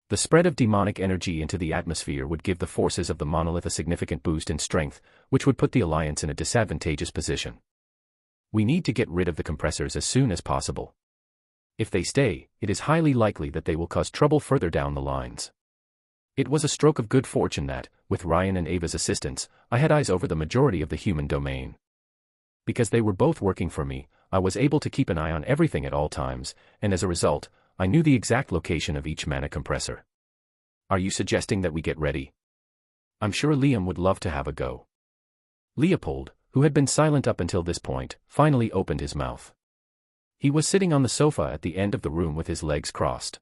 The spread of demonic energy into the atmosphere would give the forces of the monolith a significant boost in strength, which would put the Alliance in a disadvantageous position. We need to get rid of the compressors as soon as possible. If they stay, it is highly likely that they will cause trouble further down the lines. It was a stroke of good fortune that, with Ryan and Ava's assistance, I had eyes over the majority of the human domain. Because they were both working for me, I was able to keep an eye on everything at all times, and as a result, I knew the exact location of each mana compressor. Are you suggesting that we get ready? I'm sure Liam would love to have a go. Leopold, who had been silent up until this point, finally opened his mouth. He was sitting on the sofa at the end of the room with his legs crossed.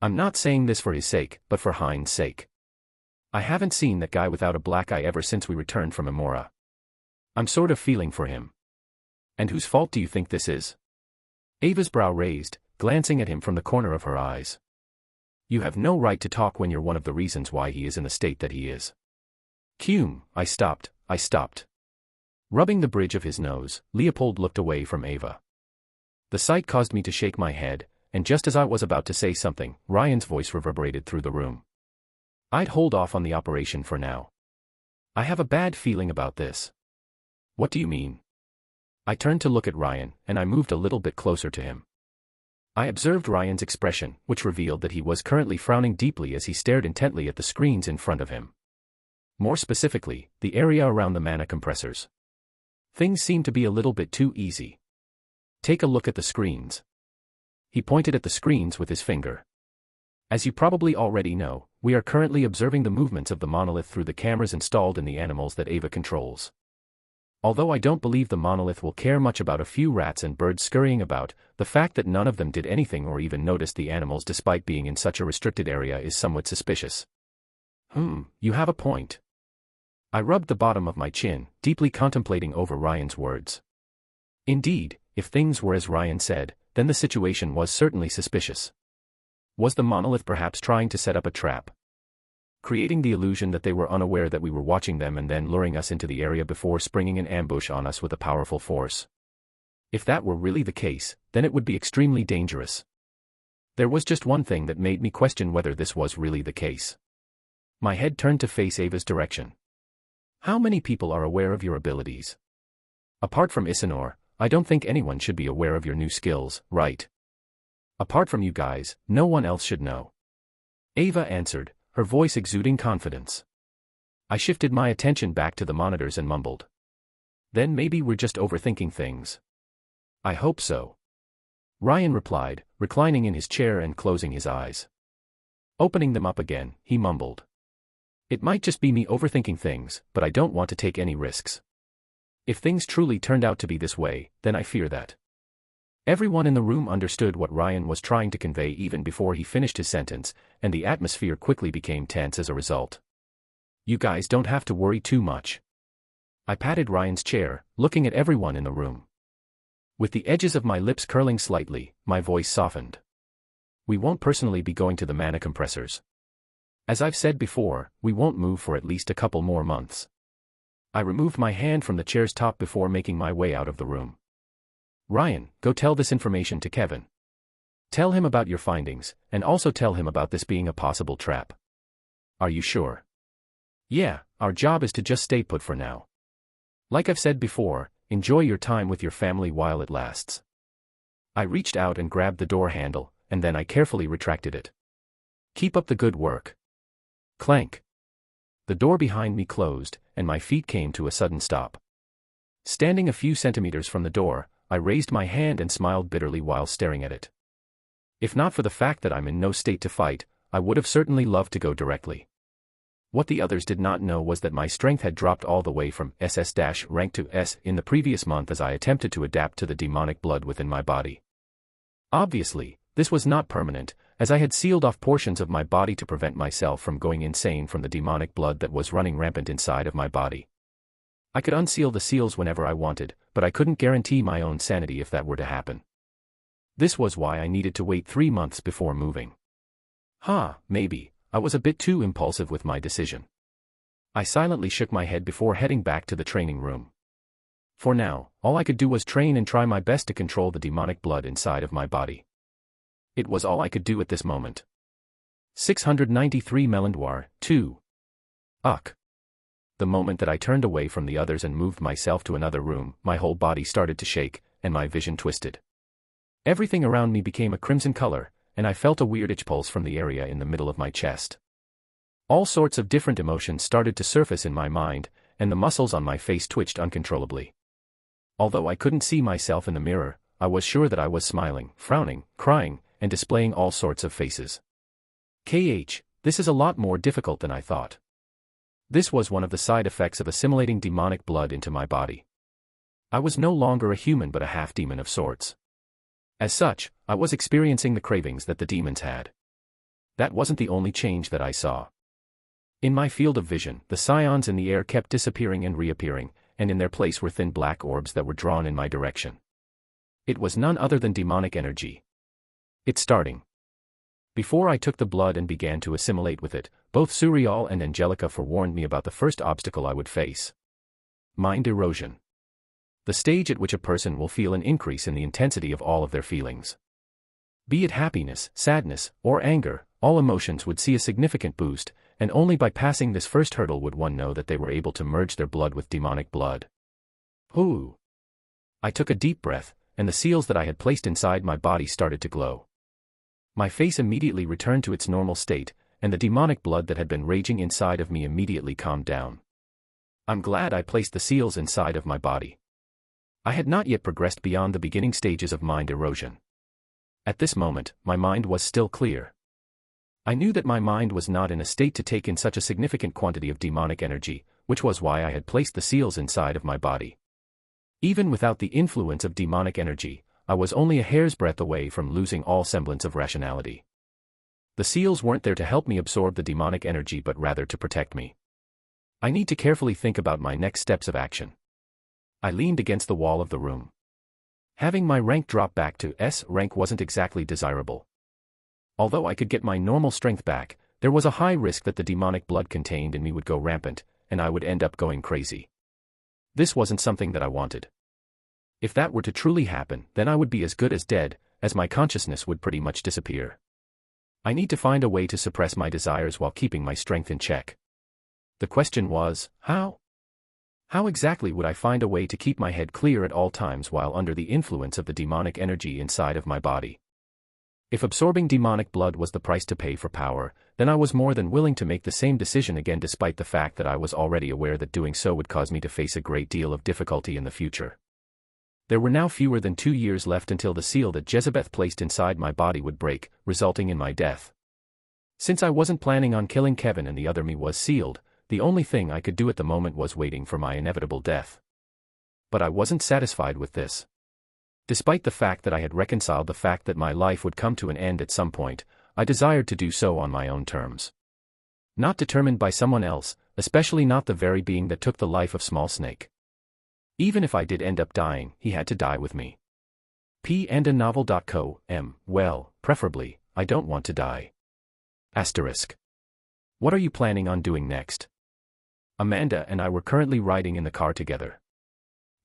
I'm not saying this for his sake, but for Hein's sake. I haven't seen that guy without a black eye ever since we returned from Amora. I'm sort of feeling for him. And whose fault do you think this is? Ava's brow raised, glancing at him from the corner of her eyes. You have no right to talk when you're one of the reasons why he is in the state that he is. Cume, I stopped. Rubbing the bridge of his nose, Leopold looked away from Ava. The sight caused me to shake my head, and just as I was about to say something, Ryan's voice reverberated through the room. I'd hold off on the operation for now. I have a bad feeling about this. What do you mean? I turned to look at Ryan, and I moved a little bit closer to him. I observed Ryan's expression, which revealed that he was currently frowning deeply as he stared intently at the screens in front of him. More specifically, the area around the mana compressors. Things seemed to be a little bit too easy. Take a look at the screens. He pointed at the screens with his finger. As you probably already know, we are currently observing the movements of the monolith through the cameras installed in the animals that Ava controls. Although I don't believe the monolith will care much about a few rats and birds scurrying about, the fact that none of them did anything or even noticed the animals despite being in such a restricted area is somewhat suspicious. You have a point. I rubbed the bottom of my chin, deeply contemplating over Ryan's words. Indeed, if things were as Ryan said, then the situation was certainly suspicious. Was the monolith perhaps trying to set up a trap? Creating the illusion that they were unaware that we were watching them and then luring us into the area before springing an ambush on us with a powerful force. If that were really the case, then it would be extremely dangerous. There was just one thing that made me question whether this was really the case. My head turned to face Ava's direction. How many people are aware of your abilities? Apart from Isanor, I don't think anyone should be aware of your new skills, right? Apart from you guys, no one else should know. Ava answered, her voice exuding confidence. I shifted my attention back to the monitors and mumbled. Then maybe we're just overthinking things. I hope so. Ryan replied, reclining in his chair and closing his eyes. Opening them up again, he mumbled. It might just be me overthinking things, but I don't want to take any risks. If things truly turned out to be this way, then I fear that. Everyone in the room understood what Ryan was trying to convey even before he finished his sentence, and the atmosphere quickly became tense as a result. You guys don't have to worry too much. I patted Ryan's chair, looking at everyone in the room. With the edges of my lips curling slightly, my voice softened. We won't personally be going to the mana compressors. As I've said before, we won't move for at least a couple more months. I removed my hand from the chair's top before making my way out of the room. Ryan, go tell this information to Kevin. Tell him about your findings, and also tell him about this being a possible trap. Are you sure? Yeah, our job is to just stay put for now. Like I've said before, enjoy your time with your family while it lasts. I reached out and grabbed the door handle, and then I carefully retracted it. Keep up the good work. Clank. The door behind me closed, and my feet came to a sudden stop. Standing a few centimeters from the door, I raised my hand and smiled bitterly while staring at it. If not for the fact that I'm in no state to fight, I would have certainly loved to go directly. What the others did not know was that my strength had dropped all the way from SS- rank to S in the previous month as I attempted to adapt to the demonic blood within my body. Obviously, this was not permanent, as I had sealed off portions of my body to prevent myself from going insane from the demonic blood that was running rampant inside of my body. I could unseal the seals whenever I wanted, but I couldn't guarantee my own sanity if that were to happen. This was why I needed to wait 3 months before moving. Maybe, I was a bit too impulsive with my decision. I silently shook my head before heading back to the training room. For now, all I could do was train and try my best to control the demonic blood inside of my body. It was all I could do at this moment. 693 Melandoir, 2. Ugh. The moment that I turned away from the others and moved myself to another room, my whole body started to shake, and my vision twisted. Everything around me became a crimson color, and I felt a weird itch pulse from the area in the middle of my chest. All sorts of different emotions started to surface in my mind, and the muscles on my face twitched uncontrollably. Although I couldn't see myself in the mirror, I was sure that I was smiling, frowning, crying, and displaying all sorts of faces. This is a lot more difficult than I thought. This was one of the side effects of assimilating demonic blood into my body. I was no longer a human but a half-demon of sorts. As such, I was experiencing the cravings that the demons had. That wasn't the only change that I saw. In my field of vision, the scions in the air kept disappearing and reappearing, and in their place were thin black orbs that were drawn in my direction. It was none other than demonic energy. It's starting. Before I took the blood and began to assimilate with it, both Suriel and Angelica forewarned me about the first obstacle I would face. Mind erosion. The stage at which a person will feel an increase in the intensity of all of their feelings. Be it happiness, sadness, or anger, all emotions would see a significant boost, and only by passing this first hurdle would one know that they were able to merge their blood with demonic blood. Ooh! I took a deep breath, and the seals that I had placed inside my body started to glow. My face immediately returned to its normal state, and the demonic blood that had been raging inside of me immediately calmed down. I'm glad I placed the seals inside of my body. I had not yet progressed beyond the beginning stages of mind erosion. At this moment, my mind was still clear. I knew that my mind was not in a state to take in such a significant quantity of demonic energy, which was why I had placed the seals inside of my body. Even without the influence of demonic energy, I was only a hair's breadth away from losing all semblance of rationality. The seals weren't there to help me absorb the demonic energy but rather to protect me. I need to carefully think about my next steps of action. I leaned against the wall of the room. Having my rank drop back to S rank wasn't exactly desirable. Although I could get my normal strength back, there was a high risk that the demonic blood contained in me would go rampant, and I would end up going crazy. This wasn't something that I wanted. If that were to truly happen, then I would be as good as dead, as my consciousness would pretty much disappear. I need to find a way to suppress my desires while keeping my strength in check. The question was, how? How exactly would I find a way to keep my head clear at all times while under the influence of the demonic energy inside of my body? If absorbing demonic blood was the price to pay for power, then I was more than willing to make the same decision again despite the fact that I was already aware that doing so would cause me to face a great deal of difficulty in the future. There were now fewer than 2 years left until the seal that Jezebeth placed inside my body would break, resulting in my death. Since I wasn't planning on killing Kevin and the other me was sealed, the only thing I could do at the moment was waiting for my inevitable death. But I wasn't satisfied with this. Despite the fact that I had reconciled the fact that my life would come to an end at some point, I desired to do so on my own terms. Not determined by someone else, especially not the very being that took the life of Small Snake. Even if I did end up dying, he had to die with me. P&A-novel.co-m, well, preferably, I don't want to die. Asterisk. What are you planning on doing next? Amanda and I were currently riding in the car together.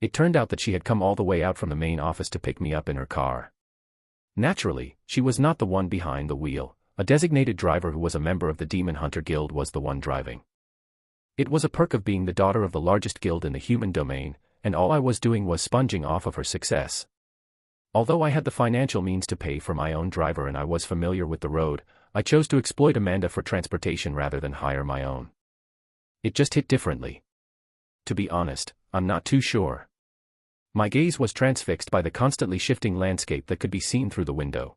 It turned out that she had come all the way out from the main office to pick me up in her car. Naturally, she was not the one behind the wheel. A designated driver who was a member of the Demon Hunter Guild was the one driving. It was a perk of being the daughter of the largest guild in the human domain, and all I was doing was sponging off of her success. Although I had the financial means to pay for my own driver and I was familiar with the road, I chose to exploit Amanda for transportation rather than hire my own. It just hit differently. To be honest, I'm not too sure. My gaze was transfixed by the constantly shifting landscape that could be seen through the window.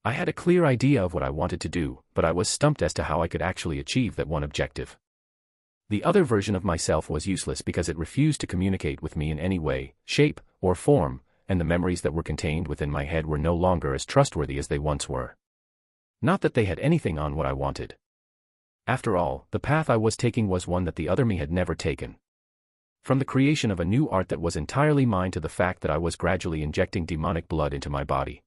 I had a clear idea of what I wanted to do, but I was stumped as to how I could actually achieve that one objective. The other version of myself was useless because it refused to communicate with me in any way, shape, or form, and the memories that were contained within my head were no longer as trustworthy as they once were. Not that they had anything on what I wanted. After all, the path I was taking was one that the other me had never taken. From the creation of a new art that was entirely mine to the fact that I was gradually injecting demonic blood into my body.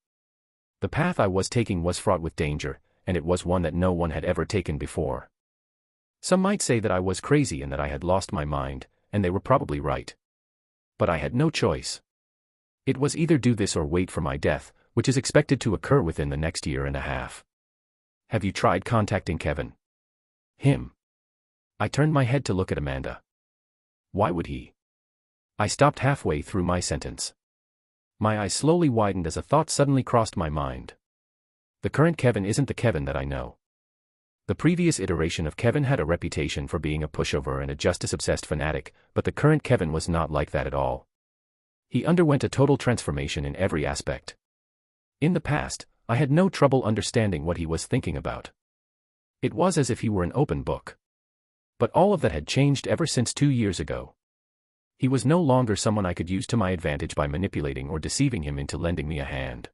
The path I was taking was fraught with danger, and it was one that no one had ever taken before. Some might say that I was crazy and that I had lost my mind, and they were probably right. But I had no choice. It was either do this or wait for my death, which is expected to occur within the next year and a half. Have you tried contacting Kevin? Him. I turned my head to look at Amanda. Why would he? I stopped halfway through my sentence. My eyes slowly widened as a thought suddenly crossed my mind. The current Kevin isn't the Kevin that I know. The previous iteration of Kevin had a reputation for being a pushover and a justice-obsessed fanatic, but the current Kevin was not like that at all. He underwent a total transformation in every aspect. In the past, I had no trouble understanding what he was thinking about. It was as if he were an open book. But all of that had changed ever since 2 years ago. He was no longer someone I could use to my advantage by manipulating or deceiving him into lending me a hand.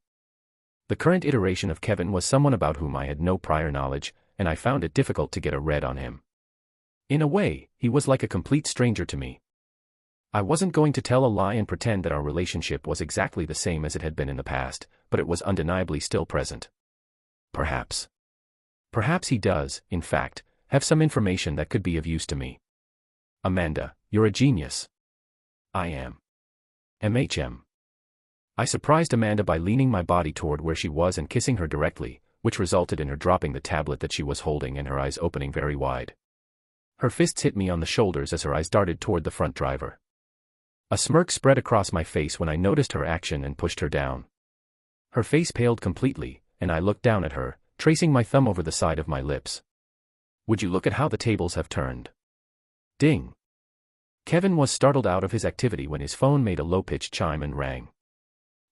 The current iteration of Kevin was someone about whom I had no prior knowledge, and I found it difficult to get a read on him. In a way, he was like a complete stranger to me. I wasn't going to tell a lie and pretend that our relationship was exactly the same as it had been in the past, but it was undeniably still present. Perhaps he does, in fact, have some information that could be of use to me. Amanda, you're a genius. I am. I surprised Amanda by leaning my body toward where she was and kissing her directly, which resulted in her dropping the tablet that she was holding and her eyes opening very wide. Her fists hit me on the shoulders as her eyes darted toward the front driver. A smirk spread across my face when I noticed her action and pushed her down. Her face paled completely, and I looked down at her, tracing my thumb over the side of my lips. Would you look at how the tables have turned? Ding. Kevin was startled out of his activity when his phone made a low-pitched chime and rang.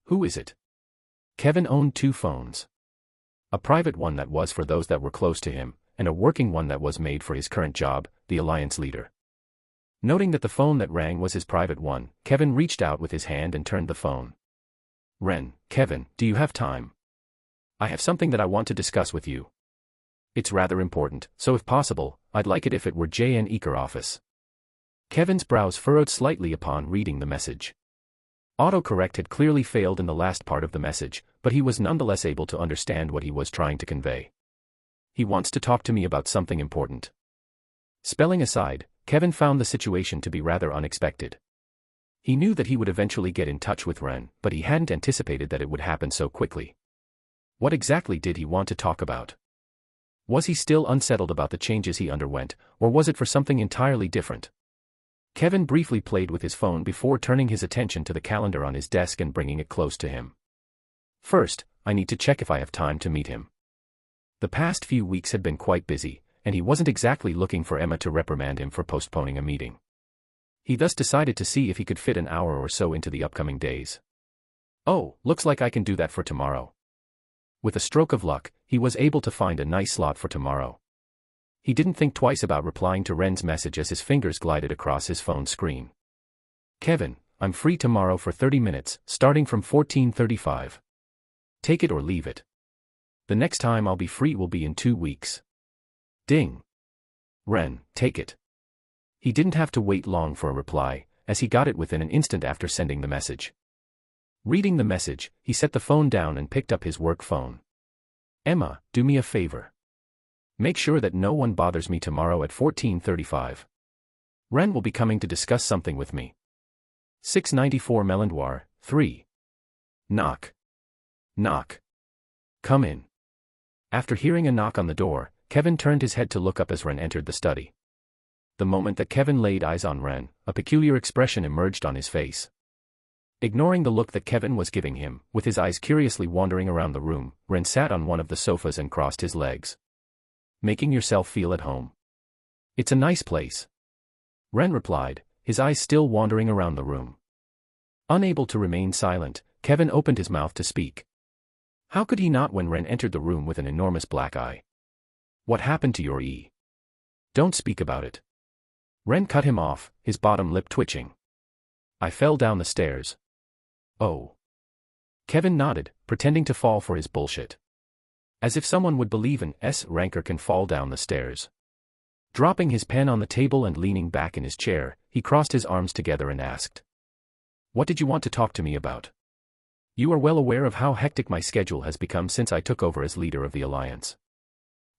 Who is it? Kevin owned 2 phones. A private one that was for those that were close to him, and a working one that was made for his current job, the Alliance leader. Noting that the phone that rang was his private one, Kevin reached out with his hand and turned the phone. Kevin, do you have time? I have something that I want to discuss with you. It's rather important, so if possible, I'd like it if it were J.N. Eaker office. Kevin's brows furrowed slightly upon reading the message. Autocorrect had clearly failed in the last part of the message, but he was nonetheless able to understand what he was trying to convey. He wants to talk to me about something important. Spelling aside, Kevin found the situation to be rather unexpected. He knew that he would eventually get in touch with Ren, but he hadn't anticipated that it would happen so quickly. What exactly did he want to talk about? Was he still unsettled about the changes he underwent, or was it for something entirely different? Kevin briefly played with his phone before turning his attention to the calendar on his desk and bringing it close to him. First, I need to check if I have time to meet him. The past few weeks had been quite busy, and he wasn't exactly looking for Emma to reprimand him for postponing a meeting. He thus decided to see if he could fit an hour or so into the upcoming days. Oh, looks like I can do that for tomorrow. With a stroke of luck, he was able to find a nice slot for tomorrow. He didn't think twice about replying to Ren's message as his fingers glided across his phone screen. Kevin, I'm free tomorrow for 30 minutes, starting from 14:35. Take it or leave it. The next time I'll be free will be in 2 weeks. Ding. Ren, take it. He didn't have to wait long for a reply, as he got it within an instant after sending the message. Reading the message, he set the phone down and picked up his work phone. Emma, do me a favor. Make sure that no one bothers me tomorrow at 14:35. Ren will be coming to discuss something with me. 694 Melandoir, 3. Knock. Knock. Come in. After hearing a knock on the door, Kevin turned his head to look up as Ren entered the study. The moment that Kevin laid eyes on Ren, a peculiar expression emerged on his face. Ignoring the look that Kevin was giving him, with his eyes curiously wandering around the room, Ren sat on one of the sofas and crossed his legs. Making yourself feel at home. It's a nice place. Ren replied, his eyes still wandering around the room. Unable to remain silent, Kevin opened his mouth to speak. How could he not when Ren entered the room with an enormous black eye? What happened to your E? Don't speak about it. Ren cut him off, his bottom lip twitching. I fell down the stairs. Oh. Kevin nodded, pretending to fall for his bullshit. As if someone would believe an S-ranker can fall down the stairs. Dropping his pen on the table and leaning back in his chair, he crossed his arms together and asked. What did you want to talk to me about? You are well aware of how hectic my schedule has become since I took over as leader of the Alliance.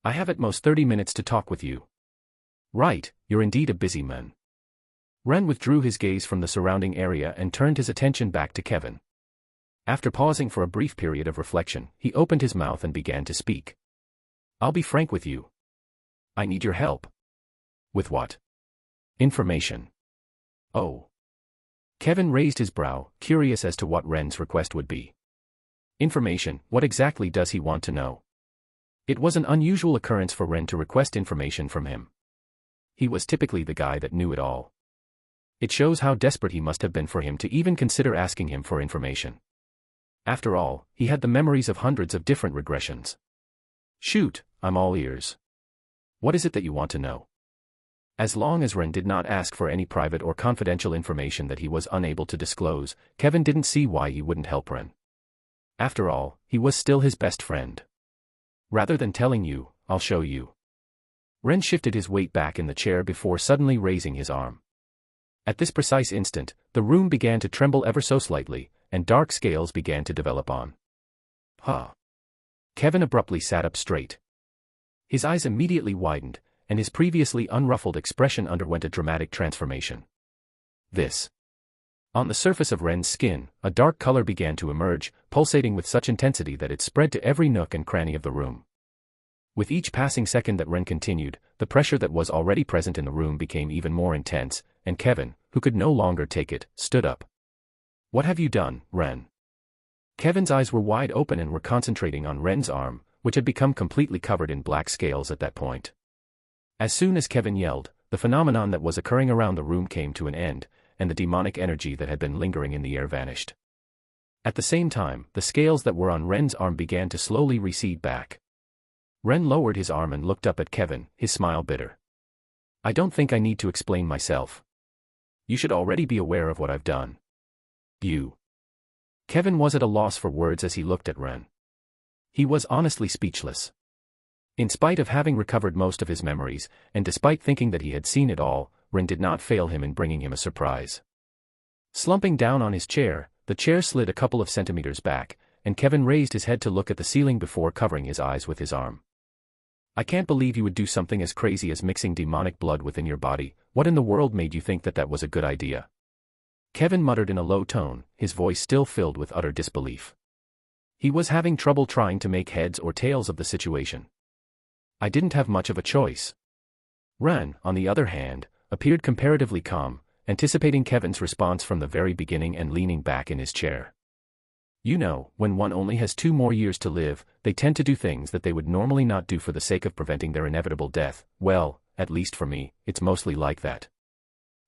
I have at most 30 minutes to talk with you. Right, you're indeed a busy man. Ren withdrew his gaze from the surrounding area and turned his attention back to Kevin. After pausing for a brief period of reflection, he opened his mouth and began to speak. I'll be frank with you. I need your help. With what? Information. Oh. Kevin raised his brow, curious as to what Ren's request would be. Information, what exactly does he want to know? It was an unusual occurrence for Ren to request information from him. He was typically the guy that knew it all. It shows how desperate he must have been for him to even consider asking him for information. After all, he had the memories of hundreds of different regressions. Shoot, I'm all ears. What is it that you want to know? As long as Ren did not ask for any private or confidential information that he was unable to disclose, Kevin didn't see why he wouldn't help Ren. After all, he was still his best friend. Rather than telling you, I'll show you. Ren shifted his weight back in the chair before suddenly raising his arm. At this precise instant, the room began to tremble ever so slightly, and dark scales began to develop on. Huh. Kevin abruptly sat up straight. His eyes immediately widened, and his previously unruffled expression underwent a dramatic transformation. This. On the surface of Ren's skin, a dark color began to emerge, pulsating with such intensity that it spread to every nook and cranny of the room. With each passing second that Ren continued, the pressure that was already present in the room became even more intense, and Kevin, who could no longer take it, stood up. "What have you done, Ren?" Kevin's eyes were wide open and were concentrating on Ren's arm, which had become completely covered in black scales at that point. As soon as Kevin yelled, the phenomenon that was occurring around the room came to an end, and the demonic energy that had been lingering in the air vanished. At the same time, the scales that were on Ren's arm began to slowly recede back. Ren lowered his arm and looked up at Kevin, his smile bitter. "I don't think I need to explain myself. You should already be aware of what I've done." "You." Kevin was at a loss for words as he looked at Ren. He was honestly speechless. In spite of having recovered most of his memories, and despite thinking that he had seen it all, Ren did not fail him in bringing him a surprise. Slumping down on his chair, the chair slid a couple of centimeters back, and Kevin raised his head to look at the ceiling before covering his eyes with his arm. "I can't believe you would do something as crazy as mixing demonic blood within your body. What in the world made you think that that was a good idea?" Kevin muttered in a low tone, his voice still filled with utter disbelief. He was having trouble trying to make heads or tails of the situation. "I didn't have much of a choice." Ren, on the other hand, appeared comparatively calm, anticipating Kevin's response from the very beginning and leaning back in his chair. "You know, when one only has 2 more years to live, they tend to do things that they would normally not do for the sake of preventing their inevitable death. Well, at least for me, it's mostly like that."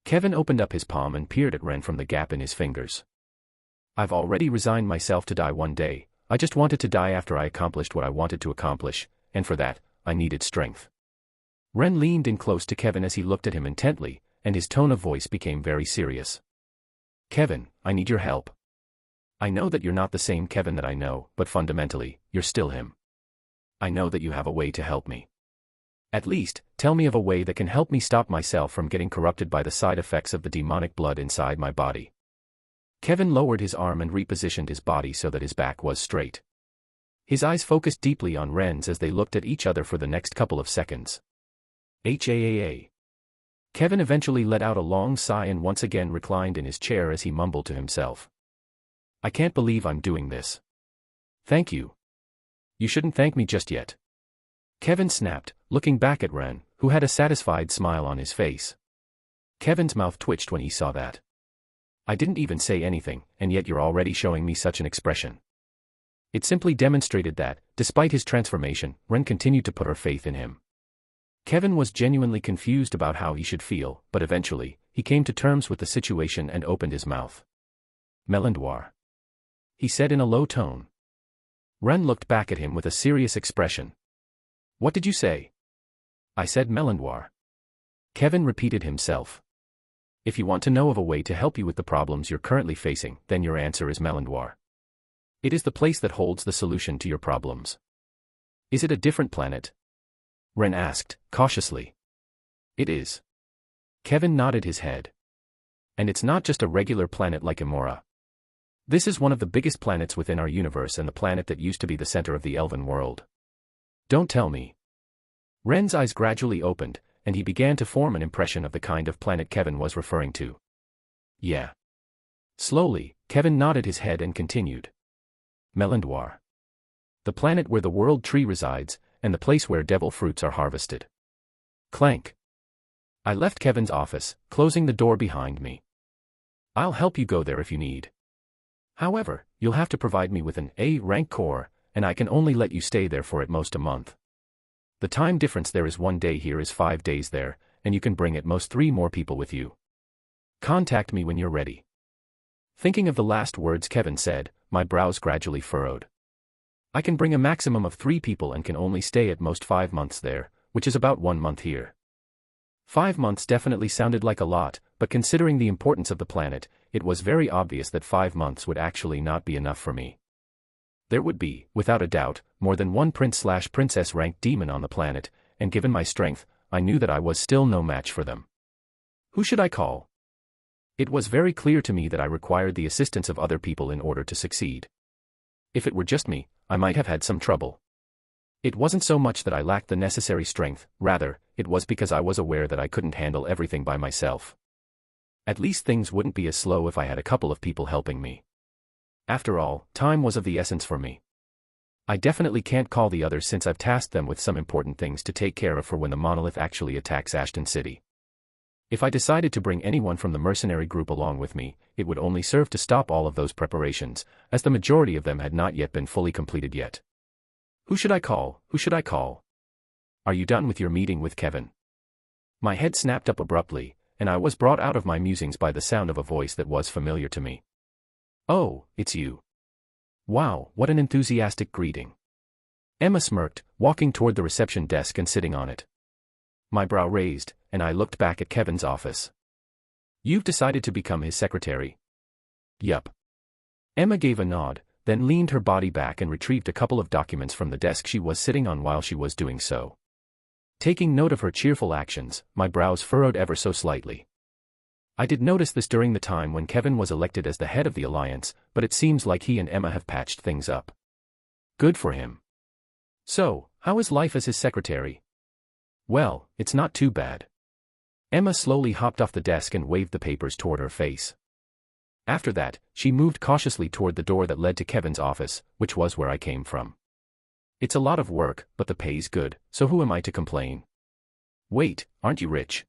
Kevin opened up his palm and peered at Ren from the gap in his fingers. "I've already resigned myself to die one day. I just wanted to die after I accomplished what I wanted to accomplish, and for that, I needed strength." Ren leaned in close to Kevin as he looked at him intently, and his tone of voice became very serious. "Kevin, I need your help. I know that you're not the same Kevin that I know, but fundamentally, you're still him. I know that you have a way to help me. At least, tell me of a way that can help me stop myself from getting corrupted by the side effects of the demonic blood inside my body." Kevin lowered his arm and repositioned his body so that his back was straight. His eyes focused deeply on Ren's as they looked at each other for the next couple of seconds. "HAAA." Kevin eventually let out a long sigh and once again reclined in his chair as he mumbled to himself. "I can't believe I'm doing this. Thank you." "You shouldn't thank me just yet," Kevin snapped, looking back at Ren, who had a satisfied smile on his face. Kevin's mouth twitched when he saw that. "I didn't even say anything, and yet you're already showing me such an expression." It simply demonstrated that, despite his transformation, Ren continued to put her faith in him. Kevin was genuinely confused about how he should feel, but eventually, he came to terms with the situation and opened his mouth. "Melandoir," he said in a low tone. Ren looked back at him with a serious expression. "What did you say?" "I said Melandoir." Kevin repeated himself. "If you want to know of a way to help you with the problems you're currently facing, then your answer is Melandoir. It is the place that holds the solution to your problems." "Is it a different planet?" Ren asked, cautiously. "It is." Kevin nodded his head. "And it's not just a regular planet like Imora. This is one of the biggest planets within our universe and the planet that used to be the center of the elven world." "Don't tell me." Ren's eyes gradually opened, and he began to form an impression of the kind of planet Kevin was referring to. "Yeah." Slowly, Kevin nodded his head and continued. "Melandoir. The planet where the world tree resides, and the place where devil fruits are harvested." Clank. I left Kevin's office, closing the door behind me. "I'll help you go there if you need. However, you'll have to provide me with an A-rank core, and I can only let you stay there for at most a month. The time difference there is 1 day here is 5 days there, and you can bring at most 3 more people with you. Contact me when you're ready." Thinking of the last words Kevin said, my brows gradually furrowed. I can bring a maximum of 3 people and can only stay at most 5 months there, which is about 1 month here. 5 months definitely sounded like a lot, but considering the importance of the planet, it was very obvious that 5 months would actually not be enough for me. There would be, without a doubt, more than one prince/princess ranked demon on the planet, and given my strength, I knew that I was still no match for them. Who should I call? It was very clear to me that I required the assistance of other people in order to succeed. If it were just me, I might have had some trouble. It wasn't so much that I lacked the necessary strength, rather, it was because I was aware that I couldn't handle everything by myself. At least things wouldn't be as slow if I had a couple of people helping me. After all, time was of the essence for me. I definitely can't call the others since I've tasked them with some important things to take care of for when the monolith actually attacks Ashton City. If I decided to bring anyone from the mercenary group along with me, it would only serve to stop all of those preparations, as the majority of them had not yet been fully completed yet. Who should I call? Who should I call? Are you done with your meeting with Kevin? My head snapped up abruptly, and I was brought out of my musings by the sound of a voice that was familiar to me. Oh, it's you. Wow, what an enthusiastic greeting. Emma smirked, walking toward the reception desk and sitting on it. My brow raised, and I looked back at Kevin's office. You've decided to become his secretary? Yup. Emma gave a nod, then leaned her body back and retrieved a couple of documents from the desk she was sitting on while she was doing so. Taking note of her cheerful actions, my brows furrowed ever so slightly. I did notice this during the time when Kevin was elected as the head of the alliance, but it seems like he and Emma have patched things up. Good for him. So, how is life as his secretary? Well, it's not too bad. Emma slowly hopped off the desk and waved the papers toward her face. After that, she moved cautiously toward the door that led to Kevin's office, which was where I came from. It's a lot of work, but the pay's good, so who am I to complain? Wait, aren't you rich?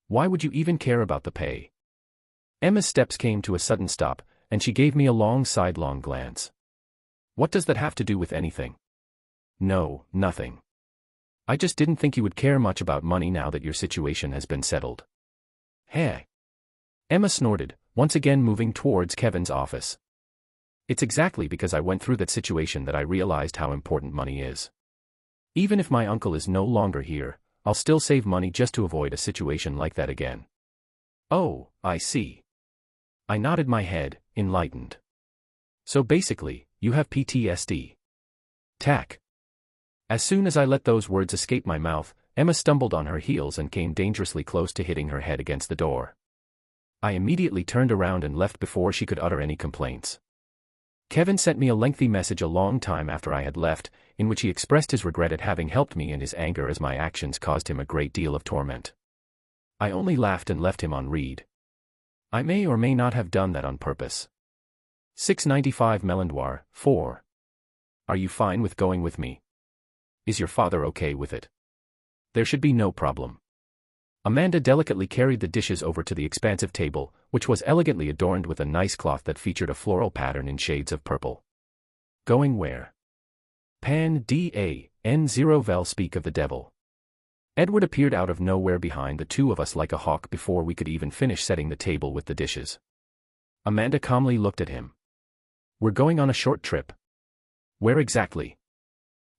Why would you even care about the pay? Emma's steps came to a sudden stop, and she gave me a long sidelong glance. What does that have to do with anything? No, nothing. I just didn't think you would care much about money now that your situation has been settled. Hey. Emma snorted, once again moving towards Kevin's office. It's exactly because I went through that situation that I realized how important money is. Even if my uncle is no longer here, I'll still save money just to avoid a situation like that again. Oh, I see. I nodded my head, enlightened. So basically, you have PTSD. Tack. As soon as I let those words escape my mouth, Emma stumbled on her heels and came dangerously close to hitting her head against the door. I immediately turned around and left before she could utter any complaints. Kevin sent me a lengthy message a long time after I had left, in which he expressed his regret at having helped me and his anger as my actions caused him a great deal of torment. I only laughed and left him on read. I may or may not have done that on purpose. 695 Melandoir, 4. Are you fine with going with me? Is your father okay with it? There should be no problem. Amanda delicately carried the dishes over to the expansive table, which was elegantly adorned with a nice cloth that featured a floral pattern in shades of purple. Going where? Pan Dan0 Vel speak of the devil. Edward appeared out of nowhere behind the two of us like a hawk before we could even finish setting the table with the dishes. Amanda calmly looked at him. We're going on a short trip. Where exactly?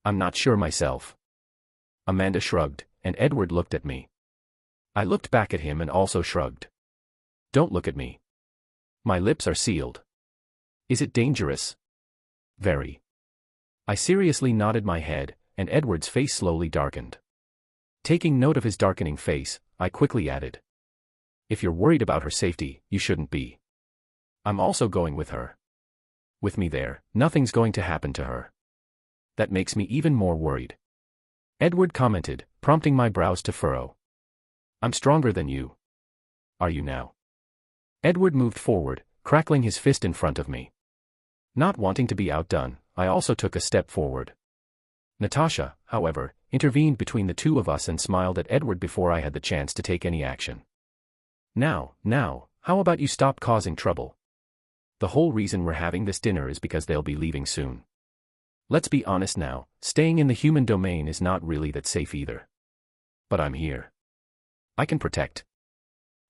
I'm not sure myself. Amanda shrugged, and Edward looked at me. I looked back at him and also shrugged. Don't look at me. My lips are sealed. Is it dangerous? Very. I seriously nodded my head, and Edward's face slowly darkened. Taking note of his darkening face, I quickly added. If you're worried about her safety, you shouldn't be. I'm also going with her. With me there, nothing's going to happen to her. That makes me even more worried. Edward commented, prompting my brows to furrow. I'm stronger than you. Are you now? Edward moved forward, crackling his fist in front of me. Not wanting to be outdone, I also took a step forward. Natasha, however, intervened between the two of us and smiled at Edward before I had the chance to take any action. Now, how about you stop causing trouble? The whole reason we're having this dinner is because they'll be leaving soon. Let's be honest now, staying in the human domain is not really that safe either. But I'm here. I can protect.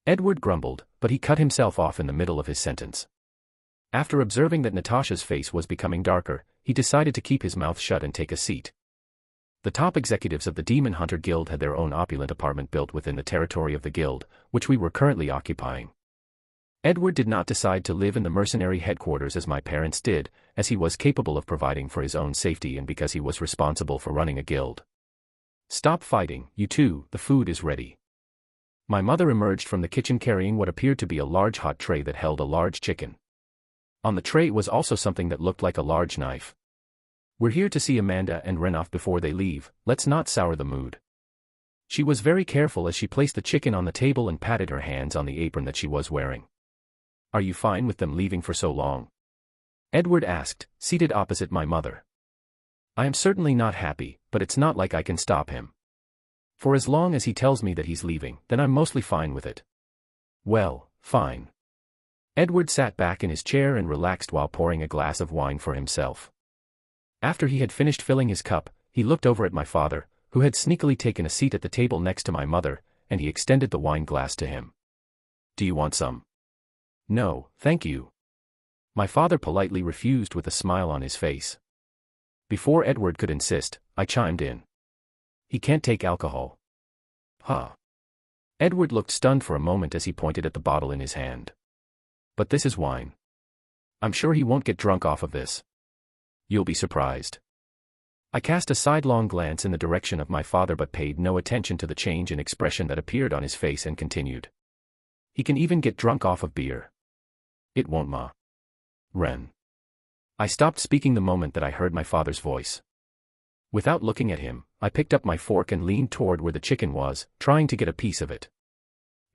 Edward grumbled, but he cut himself off in the middle of his sentence. After observing that Natasha's face was becoming darker, he decided to keep his mouth shut and take a seat. The top executives of the Demon Hunter Guild had their own opulent apartment built within the territory of the guild, which we were currently occupying. Edward did not decide to live in the mercenary headquarters as my parents did, as he was capable of providing for his own safety and because he was responsible for running a guild. Stop fighting, you two, the food is ready. My mother emerged from the kitchen carrying what appeared to be a large hot tray that held a large chicken. On the tray was also something that looked like a large knife. We're here to see Amanda and Ren off before they leave, let's not sour the mood. She was very careful as she placed the chicken on the table and patted her hands on the apron that she was wearing. Are you fine with them leaving for so long? Edward asked, seated opposite my mother. I am certainly not happy, but it's not like I can stop him. For as long as he tells me that he's leaving, then I'm mostly fine with it. Well, fine. Edward sat back in his chair and relaxed while pouring a glass of wine for himself. After he had finished filling his cup, he looked over at my father, who had sneakily taken a seat at the table next to my mother, and he extended the wine glass to him. Do you want some? No, thank you. My father politely refused with a smile on his face. Before Edward could insist, I chimed in. He can't take alcohol. Huh. Edward looked stunned for a moment as he pointed at the bottle in his hand. But this is wine. I'm sure he won't get drunk off of this. You'll be surprised. I cast a sidelong glance in the direction of my father but paid no attention to the change in expression that appeared on his face and continued. He can even get drunk off of beer. It won't, Ma. Ren. I stopped speaking the moment that I heard my father's voice. Without looking at him, I picked up my fork and leaned toward where the chicken was, trying to get a piece of it.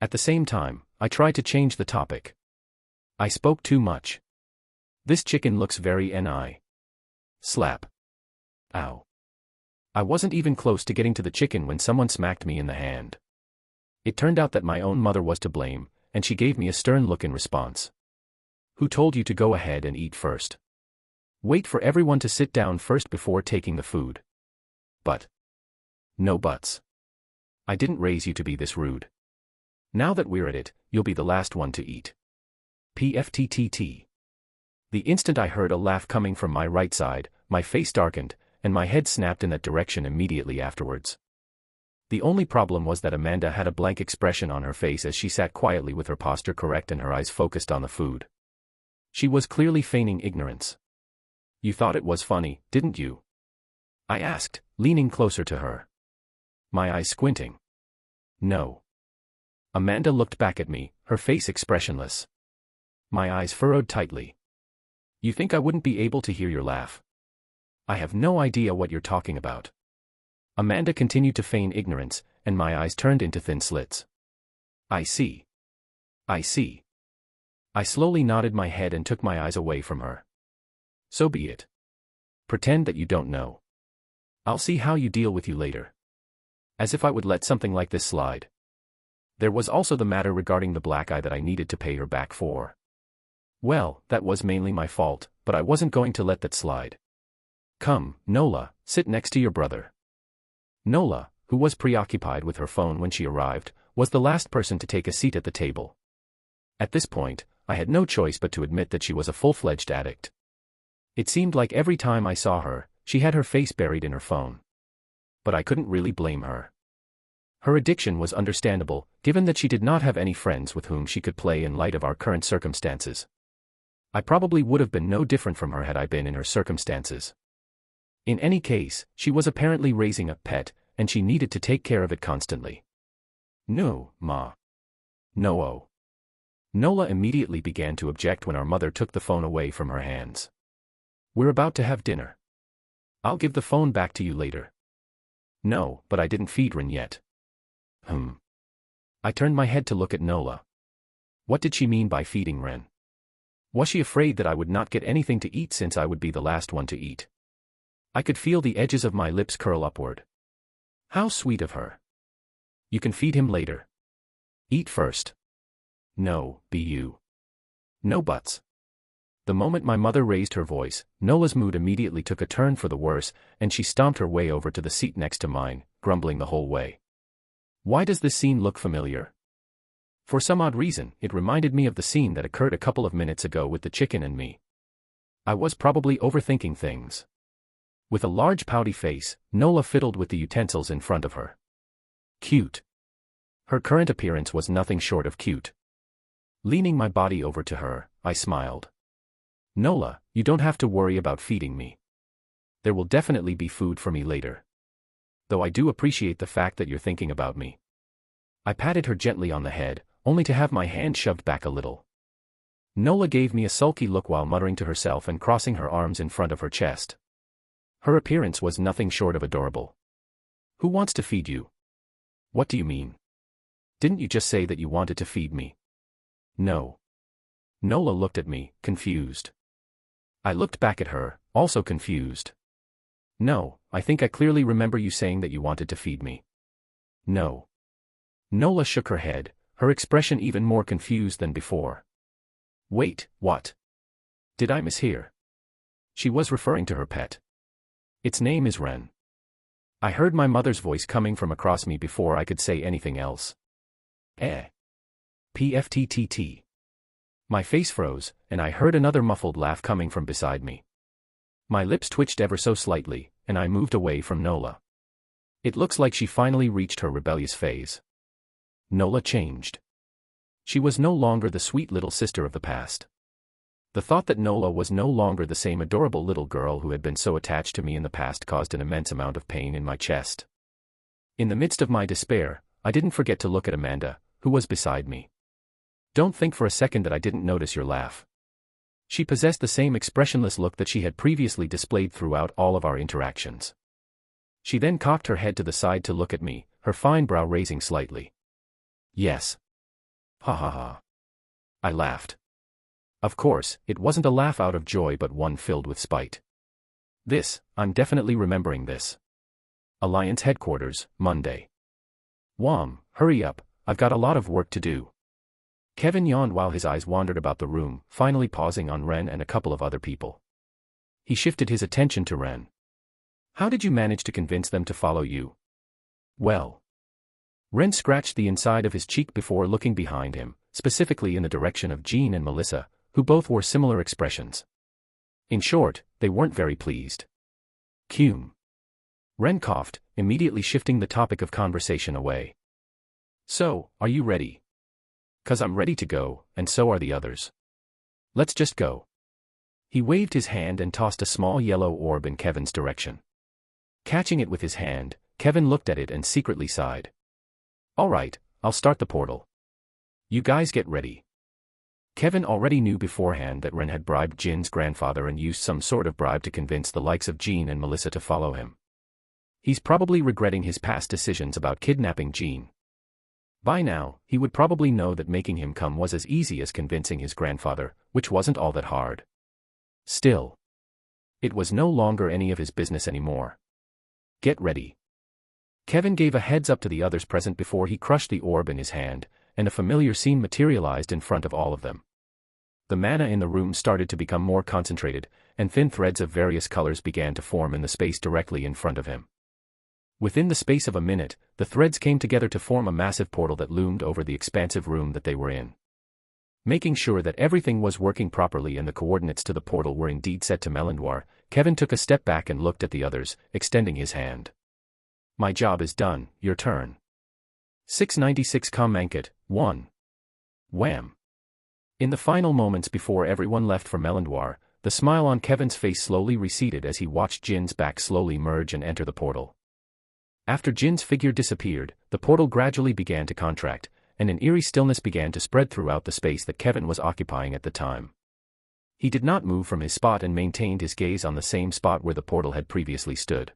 At the same time, I tried to change the topic. I spoke too much. This chicken looks very ni. Slap. Ow. I wasn't even close to getting to the chicken when someone smacked me in the hand. It turned out that my own mother was to blame, and she gave me a stern look in response. Who told you to go ahead and eat first? Wait for everyone to sit down first before taking the food. But. No buts. I didn't raise you to be this rude. Now that we're at it, you'll be the last one to eat. PFTTT. The instant I heard a laugh coming from my right side, my face darkened, and my head snapped in that direction immediately afterwards. The only problem was that Amanda had a blank expression on her face as she sat quietly with her posture correct and her eyes focused on the food. She was clearly feigning ignorance. You thought it was funny, didn't you? I asked, leaning closer to her. My eyes squinting. No. Amanda looked back at me, her face expressionless. My eyes furrowed tightly. You think I wouldn't be able to hear your laugh? I have no idea what you're talking about. Amanda continued to feign ignorance, and my eyes turned into thin slits. I see. I see. I slowly nodded my head and took my eyes away from her. So be it. Pretend that you don't know. I'll see how you deal with you later. As if I would let something like this slide. There was also the matter regarding the black eye that I needed to pay her back for. Well, that was mainly my fault, but I wasn't going to let that slide. Come, Nola, sit next to your brother. Nola, who was preoccupied with her phone when she arrived, was the last person to take a seat at the table. At this point, I had no choice but to admit that she was a full-fledged addict. It seemed like every time I saw her, she had her face buried in her phone. But I couldn't really blame her. Her addiction was understandable, given that she did not have any friends with whom she could play in light of our current circumstances. I probably would have been no different from her had I been in her circumstances. In any case, she was apparently raising a pet, and she needed to take care of it constantly. No, Ma. No. Nola immediately began to object when our mother took the phone away from her hands. We're about to have dinner. I'll give the phone back to you later. No, but I didn't feed Ren yet. I turned my head to look at Nola. What did she mean by feeding Ren? Was she afraid that I would not get anything to eat since I would be the last one to eat? I could feel the edges of my lips curl upward. How sweet of her. You can feed him later. Eat first. No, be you. No buts. The moment my mother raised her voice, Nola's mood immediately took a turn for the worse, and she stomped her way over to the seat next to mine, grumbling the whole way. Why does this scene look familiar? For some odd reason, it reminded me of the scene that occurred a couple of minutes ago with the chicken and me. I was probably overthinking things. With a large pouty face, Nola fiddled with the utensils in front of her. Cute. Her current appearance was nothing short of cute. Leaning my body over to her, I smiled. Nola, you don't have to worry about feeding me. There will definitely be food for me later. though I do appreciate the fact that you're thinking about me. I patted her gently on the head, only to have my hand shoved back a little. Nola gave me a sulky look while muttering to herself and crossing her arms in front of her chest. Her appearance was nothing short of adorable. Who wants to feed you? What do you mean? Didn't you just say that you wanted to feed me? No. Nola looked at me, confused. I looked back at her, also confused. No, I think I clearly remember you saying that you wanted to feed me. No. Nola shook her head, her expression even more confused than before. Wait, what? Did I mishear? She was referring to her pet. Its name is Ren. I heard my mother's voice coming from across me before I could say anything else. PFTTT. My face froze, and I heard another muffled laugh coming from beside me. My lips twitched ever so slightly, and I moved away from Nola. It looks like she finally reached her rebellious phase. Nola changed. She was no longer the sweet little sister of the past. The thought that Nola was no longer the same adorable little girl who had been so attached to me in the past caused an immense amount of pain in my chest. In the midst of my despair, I didn't forget to look at Amanda, who was beside me. Don't think for a second that I didn't notice your laugh. She possessed the same expressionless look that she had previously displayed throughout all of our interactions. She then cocked her head to the side to look at me, her fine brow raising slightly. Yes. Ha ha ha. I laughed. Of course, it wasn't a laugh out of joy but one filled with spite. I'm definitely remembering this. Alliance Headquarters, Monday. Wham, hurry up, I've got a lot of work to do. Kevin yawned while his eyes wandered about the room, finally pausing on Ren and a couple of other people. He shifted his attention to Ren. How did you manage to convince them to follow you? Well. Ren scratched the inside of his cheek before looking behind him, specifically in the direction of Jean and Melissa, who both wore similar expressions. In short, they weren't very pleased. Cume. Ren coughed, immediately shifting the topic of conversation away. So, are you ready? 'Cause I'm ready to go, and so are the others. Let's just go. He waved his hand and tossed a small yellow orb in Kevin's direction. Catching it with his hand, Kevin looked at it and secretly sighed. All right, I'll start the portal. You guys get ready. Kevin already knew beforehand that Ren had bribed Jin's grandfather and used some sort of bribe to convince the likes of Jean and Melissa to follow him. He's probably regretting his past decisions about kidnapping Jean. By now, he would probably know that making him come was as easy as convincing his grandfather, which wasn't all that hard. Still, it was no longer any of his business anymore. Get ready. Kevin gave a heads up to the others present before he crushed the orb in his hand, and a familiar scene materialized in front of all of them. The mana in the room started to become more concentrated, and thin threads of various colors began to form in the space directly in front of him. Within the space of a minute, the threads came together to form a massive portal that loomed over the expansive room that they were in. Making sure that everything was working properly and the coordinates to the portal were indeed set to Melindwar, Kevin took a step back and looked at the others, extending his hand. My job is done, your turn. 696 Manket, 1. Wham. In the final moments before everyone left for Melindwar, the smile on Kevin's face slowly receded as he watched Jin's back slowly merge and enter the portal. After Jin's figure disappeared, the portal gradually began to contract, and an eerie stillness began to spread throughout the space that Kevin was occupying at the time. He did not move from his spot and maintained his gaze on the same spot where the portal had previously stood.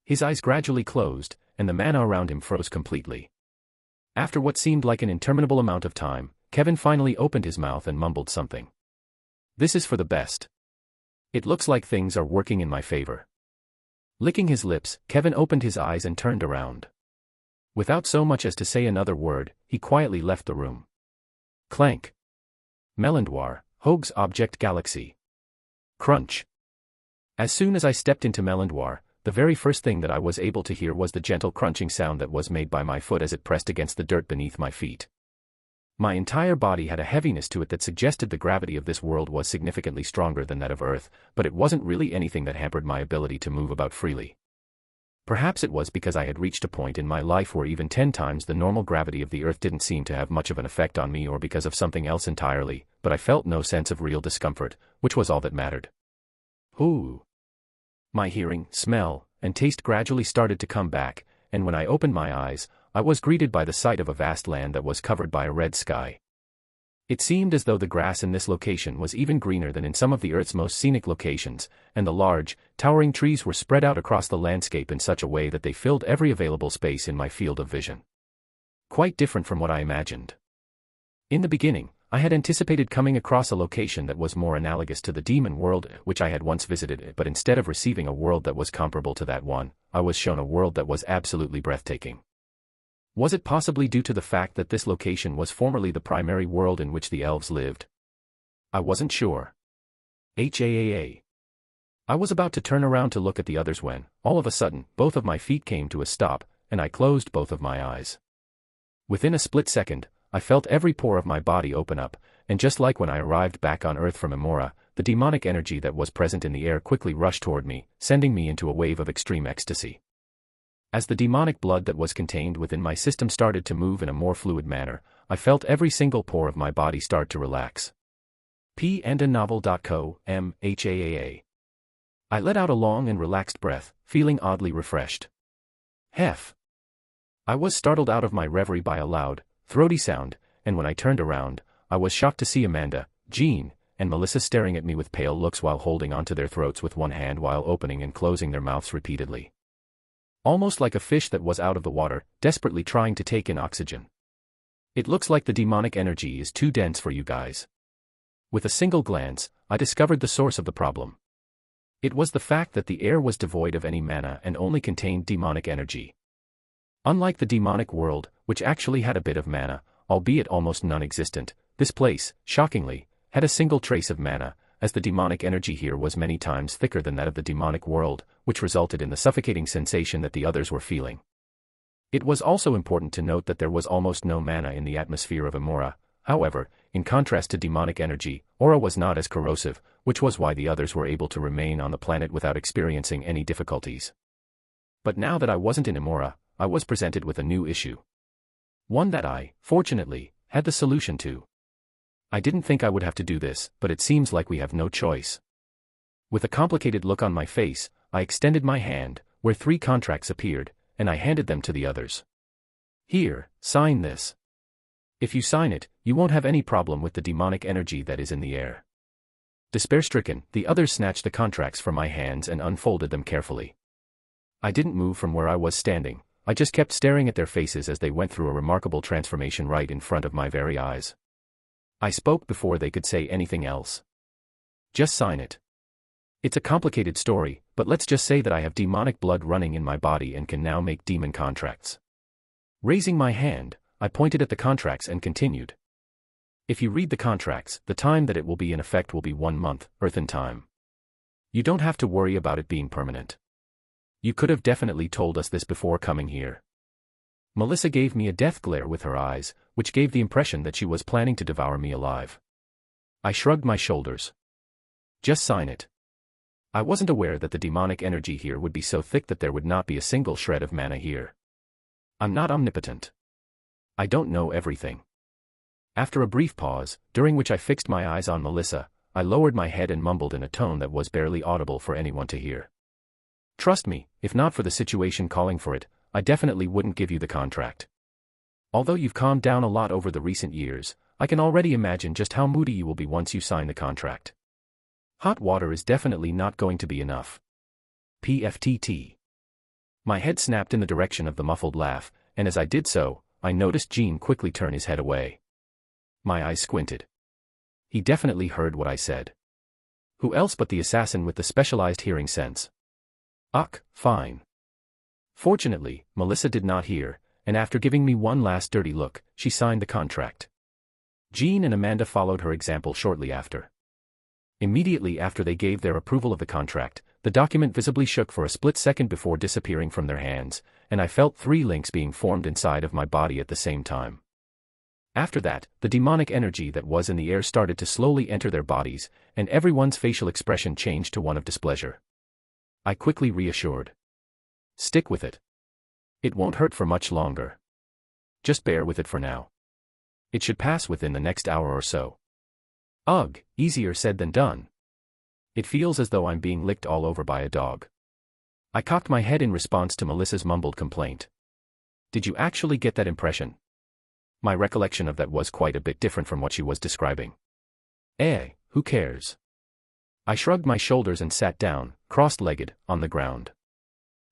His eyes gradually closed, and the mana around him froze completely. After what seemed like an interminable amount of time, Kevin finally opened his mouth and mumbled something. This is for the best. It looks like things are working in my favor. Licking his lips, Kevin opened his eyes and turned around. Without so much as to say another word, he quietly left the room. Clank. Melindwar, Hoag's Object Galaxy. Crunch. As soon as I stepped into Melindwar, the very first thing that I was able to hear was the gentle crunching sound that was made by my foot as it pressed against the dirt beneath my feet. My entire body had a heaviness to it that suggested the gravity of this world was significantly stronger than that of Earth, but it wasn't really anything that hampered my ability to move about freely. Perhaps it was because I had reached a point in my life where even 10 times the normal gravity of the Earth didn't seem to have much of an effect on me, or because of something else entirely, but I felt no sense of real discomfort, which was all that mattered. Ooh. My hearing, smell, and taste gradually started to come back, and when I opened my eyes, I was greeted by the sight of a vast land that was covered by a red sky. It seemed as though the grass in this location was even greener than in some of the Earth's most scenic locations, and the large, towering trees were spread out across the landscape in such a way that they filled every available space in my field of vision. Quite different from what I imagined. In the beginning, I had anticipated coming across a location that was more analogous to the demon world which I had once visited, but instead of receiving a world that was comparable to that one, I was shown a world that was absolutely breathtaking. Was it possibly due to the fact that this location was formerly the primary world in which the elves lived? I wasn't sure. I was about to turn around to look at the others when, all of a sudden, both of my feet came to a stop, and I closed both of my eyes. Within a split second, I felt every pore of my body open up, and just like when I arrived back on Earth from Emora, the demonic energy that was present in the air quickly rushed toward me, sending me into a wave of extreme ecstasy. As the demonic blood that was contained within my system started to move in a more fluid manner, I felt every single pore of my body start to relax. Novel.co, MHAAA. I let out a long and relaxed breath, feeling oddly refreshed. Hef. I was startled out of my reverie by a loud, throaty sound, and when I turned around, I was shocked to see Amanda, Jean, and Melissa staring at me with pale looks while holding onto their throats with one hand while opening and closing their mouths repeatedly. Almost like a fish that was out of the water, desperately trying to take in oxygen. It looks like the demonic energy is too dense for you guys. With a single glance, I discovered the source of the problem. It was the fact that the air was devoid of any mana and only contained demonic energy. Unlike the demonic world, which actually had a bit of mana, albeit almost non-existent, this place, shockingly, had a single trace of mana, as the demonic energy here was many times thicker than that of the demonic world, which resulted in the suffocating sensation that the others were feeling. It was also important to note that there was almost no mana in the atmosphere of Emora. However, in contrast to demonic energy, aura was not as corrosive, which was why the others were able to remain on the planet without experiencing any difficulties. But now that I wasn't in Emora, I was presented with a new issue. One that I, fortunately, had the solution to. I didn't think I would have to do this, but it seems like we have no choice. With a complicated look on my face, I extended my hand, where 3 contracts appeared, and I handed them to the others. Here, sign this. If you sign it, you won't have any problem with the demonic energy that is in the air. Despair-stricken, the others snatched the contracts from my hands and unfolded them carefully. I didn't move from where I was standing. I just kept staring at their faces as they went through a remarkable transformation right in front of my very eyes. I spoke before they could say anything else. Just sign it. It's a complicated story, but let's just say that I have demonic blood running in my body and can now make demon contracts. Raising my hand, I pointed at the contracts and continued. If you read the contracts, the time that it will be in effect will be 1 month, Earthen time. You don't have to worry about it being permanent. You could have definitely told us this before coming here. Melissa gave me a death glare with her eyes, which gave the impression that she was planning to devour me alive. I shrugged my shoulders. Just sign it. I wasn't aware that the demonic energy here would be so thick that there would not be a single shred of mana here. I'm not omnipotent. I don't know everything. After a brief pause, during which I fixed my eyes on Melissa, I lowered my head and mumbled in a tone that was barely audible for anyone to hear. Trust me, if not for the situation calling for it, I definitely wouldn't give you the contract. Although you've calmed down a lot over the recent years, I can already imagine just how moody you will be once you sign the contract. Hot water is definitely not going to be enough. PFTT. My head snapped in the direction of the muffled laugh, and as I did so, I noticed Jean quickly turn his head away. My eyes squinted. He definitely heard what I said. Who else but the assassin with the specialized hearing sense? Ugh, fine. Fortunately, Melissa did not hear, and after giving me one last dirty look, she signed the contract. Jean and Amanda followed her example shortly after. Immediately after they gave their approval of the contract, the document visibly shook for a split second before disappearing from their hands, and I felt 3 links being formed inside of my body at the same time. After that, the demonic energy that was in the air started to slowly enter their bodies, and everyone's facial expression changed to one of displeasure. I quickly reassured. Stick with it. It won't hurt for much longer. Just bear with it for now. It should pass within the next hour or so. Ugh, easier said than done. It feels as though I'm being licked all over by a dog. I cocked my head in response to Melissa's mumbled complaint. Did you actually get that impression? My recollection of that was quite a bit different from what she was describing. Who cares? I shrugged my shoulders and sat down, cross-legged, on the ground.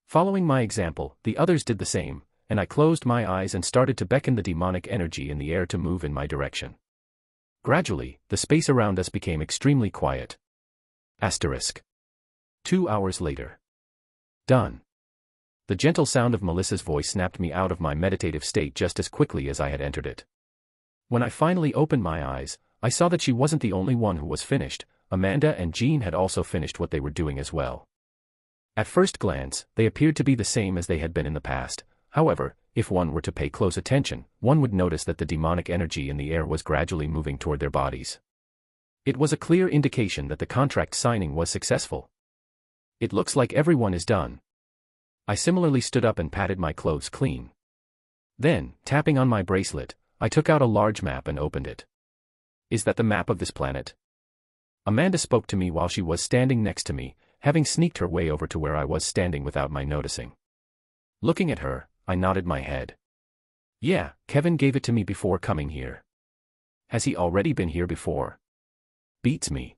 Following my example, the others did the same, and I closed my eyes and started to beckon the demonic energy in the air to move in my direction. Gradually, the space around us became extremely quiet. 2 hours later. Done. The gentle sound of Melissa's voice snapped me out of my meditative state just as quickly as I had entered it. When I finally opened my eyes, I saw that she wasn't the only one who was finished. Amanda and Jean had also finished what they were doing as well. At first glance, they appeared to be the same as they had been in the past. However, if one were to pay close attention, one would notice that the demonic energy in the air was gradually moving toward their bodies. It was a clear indication that the contract signing was successful. It looks like everyone is done. I similarly stood up and patted my clothes clean. Then, tapping on my bracelet, I took out a large map and opened it. Is that the map of this planet? Amanda spoke to me while she was standing next to me, having sneaked her way over to where I was standing without my noticing. Looking at her, I nodded my head. Yeah, Kevin gave it to me before coming here. Has he already been here before? Beats me.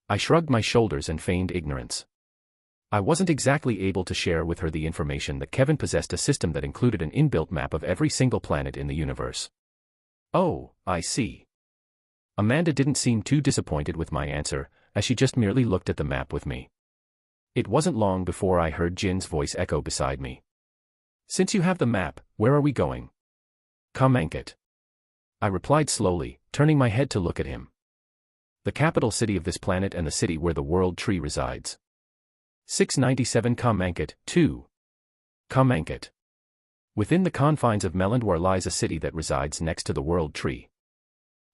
I shrugged my shoulders and feigned ignorance. I wasn't exactly able to share with her the information that Kevin possessed a system that included an inbuilt map of every single planet in the universe. Oh, I see. Amanda didn't seem too disappointed with my answer, as she just merely looked at the map with me. It wasn't long before I heard Jin's voice echo beside me. Since you have the map, where are we going? Kamenket. I replied slowly, turning my head to look at him. The capital city of this planet and the city where the world tree resides. 697 Kamenket, 2. Kamenket. Within the confines of Melendwar lies a city that resides next to the world tree.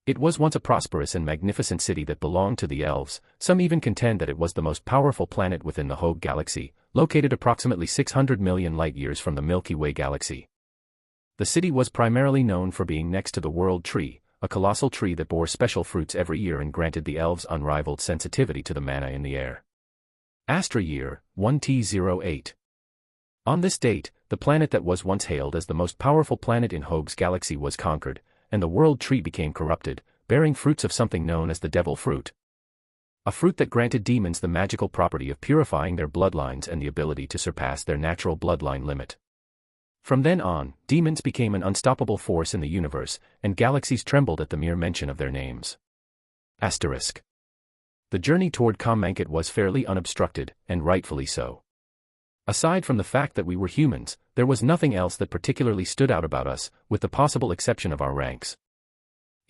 It was once a prosperous and magnificent city that belonged to the elves. Some even contend that it was the most powerful planet within the Hogue galaxy, located approximately 600 million light-years from the Milky Way galaxy. The city was primarily known for being next to the world tree, a colossal tree that bore special fruits every year and granted the elves unrivaled sensitivity to the mana in the air. Astra year, 1T08. On this date, the planet that was once hailed as the most powerful planet in Hogue's galaxy was conquered, and the world tree became corrupted, bearing fruits of something known as the devil fruit. A fruit that granted demons the magical property of purifying their bloodlines and the ability to surpass their natural bloodline limit. From then on, demons became an unstoppable force in the universe, and galaxies trembled at the mere mention of their names. Asterisk. The journey toward Kamenket was fairly unobstructed, and rightfully so. Aside from the fact that we were humans, there was nothing else that particularly stood out about us, with the possible exception of our ranks.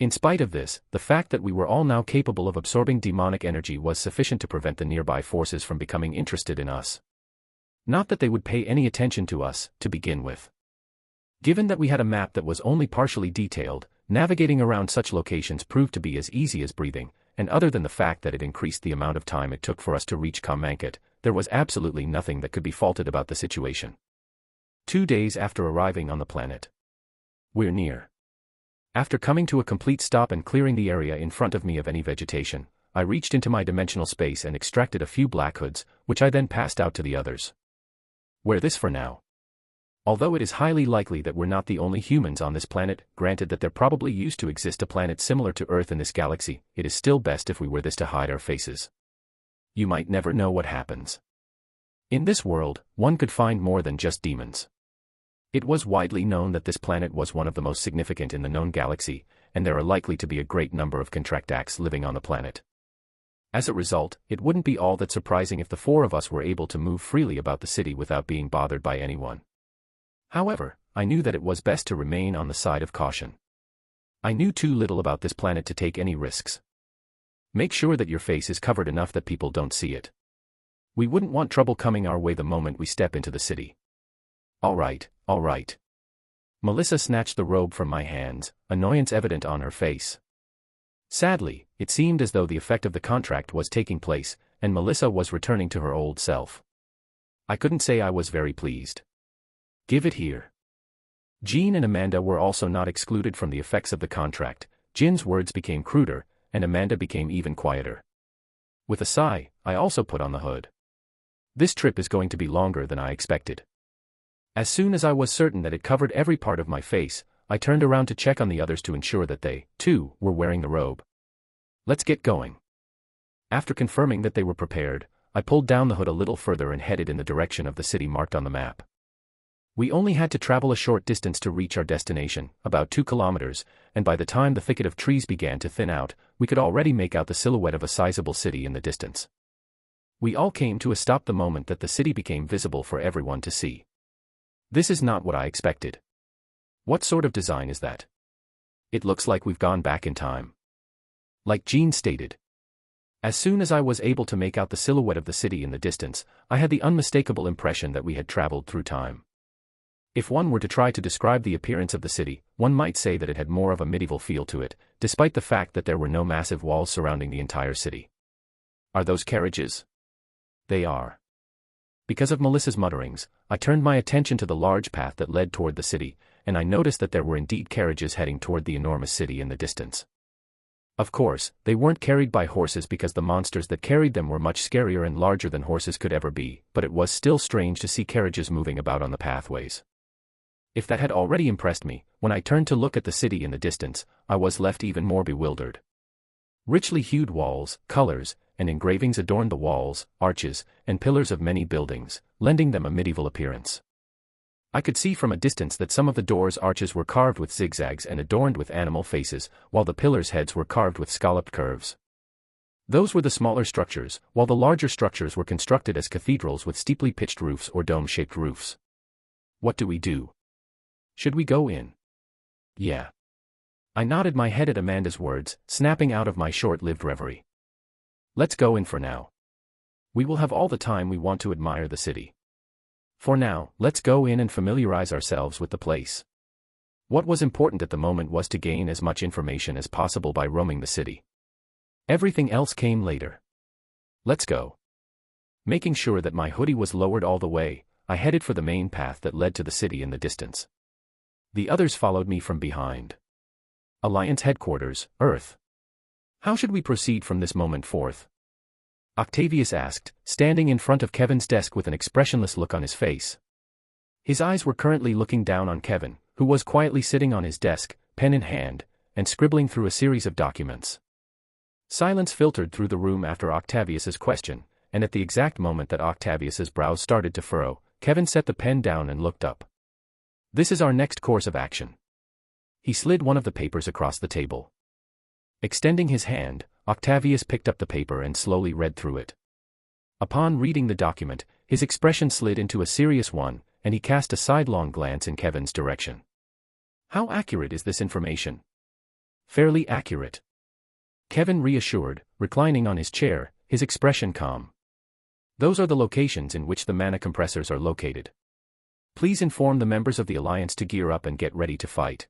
In spite of this, the fact that we were all now capable of absorbing demonic energy was sufficient to prevent the nearby forces from becoming interested in us. Not that they would pay any attention to us, to begin with. Given that we had a map that was only partially detailed, navigating around such locations proved to be as easy as breathing, and other than the fact that it increased the amount of time it took for us to reach Kamenket, there was absolutely nothing that could be faulted about the situation. 2 days after arriving on the planet. We're near. After coming to a complete stop and clearing the area in front of me of any vegetation, I reached into my dimensional space and extracted a few black hoods, which I then passed out to the others. Wear this for now. Although it is highly likely that we're not the only humans on this planet, granted that there probably used to exist a planet similar to Earth in this galaxy, it is still best if we wear this to hide our faces. You might never know what happens. In this world, one could find more than just demons. It was widely known that this planet was one of the most significant in the known galaxy, and there are likely to be a great number of contractacs living on the planet. As a result, it wouldn't be all that surprising if the 4 of us were able to move freely about the city without being bothered by anyone. However, I knew that it was best to remain on the side of caution. I knew too little about this planet to take any risks. Make sure that your face is covered enough that people don't see it. We wouldn't want trouble coming our way the moment we step into the city. All right. Melissa snatched the robe from my hands, annoyance evident on her face. Sadly, it seemed as though the effect of the contract was taking place, and Melissa was returning to her old self. I couldn't say I was very pleased. Give it here. Jean and Amanda were also not excluded from the effects of the contract. Jin's words became cruder, and Amanda became even quieter. With a sigh, I also put on the hood. This trip is going to be longer than I expected. As soon as I was certain that it covered every part of my face, I turned around to check on the others to ensure that they, too, were wearing the robe. Let's get going. After confirming that they were prepared, I pulled down the hood a little further and headed in the direction of the city marked on the map. We only had to travel a short distance to reach our destination, about 2 kilometers, and by the time the thicket of trees began to thin out, we could already make out the silhouette of a sizable city in the distance. We all came to a stop the moment that the city became visible for everyone to see. This is not what I expected. What sort of design is that? It looks like we've gone back in time. Like Jean stated. As soon as I was able to make out the silhouette of the city in the distance, I had the unmistakable impression that we had traveled through time. If one were to try to describe the appearance of the city, one might say that it had more of a medieval feel to it, despite the fact that there were no massive walls surrounding the entire city. Are those carriages? They are. Because of Melissa's mutterings, I turned my attention to the large path that led toward the city, and I noticed that there were indeed carriages heading toward the enormous city in the distance. Of course, they weren't carried by horses because the monsters that carried them were much scarier and larger than horses could ever be, but it was still strange to see carriages moving about on the pathways. If that had already impressed me, when I turned to look at the city in the distance, I was left even more bewildered. Richly hued walls, colors, and engravings adorned the walls, arches, and pillars of many buildings, lending them a medieval appearance. I could see from a distance that some of the doors' arches were carved with zigzags and adorned with animal faces, while the pillars' heads were carved with scalloped curves. Those were the smaller structures, while the larger structures were constructed as cathedrals with steeply pitched roofs or dome-shaped roofs. What do we do? Should we go in? Yeah. I nodded my head at Amanda's words, snapping out of my short-lived reverie. Let's go in for now. We will have all the time we want to admire the city. For now, let's go in and familiarize ourselves with the place. What was important at the moment was to gain as much information as possible by roaming the city. Everything else came later. Let's go. Making sure that my hoodie was lowered all the way, I headed for the main path that led to the city in the distance. The others followed me from behind. Alliance Headquarters, Earth. How should we proceed from this moment forth? Octavius asked, standing in front of Kevin's desk with an expressionless look on his face. His eyes were currently looking down on Kevin, who was quietly sitting on his desk, pen in hand, and scribbling through a series of documents. Silence filtered through the room after Octavius's question, and at the exact moment that Octavius's brows started to furrow, Kevin set the pen down and looked up. This is our next course of action. He slid one of the papers across the table. Extending his hand, Octavius picked up the paper and slowly read through it. Upon reading the document, his expression slid into a serious one, and he cast a sidelong glance in Kevin's direction. How accurate is this information? Fairly accurate. Kevin reassured, reclining on his chair, his expression calm. Those are the locations in which the mana compressors are located. Please inform the members of the Alliance to gear up and get ready to fight.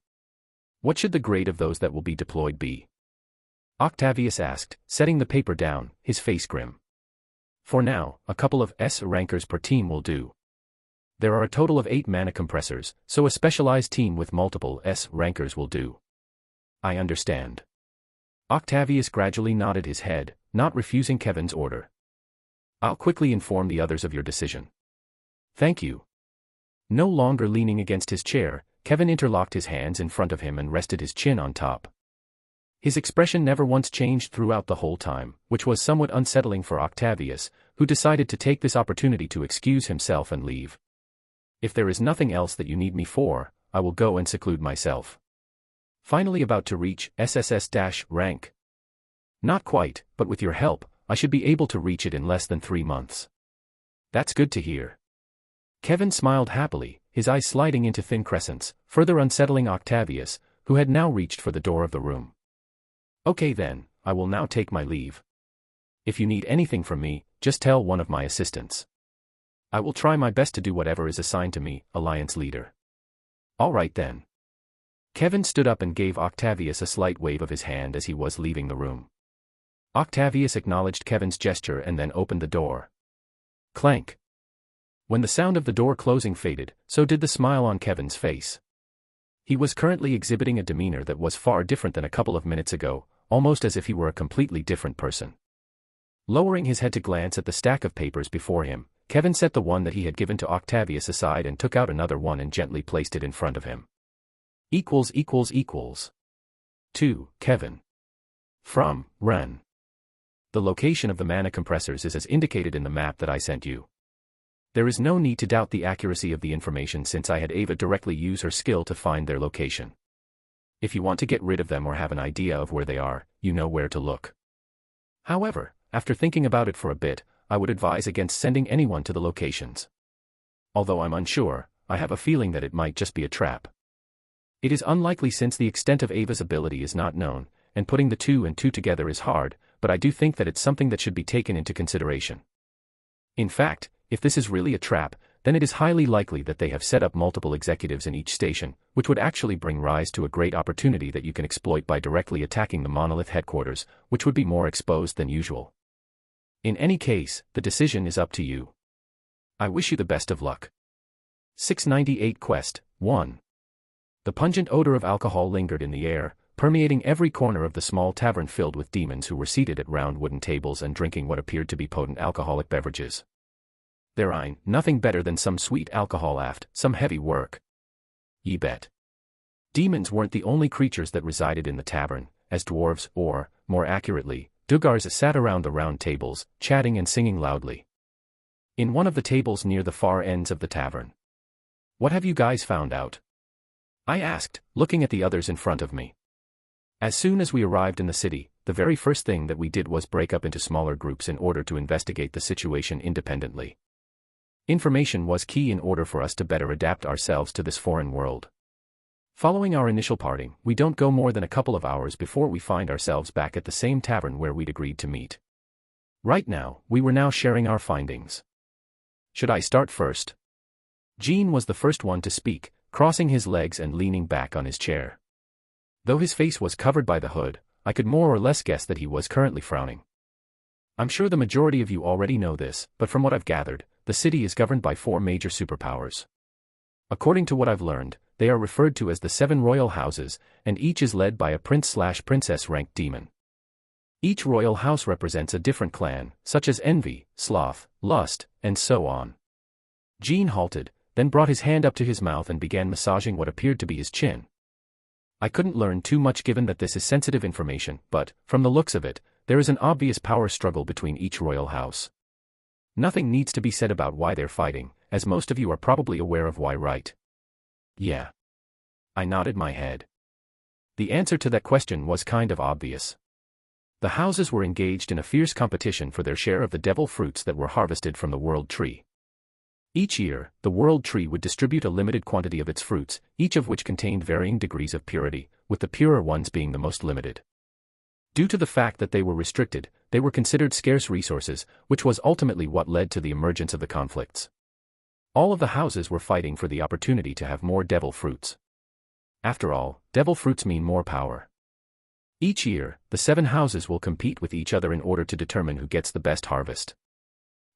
What should the grade of those that will be deployed be? Octavius asked, setting the paper down, his face grim. For now, a couple of S rankers per team will do. There are a total of 8 mana compressors, so a specialized team with multiple S rankers will do. I understand. Octavius gradually nodded his head, not refusing Kevin's order. I'll quickly inform the others of your decision. Thank you. No longer leaning against his chair, Kevin interlocked his hands in front of him and rested his chin on top. His expression never once changed throughout the whole time, which was somewhat unsettling for Octavius, who decided to take this opportunity to excuse himself and leave. If there is nothing else that you need me for, I will go and seclude myself. Finally about to reach SSS-rank. Not quite, but with your help, I should be able to reach it in less than 3 months. That's good to hear. Kevin smiled happily, his eyes sliding into thin crescents, further unsettling Octavius, who had now reached for the door of the room. Okay then, I will now take my leave. If you need anything from me, just tell one of my assistants. I will try my best to do whatever is assigned to me, Alliance Leader. All right then. Kevin stood up and gave Octavius a slight wave of his hand as he was leaving the room. Octavius acknowledged Kevin's gesture and then opened the door. Clank. When the sound of the door closing faded, so did the smile on Kevin's face. He was currently exhibiting a demeanor that was far different than a couple of minutes ago, almost as if he were a completely different person. Lowering his head to glance at the stack of papers before him, Kevin set the one that he had given to Octavius aside and took out another one and gently placed it in front of him. == 2, Kevin. From, Ren. The location of the mana compressors is as indicated in the map that I sent you. There is no need to doubt the accuracy of the information since I had Ava directly use her skill to find their location. If you want to get rid of them or have an idea of where they are, you know where to look. However, after thinking about it for a bit, I would advise against sending anyone to the locations. Although I'm unsure, I have a feeling that it might just be a trap. It is unlikely since the extent of Ava's ability is not known, and putting the 2 and 2 together is hard, but I do think that it's something that should be taken into consideration. In fact, if this is really a trap, then it is highly likely that they have set up multiple executives in each station, which would actually bring rise to a great opportunity that you can exploit by directly attacking the monolith headquarters, which would be more exposed than usual. In any case, the decision is up to you. I wish you the best of luck. 698 Quest 1. The pungent odor of alcohol lingered in the air, permeating every corner of the small tavern filled with demons who were seated at round wooden tables and drinking what appeared to be potent alcoholic beverages. There ain't nothing better than some sweet alcohol aft, some heavy work. Ye bet. Demons weren't the only creatures that resided in the tavern, as dwarves, or, more accurately, Dugars sat around the round tables, chatting and singing loudly. In one of the tables near the far ends of the tavern. What have you guys found out? I asked, looking at the others in front of me. As soon as we arrived in the city, the very first thing that we did was break up into smaller groups in order to investigate the situation independently. Information was key in order for us to better adapt ourselves to this foreign world. Following our initial parting, we don't go more than a couple of hours before we find ourselves back at the same tavern where we'd agreed to meet. Right now, we were now sharing our findings. Should I start first? Jean was the first one to speak, crossing his legs and leaning back on his chair. Though his face was covered by the hood, I could more or less guess that he was currently frowning. I'm sure the majority of you already know this, but from what I've gathered, the city is governed by 4 major superpowers. According to what I've learned, they are referred to as the 7 royal houses, and each is led by a prince/princess-ranked demon. Each royal house represents a different clan, such as envy, sloth, lust, and so on. Jean halted, then brought his hand up to his mouth and began massaging what appeared to be his chin. I couldn't learn too much given that this is sensitive information, but, from the looks of it, there is an obvious power struggle between each royal house. Nothing needs to be said about why they're fighting, as most of you are probably aware of why, right? Yeah. I nodded my head. The answer to that question was kind of obvious. The houses were engaged in a fierce competition for their share of the devil fruits that were harvested from the world tree. Each year, the world tree would distribute a limited quantity of its fruits, each of which contained varying degrees of purity, with the purer ones being the most limited. Due to the fact that they were restricted, they were considered scarce resources, which was ultimately what led to the emergence of the conflicts. All of the houses were fighting for the opportunity to have more devil fruits. After all, devil fruits mean more power. Each year, the 7 houses will compete with each other in order to determine who gets the best harvest.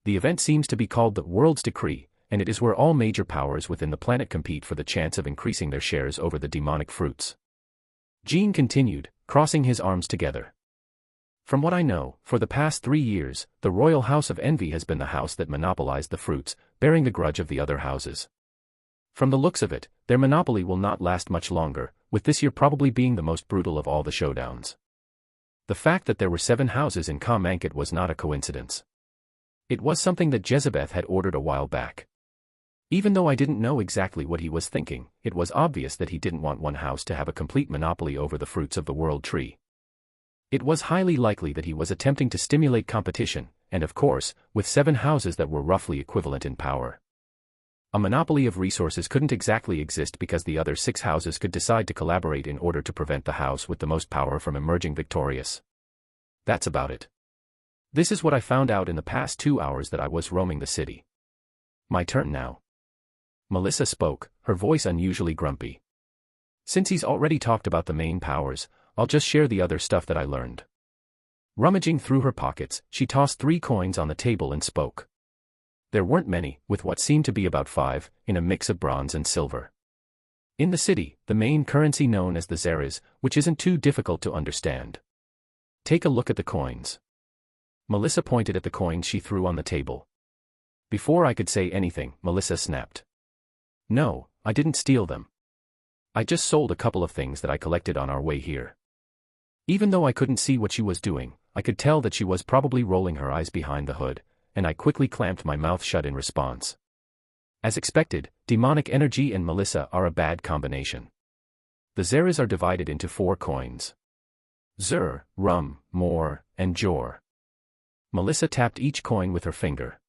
The event seems to be called the World's Decree, and it is where all major powers within the planet compete for the chance of increasing their shares over the demonic fruits. Jean continued, crossing his arms together. From what I know, for the past 3 years, the Royal House of Envy has been the house that monopolized the fruits, bearing the grudge of the other houses. From the looks of it, their monopoly will not last much longer, with this year probably being the most brutal of all the showdowns. The fact that there were 7 houses in Ka-Manket was not a coincidence. It was something that Jezebeth had ordered a while back. Even though I didn't know exactly what he was thinking, it was obvious that he didn't want one house to have a complete monopoly over the fruits of the world tree. It was highly likely that he was attempting to stimulate competition, and of course, with 7 houses that were roughly equivalent in power. A monopoly of resources couldn't exactly exist because the other 6 houses could decide to collaborate in order to prevent the house with the most power from emerging victorious. That's about it. This is what I found out in the past 2 hours that I was roaming the city. My turn now. Melissa spoke, her voice unusually grumpy. Since he's already talked about the main powers, I'll just share the other stuff that I learned. Rummaging through her pockets, she tossed 3 coins on the table and spoke. There weren't many, with what seemed to be about 5, in a mix of bronze and silver. In the city, the main currency known as the Zeres, which isn't too difficult to understand. Take a look at the coins. Melissa pointed at the coins she threw on the table. Before I could say anything, Melissa snapped. No, I didn't steal them. I just sold a couple of things that I collected on our way here. Even though I couldn't see what she was doing, I could tell that she was probably rolling her eyes behind the hood, and I quickly clamped my mouth shut in response. As expected, demonic energy and Melissa are a bad combination. The Zeras are divided into 4 coins. Zer, Rum, Mor, and Jor. Melissa tapped each coin with her finger.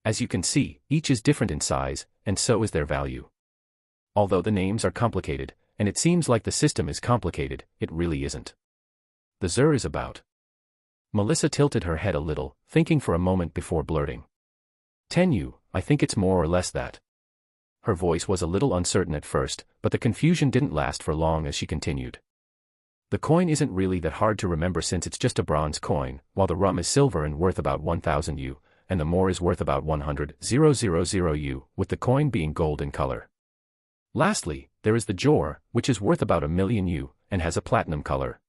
As you can see, each is different in size, and so is their value. Although the names are complicated, and it seems like the system is complicated, it really isn't. The Zer is about. Melissa tilted her head a little, thinking for a moment before blurting. 10 U, I think it's more or less that. Her voice was a little uncertain at first, but the confusion didn't last for long as she continued. The coin isn't really that hard to remember since it's just a bronze coin, while the Rum is silver and worth about 1,000 U, and the Mor is worth about 100,000 U, with the coin being gold in color. Lastly, there is the Jor, which is worth about 1,000,000 U, and has a platinum color.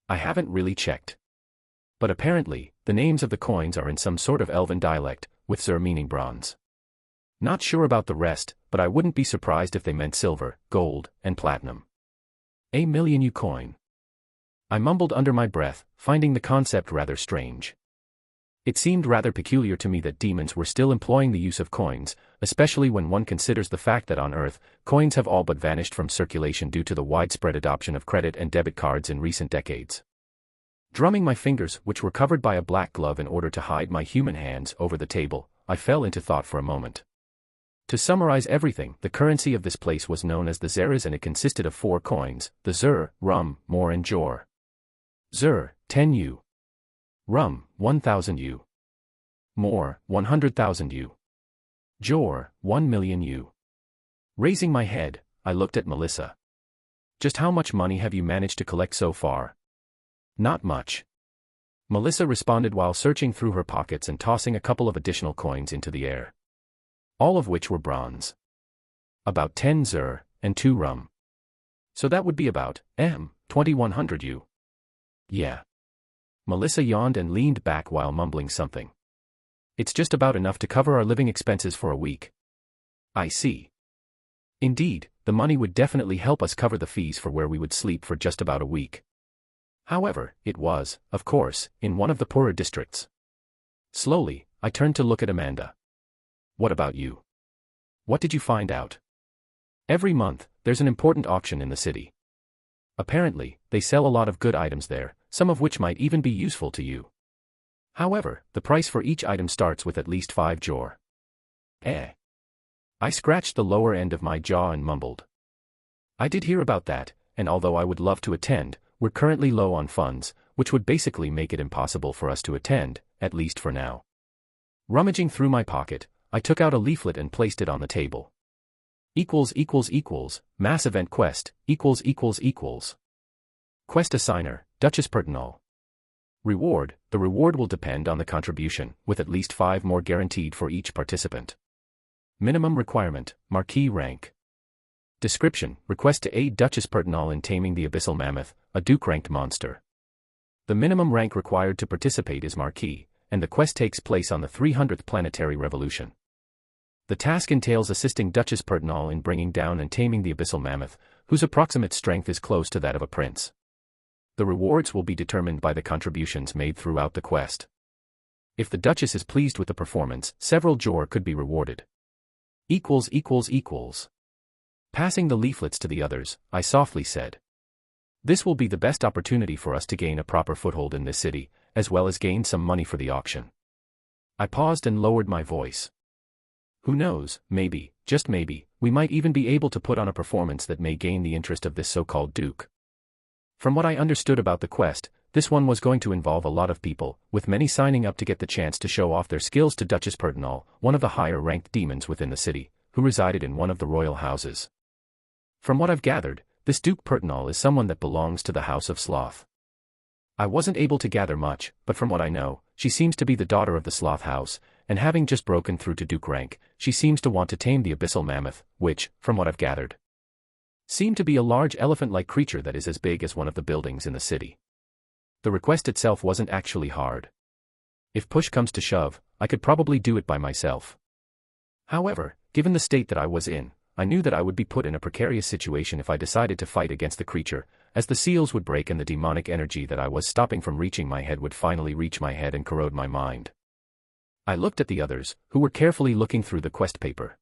I haven't really checked. But apparently, the names of the coins are in some sort of elven dialect, with Zer meaning bronze. Not sure about the rest, but I wouldn't be surprised if they meant silver, gold, and platinum. 1,000,000 U coin. I mumbled under my breath, finding the concept rather strange. It seemed rather peculiar to me that demons were still employing the use of coins, especially when one considers the fact that on Earth, coins have all but vanished from circulation due to the widespread adoption of credit and debit cards in recent decades. Drumming my fingers, which were covered by a black glove in order to hide my human hands, over the table, I fell into thought for a moment. To summarize everything, the currency of this place was known as the Zeras and it consisted of 4 coins, the Zer, Rum, Mor and Jor. Zer, 10 U. Rum, 1,000 U. Mor, 100,000 U. Jor, 1,000,000 U. Raising my head, I looked at Melissa. Just how much money have you managed to collect so far? Not much. Melissa responded while searching through her pockets and tossing a couple of additional coins into the air. All of which were bronze. About 10 Zer, and 2 Rum. So that would be about, 2,100 U. Yeah. Melissa yawned and leaned back while mumbling something. It's just about enough to cover our living expenses for a week. I see. Indeed, the money would definitely help us cover the fees for where we would sleep for just about a week. However, it was, of course, in one of the poorer districts. Slowly, I turned to look at Amanda. What about you? What did you find out? Every month, there's an important auction in the city. Apparently, they sell a lot of good items there, some of which might even be useful to you. However, the price for each item starts with at least 5 Jor. I scratched the lower end of my jaw and mumbled. I did hear about that, and although I would love to attend, we're currently low on funds, which would basically make it impossible for us to attend, at least for now. Rummaging through my pocket, I took out a leaflet and placed it on the table. Mass event quest, Quest assigner, Duchess Pertinal. Reward, the reward will depend on the contribution, with at least 5 more guaranteed for each participant. Minimum requirement, Marquis rank. Description, request to aid Duchess Pertinal in taming the Abyssal Mammoth, a Duke-ranked monster. The minimum rank required to participate is Marquis, and the quest takes place on the 300th planetary revolution. The task entails assisting Duchess Pertinal in bringing down and taming the Abyssal Mammoth, whose approximate strength is close to that of a prince. The rewards will be determined by the contributions made throughout the quest. If the Duchess is pleased with the performance, several Jor could be rewarded. Passing the leaflets to the others, I softly said. This will be the best opportunity for us to gain a proper foothold in this city, as well as gain some money for the auction. I paused and lowered my voice. Who knows, maybe, just maybe, we might even be able to put on a performance that may gain the interest of this so-called Duke. From what I understood about the quest, this one was going to involve a lot of people, with many signing up to get the chance to show off their skills to Duchess Pertinal, one of the higher-ranked demons within the city, who resided in one of the royal houses. From what I've gathered, this Duke Pertinal is someone that belongs to the House of Sloth. I wasn't able to gather much, but from what I know, she seems to be the daughter of the Sloth House, and having just broken through to Duke rank, she seems to want to tame the Abyssal Mammoth, which, from what I've gathered, seemed to be a large elephant-like creature that is as big as one of the buildings in the city. The request itself wasn't actually hard. If push comes to shove, I could probably do it by myself. However, given the state that I was in, I knew that I would be put in a precarious situation if I decided to fight against the creature, as the seals would break and the demonic energy that I was stopping from reaching my head would finally reach my head and corrode my mind. I looked at the others, who were carefully looking through the quest paper.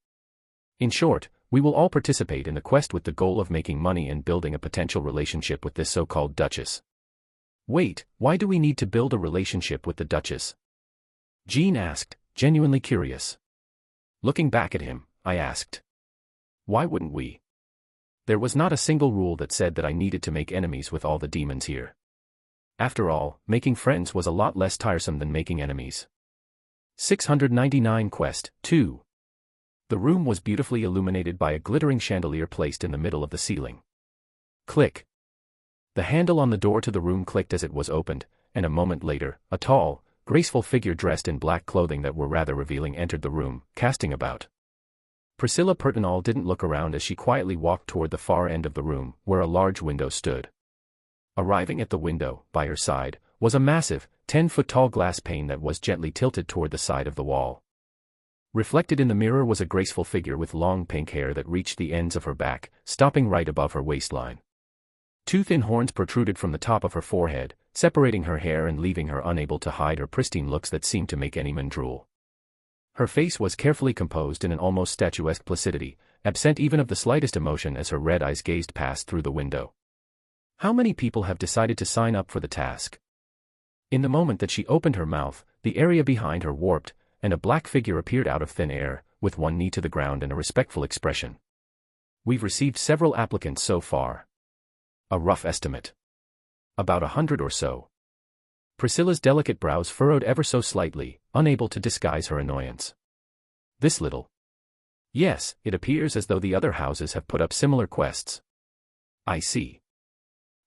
In short, we will all participate in the quest with the goal of making money and building a potential relationship with this so-called Duchess. Wait, why do we need to build a relationship with the Duchess? Jean asked, genuinely curious. Looking back at him, I asked. Why wouldn't we? There was not a single rule that said that I needed to make enemies with all the demons here. After all, making friends was a lot less tiresome than making enemies. 699 Quest 2. The room was beautifully illuminated by a glittering chandelier placed in the middle of the ceiling. Click. The handle on the door to the room clicked as it was opened, and a moment later, a tall, graceful figure dressed in black clothing that were rather revealing entered the room, casting about. Priscilla Pertinal didn't look around as she quietly walked toward the far end of the room, where a large window stood. Arriving at the window, by her side, was a massive, 10-foot-tall glass pane that was gently tilted toward the side of the wall. Reflected in the mirror was a graceful figure with long pink hair that reached the ends of her back, stopping right above her waistline. Two thin horns protruded from the top of her forehead, separating her hair and leaving her unable to hide her pristine looks that seemed to make any man drool. Her face was carefully composed in an almost statuesque placidity, absent even of the slightest emotion as her red eyes gazed past through the window. How many people have decided to sign up for the task? In the moment that she opened her mouth, the area behind her warped, and a black figure appeared out of thin air, with one knee to the ground and a respectful expression. We've received several applicants so far. A rough estimate. About 100 or so. Priscilla's delicate brows furrowed ever so slightly, unable to disguise her annoyance. This little? Yes, it appears as though the other houses have put up similar quests. I see.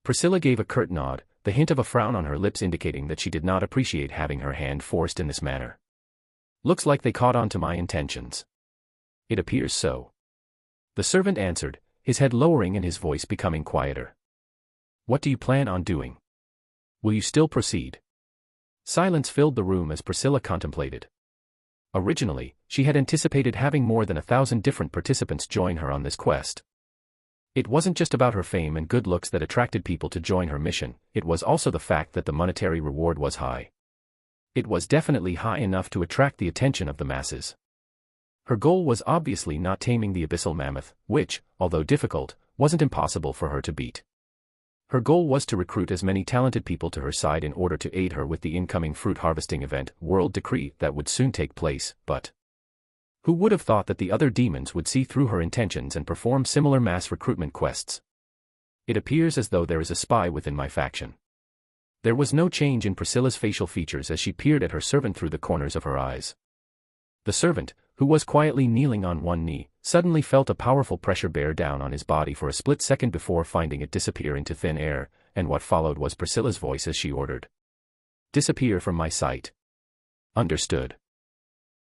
Priscilla gave a curt nod, the hint of a frown on her lips indicating that she did not appreciate having her hand forced in this manner. Looks like they caught on to my intentions. It appears so. The servant answered, his head lowering and his voice becoming quieter. What do you plan on doing? Will you still proceed? Silence filled the room as Priscilla contemplated. Originally, she had anticipated having more than 1,000 different participants join her on this quest. It wasn't just about her fame and good looks that attracted people to join her mission, it was also the fact that the monetary reward was high. It was definitely high enough to attract the attention of the masses. Her goal was obviously not taming the abyssal mammoth, which, although difficult, wasn't impossible for her to beat. Her goal was to recruit as many talented people to her side in order to aid her with the incoming fruit harvesting event, World Decree, that would soon take place, but who would have thought that the other demons would see through her intentions and perform similar mass recruitment quests? It appears as though there is a spy within my faction. There was no change in Priscilla's facial features as she peered at her servant through the corners of her eyes. The servant, who was quietly kneeling on one knee, suddenly felt a powerful pressure bear down on his body for a split second before finding it disappear into thin air, and what followed was Priscilla's voice as she ordered. Disappear from my sight. Understood.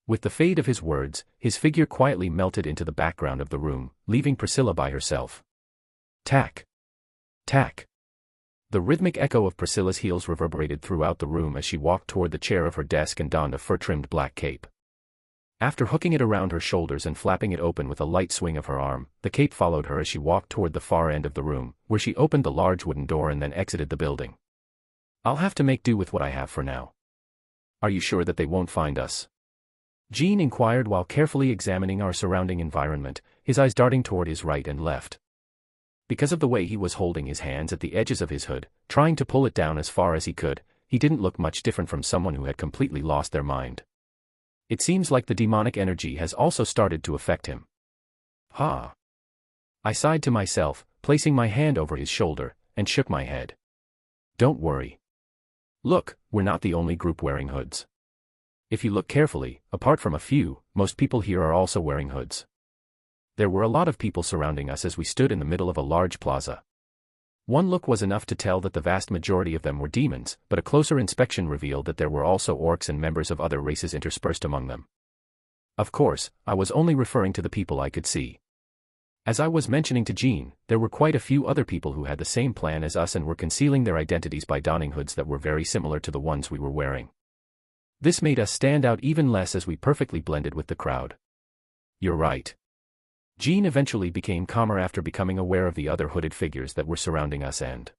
With the fade of his words, his figure quietly melted into the background of the room, leaving Priscilla by herself. Tack. Tack. The rhythmic echo of Priscilla's heels reverberated throughout the room as she walked toward the chair of her desk and donned a fur-trimmed black cape. After hooking it around her shoulders and flapping it open with a light swing of her arm, the cape followed her as she walked toward the far end of the room, where she opened the large wooden door and then exited the building. I'll have to make do with what I have for now. Are you sure that they won't find us? Jean inquired while carefully examining our surrounding environment, his eyes darting toward his right and left. Because of the way he was holding his hands at the edges of his hood, trying to pull it down as far as he could, he didn't look much different from someone who had completely lost their mind. It seems like the demonic energy has also started to affect him. Ha! I sighed to myself, placing my hand over his shoulder, and shook my head. Don't worry. Look, we're not the only group wearing hoods. If you look carefully, apart from a few, most people here are also wearing hoods. There were a lot of people surrounding us as we stood in the middle of a large plaza. One look was enough to tell that the vast majority of them were demons, but a closer inspection revealed that there were also orcs and members of other races interspersed among them. Of course, I was only referring to the people I could see. As I was mentioning to Jean, there were quite a few other people who had the same plan as us and were concealing their identities by donning hoods that were very similar to the ones we were wearing. This made us stand out even less as we perfectly blended with the crowd. You're right. Jean eventually became calmer after becoming aware of the other hooded figures that were surrounding us and...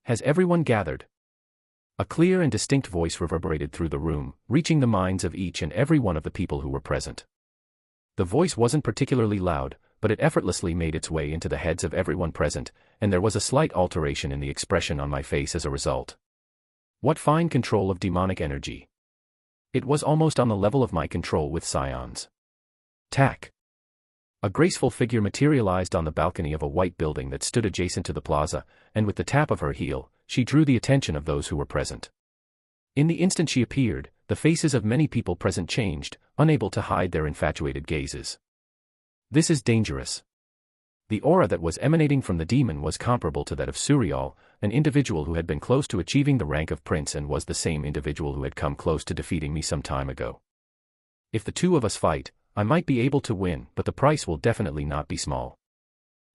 Has everyone gathered? A clear and distinct voice reverberated through the room, reaching the minds of each and every one of the people who were present. The voice wasn't particularly loud, but it effortlessly made its way into the heads of everyone present, and there was a slight alteration in the expression on my face as a result. What fine control of demonic energy. It was almost on the level of my control with Scion's. Tack. A graceful figure materialized on the balcony of a white building that stood adjacent to the plaza, and with the tap of her heel, she drew the attention of those who were present. In the instant she appeared, the faces of many people present changed, unable to hide their infatuated gazes. This is dangerous. The aura that was emanating from the demon was comparable to that of Suriel, an individual who had been close to achieving the rank of prince and was the same individual who had come close to defeating me some time ago. If the two of us fight, I might be able to win, but the price will definitely not be small.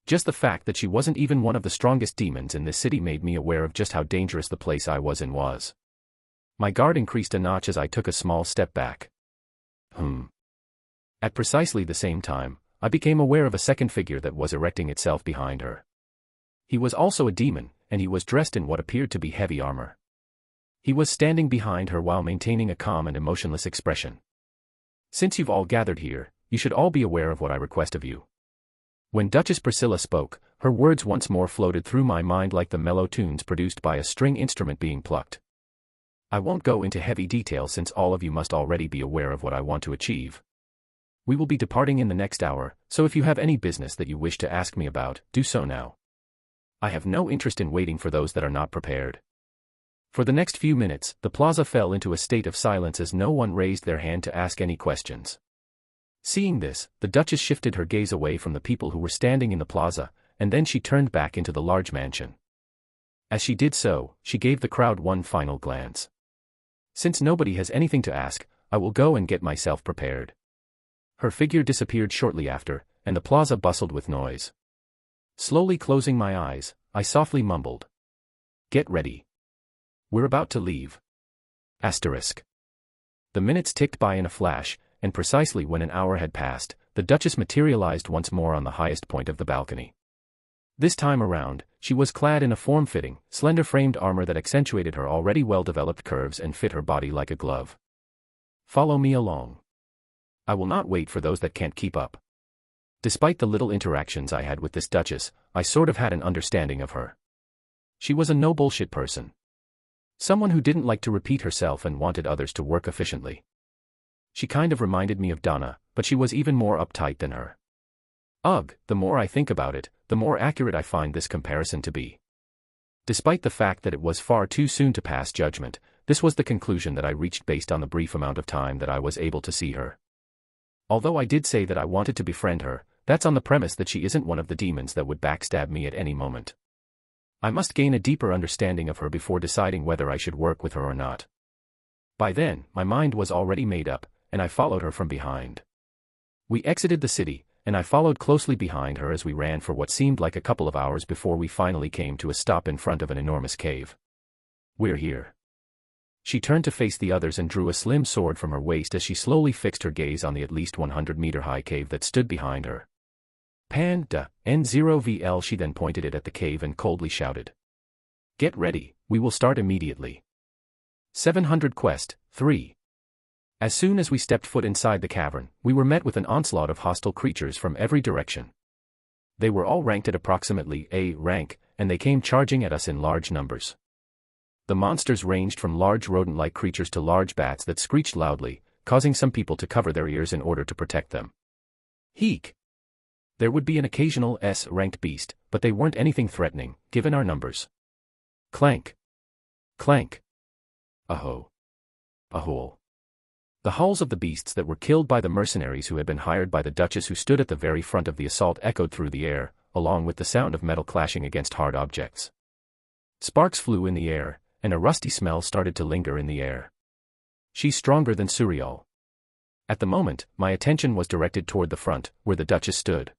Just the fact that she wasn't even one of the strongest demons in this city made me aware of just how dangerous the place I was in was. My guard increased a notch as I took a small step back. At precisely the same time, I became aware of a second figure that was erecting itself behind her. He was also a demon, and he was dressed in what appeared to be heavy armor. He was standing behind her while maintaining a calm and emotionless expression. Since you've all gathered here, you should all be aware of what I request of you. When Duchess Priscilla spoke, her words once more floated through my mind like the mellow tunes produced by a string instrument being plucked. I won't go into heavy detail since all of you must already be aware of what I want to achieve. We will be departing in the next hour, so if you have any business that you wish to ask me about, do so now. I have no interest in waiting for those that are not prepared. For the next few minutes, the plaza fell into a state of silence as no one raised their hand to ask any questions. Seeing this, the Duchess shifted her gaze away from the people who were standing in the plaza, and then she turned back into the large mansion. As she did so, she gave the crowd one final glance. Since nobody has anything to ask, I will go and get myself prepared. Her figure disappeared shortly after, and the plaza bustled with noise. Slowly closing my eyes, I softly mumbled. Get ready. We're about to leave. Asterisk. The minutes ticked by in a flash, and precisely when an hour had passed, the Duchess materialized once more on the highest point of the balcony. This time around, she was clad in a form-fitting, slender-framed armor that accentuated her already well-developed curves and fit her body like a glove. Follow me along. I will not wait for those that can't keep up. Despite the little interactions I had with this Duchess, I sort of had an understanding of her. She was a no-bullshit person. Someone who didn't like to repeat herself and wanted others to work efficiently. She kind of reminded me of Donna, but she was even more uptight than her. Ugh, the more I think about it, the more accurate I find this comparison to be. Despite the fact that it was far too soon to pass judgment, this was the conclusion that I reached based on the brief amount of time that I was able to see her. Although I did say that I wanted to befriend her, that's on the premise that she isn't one of the demons that would backstab me at any moment. I must gain a deeper understanding of her before deciding whether I should work with her or not. By then, my mind was already made up, and I followed her from behind. We exited the city, and I followed closely behind her as we ran for what seemed like a couple of hours before we finally came to a stop in front of an enormous cave. We're here. She turned to face the others and drew a slim sword from her waist as she slowly fixed her gaze on the at least 100-meter-high cave that stood behind her. Panda, N0VL. She then pointed it at the cave and coldly shouted. Get ready, we will start immediately. 700 Quest, 3. As soon as we stepped foot inside the cavern, we were met with an onslaught of hostile creatures from every direction. They were all ranked at approximately A rank, and they came charging at us in large numbers. The monsters ranged from large rodent-like creatures to large bats that screeched loudly, causing some people to cover their ears in order to protect them. Heek! There would be an occasional S-ranked beast, but they weren't anything threatening, given our numbers. Clank! Clank! Aho! Aho! The howls of the beasts that were killed by the mercenaries who had been hired by the Duchess who stood at the very front of the assault echoed through the air, along with the sound of metal clashing against hard objects. Sparks flew in the air, and a rusty smell started to linger in the air. She's stronger than Suriel. At the moment, my attention was directed toward the front, where the Duchess stood.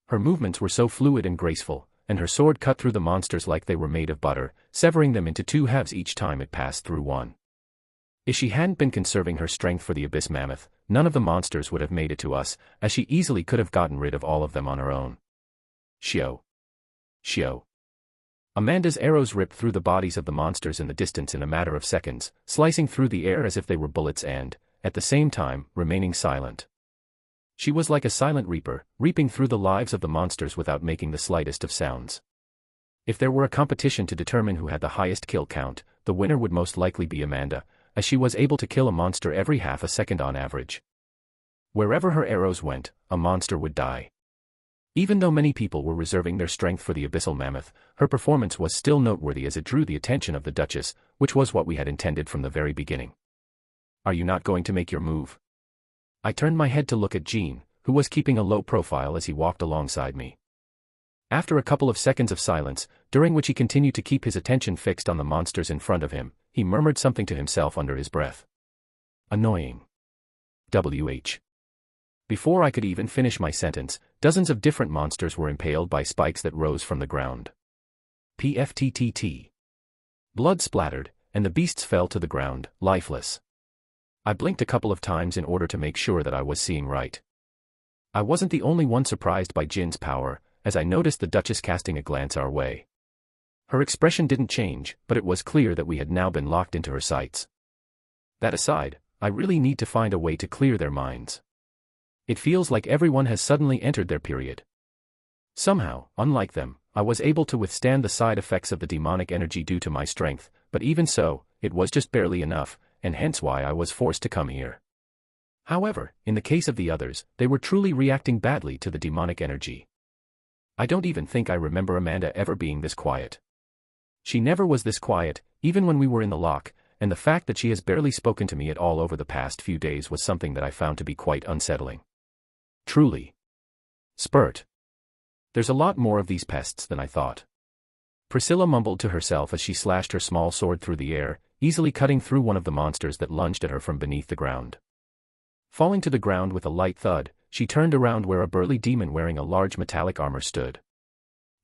Her movements were so fluid and graceful, and her sword cut through the monsters like they were made of butter, severing them into two halves each time it passed through one. If she hadn't been conserving her strength for the abyss mammoth, none of the monsters would have made it to us, as she easily could have gotten rid of all of them on her own. Shio. Shio. Amanda's arrows ripped through the bodies of the monsters in the distance in a matter of seconds, slicing through the air as if they were bullets and, at the same time, remaining silent. She was like a silent reaper, reaping through the lives of the monsters without making the slightest of sounds. If there were a competition to determine who had the highest kill count, the winner would most likely be Amanda, as she was able to kill a monster every half a second on average. Wherever her arrows went, a monster would die. Even though many people were reserving their strength for the abyssal mammoth, her performance was still noteworthy as it drew the attention of the Duchess, which was what we had intended from the very beginning. Are you not going to make your move? I turned my head to look at Jean, who was keeping a low profile as he walked alongside me. After a couple of seconds of silence, during which he continued to keep his attention fixed on the monsters in front of him, he murmured something to himself under his breath. Annoying. WH. Before I could even finish my sentence, dozens of different monsters were impaled by spikes that rose from the ground. PFTTT. Blood splattered, and the beasts fell to the ground, lifeless. I blinked a couple of times in order to make sure that I was seeing right. I wasn't the only one surprised by Jin's power, as I noticed the Duchess casting a glance our way. Her expression didn't change, but it was clear that we had now been locked into her sights. That aside, I really need to find a way to clear their minds. It feels like everyone has suddenly entered their period. Somehow, unlike them, I was able to withstand the side effects of the demonic energy due to my strength, but even so, it was just barely enough, and hence why I was forced to come here. However, in the case of the others, they were truly reacting badly to the demonic energy. I don't even think I remember Amanda ever being this quiet. She never was this quiet, even when we were in the lock, and the fact that she has barely spoken to me at all over the past few days was something that I found to be quite unsettling. Truly. Spurt. There's a lot more of these pests than I thought. Priscilla mumbled to herself as she slashed her small sword through the air, easily cutting through one of the monsters that lunged at her from beneath the ground. Falling to the ground with a light thud, she turned around where a burly demon wearing a large metallic armor stood.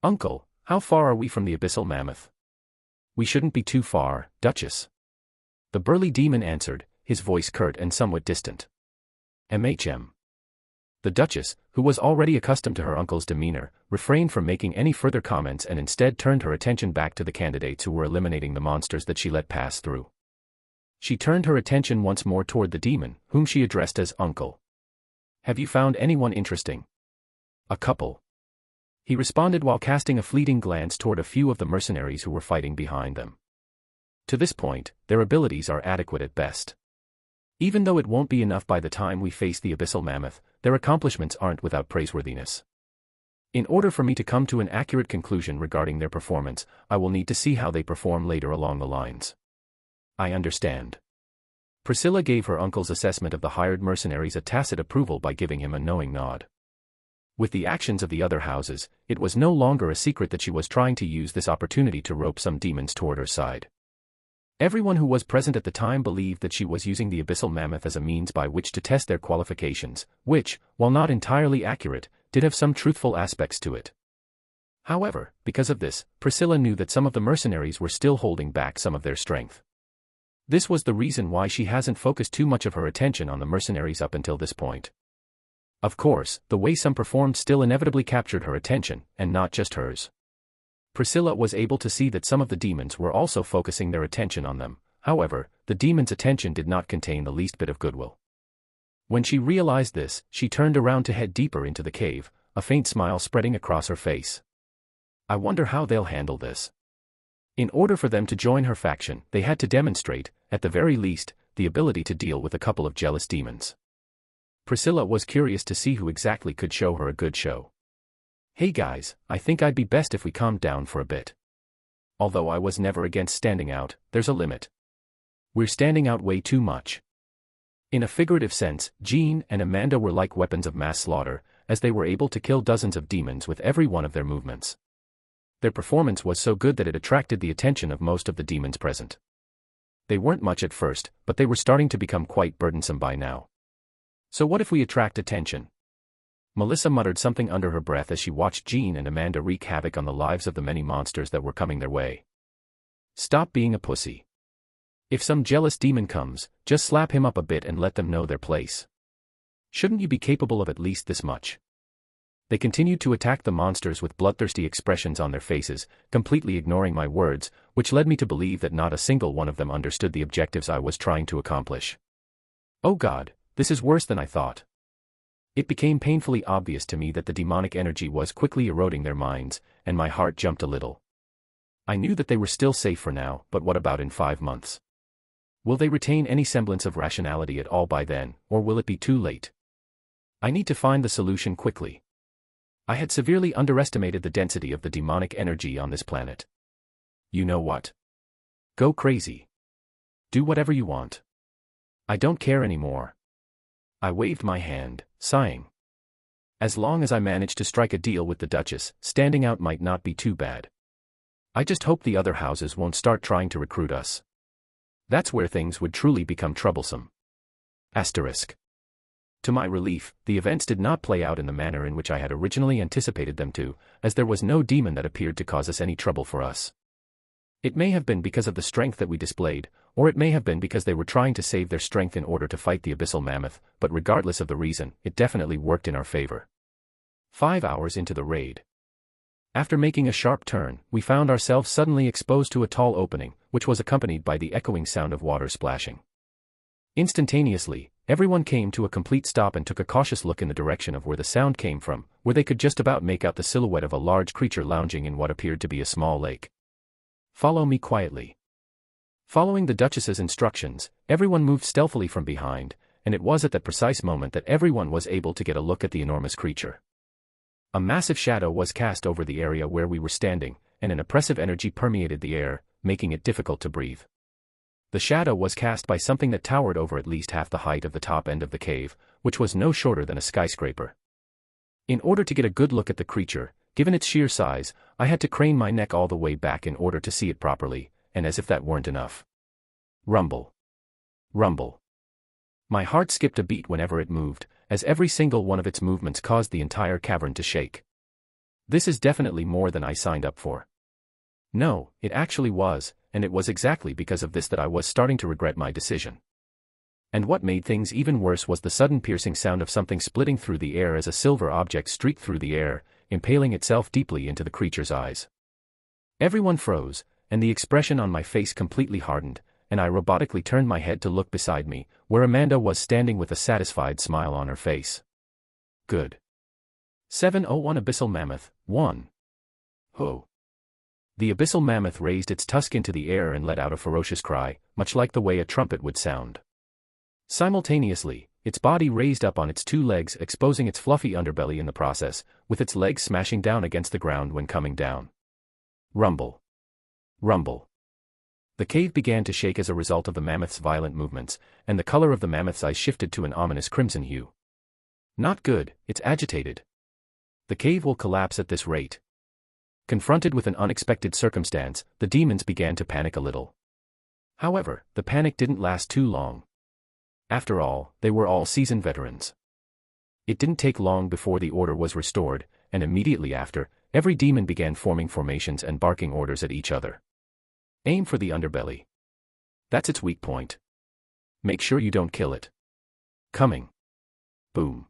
Uncle, how far are we from the abyssal mammoth? We shouldn't be too far, Duchess. The burly demon answered, his voice curt and somewhat distant. MHM. The Duchess, who was already accustomed to her uncle's demeanor, refrained from making any further comments and instead turned her attention back to the candidates who were eliminating the monsters that she let pass through. She turned her attention once more toward the demon, whom she addressed as Uncle. Have you found anyone interesting? A couple. He responded while casting a fleeting glance toward a few of the mercenaries who were fighting behind them. To this point, their abilities are adequate at best. Even though it won't be enough by the time we face the abyssal mammoth, their accomplishments aren't without praiseworthiness. In order for me to come to an accurate conclusion regarding their performance, I will need to see how they perform later along the lines. I understand. Priscilla gave her uncle's assessment of the hired mercenaries a tacit approval by giving him a knowing nod. With the actions of the other houses, it was no longer a secret that she was trying to use this opportunity to rope some demons toward her side. Everyone who was present at the time believed that she was using the abyssal mammoth as a means by which to test their qualifications, which, while not entirely accurate, did have some truthful aspects to it. However, because of this, Priscilla knew that some of the mercenaries were still holding back some of their strength. This was the reason why she hasn't focused too much of her attention on the mercenaries up until this point. Of course, the way some performed still inevitably captured her attention, and not just hers. Priscilla was able to see that some of the demons were also focusing their attention on them. However, the demon's attention did not contain the least bit of goodwill. When she realized this, she turned around to head deeper into the cave, a faint smile spreading across her face. I wonder how they'll handle this. In order for them to join her faction, they had to demonstrate, at the very least, the ability to deal with a couple of jealous demons. Priscilla was curious to see who exactly could show her a good show. Hey guys, I think I'd be best if we calmed down for a bit. Although I was never against standing out, there's a limit. We're standing out way too much. In a figurative sense, Jean and Amanda were like weapons of mass slaughter, as they were able to kill dozens of demons with every one of their movements. Their performance was so good that it attracted the attention of most of the demons present. They weren't much at first, but they were starting to become quite burdensome by now. So what if we attract attention? Melissa muttered something under her breath as she watched Jean and Amanda wreak havoc on the lives of the many monsters that were coming their way. Stop being a pussy. If some jealous demon comes, just slap him up a bit and let them know their place. Shouldn't you be capable of at least this much? They continued to attack the monsters with bloodthirsty expressions on their faces, completely ignoring my words, which led me to believe that not a single one of them understood the objectives I was trying to accomplish. Oh God, this is worse than I thought. It became painfully obvious to me that the demonic energy was quickly eroding their minds, and my heart jumped a little. I knew that they were still safe for now, but what about in 5 months? Will they retain any semblance of rationality at all by then, or will it be too late? I need to find the solution quickly. I had severely underestimated the density of the demonic energy on this planet. You know what? Go crazy. Do whatever you want. I don't care anymore. I waved my hand, sighing. As long as I managed to strike a deal with the Duchess, standing out might not be too bad. I just hope the other houses won't start trying to recruit us. That's where things would truly become troublesome. Asterisk. To my relief, the events did not play out in the manner in which I had originally anticipated them to, as there was no demon that appeared to cause us any trouble for us. It may have been because of the strength that we displayed, or it may have been because they were trying to save their strength in order to fight the abyssal mammoth, but regardless of the reason, it definitely worked in our favor. 5 hours into the raid. After making a sharp turn, we found ourselves suddenly exposed to a tall opening, which was accompanied by the echoing sound of water splashing. Instantaneously, everyone came to a complete stop and took a cautious look in the direction of where the sound came from, where they could just about make out the silhouette of a large creature lounging in what appeared to be a small lake. Follow me quietly. Following the Duchess's instructions, everyone moved stealthily from behind, and it was at that precise moment that everyone was able to get a look at the enormous creature. A massive shadow was cast over the area where we were standing, and an oppressive energy permeated the air, making it difficult to breathe. The shadow was cast by something that towered over at least half the height of the top end of the cave, which was no shorter than a skyscraper. In order to get a good look at the creature, given its sheer size, I had to crane my neck all the way back in order to see it properly, and as if that weren't enough. Rumble. Rumble. My heart skipped a beat whenever it moved, as every single one of its movements caused the entire cavern to shake. This is definitely more than I signed up for. No, it actually was, and it was exactly because of this that I was starting to regret my decision. And what made things even worse was the sudden piercing sound of something splitting through the air as a silver object streaked through the air, impaling itself deeply into the creature's eyes. Everyone froze, and the expression on my face completely hardened, and I robotically turned my head to look beside me, where Amanda was standing with a satisfied smile on her face. Good. 701 Abyssal Mammoth, 1. Ho. The abyssal mammoth raised its tusk into the air and let out a ferocious cry, much like the way a trumpet would sound. Simultaneously, its body raised up on its 2 legs, exposing its fluffy underbelly in the process, with its legs smashing down against the ground when coming down. Rumble. Rumble. The cave began to shake as a result of the mammoth's violent movements, and the color of the mammoth's eyes shifted to an ominous crimson hue. Not good, it's agitated. The cave will collapse at this rate. Confronted with an unexpected circumstance, the demons began to panic a little. However, the panic didn't last too long. After all, they were all seasoned veterans. It didn't take long before the order was restored, and immediately after, every demon began forming formations and barking orders at each other. Aim for the underbelly. That's its weak point. Make sure you don't kill it. Coming. Boom.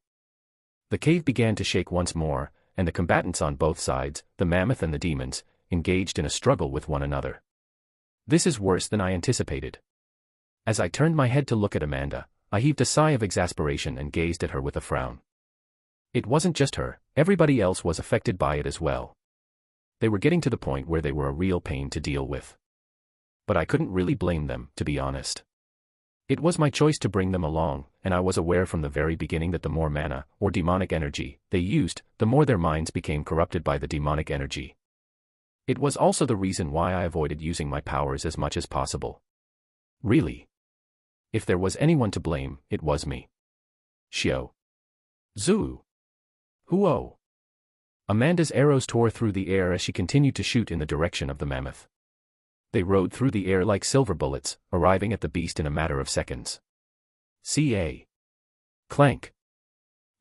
The cave began to shake once more, and the combatants on both sides, the mammoth and the demons, engaged in a struggle with one another. This is worse than I anticipated. As I turned my head to look at Amanda, I heaved a sigh of exasperation and gazed at her with a frown. It wasn't just her, everybody else was affected by it as well. They were getting to the point where they were a real pain to deal with. But I couldn't really blame them, to be honest. It was my choice to bring them along, and I was aware from the very beginning that the more mana, or demonic energy, they used, the more their minds became corrupted by the demonic energy. It was also the reason why I avoided using my powers as much as possible. Really. If there was anyone to blame, it was me. Shio. Zuu. Huo. Amanda's arrows tore through the air as she continued to shoot in the direction of the mammoth. They rode through the air like silver bullets, arriving at the beast in a matter of seconds. Ca. Clank.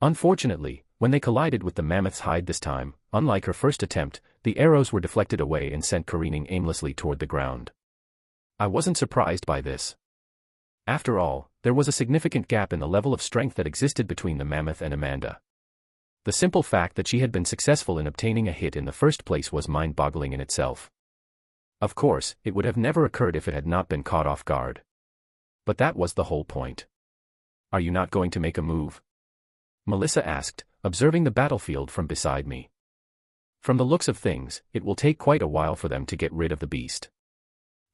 Unfortunately, when they collided with the mammoth's hide this time, unlike her first attempt, the arrows were deflected away and sent careening aimlessly toward the ground. I wasn't surprised by this. After all, there was a significant gap in the level of strength that existed between the mammoth and Amanda. The simple fact that she had been successful in obtaining a hit in the first place was mind-boggling in itself. Of course, it would have never occurred if it had not been caught off guard. But that was the whole point. Are you not going to make a move? Melissa asked, observing the battlefield from beside me. From the looks of things, it will take quite a while for them to get rid of the beast.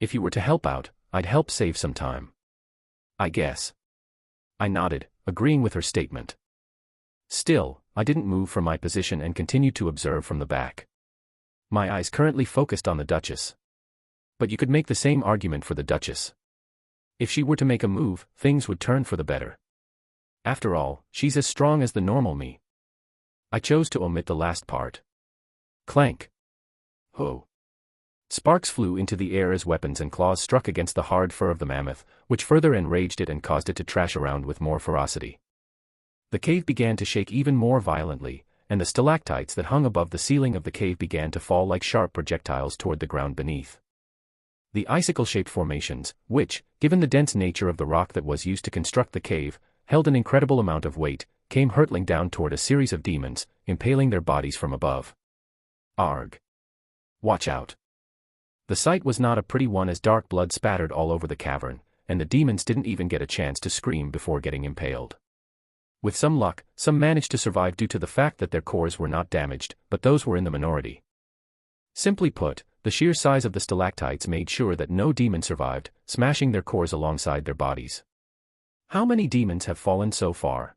If you were to help out, I'd help save some time. I guess. I nodded, agreeing with her statement. Still, I didn't move from my position and continued to observe from the back. My eyes currently focused on the Duchess. But you could make the same argument for the Duchess. If she were to make a move, things would turn for the better. After all, she's as strong as the normal me. I chose to omit the last part. Clank. Ho. Sparks flew into the air as weapons and claws struck against the hard fur of the mammoth, which further enraged it and caused it to trash around with more ferocity. The cave began to shake even more violently, and the stalactites that hung above the ceiling of the cave began to fall like sharp projectiles toward the ground beneath. The icicle-shaped formations, which, given the dense nature of the rock that was used to construct the cave, held an incredible amount of weight, came hurtling down toward a series of demons, impaling their bodies from above. Arg. Watch out. The sight was not a pretty one as dark blood spattered all over the cavern, and the demons didn't even get a chance to scream before getting impaled. With some luck, some managed to survive due to the fact that their cores were not damaged, but those were in the minority. Simply put, the sheer size of the stalactites made sure that no demon survived, smashing their cores alongside their bodies. How many demons have fallen so far?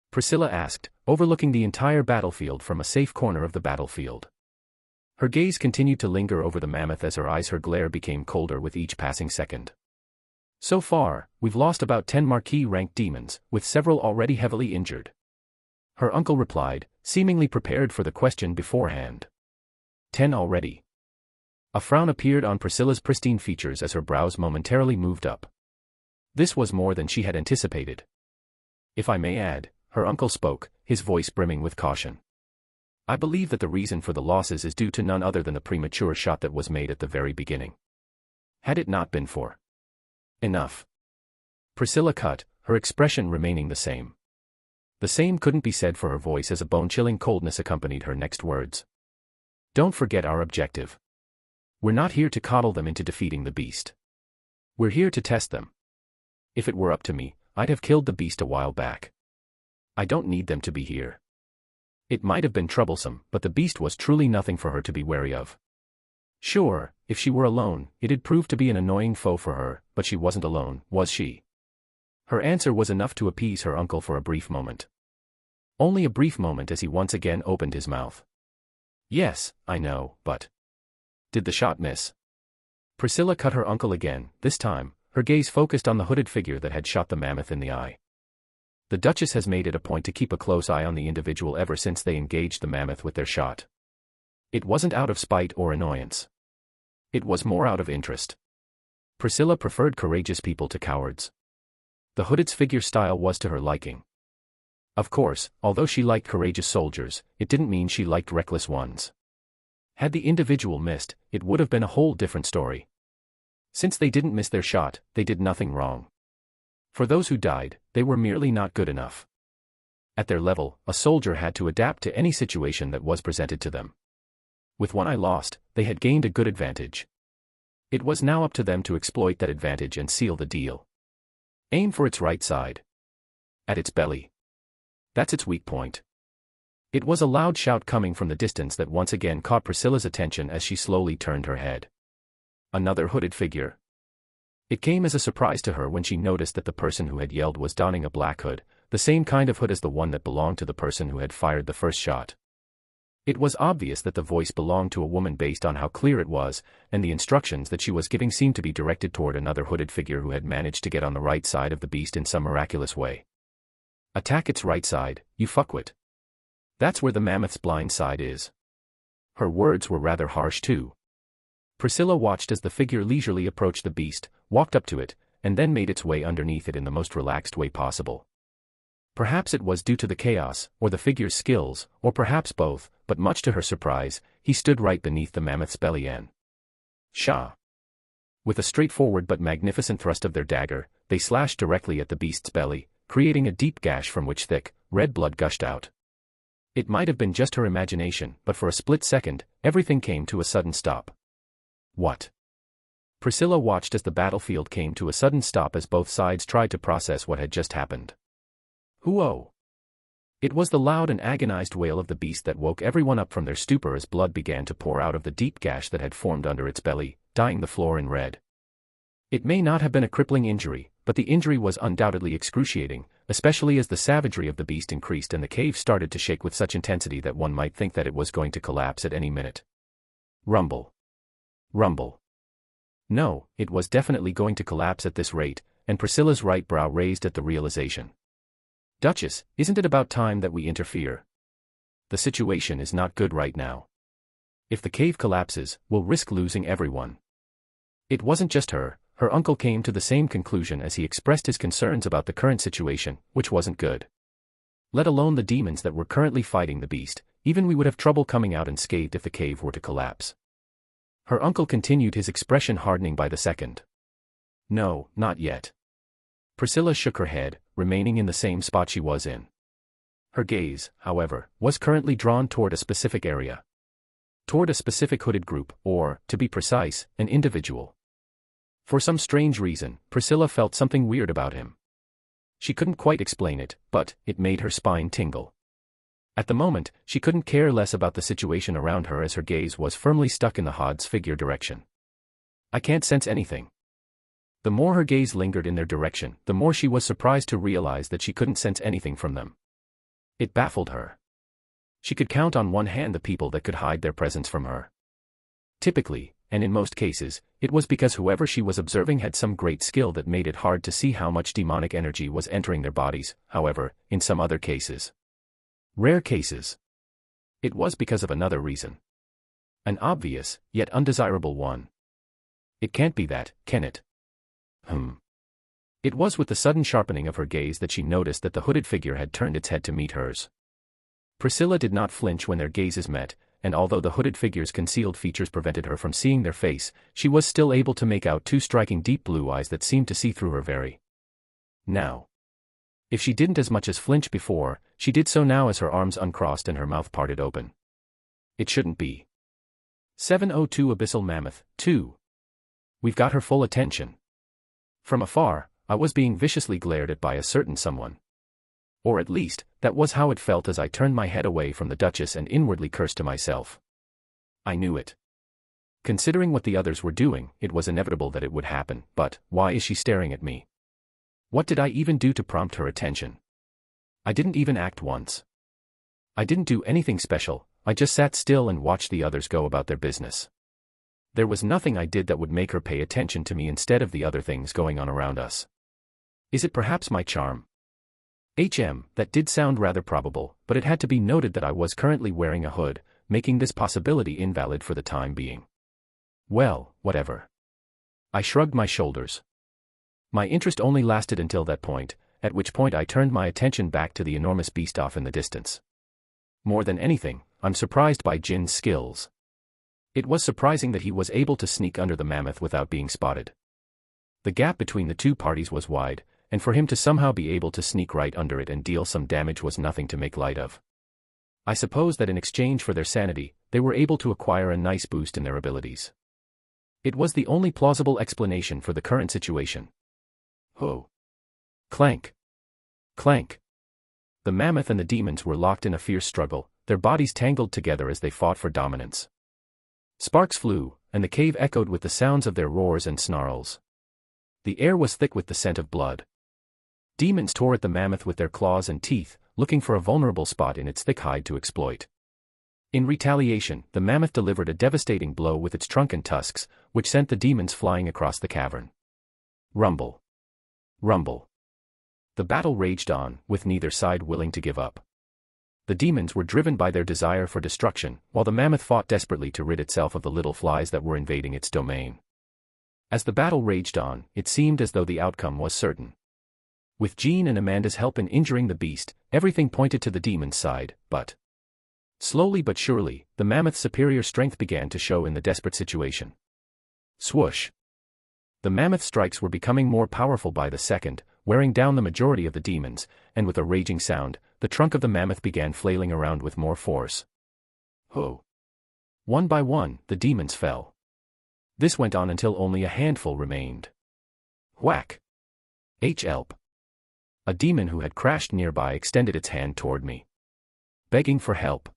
Priscilla asked, overlooking the entire battlefield from a safe corner of the battlefield. Her gaze continued to linger over the mammoth as her glare became colder with each passing second. So far, we've lost about 10 marquee-ranked demons, with several already heavily injured. Her uncle replied, seemingly prepared for the question beforehand. 10 already. A frown appeared on Priscilla's pristine features as her brows momentarily moved up. This was more than she had anticipated. If I may add, her uncle spoke, his voice brimming with caution. I believe that the reason for the losses is due to none other than the premature shot that was made at the very beginning. Had it not been for enough. Priscilla cut, her expression remaining the same. The same couldn't be said for her voice as a bone-chilling coldness accompanied her next words. Don't forget our objective. We're not here to coddle them into defeating the beast. We're here to test them. If it were up to me, I'd have killed the beast a while back. I don't need them to be here. It might have been troublesome, but the beast was truly nothing for her to be wary of. Sure, if she were alone, it'd prove to be an annoying foe for her, but she wasn't alone, was she? Her answer was enough to appease her uncle for a brief moment. Only a brief moment as he once again opened his mouth. Yes, I know, but... Did the shot miss? Priscilla cut her uncle again, this time, her gaze focused on the hooded figure that had shot the mammoth in the eye. The Duchess has made it a point to keep a close eye on the individual ever since they engaged the mammoth with their shot. It wasn't out of spite or annoyance. It was more out of interest. Priscilla preferred courageous people to cowards. The hooded's figure style was to her liking. Of course, although she liked courageous soldiers, it didn't mean she liked reckless ones. Had the individual missed, it would have been a whole different story. Since they didn't miss their shot, they did nothing wrong. For those who died, they were merely not good enough. At their level, a soldier had to adapt to any situation that was presented to them. With one eye lost, they had gained a good advantage. It was now up to them to exploit that advantage and seal the deal. Aim for its right side. At its belly. That's its weak point. It was a loud shout coming from the distance that once again caught Priscilla's attention as she slowly turned her head. Another hooded figure. It came as a surprise to her when she noticed that the person who had yelled was donning a black hood, the same kind of hood as the one that belonged to the person who had fired the first shot. It was obvious that the voice belonged to a woman based on how clear it was, and the instructions that she was giving seemed to be directed toward another hooded figure who had managed to get on the right side of the beast in some miraculous way. Attack its right side, you fuckwit. That's where the mammoth's blind side is. Her words were rather harsh too. Priscilla watched as the figure leisurely approached the beast, walked up to it, and then made its way underneath it in the most relaxed way possible. Perhaps it was due to the chaos, or the figure's skills, or perhaps both, but much to her surprise, he stood right beneath the mammoth's belly and... Shah! With a straightforward but magnificent thrust of their dagger, they slashed directly at the beast's belly, creating a deep gash from which thick, red blood gushed out. It might have been just her imagination, but for a split second, everything came to a sudden stop. What? Priscilla watched as the battlefield came to a sudden stop as both sides tried to process what had just happened. Whoa! It was the loud and agonized wail of the beast that woke everyone up from their stupor as blood began to pour out of the deep gash that had formed under its belly, dyeing the floor in red. It may not have been a crippling injury, but the injury was undoubtedly excruciating, especially as the savagery of the beast increased and the cave started to shake with such intensity that one might think that it was going to collapse at any minute. Rumble. Rumble. No, it was definitely going to collapse at this rate, and Priscilla's right brow raised at the realization. Duchess, isn't it about time that we interfere? The situation is not good right now. If the cave collapses, we'll risk losing everyone. It wasn't just her uncle came to the same conclusion as he expressed his concerns about the current situation, which wasn't good. Let alone the demons that were currently fighting the beast, even we would have trouble coming out unscathed if the cave were to collapse. Her uncle continued, his expression hardening by the second. No, not yet. Priscilla shook her head, remaining in the same spot she was in. Her gaze, however, was currently drawn toward a specific area. Toward a specific hooded group, or, to be precise, an individual. For some strange reason, Priscilla felt something weird about him. She couldn't quite explain it, but it made her spine tingle. At the moment, she couldn't care less about the situation around her as her gaze was firmly stuck in the Hod's figure direction. I can't sense anything. The more her gaze lingered in their direction, the more she was surprised to realize that she couldn't sense anything from them. It baffled her. She could count on one hand the people that could hide their presence from her. Typically, and in most cases, it was because whoever she was observing had some great skill that made it hard to see how much demonic energy was entering their bodies. However, in some other cases, rare cases, it was because of another reason. An obvious, yet undesirable one. It can't be that, can it? It was with the sudden sharpening of her gaze that she noticed that the hooded figure had turned its head to meet hers. Priscilla did not flinch when their gazes met, and although the hooded figure's concealed features prevented her from seeing their face, she was still able to make out two striking deep blue eyes that seemed to see through her very now. If she didn't as much as flinch before, she did so now as her arms uncrossed and her mouth parted open. It shouldn't be. 702 Abyssal Mammoth, 2. We've got her full attention. From afar, I was being viciously glared at by a certain someone. Or at least, that was how it felt as I turned my head away from the Duchess and inwardly cursed to myself. I knew it. Considering what the others were doing, it was inevitable that it would happen, but why is she staring at me? What did I even do to prompt her attention? I didn't even act once. I didn't do anything special, I just sat still and watched the others go about their business. There was nothing I did that would make her pay attention to me instead of the other things going on around us. Is it perhaps my charm? That did sound rather probable, but it had to be noted that I was currently wearing a hood, making this possibility invalid for the time being. Well, whatever. I shrugged my shoulders. My interest only lasted until that point, at which point I turned my attention back to the enormous beast off in the distance. More than anything, I'm surprised by Jin's skills. It was surprising that he was able to sneak under the mammoth without being spotted. The gap between the two parties was wide, and for him to somehow be able to sneak right under it and deal some damage was nothing to make light of. I suppose that in exchange for their sanity, they were able to acquire a nice boost in their abilities. It was the only plausible explanation for the current situation. Oh. Clank. Clank. The mammoth and the demons were locked in a fierce struggle, their bodies tangled together as they fought for dominance. Sparks flew, and the cave echoed with the sounds of their roars and snarls. The air was thick with the scent of blood. Demons tore at the mammoth with their claws and teeth, looking for a vulnerable spot in its thick hide to exploit. In retaliation, the mammoth delivered a devastating blow with its trunk and tusks, which sent the demons flying across the cavern. Rumble. Rumble. The battle raged on, with neither side willing to give up. The demons were driven by their desire for destruction, while the mammoth fought desperately to rid itself of the little flies that were invading its domain. As the battle raged on, it seemed as though the outcome was certain. With Jean and Amanda's help in injuring the beast, everything pointed to the demon's side, but slowly but surely, the mammoth's superior strength began to show in the desperate situation. Swoosh. The mammoth strikes were becoming more powerful by the second, wearing down the majority of the demons, and with a raging sound, the trunk of the mammoth began flailing around with more force. Oh! One by one, the demons fell. This went on until only a handful remained. Whack! Help! A demon who had crashed nearby extended its hand toward me, begging for help.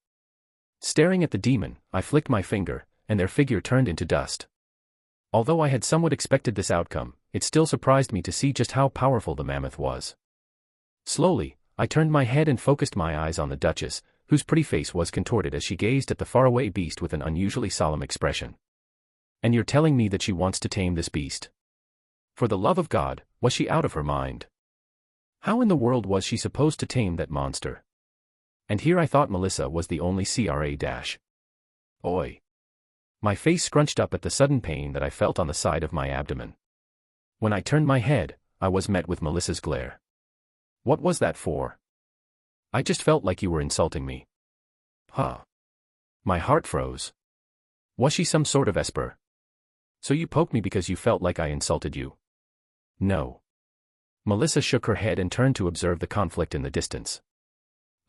Staring at the demon, I flicked my finger, and their figure turned into dust. Although I had somewhat expected this outcome, it still surprised me to see just how powerful the mammoth was. Slowly, I turned my head and focused my eyes on the Duchess, whose pretty face was contorted as she gazed at the faraway beast with an unusually solemn expression. And you're telling me that she wants to tame this beast? For the love of God, was she out of her mind? How in the world was she supposed to tame that monster? And here I thought Melissa was the only CRA-. Oi! My face scrunched up at the sudden pain that I felt on the side of my abdomen. When I turned my head, I was met with Melissa's glare. What was that for? I just felt like you were insulting me. Huh. My heart froze. Was she some sort of esper? So you poked me because you felt like I insulted you? No. Melissa shook her head and turned to observe the conflict in the distance.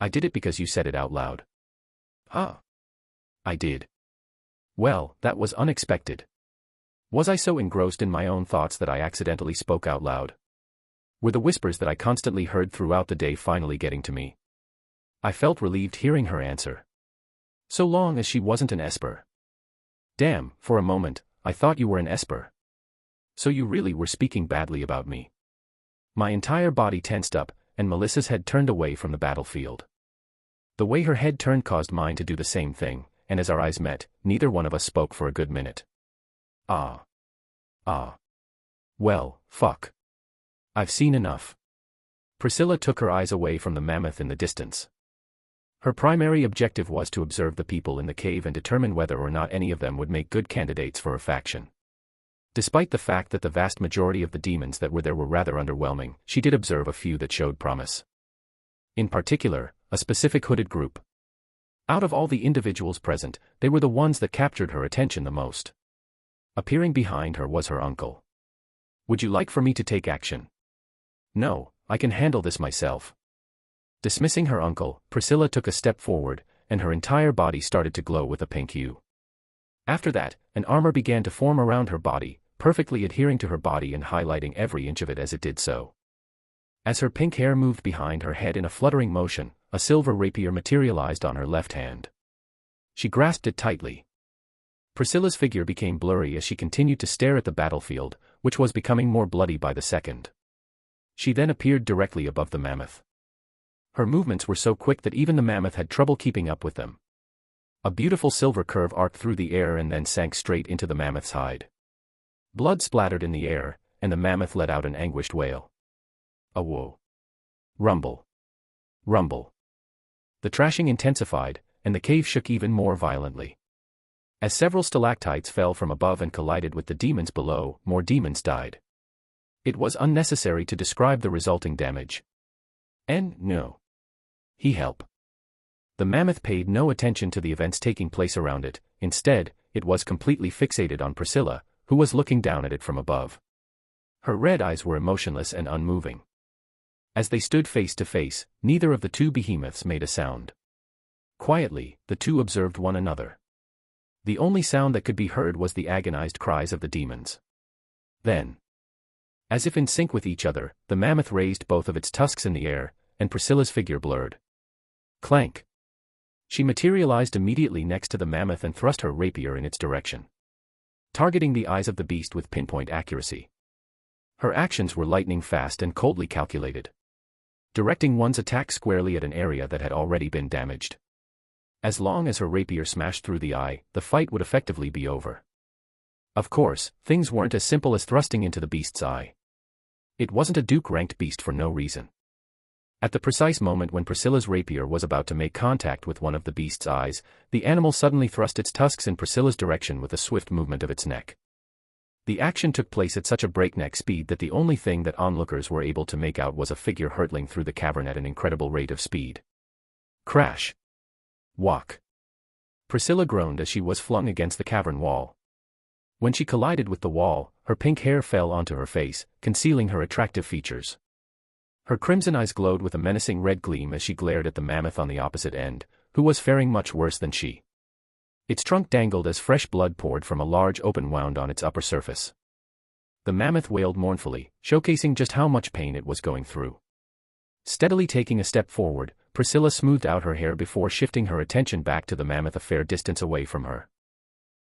I did it because you said it out loud. Huh. I did. Well, that was unexpected. Was I so engrossed in my own thoughts that I accidentally spoke out loud? Were the whispers that I constantly heard throughout the day finally getting to me? I felt relieved hearing her answer. So long as she wasn't an esper. Damn, for a moment, I thought you were an esper. So you really were speaking badly about me. My entire body tensed up, and Melissa's head turned away from the battlefield. The way her head turned caused mine to do the same thing, and as our eyes met, neither one of us spoke for a good minute. Ah. Well, fuck. I've seen enough. Priscilla took her eyes away from the mammoth in the distance. Her primary objective was to observe the people in the cave and determine whether or not any of them would make good candidates for a faction. Despite the fact that the vast majority of the demons that were there were rather underwhelming, she did observe a few that showed promise. In particular, a specific hooded group. Out of all the individuals present, they were the ones that captured her attention the most. Appearing behind her was her uncle. Would you like for me to take action? No, I can handle this myself. Dismissing her uncle, Priscilla took a step forward, and her entire body started to glow with a pink hue. After that, an armor began to form around her body, perfectly adhering to her body and highlighting every inch of it as it did so. As her pink hair moved behind her head in a fluttering motion, a silver rapier materialized on her left hand. She grasped it tightly. Priscilla's figure became blurry as she continued to stare at the battlefield, which was becoming more bloody by the second. She then appeared directly above the mammoth. Her movements were so quick that even the mammoth had trouble keeping up with them. A beautiful silver curve arced through the air and then sank straight into the mammoth's hide. Blood splattered in the air, and the mammoth let out an anguished wail. A whoa. Rumble. Rumble. The trashing intensified, and the cave shook even more violently. As several stalactites fell from above and collided with the demons below, more demons died. It was unnecessary to describe the resulting damage. And no. He help. The mammoth paid no attention to the events taking place around it. Instead, it was completely fixated on Priscilla, who was looking down at it from above. Her red eyes were emotionless and unmoving. As they stood face to face, neither of the two behemoths made a sound. Quietly, the two observed one another. The only sound that could be heard was the agonized cries of the demons. Then, as if in sync with each other, the mammoth raised both of its tusks in the air, and Priscilla's figure blurred. Clank. She materialized immediately next to the mammoth and thrust her rapier in its direction, targeting the eyes of the beast with pinpoint accuracy. Her actions were lightning fast and coldly calculated, directing one's attack squarely at an area that had already been damaged. As long as her rapier smashed through the eye, the fight would effectively be over. Of course, things weren't as simple as thrusting into the beast's eye. It wasn't a Duke-ranked beast for no reason. At the precise moment when Priscilla's rapier was about to make contact with one of the beast's eyes, the animal suddenly thrust its tusks in Priscilla's direction with a swift movement of its neck. The action took place at such a breakneck speed that the only thing that onlookers were able to make out was a figure hurtling through the cavern at an incredible rate of speed. Crash. Walk. Priscilla groaned as she was flung against the cavern wall. When she collided with the wall, her pink hair fell onto her face, concealing her attractive features. Her crimson eyes glowed with a menacing red gleam as she glared at the mammoth on the opposite end, who was faring much worse than she. Its trunk dangled as fresh blood poured from a large open wound on its upper surface. The mammoth wailed mournfully, showcasing just how much pain it was going through. Steadily taking a step forward, Priscilla smoothed out her hair before shifting her attention back to the mammoth a fair distance away from her.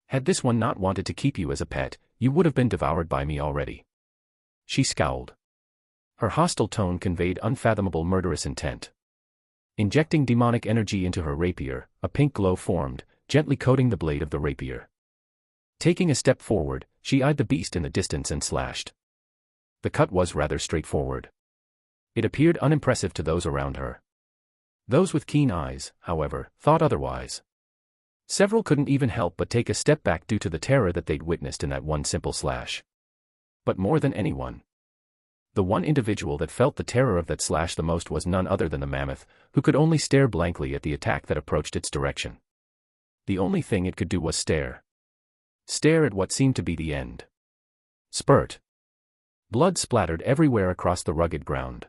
Had this one not wanted to keep you as a pet, you would have been devoured by me already. She scowled. Her hostile tone conveyed unfathomable murderous intent. Injecting demonic energy into her rapier, a pink glow formed, gently coating the blade of the rapier. Taking a step forward, she eyed the beast in the distance and slashed. The cut was rather straightforward. It appeared unimpressive to those around her. Those with keen eyes, however, thought otherwise. Several couldn't even help but take a step back due to the terror that they'd witnessed in that one simple slash. But more than anyone, the one individual that felt the terror of that slash the most was none other than the mammoth, who could only stare blankly at the attack that approached its direction. The only thing it could do was stare. Stare at what seemed to be the end. Spurt. Blood splattered everywhere across the rugged ground,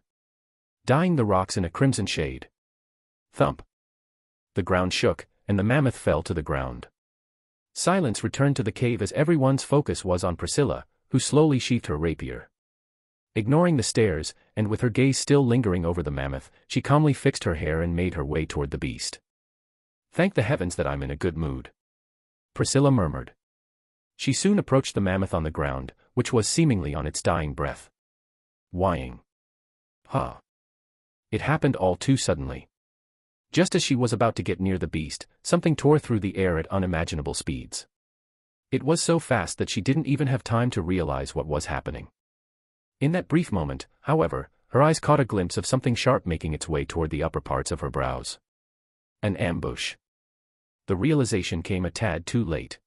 dyeing the rocks in a crimson shade. Thump. The ground shook, and the mammoth fell to the ground. Silence returned to the cave as everyone's focus was on Priscilla, who slowly sheathed her rapier. Ignoring the stares, and with her gaze still lingering over the mammoth, she calmly fixed her hair and made her way toward the beast. "Thank the heavens that I'm in a good mood," Priscilla murmured. She soon approached the mammoth on the ground, which was seemingly on its dying breath. Whining. Huh. It happened all too suddenly. Just as she was about to get near the beast, something tore through the air at unimaginable speeds. It was so fast that she didn't even have time to realize what was happening. In that brief moment, however, her eyes caught a glimpse of something sharp making its way toward the upper parts of her brows. An ambush. The realization came a tad too late.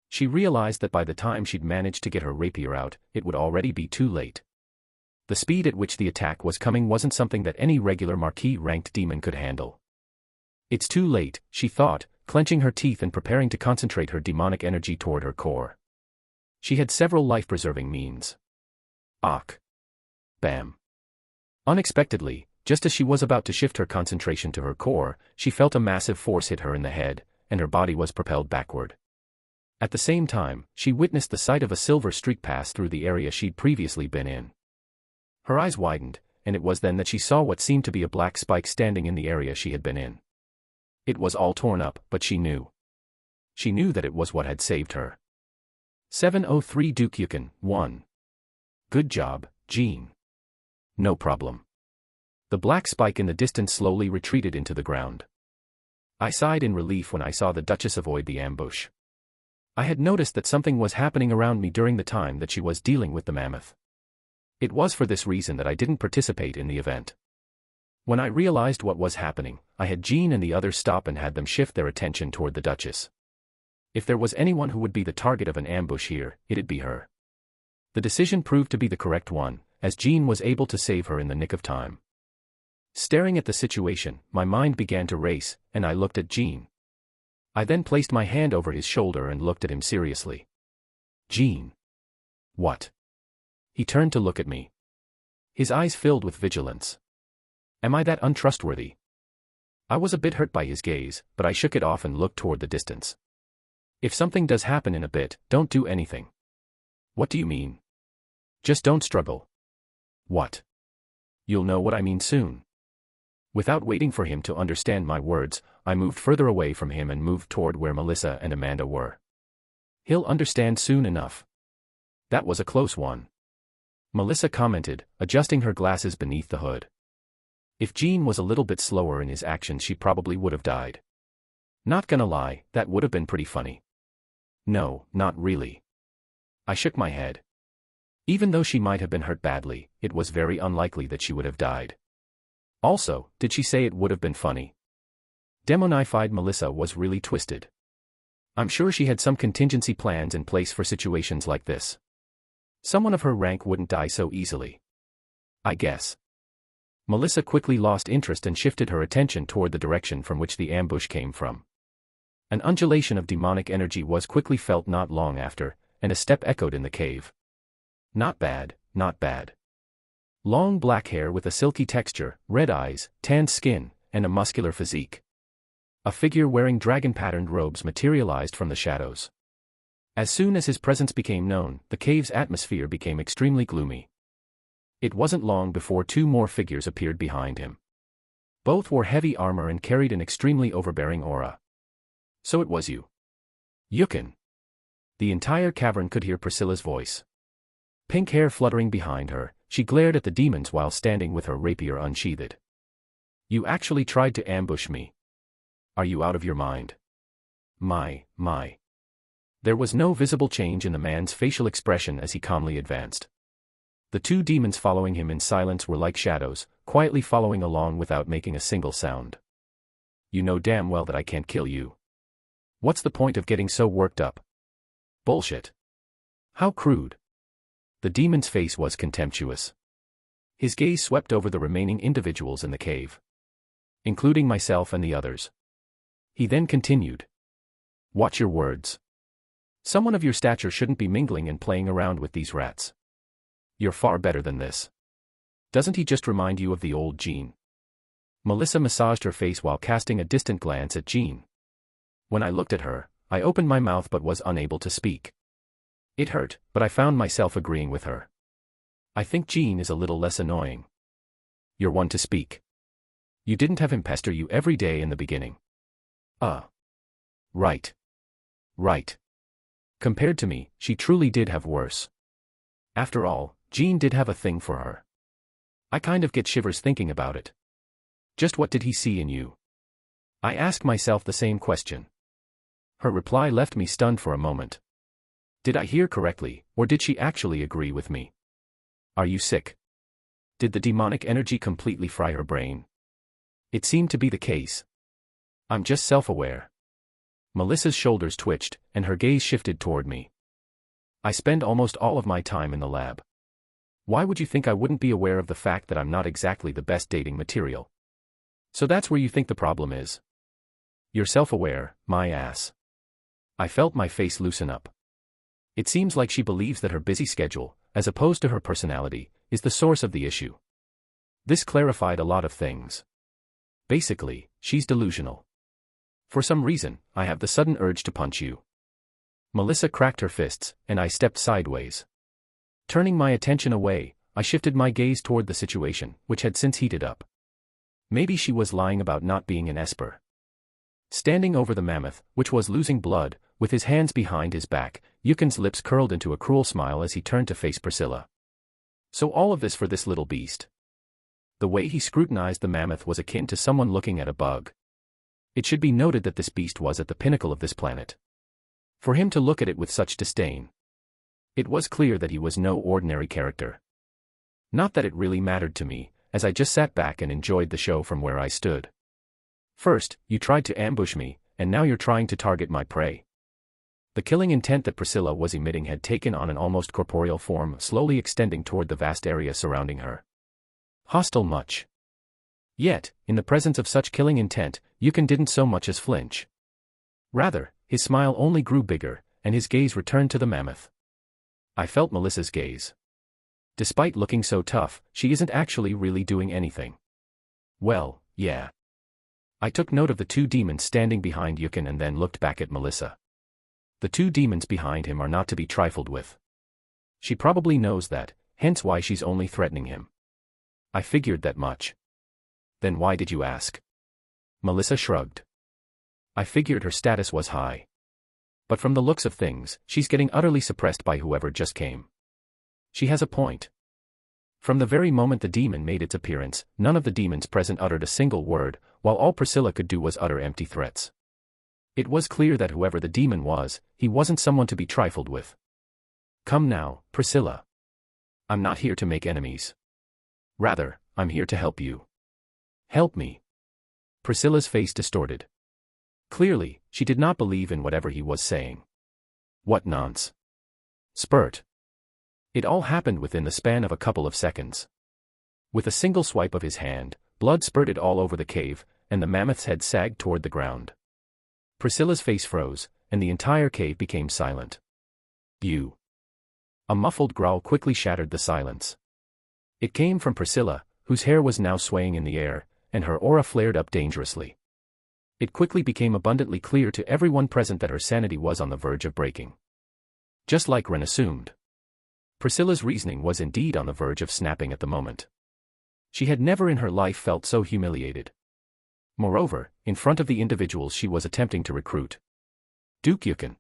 She realized that by the time she'd managed to get her rapier out, it would already be too late. The speed at which the attack was coming wasn't something that any regular marquis-ranked demon could handle. It's too late, she thought, clenching her teeth and preparing to concentrate her demonic energy toward her core. She had several life-preserving means. Ach. Bam. Unexpectedly, just as she was about to shift her concentration to her core, she felt a massive force hit her in the head, and her body was propelled backward. At the same time, she witnessed the sight of a silver streak pass through the area she'd previously been in. Her eyes widened, and it was then that she saw what seemed to be a black spike standing in the area she had been in. It was all torn up, but she knew. She knew that it was what had saved her. 703 Dukyukin, 1. Good job, Jean. No problem. The black spike in the distance slowly retreated into the ground. I sighed in relief when I saw the Duchess avoid the ambush. I had noticed that something was happening around me during the time that she was dealing with the mammoth. It was for this reason that I didn't participate in the event. When I realized what was happening, I had Jean and the others stop and had them shift their attention toward the Duchess. If there was anyone who would be the target of an ambush here, it'd be her. The decision proved to be the correct one, as Jean was able to save her in the nick of time. Staring at the situation, my mind began to race, and I looked at Jean. I then placed my hand over his shoulder and looked at him seriously. Jean. What? He turned to look at me. His eyes filled with vigilance. Am I that untrustworthy? I was a bit hurt by his gaze, but I shook it off and looked toward the distance. If something does happen in a bit, don't do anything. What do you mean? Just don't struggle. What? You'll know what I mean soon. Without waiting for him to understand my words, I moved further away from him and moved toward where Melissa and Amanda were. He'll understand soon enough. That was a close one, Melissa commented, adjusting her glasses beneath the hood. If Jean was a little bit slower in his actions, she probably would have died. Not gonna lie, that would have been pretty funny. No, not really. I shook my head. Even though she might have been hurt badly, it was very unlikely that she would have died. Also, did she say it would have been funny? Demonified Melissa was really twisted. I'm sure she had some contingency plans in place for situations like this. Someone of her rank wouldn't die so easily. I guess. Melissa quickly lost interest and shifted her attention toward the direction from which the ambush came from. An undulation of demonic energy was quickly felt not long after, and a step echoed in the cave. Not bad, not bad. Long black hair with a silky texture, red eyes, tanned skin, and a muscular physique. A figure wearing dragon-patterned robes materialized from the shadows. As soon as his presence became known, the cave's atmosphere became extremely gloomy. It wasn't long before two more figures appeared behind him. Both wore heavy armor and carried an extremely overbearing aura. So it was you. Yukin. The entire cavern could hear Priscilla's voice. Pink hair fluttering behind her, she glared at the demons while standing with her rapier unsheathed. You actually tried to ambush me. Are you out of your mind? My. There was no visible change in the man's facial expression as he calmly advanced. The two demons following him in silence were like shadows, quietly following along without making a single sound. You know damn well that I can't kill you. What's the point of getting so worked up? Bullshit. How crude. The demon's face was contemptuous. His gaze swept over the remaining individuals in the cave, including myself and the others. He then continued. Watch your words. Someone of your stature shouldn't be mingling and playing around with these rats. You're far better than this. Doesn't he just remind you of the old Jean? Melissa massaged her face while casting a distant glance at Jean. When I looked at her, I opened my mouth but was unable to speak. It hurt, but I found myself agreeing with her. I think Jean is a little less annoying. You're one to speak. You didn't have him pester you every day in the beginning. Right. Compared to me, she truly did have worse. After all, Jean did have a thing for her. I kind of get shivers thinking about it. Just what did he see in you? I asked myself the same question. Her reply left me stunned for a moment. Did I hear correctly, or did she actually agree with me? Are you sick? Did the demonic energy completely fry her brain? It seemed to be the case. I'm just self-aware. Melissa's shoulders twitched, and her gaze shifted toward me. I spend almost all of my time in the lab. Why would you think I wouldn't be aware of the fact that I'm not exactly the best dating material? So that's where you think the problem is. You're self-aware, my ass. I felt my face loosen up. It seems like she believes that her busy schedule, as opposed to her personality, is the source of the issue. This clarified a lot of things. Basically, she's delusional. For some reason, I have the sudden urge to punch you. Melissa cracked her fists, and I stepped sideways. Turning my attention away, I shifted my gaze toward the situation, which had since heated up. Maybe she was lying about not being an Esper. Standing over the mammoth, which was losing blood, with his hands behind his back, Yukin's lips curled into a cruel smile as he turned to face Priscilla. So all of this for this little beast. The way he scrutinized the mammoth was akin to someone looking at a bug. It should be noted that this beast was at the pinnacle of this planet. For him to look at it with such disdain. It was clear that he was no ordinary character. Not that it really mattered to me, as I just sat back and enjoyed the show from where I stood. First, you tried to ambush me, and now you're trying to target my prey. The killing intent that Priscilla was emitting had taken on an almost corporeal form, slowly extending toward the vast area surrounding her. Hostile much. Yet, in the presence of such killing intent, Yukin didn't so much as flinch. Rather, his smile only grew bigger, and his gaze returned to the mammoth. I felt Melissa's gaze. Despite looking so tough, she isn't actually really doing anything. Well, yeah. I took note of the two demons standing behind Yukin and then looked back at Melissa. The two demons behind him are not to be trifled with. She probably knows that, hence why she's only threatening him. I figured that much. Then why did you ask? Melissa shrugged. I figured her status was high. But from the looks of things, she's getting utterly suppressed by whoever just came. She has a point. From the very moment the demon made its appearance, none of the demons present uttered a single word, while all Priscilla could do was utter empty threats. It was clear that whoever the demon was, he wasn't someone to be trifled with. Come now, Priscilla. I'm not here to make enemies. Rather, I'm here to help you. Help me. Priscilla's face distorted. Clearly, she did not believe in whatever he was saying. What nonsense. Spurt. It all happened within the span of a couple of seconds. With a single swipe of his hand, blood spurted all over the cave, and the mammoth's head sagged toward the ground. Priscilla's face froze, and the entire cave became silent. You. A muffled growl quickly shattered the silence. It came from Priscilla, whose hair was now swaying in the air, and her aura flared up dangerously. It quickly became abundantly clear to everyone present that her sanity was on the verge of breaking. Just like Ren assumed. Priscilla's reasoning was indeed on the verge of snapping at the moment. She had never in her life felt so humiliated. Moreover, in front of the individuals she was attempting to recruit. Duke Yukin.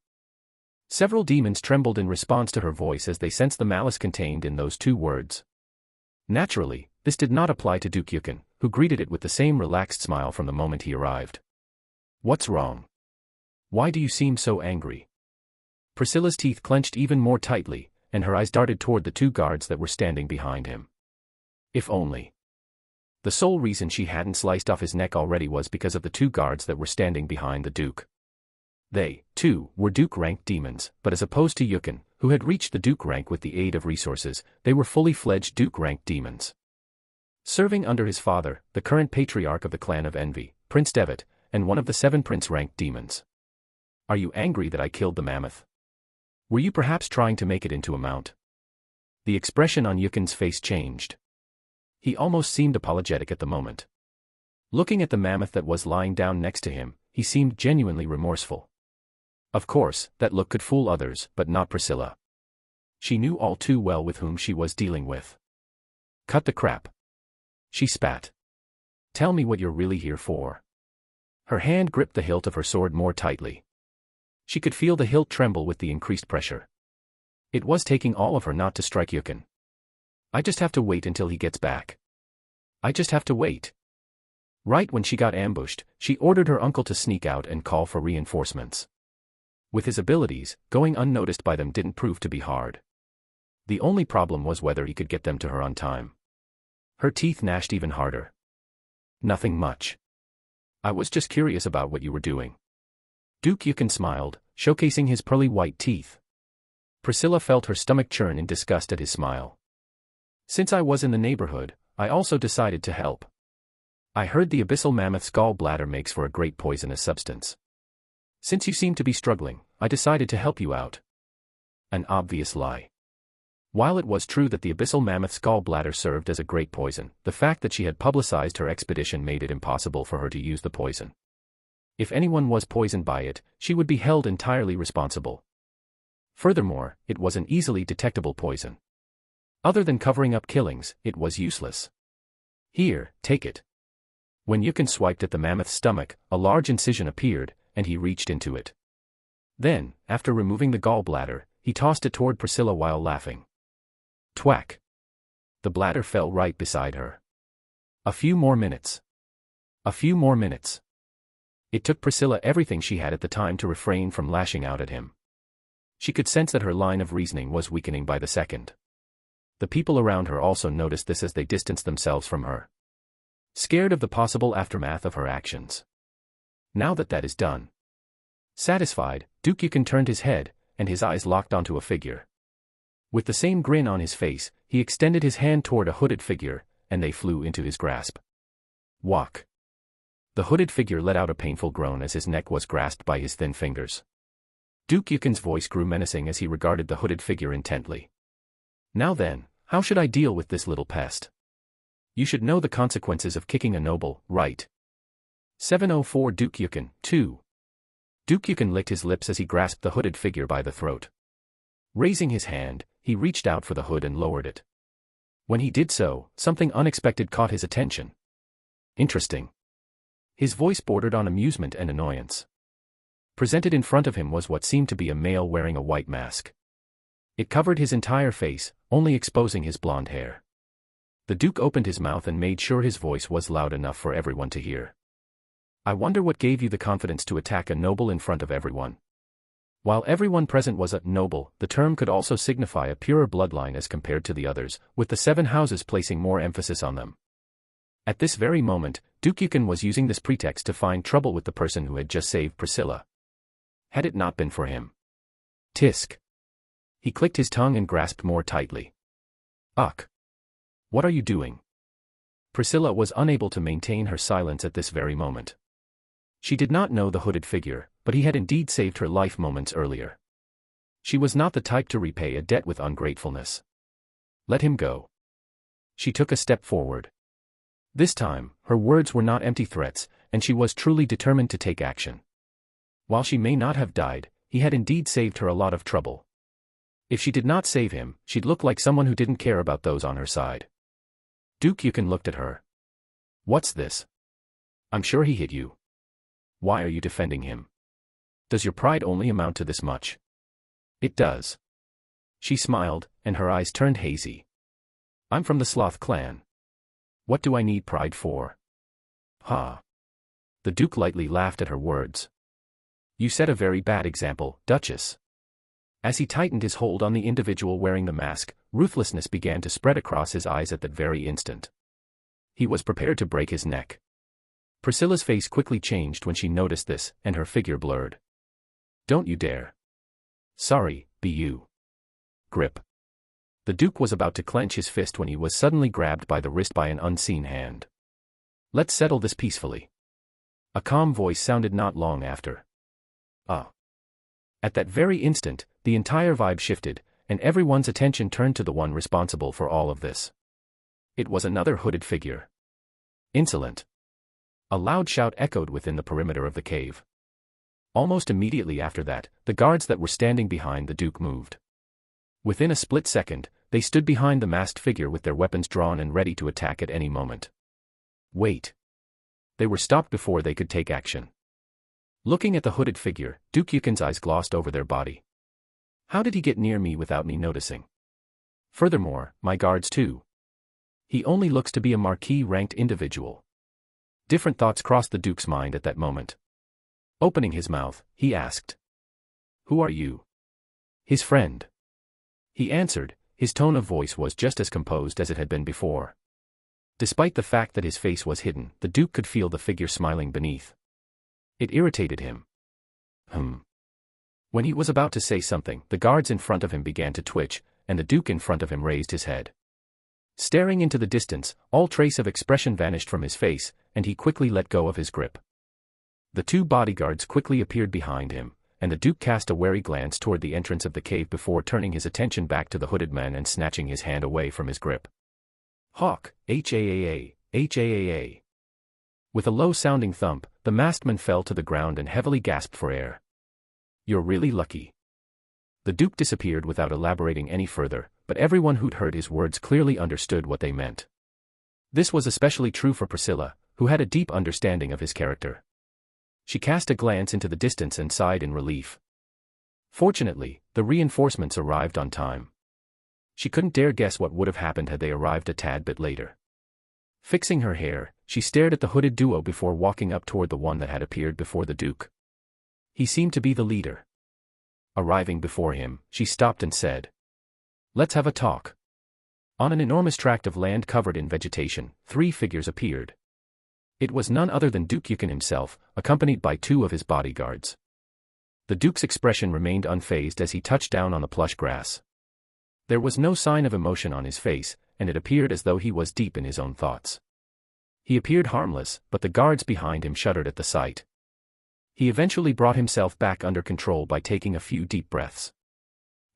Several demons trembled in response to her voice as they sensed the malice contained in those two words. Naturally, this did not apply to Duke Yukin, who greeted it with the same relaxed smile from the moment he arrived. What's wrong? Why do you seem so angry? Priscilla's teeth clenched even more tightly, and her eyes darted toward the two guards that were standing behind him. If only. The sole reason she hadn't sliced off his neck already was because of the two guards that were standing behind the Duke. They, too, were Duke-ranked demons, but as opposed to Yukin, who had reached the Duke rank with the aid of resources, they were fully fledged Duke-ranked demons. Serving under his father, the current patriarch of the Clan of Envy, Prince Devitt, and one of the 7 prince-ranked demons. Are you angry that I killed the mammoth? Were you perhaps trying to make it into a mount? The expression on Yukin's face changed. He almost seemed apologetic at the moment. Looking at the mammoth that was lying down next to him, he seemed genuinely remorseful. Of course, that look could fool others, but not Priscilla. She knew all too well with whom she was dealing with. Cut the crap. She spat. Tell me what you're really here for. Her hand gripped the hilt of her sword more tightly. She could feel the hilt tremble with the increased pressure. It was taking all of her not to strike Yukin. I just have to wait until he gets back. I just have to wait. Right when she got ambushed, she ordered her uncle to sneak out and call for reinforcements. With his abilities, going unnoticed by them didn't prove to be hard. The only problem was whether he could get them to her on time. Her teeth gnashed even harder. Nothing much. I was just curious about what you were doing. Duke Yukin smiled, showcasing his pearly white teeth. Priscilla felt her stomach churn in disgust at his smile. Since I was in the neighborhood, I also decided to help. I heard the abyssal mammoth's gallbladder makes for a great poisonous substance. Since you seem to be struggling, I decided to help you out. An obvious lie. While it was true that the abyssal mammoth's gallbladder served as a great poison, the fact that she had publicized her expedition made it impossible for her to use the poison. If anyone was poisoned by it, she would be held entirely responsible. Furthermore, it was an easily detectable poison. Other than covering up killings, it was useless. Here, take it. When Yukin swiped at the mammoth's stomach, a large incision appeared, and he reached into it. Then, after removing the gallbladder, he tossed it toward Priscilla while laughing. Twack! The bladder fell right beside her. A few more minutes. A few more minutes. It took Priscilla everything she had at the time to refrain from lashing out at him. She could sense that her line of reasoning was weakening by the second. The people around her also noticed this as they distanced themselves from her. Scared of the possible aftermath of her actions. Now that that is done. Satisfied, Duke Yukin turned his head, and his eyes locked onto a figure. With the same grin on his face, he extended his hand toward a hooded figure, and they flew into his grasp. Walk. The hooded figure let out a painful groan as his neck was grasped by his thin fingers. Duke Yukin's voice grew menacing as he regarded the hooded figure intently. Now then, how should I deal with this little pest? You should know the consequences of kicking a noble, right? 704 Duke Yukin, 2. Duke Yukin licked his lips as he grasped the hooded figure by the throat. Raising his hand, he reached out for the hood and lowered it. When he did so, something unexpected caught his attention. Interesting. His voice bordered on amusement and annoyance. Presented in front of him was what seemed to be a male wearing a white mask. It covered his entire face, only exposing his blonde hair. The Duke opened his mouth and made sure his voice was loud enough for everyone to hear. I wonder what gave you the confidence to attack a noble in front of everyone. While everyone present was a noble, the term could also signify a purer bloodline as compared to the others, with the 7 houses placing more emphasis on them. At this very moment, Duke Yukin was using this pretext to find trouble with the person who had just saved Priscilla. Had it not been for him. Tisk. He clicked his tongue and grasped more tightly. Ugh. What are you doing? Priscilla was unable to maintain her silence at this very moment. She did not know the hooded figure, but he had indeed saved her life moments earlier. She was not the type to repay a debt with ungratefulness. Let him go. She took a step forward. This time, her words were not empty threats, and she was truly determined to take action. While she may not have died, he had indeed saved her a lot of trouble. If she did not save him, she'd look like someone who didn't care about those on her side. Duke Yukon looked at her. What's this? I'm sure he hit you. Why are you defending him? Does your pride only amount to this much? It does. She smiled, and her eyes turned hazy. I'm from the Sloth clan. What do I need pride for? Ha. The Duke lightly laughed at her words. You set a very bad example, Duchess. As he tightened his hold on the individual wearing the mask, ruthlessness began to spread across his eyes at that very instant. He was prepared to break his neck. Priscilla's face quickly changed when she noticed this, and her figure blurred. Don't you dare. Sorry, be you. Grip. The Duke was about to clench his fist when he was suddenly grabbed by the wrist by an unseen hand. Let's settle this peacefully. A calm voice sounded not long after. At that very instant, the entire vibe shifted, and everyone's attention turned to the one responsible for all of this. It was another hooded figure. Insolent. A loud shout echoed within the perimeter of the cave. Almost immediately after that, the guards that were standing behind the Duke moved. Within a split second, they stood behind the masked figure with their weapons drawn and ready to attack at any moment. Wait. They were stopped before they could take action. Looking at the hooded figure, Duke Yukon's eyes glossed over their body. How did he get near me without me noticing? Furthermore, my guards too. He only looks to be a marquis-ranked individual. Different thoughts crossed the Duke's mind at that moment. Opening his mouth, he asked. Who are you? His friend. He answered, his tone of voice was just as composed as it had been before. Despite the fact that his face was hidden, the Duke could feel the figure smiling beneath. It irritated him. When he was about to say something, the guards in front of him began to twitch, and the Duke in front of him raised his head. Staring into the distance, all trace of expression vanished from his face, and he quickly let go of his grip. The two bodyguards quickly appeared behind him, and the Duke cast a wary glance toward the entrance of the cave before turning his attention back to the hooded man and snatching his hand away from his grip. Hawk, H-A-A-A, H-A-A-A. With a low-sounding thump, the masked man fell to the ground and heavily gasped for air. You're really lucky. The Duke disappeared without elaborating any further, but everyone who'd heard his words clearly understood what they meant. This was especially true for Priscilla, who had a deep understanding of his character. She cast a glance into the distance and sighed in relief. Fortunately, the reinforcements arrived on time. She couldn't dare guess what would have happened had they arrived a tad bit later. Fixing her hair, she stared at the hooded duo before walking up toward the one that had appeared before the Duke. He seemed to be the leader. Arriving before him, she stopped and said, Let's have a talk. On an enormous tract of land covered in vegetation, three figures appeared. It was none other than Duke Yukon himself, accompanied by two of his bodyguards. The Duke's expression remained unfazed as he touched down on the plush grass. There was no sign of emotion on his face, and it appeared as though he was deep in his own thoughts. He appeared harmless, but the guards behind him shuddered at the sight. He eventually brought himself back under control by taking a few deep breaths.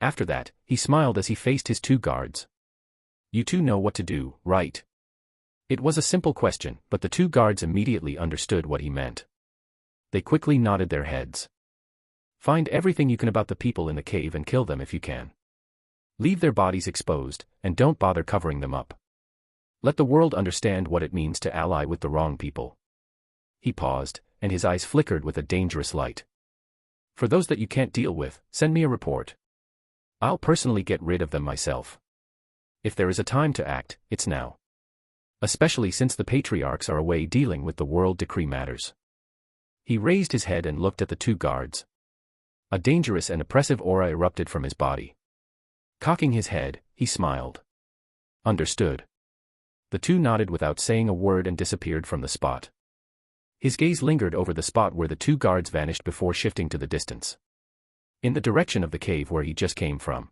After that, he smiled as he faced his two guards. You two know what to do, right? It was a simple question, but the two guards immediately understood what he meant. They quickly nodded their heads. Find everything you can about the people in the cave and kill them if you can. Leave their bodies exposed, and don't bother covering them up. Let the world understand what it means to ally with the wrong people. He paused, and his eyes flickered with a dangerous light. For those that you can't deal with, send me a report. I'll personally get rid of them myself. If there is a time to act, it's now. Especially since the patriarchs are away dealing with the world decree matters. He raised his head and looked at the two guards. A dangerous and oppressive aura erupted from his body. Cocking his head, he smiled. Understood. The two nodded without saying a word and disappeared from the spot. His gaze lingered over the spot where the two guards vanished before shifting to the distance. In the direction of the cave where he just came from.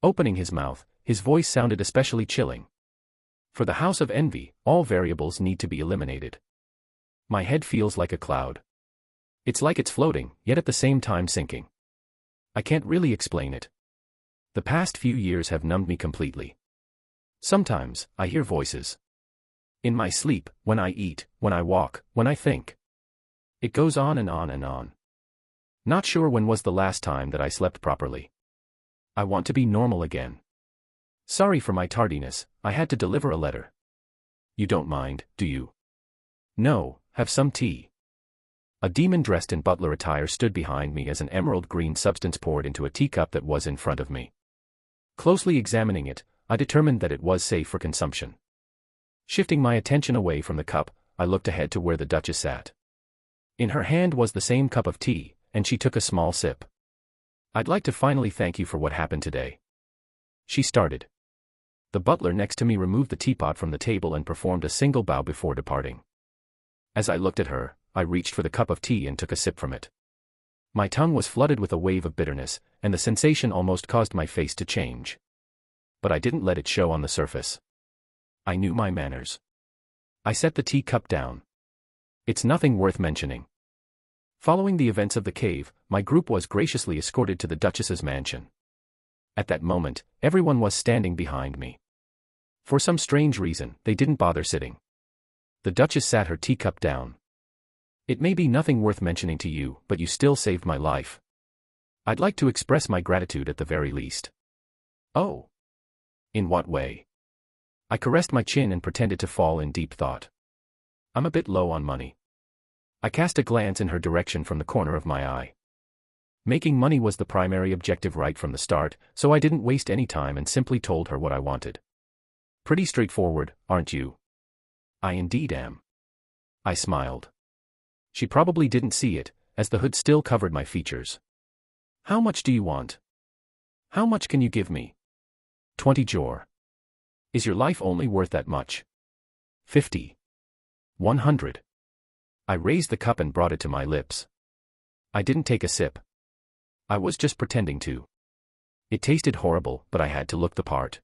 Opening his mouth, his voice sounded especially chilling. For the House of Envy, all variables need to be eliminated. My head feels like a cloud. It's like it's floating, yet at the same time sinking. I can't really explain it. The past few years have numbed me completely. Sometimes, I hear voices. In my sleep, when I eat, when I walk, when I think. It goes on and on and on. Not sure when was the last time that I slept properly. I want to be normal again. Sorry for my tardiness, I had to deliver a letter. You don't mind, do you? No, have some tea. A demon dressed in butler attire stood behind me as an emerald green substance poured into a teacup that was in front of me. Closely examining it, I determined that it was safe for consumption. Shifting my attention away from the cup, I looked ahead to where the Duchess sat. In her hand was the same cup of tea, and she took a small sip. I'd like to finally thank you for what happened today. She started. The butler next to me removed the teapot from the table and performed a single bow before departing. As I looked at her, I reached for the cup of tea and took a sip from it. My tongue was flooded with a wave of bitterness, and the sensation almost caused my face to change. But I didn't let it show on the surface. I knew my manners. I set the teacup down. It's nothing worth mentioning. Following the events of the cave, my group was graciously escorted to the Duchess's mansion. At that moment, everyone was standing behind me. For some strange reason, they didn't bother sitting. The Duchess sat her teacup down. It may be nothing worth mentioning to you, but you still saved my life. I'd like to express my gratitude at the very least. Oh. In what way? I caressed my chin and pretended to fall in deep thought. I'm a bit low on money. I cast a glance in her direction from the corner of my eye. Making money was the primary objective right from the start, so I didn't waste any time and simply told her what I wanted. Pretty straightforward, aren't you? I indeed am. I smiled. She probably didn't see it, as the hood still covered my features. How much do you want? How much can you give me? 20 jor. Is your life only worth that much? 50. 100. I raised the cup and brought it to my lips. I didn't take a sip. I was just pretending to. It tasted horrible, but I had to look the part.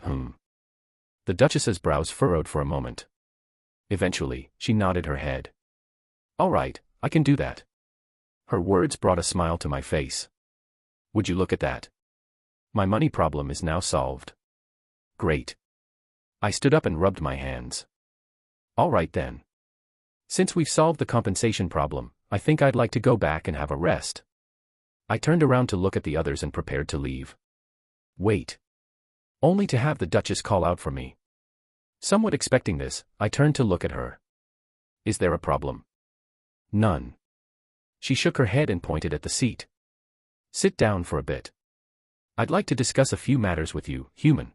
The Duchess's brows furrowed for a moment. Eventually, she nodded her head. All right, I can do that. Her words brought a smile to my face. Would you look at that? My money problem is now solved. Great. I stood up and rubbed my hands. All right then. Since we've solved the compensation problem, I think I'd like to go back and have a rest. I turned around to look at the others and prepared to leave. Wait. Only to have the Duchess call out for me. Somewhat expecting this, I turned to look at her. Is there a problem? None. She shook her head and pointed at the seat. Sit down for a bit. I'd like to discuss a few matters with you, human.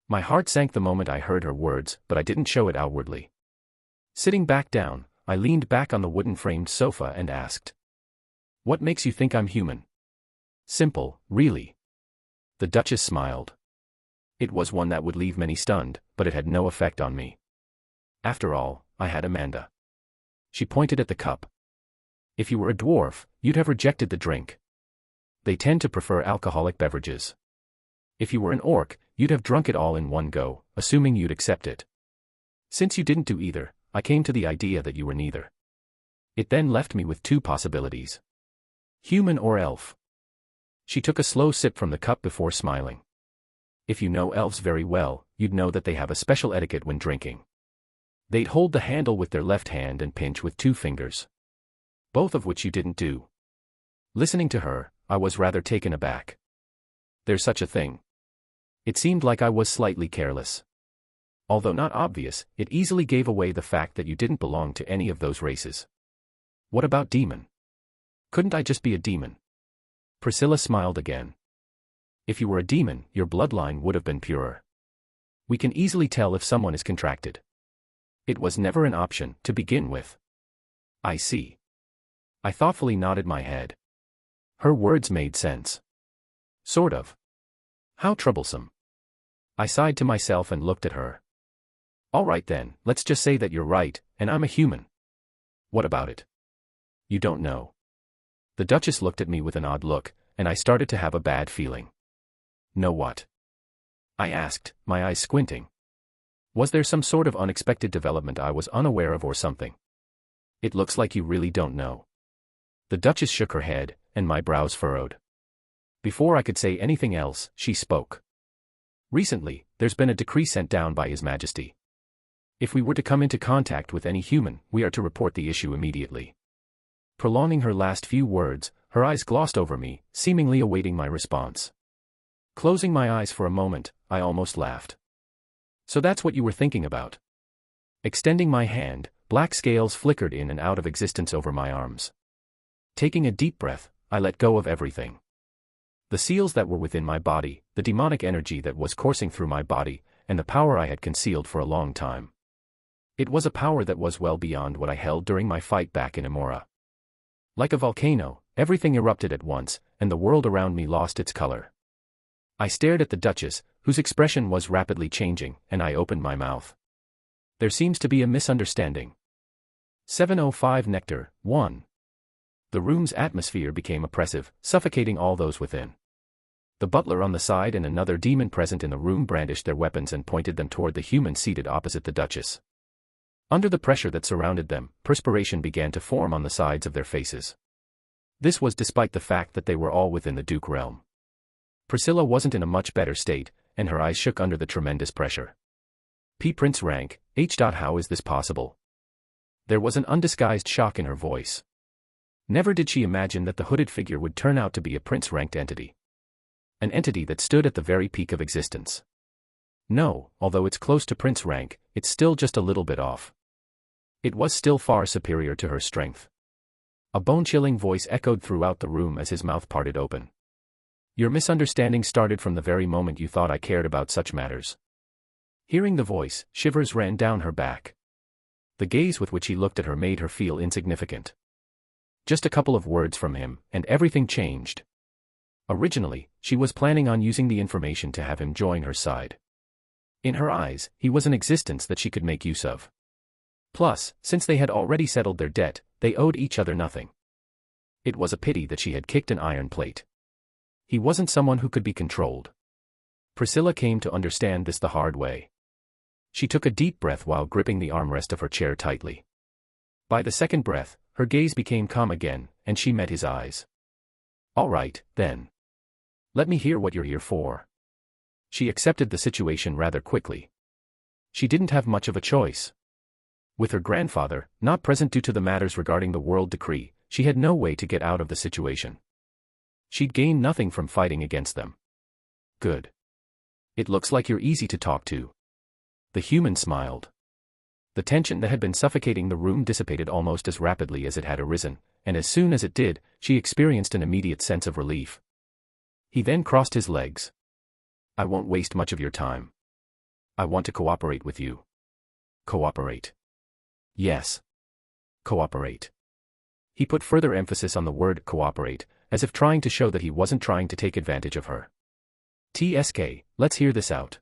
My heart sank the moment I heard her words, but I didn't show it outwardly. Sitting back down, I leaned back on the wooden-framed sofa and asked. What makes you think I'm human? Simple, really. The Duchess smiled. It was one that would leave many stunned, but it had no effect on me. After all, I had Amanda. She pointed at the cup. If you were a dwarf, you'd have rejected the drink. They tend to prefer alcoholic beverages. If you were an orc, you'd have drunk it all in one go, assuming you'd accept it. Since you didn't do either, I came to the idea that you were neither. It then left me with two possibilities. Human or elf. She took a slow sip from the cup before smiling. If you know elves very well, you'd know that they have a special etiquette when drinking. They'd hold the handle with their left hand and pinch with 2 fingers. Both of which you didn't do. Listening to her, I was rather taken aback. There's such a thing. It seemed like I was slightly careless. Although not obvious, it easily gave away the fact that you didn't belong to any of those races. What about demon? Couldn't I just be a demon? Priscilla smiled again. If you were a demon, your bloodline would have been purer. We can easily tell if someone is contracted. It was never an option, to begin with. I see. I thoughtfully nodded my head. Her words made sense. Sort of. How troublesome. I sighed to myself and looked at her. All right then, let's just say that you're right, and I'm a human. What about it? You don't know. The Duchess looked at me with an odd look, and I started to have a bad feeling. Know what? I asked, my eyes squinting. Was there some sort of unexpected development I was unaware of or something? It looks like you really don't know. The Duchess shook her head, and my brows furrowed. Before I could say anything else, she spoke. Recently, there's been a decree sent down by His Majesty. If we were to come into contact with any human, we are to report the issue immediately. Prolonging her last few words, her eyes glossed over me, seemingly awaiting my response. Closing my eyes for a moment, I almost laughed. So that's what you were thinking about. Extending my hand, black scales flickered in and out of existence over my arms. Taking a deep breath, I let go of everything. The seals that were within my body, the demonic energy that was coursing through my body, and the power I had concealed for a long time. It was a power that was well beyond what I held during my fight back in Amora. Like a volcano, everything erupted at once, and the world around me lost its color. I stared at the Duchess, whose expression was rapidly changing, and I opened my mouth. There seems to be a misunderstanding. 705 Nectar, 1. The room's atmosphere became oppressive, suffocating all those within. The butler on the side and another demon present in the room brandished their weapons and pointed them toward the human seated opposite the Duchess. Under the pressure that surrounded them, perspiration began to form on the sides of their faces. This was despite the fact that they were all within the Duke realm. Priscilla wasn't in a much better state, and her eyes shook under the tremendous pressure. Prince rank, How is this possible? There was an undisguised shock in her voice. Never did she imagine that the hooded figure would turn out to be a prince-ranked entity. An entity that stood at the very peak of existence. No, although it's close to prince rank, it's still just a little bit off. It was still far superior to her strength. A bone-chilling voice echoed throughout the room as his mouth parted open. Your misunderstanding started from the very moment you thought I cared about such matters. Hearing the voice, shivers ran down her back. The gaze with which he looked at her made her feel insignificant. Just a couple of words from him, and everything changed. Originally, she was planning on using the information to have him join her side. In her eyes, he was an existence that she could make use of. Plus, since they had already settled their debt, they owed each other nothing. It was a pity that she had kicked an iron plate. He wasn't someone who could be controlled. Priscilla came to understand this the hard way. She took a deep breath while gripping the armrest of her chair tightly. By the second breath, her gaze became calm again, and she met his eyes. All right, then. Let me hear what you're here for. She accepted the situation rather quickly. She didn't have much of a choice. With her grandfather, not present due to the matters regarding the world decree, she had no way to get out of the situation. She'd gain nothing from fighting against them. Good. It looks like you're easy to talk to. The human smiled. The tension that had been suffocating the room dissipated almost as rapidly as it had arisen, and as soon as it did, she experienced an immediate sense of relief. He then crossed his legs. I won't waste much of your time. I want to cooperate with you. Cooperate. Yes. Cooperate. He put further emphasis on the word cooperate, as if trying to show that he wasn't trying to take advantage of her. TSK, let's hear this out.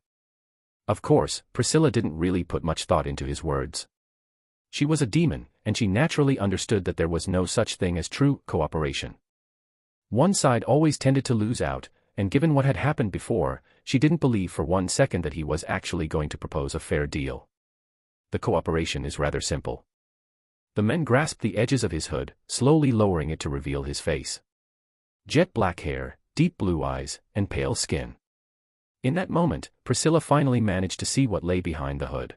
Of course, Priscilla didn't really put much thought into his words. She was a demon, and she naturally understood that there was no such thing as true cooperation. One side always tended to lose out, and given what had happened before, she didn't believe for 1 second that he was actually going to propose a fair deal. The cooperation is rather simple. The men grasped the edges of his hood, slowly lowering it to reveal his face. Jet black hair, deep blue eyes, and pale skin. In that moment, Priscilla finally managed to see what lay behind the hood.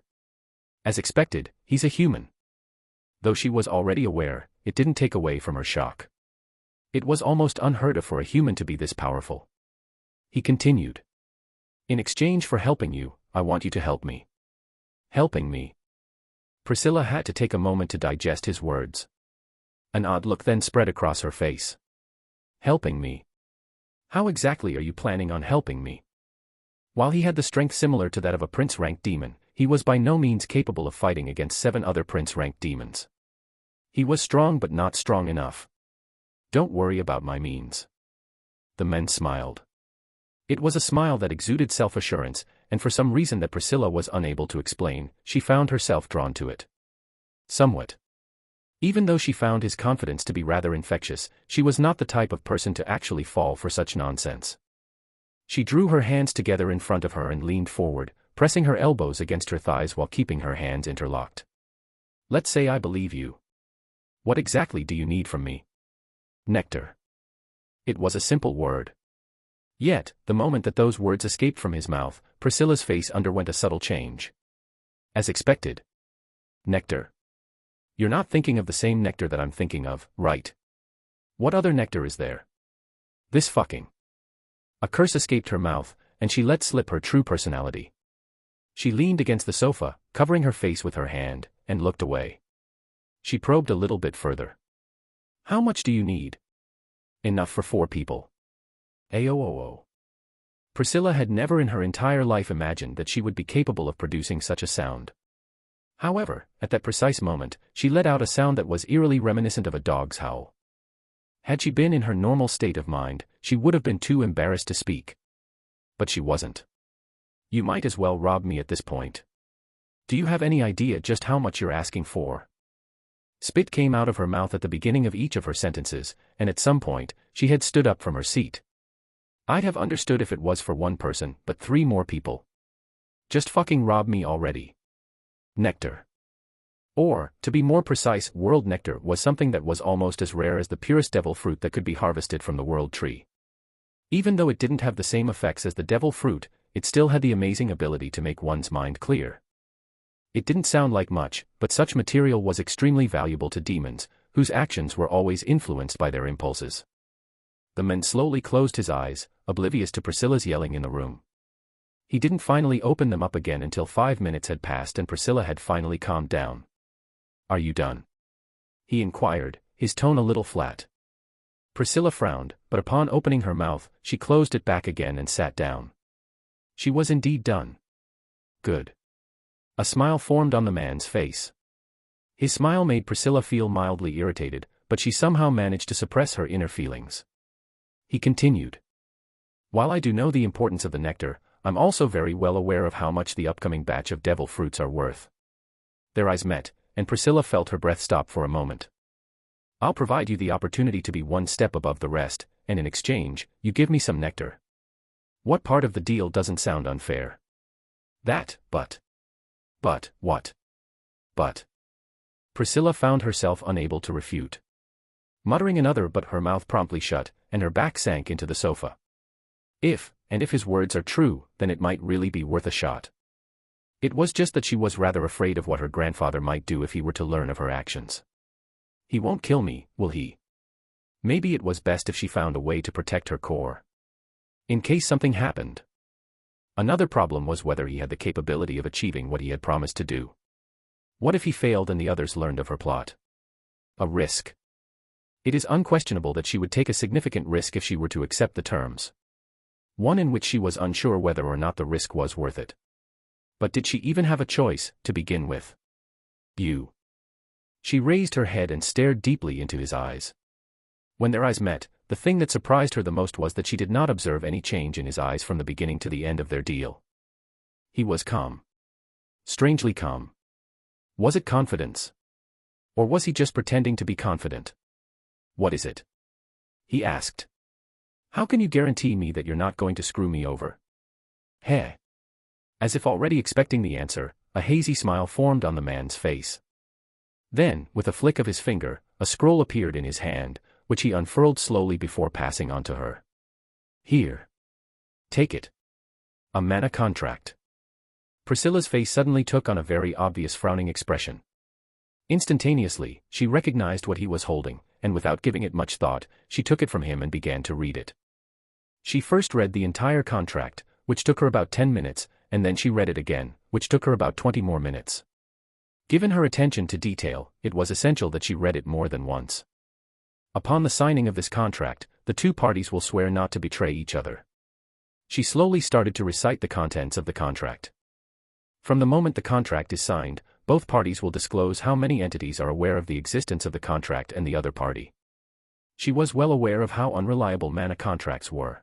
As expected, he's a human. Though she was already aware, it didn't take away from her shock. It was almost unheard of for a human to be this powerful. He continued. In exchange for helping you, I want you to help me. Helping me. Priscilla had to take a moment to digest his words. An odd look then spread across her face. Helping me? How exactly are you planning on helping me? While he had the strength similar to that of a prince-ranked demon, he was by no means capable of fighting against 7 other prince-ranked demons. He was strong but not strong enough. Don't worry about my means. The men smiled. It was a smile that exuded self-assurance, and for some reason that Priscilla was unable to explain, she found herself drawn to it. Somewhat. Even though she found his confidence to be rather infectious, she was not the type of person to actually fall for such nonsense. She drew her hands together in front of her and leaned forward, pressing her elbows against her thighs while keeping her hands interlocked. Let's say I believe you. What exactly do you need from me? Nectar. It was a simple word. Yet, the moment that those words escaped from his mouth, Priscilla's face underwent a subtle change. As expected. Nectar. You're not thinking of the same nectar that I'm thinking of, right? What other nectar is there? This fucking. A curse escaped her mouth, and she let slip her true personality. She leaned against the sofa, covering her face with her hand, and looked away. She probed a little bit further. How much do you need? Enough for 4 people. Aoo. Priscilla had never in her entire life imagined that she would be capable of producing such a sound. However, at that precise moment, she let out a sound that was eerily reminiscent of a dog's howl. Had she been in her normal state of mind, she would have been too embarrassed to speak. But she wasn't. You might as well rob me at this point. Do you have any idea just how much you're asking for? Spit came out of her mouth at the beginning of each of her sentences, and at some point, she had stood up from her seat. I'd have understood if it was for 1 person, but 3 more people. Just fucking rob me already. Nectar. Or, to be more precise, world nectar was something that was almost as rare as the purest devil fruit that could be harvested from the world tree. Even though it didn't have the same effects as the devil fruit, it still had the amazing ability to make one's mind clear. It didn't sound like much, but such material was extremely valuable to demons, whose actions were always influenced by their impulses. The man slowly closed his eyes, oblivious to Priscilla's yelling in the room. He didn't finally open them up again until 5 minutes had passed and Priscilla had finally calmed down. Are you done? He inquired, his tone a little flat. Priscilla frowned, but upon opening her mouth, she closed it back again and sat down. She was indeed done. Good. A smile formed on the man's face. His smile made Priscilla feel mildly irritated, but she somehow managed to suppress her inner feelings. He continued. While I do know the importance of the nectar, I'm also very well aware of how much the upcoming batch of devil fruits are worth. Their eyes met, and Priscilla felt her breath stop for a moment. I'll provide you the opportunity to be 1 step above the rest, and in exchange, you give me some nectar. What part of the deal doesn't sound unfair? That, but. But, what? But. Priscilla found herself unable to refute. Muttering another but her mouth promptly shut, and her back sank into the sofa. If his words are true, then it might really be worth a shot. It was just that she was rather afraid of what her grandfather might do if he were to learn of her actions. He won't kill me, will he? Maybe it was best if she found a way to protect her core. In case something happened. Another problem was whether he had the capability of achieving what he had promised to do. What if he failed and the others learned of her plot? A risk. It is unquestionable that she would take a significant risk if she were to accept the terms. One in which she was unsure whether or not the risk was worth it. But did she even have a choice, to begin with? You. She raised her head and stared deeply into his eyes. When their eyes met, the thing that surprised her the most was that she did not observe any change in his eyes from the beginning to the end of their deal. He was calm. Strangely calm. Was it confidence? Or was he just pretending to be confident? What is it? He asked. How can you guarantee me that you're not going to screw me over? Heh. As if already expecting the answer, a hazy smile formed on the man's face. Then, with a flick of his finger, a scroll appeared in his hand, which he unfurled slowly before passing on to her. Here. Take it. A mana contract. Priscilla's face suddenly took on a very obvious frowning expression. Instantaneously, she recognized what he was holding, and without giving it much thought, she took it from him and began to read it. She first read the entire contract, which took her about 10 minutes, and then she read it again, which took her about 20 more minutes. Given her attention to detail, it was essential that she read it more than once. Upon the signing of this contract, the 2 parties will swear not to betray each other. She slowly started to recite the contents of the contract. From the moment the contract is signed, both parties will disclose how many entities are aware of the existence of the contract and the other party. She was well aware of how unreliable mana contracts were.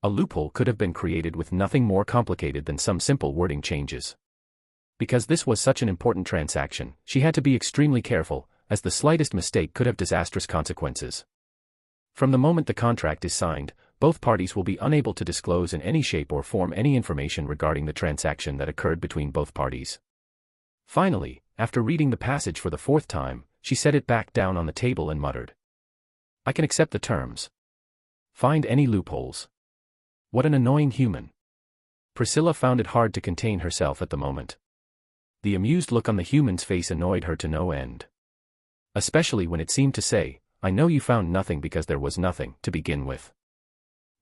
A loophole could have been created with nothing more complicated than some simple wording changes. Because this was such an important transaction, she had to be extremely careful, as the slightest mistake could have disastrous consequences. From the moment the contract is signed, both parties will be unable to disclose in any shape or form any information regarding the transaction that occurred between both parties. Finally, after reading the passage for the 4th time, she set it back down on the table and muttered. I can accept the terms. Find any loopholes. What an annoying human. Priscilla found it hard to contain herself at the moment. The amused look on the human's face annoyed her to no end. Especially when it seemed to say, I know you found nothing because there was nothing to begin with.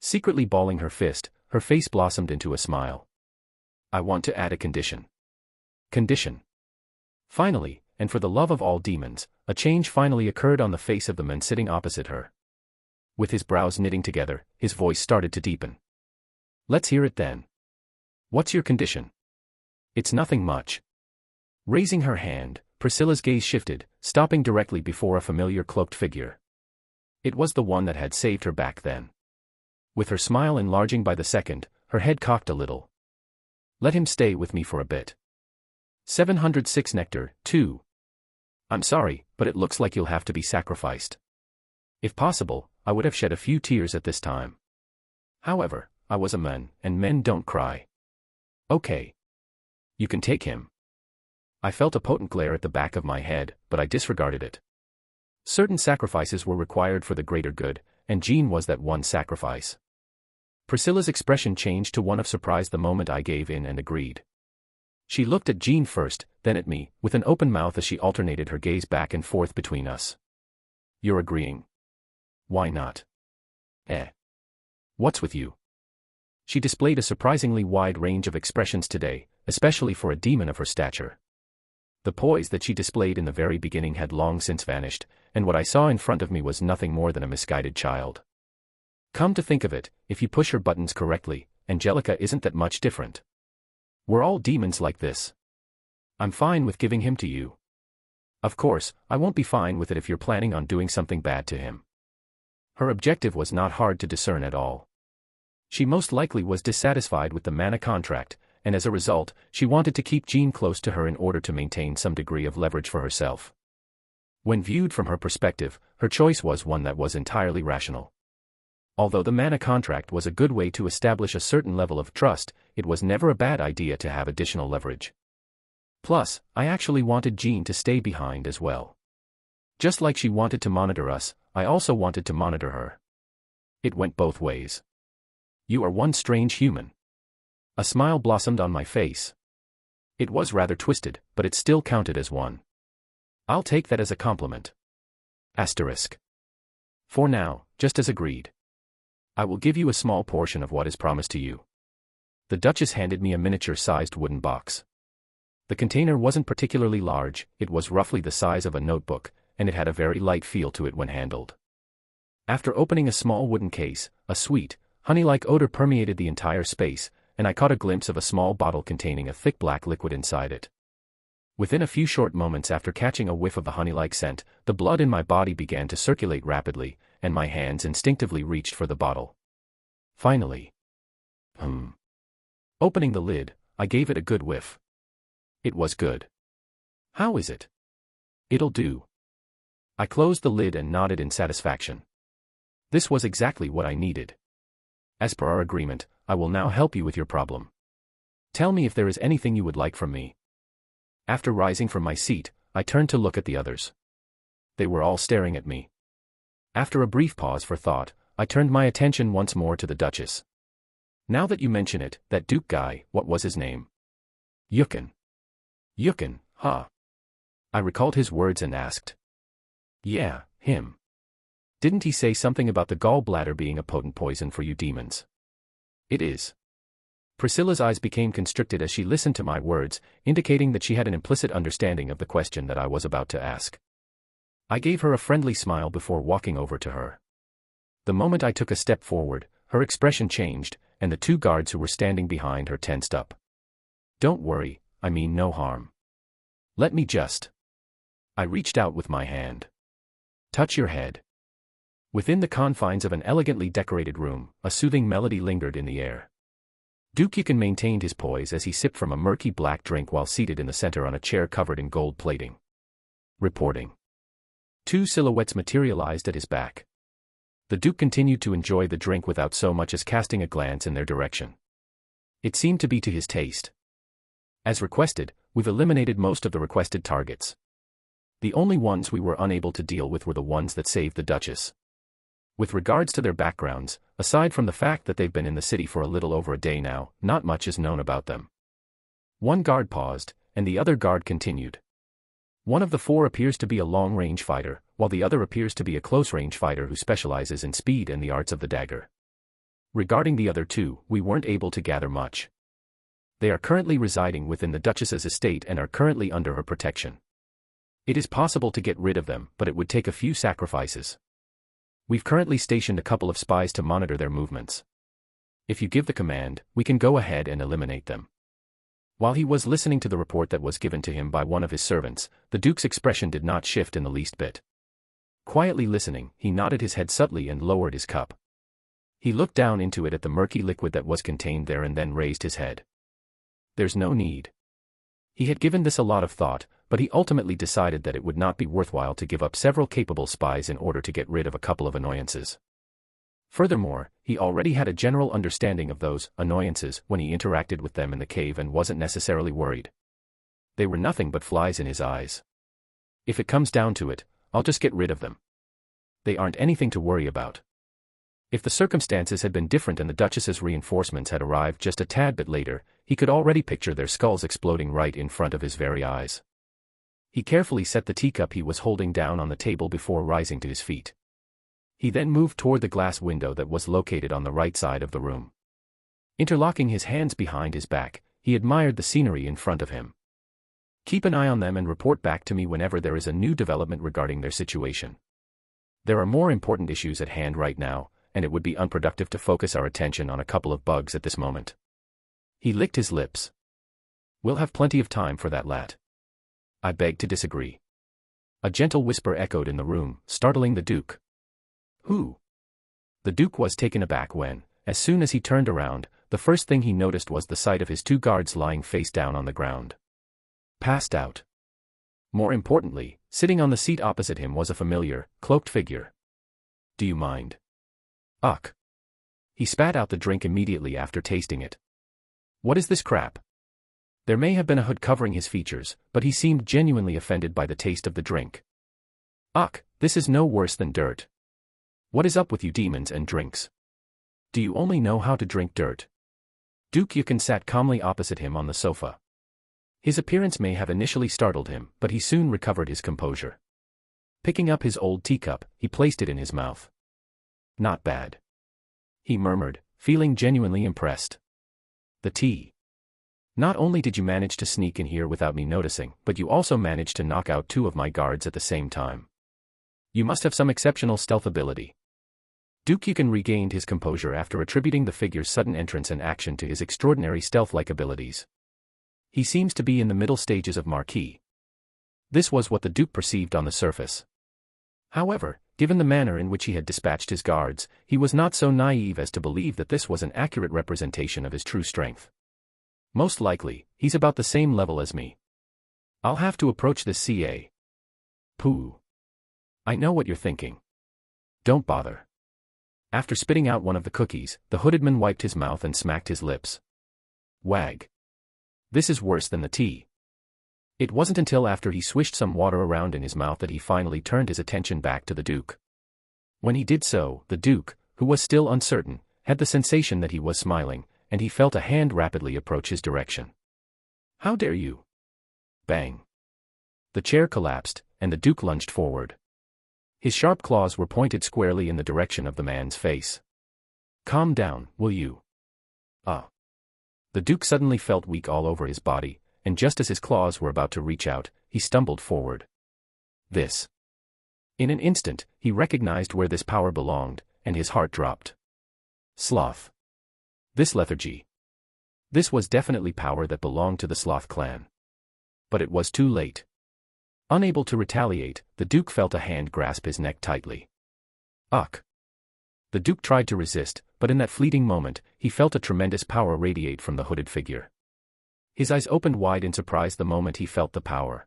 Secretly balling her fist, her face blossomed into a smile. I want to add a condition. Condition. Finally, and for the love of all demons, a change finally occurred on the face of the man sitting opposite her. With his brows knitting together, his voice started to deepen. Let's hear it then. What's your condition? It's nothing much. Raising her hand, Priscilla's gaze shifted, stopping directly before a familiar cloaked figure. It was the one that had saved her back then. With her smile enlarging by the second, her head cocked a little. Let him stay with me for a bit. 706 Nectar, 2. I'm sorry, but it looks like you'll have to be sacrificed. If possible, I would have shed a few tears at this time. However, I was a man, and men don't cry. Okay. You can take him. I felt a potent glare at the back of my head, but I disregarded it. Certain sacrifices were required for the greater good, and Jean was that one sacrifice. Priscilla's expression changed to one of surprise the moment I gave in and agreed. She looked at Jean first, then at me, with an open mouth as she alternated her gaze back and forth between us. You're agreeing. Why not? What's with you? She displayed a surprisingly wide range of expressions today, especially for a demon of her stature. The poise that she displayed in the very beginning had long since vanished, and what I saw in front of me was nothing more than a misguided child. Come to think of it, if you push her buttons correctly, Angelica isn't that much different. We're all demons like this. I'm fine with giving him to you. Of course, I won't be fine with it if you're planning on doing something bad to him. Her objective was not hard to discern at all. She most likely was dissatisfied with the mana contract, and as a result, she wanted to keep Jean close to her in order to maintain some degree of leverage for herself. When viewed from her perspective, her choice was one that was entirely rational. Although the mana contract was a good way to establish a certain level of trust, it was never a bad idea to have additional leverage. Plus, I actually wanted Jean to stay behind as well. Just like she wanted to monitor us, I also wanted to monitor her. It went both ways. You are one strange human. A smile blossomed on my face. It was rather twisted, but it still counted as one. I'll take that as a compliment. Asterisk. For now, just as agreed. I will give you a small portion of what is promised to you. The Duchess handed me a miniature-sized wooden box. The container wasn't particularly large, it was roughly the size of a notebook, and it had a very light feel to it when handled. After opening a small wooden case, a sweet, honey-like odor permeated the entire space, and I caught a glimpse of a small bottle containing a thick black liquid inside it. Within a few short moments after catching a whiff of the honey-like scent, the blood in my body began to circulate rapidly, and my hands instinctively reached for the bottle. Finally. Opening the lid, I gave it a good whiff. It was good. How is it? It'll do. I closed the lid and nodded in satisfaction. This was exactly what I needed. As per our agreement, I will now help you with your problem. Tell me if there is anything you would like from me. After rising from my seat, I turned to look at the others. They were all staring at me. After a brief pause for thought, I turned my attention once more to the Duchess. Now that you mention it, that Duke guy, what was his name? Yukin. Yukin, huh? I recalled his words and asked. Yeah, him. Didn't he say something about the gallbladder being a potent poison for you demons? It is. Priscilla's eyes became constricted as she listened to my words, indicating that she had an implicit understanding of the question that I was about to ask. I gave her a friendly smile before walking over to her. The moment I took a step forward, her expression changed, and the two guards who were standing behind her tensed up. Don't worry, I mean no harm. Let me just. I reached out with my hand. Touch your head. Within the confines of an elegantly decorated room, a soothing melody lingered in the air. Duke Yukin maintained his poise as he sipped from a murky black drink while seated in the center on a chair covered in gold plating. Reporting. Two silhouettes materialized at his back. The Duke continued to enjoy the drink without so much as casting a glance in their direction. It seemed to be to his taste. As requested, we've eliminated most of the requested targets. The only ones we were unable to deal with were the ones that saved the Duchess. With regards to their backgrounds, aside from the fact that they've been in the city for a little over a day now, not much is known about them. One guard paused, and the other guard continued. One of the four appears to be a long-range fighter, while the other appears to be a close-range fighter who specializes in speed and the arts of the dagger. Regarding the other two, we weren't able to gather much. They are currently residing within the Duchess's estate and are currently under her protection. It is possible to get rid of them, but it would take a few sacrifices. We've currently stationed a couple of spies to monitor their movements. If you give the command, we can go ahead and eliminate them. While he was listening to the report that was given to him by one of his servants, the Duke's expression did not shift in the least bit. Quietly listening, he nodded his head subtly and lowered his cup. He looked down into it at the murky liquid that was contained there and then raised his head. There's no need. He had given this a lot of thought, but he ultimately decided that it would not be worthwhile to give up several capable spies in order to get rid of a couple of annoyances. Furthermore, he already had a general understanding of those annoyances when he interacted with them in the cave and wasn't necessarily worried. They were nothing but flies in his eyes. If it comes down to it, I'll just get rid of them. They aren't anything to worry about. If the circumstances had been different and the Duchess's reinforcements had arrived just a tad bit later, he could already picture their skulls exploding right in front of his very eyes. He carefully set the teacup he was holding down on the table before rising to his feet. He then moved toward the glass window that was located on the right side of the room. Interlocking his hands behind his back, he admired the scenery in front of him. Keep an eye on them and report back to me whenever there is a new development regarding their situation. There are more important issues at hand right now, and it would be unproductive to focus our attention on a couple of bugs at this moment. He licked his lips. We'll have plenty of time for that, lad. I beg to disagree. A gentle whisper echoed in the room, startling the Duke. Who? The Duke was taken aback when, as soon as he turned around, the first thing he noticed was the sight of his two guards lying face down on the ground. Passed out. More importantly, sitting on the seat opposite him was a familiar, cloaked figure. Do you mind? Ugh. He spat out the drink immediately after tasting it. What is this crap? There may have been a hood covering his features, but he seemed genuinely offended by the taste of the drink. Ugh, this is no worse than dirt. What is up with you demons and drinks? Do you only know how to drink dirt? Duke Yukin sat calmly opposite him on the sofa. His appearance may have initially startled him, but he soon recovered his composure. Picking up his old teacup, he placed it in his mouth. Not bad. He murmured, feeling genuinely impressed. The tea. Not only did you manage to sneak in here without me noticing, but you also managed to knock out two of my guards at the same time. You must have some exceptional stealth ability. Duke Yukin regained his composure after attributing the figure's sudden entrance and action to his extraordinary stealth-like abilities. He seems to be in the middle stages of Marquis. This was what the Duke perceived on the surface. However, given the manner in which he had dispatched his guards, he was not so naive as to believe that this was an accurate representation of his true strength. Most likely, he's about the same level as me. I'll have to approach this CA. Pooh. I know what you're thinking. Don't bother. After spitting out one of the cookies, the hooded man wiped his mouth and smacked his lips. Wag. This is worse than the tea. It wasn't until after he swished some water around in his mouth that he finally turned his attention back to the Duke. When he did so, the Duke, who was still uncertain, had the sensation that he was smiling, and he felt a hand rapidly approach his direction. How dare you? Bang. The chair collapsed, and the Duke lunged forward. His sharp claws were pointed squarely in the direction of the man's face. Calm down, will you? The Duke suddenly felt weak all over his body, and just as his claws were about to reach out, he stumbled forward. This. In an instant, he recognized where this power belonged, and his heart dropped. Sloth. This lethargy. This was definitely power that belonged to the Sloth clan. But it was too late. Unable to retaliate, the Duke felt a hand grasp his neck tightly. Ugh. The Duke tried to resist, but in that fleeting moment, he felt a tremendous power radiate from the hooded figure. His eyes opened wide in surprise the moment he felt the power.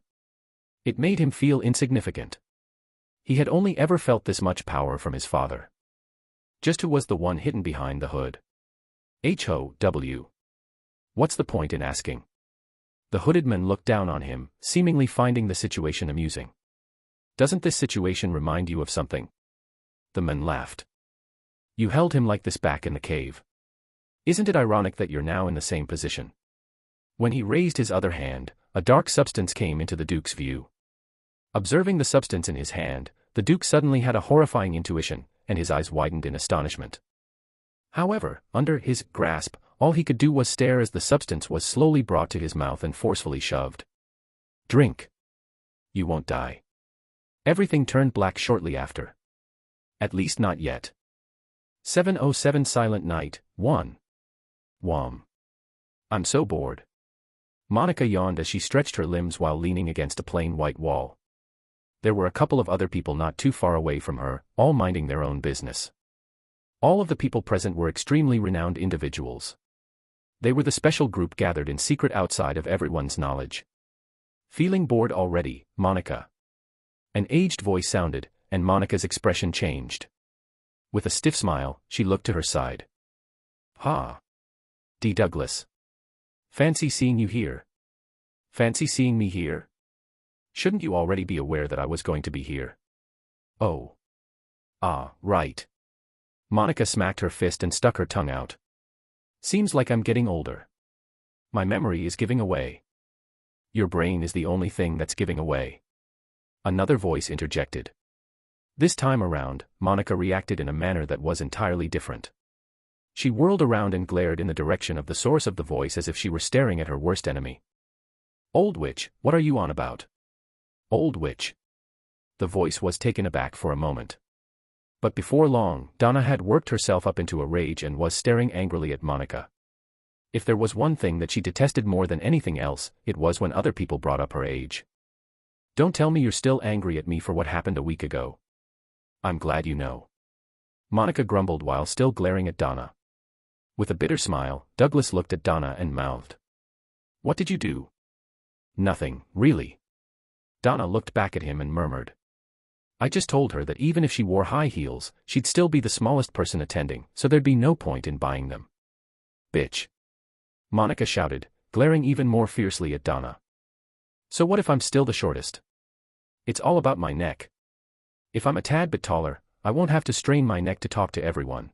It made him feel insignificant. He had only ever felt this much power from his father. Just who was the one hidden behind the hood? HOW. What's the point in asking? The hooded man looked down on him, seemingly finding the situation amusing. Doesn't this situation remind you of something? The man laughed. You held him like this back in the cave. Isn't it ironic that you're now in the same position? When he raised his other hand, a dark substance came into the Duke's view. Observing the substance in his hand, the Duke suddenly had a horrifying intuition, and his eyes widened in astonishment. However, under his grasp, all he could do was stare as the substance was slowly brought to his mouth and forcefully shoved. Drink. You won't die. Everything turned black shortly after. At least not yet. 707 Silent Night, 1. Wham. I'm so bored. Monica yawned as she stretched her limbs while leaning against a plain white wall. There were a couple of other people not too far away from her, all minding their own business. All of the people present were extremely renowned individuals. They were the special group gathered in secret outside of everyone's knowledge. Feeling bored already, Monica? An aged voice sounded, and Monica's expression changed. With a stiff smile, she looked to her side. Ha! D. Douglas. Fancy seeing you here. Fancy seeing me here? Shouldn't you already be aware that I was going to be here? Oh. Ah, right. Monica smacked her fist and stuck her tongue out. Seems like I'm getting older. My memory is giving away. Your brain is the only thing that's giving away. Another voice interjected. This time around, Monica reacted in a manner that was entirely different. She whirled around and glared in the direction of the source of the voice as if she were staring at her worst enemy. Old witch, what are you on about? Old witch. The voice was taken aback for a moment. But before long, Donna had worked herself up into a rage and was staring angrily at Monica. If there was one thing that she detested more than anything else, it was when other people brought up her age. Don't tell me you're still angry at me for what happened a week ago. I'm glad you know. Monica grumbled while still glaring at Donna. With a bitter smile, Douglas looked at Donna and mouthed. What did you do? Nothing, really. Donna looked back at him and murmured. I just told her that even if she wore high heels, she'd still be the smallest person attending, so there'd be no point in buying them. Bitch. Monica shouted, glaring even more fiercely at Donna. So what if I'm still the shortest? It's all about my neck. If I'm a tad bit taller, I won't have to strain my neck to talk to everyone.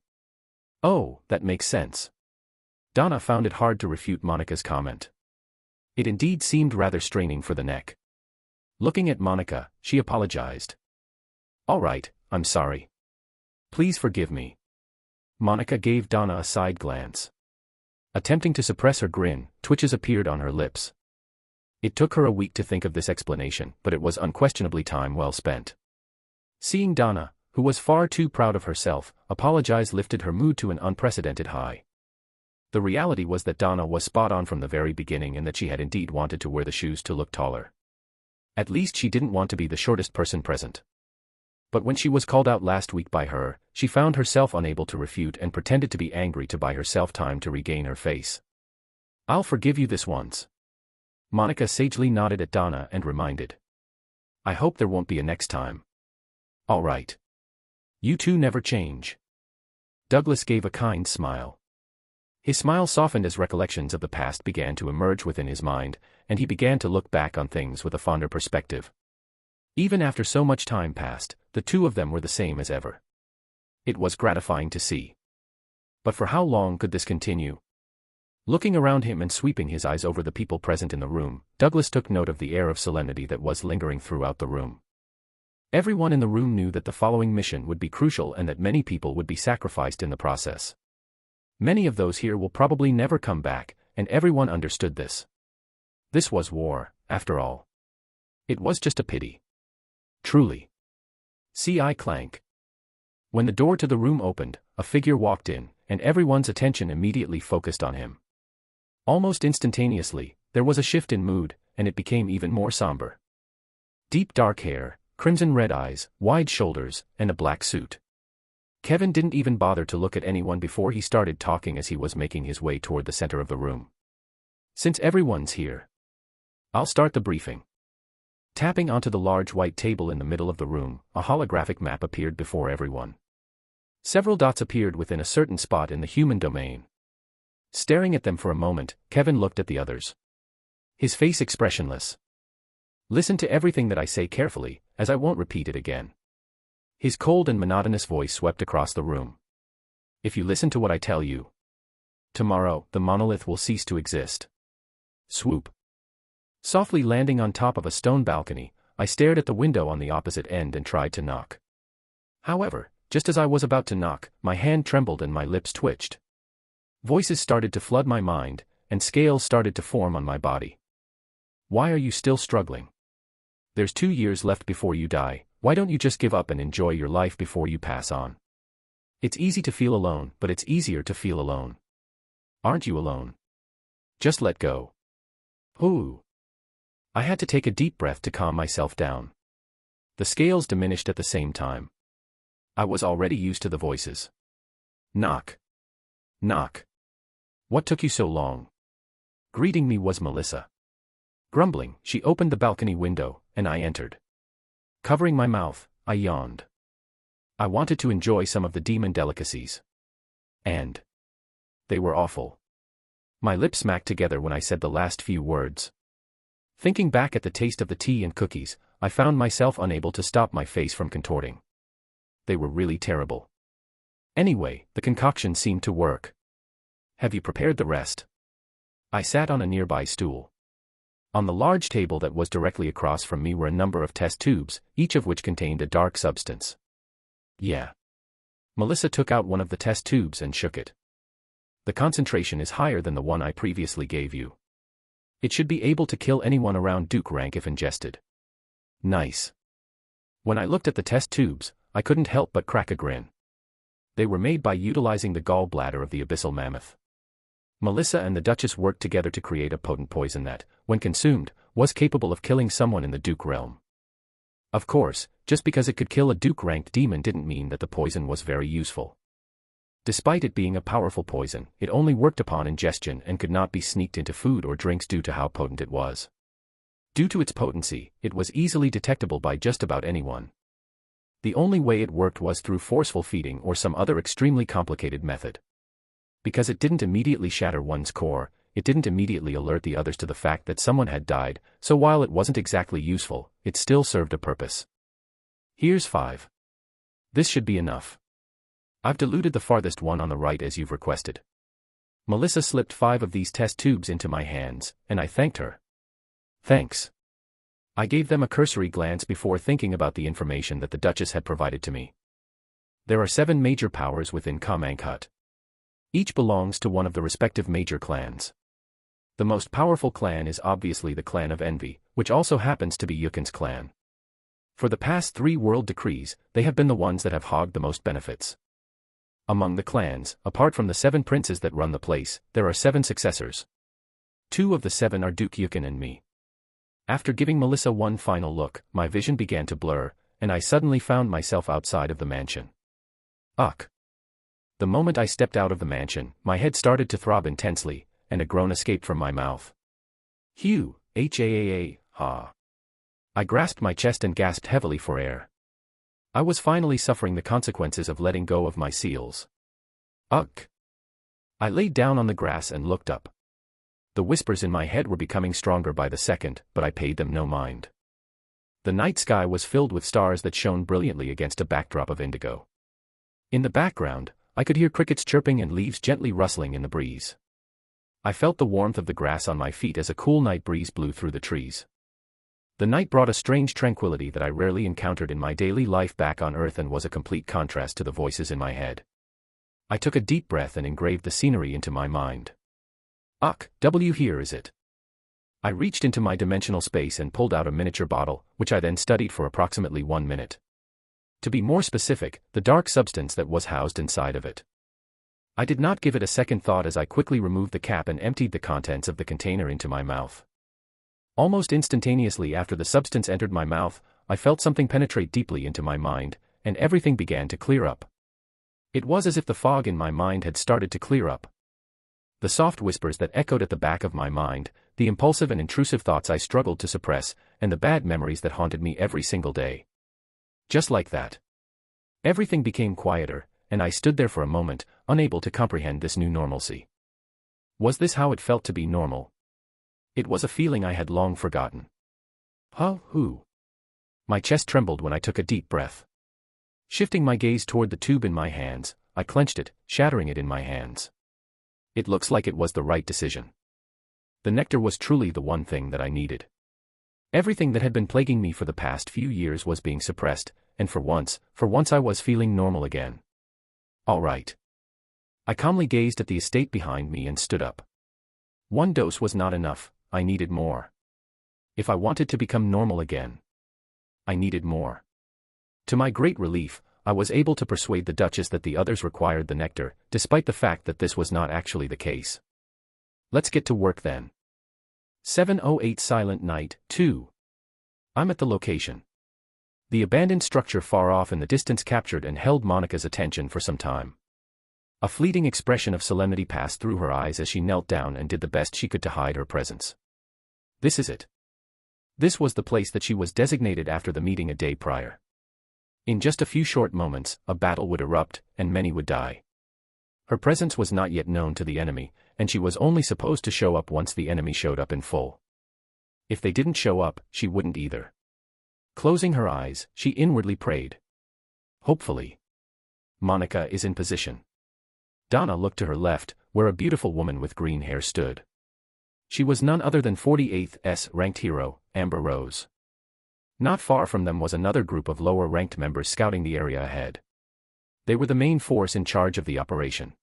Oh, that makes sense. Donna found it hard to refute Monica's comment. It indeed seemed rather straining for the neck. Looking at Monica, she apologized. All right, I'm sorry. Please forgive me. Monica gave Donna a side glance. Attempting to suppress her grin, twitches appeared on her lips. It took her a week to think of this explanation, but it was unquestionably time well spent. Seeing Donna, who was far too proud of herself, apologize lifted her mood to an unprecedented high. The reality was that Donna was spot on from the very beginning and that she had indeed wanted to wear the shoes to look taller. At least she didn't want to be the shortest person present. But when she was called out last week by her, she found herself unable to refute and pretended to be angry to buy herself time to regain her face. I'll forgive you this once. Monica sagely nodded at Donna and reminded. I hope there won't be a next time. All right. You two never change. Douglas gave a kind smile. His smile softened as recollections of the past began to emerge within his mind, and he began to look back on things with a fonder perspective. Even after so much time passed, the two of them were the same as ever. It was gratifying to see. But for how long could this continue? Looking around him and sweeping his eyes over the people present in the room, Douglas took note of the air of solemnity that was lingering throughout the room. Everyone in the room knew that the following mission would be crucial and that many people would be sacrificed in the process. Many of those here will probably never come back, and everyone understood this. This was war, after all. It was just a pity. Truly. C.I. clank. When the door to the room opened, a figure walked in, and everyone's attention immediately focused on him. Almost instantaneously, there was a shift in mood, and it became even more somber. Deep dark hair, crimson-red eyes, wide shoulders, and a black suit. Kevin didn't even bother to look at anyone before he started talking as he was making his way toward the center of the room. Since everyone's here, I'll start the briefing. Tapping onto the large white table in the middle of the room, a holographic map appeared before everyone. Several dots appeared within a certain spot in the human domain. Staring at them for a moment, Kevin looked at the others. His face expressionless. Listen to everything that I say carefully, as I won't repeat it again. His cold and monotonous voice swept across the room. If you listen to what I tell you, tomorrow, the monolith will cease to exist. Swoop. Softly landing on top of a stone balcony, I stared at the window on the opposite end and tried to knock. However, just as I was about to knock, my hand trembled and my lips twitched. Voices started to flood my mind, and scales started to form on my body. Why are you still struggling? There's 2 years left before you die. Why don't you just give up and enjoy your life before you pass on? It's easy to feel alone, but it's easier to feel alone. Aren't you alone? Just let go. Ooh. I had to take a deep breath to calm myself down. The scales diminished at the same time. I was already used to the voices. Knock. Knock. What took you so long? Greeting me was Melissa. Grumbling, she opened the balcony window, and I entered. Covering my mouth, I yawned. I wanted to enjoy some of the demon delicacies. And they were awful. My lips smacked together when I said the last few words. Thinking back at the taste of the tea and cookies, I found myself unable to stop my face from contorting. They were really terrible. Anyway, the concoction seemed to work. Have you prepared the rest? I sat on a nearby stool. On the large table that was directly across from me were a number of test tubes, each of which contained a dark substance. Yeah. Melissa took out one of the test tubes and shook it. The concentration is higher than the one I previously gave you. It should be able to kill anyone around Duke rank if ingested. Nice. When I looked at the test tubes, I couldn't help but crack a grin. They were made by utilizing the gallbladder of the abyssal mammoth. Melissa and the Duchess worked together to create a potent poison that, when consumed, was capable of killing someone in the Duke realm. Of course, just because it could kill a Duke-ranked demon didn't mean that the poison was very useful. Despite it being a powerful poison, it only worked upon ingestion and could not be sneaked into food or drinks due to how potent it was. Due to its potency, it was easily detectable by just about anyone. The only way it worked was through forceful feeding or some other extremely complicated method. Because it didn't immediately shatter one's core, it didn't immediately alert the others to the fact that someone had died, so while it wasn't exactly useful, it still served a purpose. Here's 5. This should be enough. I've diluted the farthest one on the right as you've requested. Melissa slipped 5 of these test tubes into my hands, and I thanked her. Thanks. I gave them a cursory glance before thinking about the information that the Duchess had provided to me. There are 7 major powers within Kamankut. Each belongs to one of the respective major clans. The most powerful clan is obviously the Clan of Envy, which also happens to be Yukin's clan. For the past 3 world decrees, they have been the ones that have hogged the most benefits. Among the clans, apart from the 7 princes that run the place, there are 7 successors. 2 of the 7 are Duke Yukin and me. After giving Melissa one final look, my vision began to blur, and I suddenly found myself outside of the mansion. Ugh. The moment I stepped out of the mansion, my head started to throb intensely, and a groan escaped from my mouth. Hugh, ha. I grasped my chest and gasped heavily for air. I was finally suffering the consequences of letting go of my seals. Ugh. I laid down on the grass and looked up. The whispers in my head were becoming stronger by the second, but I paid them no mind. The night sky was filled with stars that shone brilliantly against a backdrop of indigo. In the background, I could hear crickets chirping and leaves gently rustling in the breeze. I felt the warmth of the grass on my feet as a cool night breeze blew through the trees. The night brought a strange tranquility that I rarely encountered in my daily life back on Earth and was a complete contrast to the voices in my head. I took a deep breath and engraved the scenery into my mind. Here is it. I reached into my dimensional space and pulled out a miniature bottle, which I then studied for approximately 1 minute. To be more specific, the dark substance that was housed inside of it. I did not give it a second thought as I quickly removed the cap and emptied the contents of the container into my mouth. Almost instantaneously after the substance entered my mouth, I felt something penetrate deeply into my mind, and everything began to clear up. It was as if the fog in my mind had started to clear up. The soft whispers that echoed at the back of my mind, the impulsive and intrusive thoughts I struggled to suppress, and the bad memories that haunted me every single day. Just like that. Everything became quieter, and I stood there for a moment, unable to comprehend this new normalcy. Was this how it felt to be normal? It was a feeling I had long forgotten. My chest trembled when I took a deep breath. Shifting my gaze toward the tube in my hands, I clenched it, shattering it in my hands. It looks like it was the right decision. The nectar was truly the one thing that I needed. Everything that had been plaguing me for the past few years was being suppressed, and for once I was feeling normal again. All right. I calmly gazed at the estate behind me and stood up. One dose was not enough, I needed more. If I wanted to become normal again, I needed more. To my great relief, I was able to persuade the Duchess that the others required the nectar, despite the fact that this was not actually the case. Let's get to work then. 708 Silent Night, 2. I'm at the location. The abandoned structure far off in the distance captured and held Monica's attention for some time. A fleeting expression of solemnity passed through her eyes as she knelt down and did the best she could to hide her presence. This is it. This was the place that she was designated after the meeting a day prior. In just a few short moments, a battle would erupt, and many would die. Her presence was not yet known to the enemy, and she was only supposed to show up once the enemy showed up in full. If they didn't show up, she wouldn't either. Closing her eyes, she inwardly prayed. Hopefully, Monica is in position. Donna looked to her left, where a beautiful woman with green hair stood. She was none other than 48th ranked hero, Amber Rose. Not far from them was another group of lower-ranked members scouting the area ahead. They were the main force in charge of the operation.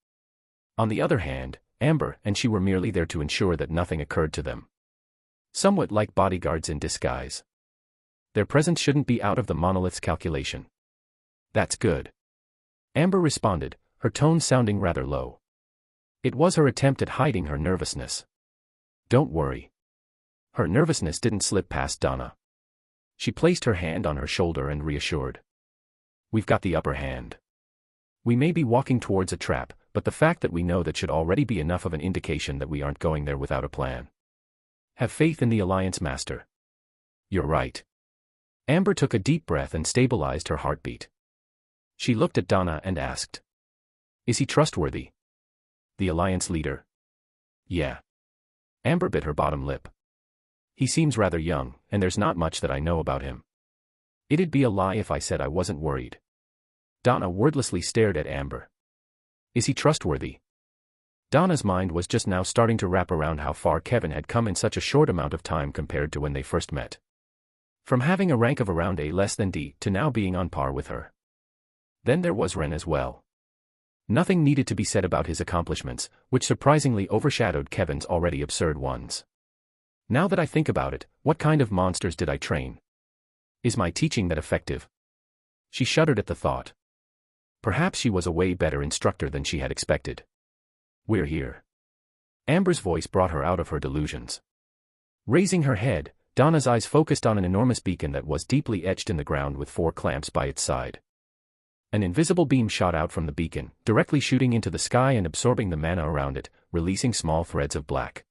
On the other hand, Amber and she were merely there to ensure that nothing occurred to them. Somewhat like bodyguards in disguise. Their presence shouldn't be out of the monolith's calculation. That's good. Amber responded, her tone sounding rather low. It was her attempt at hiding her nervousness. Don't worry. Her nervousness didn't slip past Donna. She placed her hand on her shoulder and reassured. We've got the upper hand. We may be walking towards a trap, but the fact that we know that should already be enough of an indication that we aren't going there without a plan. Have faith in the Alliance Master. You're right. Amber took a deep breath and stabilized her heartbeat. She looked at Donna and asked. Is he trustworthy? The Alliance leader? Yeah. Amber bit her bottom lip. He seems rather young, and there's not much that I know about him. It'd be a lie if I said I wasn't worried. Donna wordlessly stared at Amber. Is he trustworthy? Donna's mind was just now starting to wrap around how far Kevin had come in such a short amount of time compared to when they first met. From having a rank of around A less than D to now being on par with her. Then there was Ren as well. Nothing needed to be said about his accomplishments, which surprisingly overshadowed Kevin's already absurd ones. Now that I think about it, what kind of monsters did I train? Is my teaching that effective? She shuddered at the thought. Perhaps she was a way better instructor than she had expected. We're here. Amber's voice brought her out of her delusions. Raising her head, Donna's eyes focused on an enormous beacon that was deeply etched in the ground with 4 clamps by its side. An invisible beam shot out from the beacon, directly shooting into the sky and absorbing the mana around it, releasing small threads of black.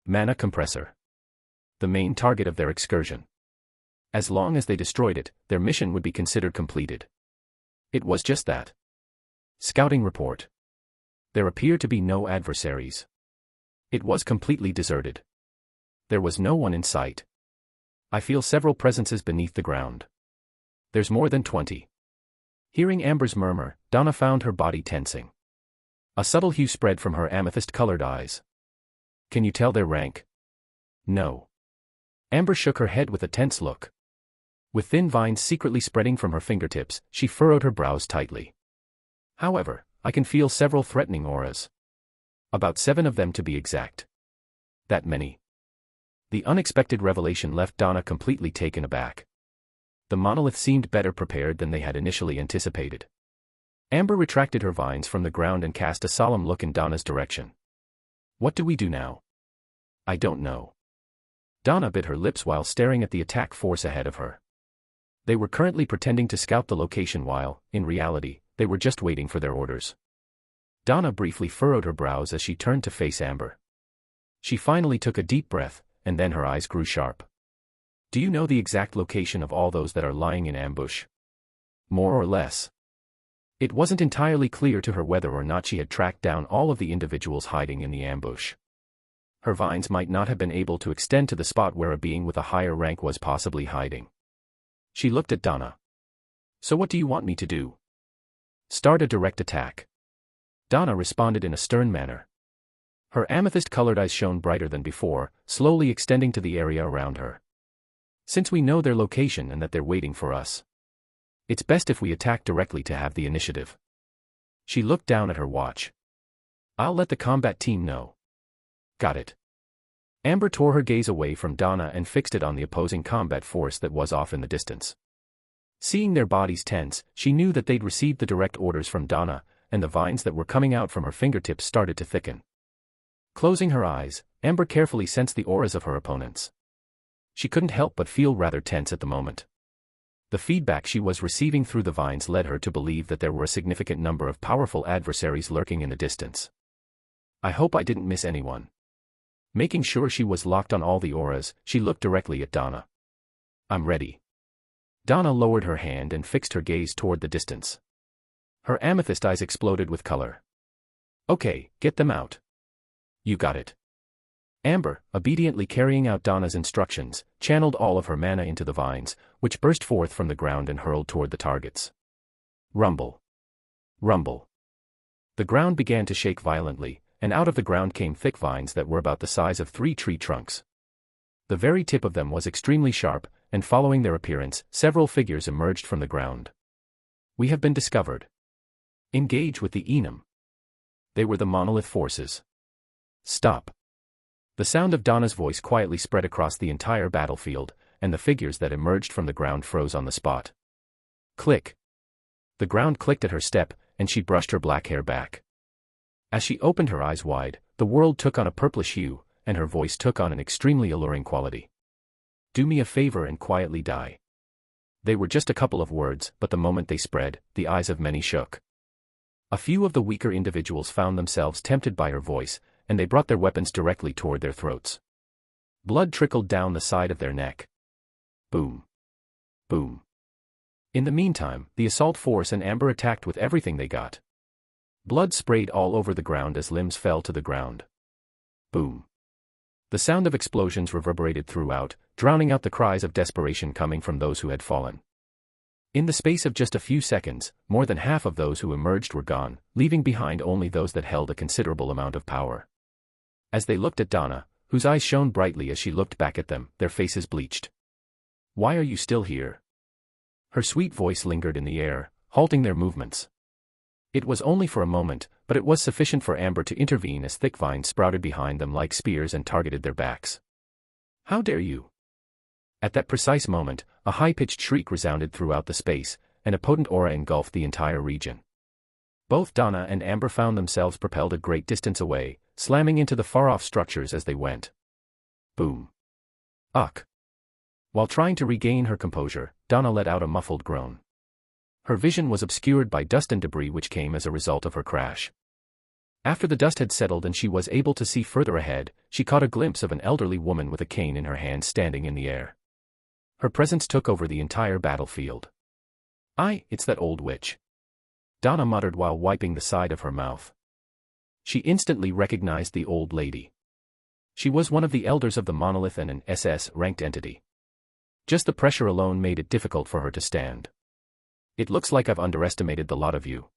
Mana compressor. The main target of their excursion. As long as they destroyed it, their mission would be considered completed. It was just that. Scouting report. There appear to be no adversaries. It was completely deserted. There was no one in sight. I feel several presences beneath the ground. There's more than 20. Hearing Amber's murmur, Donna found her body tensing. A subtle hue spread from her amethyst-colored eyes. Can you tell their rank? No. Amber shook her head with a tense look. With thin vines secretly spreading from her fingertips, she furrowed her brows tightly. However, I can feel several threatening auras. About 7 of them to be exact. That many. The unexpected revelation left Donna completely taken aback. The monolith seemed better prepared than they had initially anticipated. Amber retracted her vines from the ground and cast a solemn look in Donna's direction. What do we do now? I don't know. Donna bit her lips while staring at the attack force ahead of her. They were currently pretending to scout the location while, in reality, they were just waiting for their orders. Donna briefly furrowed her brows as she turned to face Amber. She finally took a deep breath, and then her eyes grew sharp. Do you know the exact location of all those that are lying in ambush? More or less. It wasn't entirely clear to her whether or not she had tracked down all of the individuals hiding in the ambush. Her vines might not have been able to extend to the spot where a being with a higher rank was possibly hiding. She looked at Donna. So what do you want me to do? Start a direct attack. Donna responded in a stern manner. Her amethyst-colored eyes shone brighter than before, slowly extending to the area around her. Since we know their location and that they're waiting for us, it's best if we attack directly to have the initiative. She looked down at her watch. I'll let the combat team know. Got it. Amber tore her gaze away from Donna and fixed it on the opposing combat force that was off in the distance. Seeing their bodies tense, she knew that they'd received the direct orders from Donna, and the vines that were coming out from her fingertips started to thicken. Closing her eyes, Amber carefully sensed the auras of her opponents. She couldn't help but feel rather tense at the moment. The feedback she was receiving through the vines led her to believe that there were a significant number of powerful adversaries lurking in the distance. I hope I didn't miss anyone. Making sure she was locked on all the auras, she looked directly at Donna. I'm ready. Donna lowered her hand and fixed her gaze toward the distance. Her amethyst eyes exploded with color. Okay, get them out. You got it. Amber, obediently carrying out Donna's instructions, channeled all of her mana into the vines, which burst forth from the ground and hurled toward the targets. Rumble. Rumble. The ground began to shake violently, and out of the ground came thick vines that were about the size of 3 tree trunks. The very tip of them was extremely sharp, and following their appearance, several figures emerged from the ground. We have been discovered. Engage with the Enum. They were the monolith forces. Stop. The sound of Donna's voice quietly spread across the entire battlefield, and the figures that emerged from the ground froze on the spot. Click. The ground clicked at her step, and she brushed her black hair back. As she opened her eyes wide, the world took on a purplish hue, and her voice took on an extremely alluring quality. Do me a favor and quietly die. They were just a couple of words, but the moment they spread, the eyes of many shook. A few of the weaker individuals found themselves tempted by her voice, and they brought their weapons directly toward their throats. Blood trickled down the side of their neck. Boom. Boom. In the meantime, the assault force and Amber attacked with everything they got. Blood sprayed all over the ground as limbs fell to the ground. Boom. The sound of explosions reverberated throughout, drowning out the cries of desperation coming from those who had fallen. In the space of just a few seconds, more than half of those who emerged were gone, leaving behind only those that held a considerable amount of power. As they looked at Donna, whose eyes shone brightly as she looked back at them, their faces bleached. Why are you still here? Her sweet voice lingered in the air, halting their movements. It was only for a moment, but it was sufficient for Amber to intervene as thick vines sprouted behind them like spears and targeted their backs. How dare you? At that precise moment, a high-pitched shriek resounded throughout the space, and a potent aura engulfed the entire region. Both Donna and Amber found themselves propelled a great distance away, slamming into the far-off structures as they went. Boom. Ugh. While trying to regain her composure, Donna let out a muffled groan. Her vision was obscured by dust and debris which came as a result of her crash. After the dust had settled and she was able to see further ahead, she caught a glimpse of an elderly woman with a cane in her hand standing in the air. Her presence took over the entire battlefield. It's that old witch. Donna muttered while wiping the side of her mouth. She instantly recognized the old lady. She was one of the elders of the monolith and an SS-ranked entity. Just the pressure alone made it difficult for her to stand. It looks like I've underestimated the lot of you.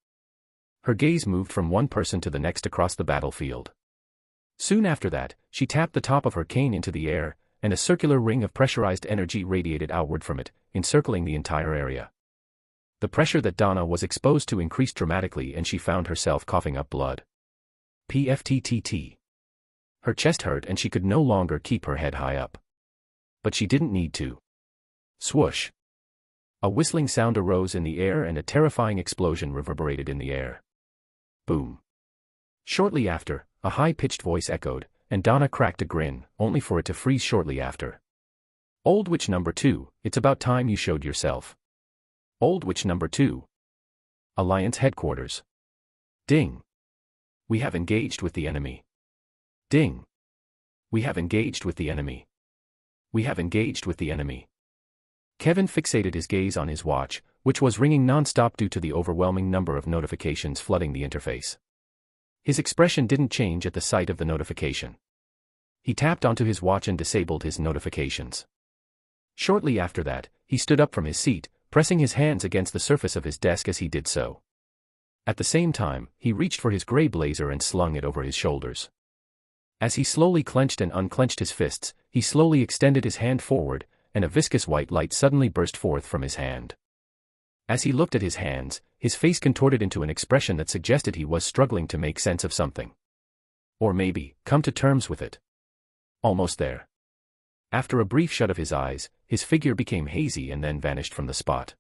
Her gaze moved from one person to the next across the battlefield. Soon after that, she tapped the top of her cane into the air, and a circular ring of pressurized energy radiated outward from it, encircling the entire area. The pressure that Donna was exposed to increased dramatically and she found herself coughing up blood. PFTTT. Her chest hurt and she could no longer keep her head high up. But she didn't need to. Swoosh. A whistling sound arose in the air and a terrifying explosion reverberated in the air. Boom. Shortly after, a high-pitched voice echoed, and Donna cracked a grin, only for it to freeze shortly after. Old Witch number 2, it's about time you showed yourself. Old Witch number 2. Alliance headquarters. Ding. We have engaged with the enemy. Ding. We have engaged with the enemy. We have engaged with the enemy. Kevin fixated his gaze on his watch, which was ringing non-stop due to the overwhelming number of notifications flooding the interface. His expression didn't change at the sight of the notification. He tapped onto his watch and disabled his notifications. Shortly after that, he stood up from his seat, pressing his hands against the surface of his desk as he did so. At the same time, he reached for his gray blazer and slung it over his shoulders. As he slowly clenched and unclenched his fists, he slowly extended his hand forward, and a viscous white light suddenly burst forth from his hand. As he looked at his hands, his face contorted into an expression that suggested he was struggling to make sense of something. Or maybe, come to terms with it. Almost there. After a brief shut of his eyes, his figure became hazy and then vanished from the spot.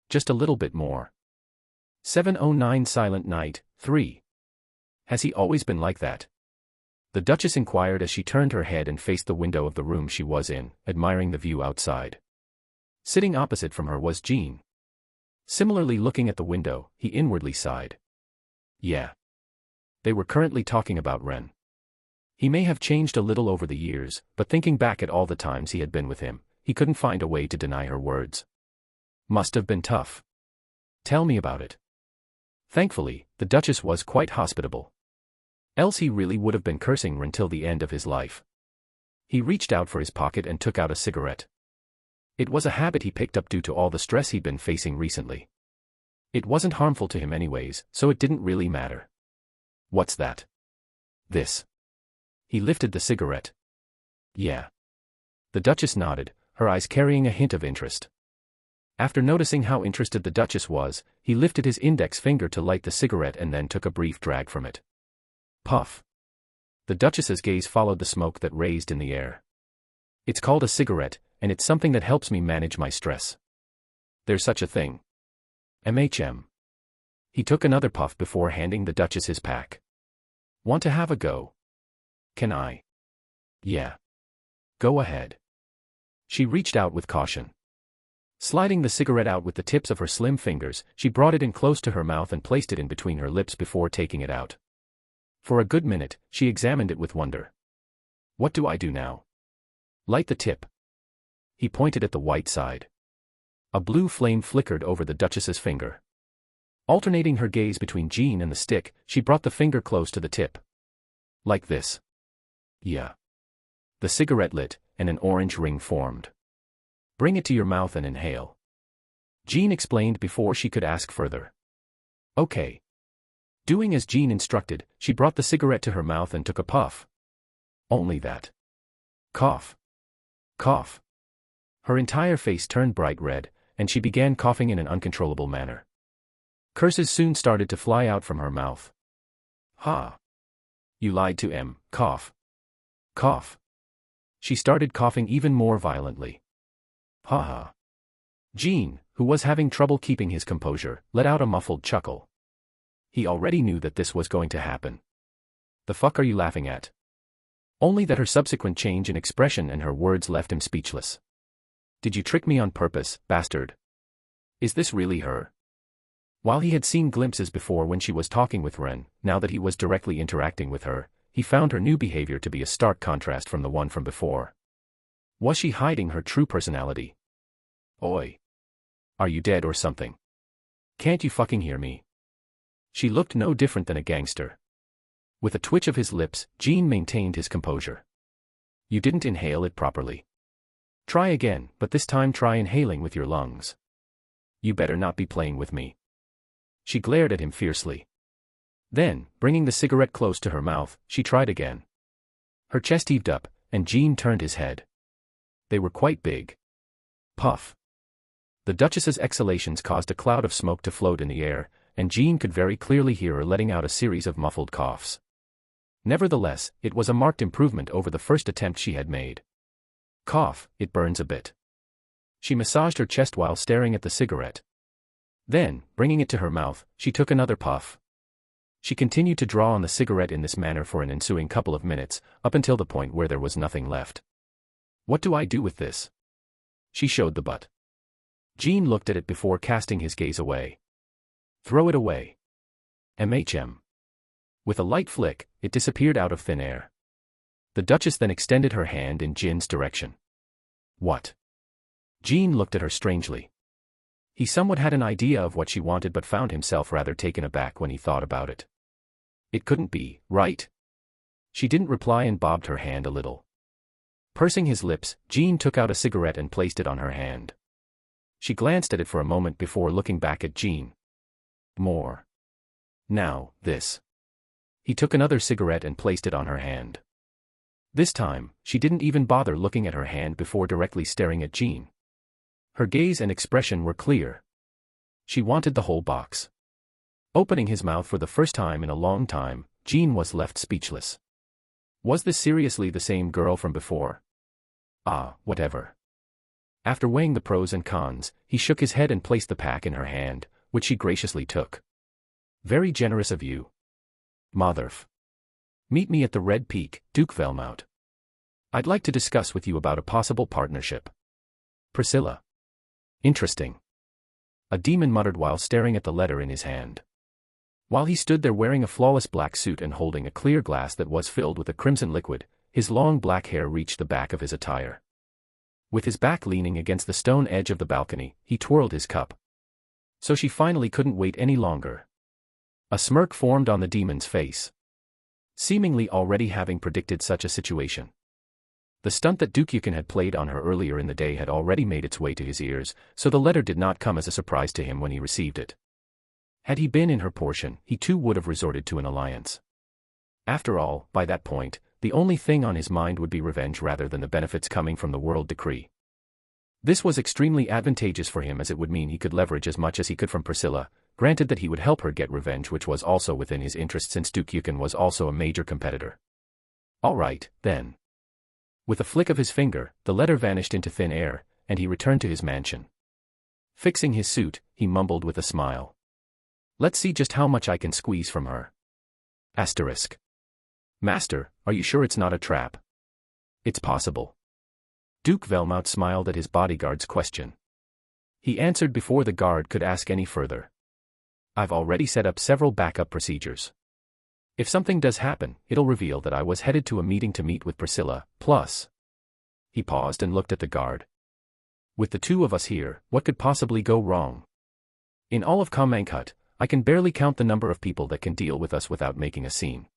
Just a little bit more. 709 Silent Night, 3. Has he always been like that? The Duchess inquired as she turned her head and faced the window of the room she was in, admiring the view outside. Sitting opposite from her was Jean. Similarly looking at the window, he inwardly sighed. Yeah. They were currently talking about Ren. He may have changed a little over the years, but thinking back at all the times he had been with him, he couldn't find a way to deny her words. Must have been tough. Tell me about it. Thankfully, the Duchess was quite hospitable. Else he really would have been cursing Ren till the end of his life. He reached out for his pocket and took out a cigarette. It was a habit he picked up due to all the stress he'd been facing recently. It wasn't harmful to him anyways, so it didn't really matter. What's that? This. He lifted the cigarette. Yeah. The Duchess nodded, her eyes carrying a hint of interest. After noticing how interested the Duchess was, he lifted his index finger to light the cigarette and then took a brief drag from it. Puff. The Duchess's gaze followed the smoke that raised in the air. It's called a cigarette, and it's something that helps me manage my stress. There's such a thing. He took another puff before handing the Duchess his pack. Want to have a go? Can I? Yeah. Go ahead. She reached out with caution. Sliding the cigarette out with the tips of her slim fingers, she brought it in close to her mouth and placed it in between her lips before taking it out. For a good minute, she examined it with wonder. What do I do now? Light the tip. He pointed at the white side. A blue flame flickered over the Duchess's finger. Alternating her gaze between Jean and the stick, she brought the finger close to the tip. Like this. Yeah. The cigarette lit, and an orange ring formed. Bring it to your mouth and inhale. Jean explained before she could ask further. Okay. Doing as Jean instructed, she brought the cigarette to her mouth and took a puff. Only that. Cough. Cough. Her entire face turned bright red, and she began coughing in an uncontrollable manner. Curses soon started to fly out from her mouth. Ha. You lied to M. Cough. Cough. She started coughing even more violently. Ha ha. Jean, who was having trouble keeping his composure, let out a muffled chuckle. He already knew that this was going to happen. The fuck are you laughing at? Only that her subsequent change in expression and her words left him speechless. Did you trick me on purpose, bastard? Is this really her? While he had seen glimpses before when she was talking with Ren, now that he was directly interacting with her, he found her new behavior to be a stark contrast from the one from before. Was she hiding her true personality? Oi. Are you dead or something? Can't you fucking hear me? She looked no different than a gangster. With a twitch of his lips, Jean maintained his composure. You didn't inhale it properly. Try again, but this time try inhaling with your lungs. You better not be playing with me. She glared at him fiercely. Then, bringing the cigarette close to her mouth, she tried again. Her chest heaved up, and Jean turned his head. They were quite big. Puff. The Duchess's exhalations caused a cloud of smoke to float in the air, and Jean could very clearly hear her letting out a series of muffled coughs. Nevertheless, it was a marked improvement over the first attempt she had made. Cough, it burns a bit. She massaged her chest while staring at the cigarette. Then, bringing it to her mouth, she took another puff. She continued to draw on the cigarette in this manner for an ensuing couple of minutes, up until the point where there was nothing left. What do I do with this? She showed the butt. Jean looked at it before casting his gaze away. Throw it away. With a light flick, it disappeared out of thin air. The Duchess then extended her hand in Jin's direction. What? Jean looked at her strangely. He somewhat had an idea of what she wanted but found himself rather taken aback when he thought about it. It couldn't be, right? She didn't reply and bobbed her hand a little. Pursing his lips, Jean took out a cigarette and placed it on her hand. She glanced at it for a moment before looking back at Jean. More. Now, this. He took another cigarette and placed it on her hand. This time, she didn't even bother looking at her hand before directly staring at Jean. Her gaze and expression were clear. She wanted the whole box. Opening his mouth for the first time in a long time, Jean was left speechless. Was this seriously the same girl from before? Whatever. After weighing the pros and cons, he shook his head and placed the pack in her hand, which she graciously took. Very generous of you. Motherf. Meet me at the Red Peak, Duke Velmout. I'd like to discuss with you about a possible partnership. Priscilla. Interesting. A demon muttered while staring at the letter in his hand. While he stood there wearing a flawless black suit and holding a clear glass that was filled with a crimson liquid, his long black hair reached the back of his attire. With his back leaning against the stone edge of the balcony, he twirled his cup. So she finally couldn't wait any longer. A smirk formed on the demon's face. Seemingly already having predicted such a situation. The stunt that Dukyukin had played on her earlier in the day had already made its way to his ears, so the letter did not come as a surprise to him when he received it. Had he been in her portion, he too would have resorted to an alliance. After all, by that point, the only thing on his mind would be revenge rather than the benefits coming from the world decree. This was extremely advantageous for him as it would mean he could leverage as much as he could from Priscilla, granted that he would help her get revenge, which was also within his interest since Dukyukin was also a major competitor. All right, then. With a flick of his finger, the letter vanished into thin air, and he returned to his mansion. Fixing his suit, he mumbled with a smile. Let's see just how much I can squeeze from her. Asterisk. Master, are you sure it's not a trap? It's possible. Duke Velmout smiled at his bodyguard's question. He answered before the guard could ask any further. I've already set up several backup procedures. If something does happen, it'll reveal that I was headed to a meeting to meet with Priscilla, plus. He paused and looked at the guard. With the two of us here, what could possibly go wrong? In all of Kamankut, I can barely count the number of people that can deal with us without making a scene.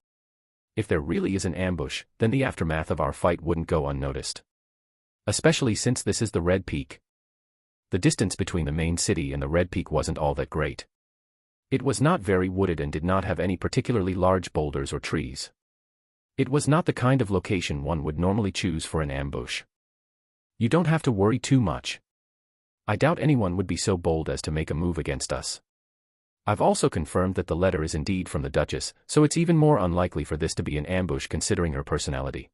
If there really is an ambush, then the aftermath of our fight wouldn't go unnoticed. Especially since this is the Red Peak. The distance between the main city and the Red Peak wasn't all that great. It was not very wooded and did not have any particularly large boulders or trees. It was not the kind of location one would normally choose for an ambush. You don't have to worry too much. I doubt anyone would be so bold as to make a move against us. I've also confirmed that the letter is indeed from the Duchess, so it's even more unlikely for this to be an ambush considering her personality.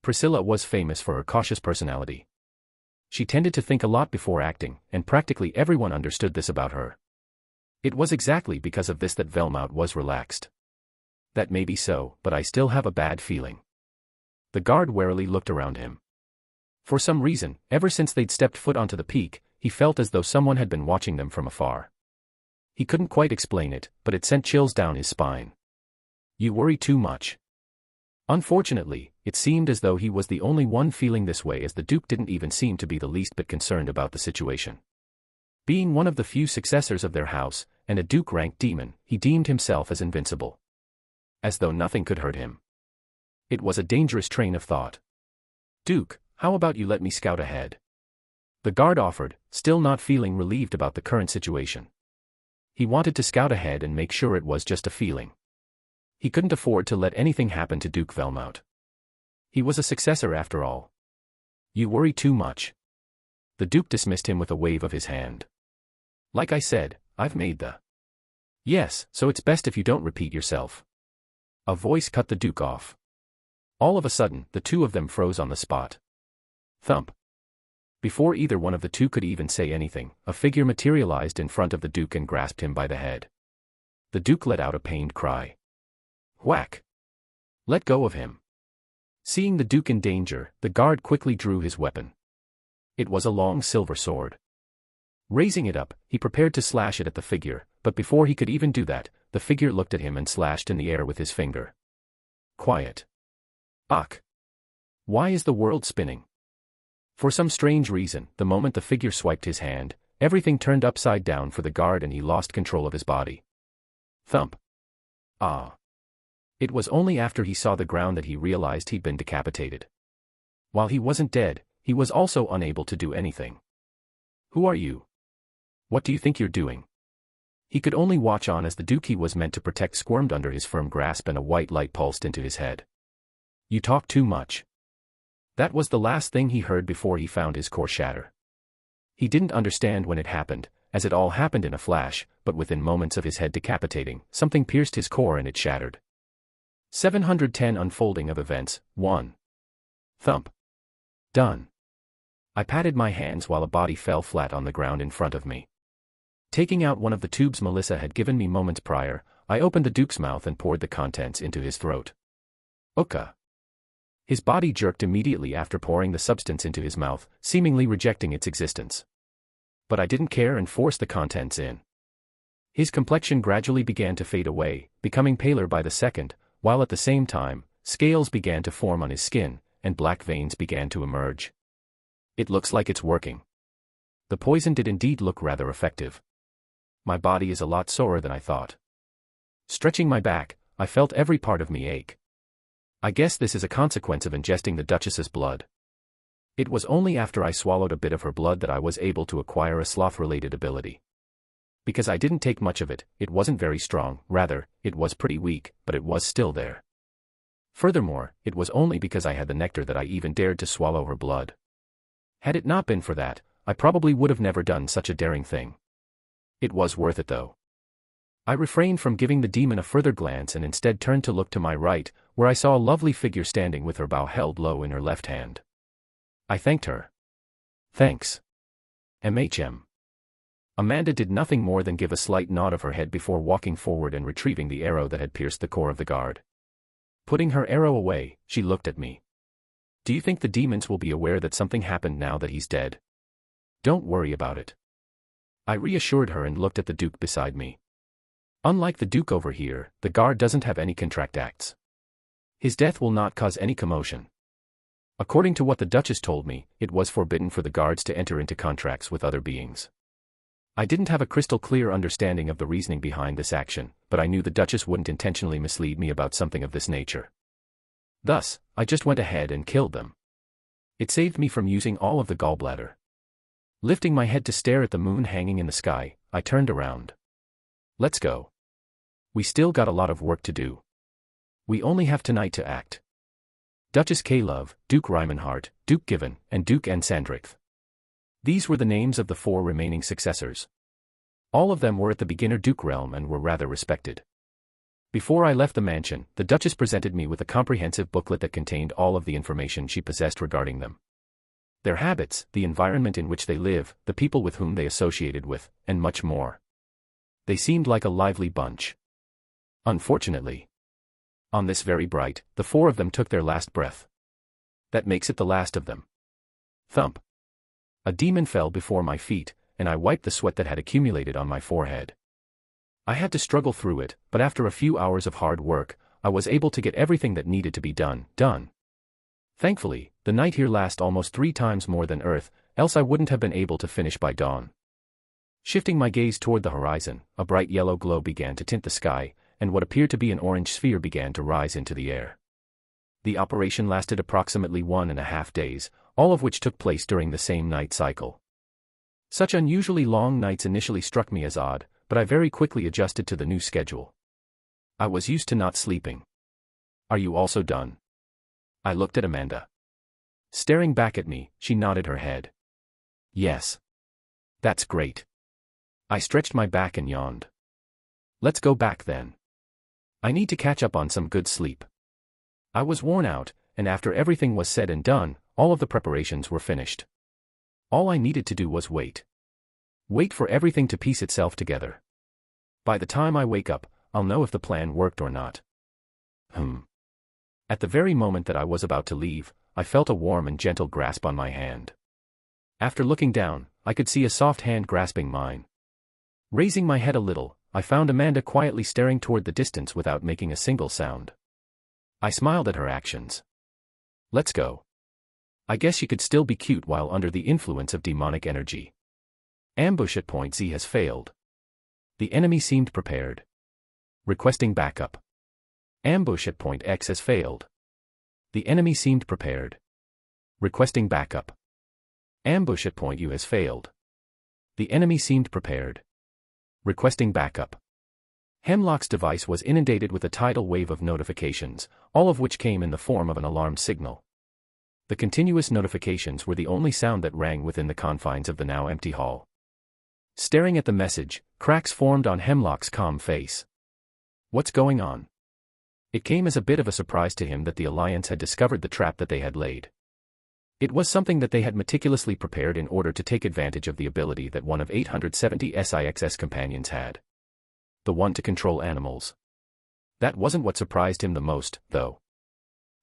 Priscilla was famous for her cautious personality. She tended to think a lot before acting, and practically everyone understood this about her. It was exactly because of this that Velmout was relaxed. That may be so, but I still have a bad feeling. The guard warily looked around him. For some reason, ever since they'd stepped foot onto the peak, he felt as though someone had been watching them from afar. He couldn't quite explain it, but it sent chills down his spine. You worry too much. Unfortunately, it seemed as though he was the only one feeling this way, as the Duke didn't even seem to be the least bit concerned about the situation. Being one of the few successors of their house, and a Duke-ranked demon, he deemed himself as invincible. As though nothing could hurt him. It was a dangerous train of thought. Duke, how about you let me scout ahead? The guard offered, still not feeling relieved about the current situation. He wanted to scout ahead and make sure it was just a feeling. He couldn't afford to let anything happen to Duke Velmout. He was a successor after all. You worry too much. The Duke dismissed him with a wave of his hand. Like I said, I've made the... Yes, so it's best if you don't repeat yourself. A voice cut the Duke off. All of a sudden, the two of them froze on the spot. Thump. Before either one of the two could even say anything, a figure materialized in front of the Duke and grasped him by the head. The Duke let out a pained cry. Whack! Let go of him. Seeing the Duke in danger, the guard quickly drew his weapon. It was a long silver sword. Raising it up, he prepared to slash it at the figure, but before he could even do that, the figure looked at him and slashed in the air with his finger. Quiet. Ugh. Why is the world spinning? For some strange reason, the moment the figure swiped his hand, everything turned upside down for the guard and he lost control of his body. Thump. Ah. It was only after he saw the ground that he realized he'd been decapitated. While he wasn't dead, he was also unable to do anything. Who are you? What do you think you're doing? He could only watch on as the Duke he was meant to protect squirmed under his firm grasp and a white light pulsed into his head. "You talk too much." That was the last thing he heard before he found his core shatter. He didn't understand when it happened, as it all happened in a flash, but within moments of his head decapitating, something pierced his core and it shattered. 710 Unfolding of Events, 1. Thump. Done. I patted my hands while a body fell flat on the ground in front of me. Taking out one of the tubes Melissa had given me moments prior, I opened the Duke's mouth and poured the contents into his throat. Uka. His body jerked immediately after pouring the substance into his mouth, seemingly rejecting its existence. But I didn't care and forced the contents in. His complexion gradually began to fade away, becoming paler by the second, while at the same time, scales began to form on his skin, and black veins began to emerge. It looks like it's working. The poison did indeed look rather effective. My body is a lot sorer than I thought. Stretching my back, I felt every part of me ache. I guess this is a consequence of ingesting the Duchess's blood. It was only after I swallowed a bit of her blood that I was able to acquire a sloth-related ability. Because I didn't take much of it, it wasn't very strong, rather, it was pretty weak, but it was still there. Furthermore, it was only because I had the nectar that I even dared to swallow her blood. Had it not been for that, I probably would have never done such a daring thing. It was worth it though. I refrained from giving the demon a further glance and instead turned to look to my right, where I saw a lovely figure standing with her bow held low in her left hand. I thanked her. "Thanks. MHM. Amanda did nothing more than give a slight nod of her head before walking forward and retrieving the arrow that had pierced the core of the guard. Putting her arrow away, she looked at me. "Do you think the demons will be aware that something happened now that he's dead?" "Don't worry about it." I reassured her and looked at the Duke beside me. Unlike the Duke over here, the guard doesn't have any contract acts. His death will not cause any commotion. According to what the Duchess told me, it was forbidden for the guards to enter into contracts with other beings. I didn't have a crystal clear understanding of the reasoning behind this action, but I knew the Duchess wouldn't intentionally mislead me about something of this nature. Thus, I just went ahead and killed them. It saved me from using all of the gallbladder. Lifting my head to stare at the moon hanging in the sky, I turned around. "Let's go. We still got a lot of work to do. We only have tonight to act." Duchess K-Love, Duke Rymanhart, Duke Given, and Duke N. Sandrith. These were the names of the 4 remaining successors. All of them were at the beginner Duke realm and were rather respected. Before I left the mansion, the Duchess presented me with a comprehensive booklet that contained all of the information she possessed regarding them. Their habits, the environment in which they live, the people with whom they associated with, and much more. They seemed like a lively bunch. Unfortunately, on this very bright, the 4 of them took their last breath. That makes it the last of them. Thump. A demon fell before my feet, and I wiped the sweat that had accumulated on my forehead. I had to struggle through it, but after a few hours of hard work, I was able to get everything that needed to be done. Thankfully, the night here lasts almost 3 times more than Earth, else I wouldn't have been able to finish by dawn. Shifting my gaze toward the horizon, a bright yellow glow began to tint the sky, and what appeared to be an orange sphere began to rise into the air. The operation lasted approximately 1.5 days, all of which took place during the same night cycle. Such unusually long nights initially struck me as odd, but I very quickly adjusted to the new schedule. I was used to not sleeping. "Are you also done?" I looked at Amanda. Staring back at me, she nodded her head. "Yes. That's great." I stretched my back and yawned. "Let's go back then. I need to catch up on some good sleep." I was worn out, and after everything was said and done, all of the preparations were finished. All I needed to do was wait. Wait for everything to piece itself together. By the time I wake up, I'll know if the plan worked or not. At the very moment that I was about to leave, I felt a warm and gentle grasp on my hand. After looking down, I could see a soft hand grasping mine. Raising my head a little, I found Amanda quietly staring toward the distance without making a single sound. I smiled at her actions. "Let's go. I guess you could still be cute while under the influence of demonic energy." Ambush at point Z has failed. The enemy seemed prepared. Requesting backup. Ambush at point X has failed. The enemy seemed prepared. Requesting backup. Ambush at point U has failed. The enemy seemed prepared. Requesting backup. Hemlock's device was inundated with a tidal wave of notifications, all of which came in the form of an alarm signal. The continuous notifications were the only sound that rang within the confines of the now empty hall. Staring at the message, cracks formed on Hemlock's calm face. What's going on? It came as a bit of a surprise to him that the Alliance had discovered the trap that they had laid. It was something that they had meticulously prepared in order to take advantage of the ability that one of 870 SIX's companions had. The one to control animals. That wasn't what surprised him the most, though.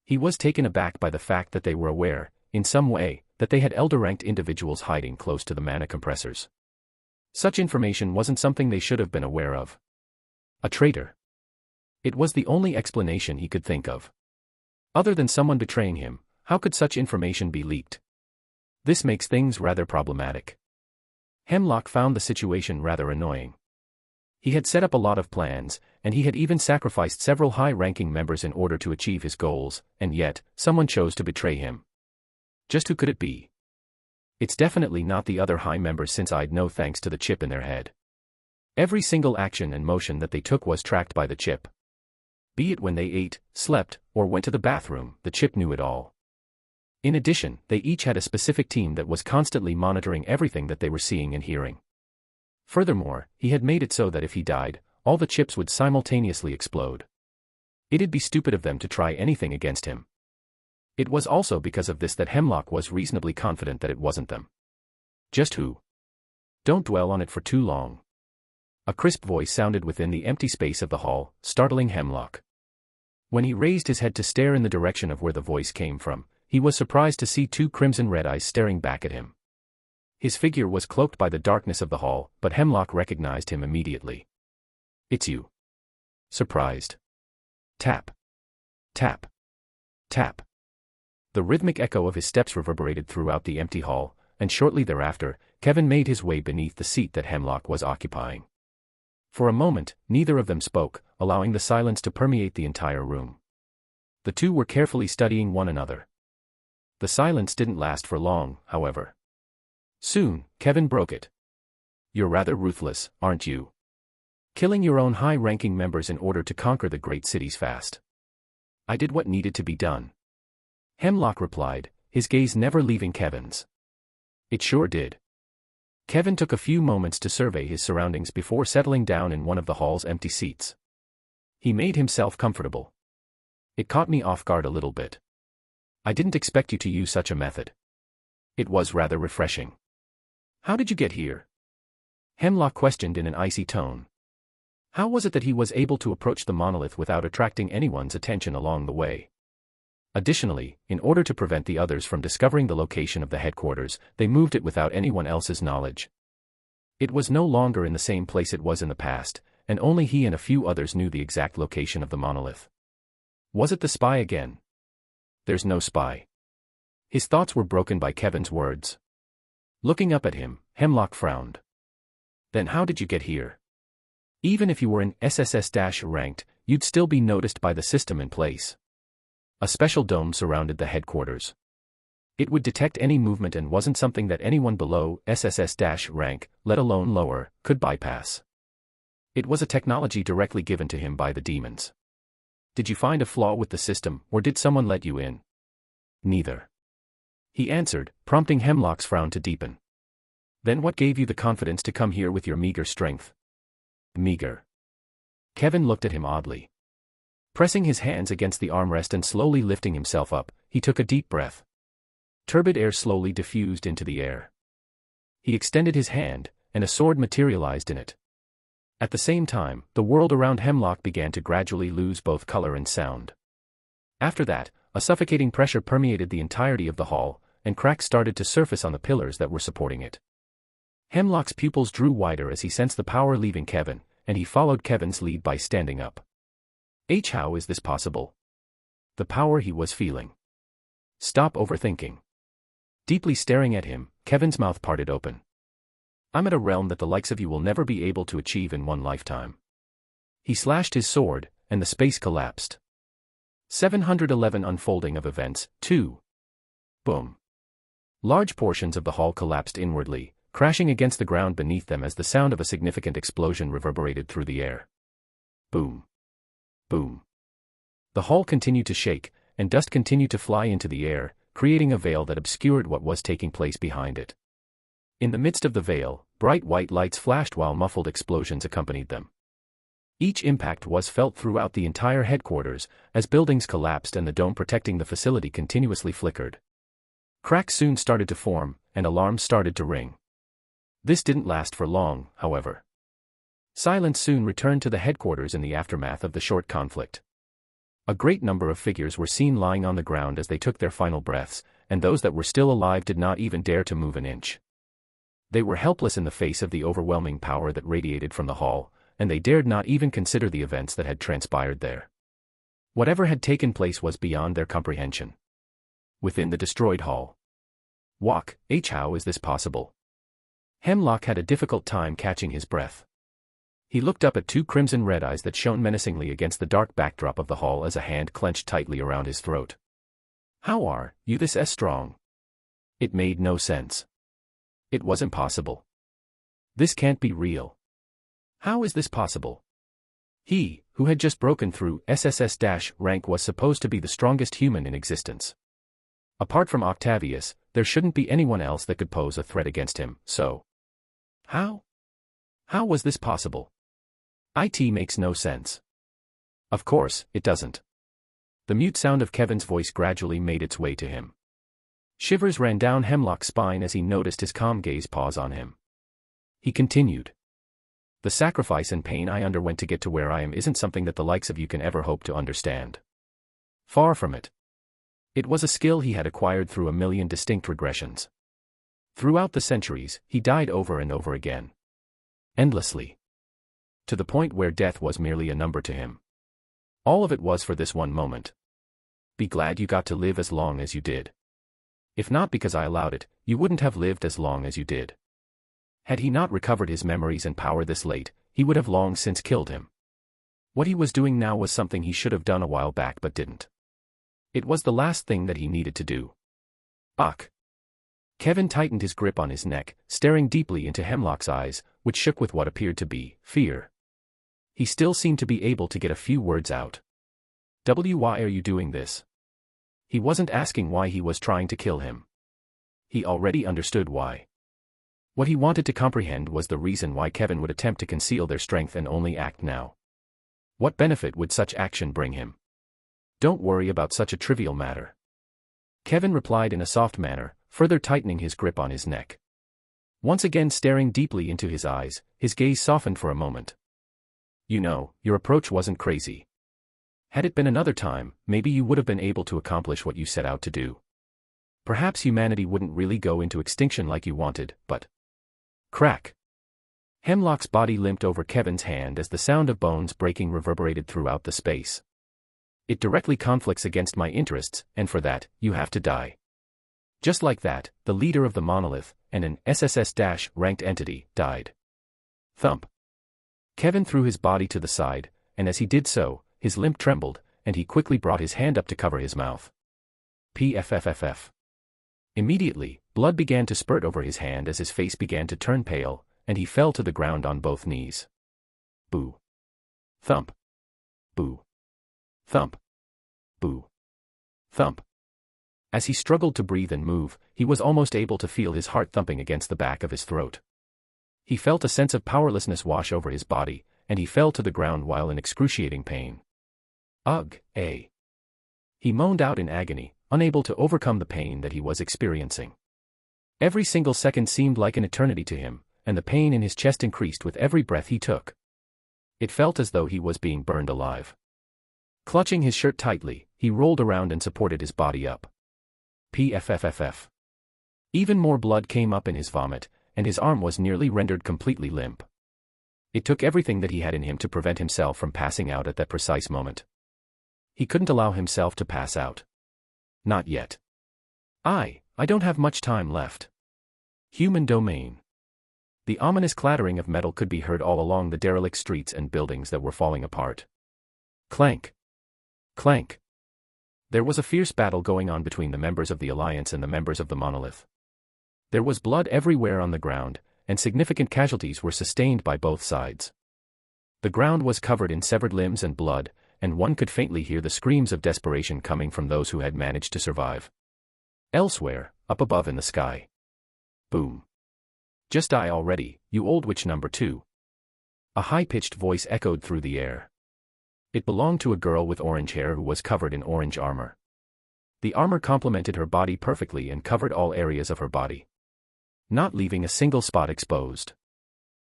He was taken aback by the fact that they were aware, in some way, that they had elder-ranked individuals hiding close to the mana compressors. Such information wasn't something they should have been aware of. A traitor. It was the only explanation he could think of. Other than someone betraying him, how could such information be leaked? This makes things rather problematic. Hemlock found the situation rather annoying. He had set up a lot of plans, and he had even sacrificed several high-ranking members in order to achieve his goals, and yet, someone chose to betray him. Just who could it be? It's definitely not the other high members, since I'd know thanks to the chip in their head. Every single action and motion that they took was tracked by the chip. Be it when they ate, slept, or went to the bathroom, the chip knew it all. In addition, they each had a specific team that was constantly monitoring everything that they were seeing and hearing. Furthermore, he had made it so that if he died, all the chips would simultaneously explode. It'd be stupid of them to try anything against him. It was also because of this that Hemlock was reasonably confident that it wasn't them. Just who? Don't dwell on it for too long. A crisp voice sounded within the empty space of the hall, startling Hemlock. When he raised his head to stare in the direction of where the voice came from, he was surprised to see two crimson-red eyes staring back at him. His figure was cloaked by the darkness of the hall, but Hemlock recognized him immediately. It's you. Surprised. Tap. Tap. Tap. The rhythmic echo of his steps reverberated throughout the empty hall, and shortly thereafter, Kevin made his way beneath the seat that Hemlock was occupying. For a moment, neither of them spoke, allowing the silence to permeate the entire room. The two were carefully studying one another. The silence didn't last for long, however. Soon, Kevin broke it. You're rather ruthless, aren't you? Killing your own high-ranking members in order to conquer the great cities fast. I did what needed to be done. Hemlock replied, his gaze never leaving Kevin's. It sure did. Kevin took a few moments to survey his surroundings before settling down in one of the hall's empty seats. He made himself comfortable. It caught me off guard a little bit. I didn't expect you to use such a method. It was rather refreshing. How did you get here? Hemlock questioned in an icy tone. How was it that he was able to approach the monolith without attracting anyone's attention along the way? Additionally, in order to prevent the others from discovering the location of the headquarters, they moved it without anyone else's knowledge. It was no longer in the same place it was in the past, and only he and a few others knew the exact location of the monolith. Was it the spy again? There's no spy. His thoughts were broken by Kevin's words. Looking up at him, Hemlock frowned. Then how did you get here? Even if you were in SSS-ranked, you'd still be noticed by the system in place. A special dome surrounded the headquarters. It would detect any movement and wasn't something that anyone below SSS-rank, let alone lower, could bypass. It was a technology directly given to him by the demons. Did you find a flaw with the system, or did someone let you in? Neither. He answered, prompting Hemlock's frown to deepen. Then what gave you the confidence to come here with your meager strength? Meager. Kevin looked at him oddly. Pressing his hands against the armrest and slowly lifting himself up, he took a deep breath. Turbid air slowly diffused into the air. He extended his hand, and a sword materialized in it. At the same time, the world around Hemlock began to gradually lose both color and sound. After that, a suffocating pressure permeated the entirety of the hall, and cracks started to surface on the pillars that were supporting it. Hemlock's pupils drew wider as he sensed the power leaving Kevin, and he followed Kevin's lead by standing up. How is this possible? The power he was feeling. Stop overthinking. Deeply staring at him, Kevin's mouth parted open. I'm at a realm that the likes of you will never be able to achieve in one lifetime. He slashed his sword, and the space collapsed. 711 Unfolding of Events, 2. Boom. Large portions of the hall collapsed inwardly, crashing against the ground beneath them as the sound of a significant explosion reverberated through the air. Boom. Boom. The hall continued to shake, and dust continued to fly into the air, creating a veil that obscured what was taking place behind it. In the midst of the veil, bright white lights flashed while muffled explosions accompanied them. Each impact was felt throughout the entire headquarters, as buildings collapsed and the dome protecting the facility continuously flickered. Cracks soon started to form, and alarms started to ring. This didn't last for long, however. Silence soon returned to the headquarters in the aftermath of the short conflict. A great number of figures were seen lying on the ground as they took their final breaths, and those that were still alive did not even dare to move an inch. They were helpless in the face of the overwhelming power that radiated from the hall, and they dared not even consider the events that had transpired there. Whatever had taken place was beyond their comprehension. Within the destroyed hall. How is this possible? Hemlock had a difficult time catching his breath. He looked up at two crimson red eyes that shone menacingly against the dark backdrop of the hall as a hand clenched tightly around his throat. How are you this strong? It made no sense. It was impossible. This can't be real. How is this possible? He, who had just broken through SSS- rank, was supposed to be the strongest human in existence. Apart from Octavius, there shouldn't be anyone else that could pose a threat against him, so... How? How was this possible? It makes no sense. Of course, it doesn't. The mute sound of Kevin's voice gradually made its way to him. Shivers ran down Hemlock's spine as he noticed his calm gaze pause on him. He continued. The sacrifice and pain I underwent to get to where I am isn't something that the likes of you can ever hope to understand. Far from it. It was a skill he had acquired through a million distinct regressions. Throughout the centuries, he died over and over again. Endlessly. To the point where death was merely a number to him. All of it was for this one moment. Be glad you got to live as long as you did. If not because I allowed it, you wouldn't have lived as long as you did. Had he not recovered his memories and power this late, he would have long since killed him. What he was doing now was something he should have done a while back but didn't. It was the last thing that he needed to do. Kevin tightened his grip on his neck, staring deeply into Hemlock's eyes, which shook with what appeared to be fear. He still seemed to be able to get a few words out. Why are you doing this? He wasn't asking why he was trying to kill him. He already understood why. What he wanted to comprehend was the reason why Kevin would attempt to conceal their strength and only act now. What benefit would such action bring him? Don't worry about such a trivial matter. Kevin replied in a soft manner, further tightening his grip on his neck. Once again staring deeply into his eyes, his gaze softened for a moment. You know, your approach wasn't crazy. Had it been another time, maybe you would have been able to accomplish what you set out to do. Perhaps humanity wouldn't really go into extinction like you wanted, but... Crack! Hemlock's body limped over Kevin's hand as the sound of bones breaking reverberated throughout the space. It directly conflicts against my interests, and for that, you have to die. Just like that, the leader of the monolith, and an SSS-ranked entity, died. Thump. Kevin threw his body to the side, and as he did so, his limp trembled, and he quickly brought his hand up to cover his mouth. Pfff. Immediately, blood began to spurt over his hand as his face began to turn pale, and he fell to the ground on both knees. Boo. Thump. Boo. Thump. Boo. Thump. As he struggled to breathe and move, he was almost able to feel his heart thumping against the back of his throat. He felt a sense of powerlessness wash over his body, and he fell to the ground while in excruciating pain. Ugh, eh. He moaned out in agony, unable to overcome the pain that he was experiencing. Every single second seemed like an eternity to him, and the pain in his chest increased with every breath he took. It felt as though he was being burned alive. Clutching his shirt tightly, he rolled around and supported his body up. Pfff. Even more blood came up in his vomit, and his arm was nearly rendered completely limp. It took everything that he had in him to prevent himself from passing out at that precise moment. He couldn't allow himself to pass out. Not yet. I don't have much time left. Human domain. The ominous clattering of metal could be heard all along the derelict streets and buildings that were falling apart. Clank. Clank. There was a fierce battle going on between the members of the Alliance and the members of the Monolith. There was blood everywhere on the ground, and significant casualties were sustained by both sides. The ground was covered in severed limbs and blood, and one could faintly hear the screams of desperation coming from those who had managed to survive. Elsewhere, up above in the sky. Boom. Just die already, you old witch number 2. A high-pitched voice echoed through the air. It belonged to a girl with orange hair who was covered in orange armor. The armor complemented her body perfectly and covered all areas of her body, not leaving a single spot exposed.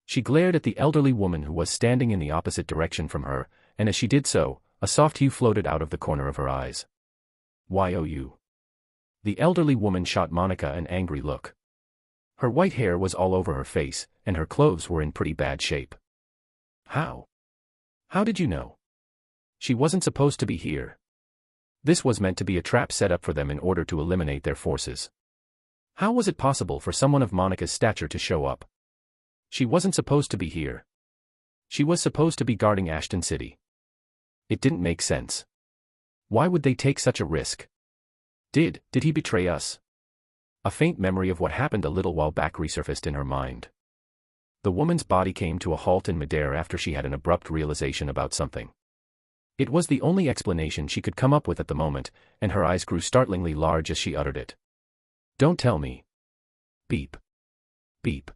She glared at the elderly woman who was standing in the opposite direction from her, and as she did so, a soft hue floated out of the corner of her eyes. "You." The elderly woman shot Monica an angry look. Her white hair was all over her face, and her clothes were in pretty bad shape. How? How did you know? She wasn't supposed to be here. This was meant to be a trap set up for them in order to eliminate their forces. How was it possible for someone of Monica's stature to show up? She wasn't supposed to be here. She was supposed to be guarding Ashton City. It didn't make sense. Why would they take such a risk? Did he betray us? A faint memory of what happened a little while back resurfaced in her mind. The woman's body came to a halt in midair after she had an abrupt realization about something. It was the only explanation she could come up with at the moment, and her eyes grew startlingly large as she uttered it. "Don't tell me." Beep. Beep.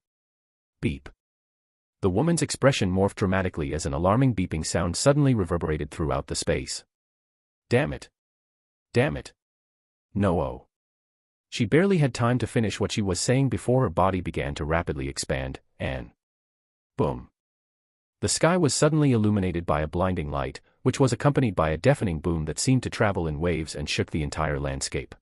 Beep. The woman's expression morphed dramatically as an alarming beeping sound suddenly reverberated throughout the space. Damn it. Damn it. No. She barely had time to finish what she was saying before her body began to rapidly expand, and boom. The sky was suddenly illuminated by a blinding light, which was accompanied by a deafening boom that seemed to travel in waves and shook the entire landscape.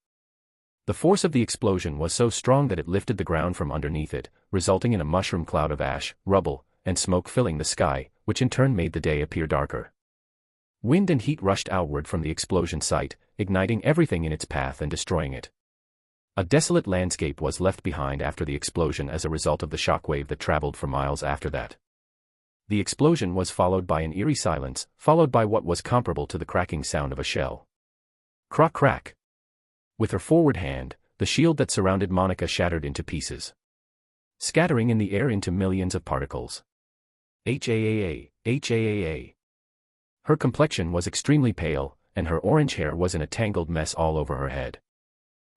The force of the explosion was so strong that it lifted the ground from underneath it, resulting in a mushroom cloud of ash, rubble, and smoke filling the sky, which in turn made the day appear darker. Wind and heat rushed outward from the explosion site, igniting everything in its path and destroying it. A desolate landscape was left behind after the explosion as a result of the shockwave that traveled for miles after that. The explosion was followed by an eerie silence, followed by what was comparable to the cracking sound of a shell. Crack crack. With her forward hand, the shield that surrounded Monica shattered into pieces, scattering in the air into millions of particles. H-A-A-A. Her complexion was extremely pale, and her orange hair was in a tangled mess all over her head.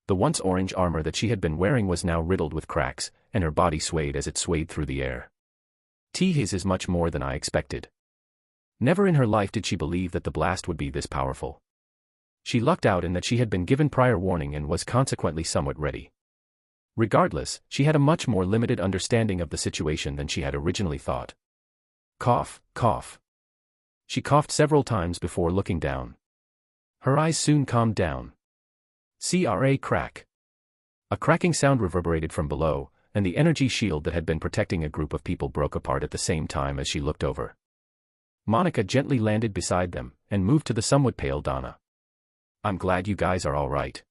The once orange armor that she had been wearing was now riddled with cracks, and her body swayed as it swayed through the air. His is much more than I expected. Never in her life did she believe that the blast would be this powerful. She lucked out in that she had been given prior warning and was consequently somewhat ready. Regardless, she had a much more limited understanding of the situation than she had originally thought. Cough, cough. She coughed several times before looking down. Her eyes soon calmed down. Crack. A cracking sound reverberated from below, and the energy shield that had been protecting a group of people broke apart at the same time as she looked over. Monica gently landed beside them, and moved to the somewhat pale Donna. "I'm glad you guys are all right."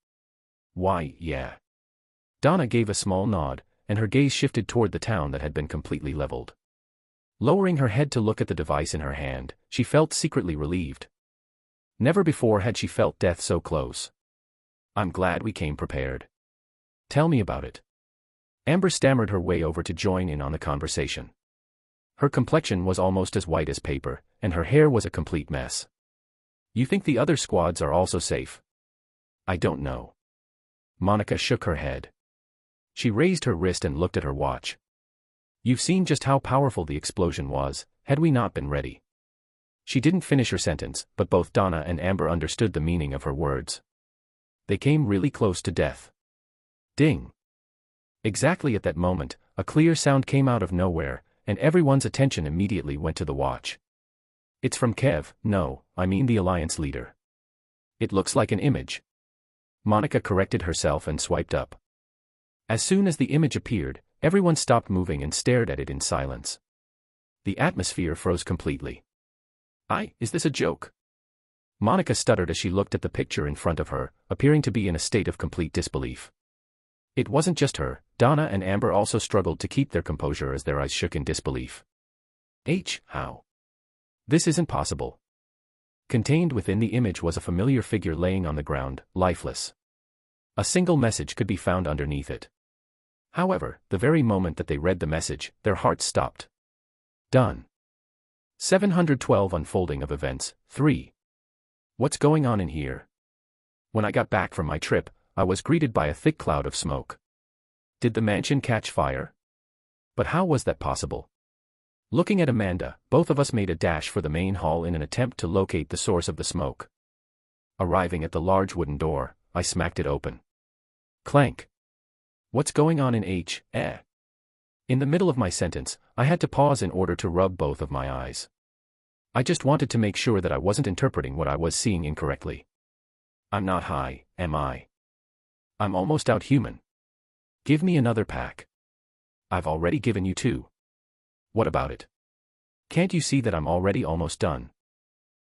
"Why, yeah." Donna gave a small nod, and her gaze shifted toward the town that had been completely leveled. Lowering her head to look at the device in her hand, she felt secretly relieved. Never before had she felt death so close. "I'm glad we came prepared. Tell me about it." Amber stammered her way over to join in on the conversation. Her complexion was almost as white as paper, and her hair was a complete mess. "You think the other squads are also safe?" "I don't know." Monica shook her head. She raised her wrist and looked at her watch. "You've seen just how powerful the explosion was, had we not been ready." She didn't finish her sentence, but both Donna and Amber understood the meaning of her words. They came really close to death. Ding. Exactly at that moment, a clear sound came out of nowhere, and everyone's attention immediately went to the watch. "It's from Kev, no, I mean the Alliance leader. It looks like an image." Monica corrected herself and swiped up. As soon as the image appeared, everyone stopped moving and stared at it in silence. The atmosphere froze completely. Is this a joke?" Monica stuttered as she looked at the picture in front of her, appearing to be in a state of complete disbelief. It wasn't just her, Donna and Amber also struggled to keep their composure as their eyes shook in disbelief. How? This isn't possible." Contained within the image was a familiar figure laying on the ground, lifeless. A single message could be found underneath it. However, the very moment that they read the message, their hearts stopped. Done. 712 Unfolding of Events, 3. What's going on in here? When I got back from my trip, I was greeted by a thick cloud of smoke. Did the mansion catch fire? But how was that possible? Looking at Amanda, both of us made a dash for the main hall in an attempt to locate the source of the smoke. Arriving at the large wooden door, I smacked it open. Clank. What's going on in H? In the middle of my sentence, I had to pause in order to rub both of my eyes. I just wanted to make sure that I wasn't interpreting what I was seeing incorrectly. I'm not high, am I? I'm almost out human. Give me another pack. I've already given you 2. What about it? Can't you see that I'm already almost done?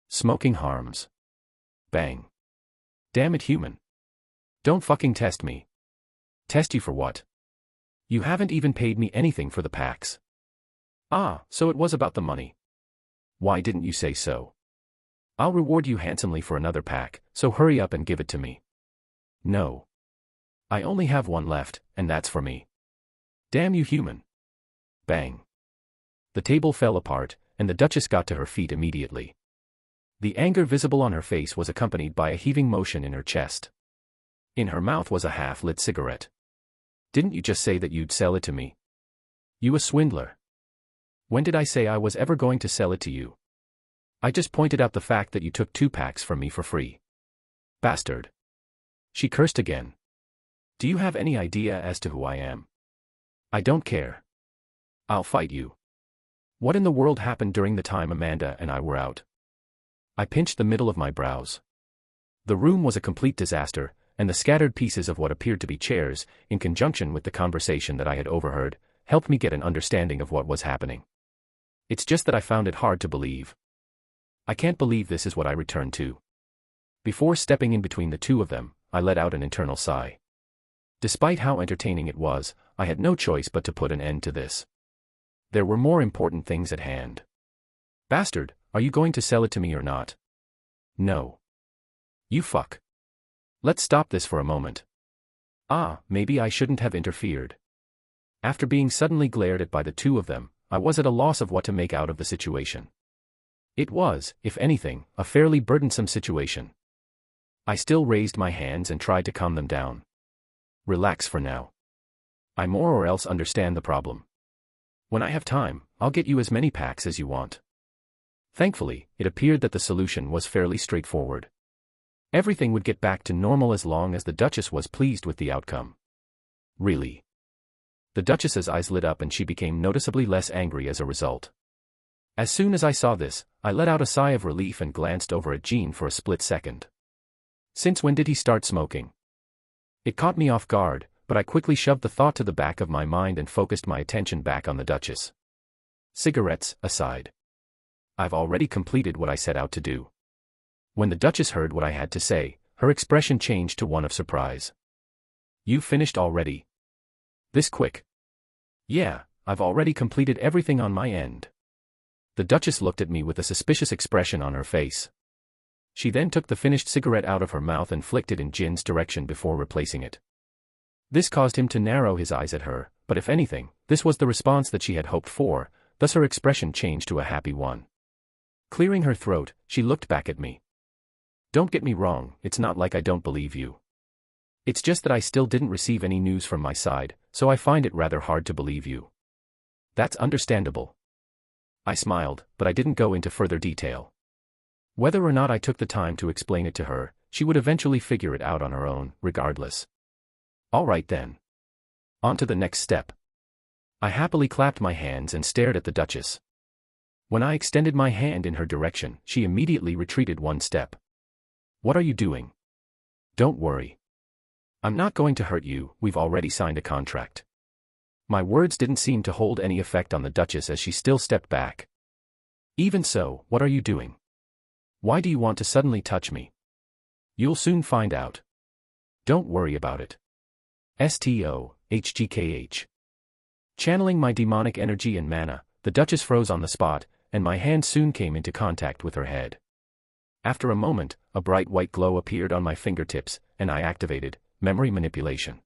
Smoking harms. Bang. Damn it, human. Don't fucking test me. Test you for what? You haven't even paid me anything for the packs. Ah, so it was about the money. Why didn't you say so? I'll reward you handsomely for another pack, so hurry up and give it to me. No. I only have 1 left, and that's for me. Damn you, human. Bang. The table fell apart, and the Duchess got to her feet immediately. The anger visible on her face was accompanied by a heaving motion in her chest. In her mouth was a half-lit cigarette. Didn't you just say that you'd sell it to me? You a swindler. When did I say I was ever going to sell it to you? I just pointed out the fact that you took 2 packs from me for free. Bastard. She cursed again. Do you have any idea as to who I am? I don't care. I'll fight you. What in the world happened during the time Amanda and I were out? I pinched the middle of my brows. The room was a complete disaster, and the scattered pieces of what appeared to be chairs, in conjunction with the conversation that I had overheard, helped me get an understanding of what was happening. It's just that I found it hard to believe. I can't believe this is what I returned to. Before stepping in between the 2 of them, I let out an internal sigh. Despite how entertaining it was, I had no choice but to put an end to this. There were more important things at hand. Bastard, are you going to sell it to me or not? No. You fuck. Let's stop this for a moment. Ah, maybe I shouldn't have interfered. After being suddenly glared at by the 2 of them, I was at a loss of what to make out of the situation. It was, if anything, a fairly burdensome situation. I still raised my hands and tried to calm them down. Relax for now. I more or else understand the problem. When I have time, I'll get you as many packs as you want. Thankfully, it appeared that the solution was fairly straightforward. Everything would get back to normal as long as the Duchess was pleased with the outcome. Really? The Duchess's eyes lit up and she became noticeably less angry as a result. As soon as I saw this, I let out a sigh of relief and glanced over at Jean for a split second. Since when did he start smoking? It caught me off guard, but I quickly shoved the thought to the back of my mind and focused my attention back on the Duchess. Cigarettes aside. I've already completed what I set out to do. When the Duchess heard what I had to say, her expression changed to one of surprise. You finished already? This quick? Yeah, I've already completed everything on my end. The Duchess looked at me with a suspicious expression on her face. She then took the finished cigarette out of her mouth and flicked it in Jin's direction before replacing it. This caused him to narrow his eyes at her, but if anything, this was the response that she had hoped for, thus her expression changed to a happy one. Clearing her throat, she looked back at me. Don't get me wrong, it's not like I don't believe you. It's just that I still didn't receive any news from my side, so I find it rather hard to believe you. That's understandable. I smiled, but I didn't go into further detail. Whether or not I took the time to explain it to her, she would eventually figure it out on her own, regardless. All right then. On to the next step. I happily clapped my hands and stared at the Duchess. When I extended my hand in her direction, she immediately retreated 1 step. What are you doing? Don't worry. I'm not going to hurt you, we've already signed a contract. My words didn't seem to hold any effect on the Duchess as she still stepped back. Even so, what are you doing? Why do you want to suddenly touch me? You'll soon find out. Don't worry about it. STOHGKH. Channeling my demonic energy and mana, the Duchess froze on the spot, and my hand soon came into contact with her head. After a moment, a bright white glow appeared on my fingertips, and I activated memory manipulation.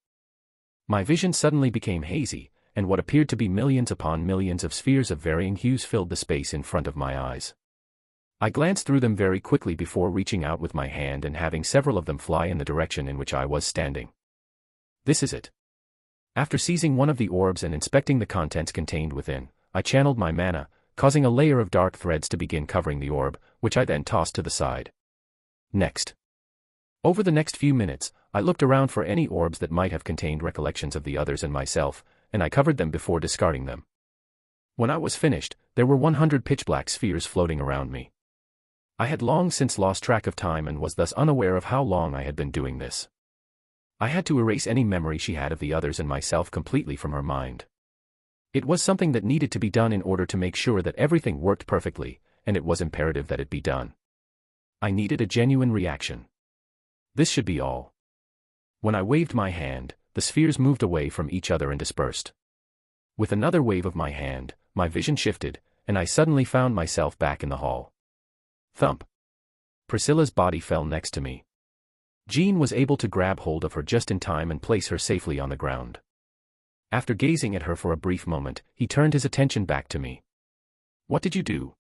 My vision suddenly became hazy, and what appeared to be millions upon millions of spheres of varying hues filled the space in front of my eyes. I glanced through them very quickly before reaching out with my hand and having several of them fly in the direction in which I was standing. This is it. After seizing one of the orbs and inspecting the contents contained within, I channeled my mana, causing a layer of dark threads to begin covering the orb, which I then tossed to the side. Next. Over the next few minutes, I looked around for any orbs that might have contained recollections of the others and myself, and I covered them before discarding them. When I was finished, there were 100 pitch-black spheres floating around me. I had long since lost track of time and was thus unaware of how long I had been doing this. I had to erase any memory she had of the others and myself completely from her mind. It was something that needed to be done in order to make sure that everything worked perfectly, and it was imperative that it be done. I needed a genuine reaction. This should be all. When I waved my hand, the spheres moved away from each other and dispersed. With another wave of my hand, my vision shifted, and I suddenly found myself back in the hall. Thump. Priscilla's body fell next to me. Jean was able to grab hold of her just in time and place her safely on the ground. After gazing at her for a brief moment, he turned his attention back to me. "What did you do?"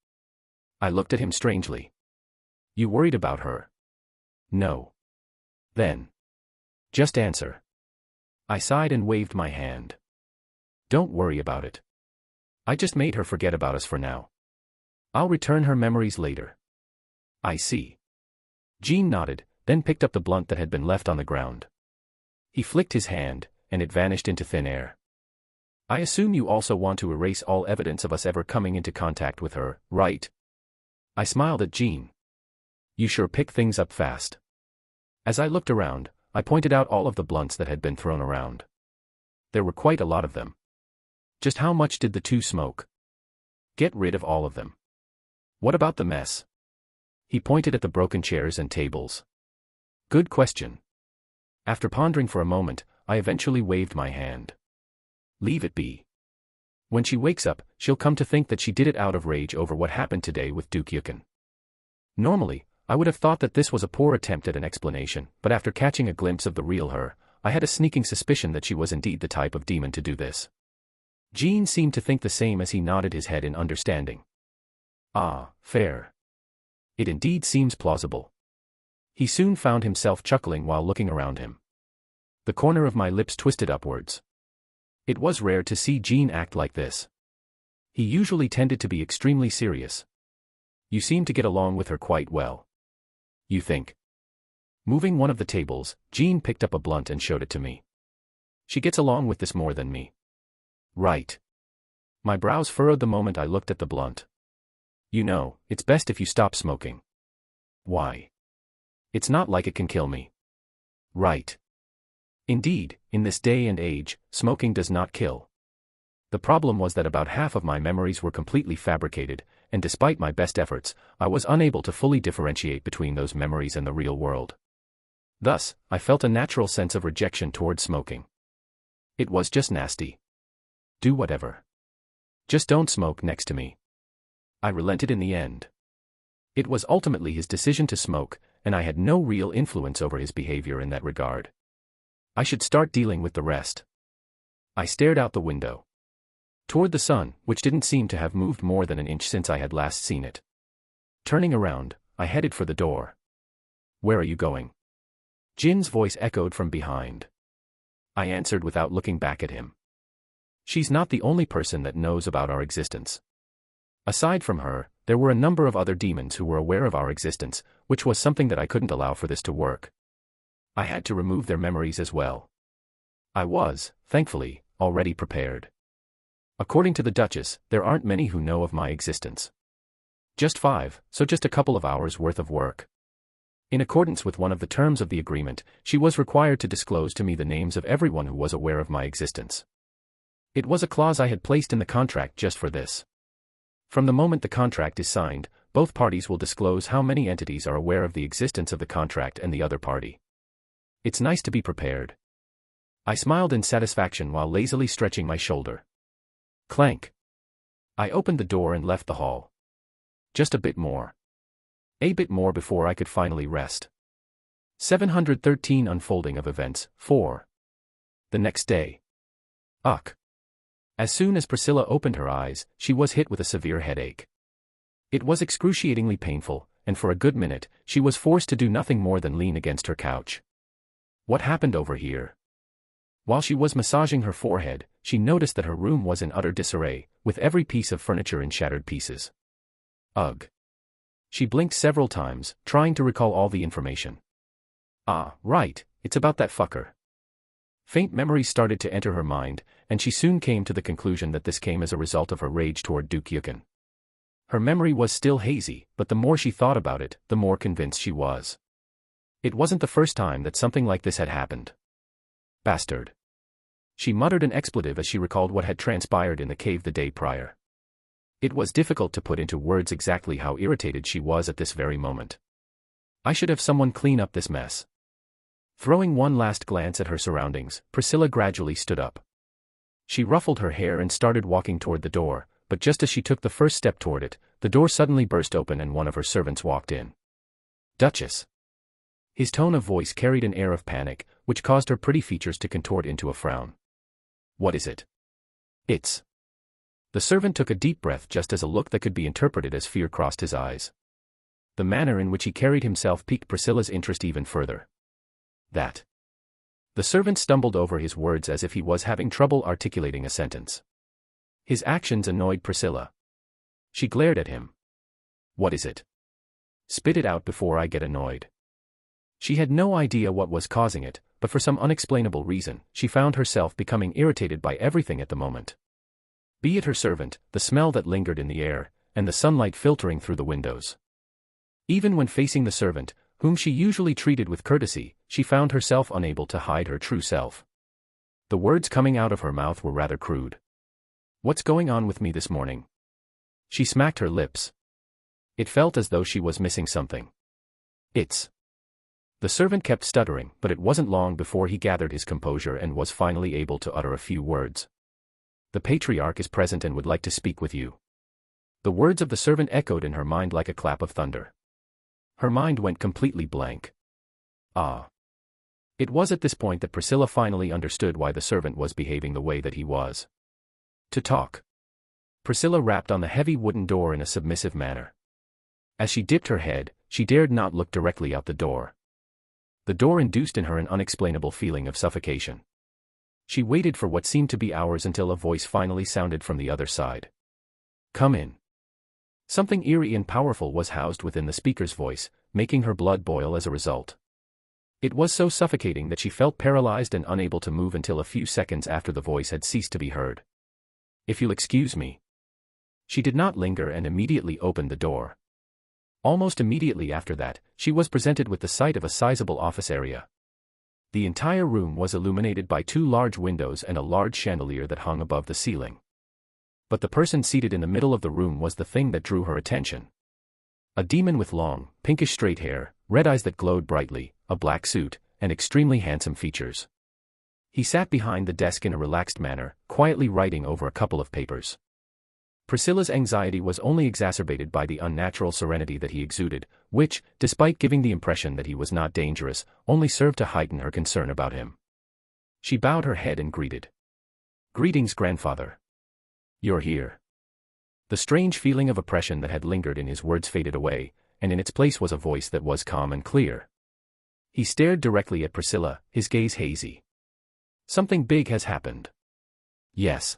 I looked at him strangely. "You worried about her?" "No." "Then. Just answer." I sighed and waved my hand. "Don't worry about it. I just made her forget about us for now. I'll return her memories later." "I see." Jean nodded, then picked up the blunt that had been left on the ground. He flicked his hand, and it vanished into thin air. "I assume you also want to erase all evidence of us ever coming into contact with her, right?" I smiled at Jean. "You sure pick things up fast." As I looked around, I pointed out all of the blunts that had been thrown around. There were quite a lot of them. Just how much did the two smoke? Get rid of all of them. What about the mess? He pointed at the broken chairs and tables. Good question. After pondering for a moment, I eventually waved my hand. Leave it be. When she wakes up, she'll come to think that she did it out of rage over what happened today with Duke Yukin. Normally, I would have thought that this was a poor attempt at an explanation, but after catching a glimpse of the real her, I had a sneaking suspicion that she was indeed the type of demon to do this. Jean seemed to think the same as he nodded his head in understanding. Ah, fair. It indeed seems plausible. He soon found himself chuckling while looking around him. The corner of my lips twisted upwards. It was rare to see Jean act like this. He usually tended to be extremely serious. You seem to get along with her quite well. You think? Moving one of the tables, Jean picked up a blunt and showed it to me. She gets along with this more than me. Right. My brows furrowed the moment I looked at the blunt. You know, it's best if you stop smoking. Why? It's not like it can kill me. Right. Indeed, in this day and age, smoking does not kill. The problem was that about half of my memories were completely fabricated, and despite my best efforts, I was unable to fully differentiate between those memories and the real world. Thus, I felt a natural sense of rejection toward smoking. It was just nasty. Do whatever. Just don't smoke next to me. I relented in the end. It was ultimately his decision to smoke, and I had no real influence over his behavior in that regard. I should start dealing with the rest. I stared out the window. Toward the sun, which didn't seem to have moved more than an inch since I had last seen it. Turning around, I headed for the door. Where are you going? Jin's voice echoed from behind. I answered without looking back at him. She's not the only person that knows about our existence. Aside from her, there were a number of other demons who were aware of our existence, which was something that I couldn't allow for this to work. I had to remove their memories as well. I was, thankfully, already prepared. According to the Duchess, there aren't many who know of my existence. Just 5, so just a couple of hours worth of work. In accordance with one of the terms of the agreement, she was required to disclose to me the names of everyone who was aware of my existence. It was a clause I had placed in the contract just for this. From the moment the contract is signed, both parties will disclose how many entities are aware of the existence of the contract and the other party. It's nice to be prepared. I smiled in satisfaction while lazily stretching my shoulder. Clank. I opened the door and left the hall. Just a bit more. A bit more before I could finally rest. 713 Unfolding of Events, 4. The next day. Ugh. As soon as Priscilla opened her eyes, she was hit with a severe headache. It was excruciatingly painful, and for a good minute, she was forced to do nothing more than lean against her couch. What happened over here? While she was massaging her forehead, she noticed that her room was in utter disarray, with every piece of furniture in shattered pieces. Ugh. She blinked several times, trying to recall all the information. Ah, right, it's about that fucker. Faint memories started to enter her mind, and she soon came to the conclusion that this came as a result of her rage toward Duke Yukon. Her memory was still hazy, but the more she thought about it, the more convinced she was. It wasn't the first time that something like this had happened. Bastard. She muttered an expletive as she recalled what had transpired in the cave the day prior. It was difficult to put into words exactly how irritated she was at this very moment. I should have someone clean up this mess. Throwing one last glance at her surroundings, Priscilla gradually stood up. She ruffled her hair and started walking toward the door, but just as she took the first step toward it, the door suddenly burst open and one of her servants walked in. Duchess. His tone of voice carried an air of panic, which caused her pretty features to contort into a frown. What is it? It's. The servant took a deep breath just as a look that could be interpreted as fear crossed his eyes. The manner in which he carried himself piqued Priscilla's interest even further. That. The servant stumbled over his words as if he was having trouble articulating a sentence. His actions annoyed Priscilla. She glared at him. What is it? Spit it out before I get annoyed. She had no idea what was causing it, but for some unexplainable reason, she found herself becoming irritated by everything at the moment. Be it her servant, the smell that lingered in the air, and the sunlight filtering through the windows. Even when facing the servant, whom she usually treated with courtesy, she found herself unable to hide her true self. The words coming out of her mouth were rather crude. What's going on with me this morning? She smacked her lips. It felt as though she was missing something. It's. The servant kept stuttering, but it wasn't long before he gathered his composure and was finally able to utter a few words. The patriarch is present and would like to speak with you. The words of the servant echoed in her mind like a clap of thunder. Her mind went completely blank. Ah. It was at this point that Priscilla finally understood why the servant was behaving the way that he was. To talk. Priscilla rapped on the heavy wooden door in a submissive manner. As she dipped her head, she dared not look directly out the door. The door induced in her an unexplainable feeling of suffocation. She waited for what seemed to be hours until a voice finally sounded from the other side. Come in. Something eerie and powerful was housed within the speaker's voice, making her blood boil as a result. It was so suffocating that she felt paralyzed and unable to move until a few seconds after the voice had ceased to be heard. If you'll excuse me. She did not linger and immediately opened the door. Almost immediately after that, she was presented with the sight of a sizable office area. The entire room was illuminated by two large windows and a large chandelier that hung above the ceiling. But the person seated in the middle of the room was the thing that drew her attention. A demon with long, pinkish straight hair, red eyes that glowed brightly, a black suit, and extremely handsome features. He sat behind the desk in a relaxed manner, quietly writing over a couple of papers. Priscilla's anxiety was only exacerbated by the unnatural serenity that he exuded, which, despite giving the impression that he was not dangerous, only served to heighten her concern about him. She bowed her head and greeted. Greetings, grandfather. You're here. The strange feeling of oppression that had lingered in his words faded away, and in its place was a voice that was calm and clear. He stared directly at Priscilla, his gaze hazy. Something big has happened. Yes.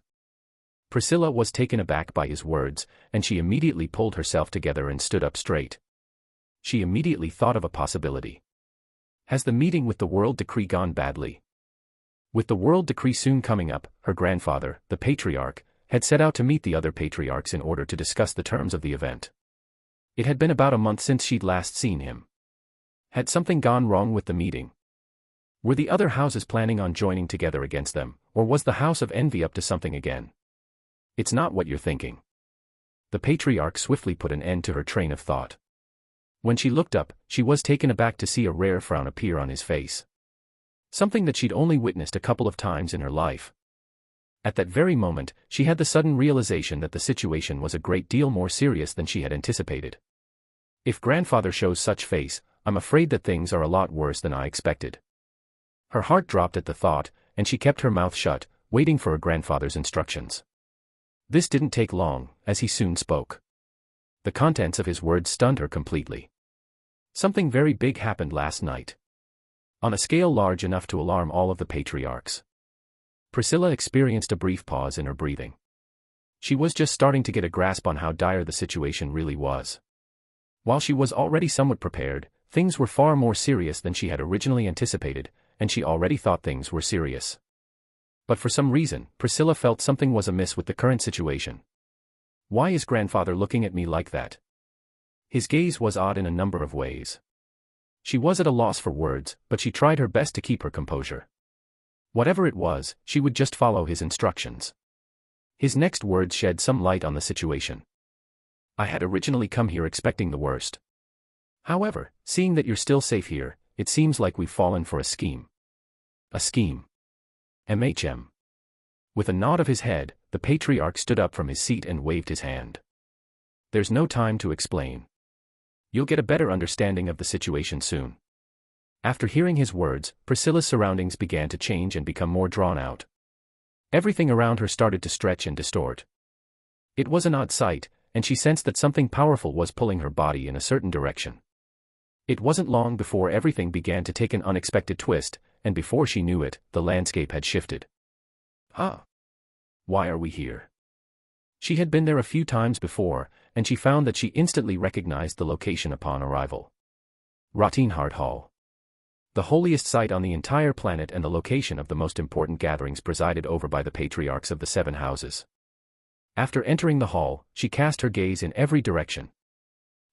Priscilla was taken aback by his words, and she immediately pulled herself together and stood up straight. She immediately thought of a possibility. Has the meeting with the World Decree gone badly? With the World Decree soon coming up, her grandfather, the patriarch, had set out to meet the other patriarchs in order to discuss the terms of the event. It had been about a month since she'd last seen him. Had something gone wrong with the meeting? Were the other houses planning on joining together against them, or was the House of Envy up to something again? It's not what you're thinking. The patriarch swiftly put an end to her train of thought. When she looked up, she was taken aback to see a rare frown appear on his face. Something that she'd only witnessed a couple of times in her life. At that very moment, she had the sudden realization that the situation was a great deal more serious than she had anticipated. If grandfather shows such face, I'm afraid that things are a lot worse than I expected. Her heart dropped at the thought, and she kept her mouth shut, waiting for her grandfather's instructions. This didn't take long, as he soon spoke. The contents of his words stunned her completely. Something very big happened last night. On a scale large enough to alarm all of the patriarchs. Priscilla experienced a brief pause in her breathing. She was just starting to get a grasp on how dire the situation really was. While she was already somewhat prepared, things were far more serious than she had originally anticipated, and she already thought things were serious. But for some reason, Priscilla felt something was amiss with the current situation. Why is grandfather looking at me like that? His gaze was odd in a number of ways. She was at a loss for words, but she tried her best to keep her composure. Whatever it was, she would just follow his instructions. His next words shed some light on the situation. I had originally come here expecting the worst. However, seeing that you're still safe here, it seems like we've fallen for a scheme. A scheme. With a nod of his head, the patriarch stood up from his seat and waved his hand. There's no time to explain. You'll get a better understanding of the situation soon. After hearing his words, Priscilla's surroundings began to change and become more drawn out. Everything around her started to stretch and distort. It was an odd sight, and she sensed that something powerful was pulling her body in a certain direction. It wasn't long before everything began to take an unexpected twist, and before she knew it, the landscape had shifted. Why are we here? She had been there a few times before, and she found that she instantly recognized the location upon arrival. Rottenheart Hall. The holiest site on the entire planet and the location of the most important gatherings presided over by the patriarchs of the 7 houses. After entering the hall, she cast her gaze in every direction.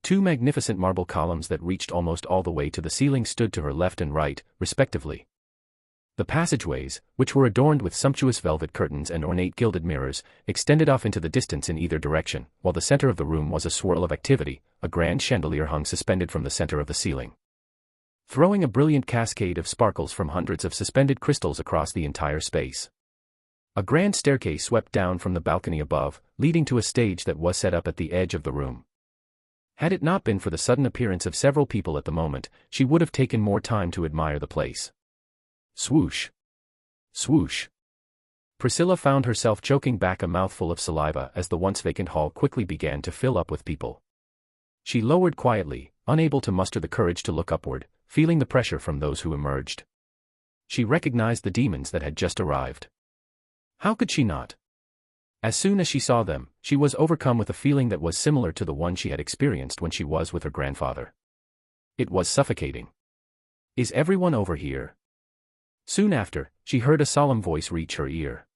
2 magnificent marble columns that reached almost all the way to the ceiling stood to her left and right, respectively. The passageways, which were adorned with sumptuous velvet curtains and ornate gilded mirrors, extended off into the distance in either direction, while the center of the room was a swirl of activity. A grand chandelier hung suspended from the center of the ceiling, throwing a brilliant cascade of sparkles from hundreds of suspended crystals across the entire space. A grand staircase swept down from the balcony above, leading to a stage that was set up at the edge of the room. Had it not been for the sudden appearance of several people at the moment, she would have taken more time to admire the place. Swoosh. Swoosh. Priscilla found herself choking back a mouthful of saliva as the once vacant hall quickly began to fill up with people. She lowered quietly, unable to muster the courage to look upward, feeling the pressure from those who emerged. She recognized the demons that had just arrived. How could she not? As soon as she saw them, she was overcome with a feeling that was similar to the one she had experienced when she was with her grandfather. It was suffocating. Is everyone over here? Soon after, she heard a solemn voice reach her ear.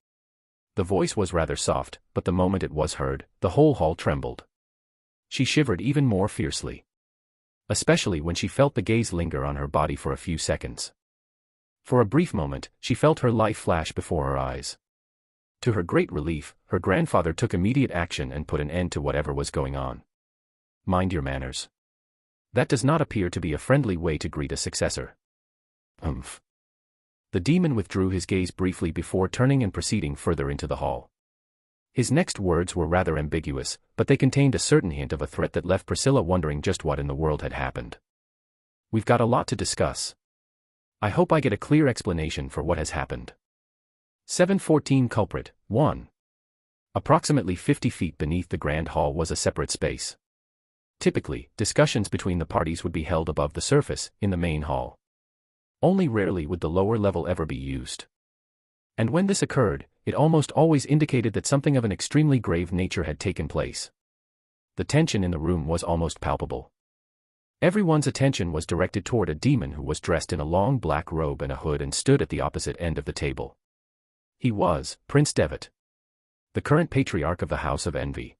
The voice was rather soft, but the moment it was heard, the whole hall trembled. She shivered even more fiercely. Especially when she felt the gaze linger on her body for a few seconds. For a brief moment, she felt her life flash before her eyes. To her great relief, her grandfather took immediate action and put an end to whatever was going on. Mind your manners. That does not appear to be a friendly way to greet a successor. The demon withdrew his gaze briefly before turning and proceeding further into the hall. His next words were rather ambiguous, but they contained a certain hint of a threat that left Priscilla wondering just what in the world had happened. We've got a lot to discuss. I hope I get a clear explanation for what has happened. 714 Culprit, 1. Approximately 50 feet beneath the grand hall was a separate space. Typically, discussions between the parties would be held above the surface, in the main hall. Only rarely would the lower level ever be used. And when this occurred, it almost always indicated that something of an extremely grave nature had taken place. The tension in the room was almost palpable. Everyone's attention was directed toward a demon who was dressed in a long black robe and a hood and stood at the opposite end of the table. He was Prince Devitt, the current patriarch of the House of Envy.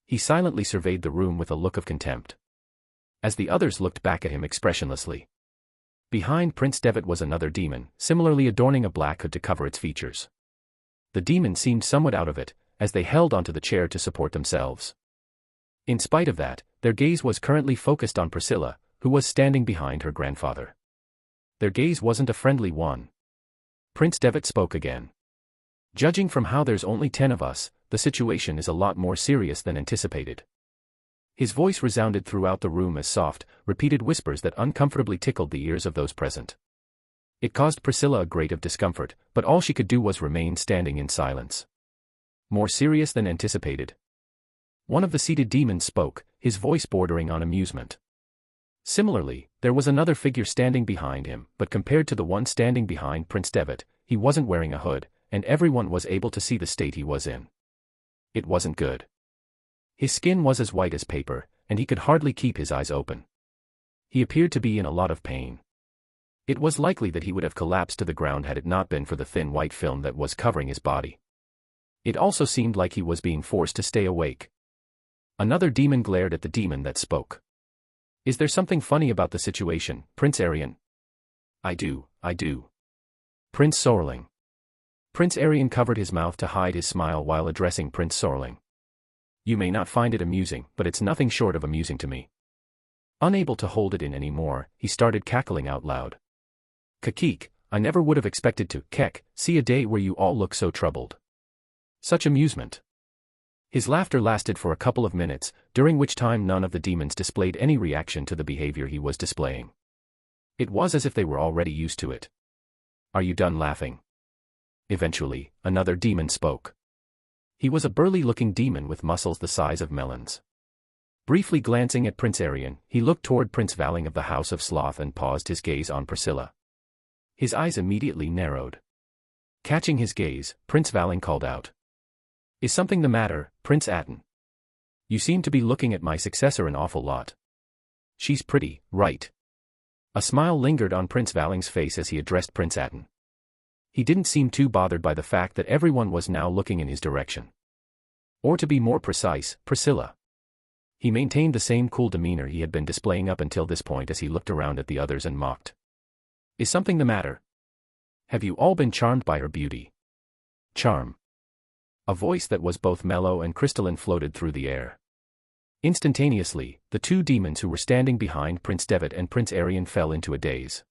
He silently surveyed the room with a look of contempt, as the others looked back at him expressionlessly. Behind Prince Devitt was another demon, similarly adorning a black hood to cover its features. The demon seemed somewhat out of it, as they held onto the chair to support themselves. In spite of that, their gaze was currently focused on Priscilla, who was standing behind her grandfather. Their gaze wasn't a friendly one. Prince Devitt spoke again. Judging from how there's only 10 of us, the situation is a lot more serious than anticipated. His voice resounded throughout the room as soft, repeated whispers that uncomfortably tickled the ears of those present. It caused Priscilla a great of discomfort, but all she could do was remain standing in silence. More serious than anticipated. One of the seated demons spoke, his voice bordering on amusement. Similarly, there was another figure standing behind him, but compared to the one standing behind Prince Devitt, he wasn't wearing a hood, and everyone was able to see the state he was in. It wasn't good. His skin was as white as paper, and he could hardly keep his eyes open. He appeared to be in a lot of pain. It was likely that he would have collapsed to the ground had it not been for the thin white film that was covering his body. It also seemed like he was being forced to stay awake. Another demon glared at the demon that spoke. Is there something funny about the situation, Prince Arian? I do. Prince Sorling. Prince Arian covered his mouth to hide his smile while addressing Prince Sorling. You may not find it amusing, but it's nothing short of amusing to me. Unable to hold it in anymore, he started cackling out loud. Kakik, I never would have expected to, see a day where you all look so troubled. Such amusement. His laughter lasted for a couple of minutes, during which time none of the demons displayed any reaction to the behavior he was displaying. It was as if they were already used to it. Are you done laughing? Eventually, another demon spoke. He was a burly-looking demon with muscles the size of melons. Briefly glancing at Prince Arian, he looked toward Prince Valing of the House of Sloth and paused his gaze on Priscilla. His eyes immediately narrowed. Catching his gaze, Prince Valing called out. Is something the matter, Prince Atten? You seem to be looking at my successor an awful lot. She's pretty, right? A smile lingered on Prince Valing's face as he addressed Prince Atten. He didn't seem too bothered by the fact that everyone was now looking in his direction. Or to be more precise, Priscilla. He maintained the same cool demeanor he had been displaying up until this point as he looked around at the others and mocked. Is something the matter? Have you all been charmed by her beauty? Charm. A voice that was both mellow and crystalline floated through the air. Instantaneously, the two demons who were standing behind Prince Devitt and Prince Arian fell into a daze.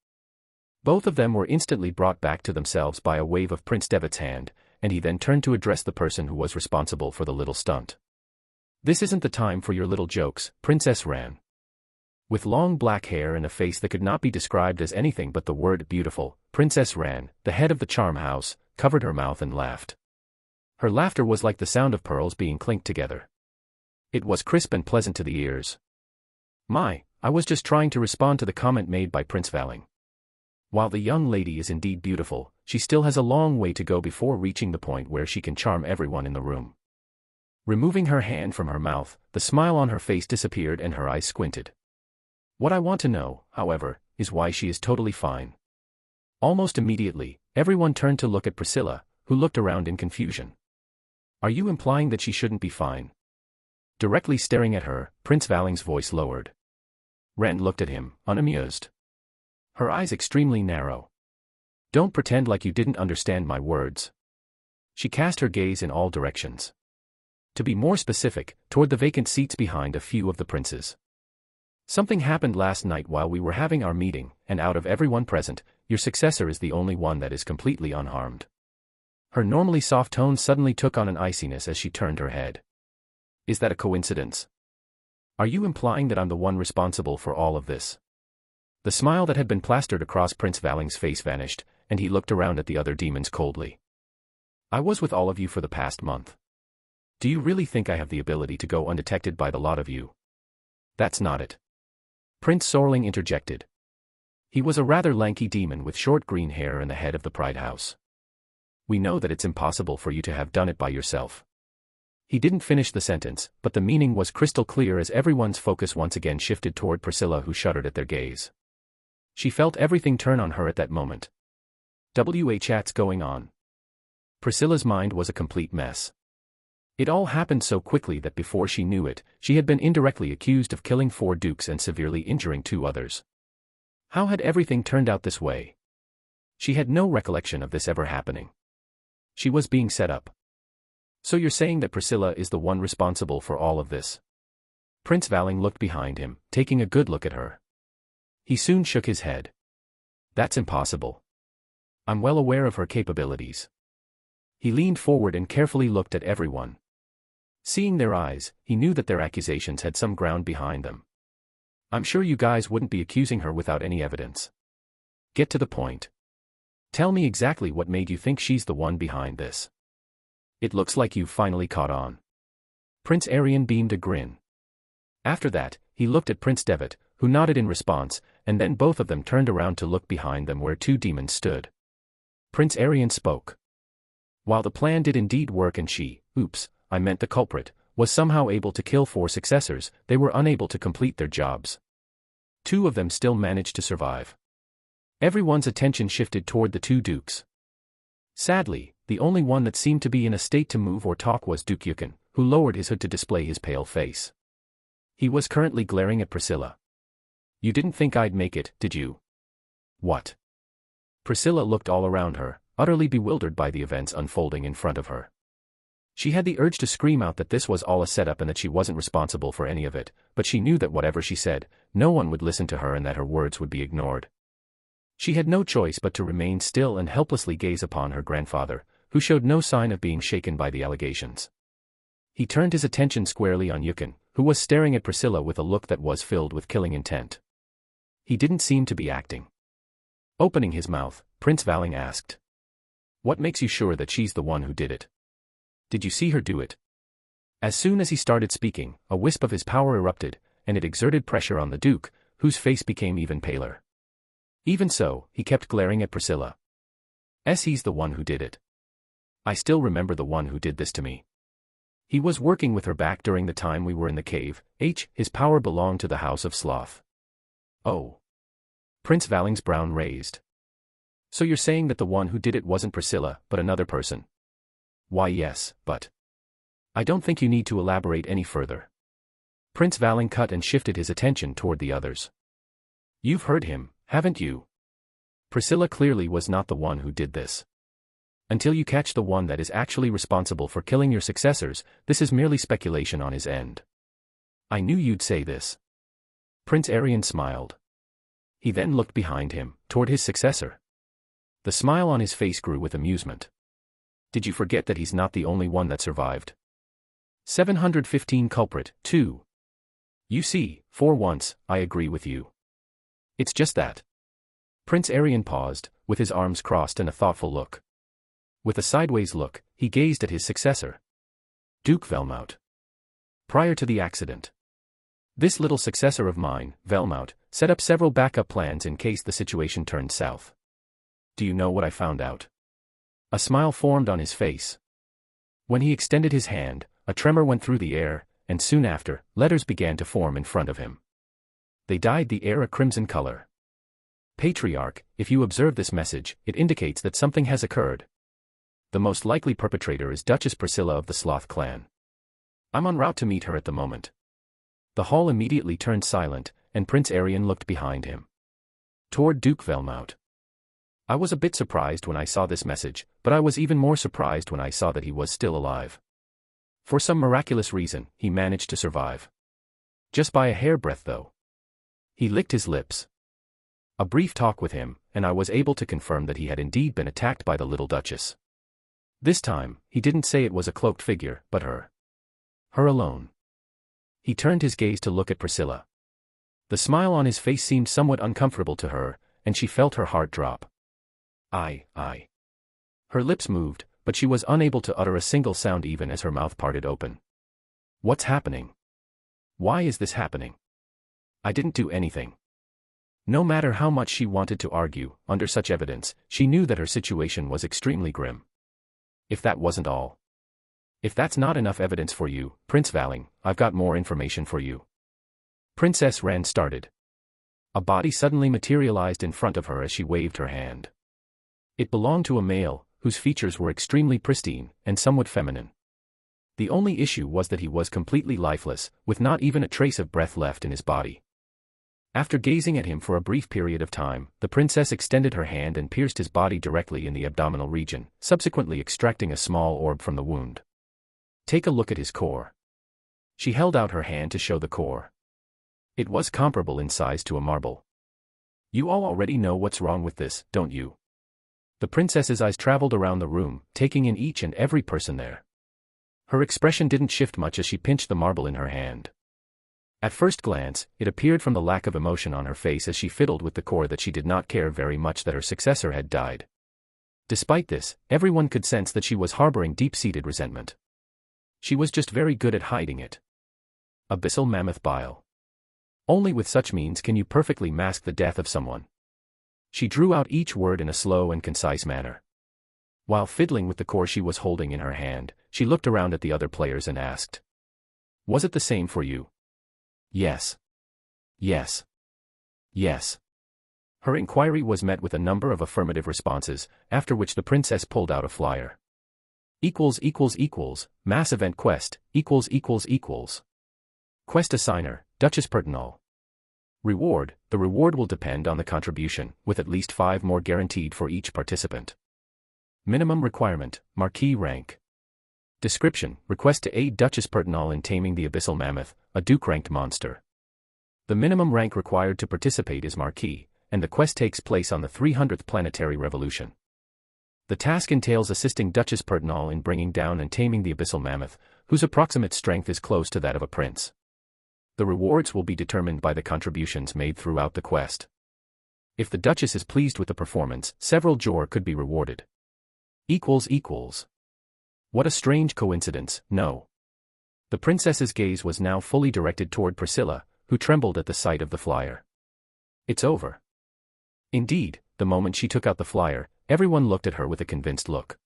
Both of them were instantly brought back to themselves by a wave of Prince Devitt's hand, and he then turned to address the person who was responsible for the little stunt. This isn't the time for your little jokes, Princess Ran. With long black hair and a face that could not be described as anything but the word beautiful, Princess Ran, the head of the charm house, covered her mouth and laughed. Her laughter was like the sound of pearls being clinked together. It was crisp and pleasant to the ears. I was just trying to respond to the comment made by Prince Valing. While the young lady is indeed beautiful, she still has a long way to go before reaching the point where she can charm everyone in the room. Removing her hand from her mouth, the smile on her face disappeared and her eyes squinted. What I want to know, however, is why she is totally fine. Almost immediately, everyone turned to look at Priscilla, who looked around in confusion. Are you implying that she shouldn't be fine? Directly staring at her, Prince Valing's voice lowered. Ren looked at him, unamused. Her eyes extremely narrow. Don't pretend like you didn't understand my words. She cast her gaze in all directions. To be more specific, toward the vacant seats behind a few of the princes. Something happened last night while we were having our meeting, and out of everyone present, your successor is the only one that is completely unharmed. Her normally soft tone suddenly took on an iciness as she turned her head. Is that a coincidence? Are you implying that I'm the one responsible for all of this? The smile that had been plastered across Prince Valing's face vanished, and he looked around at the other demons coldly. I was with all of you for the past month. Do you really think I have the ability to go undetected by the lot of you? That's not it. Prince Sorling interjected. He was a rather lanky demon with short green hair and the head of the Pride House. We know that it's impossible for you to have done it by yourself. He didn't finish the sentence, but the meaning was crystal clear as everyone's focus once again shifted toward Priscilla, who shuddered at their gaze. She felt everything turn on her at that moment. Chat's going on. Priscilla's mind was a complete mess. It all happened so quickly that before she knew it, she had been indirectly accused of killing 4 dukes and severely injuring 2 others. How had everything turned out this way? She had no recollection of this ever happening. She was being set up. So you're saying that Priscilla is the one responsible for all of this? Prince Valing looked behind him, taking a good look at her. He soon shook his head. That's impossible. I'm well aware of her capabilities. He leaned forward and carefully looked at everyone. Seeing their eyes, he knew that their accusations had some ground behind them. I'm sure you guys wouldn't be accusing her without any evidence. Get to the point. Tell me exactly what made you think she's the one behind this. It looks like you've finally caught on. Prince Arian beamed a grin. After that, he looked at Prince Devitt, who nodded in response, and then both of them turned around to look behind them where two demons stood. Prince Arian spoke. While the plan did indeed work and I meant the culprit, was somehow able to kill 4 successors, they were unable to complete their jobs. 2 of them still managed to survive. Everyone's attention shifted toward the 2 dukes. Sadly, the only one that seemed to be in a state to move or talk was Duke Yukon, who lowered his hood to display his pale face. He was currently glaring at Priscilla. You didn't think I'd make it, did you? What? Priscilla looked all around her, utterly bewildered by the events unfolding in front of her. She had the urge to scream out that this was all a setup and that she wasn't responsible for any of it, but she knew that whatever she said, no one would listen to her and that her words would be ignored. She had no choice but to remain still and helplessly gaze upon her grandfather, who showed no sign of being shaken by the allegations. He turned his attention squarely on Yukon, who was staring at Priscilla with a look that was filled with killing intent. He didn't seem to be acting. Opening his mouth, Prince Valing asked. What makes you sure that she's the one who did it? Did you see her do it? As soon as he started speaking, a wisp of his power erupted, and it exerted pressure on the Duke, whose face became even paler. Even so, he kept glaring at Priscilla. He's the one who did it. I still remember the one who did this to me. He was working with her back during the time we were in the cave. His power belonged to the House of Sloth. Oh. Prince Valing's brown raised. So you're saying that the one who did it wasn't Priscilla, but another person? Why yes, but I don't think you need to elaborate any further. Prince Valing cut and shifted his attention toward the others. You've heard him, haven't you? Priscilla clearly was not the one who did this. Until you catch the one that is actually responsible for killing your successors, this is merely speculation on his end. I knew you'd say this. Prince Arian smiled. He then looked behind him, toward his successor. The smile on his face grew with amusement. Did you forget that he's not the only one that survived? 715 culprit, too. You see, for once, I agree with you. It's just that. Prince Arian paused, with his arms crossed and a thoughtful look. With a sideways look, he gazed at his successor. Duke Velmout. Prior to the accident, this little successor of mine, Velmout, set up several backup plans in case the situation turned south. Do you know what I found out? A smile formed on his face. When he extended his hand, a tremor went through the air, and soon after, letters began to form in front of him. They dyed the air a crimson color. Patriarch, if you observe this message, it indicates that something has occurred. The most likely perpetrator is Duchess Priscilla of the Sloth clan. I'm en route to meet her at the moment. The hall immediately turned silent, and Prince Arian looked behind him. Toward Duke Velmout. I was a bit surprised when I saw this message, but I was even more surprised when I saw that he was still alive. For some miraculous reason, he managed to survive. Just by a hairbreadth though. He licked his lips. A brief talk with him, and I was able to confirm that he had indeed been attacked by the little Duchess. This time, he didn't say it was a cloaked figure, but her. Her alone. He turned his gaze to look at Priscilla. The smile on his face seemed somewhat uncomfortable to her, and she felt her heart drop. I. Her lips moved, but she was unable to utter a single sound even as her mouth parted open. What's happening? Why is this happening? I didn't do anything. No matter how much she wanted to argue, under such evidence, she knew that her situation was extremely grim. If that wasn't all. If that's not enough evidence for you, Prince Valing, I've got more information for you. Princess Ran started. A body suddenly materialized in front of her as she waved her hand. It belonged to a male, whose features were extremely pristine, and somewhat feminine. The only issue was that he was completely lifeless, with not even a trace of breath left in his body. After gazing at him for a brief period of time, the princess extended her hand and pierced his body directly in the abdominal region, subsequently extracting a small orb from the wound. Take a look at his core. She held out her hand to show the core. It was comparable in size to a marble. You all already know what's wrong with this, don't you? The princess's eyes traveled around the room, taking in each and every person there. Her expression didn't shift much as she pinched the marble in her hand. At first glance, it appeared from the lack of emotion on her face as she fiddled with the core that she did not care very much that her successor had died. Despite this, everyone could sense that she was harboring deep-seated resentment. She was just very good at hiding it. Abyssal mammoth bile. Only with such means can you perfectly mask the death of someone. She drew out each word in a slow and concise manner. While fiddling with the core she was holding in her hand, she looked around at the other players and asked, "Was it the same for you?" "Yes. Yes. Yes." Her inquiry was met with a number of affirmative responses, after which the princess pulled out a flyer. Mass event quest, Quest assigner, Duchess Pertinal. Reward, the reward will depend on the contribution, with at least 5 more guaranteed for each participant. Minimum requirement, Marquis rank. Description, request to aid Duchess Pertinal in taming the Abyssal Mammoth, a Duke-ranked monster. The minimum rank required to participate is Marquis, and the quest takes place on the 300th planetary revolution. The task entails assisting Duchess Pertinal in bringing down and taming the Abyssal Mammoth, whose approximate strength is close to that of a prince. The rewards will be determined by the contributions made throughout the quest. If the Duchess is pleased with the performance, several jor could be rewarded. What a strange coincidence, no? The princess's gaze was now fully directed toward Priscilla, who trembled at the sight of the flyer. It's over. Indeed, the moment she took out the flyer, everyone looked at her with a convinced look.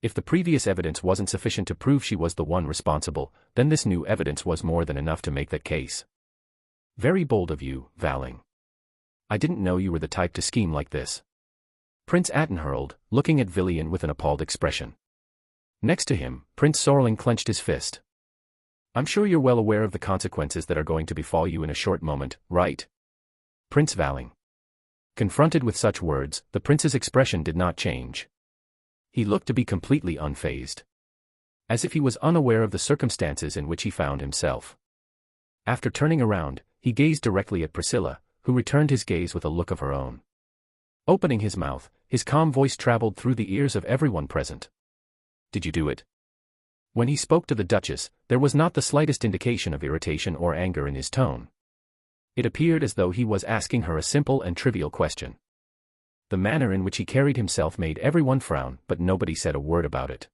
If the previous evidence wasn't sufficient to prove she was the one responsible, then this new evidence was more than enough to make that case. Very bold of you, Valing. I didn't know you were the type to scheme like this. Prince Atten hurled, looking at Villian with an appalled expression. Next to him, Prince Sorling clenched his fist. I'm sure you're well aware of the consequences that are going to befall you in a short moment, right? Prince Valing. Confronted with such words, the prince's expression did not change. He looked to be completely unfazed. As if he was unaware of the circumstances in which he found himself. After turning around, he gazed directly at Priscilla, who returned his gaze with a look of her own. Opening his mouth, his calm voice traveled through the ears of everyone present. Did you do it? When he spoke to the Duchess, there was not the slightest indication of irritation or anger in his tone. It appeared as though he was asking her a simple and trivial question. The manner in which he carried himself made everyone frown, but nobody said a word about it.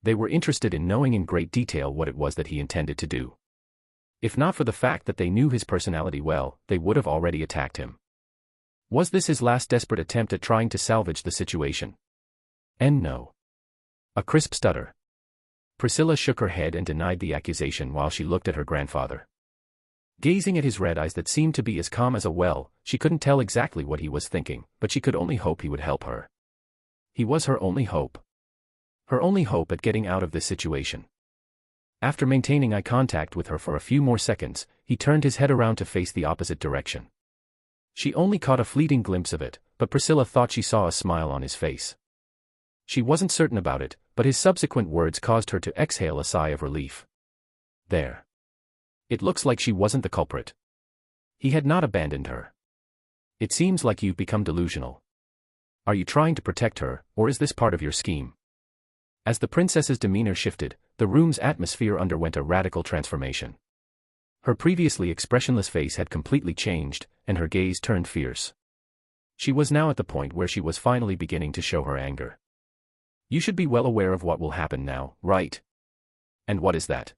They were interested in knowing in great detail what it was that he intended to do. If not for the fact that they knew his personality well, they would have already attacked him. Was this his last desperate attempt at trying to salvage the situation? And no. A crisp stutter. Priscilla shook her head and denied the accusation while she looked at her grandfather. Gazing at his red eyes that seemed to be as calm as a well, she couldn't tell exactly what he was thinking, but she could only hope he would help her. He was her only hope. Her only hope at getting out of this situation. After maintaining eye contact with her for a few more seconds, he turned his head around to face the opposite direction. She only caught a fleeting glimpse of it, but Priscilla thought she saw a smile on his face. She wasn't certain about it, but his subsequent words caused her to exhale a sigh of relief. There. It looks like she wasn't the culprit. He had not abandoned her. It seems like you've become delusional. Are you trying to protect her, or is this part of your scheme? As the princess's demeanor shifted, the room's atmosphere underwent a radical transformation. Her previously expressionless face had completely changed, and her gaze turned fierce. She was now at the point where she was finally beginning to show her anger. You should be well aware of what will happen now, right? And what is that?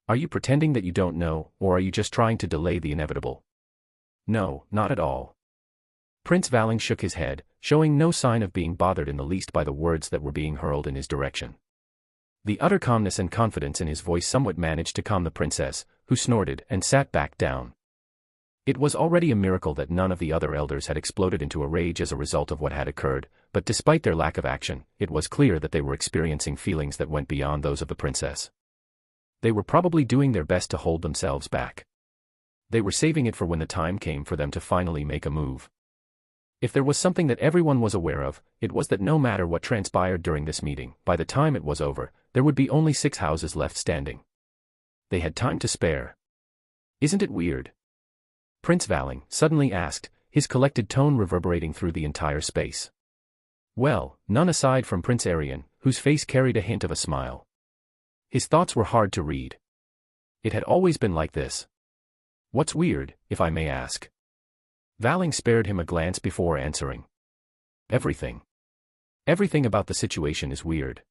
Are you pretending that you don't know, or are you just trying to delay the inevitable? No, not at all. Prince Valing shook his head, showing no sign of being bothered in the least by the words that were being hurled in his direction. The utter calmness and confidence in his voice somewhat managed to calm the princess, who snorted and sat back down. It was already a miracle that none of the other elders had exploded into a rage as a result of what had occurred, but despite their lack of action, it was clear that they were experiencing feelings that went beyond those of the princess. They were probably doing their best to hold themselves back. They were saving it for when the time came for them to finally make a move. If there was something that everyone was aware of, it was that no matter what transpired during this meeting, by the time it was over, there would be only 6 houses left standing. They had time to spare. Isn't it weird? Prince Valing suddenly asked, his collected tone reverberating through the entire space. Well, none aside from Prince Arian, whose face carried a hint of a smile. His thoughts were hard to read. It had always been like this. What's weird, if I may ask? Valing spared him a glance before answering. Everything. Everything about the situation is weird.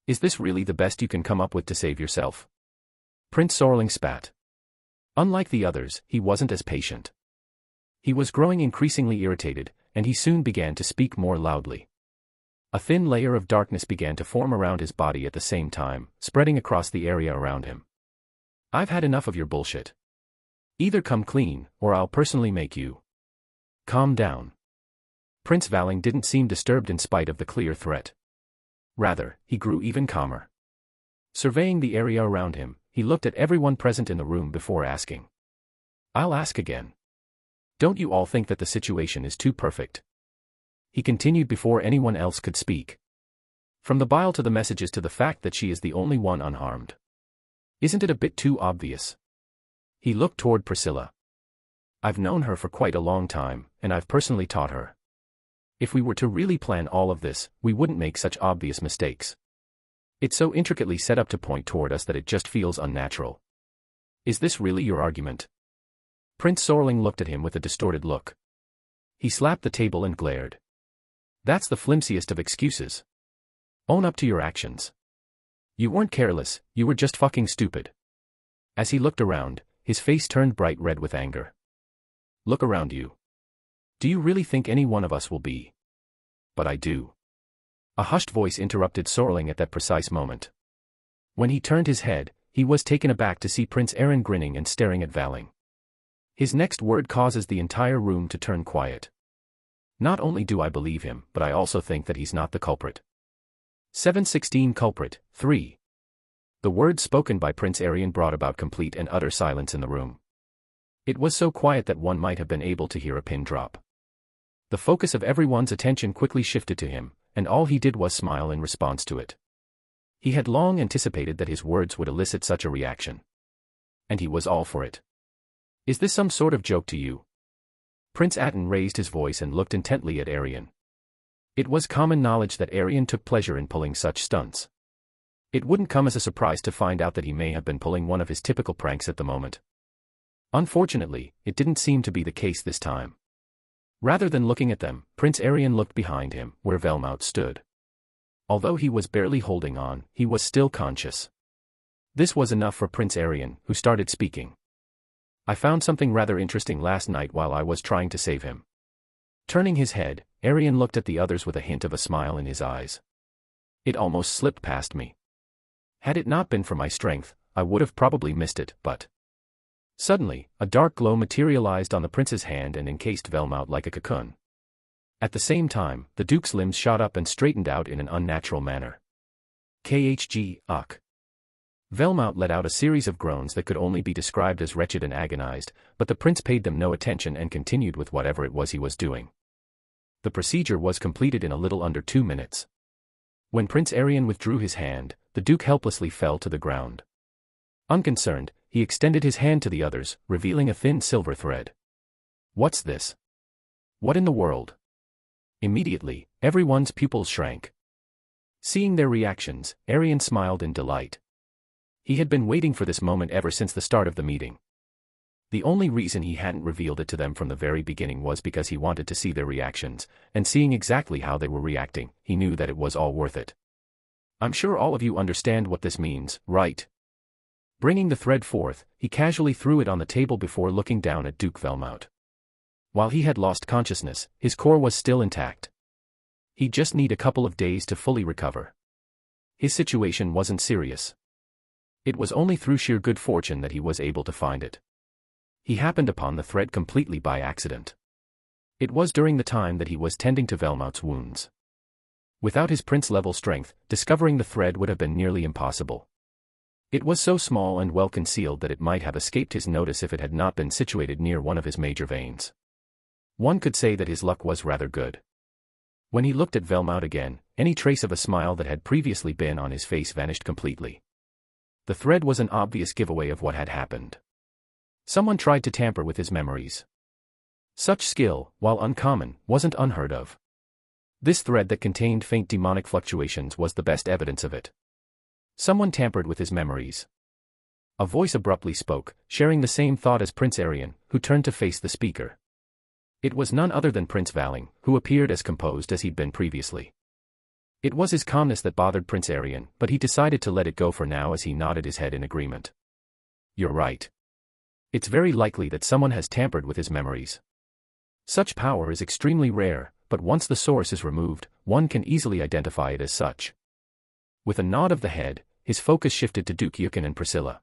Is this really the best you can come up with to save yourself? Prince Sorling spat. Unlike the others, he wasn't as patient. He was growing increasingly irritated, and he soon began to speak more loudly. A thin layer of darkness began to form around his body at the same time, spreading across the area around him. I've had enough of your bullshit. Either come clean, or I'll personally make you. Calm down. Prince Valing didn't seem disturbed in spite of the clear threat. Rather, he grew even calmer. Surveying the area around him, he looked at everyone present in the room before asking. I'll ask again. Don't you all think that the situation is too perfect? He continued before anyone else could speak. From the bile to the messages to the fact that she is the only one unharmed. Isn't it a bit too obvious? He looked toward Priscilla. I've known her for quite a long time, and I've personally taught her. If we were to really plan all of this, we wouldn't make such obvious mistakes. It's so intricately set up to point toward us that it just feels unnatural. Is this really your argument? Prince Sorling looked at him with a distorted look. He slapped the table and glared. That's the flimsiest of excuses. Own up to your actions. You weren't careless, you were just fucking stupid. As he looked around, his face turned bright red with anger. Look around you. Do you really think any one of us will be? But I do. A hushed voice interrupted Sorling at that precise moment. When he turned his head, he was taken aback to see Prince Aaron grinning and staring at Valing. His next word causes the entire room to turn quiet. Not only do I believe him, but I also think that he's not the culprit. 716 Culprit, 3. The words spoken by Prince Arian brought about complete and utter silence in the room. It was so quiet that one might have been able to hear a pin drop. The focus of everyone's attention quickly shifted to him, and all he did was smile in response to it. He had long anticipated that his words would elicit such a reaction. And he was all for it. Is this some sort of joke to you? Prince Aten raised his voice and looked intently at Arian. It was common knowledge that Arian took pleasure in pulling such stunts. It wouldn't come as a surprise to find out that he may have been pulling one of his typical pranks at the moment. Unfortunately, it didn't seem to be the case this time. Rather than looking at them, Prince Arian looked behind him, where Velmout stood. Although he was barely holding on, he was still conscious. This was enough for Prince Arian, who started speaking. I found something rather interesting last night while I was trying to save him. Turning his head, Arian looked at the others with a hint of a smile in his eyes. It almost slipped past me. Had it not been for my strength, I would have probably missed it, but... Suddenly, a dark glow materialized on the prince's hand and encased Velmout like a cocoon. At the same time, the duke's limbs shot up and straightened out in an unnatural manner. KHG, Uck. Velmout let out a series of groans that could only be described as wretched and agonized, but the prince paid them no attention and continued with whatever it was he was doing. The procedure was completed in a little under 2 minutes. When Prince Arian withdrew his hand, the duke helplessly fell to the ground. Unconcerned, he extended his hand to the others, revealing a thin silver thread. What's this? What in the world? Immediately, everyone's pupils shrank. Seeing their reactions, Arian smiled in delight. He had been waiting for this moment ever since the start of the meeting. The only reason he hadn't revealed it to them from the very beginning was because he wanted to see their reactions, and seeing exactly how they were reacting, he knew that it was all worth it. I'm sure all of you understand what this means, right? Bringing the thread forth, he casually threw it on the table before looking down at Duke Velmout. While he had lost consciousness, his core was still intact. He'd just need a couple of days to fully recover. His situation wasn't serious. It was only through sheer good fortune that he was able to find it. He happened upon the thread completely by accident. It was during the time that he was tending to Velmout's wounds. Without his prince-level strength, discovering the thread would have been nearly impossible. It was so small and well concealed that it might have escaped his notice if it had not been situated near one of his major veins. One could say that his luck was rather good. When he looked at Velmout again, any trace of a smile that had previously been on his face vanished completely. The thread was an obvious giveaway of what had happened. Someone tried to tamper with his memories. Such skill, while uncommon, wasn't unheard of. This thread that contained faint demonic fluctuations was the best evidence of it. Someone tampered with his memories. A voice abruptly spoke, sharing the same thought as Prince Arian, who turned to face the speaker. It was none other than Prince Valing, who appeared as composed as he'd been previously. It was his calmness that bothered Prince Aryan, but he decided to let it go for now as he nodded his head in agreement. You're right. It's very likely that someone has tampered with his memories. Such power is extremely rare, but once the source is removed, one can easily identify it as such. With a nod of the head, his focus shifted to Duke Yukin and Priscilla.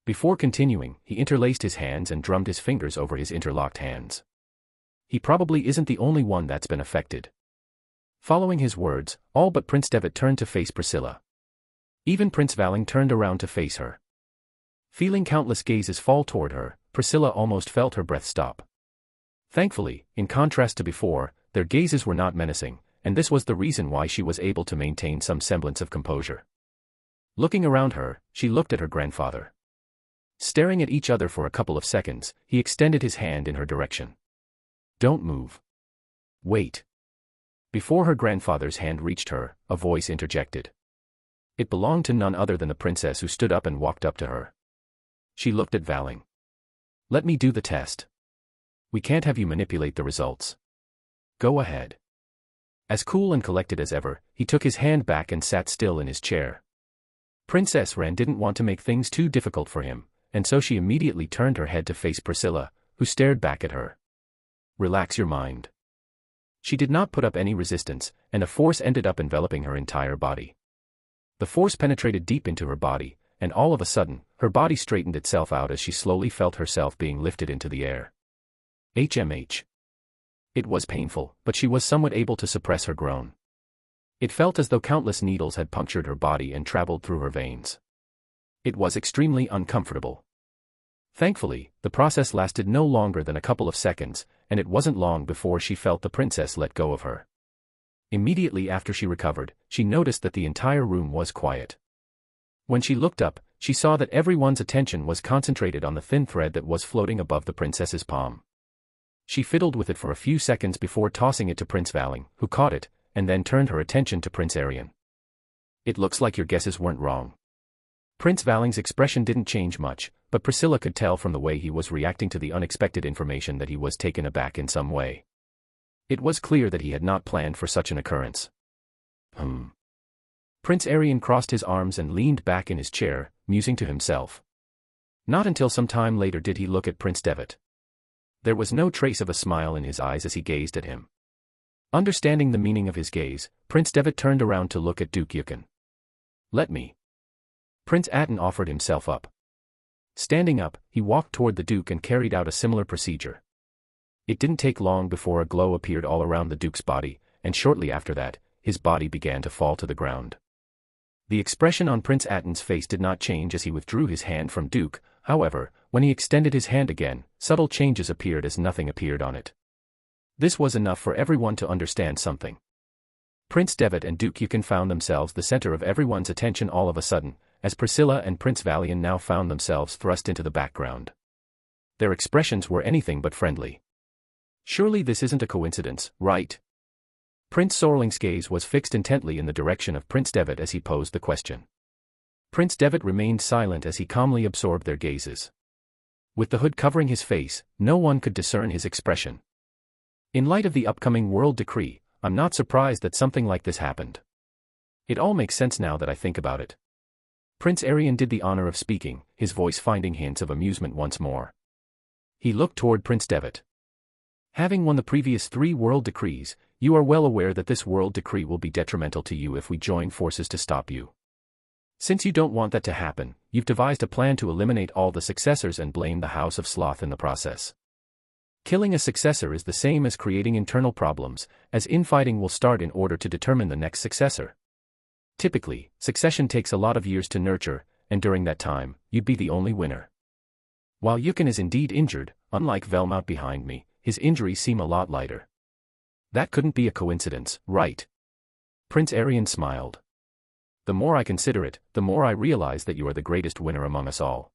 Before continuing, he interlaced his hands and drummed his fingers over his interlocked hands. He probably isn't the only one that's been affected. Following his words, all but Prince Devitt turned to face Priscilla. Even Prince Valing turned around to face her. Feeling countless gazes fall toward her, Priscilla almost felt her breath stop. Thankfully, in contrast to before, their gazes were not menacing, and this was the reason why she was able to maintain some semblance of composure. Looking around her, she looked at her grandfather. Staring at each other for a couple of seconds, he extended his hand in her direction. Don't move. Wait. Before her grandfather's hand reached her, a voice interjected. It belonged to none other than the princess, who stood up and walked up to her. She looked at Valing. Let me do the test. We can't have you manipulate the results. Go ahead. As cool and collected as ever, he took his hand back and sat still in his chair. Princess Ran didn't want to make things too difficult for him, and so she immediately turned her head to face Priscilla, who stared back at her. Relax your mind. She did not put up any resistance, and a force ended up enveloping her entire body. The force penetrated deep into her body, and all of a sudden, her body straightened itself out as she slowly felt herself being lifted into the air. HMH. It was painful, but she was somewhat able to suppress her groan. It felt as though countless needles had punctured her body and traveled through her veins. It was extremely uncomfortable. Thankfully, the process lasted no longer than a couple of seconds, and it wasn't long before she felt the princess let go of her. Immediately after she recovered, she noticed that the entire room was quiet. When she looked up, she saw that everyone's attention was concentrated on the thin thread that was floating above the princess's palm. She fiddled with it for a few seconds before tossing it to Prince Valing, who caught it, and then turned her attention to Prince Aryan. It looks like your guesses weren't wrong. Prince Valing's expression didn't change much, but Priscilla could tell from the way he was reacting to the unexpected information that he was taken aback in some way. It was clear that he had not planned for such an occurrence. Prince Aryan crossed his arms and leaned back in his chair, musing to himself. Not until some time later did he look at Prince Devitt. There was no trace of a smile in his eyes as he gazed at him. Understanding the meaning of his gaze, Prince Devitt turned around to look at Duke Yukin. Let me. Prince Aten offered himself up. Standing up, he walked toward the Duke and carried out a similar procedure. It didn't take long before a glow appeared all around the Duke's body, and shortly after that, his body began to fall to the ground. The expression on Prince Aten's face did not change as he withdrew his hand from Duke, however, when he extended his hand again, subtle changes appeared as nothing appeared on it. This was enough for everyone to understand something. Prince Devitt and Duke Yukin found themselves the center of everyone's attention all of a sudden, as Priscilla and Prince Valian now found themselves thrust into the background. Their expressions were anything but friendly. Surely this isn't a coincidence, right? Prince Sorling's gaze was fixed intently in the direction of Prince Devitt as he posed the question. Prince Devitt remained silent as he calmly absorbed their gazes. With the hood covering his face, no one could discern his expression. In light of the upcoming world decree, I'm not surprised that something like this happened. It all makes sense now that I think about it. Prince Aryan did the honor of speaking, his voice finding hints of amusement once more. He looked toward Prince Devitt. Having won the previous 3 world decrees, you are well aware that this world decree will be detrimental to you if we join forces to stop you. Since you don't want that to happen, you've devised a plan to eliminate all the successors and blame the House of Sloth in the process. Killing a successor is the same as creating internal problems, as infighting will start in order to determine the next successor. Typically, succession takes a lot of years to nurture, and during that time, you'd be the only winner. While Yukin is indeed injured, unlike Velmount behind me, his injuries seem a lot lighter. That couldn't be a coincidence, right? Prince Aryan smiled. The more I consider it, the more I realize that you are the greatest winner among us all.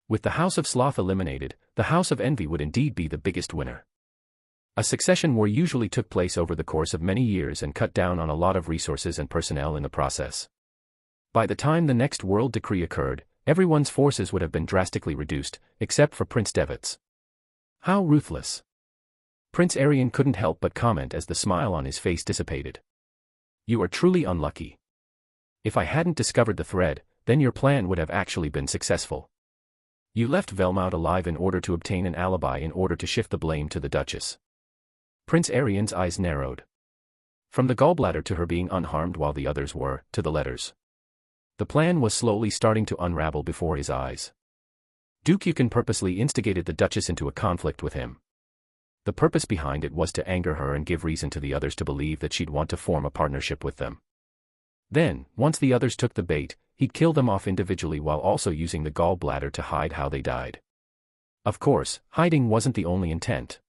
With the House of Sloth eliminated, the House of Envy would indeed be the biggest winner. A succession war usually took place over the course of many years and cut down on a lot of resources and personnel in the process. By the time the next world decree occurred, everyone's forces would have been drastically reduced, except for Prince Devitt's. How ruthless. Prince Aryan couldn't help but comment as the smile on his face dissipated. You are truly unlucky. If I hadn't discovered the thread, then your plan would have actually been successful. You left Velmont alive in order to obtain an alibi in order to shift the blame to the Duchess. Prince Arian's eyes narrowed. From the gallbladder to her being unharmed while the others were, to the letters. The plan was slowly starting to unravel before his eyes. Duke Yukon purposely instigated the Duchess into a conflict with him. The purpose behind it was to anger her and give reason to the others to believe that she'd want to form a partnership with them. Then, once the others took the bait, he'd kill them off individually while also using the gallbladder to hide how they died. Of course, hiding wasn't the only intent.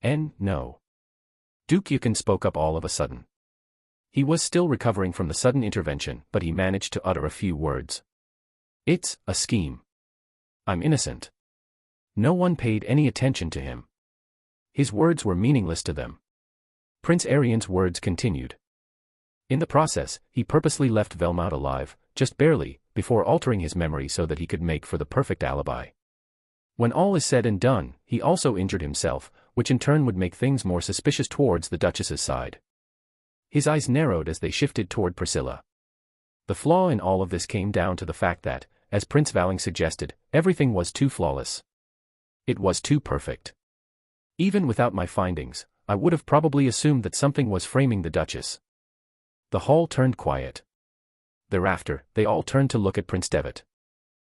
No. Duke Yukon spoke up all of a sudden. He was still recovering from the sudden intervention, but he managed to utter a few words. It's a scheme. I'm innocent. No one paid any attention to him. His words were meaningless to them. Prince Arian's words continued. In the process, he purposely left Velmont alive, just barely, before altering his memory so that he could make for the perfect alibi. When all is said and done, he also injured himself, which in turn would make things more suspicious towards the Duchess's side. His eyes narrowed as they shifted toward Priscilla. The flaw in all of this came down to the fact that, as Prince Valing suggested, everything was too flawless. It was too perfect. Even without my findings, I would have probably assumed that something was framing the Duchess. The hall turned quiet. Thereafter, they all turned to look at Prince Devitt.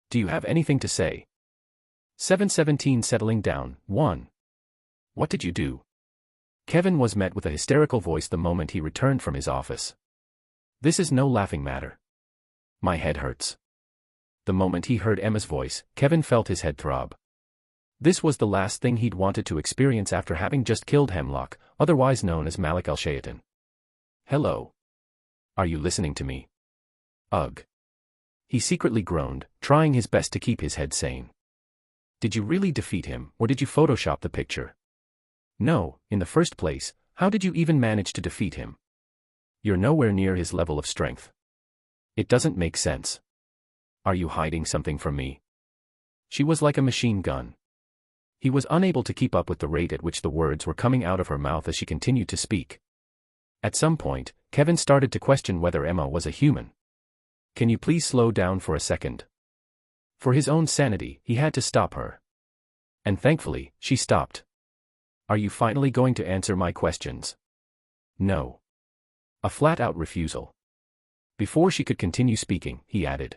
Do you have anything to say? 717 settling down, 1. What did you do? Kevin was met with a hysterical voice the moment he returned from his office. This is no laughing matter. My head hurts. The moment he heard Emma's voice, Kevin felt his head throb. This was the last thing he'd wanted to experience after having just killed Hemlock, otherwise known as Malik al-Shaytan. Hello. Are you listening to me? Ugh. He secretly groaned, trying his best to keep his head sane. Did you really defeat him, or did you Photoshop the picture? No, in the first place, how did you even manage to defeat him? You're nowhere near his level of strength. It doesn't make sense. Are you hiding something from me? She was like a machine gun. He was unable to keep up with the rate at which the words were coming out of her mouth as she continued to speak. At some point, Kevin started to question whether Emma was a human. Can you please slow down for a second? For his own sanity, he had to stop her. And thankfully, she stopped. Are you finally going to answer my questions? No. A flat-out refusal. Before she could continue speaking, he added.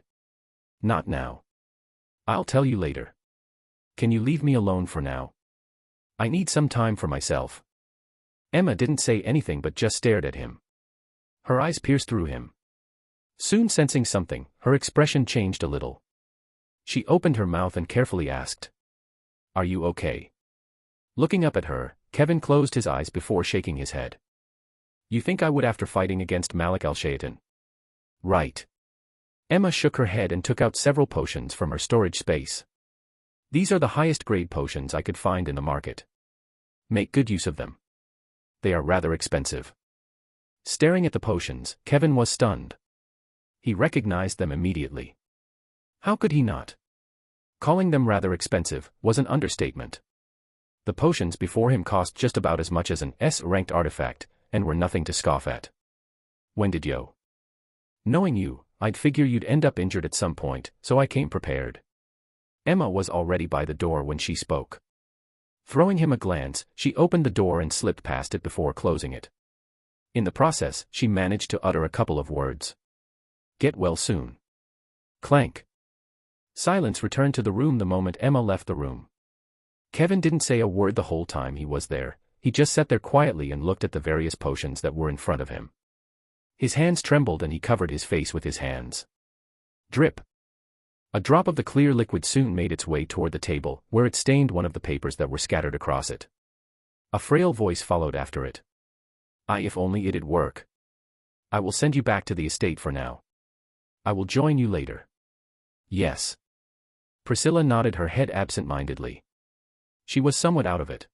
Not now. I'll tell you later. Can you leave me alone for now? I need some time for myself. Emma didn't say anything but just stared at him. Her eyes pierced through him. Soon sensing something, her expression changed a little. She opened her mouth and carefully asked. Are you okay? Looking up at her, Kevin closed his eyes before shaking his head. You think I would after fighting against Malik al-Shaytan? Right. Emma shook her head and took out several potions from her storage space. These are the highest grade potions I could find in the market. Make good use of them. They are rather expensive. Staring at the potions, Kevin was stunned. He recognized them immediately. How could he not? Calling them rather expensive was an understatement. The potions before him cost just about as much as an S-ranked artifact, and were nothing to scoff at. When did you? Knowing you, I'd figure you'd end up injured at some point, so I came prepared. Emma was already by the door when she spoke. Throwing him a glance, she opened the door and slipped past it before closing it. In the process, she managed to utter a couple of words. Get well soon. Clank. Silence returned to the room the moment Emma left the room. Kevin didn't say a word the whole time he was there, he just sat there quietly and looked at the various potions that were in front of him. His hands trembled and he covered his face with his hands. Drip. A drop of the clear liquid soon made its way toward the table, where it stained one of the papers that were scattered across it. A frail voice followed after it. If only it'd work. I will send you back to the estate for now. I will join you later. Yes. Priscilla nodded her head absent-mindedly. She was somewhat out of it.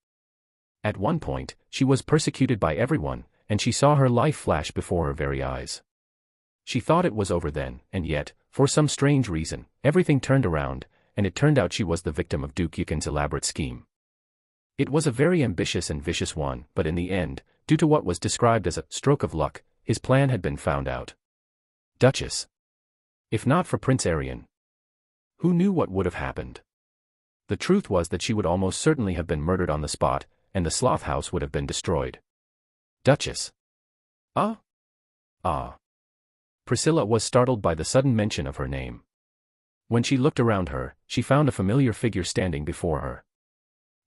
At one point, she was persecuted by everyone, and she saw her life flash before her very eyes. She thought it was over then, and yet, for some strange reason, everything turned around, and it turned out she was the victim of Duke Yukon's elaborate scheme. It was a very ambitious and vicious one, but in the end, due to what was described as a stroke of luck, his plan had been found out. Duchess. If not for Prince Arian, who knew what would have happened? The truth was that she would almost certainly have been murdered on the spot, and the sloth house would have been destroyed. Duchess. Ah? Ah. Priscilla was startled by the sudden mention of her name. When she looked around her, she found a familiar figure standing before her.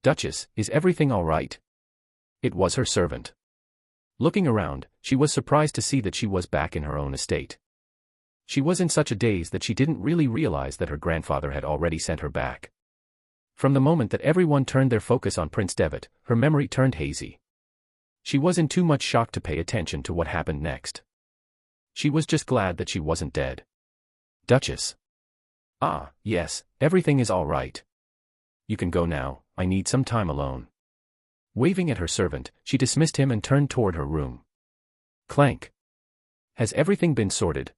Duchess, is everything all right? It was her servant. Looking around, she was surprised to see that she was back in her own estate. She was in such a daze that she didn't really realize that her grandfather had already sent her back. From the moment that everyone turned their focus on Prince Devitt, her memory turned hazy. She was in too much shock to pay attention to what happened next. She was just glad that she wasn't dead. Duchess. Ah, yes, everything is all right. You can go now, I need some time alone. Waving at her servant, she dismissed him and turned toward her room. Clank. Has everything been sorted?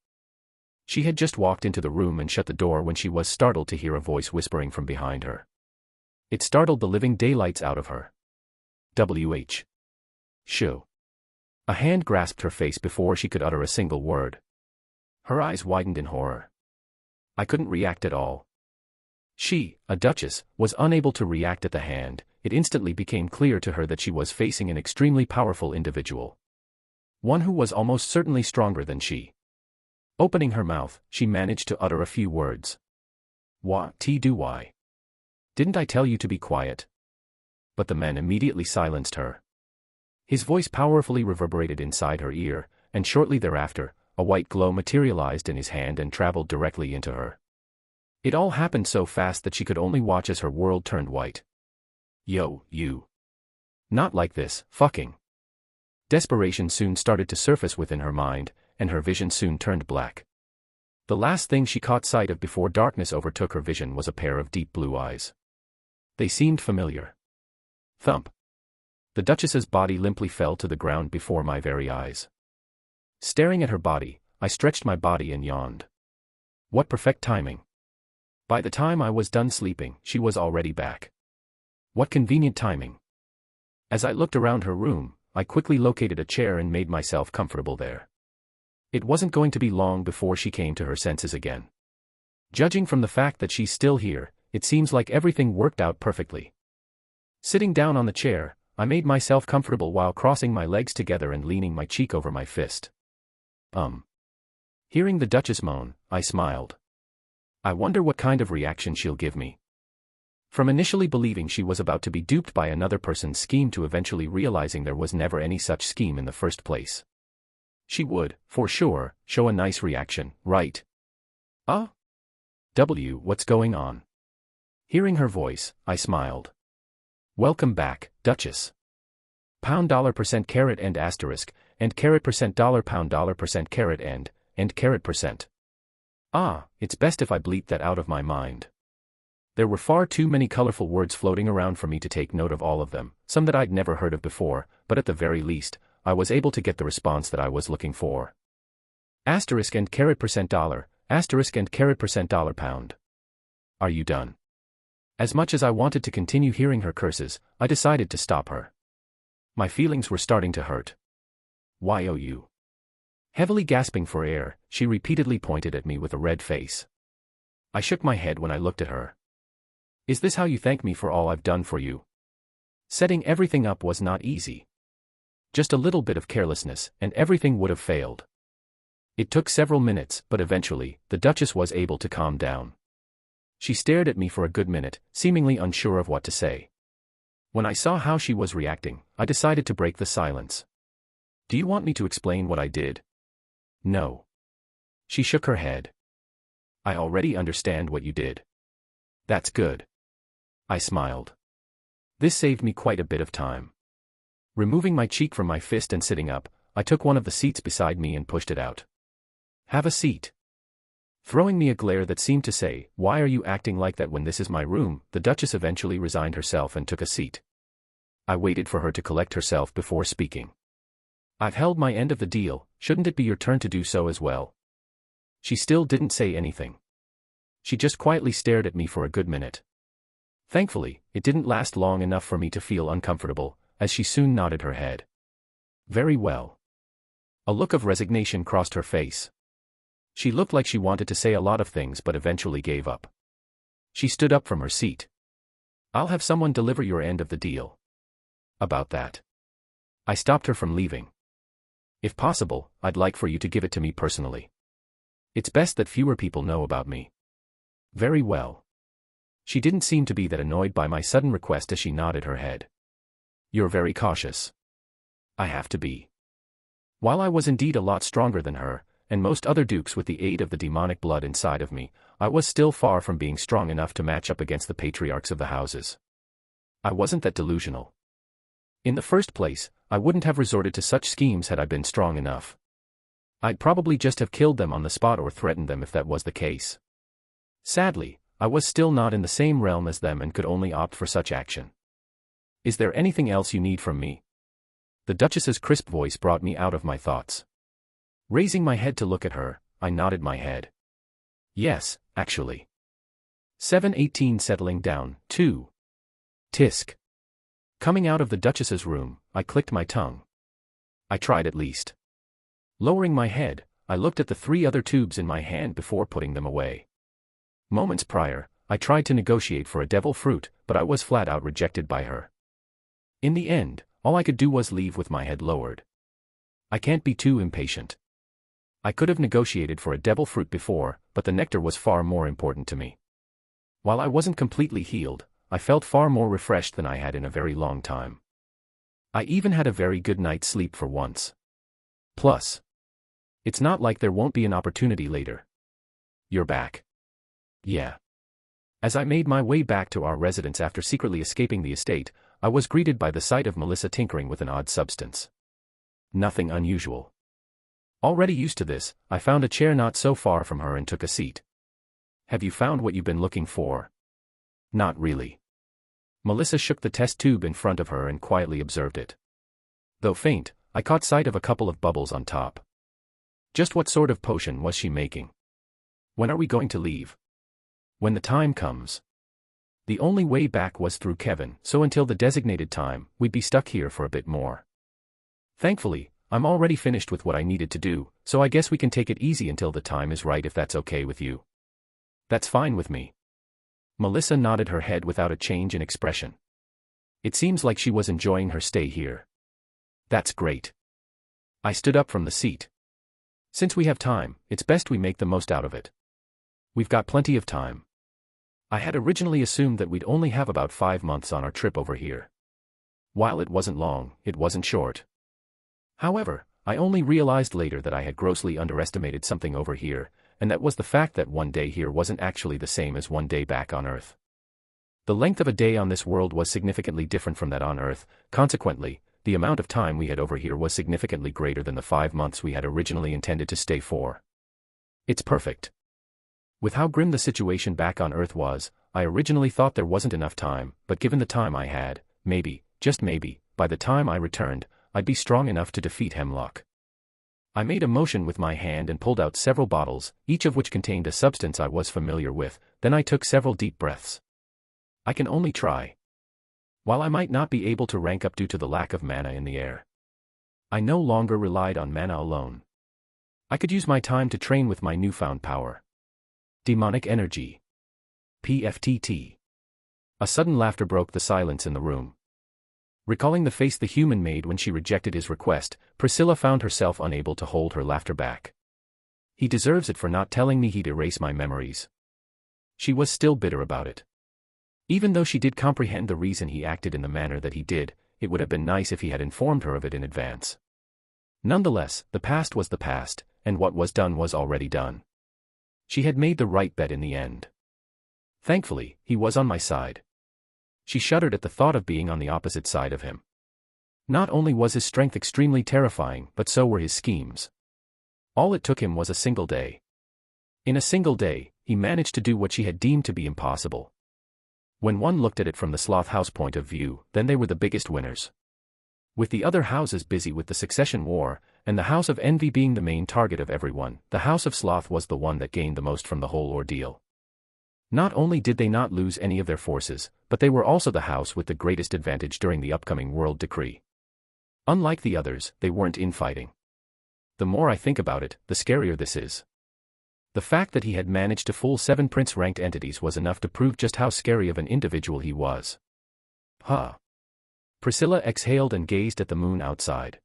She had just walked into the room and shut the door when she was startled to hear a voice whispering from behind her. It startled the living daylights out of her. W.H. Shoo. A hand grasped her face before she could utter a single word. Her eyes widened in horror. I couldn't react at all. She, a duchess, was unable to react at the hand. It instantly became clear to her that she was facing an extremely powerful individual. One who was almost certainly stronger than she. Opening her mouth, she managed to utter a few words. What do I? Didn't I tell you to be quiet? But the man immediately silenced her. His voice powerfully reverberated inside her ear, and shortly thereafter, a white glow materialized in his hand and traveled directly into her. It all happened so fast that she could only watch as her world turned white. Yo, you. Not like this, fucking. Desperation soon started to surface within her mind, and her vision soon turned black. The last thing she caught sight of before darkness overtook her vision was a pair of deep blue eyes. They seemed familiar. Thump. The Duchess's body limply fell to the ground before my very eyes. Staring at her body, I stretched my body and yawned. What perfect timing. By the time I was done sleeping, she was already back. What convenient timing. As I looked around her room, I quickly located a chair and made myself comfortable there. It wasn't going to be long before she came to her senses again. Judging from the fact that she's still here, it seems like everything worked out perfectly. Sitting down on the chair, I made myself comfortable while crossing my legs together and leaning my cheek over my fist. Hearing the Duchess moan, I smiled. I wonder what kind of reaction she'll give me. From initially believing she was about to be duped by another person's scheme to eventually realizing there was never any such scheme in the first place. She would, for sure, show a nice reaction, right? What's going on? Hearing her voice, I smiled. Welcome back, Duchess. Pound dollar percent caret and asterisk, and caret percent dollar pound dollar percent caret and caret percent. It's best if I bleep that out of my mind. There were far too many colorful words floating around for me to take note of all of them, some that I'd never heard of before, but at the very least, I was able to get the response that I was looking for. Asterisk and caret percent dollar, asterisk and caret percent dollar pound. Are you done? As much as I wanted to continue hearing her curses, I decided to stop her. My feelings were starting to hurt. You. Heavily gasping for air, she repeatedly pointed at me with a red face. I shook my head when I looked at her. Is this how you thank me for all I've done for you? Setting everything up was not easy. Just a little bit of carelessness, and everything would have failed. It took several minutes, but eventually, the Duchess was able to calm down. She stared at me for a good minute, seemingly unsure of what to say. When I saw how she was reacting, I decided to break the silence. Do you want me to explain what I did? No. She shook her head. I already understand what you did. That's good. I smiled. This saved me quite a bit of time. Removing my cheek from my fist and sitting up, I took one of the seats beside me and pushed it out. Have a seat. Throwing me a glare that seemed to say, why are you acting like that when this is my room, the Duchess eventually resigned herself and took a seat. I waited for her to collect herself before speaking. I've held my end of the deal, shouldn't it be your turn to do so as well? She still didn't say anything. She just quietly stared at me for a good minute. Thankfully, it didn't last long enough for me to feel uncomfortable, as she soon nodded her head. Very well. A look of resignation crossed her face. She looked like she wanted to say a lot of things but eventually gave up. She stood up from her seat. I'll have someone deliver your end of the deal. About that. I stopped her from leaving. If possible, I'd like for you to give it to me personally. It's best that fewer people know about me. Very well. She didn't seem to be that annoyed by my sudden request as she nodded her head. You're very cautious. I have to be. While I was indeed a lot stronger than her, and most other dukes with the aid of the demonic blood inside of me, I was still far from being strong enough to match up against the patriarchs of the houses. I wasn't that delusional. In the first place, I wouldn't have resorted to such schemes had I been strong enough. I'd probably just have killed them on the spot or threatened them if that was the case. Sadly, I was still not in the same realm as them and could only opt for such action. Is there anything else you need from me? The Duchess's crisp voice brought me out of my thoughts. Raising my head to look at her, I nodded my head. Yes, actually. 7:18 settling down, 2. Tisk. Coming out of the Duchess's room, I clicked my tongue. I tried at least. Lowering my head, I looked at the 3 other tubes in my hand before putting them away. Moments prior, I tried to negotiate for a devil fruit, but I was flat out rejected by her. In the end, all I could do was leave with my head lowered. I can't be too impatient. I could have negotiated for a devil fruit before, but the nectar was far more important to me. While I wasn't completely healed, I felt far more refreshed than I had in a very long time. I even had a very good night's sleep for once. Plus, it's not like there won't be an opportunity later. You're back. Yeah. As I made my way back to our residence after secretly escaping the estate, I was greeted by the sight of Melissa tinkering with an odd substance. Nothing unusual. Already used to this, I found a chair not so far from her and took a seat. Have you found what you've been looking for? Not really. Melissa shook the test tube in front of her and quietly observed it. Though faint, I caught sight of a couple of bubbles on top. Just what sort of potion was she making? When are we going to leave? When the time comes. The only way back was through Kevin, so until the designated time, we'd be stuck here for a bit more. Thankfully, I'm already finished with what I needed to do, so I guess we can take it easy until the time is right if that's okay with you. That's fine with me. Melissa nodded her head without a change in expression. It seems like she was enjoying her stay here. That's great. I stood up from the seat. Since we have time, it's best we make the most out of it. We've got plenty of time. I had originally assumed that we'd only have about 5 months on our trip over here. While it wasn't long, it wasn't short. However, I only realized later that I had grossly underestimated something over here, and that was the fact that one day here wasn't actually the same as one day back on Earth. The length of a day on this world was significantly different from that on Earth, consequently, the amount of time we had over here was significantly greater than the 5 months we had originally intended to stay for. It's perfect. With how grim the situation back on Earth was, I originally thought there wasn't enough time, but given the time I had, maybe, just maybe, by the time I returned, I'd be strong enough to defeat Hemlock. I made a motion with my hand and pulled out several bottles, each of which contained a substance I was familiar with, then I took several deep breaths. I can only try. While I might not be able to rank up due to the lack of mana in the air, I no longer relied on mana alone. I could use my time to train with my newfound power. Demonic energy. PFTT. A sudden laughter broke the silence in the room. Recalling the face the human made when she rejected his request, Priscilla found herself unable to hold her laughter back. He deserves it for not telling me he'd erase my memories. She was still bitter about it. Even though she did comprehend the reason he acted in the manner that he did, it would have been nice if he had informed her of it in advance. Nonetheless, the past was the past, and what was done was already done. She had made the right bet in the end. Thankfully, he was on my side. She shuddered at the thought of being on the opposite side of him. Not only was his strength extremely terrifying, but so were his schemes. All it took him was a single day. In a single day, he managed to do what she had deemed to be impossible. When one looked at it from the Sloth House point of view, then they were the biggest winners. With the other houses busy with the succession war, and the House of Envy being the main target of everyone, the House of Sloth was the one that gained the most from the whole ordeal. Not only did they not lose any of their forces, but they were also the house with the greatest advantage during the upcoming world decree. Unlike the others, they weren't infighting. The more I think about it, the scarier this is. The fact that he had managed to fool 7 prince-ranked entities was enough to prove just how scary of an individual he was. Huh. Priscilla exhaled and gazed at the moon outside.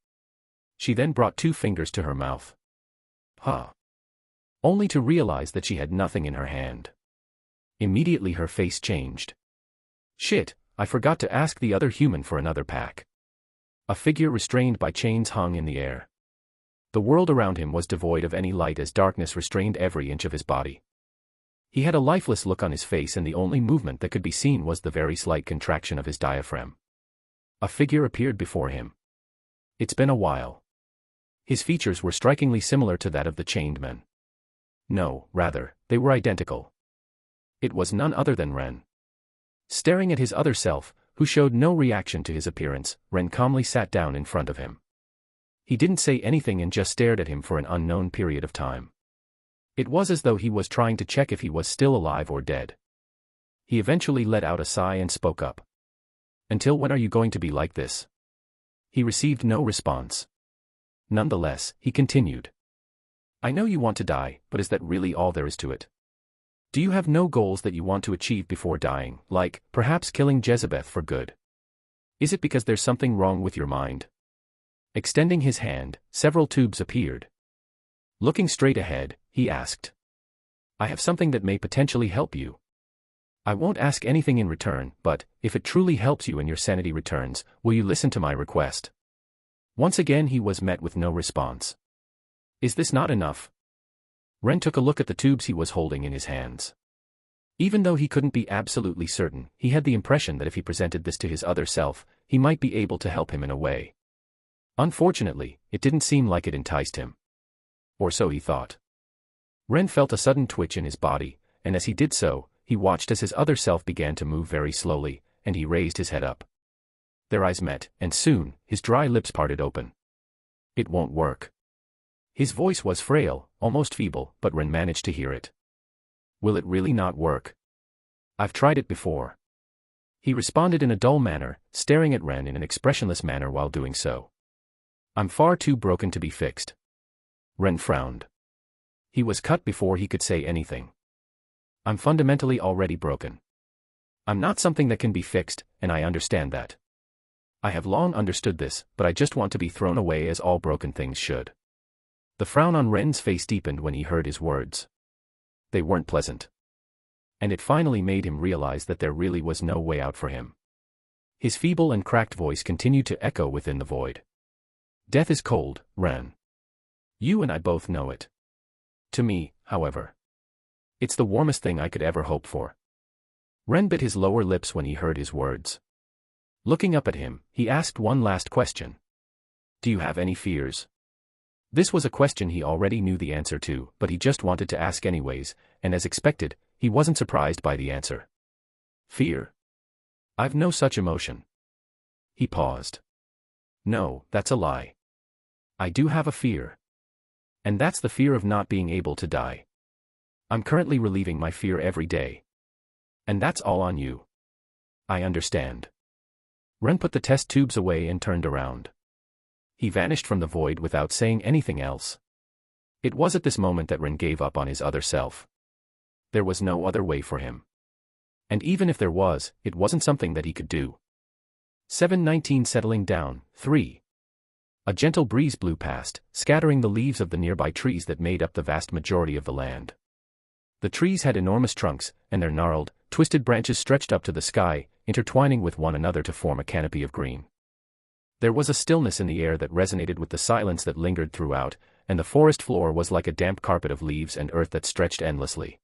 She then brought 2 fingers to her mouth. Huh. Only to realize that she had nothing in her hand. Immediately her face changed. Shit, I forgot to ask the other human for another pack. A figure restrained by chains hung in the air. The world around him was devoid of any light as darkness restrained every inch of his body. He had a lifeless look on his face and the only movement that could be seen was the very slight contraction of his diaphragm. A figure appeared before him. It's been a while. His features were strikingly similar to that of the chained men. No, rather, they were identical. It was none other than Ren. Staring at his other self, who showed no reaction to his appearance, Ren calmly sat down in front of him. He didn't say anything and just stared at him for an unknown period of time. It was as though he was trying to check if he was still alive or dead. He eventually let out a sigh and spoke up. Until when are you going to be like this? He received no response. Nonetheless, he continued. I know you want to die, but is that really all there is to it? Do you have no goals that you want to achieve before dying, like, perhaps killing Jezebeth for good? Is it because there's something wrong with your mind? Extending his hand, several tubes appeared. Looking straight ahead, he asked. I have something that may potentially help you. I won't ask anything in return, but, if it truly helps you and your sanity returns, will you listen to my request? Once again he was met with no response. Is this not enough? Ren took a look at the tubes he was holding in his hands. Even though he couldn't be absolutely certain, he had the impression that if he presented this to his other self, he might be able to help him in a way. Unfortunately, it didn't seem like it enticed him. Or so he thought. Ren felt a sudden twitch in his body, and as he did so, he watched as his other self began to move very slowly, and he raised his head up. Their eyes met, and soon, his dry lips parted open. It won't work. His voice was frail, almost feeble, but Ren managed to hear it. Will it really not work? I've tried it before. He responded in a dull manner, staring at Ren in an expressionless manner while doing so. I'm far too broken to be fixed. Ren frowned. He was cut before he could say anything. I'm fundamentally already broken. I'm not something that can be fixed, and I understand that. I have long understood this, but I just want to be thrown away as all broken things should. The frown on Ren's face deepened when he heard his words. They weren't pleasant. And it finally made him realize that there really was no way out for him. His feeble and cracked voice continued to echo within the void. Death is cold, Ren. You and I both know it. To me, however, it's the warmest thing I could ever hope for. Ren bit his lower lips when he heard his words. Looking up at him, he asked one last question. Do you have any fears? This was a question he already knew the answer to, but he just wanted to ask anyways, and as expected, he wasn't surprised by the answer. Fear? I've no such emotion. He paused. No, that's a lie. I do have a fear. And that's the fear of not being able to die. I'm currently relieving my fear every day. And that's all on you. I understand. Ren put the test tubes away and turned around. He vanished from the void without saying anything else. It was at this moment that Ren gave up on his other self. There was no other way for him. And even if there was, it wasn't something that he could do. 7:19 Settling down, 3. A gentle breeze blew past, scattering the leaves of the nearby trees that made up the vast majority of the land. The trees had enormous trunks, and their gnarled, twisted branches stretched up to the sky, intertwining with one another to form a canopy of green. There was a stillness in the air that resonated with the silence that lingered throughout, and the forest floor was like a damp carpet of leaves and earth that stretched endlessly.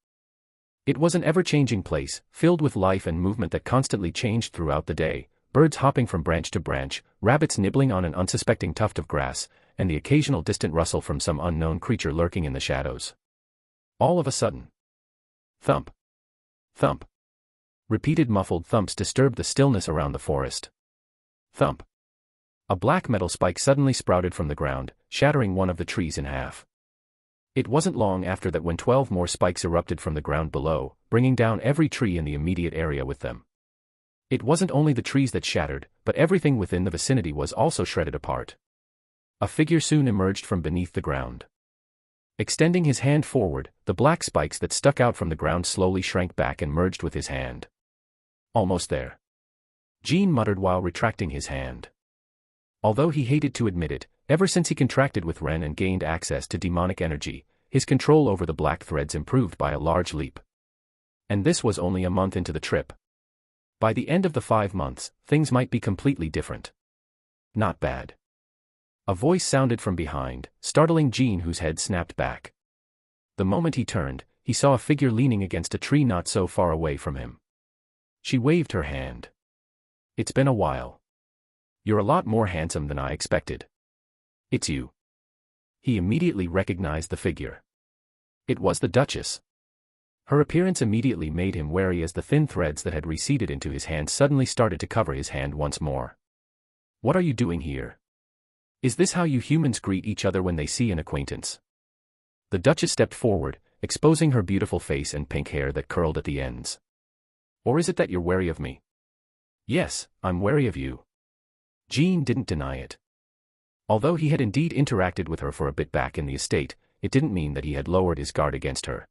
It was an ever-changing place, filled with life and movement that constantly changed throughout the day, birds hopping from branch to branch, rabbits nibbling on an unsuspecting tuft of grass, and the occasional distant rustle from some unknown creature lurking in the shadows. All of a sudden. Thump. Thump. Repeated muffled thumps disturbed the stillness around the forest. Thump. A black metal spike suddenly sprouted from the ground, shattering one of the trees in half. It wasn't long after that when 12 more spikes erupted from the ground below, bringing down every tree in the immediate area with them. It wasn't only the trees that shattered, but everything within the vicinity was also shredded apart. A figure soon emerged from beneath the ground. Extending his hand forward, the black spikes that stuck out from the ground slowly shrank back and merged with his hand. Almost there. Jean muttered while retracting his hand. Although he hated to admit it, ever since he contracted with Ren and gained access to demonic energy, his control over the black threads improved by a large leap. And this was only a month into the trip. By the end of the 5 months, things might be completely different. Not bad. A voice sounded from behind, startling Jean, whose head snapped back. The moment he turned, he saw a figure leaning against a tree not so far away from him. She waved her hand. It's been a while. You're a lot more handsome than I expected. It's you. He immediately recognized the figure. It was the Duchess. Her appearance immediately made him wary as the thin threads that had receded into his hand suddenly started to cover his hand once more. What are you doing here? Is this how you humans greet each other when they see an acquaintance? The Duchess stepped forward, exposing her beautiful face and pink hair that curled at the ends. Or is it that you're wary of me? Yes, I'm wary of you. Jean didn't deny it. Although he had indeed interacted with her for a bit back in the estate, it didn't mean that he had lowered his guard against her.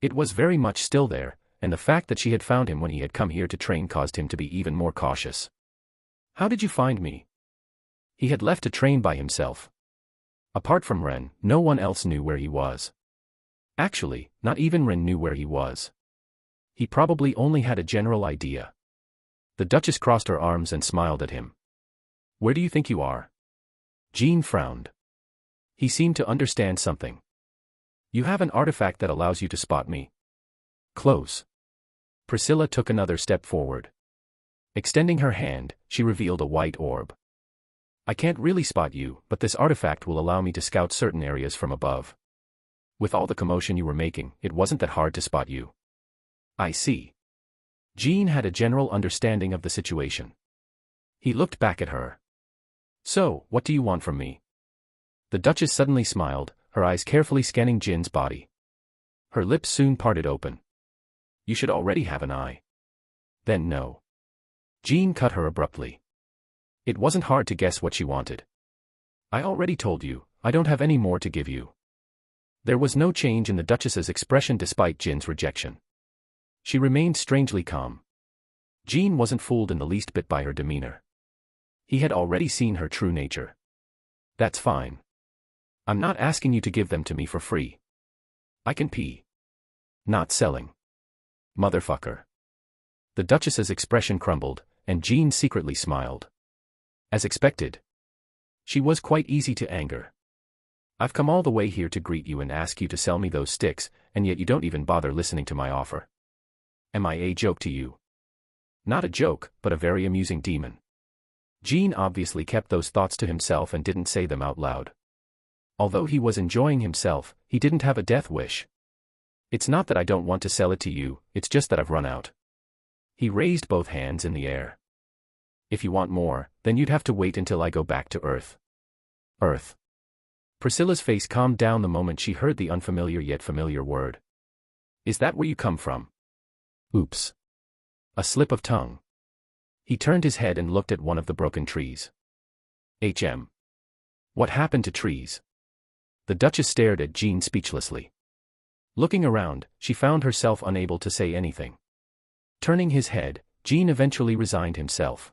It was very much still there, and the fact that she had found him when he had come here to train caused him to be even more cautious. How did you find me? He had left to train by himself. Apart from Ren, no one else knew where he was. Actually, not even Ren knew where he was. He probably only had a general idea. The Duchess crossed her arms and smiled at him. Where do you think you are? Jean frowned. He seemed to understand something. You have an artifact that allows you to spot me. Close. Priscilla took another step forward. Extending her hand, she revealed a white orb. I can't really spot you, but this artifact will allow me to scout certain areas from above. With all the commotion you were making, it wasn't that hard to spot you. I see. Jean had a general understanding of the situation. He looked back at her. So, what do you want from me? The Duchess suddenly smiled, her eyes carefully scanning Jin's body. Her lips soon parted open. You should already have an eye. Then no. Jean cut her abruptly. It wasn't hard to guess what she wanted. I already told you, I don't have any more to give you. There was no change in the Duchess's expression despite Jin's rejection. She remained strangely calm. Jean wasn't fooled in the least bit by her demeanor. He had already seen her true nature. That's fine. I'm not asking you to give them to me for free. I can pee. Not selling. Motherfucker. The Duchess's expression crumbled, and Jean secretly smiled. As expected. She was quite easy to anger. I've come all the way here to greet you and ask you to sell me those sticks, and yet you don't even bother listening to my offer. Am I a joke to you? Not a joke, but a very amusing demon. Jean obviously kept those thoughts to himself and didn't say them out loud. Although he was enjoying himself, he didn't have a death wish. It's not that I don't want to sell it to you, it's just that I've run out. He raised both hands in the air. If you want more, then you'd have to wait until I go back to Earth. Earth. Priscilla's face calmed down the moment she heard the unfamiliar yet familiar word. Is that where you come from? Oops. A slip of tongue. He turned his head and looked at one of the broken trees. What happened to trees? The Duchess stared at Jean speechlessly. Looking around, she found herself unable to say anything. Turning his head, Jean eventually resigned himself.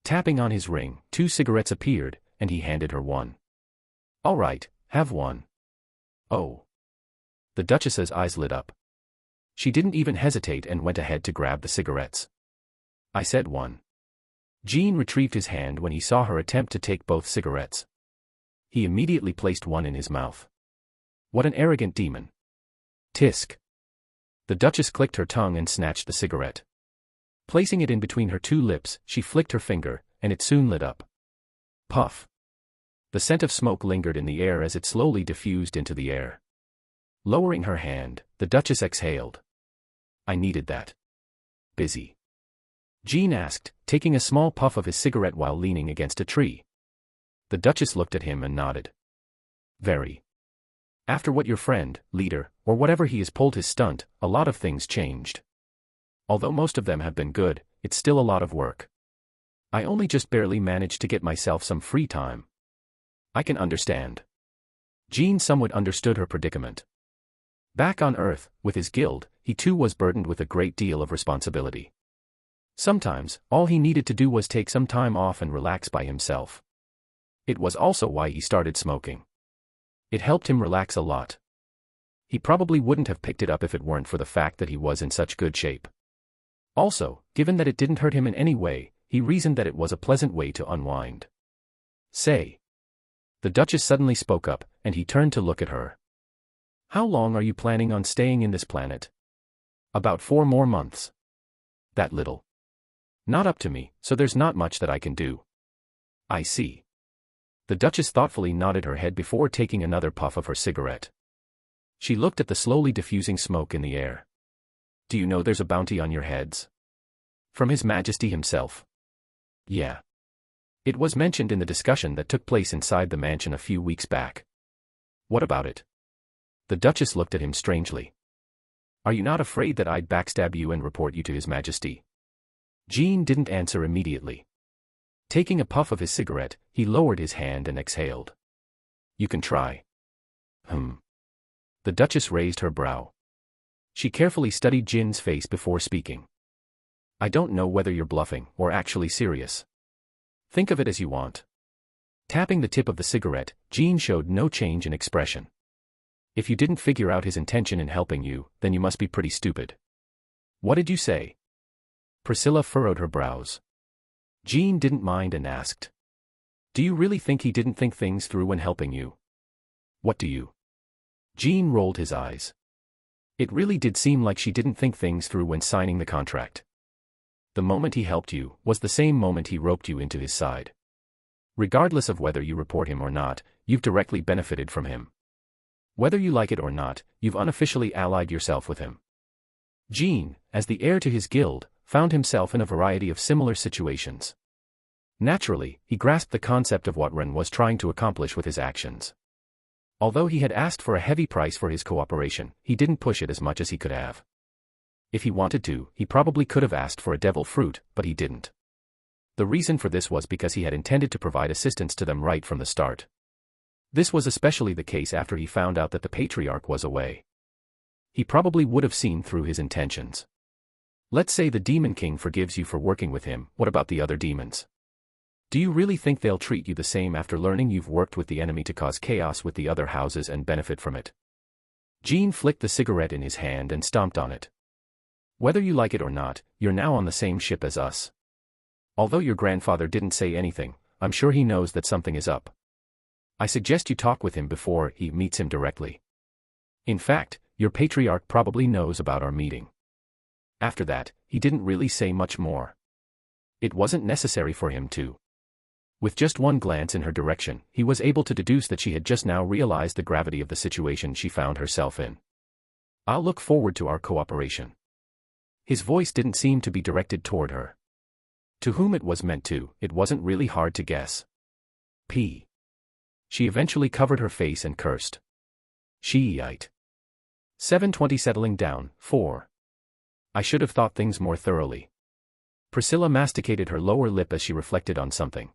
Tapping on his ring, 2 cigarettes appeared, and he handed her one. All right, have one. Oh. The Duchess's eyes lit up. She didn't even hesitate and went ahead to grab the cigarettes. I said one. Jean retrieved his hand when he saw her attempt to take both cigarettes. He immediately placed one in his mouth. What an arrogant demon. Tisk. The Duchess clicked her tongue and snatched the cigarette. Placing it in between her 2 lips, she flicked her finger, and it soon lit up. Puff. The scent of smoke lingered in the air as it slowly diffused into the air. Lowering her hand, the Duchess exhaled. I needed that. Busy? Jean asked, taking a small puff of his cigarette while leaning against a tree. The Duchess looked at him and nodded. Very. After what your friend, leader, or whatever he is pulled his stunt, a lot of things changed. Although most of them have been good, it's still a lot of work. I only just barely managed to get myself some free time. I can understand. Jean somewhat understood her predicament. Back on Earth, with his guild, he too was burdened with a great deal of responsibility. Sometimes, all he needed to do was take some time off and relax by himself. It was also why he started smoking. It helped him relax a lot. He probably wouldn't have picked it up if it weren't for the fact that he was in such good shape. Also, given that it didn't hurt him in any way, he reasoned that it was a pleasant way to unwind. Say. The Duchess suddenly spoke up, and he turned to look at her. How long are you planning on staying in this planet? About 4 more months. That little. Not up to me, so there's not much that I can do. I see. The Duchess thoughtfully nodded her head before taking another puff of her cigarette. She looked at the slowly diffusing smoke in the air. Do you know there's a bounty on your heads? From His Majesty himself. Yeah. It was mentioned in the discussion that took place inside the mansion a few weeks back. What about it? The Duchess looked at him strangely. Are you not afraid that I'd backstab you and report you to His Majesty? Jean didn't answer immediately. Taking a puff of his cigarette, he lowered his hand and exhaled. You can try. The Duchess raised her brow. She carefully studied Jin's face before speaking. I don't know whether you're bluffing or actually serious. Think of it as you want. Tapping the tip of the cigarette, Jean showed no change in expression. If you didn't figure out his intention in helping you, then you must be pretty stupid. What did you say? Priscilla furrowed her brows. Jean didn't mind and asked. Do you really think he didn't think things through when helping you? What do you? Jean rolled his eyes. It really did seem like she didn't think things through when signing the contract. The moment he helped you was the same moment he roped you into his side. Regardless of whether you report him or not, you've directly benefited from him. Whether you like it or not, you've unofficially allied yourself with him. Jean, as the heir to his guild, found himself in a variety of similar situations. Naturally, he grasped the concept of what Ren was trying to accomplish with his actions. Although he had asked for a heavy price for his cooperation, he didn't push it as much as he could have. If he wanted to, he probably could have asked for a devil fruit, but he didn't. The reason for this was because he had intended to provide assistance to them right from the start. This was especially the case after he found out that the Patriarch was away. He probably would have seen through his intentions. Let's say the Demon King forgives you for working with him, what about the other demons? Do you really think they'll treat you the same after learning you've worked with the enemy to cause chaos with the other houses and benefit from it? Jean flicked the cigarette in his hand and stomped on it. Whether you like it or not, you're now on the same ship as us. Although your grandfather didn't say anything, I'm sure he knows that something is up. I suggest you talk with him before he meets him directly. In fact, your Patriarch probably knows about our meeting. After that, he didn't really say much more. It wasn't necessary for him to. With just one glance in her direction, he was able to deduce that she had just now realized the gravity of the situation she found herself in. I'll look forward to our cooperation. His voice didn't seem to be directed toward her. To whom it was meant to, it wasn't really hard to guess. P. She eventually covered her face and cursed. Shiite. 7:20 Settling down, 4. I should have thought things more thoroughly. Priscilla masticated her lower lip as she reflected on something.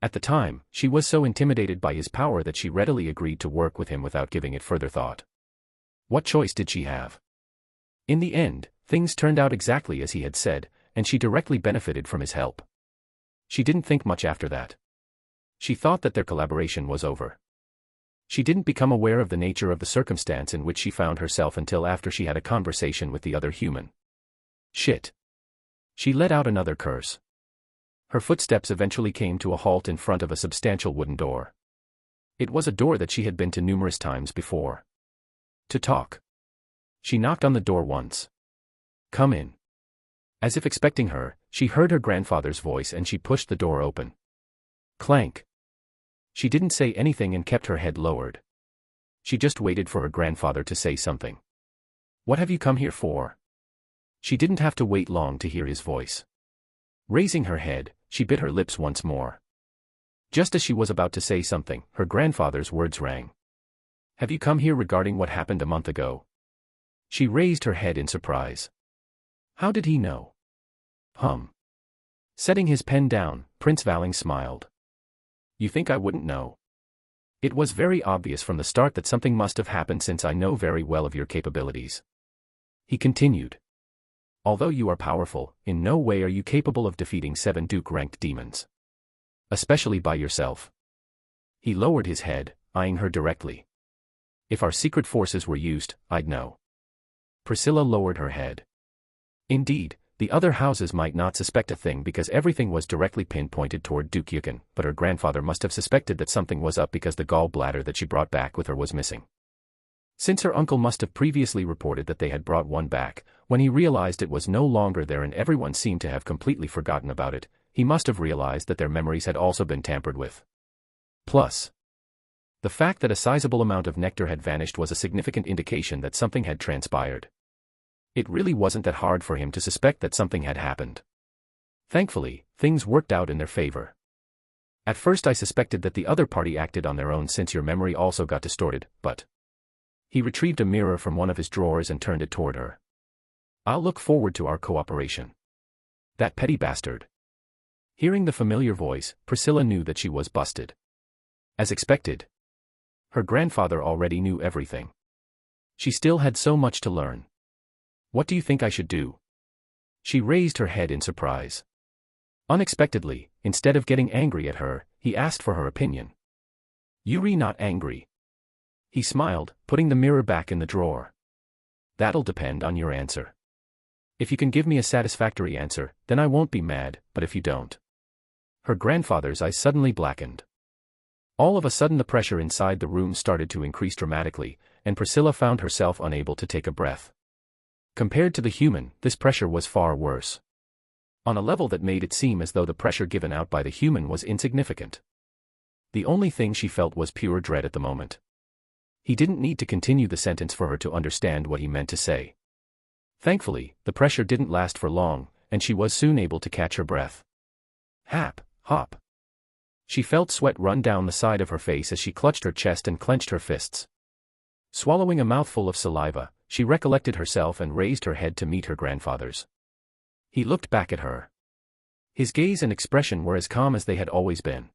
At the time, she was so intimidated by his power that she readily agreed to work with him without giving it further thought. What choice did she have? In the end, things turned out exactly as he had said, and she directly benefited from his help. She didn't think much after that. She thought that their collaboration was over. She didn't become aware of the nature of the circumstance in which she found herself until after she had a conversation with the other human. Shit. She let out another curse. Her footsteps eventually came to a halt in front of a substantial wooden door. It was a door that she had been to numerous times before. To talk. She knocked on the door once. Come in. As if expecting her, she heard her grandfather's voice and she pushed the door open. Clank. She didn't say anything and kept her head lowered. She just waited for her grandfather to say something. What have you come here for? She didn't have to wait long to hear his voice. Raising her head, she bit her lips once more. Just as she was about to say something, her grandfather's words rang. Have you come here regarding what happened a month ago? She raised her head in surprise. How did he know? Setting his pen down, Prince Valing smiled. You think I wouldn't know? It was very obvious from the start that something must have happened since I know very well of your capabilities. He continued. Although you are powerful, in no way are you capable of defeating 7 Duke-ranked demons. Especially by yourself. He lowered his head, eyeing her directly. If our secret forces were used, I'd know. Priscilla lowered her head. Indeed, the other houses might not suspect a thing because everything was directly pinpointed toward Duke Yukin, but her grandfather must have suspected that something was up because the gallbladder that she brought back with her was missing. Since her uncle must have previously reported that they had brought one back, when he realized it was no longer there and everyone seemed to have completely forgotten about it, he must have realized that their memories had also been tampered with. Plus, the fact that a sizable amount of nectar had vanished was a significant indication that something had transpired. It really wasn't that hard for him to suspect that something had happened. Thankfully, things worked out in their favor. At first I suspected that the other party acted on their own since your memory also got distorted, but... He retrieved a mirror from one of his drawers and turned it toward her. I'll look forward to our cooperation. That petty bastard. Hearing the familiar voice, Priscilla knew that she was busted. As expected. Her grandfather already knew everything. She still had so much to learn. What do you think I should do? She raised her head in surprise. Unexpectedly, instead of getting angry at her, he asked for her opinion. Yuri not angry. He smiled, putting the mirror back in the drawer. That'll depend on your answer. If you can give me a satisfactory answer, then I won't be mad, but if you don't. Her grandfather's eyes suddenly blackened. All of a sudden the pressure inside the room started to increase dramatically, and Priscilla found herself unable to take a breath. Compared to the human, this pressure was far worse. On a level that made it seem as though the pressure given out by the human was insignificant. The only thing she felt was pure dread at the moment. He didn't need to continue the sentence for her to understand what he meant to say. Thankfully, the pressure didn't last for long, and she was soon able to catch her breath. Hap, hop. She felt sweat run down the side of her face as she clutched her chest and clenched her fists. Swallowing a mouthful of saliva, she recollected herself and raised her head to meet her grandfather's. He looked back at her. His gaze and expression were as calm as they had always been.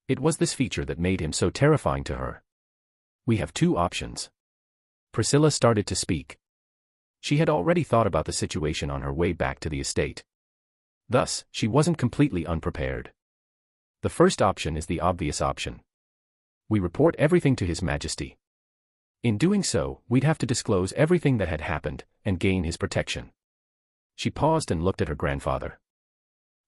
It was this feature that made him so terrifying to her. We have 2 options. Priscilla started to speak. She had already thought about the situation on her way back to the estate. Thus, she wasn't completely unprepared. The first option is the obvious option. We report everything to His Majesty. In doing so, we'd have to disclose everything that had happened, and gain his protection. She paused and looked at her grandfather.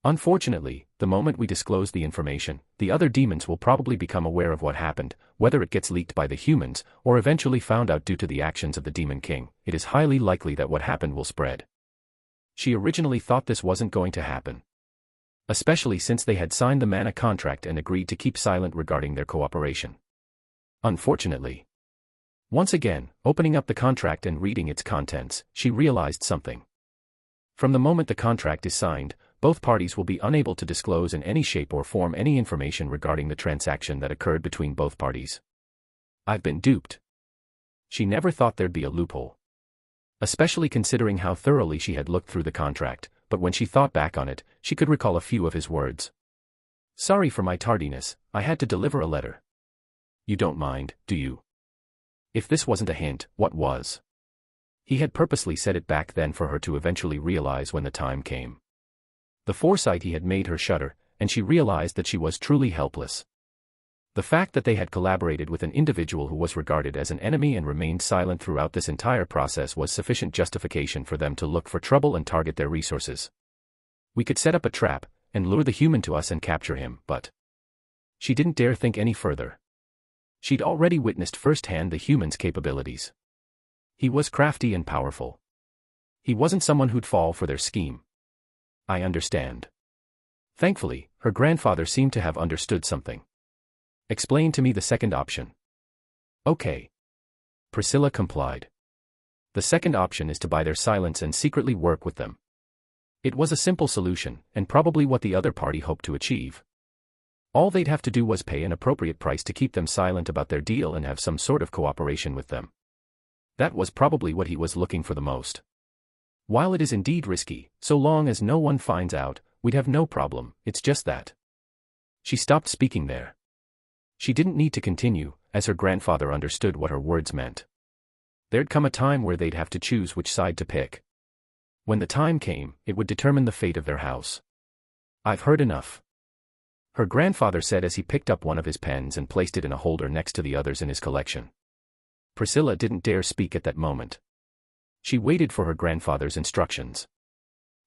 Unfortunately, the moment we disclose the information, the other demons will probably become aware of what happened, whether it gets leaked by the humans, or eventually found out due to the actions of the Demon King. It is highly likely that what happened will spread. She originally thought this wasn't going to happen. Especially since they had signed the mana contract and agreed to keep silent regarding their cooperation. Unfortunately. Once again, opening up the contract and reading its contents, she realized something. From the moment the contract is signed, both parties will be unable to disclose in any shape or form any information regarding the transaction that occurred between both parties. I've been duped. She never thought there'd be a loophole. Especially considering how thoroughly she had looked through the contract, but when she thought back on it, she could recall a few of his words. Sorry for my tardiness, I had to deliver a letter. You don't mind, do you? If this wasn't a hint, what was? He had purposely said it back then for her to eventually realize when the time came. The foresight he had made her shudder, and she realized that she was truly helpless. The fact that they had collaborated with an individual who was regarded as an enemy and remained silent throughout this entire process was sufficient justification for them to look for trouble and target their resources. We could set up a trap, and lure the human to us and capture him, but... She didn't dare think any further. She'd already witnessed firsthand the human's capabilities. He was crafty and powerful. He wasn't someone who'd fall for their scheme. I understand. Thankfully, her grandfather seemed to have understood something. Explain to me the second option. Okay. Priscilla complied. The second option is to buy their silence and secretly work with them. It was a simple solution, and probably what the other party hoped to achieve. All they'd have to do was pay an appropriate price to keep them silent about their deal and have some sort of cooperation with them. That was probably what he was looking for the most. While it is indeed risky, so long as no one finds out, we'd have no problem, it's just that. She stopped speaking there. She didn't need to continue, as her grandfather understood what her words meant. There'd come a time where they'd have to choose which side to pick. When the time came, it would determine the fate of their house. "I've heard enough," her grandfather said as he picked up one of his pens and placed it in a holder next to the others in his collection. Priscilla didn't dare speak at that moment. She waited for her grandfather's instructions.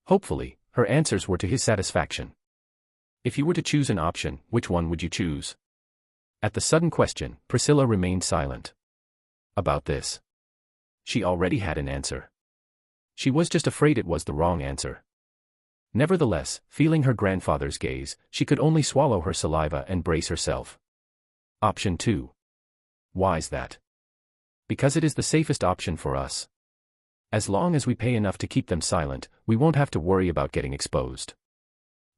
Hopefully, her answers were to his satisfaction. "If you were to choose an option, which one would you choose?" At the sudden question, Priscilla remained silent. About this, she already had an answer. She was just afraid it was the wrong answer. Nevertheless, feeling her grandfather's gaze, she could only swallow her saliva and brace herself. Option 2. Why's that? Because it is the safest option for us. As long as we pay enough to keep them silent, we won't have to worry about getting exposed.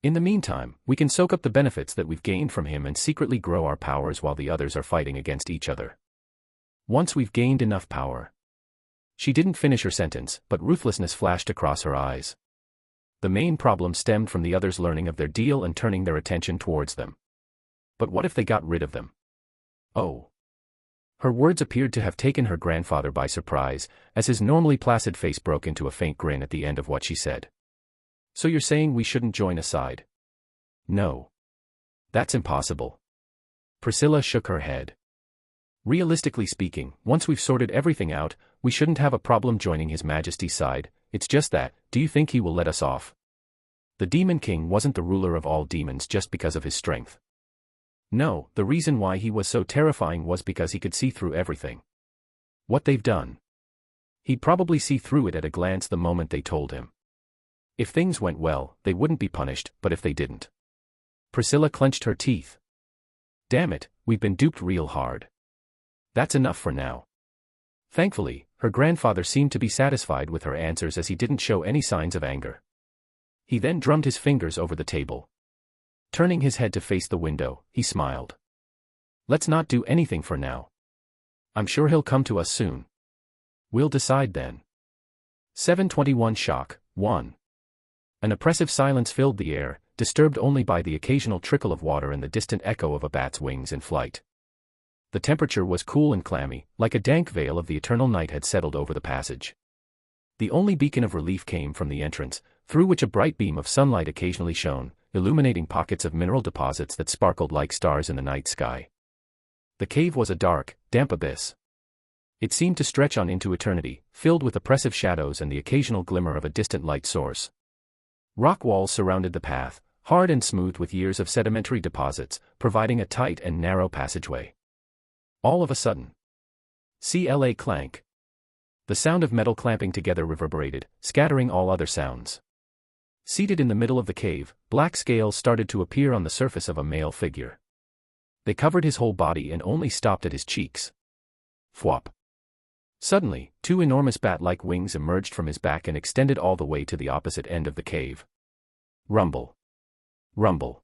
In the meantime, we can soak up the benefits that we've gained from him and secretly grow our powers while the others are fighting against each other. Once we've gained enough power. She didn't finish her sentence, but ruthlessness flashed across her eyes. The main problem stemmed from the others learning of their deal and turning their attention towards them. But what if they got rid of them? Oh. Her words appeared to have taken her grandfather by surprise, as his normally placid face broke into a faint grin at the end of what she said. "So you're saying we shouldn't join a side?" "No. That's impossible." Priscilla shook her head. "Realistically speaking, once we've sorted everything out, we shouldn't have a problem joining His Majesty's side. It's just that, do you think he will let us off? The Demon King wasn't the ruler of all demons just because of his strength. No, the reason why he was so terrifying was because he could see through everything. What they've done. He'd probably see through it at a glance the moment they told him. If things went well, they wouldn't be punished, but if they didn't." Priscilla clenched her teeth. "Damn it, we've been duped real hard. That's enough for now." Thankfully, her grandfather seemed to be satisfied with her answers as he didn't show any signs of anger. He then drummed his fingers over the table. Turning his head to face the window, he smiled. "Let's not do anything for now. I'm sure he'll come to us soon. We'll decide then." 721 Shock 1. An oppressive silence filled the air, disturbed only by the occasional trickle of water and the distant echo of a bat's wings in flight. The temperature was cool and clammy, like a dank veil of the eternal night had settled over the passage. The only beacon of relief came from the entrance, through which a bright beam of sunlight occasionally shone, illuminating pockets of mineral deposits that sparkled like stars in the night sky. The cave was a dark, damp abyss. It seemed to stretch on into eternity, filled with oppressive shadows and the occasional glimmer of a distant light source. Rock walls surrounded the path, hard and smooth with years of sedimentary deposits, providing a tight and narrow passageway. All of a sudden. CLA clank. The sound of metal clamping together reverberated, scattering all other sounds. Seated in the middle of the cave, black scales started to appear on the surface of a male figure. They covered his whole body and only stopped at his cheeks. Thwop. Suddenly, two enormous bat-like wings emerged from his back and extended all the way to the opposite end of the cave. Rumble. Rumble.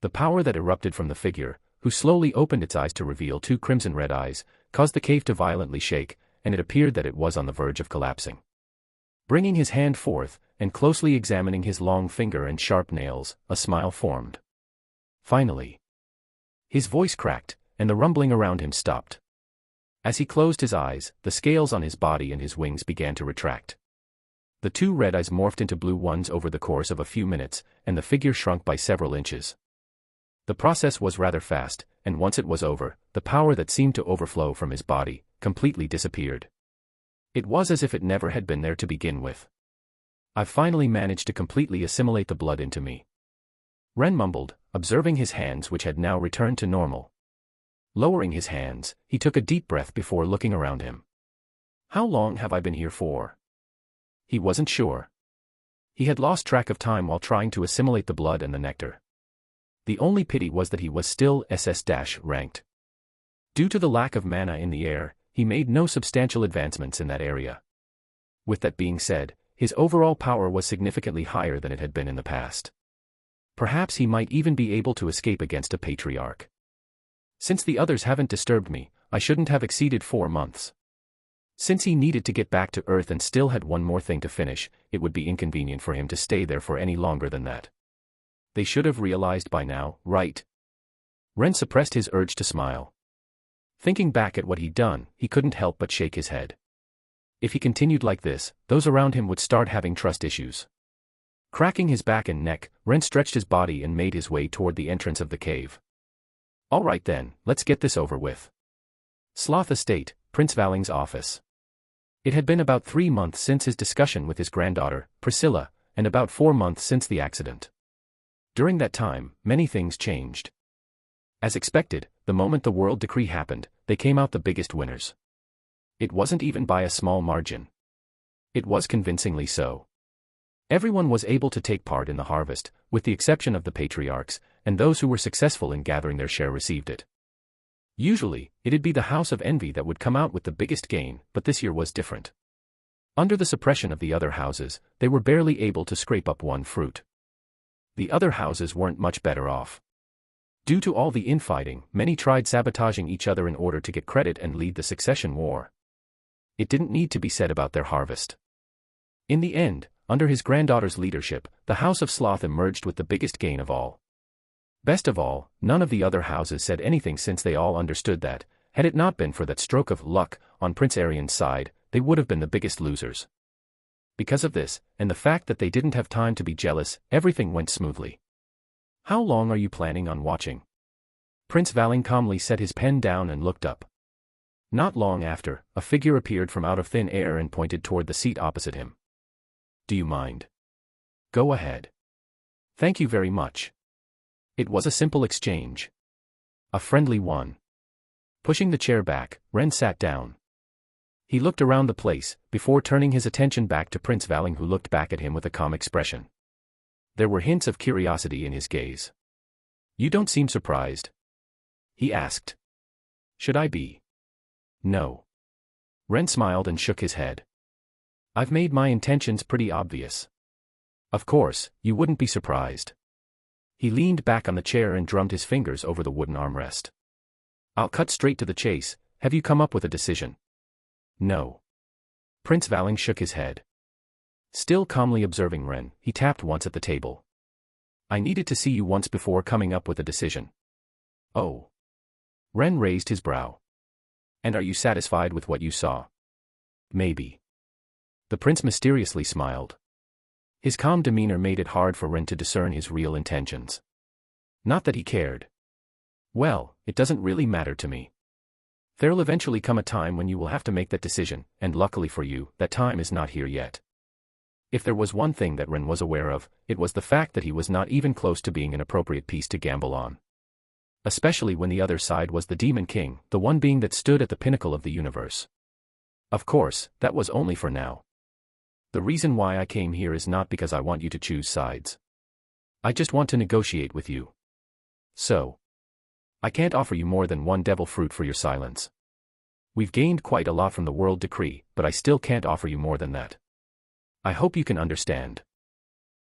The power that erupted from the figure, who slowly opened its eyes to reveal two crimson-red eyes, caused the cave to violently shake, and it appeared that it was on the verge of collapsing. Bringing his hand forth, and closely examining his long finger and sharp nails, a smile formed. Finally. His voice cracked, and the rumbling around him stopped. As he closed his eyes, the scales on his body and his wings began to retract. The two red eyes morphed into blue ones over the course of a few minutes, and the figure shrunk by several inches. The process was rather fast, and once it was over, the power that seemed to overflow from his body completely disappeared. It was as if it never had been there to begin with. "I've finally managed to completely assimilate the blood into me," Ren mumbled, observing his hands which had now returned to normal. Lowering his hands, he took a deep breath before looking around him. "How long have I been here for?" He wasn't sure. He had lost track of time while trying to assimilate the blood and the nectar. The only pity was that he was still SS-ranked. Due to the lack of mana in the air, he made no substantial advancements in that area. With that being said, his overall power was significantly higher than it had been in the past. Perhaps he might even be able to escape against a patriarch. Since the others haven't disturbed me, I shouldn't have exceeded 4 months. Since he needed to get back to Earth and still had one more thing to finish, it would be inconvenient for him to stay there for any longer than that. They should have realized by now, right? Ren suppressed his urge to smile. Thinking back at what he'd done, he couldn't help but shake his head. If he continued like this, those around him would start having trust issues. Cracking his back and neck, Ren stretched his body and made his way toward the entrance of the cave. All right then, let's get this over with. Sloth Estate, Prince Valing's office. It had been about 3 months since his discussion with his granddaughter, Priscilla, and about 4 months since the accident. During that time, many things changed. As expected, the moment the world decree happened, they came out the biggest winners. It wasn't even by a small margin. It was convincingly so. Everyone was able to take part in the harvest, with the exception of the patriarchs, and those who were successful in gathering their share received it. Usually, it'd be the House of Envy that would come out with the biggest gain, but this year was different. Under the suppression of the other houses, they were barely able to scrape up one fruit. The other houses weren't much better off. Due to all the infighting, many tried sabotaging each other in order to get credit and lead the succession war. It didn't need to be said about their harvest. In the end, under his granddaughter's leadership, the House of Sloth emerged with the biggest gain of all. Best of all, none of the other houses said anything since they all understood that, had it not been for that stroke of luck on Prince Arian's side, they would have been the biggest losers. Because of this, and the fact that they didn't have time to be jealous, everything went smoothly. How long are you planning on watching? Prince Valing calmly set his pen down and looked up. Not long after, a figure appeared from out of thin air and pointed toward the seat opposite him. Do you mind? Go ahead. Thank you very much. It was a simple exchange. A friendly one. Pushing the chair back, Ren sat down. He looked around the place, before turning his attention back to Prince Valing, who looked back at him with a calm expression. There were hints of curiosity in his gaze. You don't seem surprised. He asked. Should I be? No. Ren smiled and shook his head. I've made my intentions pretty obvious. Of course, you wouldn't be surprised. He leaned back on the chair and drummed his fingers over the wooden armrest. I'll cut straight to the chase. Have you come up with a decision? No. Prince Valing shook his head. Still calmly observing Ren, he tapped once at the table. I needed to see you once before coming up with a decision. Oh. Ren raised his brow. And are you satisfied with what you saw? Maybe. The prince mysteriously smiled. His calm demeanor made it hard for Ren to discern his real intentions. Not that he cared. Well, it doesn't really matter to me. There'll eventually come a time when you will have to make that decision, and luckily for you, that time is not here yet. If there was one thing that Ren was aware of, it was the fact that he was not even close to being an appropriate piece to gamble on. Especially when the other side was the Demon King, the one being that stood at the pinnacle of the universe. Of course, that was only for now. The reason why I came here is not because I want you to choose sides. I just want to negotiate with you. So. I can't offer you more than one devil fruit for your silence. We've gained quite a lot from the world decree, but I still can't offer you more than that. I hope you can understand.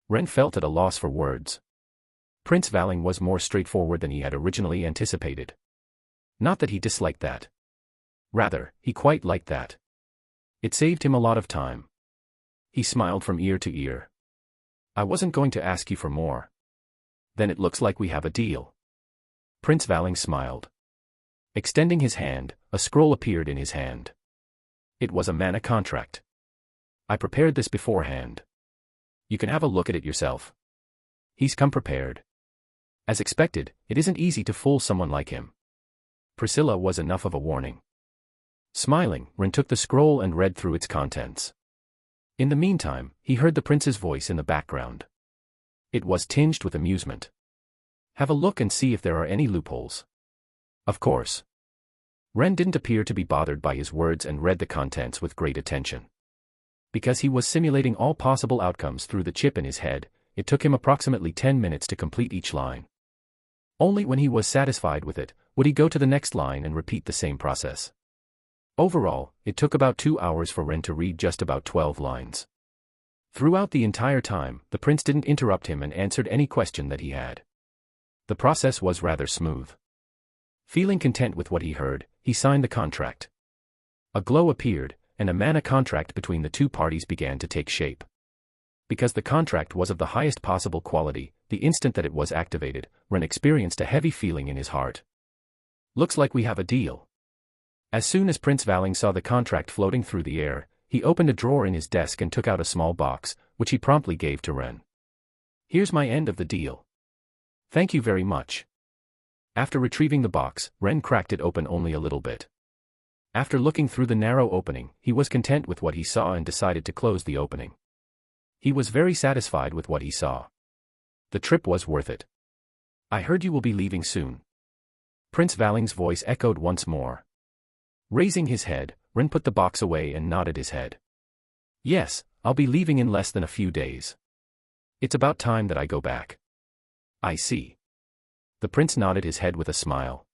Ren felt at a loss for words. Prince Valing was more straightforward than he had originally anticipated. Not that he disliked that. Rather, he quite liked that. It saved him a lot of time. He smiled from ear to ear. I wasn't going to ask you for more. Then it looks like we have a deal. Prince Valing smiled. Extending his hand, a scroll appeared in his hand. It was a mana contract. I prepared this beforehand. You can have a look at it yourself. He's come prepared. As expected, it isn't easy to fool someone like him. Priscilla was enough of a warning. Smiling, Ren took the scroll and read through its contents. In the meantime, he heard the prince's voice in the background. It was tinged with amusement. Have a look and see if there are any loopholes. Of course. Ren didn't appear to be bothered by his words and read the contents with great attention. Because he was simulating all possible outcomes through the chip in his head, it took him approximately 10 minutes to complete each line. Only when he was satisfied with it, would he go to the next line and repeat the same process. Overall, it took about 2 hours for Ren to read just about 12 lines. Throughout the entire time, the prince didn't interrupt him and answered any question that he had. The process was rather smooth. Feeling content with what he heard, he signed the contract. A glow appeared, and a mana contract between the two parties began to take shape. Because the contract was of the highest possible quality, the instant that it was activated, Ren experienced a heavy feeling in his heart. Looks like we have a deal. As soon as Prince Valing saw the contract floating through the air, he opened a drawer in his desk and took out a small box, which he promptly gave to Ren. Here's my end of the deal. Thank you very much. After retrieving the box, Ren cracked it open only a little bit. After looking through the narrow opening, he was content with what he saw and decided to close the opening. He was very satisfied with what he saw. The trip was worth it. I heard you will be leaving soon. Prince Valing's voice echoed once more. Raising his head, Ren put the box away and nodded his head. Yes, I'll be leaving in less than a few days. It's about time that I go back. I see. The prince nodded his head with a smile.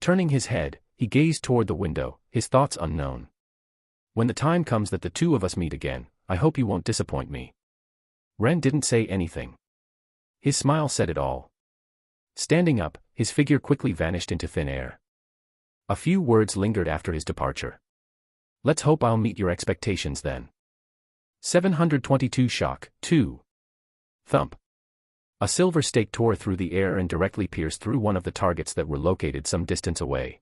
Turning his head, he gazed toward the window, his thoughts unknown. When the time comes that the two of us meet again, I hope you won't disappoint me. Ren didn't say anything. His smile said it all. Standing up, his figure quickly vanished into thin air. A few words lingered after his departure. Let's hope I'll meet your expectations then. 722 Shock 2. Thump. A silver stake tore through the air and directly pierced through one of the targets that were located some distance away.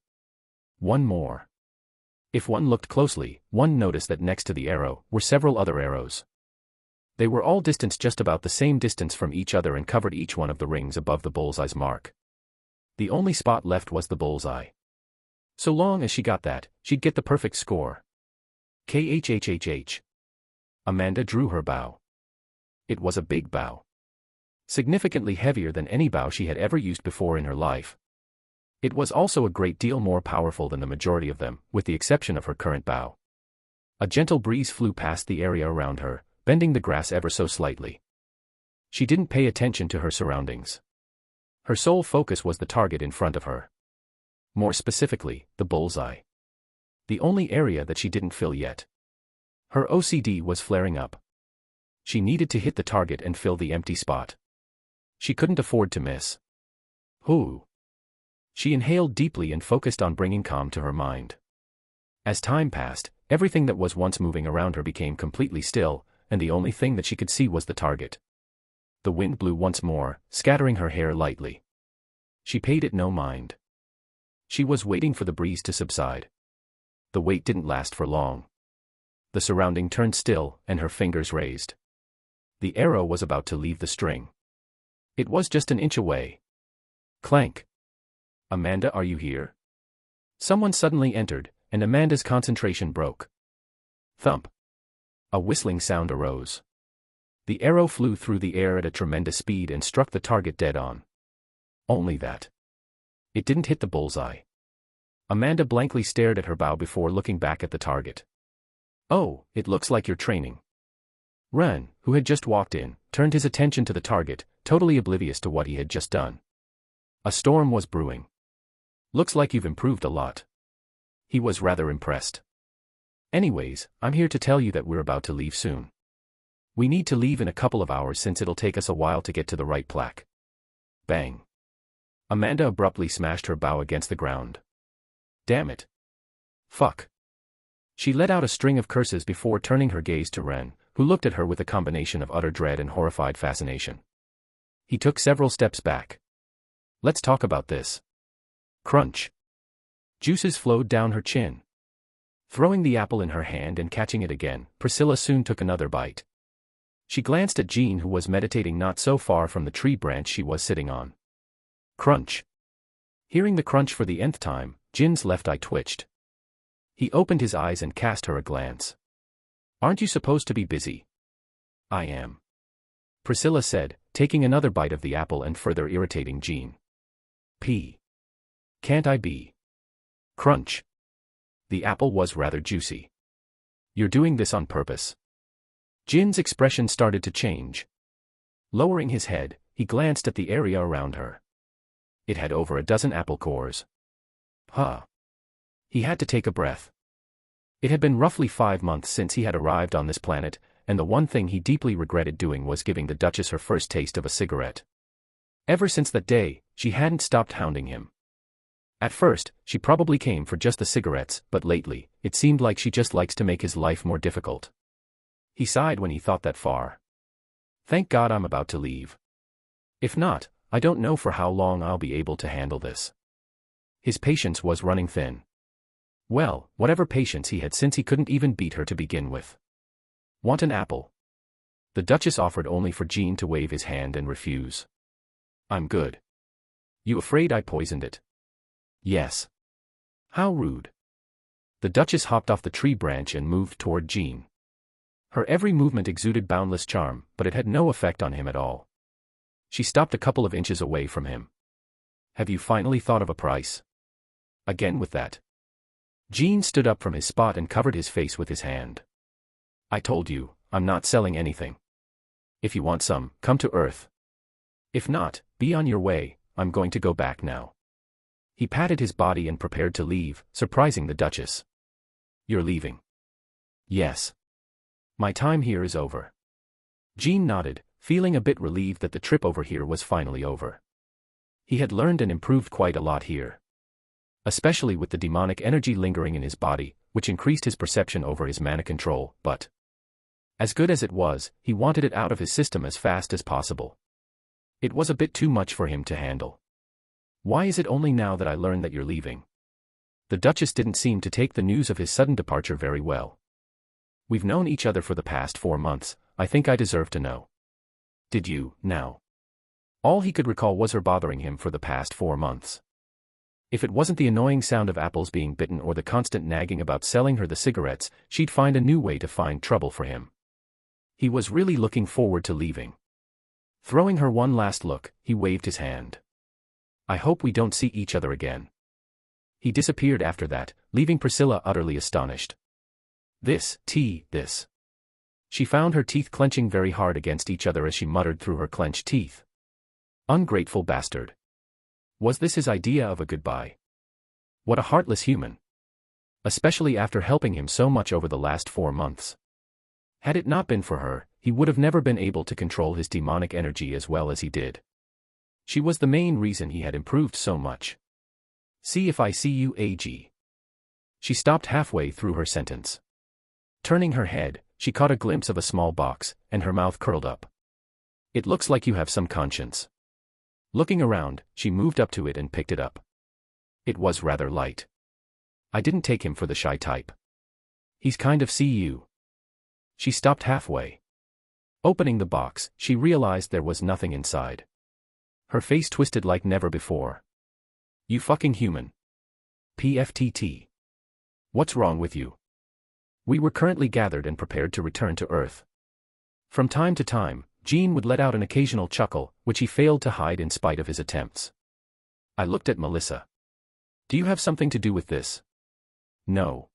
One more. If one looked closely, one noticed that next to the arrow were several other arrows. They were all distanced just about the same distance from each other and covered each one of the rings above the bullseye's mark. The only spot left was the bullseye. So long as she got that, she'd get the perfect score. KHHHH. Amanda drew her bow. It was a big bow. Significantly heavier than any bow she had ever used before in her life. It was also a great deal more powerful than the majority of them, with the exception of her current bow. A gentle breeze flew past the area around her, bending the grass ever so slightly. She didn't pay attention to her surroundings. Her sole focus was the target in front of her. More specifically, the bullseye. The only area that she didn't fill yet. Her OCD was flaring up. She needed to hit the target and fill the empty spot. She couldn't afford to miss. Whoo! She inhaled deeply and focused on bringing calm to her mind. As time passed, everything that was once moving around her became completely still, and the only thing that she could see was the target. The wind blew once more, scattering her hair lightly. She paid it no mind. She was waiting for the breeze to subside. The wait didn't last for long. The surrounding turned still, and her fingers raised. The arrow was about to leave the string. It was just an inch away. Clank. Amanda, are you here? Someone suddenly entered, and Amanda's concentration broke. Thump. A whistling sound arose. The arrow flew through the air at a tremendous speed and struck the target dead on. Only that. It didn't hit the bullseye. Amanda blankly stared at her bow before looking back at the target. Oh, it looks like you're training. Ren, who had just walked in, turned his attention to the target, totally oblivious to what he had just done. A storm was brewing. Looks like you've improved a lot. He was rather impressed. Anyways, I'm here to tell you that we're about to leave soon. We need to leave in a couple of hours since it'll take us a while to get to the right plaque. Bang. Amanda abruptly smashed her bow against the ground. Damn it. Fuck. She let out a string of curses before turning her gaze to Ren, who looked at her with a combination of utter dread and horrified fascination. He took several steps back. Let's talk about this. Crunch. Juices flowed down her chin. Throwing the apple in her hand and catching it again, Priscilla soon took another bite. She glanced at Jean, who was meditating not so far from the tree branch she was sitting on. Crunch. Hearing the crunch for the nth time, Jin's left eye twitched. He opened his eyes and cast her a glance. Aren't you supposed to be busy? I am. Priscilla said, taking another bite of the apple and further irritating Jean. Can't I be? Crunch. The apple was rather juicy. You're doing this on purpose. Jin's expression started to change. Lowering his head, he glanced at the area around her. It had over a dozen apple cores. Huh. He had to take a breath. It had been roughly 5 months since he had arrived on this planet, and the one thing he deeply regretted doing was giving the Duchess her first taste of a cigarette. Ever since that day, she hadn't stopped hounding him. At first, she probably came for just the cigarettes, but lately, it seemed like she just likes to make his life more difficult. He sighed when he thought that far. Thank God I'm about to leave. If not, I don't know for how long I'll be able to handle this. His patience was running thin. Well, whatever patience he had since he couldn't even beat her to begin with. Want an apple? The Duchess offered only for Jean to wave his hand and refuse. I'm good. You afraid I poisoned it? Yes. How rude. The Duchess hopped off the tree branch and moved toward Jean. Her every movement exuded boundless charm, but it had no effect on him at all. She stopped a couple of inches away from him. Have you finally thought of a price? Again with that. Jean stood up from his spot and covered his face with his hand. I told you, I'm not selling anything. If you want some, come to Earth. If not, be on your way, I'm going to go back now. He patted his body and prepared to leave, surprising the Duchess. You're leaving? Yes. My time here is over. Jean nodded, feeling a bit relieved that the trip over here was finally over. He had learned and improved quite a lot here. Especially with the demonic energy lingering in his body, which increased his perception over his mana control, but as good as it was, he wanted it out of his system as fast as possible. It was a bit too much for him to handle. Why is it only now that I learned that you're leaving? The Duchess didn't seem to take the news of his sudden departure very well. We've known each other for the past 4 months, I think I deserve to know. Did you, now? All he could recall was her bothering him for the past 4 months. If it wasn't the annoying sound of apples being bitten or the constant nagging about selling her the cigarettes, she'd find a new way to find trouble for him. He was really looking forward to leaving. Throwing her one last look, he waved his hand. I hope we don't see each other again. He disappeared after that, leaving Priscilla utterly astonished. This. She found her teeth clenching very hard against each other as she muttered through her clenched teeth. Ungrateful bastard. Was this his idea of a goodbye? What a heartless human. Especially after helping him so much over the last 4 months. Had it not been for her, he would have never been able to control his demonic energy as well as he did. She was the main reason he had improved so much. See if I see you, AG. She stopped halfway through her sentence. Turning her head, she caught a glimpse of a small box, and her mouth curled up. It looks like you have some conscience. Looking around, she moved up to it and picked it up. It was rather light. I didn't take him for the shy type. He's kind of CU. She stopped halfway. Opening the box, she realized there was nothing inside. Her face twisted like never before. You fucking human. PFTT. What's wrong with you? We were currently gathered and prepared to return to Earth. From time to time, Jean would let out an occasional chuckle, which he failed to hide in spite of his attempts. I looked at Melissa. Do you have something to do with this? No.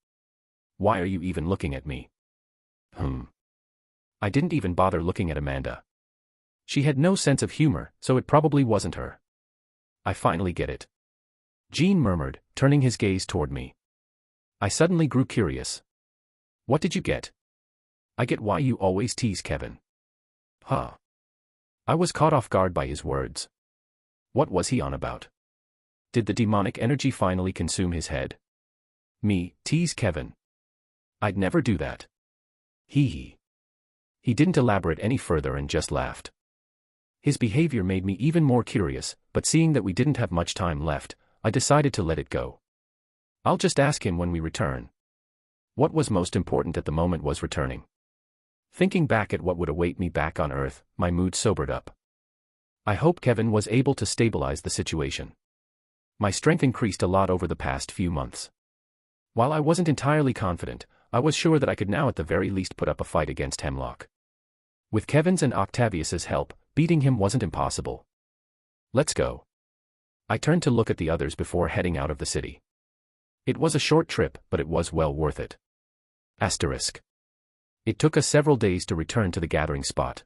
Why are you even looking at me? I didn't even bother looking at Amanda. She had no sense of humor, so it probably wasn't her. I finally get it. Jean murmured, turning his gaze toward me. I suddenly grew curious. What did you get? I get why you always tease Kevin. Huh. I was caught off guard by his words. What was he on about? Did the demonic energy finally consume his head? Me, tease Kevin? I'd never do that. He didn't elaborate any further and just laughed. His behavior made me even more curious, but seeing that we didn't have much time left, I decided to let it go. I'll just ask him when we return. What was most important at the moment was returning. Thinking back at what would await me back on Earth, my mood sobered up. I hope Kevin was able to stabilize the situation. My strength increased a lot over the past few months. While I wasn't entirely confident, I was sure that I could now at the very least put up a fight against Hemlock. With Kevin's and Octavius's help, beating him wasn't impossible. Let's go. I turned to look at the others before heading out of the city. It was a short trip, but it was well worth it. Asterisk. It took us several days to return to the gathering spot.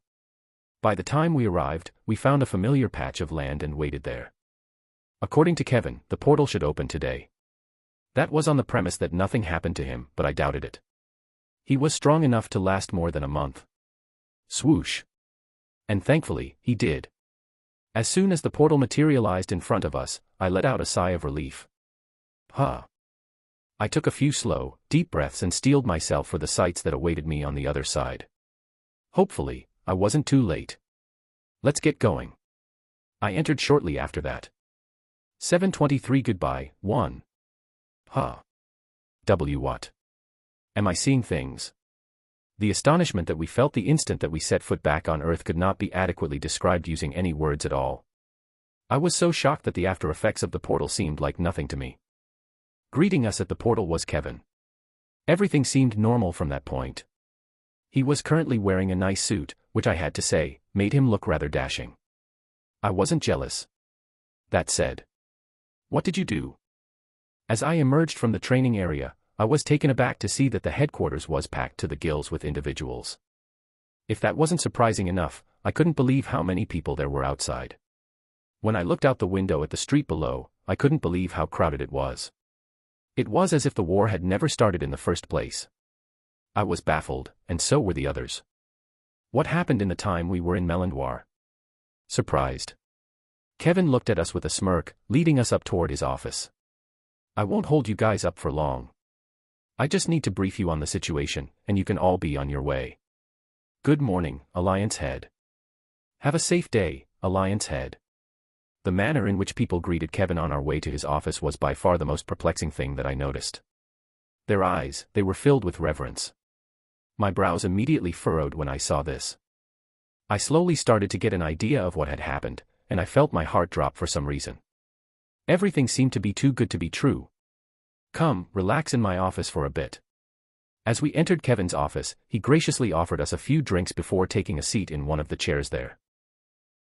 By the time we arrived, we found a familiar patch of land and waited there. According to Kevin, the portal should open today. That was on the premise that nothing happened to him, but I doubted it. He was strong enough to last more than a month. Swoosh. And thankfully, he did. As soon as the portal materialized in front of us, I let out a sigh of relief. Huh. I took a few slow, deep breaths and steeled myself for the sights that awaited me on the other side. Hopefully, I wasn't too late. Let's get going. I entered shortly after that. 7:23 Goodbye, 1. Huh. What? Am I seeing things? The astonishment that we felt the instant that we set foot back on Earth could not be adequately described using any words at all. I was so shocked that the after effects of the portal seemed like nothing to me. Greeting us at the portal was Kevin. Everything seemed normal from that point. He was currently wearing a nice suit, which I had to say, made him look rather dashing. I wasn't jealous. That said, what did you do? As I emerged from the training area, I was taken aback to see that the headquarters was packed to the gills with individuals. If that wasn't surprising enough, I couldn't believe how many people there were outside. When I looked out the window at the street below, I couldn't believe how crowded it was. It was as if the war had never started in the first place. I was baffled, and so were the others. What happened in the time we were in Melanoir? Surprised. Kevin looked at us with a smirk, leading us up toward his office. I won't hold you guys up for long. I just need to brief you on the situation, and you can all be on your way. Good morning, Alliance Head. Have a safe day, Alliance Head. The manner in which people greeted Kevin on our way to his office was by far the most perplexing thing that I noticed. Their eyes, they were filled with reverence. My brows immediately furrowed when I saw this. I slowly started to get an idea of what had happened, and I felt my heart drop for some reason. Everything seemed to be too good to be true. Come, relax in my office for a bit. As we entered Kevin's office, he graciously offered us a few drinks before taking a seat in one of the chairs there.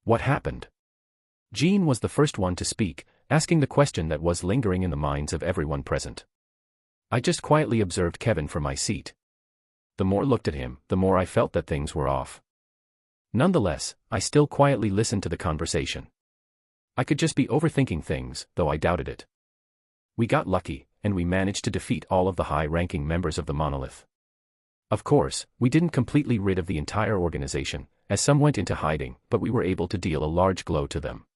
What happened? Jean was the first one to speak, asking the question that was lingering in the minds of everyone present. I just quietly observed Kevin from my seat. The more looked at him, the more I felt that things were off. Nonetheless, I still quietly listened to the conversation. I could just be overthinking things, though I doubted it. We got lucky, and we managed to defeat all of the high-ranking members of the monolith. Of course, we didn't completely rid of the entire organization, as some went into hiding, but we were able to deal a large blow to them.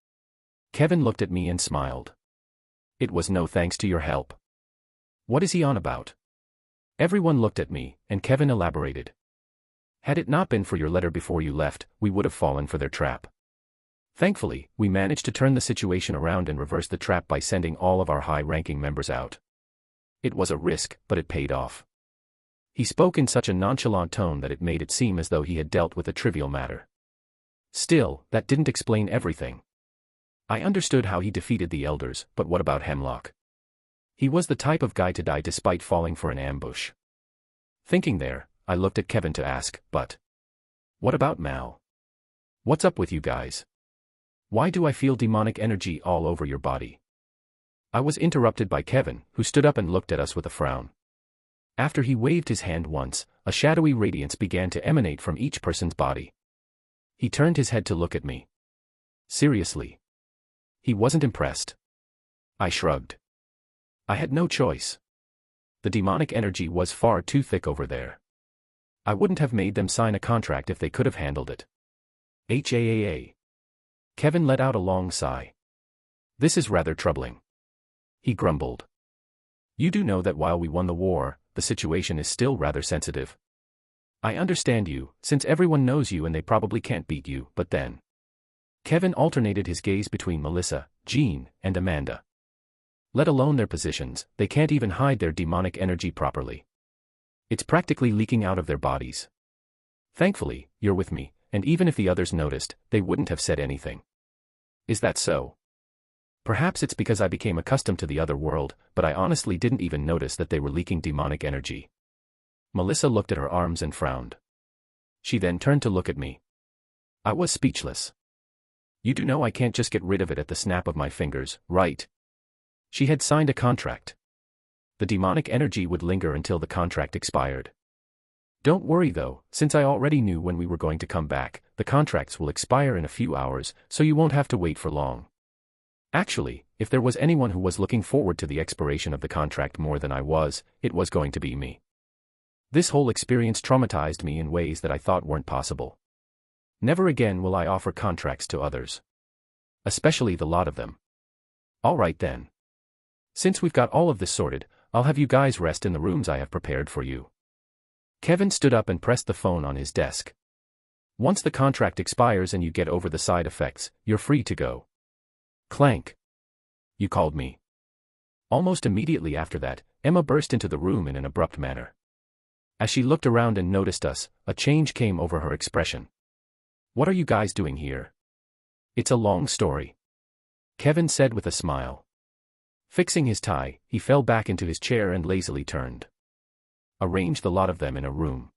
Kevin looked at me and smiled. It was no thanks to your help. What is he on about? Everyone looked at me, and Kevin elaborated. Had it not been for your letter before you left, we would have fallen for their trap. Thankfully, we managed to turn the situation around and reverse the trap by sending all of our high-ranking members out. It was a risk, but it paid off. He spoke in such a nonchalant tone that it made it seem as though he had dealt with a trivial matter. Still, that didn't explain everything. I understood how he defeated the elders, but what about Hemlock? He was the type of guy to die despite falling for an ambush. Thinking there, I looked at Kevin to ask, but what about Mal? What's up with you guys? Why do I feel demonic energy all over your body? I was interrupted by Kevin, who stood up and looked at us with a frown. After he waved his hand once, a shadowy radiance began to emanate from each person's body. He turned his head to look at me. Seriously. He wasn't impressed. I shrugged. I had no choice. The demonic energy was far too thick over there. I wouldn't have made them sign a contract if they could have handled it. HAAA. Kevin let out a long sigh. This is rather troubling. He grumbled. You do know that while we won the war, the situation is still rather sensitive. I understand you, since everyone knows you and they probably can't beat you, but then. Kevin alternated his gaze between Melissa, Jean, and Amanda. Let alone their positions, they can't even hide their demonic energy properly. It's practically leaking out of their bodies. Thankfully, you're with me, and even if the others noticed, they wouldn't have said anything. Is that so? Perhaps it's because I became accustomed to the other world, but I honestly didn't even notice that they were leaking demonic energy. Melissa looked at her arms and frowned. She then turned to look at me. I was speechless. You do know I can't just get rid of it at the snap of my fingers, right? She had signed a contract. The demonic energy would linger until the contract expired. Don't worry though, since I already knew when we were going to come back, the contracts will expire in a few hours, so you won't have to wait for long. Actually, if there was anyone who was looking forward to the expiration of the contract more than I was, it was going to be me. This whole experience traumatized me in ways that I thought weren't possible. Never again will I offer contracts to others. Especially the lot of them. All right then. Since we've got all of this sorted, I'll have you guys rest in the rooms I have prepared for you. Kevin stood up and pressed the phone on his desk. Once the contract expires and you get over the side effects, you're free to go. Clank. You called me. Almost immediately after that, Emma burst into the room in an abrupt manner. As she looked around and noticed us, a change came over her expression. What are you guys doing here? It's a long story, Kevin said with a smile. Fixing his tie, he fell back into his chair and lazily turned. Arrange the lot of them in a room.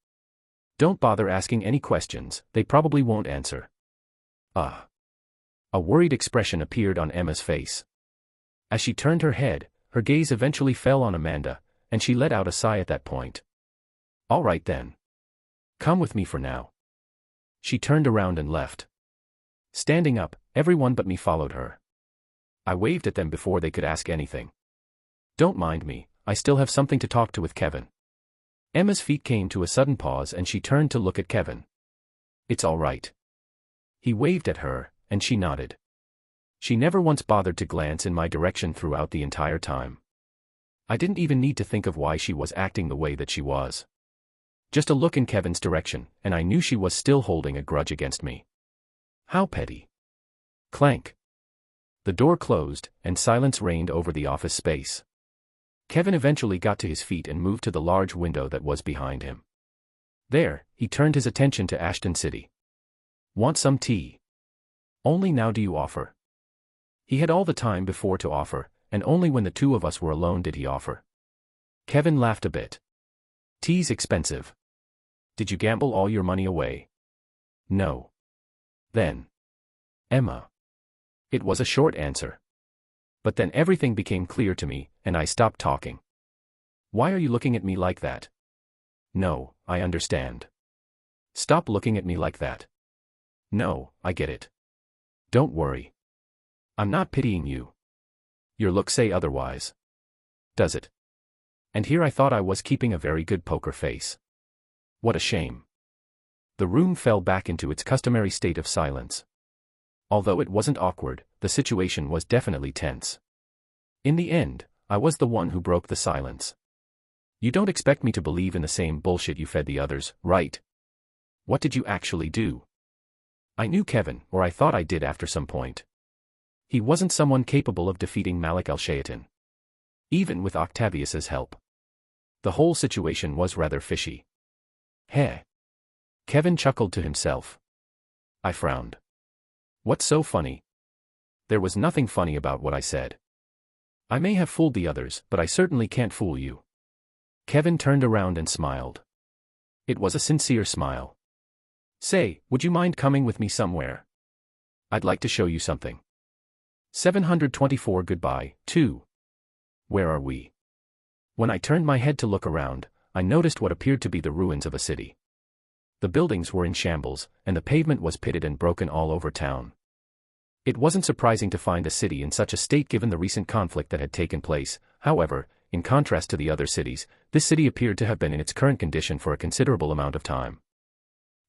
Don't bother asking any questions, they probably won't answer. Ah. A worried expression appeared on Emma's face. As she turned her head, her gaze eventually fell on Amanda, and she let out a sigh at that point. All right then. Come with me for now. She turned around and left. Standing up, everyone but me followed her. I waved at them before they could ask anything. Don't mind me, I still have something to talk to with Kevin. Emma's feet came to a sudden pause and she turned to look at Kevin. It's all right. He waved at her, and she nodded. She never once bothered to glance in my direction throughout the entire time. I didn't even need to think of why she was acting the way that she was. Just a look in Kevin's direction, and I knew she was still holding a grudge against me. How petty. Clank. The door closed, and silence reigned over the office space. Kevin eventually got to his feet and moved to the large window that was behind him. There, he turned his attention to Ashton City. Want some tea? Only now do you offer. He had all the time before to offer, and only when the two of us were alone did he offer. Kevin laughed a bit. Tea's expensive. Did you gamble all your money away? No. Then. Emma. It was a short answer. But then everything became clear to me, and I stopped talking. Why are you looking at me like that? No, I understand. Stop looking at me like that. No, I get it. Don't worry. I'm not pitying you. Your looks say otherwise. Does it? And here I thought I was keeping a very good poker face. What a shame. The room fell back into its customary state of silence. Although it wasn't awkward, the situation was definitely tense. In the end, I was the one who broke the silence. You don't expect me to believe in the same bullshit you fed the others, right? What did you actually do? I knew Kevin, or I thought I did after some point. He wasn't someone capable of defeating Malik al-Shaytan. Even with Octavius's help. The whole situation was rather fishy. Heh. Kevin chuckled to himself. I frowned. What's so funny? There was nothing funny about what I said. I may have fooled the others, but I certainly can't fool you. Kevin turned around and smiled. It was a sincere smile. Say, would you mind coming with me somewhere? I'd like to show you something. 724 Goodbye, 2. Where are we? When I turned my head to look around, I noticed what appeared to be the ruins of a city. The buildings were in shambles, and the pavement was pitted and broken all over town. It wasn't surprising to find a city in such a state given the recent conflict that had taken place. However, in contrast to the other cities, this city appeared to have been in its current condition for a considerable amount of time.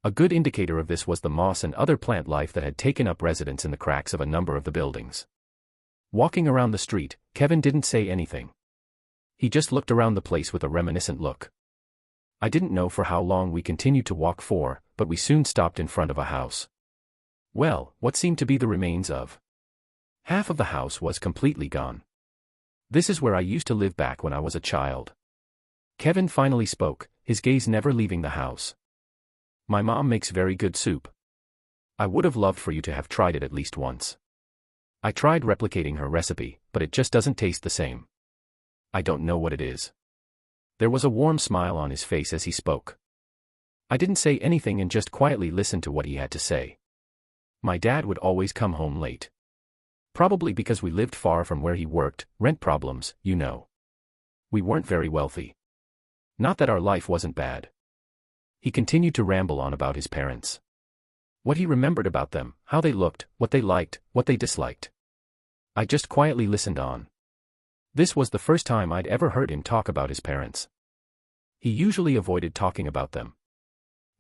A good indicator of this was the moss and other plant life that had taken up residence in the cracks of a number of the buildings. Walking around the street, Kevin didn't say anything. He just looked around the place with a reminiscent look. I didn't know for how long we continued to walk for, but we soon stopped in front of a house. Well, what seemed to be the remains of. Half of the house was completely gone. This is where I used to live back when I was a child. Kevin finally spoke, his gaze never leaving the house. My mom makes very good soup. I would have loved for you to have tried it at least once. I tried replicating her recipe, but it just doesn't taste the same. I don't know what it is. There was a warm smile on his face as he spoke. I didn't say anything and just quietly listened to what he had to say. My dad would always come home late. Probably because we lived far from where he worked, rent problems, you know. We weren't very wealthy. Not that our life wasn't bad. He continued to ramble on about his parents. What he remembered about them, how they looked, what they liked, what they disliked. I just quietly listened on. This was the first time I'd ever heard him talk about his parents. He usually avoided talking about them.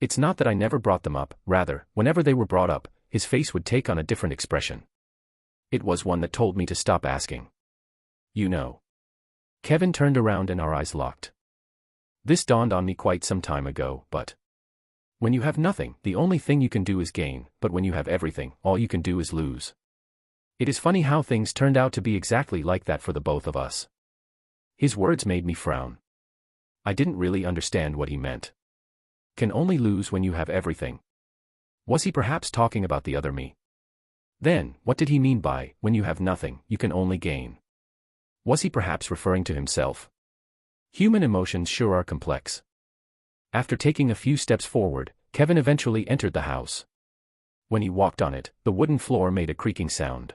It's not that I never brought them up, rather, whenever they were brought up, his face would take on a different expression. It was one that told me to stop asking. You know. Kevin turned around and our eyes locked. This dawned on me quite some time ago, but when you have nothing, the only thing you can do is gain, but when you have everything, all you can do is lose. It is funny how things turned out to be exactly like that for the both of us. His words made me frown. I didn't really understand what he meant. Can only lose when you have everything. Was he perhaps talking about the other me? Then, what did he mean by, when you have nothing, you can only gain? Was he perhaps referring to himself? Human emotions sure are complex. After taking a few steps forward, Kevin eventually entered the house. When he walked on it, the wooden floor made a creaking sound.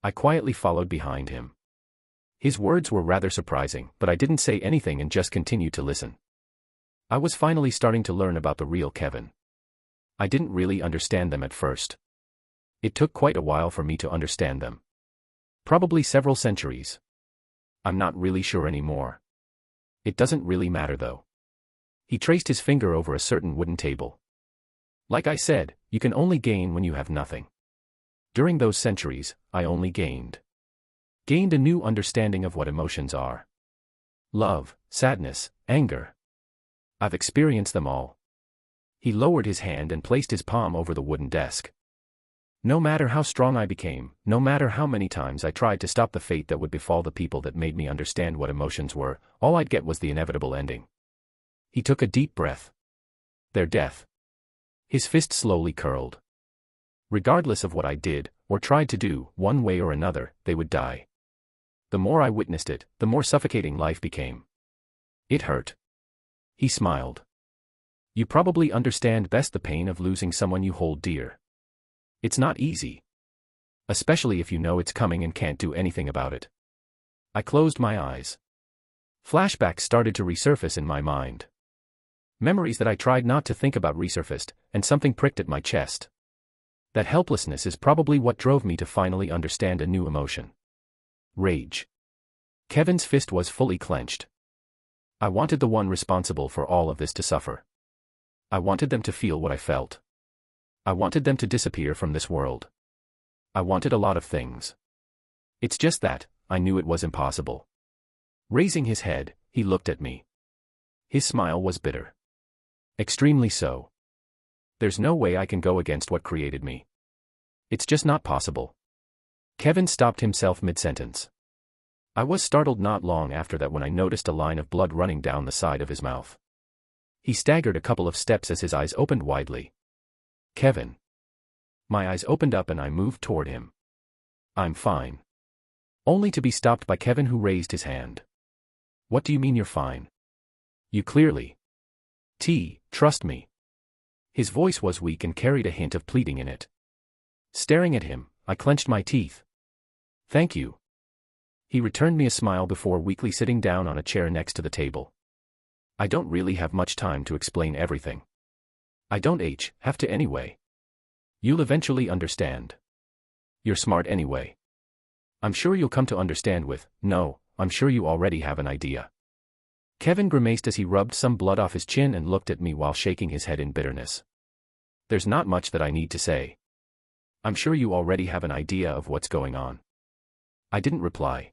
I quietly followed behind him. His words were rather surprising, but I didn't say anything and just continued to listen. I was finally starting to learn about the real Kevin. I didn't really understand them at first. It took quite a while for me to understand them. Probably several centuries. I'm not really sure anymore. It doesn't really matter though. He traced his finger over a certain wooden table. Like I said, you can only gain when you have nothing. During those centuries, I only gained a new understanding of what emotions are. Love, sadness, anger. I've experienced them all. He lowered his hand and placed his palm over the wooden desk. No matter how strong I became, no matter how many times I tried to stop the fate that would befall the people that made me understand what emotions were, all I'd get was the inevitable ending. He took a deep breath. Their death. His fist slowly curled. Regardless of what I did, or tried to do, one way or another, they would die. The more I witnessed it, the more suffocating life became. It hurt. He smiled. You probably understand best the pain of losing someone you hold dear. It's not easy. Especially if you know it's coming and can't do anything about it. I closed my eyes. Flashbacks started to resurface in my mind. Memories that I tried not to think about resurfaced, and something pricked at my chest. That helplessness is probably what drove me to finally understand a new emotion. Rage. Kevin's fist was fully clenched. I wanted the one responsible for all of this to suffer. I wanted them to feel what I felt. I wanted them to disappear from this world. I wanted a lot of things. It's just that, I knew it was impossible. Raising his head, he looked at me. His smile was bitter. Extremely so. There's no way I can go against what created me. It's just not possible. Kevin stopped himself mid-sentence. I was startled not long after that when I noticed a line of blood running down the side of his mouth. He staggered a couple of steps as his eyes opened widely. Kevin. My eyes opened up and I moved toward him. I'm fine. Only to be stopped by Kevin, who raised his hand. What do you mean you're fine? You clearly. Trust me. His voice was weak and carried a hint of pleading in it. Staring at him, I clenched my teeth. Thank you. He returned me a smile before weakly sitting down on a chair next to the table. I don't really have much time to explain everything. I don't have to anyway. You'll eventually understand. You're smart anyway. I'm sure you'll come to understand I'm sure you already have an idea. Kevin grimaced as he rubbed some blood off his chin and looked at me while shaking his head in bitterness. There's not much that I need to say. I'm sure you already have an idea of what's going on. I didn't reply.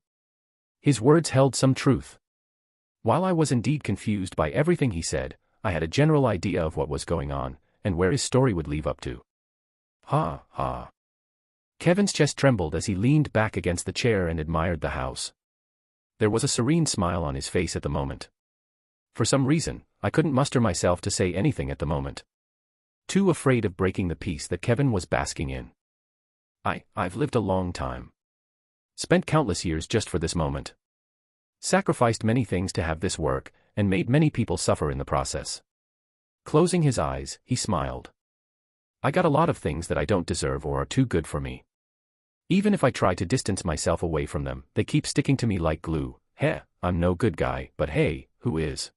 His words held some truth. While I was indeed confused by everything he said, I had a general idea of what was going on, and where his story would lead up to. Ha, ha. Kevin's chest trembled as he leaned back against the chair and admired the house. There was a serene smile on his face at the moment. For some reason, I couldn't muster myself to say anything at the moment. Too afraid of breaking the peace that Kevin was basking in. I've lived a long time. Spent countless years just for this moment. Sacrificed many things to have this work, and made many people suffer in the process. Closing his eyes, he smiled. I got a lot of things that I don't deserve or are too good for me. Even if I try to distance myself away from them, they keep sticking to me like glue. I'm no good guy, but hey, who is?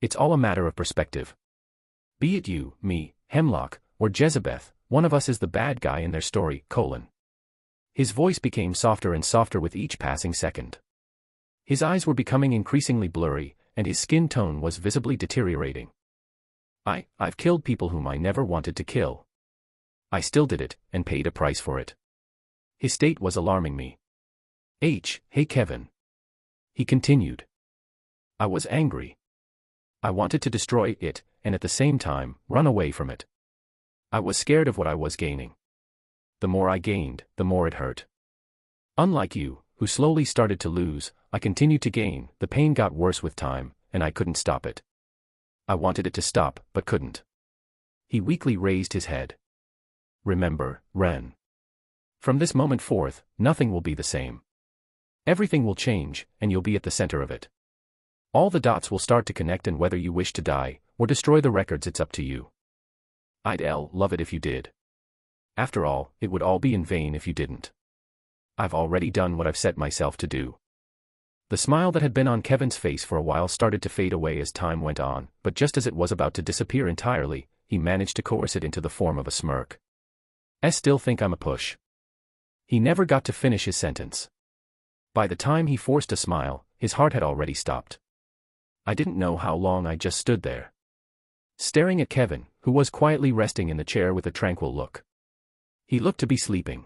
It's all a matter of perspective. Be it you, me, Hemlock, or Jezebeth, one of us is the bad guy in their story, His voice became softer and softer with each passing second. His eyes were becoming increasingly blurry, and his skin tone was visibly deteriorating. I've killed people whom I never wanted to kill. I still did it, and paid a price for it. His state was alarming me. Hey Kevin. He continued. I was angry. I wanted to destroy it, and at the same time, run away from it. I was scared of what I was gaining. The more I gained, the more it hurt. Unlike you, who slowly started to lose, I continued to gain. The pain got worse with time, and I couldn't stop it. I wanted it to stop, but couldn't. He weakly raised his head. Remember, Ren. From this moment forth, nothing will be the same. Everything will change, and you'll be at the center of it. All the dots will start to connect, and whether you wish to die, or destroy the records, it's up to you. I'd love it if you did. After all, it would all be in vain if you didn't. I've already done what I've set myself to do. The smile that had been on Kevin's face for a while started to fade away as time went on, but just as it was about to disappear entirely, he managed to coerce it into the form of a smirk. I still think I'm a push. He never got to finish his sentence. By the time he forced a smile, his heart had already stopped. I didn't know how long I just stood there, staring at Kevin, who was quietly resting in the chair with a tranquil look. He looked to be sleeping.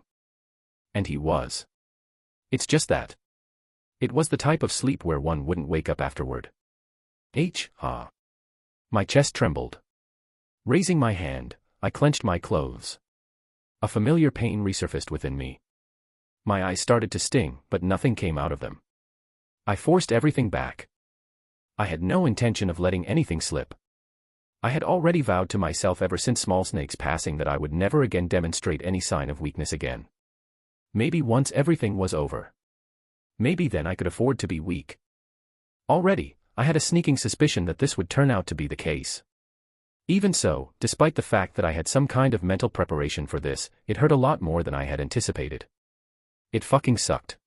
And he was. It's just that. It was the type of sleep where one wouldn't wake up afterward. My chest trembled. Raising my hand, I clenched my clothes. A familiar pain resurfaced within me. My eyes started to sting, but nothing came out of them. I forced everything back. I had no intention of letting anything slip. I had already vowed to myself ever since Small Snake's passing that I would never again demonstrate any sign of weakness again. Maybe once everything was over. Maybe then I could afford to be weak. Already, I had a sneaking suspicion that this would turn out to be the case. Even so, despite the fact that I had some kind of mental preparation for this, it hurt a lot more than I had anticipated. It fucking sucked.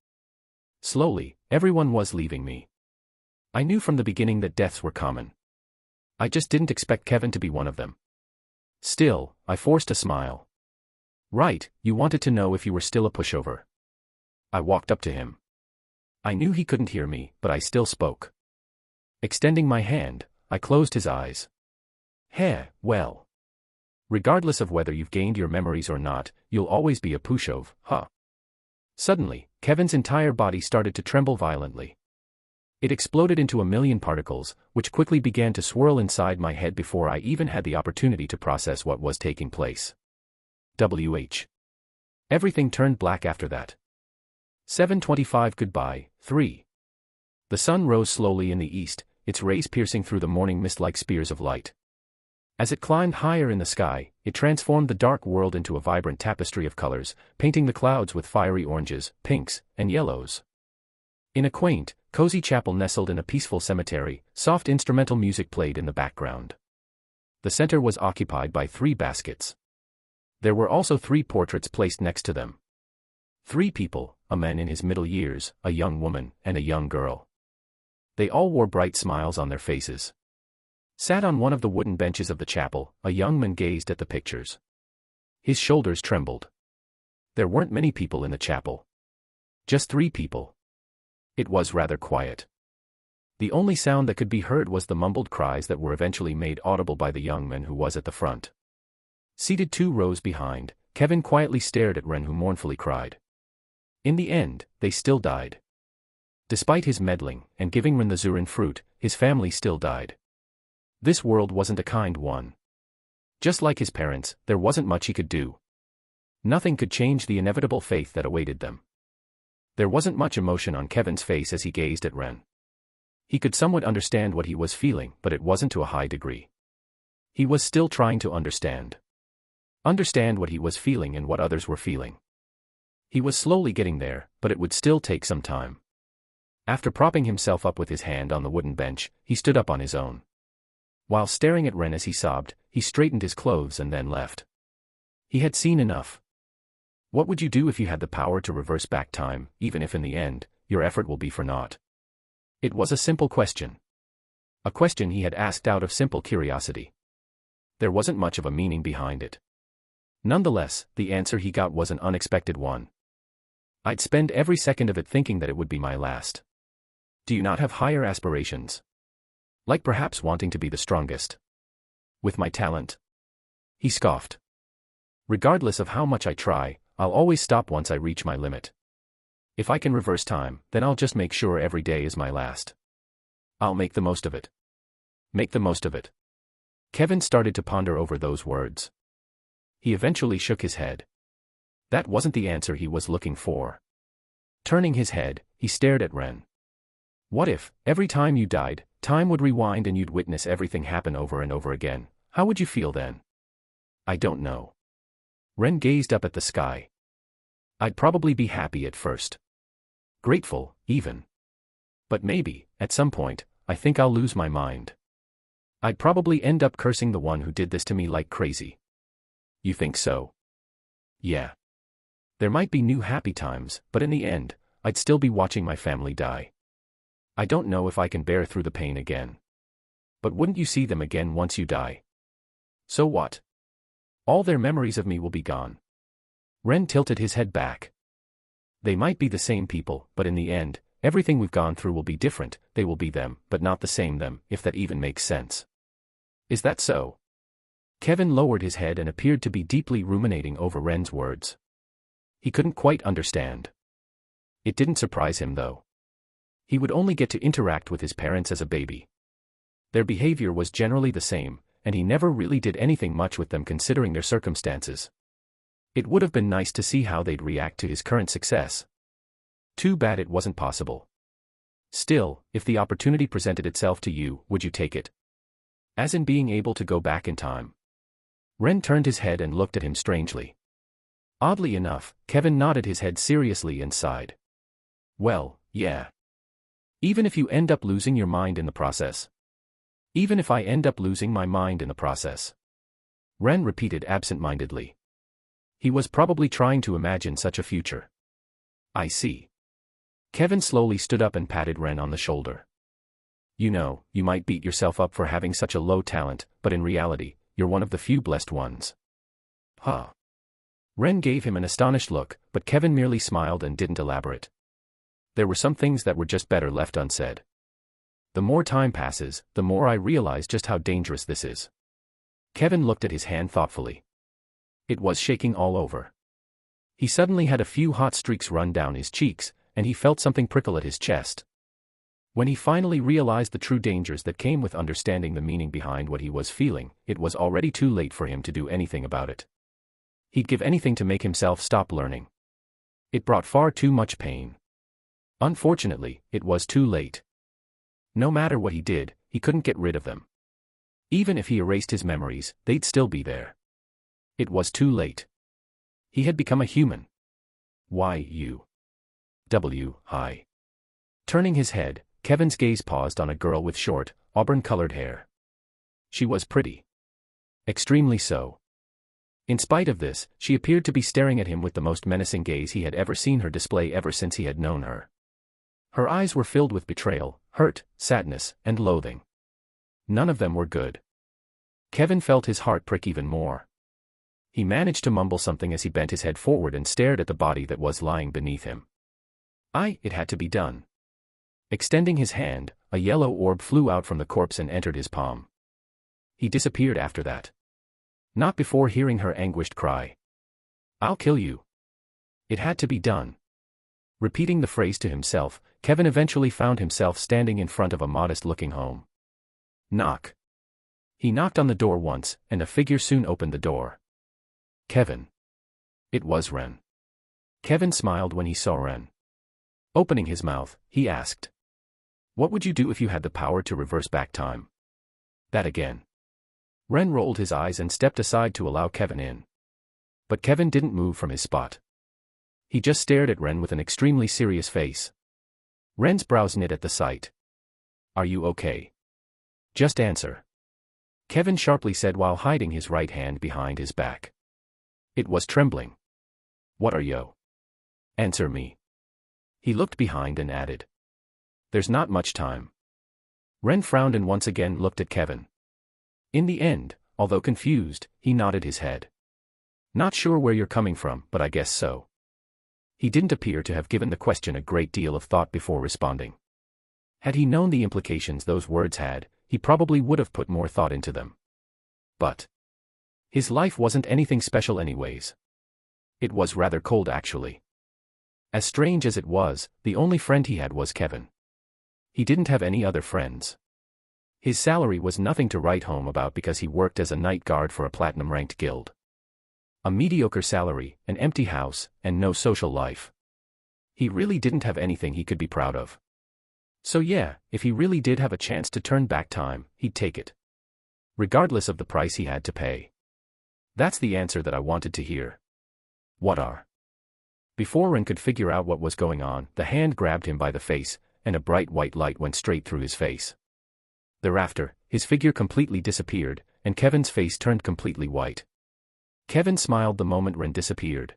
Slowly, everyone was leaving me. I knew from the beginning that deaths were common. I just didn't expect Kevin to be one of them. Still, I forced a smile. Right, you wanted to know if you were still a pushover. I walked up to him. I knew he couldn't hear me, but I still spoke. Extending my hand, I closed his eyes. Well. Regardless of whether you've gained your memories or not, you'll always be a pushov, huh? Suddenly, Kevin's entire body started to tremble violently. It exploded into a million particles, which quickly began to swirl inside my head before I even had the opportunity to process what was taking place. Everything turned black after that. 7:25 Goodbye, 3. The sun rose slowly in the east, its rays piercing through the morning mist like spears of light. As it climbed higher in the sky, it transformed the dark world into a vibrant tapestry of colors, painting the clouds with fiery oranges, pinks, and yellows. In a quaint, cozy chapel nestled in a peaceful cemetery, soft instrumental music played in the background. The center was occupied by 3 baskets. There were also 3 portraits placed next to them. 3 people, a man in his middle years, a young woman, and a young girl. They all wore bright smiles on their faces. Sat on one of the wooden benches of the chapel, a young man gazed at the pictures. His shoulders trembled. There weren't many people in the chapel. Just 3 people. It was rather quiet. The only sound that could be heard was the mumbled cries that were eventually made audible by the young man who was at the front. Seated 2 rows behind, Kevin quietly stared at Ren, who mournfully cried. In the end, they still died. Despite his meddling and giving Ren the Zurin fruit, his family still died. This world wasn't a kind one. Just like his parents, there wasn't much he could do. Nothing could change the inevitable fate that awaited them. There wasn't much emotion on Kevin's face as he gazed at Ren. He could somewhat understand what he was feeling, but it wasn't to a high degree. He was still trying to understand. Understand what he was feeling and what others were feeling. He was slowly getting there, but it would still take some time. After propping himself up with his hand on the wooden bench, he stood up on his own. While staring at Ren as he sobbed, he straightened his clothes and then left. He had seen enough. What would you do if you had the power to reverse back time, even if in the end, your effort will be for naught? It was a simple question. A question he had asked out of simple curiosity. There wasn't much of a meaning behind it. Nonetheless, the answer he got was an unexpected one. I'd spend every second of it thinking that it would be my last. Do you not have higher aspirations? Like perhaps wanting to be the strongest? With my talent? He scoffed. Regardless of how much I try, I'll always stop once I reach my limit. If I can reverse time, then I'll just make sure every day is my last. I'll make the most of it. Make the most of it. Kevin started to ponder over those words. He eventually shook his head. That wasn't the answer he was looking for. Turning his head, he stared at Ren. What if, every time you died, time would rewind and you'd witness everything happen over and over again? How would you feel then? I don't know. Ren gazed up at the sky. I'd probably be happy at first. Grateful, even. But maybe, at some point, I think I'll lose my mind. I'd probably end up cursing the one who did this to me like crazy. You think so? Yeah. There might be new happy times, but in the end, I'd still be watching my family die. I don't know if I can bear through the pain again. But wouldn't you see them again once you die? So what? All their memories of me will be gone. Ren tilted his head back. They might be the same people, but in the end, everything we've gone through will be different. They will be them, but not the same them, if that even makes sense. Is that so? Kevin lowered his head and appeared to be deeply ruminating over Ren's words. He couldn't quite understand. It didn't surprise him though. He would only get to interact with his parents as a baby. Their behavior was generally the same, and he never really did anything much with them considering their circumstances. It would have been nice to see how they'd react to his current success. Too bad it wasn't possible. Still, if the opportunity presented itself to you, would you take it? As in being able to go back in time. Ren turned his head and looked at him strangely. Oddly enough, Kevin nodded his head seriously and sighed. Well, yeah. Even if you end up losing your mind in the process. Even if I end up losing my mind in the process. Ren repeated absent-mindedly. He was probably trying to imagine such a future. I see. Kevin slowly stood up and patted Ren on the shoulder. You know, you might beat yourself up for having such a low talent, but in reality, you're one of the few blessed ones. Huh. Ren gave him an astonished look, but Kevin merely smiled and didn't elaborate. There were some things that were just better left unsaid. The more time passes, the more I realize just how dangerous this is. Kevin looked at his hand thoughtfully. It was shaking all over. He suddenly had a few hot streaks run down his cheeks, and he felt something prickle at his chest. When he finally realized the true dangers that came with understanding the meaning behind what he was feeling, it was already too late for him to do anything about it. He'd give anything to make himself stop learning. It brought far too much pain. Unfortunately, it was too late. No matter what he did, he couldn't get rid of them. Even if he erased his memories, they'd still be there. It was too late. He had become a human. Hi. Turning his head, Kevin's gaze paused on a girl with short, auburn-colored hair. She was pretty. Extremely so. In spite of this, she appeared to be staring at him with the most menacing gaze he had ever seen her display ever since he had known her. Her eyes were filled with betrayal, hurt, sadness, and loathing. None of them were good. Kevin felt his heart prick even more. He managed to mumble something as he bent his head forward and stared at the body that was lying beneath him. It had to be done. Extending his hand, a yellow orb flew out from the corpse and entered his palm. He disappeared after that. Not before hearing her anguished cry. I'll kill you. It had to be done. Repeating the phrase to himself, Kevin eventually found himself standing in front of a modest-looking home. Knock. He knocked on the door once, and a figure soon opened the door. Kevin. It was Ren. Kevin smiled when he saw Ren. Opening his mouth, he asked. What would you do if you had the power to reverse back time? That again. Ren rolled his eyes and stepped aside to allow Kevin in. But Kevin didn't move from his spot. He just stared at Ren with an extremely serious face. Ren's brows knit at the sight. Are you okay? Just answer. Kevin sharply said while hiding his right hand behind his back. It was trembling. What are you? Answer me. He looked behind and added. There's not much time. Ren frowned and once again looked at Kevin. In the end, although confused, he nodded his head. Not sure where you're coming from, but I guess so. He didn't appear to have given the question a great deal of thought before responding. Had he known the implications those words had, he probably would have put more thought into them. But his life wasn't anything special anyways. It was rather cold actually. As strange as it was, the only friend he had was Kevin. He didn't have any other friends. His salary was nothing to write home about because he worked as a night guard for a platinum-ranked guild. A mediocre salary, an empty house, and no social life. He really didn't have anything he could be proud of. So yeah, if he really did have a chance to turn back time, he'd take it. Regardless of the price he had to pay. That's the answer that I wanted to hear. What are? Before Ren could figure out what was going on, the hand grabbed him by the face, and a bright white light went straight through his face. Thereafter, his figure completely disappeared, and Kevin's face turned completely white. Kevin smiled the moment Ren disappeared.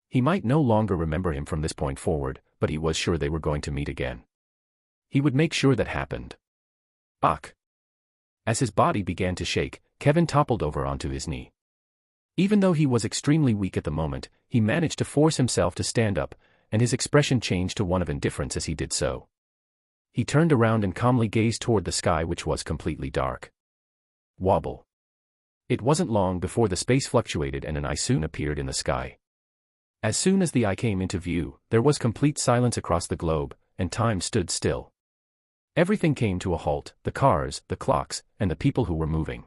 He might no longer remember him from this point forward, but he was sure they were going to meet again. He would make sure that happened. Ugh. As his body began to shake, Kevin toppled over onto his knee. Even though he was extremely weak at the moment, he managed to force himself to stand up, and his expression changed to one of indifference as he did so. He turned around and calmly gazed toward the sky, which was completely dark. Wobble. It wasn't long before the space fluctuated and an eye soon appeared in the sky. As soon as the eye came into view, there was complete silence across the globe, and time stood still. Everything came to a halt, the cars, the clocks, and the people who were moving.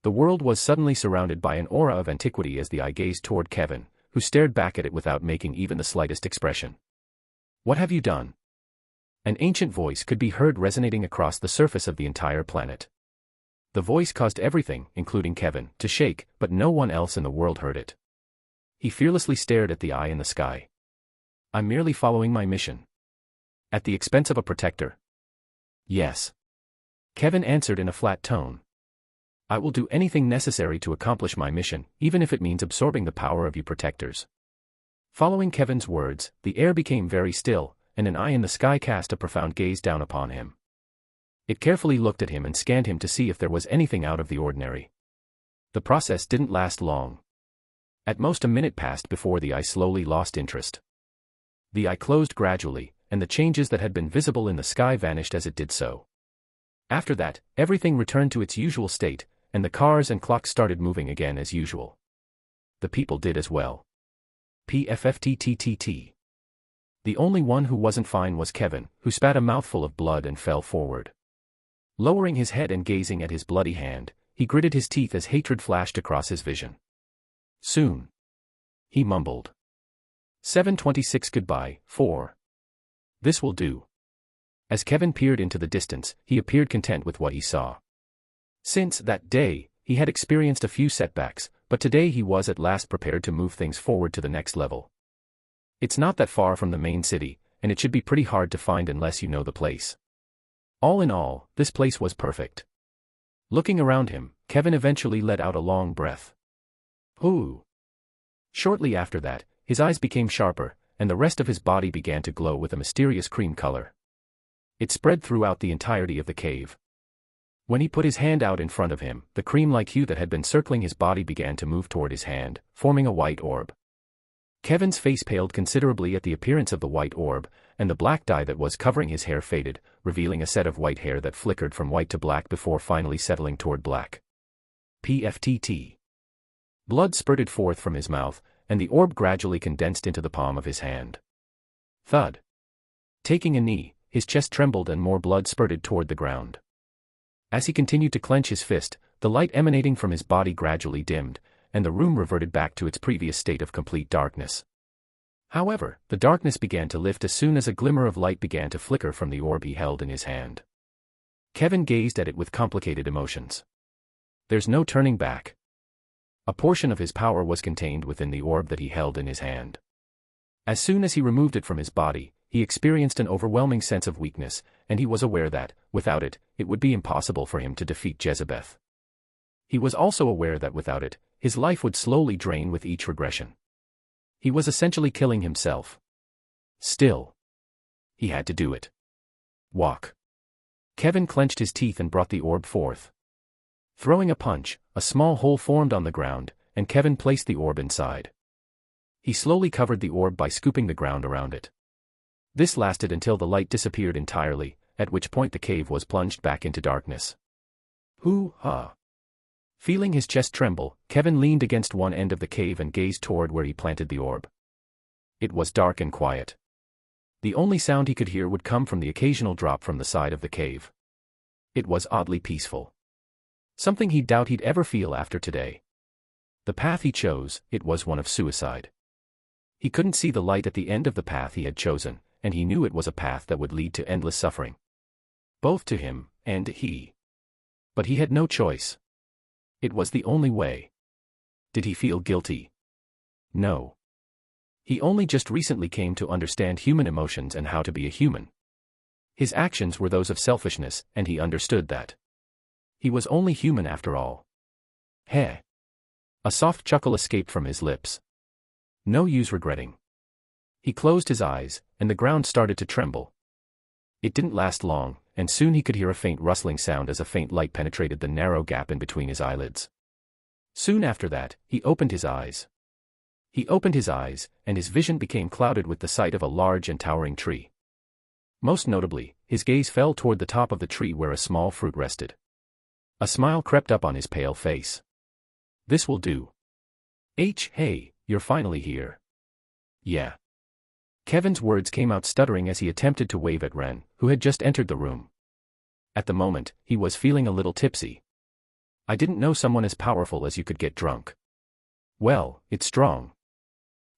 The world was suddenly surrounded by an aura of antiquity as the eye gazed toward Kevin, who stared back at it without making even the slightest expression. What have you done? An ancient voice could be heard resonating across the surface of the entire planet. The voice caused everything, including Kevin, to shake, but no one else in the world heard it. He fearlessly stared at the eye in the sky. I'm merely following my mission. At the expense of a protector. Yes. Kevin answered in a flat tone. I will do anything necessary to accomplish my mission, even if it means absorbing the power of you protectors. Following Kevin's words, the air became very still, and an eye in the sky cast a profound gaze down upon him. It carefully looked at him and scanned him to see if there was anything out of the ordinary. The process didn't last long. At most a minute passed before the eye slowly lost interest. The eye closed gradually, and the changes that had been visible in the sky vanished as it did so. After that, everything returned to its usual state, and the cars and clocks started moving again as usual. The people did as well. PFFTTTT. The only one who wasn't fine was Kevin, who spat a mouthful of blood and fell forward. Lowering his head and gazing at his bloody hand, he gritted his teeth as hatred flashed across his vision. Soon. He mumbled. 7:26 Goodbye, 4. This will do. As Kevin peered into the distance, he appeared content with what he saw. Since that day, he had experienced a few setbacks, but today he was at last prepared to move things forward to the next level. It's not that far from the main city, and it should be pretty hard to find unless you know the place. All in all, this place was perfect. Looking around him, Kevin eventually let out a long breath. Ooh. Shortly after that, his eyes became sharper, and the rest of his body began to glow with a mysterious cream color. It spread throughout the entirety of the cave. When he put his hand out in front of him, the cream-like hue that had been circling his body began to move toward his hand, forming a white orb. Kevin's face paled considerably at the appearance of the white orb, and the black dye that was covering his hair faded, revealing a set of white hair that flickered from white to black before finally settling toward black. PFTT. Blood spurted forth from his mouth, and the orb gradually condensed into the palm of his hand. Thud. Taking a knee, his chest trembled and more blood spurted toward the ground. As he continued to clench his fist, the light emanating from his body gradually dimmed, and the room reverted back to its previous state of complete darkness. However, the darkness began to lift as soon as a glimmer of light began to flicker from the orb he held in his hand. Kevin gazed at it with complicated emotions. There's no turning back. A portion of his power was contained within the orb that he held in his hand. As soon as he removed it from his body, he experienced an overwhelming sense of weakness, and he was aware that, without it, it would be impossible for him to defeat Jezebeth. He was also aware that without it, his life would slowly drain with each regression. He was essentially killing himself. Still. He had to do it. Walk. Kevin clenched his teeth and brought the orb forth. Throwing a punch, a small hole formed on the ground, and Kevin placed the orb inside. He slowly covered the orb by scooping the ground around it. This lasted until the light disappeared entirely, at which point the cave was plunged back into darkness. Hoo-ha. Feeling his chest tremble, Kevin leaned against one end of the cave and gazed toward where he planted the orb. It was dark and quiet. The only sound he could hear would come from the occasional drop from the side of the cave. It was oddly peaceful. Something he'd doubt he'd ever feel after today. The path he chose, it was one of suicide. He couldn't see the light at the end of the path he had chosen, and he knew it was a path that would lead to endless suffering. Both to him, and he. But he had no choice. It was the only way. Did he feel guilty? No. He only just recently came to understand human emotions and how to be a human. His actions were those of selfishness, and he understood that. He was only human after all. Heh. A soft chuckle escaped from his lips. No use regretting. He closed his eyes, and the ground started to tremble. It didn't last long, and soon he could hear a faint rustling sound as a faint light penetrated the narrow gap in between his eyelids. Soon after that, he opened his eyes. He opened his eyes, and his vision became clouded with the sight of a large and towering tree. Most notably, his gaze fell toward the top of the tree where a small fruit rested. A smile crept up on his pale face. This will do. Hey, you're finally here. Yeah. Kevin's words came out stuttering as he attempted to wave at Ren, who had just entered the room. At the moment, he was feeling a little tipsy. I didn't know someone as powerful as you could get drunk. Well, it's strong.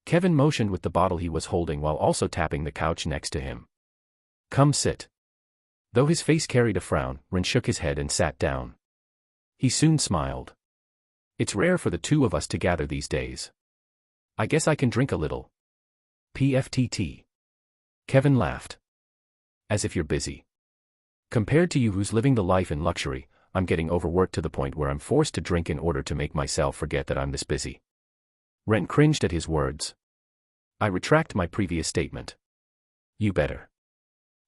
Kevin motioned with the bottle he was holding while also tapping the couch next to him. Come sit. Though his face carried a frown, Ren shook his head and sat down. He soon smiled. It's rare for the two of us to gather these days. I guess I can drink a little. PFTT. Kevin laughed. As if you're busy. Compared to you who's living the life in luxury, I'm getting overworked to the point where I'm forced to drink in order to make myself forget that I'm this busy. Ren cringed at his words. I retract my previous statement. You better.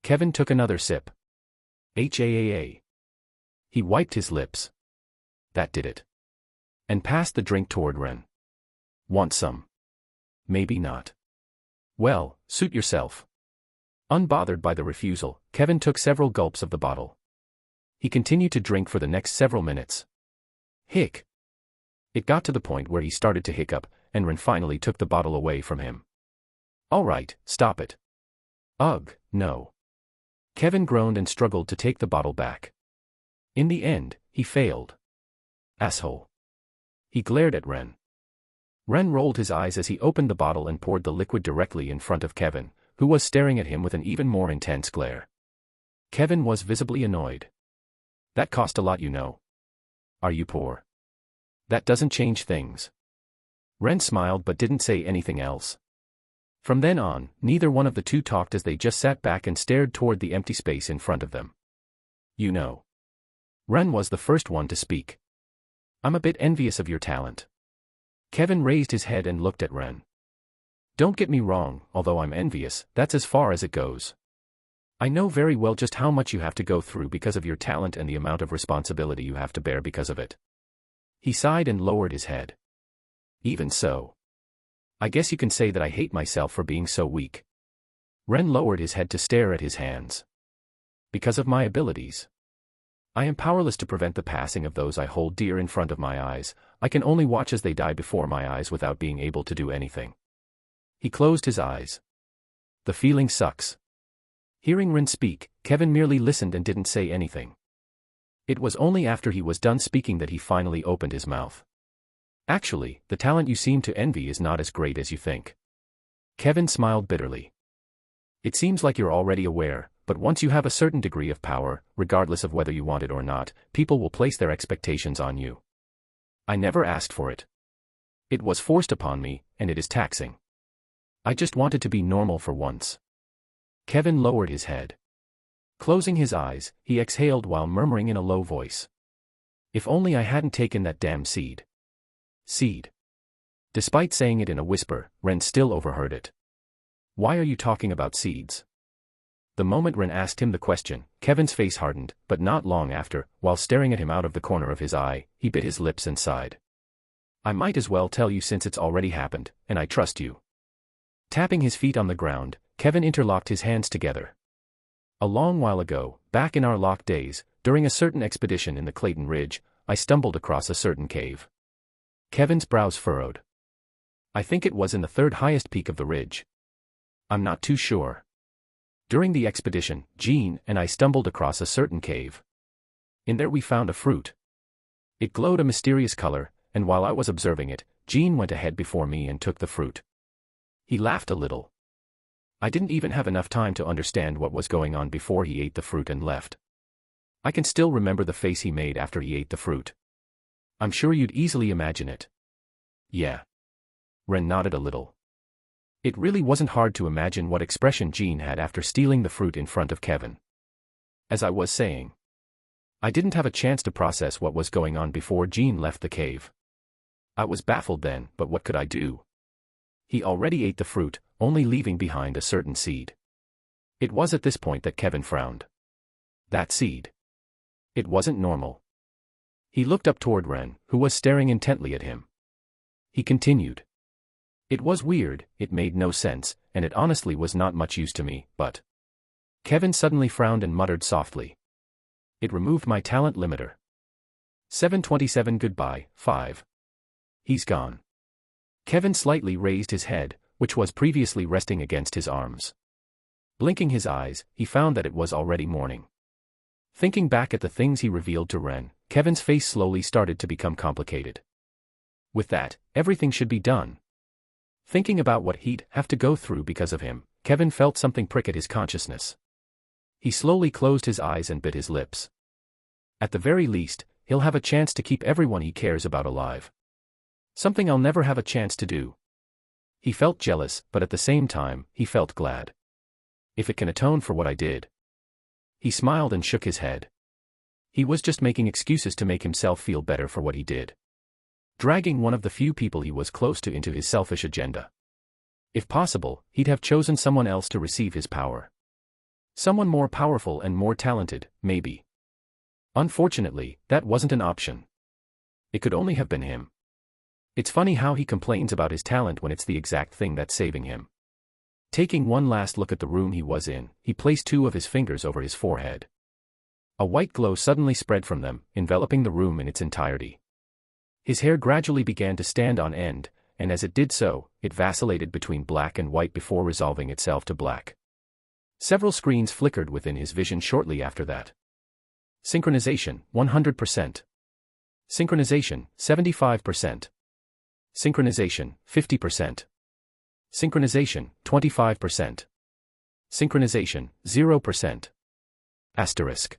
Kevin took another sip. HAAA. He wiped his lips. That did it. And passed the drink toward Ren. Want some? Maybe not. Well, suit yourself. Unbothered by the refusal, Kevin took several gulps of the bottle. He continued to drink for the next several minutes. Hic. It got to the point where he started to hiccup, and Ren finally took the bottle away from him. All right, stop it. Ugh, no. Kevin groaned and struggled to take the bottle back. In the end, he failed. Asshole. He glared at Ren. Ren rolled his eyes as he opened the bottle and poured the liquid directly in front of Kevin, who was staring at him with an even more intense glare. Kevin was visibly annoyed. That cost a lot, you know. Are you poor? That doesn't change things. Ren smiled but didn't say anything else. From then on, neither one of the two talked as they just sat back and stared toward the empty space in front of them. You know. Ren was the first one to speak. I'm a bit envious of your talent. Kevin raised his head and looked at Ren. Don't get me wrong, although I'm envious, that's as far as it goes. I know very well just how much you have to go through because of your talent and the amount of responsibility you have to bear because of it. He sighed and lowered his head. Even so. I guess you can say that I hate myself for being so weak. Ren lowered his head to stare at his hands. Because of my abilities. I am powerless to prevent the passing of those I hold dear in front of my eyes. I can only watch as they die before my eyes without being able to do anything. He closed his eyes. The feeling sucks. Hearing Ren speak, Kevin merely listened and didn't say anything. It was only after he was done speaking that he finally opened his mouth. Actually, the talent you seem to envy is not as great as you think. Kevin smiled bitterly. It seems like you're already aware, but once you have a certain degree of power, regardless of whether you want it or not, people will place their expectations on you. I never asked for it. It was forced upon me, and it is taxing. I just wanted to be normal for once. Kevin lowered his head. Closing his eyes, he exhaled while murmuring in a low voice. If only I hadn't taken that damn seed. Seed. Despite saying it in a whisper, Ren still overheard it. Why are you talking about seeds? The moment Ren asked him the question, Kevin's face hardened, but not long after, while staring at him out of the corner of his eye, he bit his lips and sighed. I might as well tell you since it's already happened, and I trust you. Tapping his feet on the ground, Kevin interlocked his hands together. A long while ago, back in our locked days, during a certain expedition in the Clayton Ridge, I stumbled across a certain cave. Kevin's brows furrowed. I think it was in the third highest peak of the ridge. I'm not too sure. During the expedition, Jean and I stumbled across a certain cave. In there we found a fruit. It glowed a mysterious color, and while I was observing it, Gene went ahead before me and took the fruit. He laughed a little. I didn't even have enough time to understand what was going on before he ate the fruit and left. I can still remember the face he made after he ate the fruit. I'm sure you'd easily imagine it. Yeah. Ren nodded a little. It really wasn't hard to imagine what expression Gene had after stealing the fruit in front of Kevin. As I was saying, I didn't have a chance to process what was going on before Gene left the cave. I was baffled then, but what could I do? He already ate the fruit, only leaving behind a certain seed. It was at this point that Kevin frowned. That seed. It wasn't normal. He looked up toward Ren, who was staring intently at him. He continued. It was weird, it made no sense, and it honestly was not much use to me, but... Kevin suddenly frowned and muttered softly. It removed my talent limiter. 727 goodbye, 5. He's gone. Kevin slightly raised his head, which was previously resting against his arms. Blinking his eyes, he found that it was already morning. Thinking back at the things he revealed to Ren, Kevin's face slowly started to become complicated. With that, everything should be done. Thinking about what he'd have to go through because of him, Kevin felt something prick at his consciousness. He slowly closed his eyes and bit his lips. At the very least, he'll have a chance to keep everyone he cares about alive. Something I'll never have a chance to do. He felt jealous, but at the same time, he felt glad. If it can atone for what I did. He smiled and shook his head. He was just making excuses to make himself feel better for what he did. Dragging one of the few people he was close to into his selfish agenda. If possible, he'd have chosen someone else to receive his power. Someone more powerful and more talented, maybe. Unfortunately, that wasn't an option. It could only have been him. It's funny how he complains about his talent when it's the exact thing that's saving him. Taking one last look at the room he was in, he placed 2 of his fingers over his forehead. A white glow suddenly spread from them, enveloping the room in its entirety. His hair gradually began to stand on end, and as it did so, it vacillated between black and white before resolving itself to black. Several screens flickered within his vision shortly after that. Synchronization, 100%. Synchronization, 75%. Synchronization, 50%. Synchronization, 25%. Synchronization, 0%. Asterisk.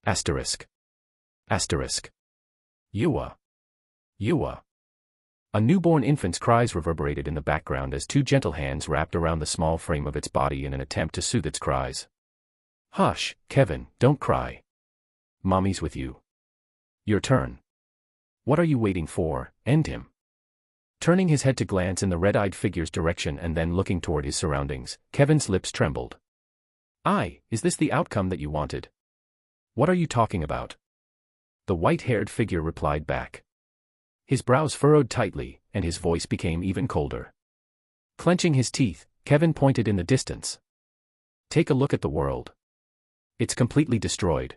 Asterisk. Asterisk. Yua. Yua. A newborn infant's cries reverberated in the background as 2 gentle hands wrapped around the small frame of its body in an attempt to soothe its cries. Hush, Kevin, don't cry. Mommy's with you. Your turn. What are you waiting for? End him. Turning his head to glance in the red-eyed figure's direction and then looking toward his surroundings, Kevin's lips trembled. Is this the outcome that you wanted? What are you talking about? The white-haired figure replied back. His brows furrowed tightly, and his voice became even colder. Clenching his teeth, Kevin pointed in the distance. Take a look at the world. It's completely destroyed.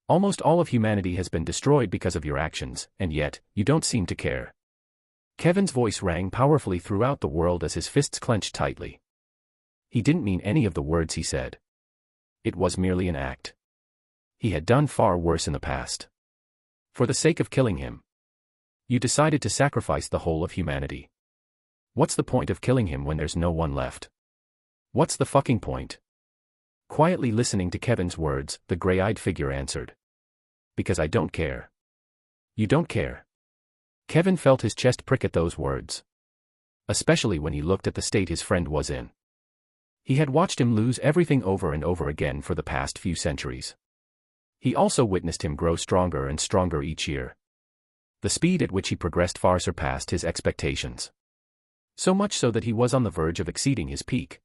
Almost all of humanity has been destroyed because of your actions, and yet, you don't seem to care. Kevin's voice rang powerfully throughout the world as his fists clenched tightly. He didn't mean any of the words he said. It was merely an act. He had done far worse in the past. For the sake of killing him, you decided to sacrifice the whole of humanity. What's the point of killing him when there's no one left? What's the fucking point? Quietly listening to Kevin's words, the gray-eyed figure answered. Because I don't care. You don't care. Kevin felt his chest prick at those words. Especially when he looked at the state his friend was in. He had watched him lose everything over and over again for the past few centuries. He also witnessed him grow stronger and stronger each year. The speed at which he progressed far surpassed his expectations. So much so that he was on the verge of exceeding his peak.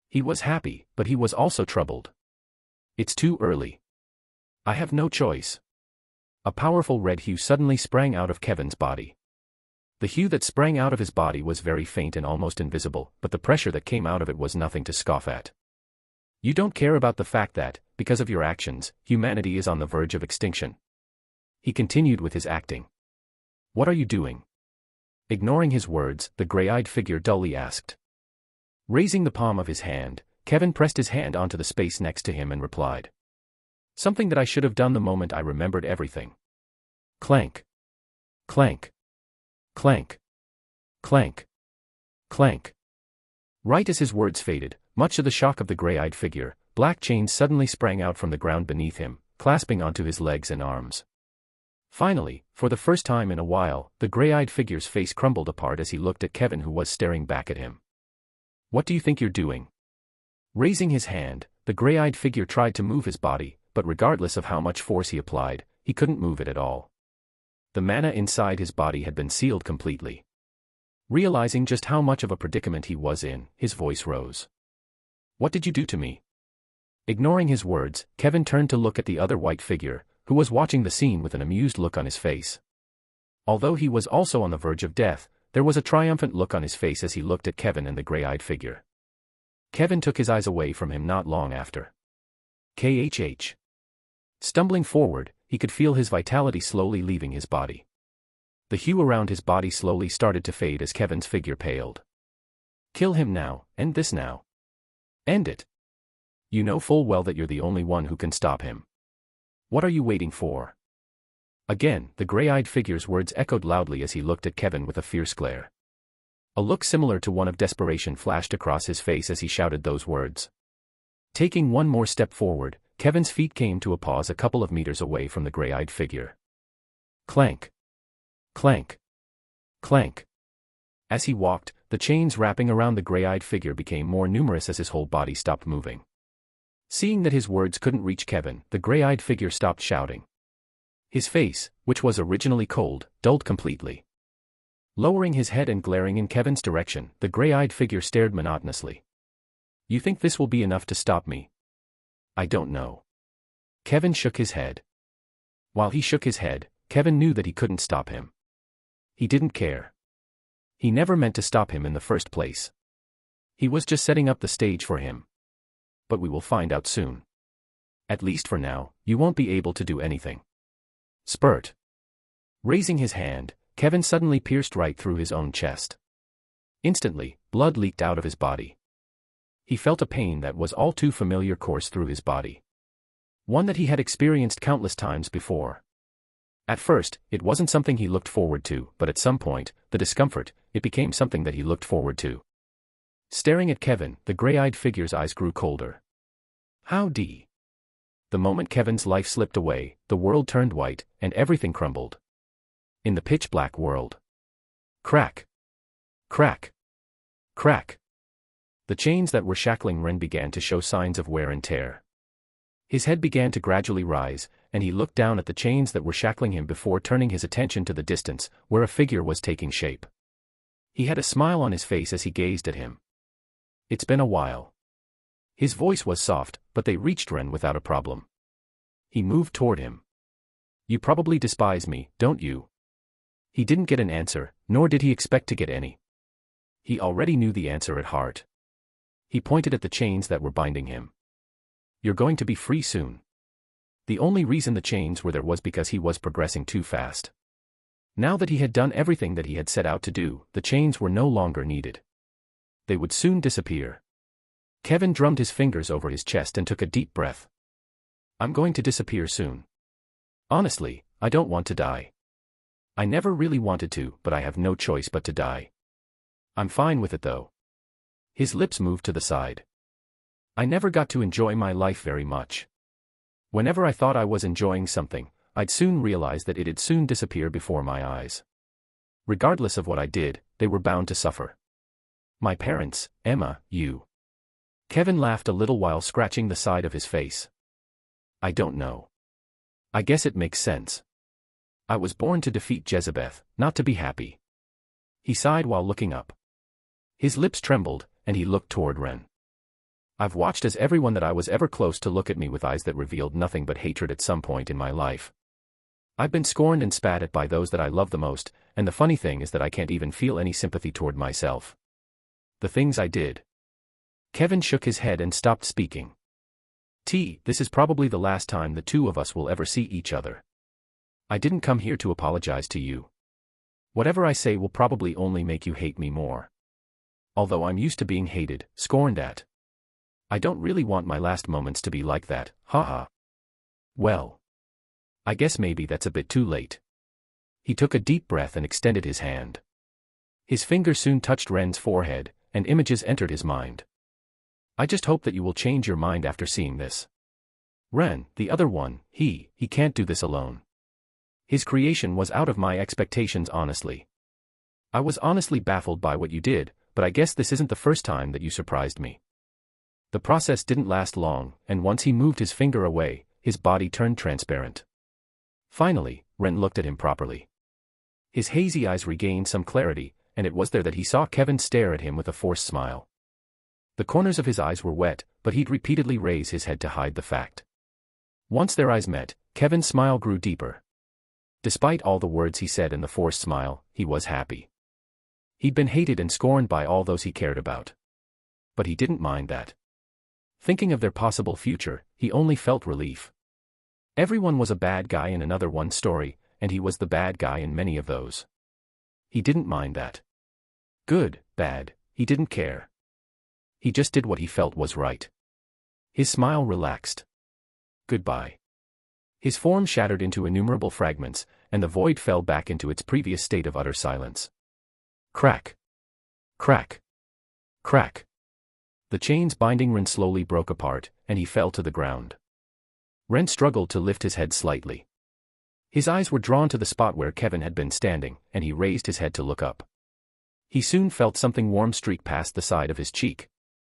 He was happy, but he was also troubled. It's too early. I have no choice. A powerful red hue suddenly sprang out of Kevin's body. The hue that sprang out of his body was very faint and almost invisible, but the pressure that came out of it was nothing to scoff at. You don't care about the fact that, because of your actions, humanity is on the verge of extinction. He continued with his acting. What are you doing? Ignoring his words, the gray-eyed figure dully asked. Raising the palm of his hand, Kevin pressed his hand onto the space next to him and replied. Something that I should have done the moment I remembered everything. Clank. Clank. Clank. Clank. Clank. Right as his words faded, much to the shock of the gray-eyed figure, black chains suddenly sprang out from the ground beneath him, clasping onto his legs and arms. Finally, for the first time in a while, the gray-eyed figure's face crumbled apart as he looked at Kevin, who was staring back at him. "What do you think you're doing?" Raising his hand, the gray-eyed figure tried to move his body, but regardless of how much force he applied, he couldn't move it at all. The mana inside his body had been sealed completely. Realizing just how much of a predicament he was in, his voice rose. "What did you do to me?" Ignoring his words, Kevin turned to look at the other white figure, who was watching the scene with an amused look on his face. Although he was also on the verge of death, there was a triumphant look on his face as he looked at Kevin and the gray-eyed figure. Kevin took his eyes away from him not long after. KHH. Stumbling forward, he could feel his vitality slowly leaving his body. The hue around his body slowly started to fade as Kevin's figure paled. "Kill him now, end this now. End it. You know full well that you're the only one who can stop him. What are you waiting for?" Again, the gray-eyed figure's words echoed loudly as he looked at Kevin with a fierce glare. A look similar to one of desperation flashed across his face as he shouted those words. Taking one more step forward, Kevin's feet came to a pause a couple of meters away from the gray-eyed figure. Clank. Clank. Clank. As he walked, the chains wrapping around the gray-eyed figure became more numerous as his whole body stopped moving. Seeing that his words couldn't reach Kevin, the gray-eyed figure stopped shouting. His face, which was originally cold, dulled completely. Lowering his head and glaring in Kevin's direction, the gray-eyed figure stared monotonously. "You think this will be enough to stop me?" "I don't know." Kevin shook his head. While he shook his head, Kevin knew that he couldn't stop him. He didn't care. He never meant to stop him in the first place. He was just setting up the stage for him. But we will find out soon. At least for now, you won't be able to do anything. Spurt. Raising his hand, Kevin suddenly pierced right through his own chest. Instantly, blood leaked out of his body. He felt a pain that was all too familiar course through his body. One that he had experienced countless times before. At first, it wasn't something he looked forward to, but at some point, the discomfort, it became something that he looked forward to. Staring at Kevin, the gray-eyed figure's eyes grew colder. Howdy. The moment Kevin's life slipped away, the world turned white, and everything crumbled. In the pitch-black world. Crack. Crack. Crack. The chains that were shackling Ren began to show signs of wear and tear. His head began to gradually rise, and he looked down at the chains that were shackling him before turning his attention to the distance, where a figure was taking shape. He had a smile on his face as he gazed at him. "It's been a while." His voice was soft, but they reached Ren without a problem. He moved toward him. "You probably despise me, don't you?" He didn't get an answer, nor did he expect to get any. He already knew the answer at heart. He pointed at the chains that were binding him. "You're going to be free soon." The only reason the chains were there was because he was progressing too fast. Now that he had done everything that he had set out to do, the chains were no longer needed. They would soon disappear. Kevin drummed his fingers over his chest and took a deep breath. "I'm going to disappear soon. Honestly, I don't want to die. I never really wanted to, but I have no choice but to die. I'm fine with it though." His lips moved to the side. "I never got to enjoy my life very much. Whenever I thought I was enjoying something, I'd soon realize that it'd soon disappear before my eyes. Regardless of what I did, they were bound to suffer. My parents, Emma, you." Kevin laughed a little while scratching the side of his face. "I don't know. I guess it makes sense. I was born to defeat Jezebeth, not to be happy." He sighed while looking up. His lips trembled, and he looked toward Ren. "I've watched as everyone that I was ever close to look at me with eyes that revealed nothing but hatred at some point in my life. I've been scorned and spat at by those that I love the most, and the funny thing is that I can't even feel any sympathy toward myself. The things I did." Kevin shook his head and stopped speaking. This is probably the last time the two of us will ever see each other. I didn't come here to apologize to you. Whatever I say will probably only make you hate me more. Although I'm used to being hated, scorned at. I don't really want my last moments to be like that, haha. Well. I guess maybe that's a bit too late." He took a deep breath and extended his hand. His finger soon touched Ren's forehead, and images entered his mind. I just hope that you will change your mind after seeing this. Ren, the other one, he can't do this alone. His creation was out of my expectations honestly. I was honestly baffled by what you did, but I guess this isn't the first time that you surprised me. The process didn't last long, and once he moved his finger away, his body turned transparent. Finally, Ren looked at him properly. His hazy eyes regained some clarity, and it was there that he saw Kevin stare at him with a forced smile. The corners of his eyes were wet, but he'd repeatedly raise his head to hide the fact. Once their eyes met, Kevin's smile grew deeper. Despite all the words he said and the forced smile, he was happy. He'd been hated and scorned by all those he cared about. But he didn't mind that. Thinking of their possible future, he only felt relief. Everyone was a bad guy in another one's story, and he was the bad guy in many of those. He didn't mind that. Good, bad, he didn't care. He just did what he felt was right. His smile relaxed. Goodbye. His form shattered into innumerable fragments, and the void fell back into its previous state of utter silence. Crack. Crack. Crack. The chains binding Ren slowly broke apart, and he fell to the ground. Ren struggled to lift his head slightly. His eyes were drawn to the spot where Kevin had been standing, and he raised his head to look up. He soon felt something warm streak past the side of his cheek,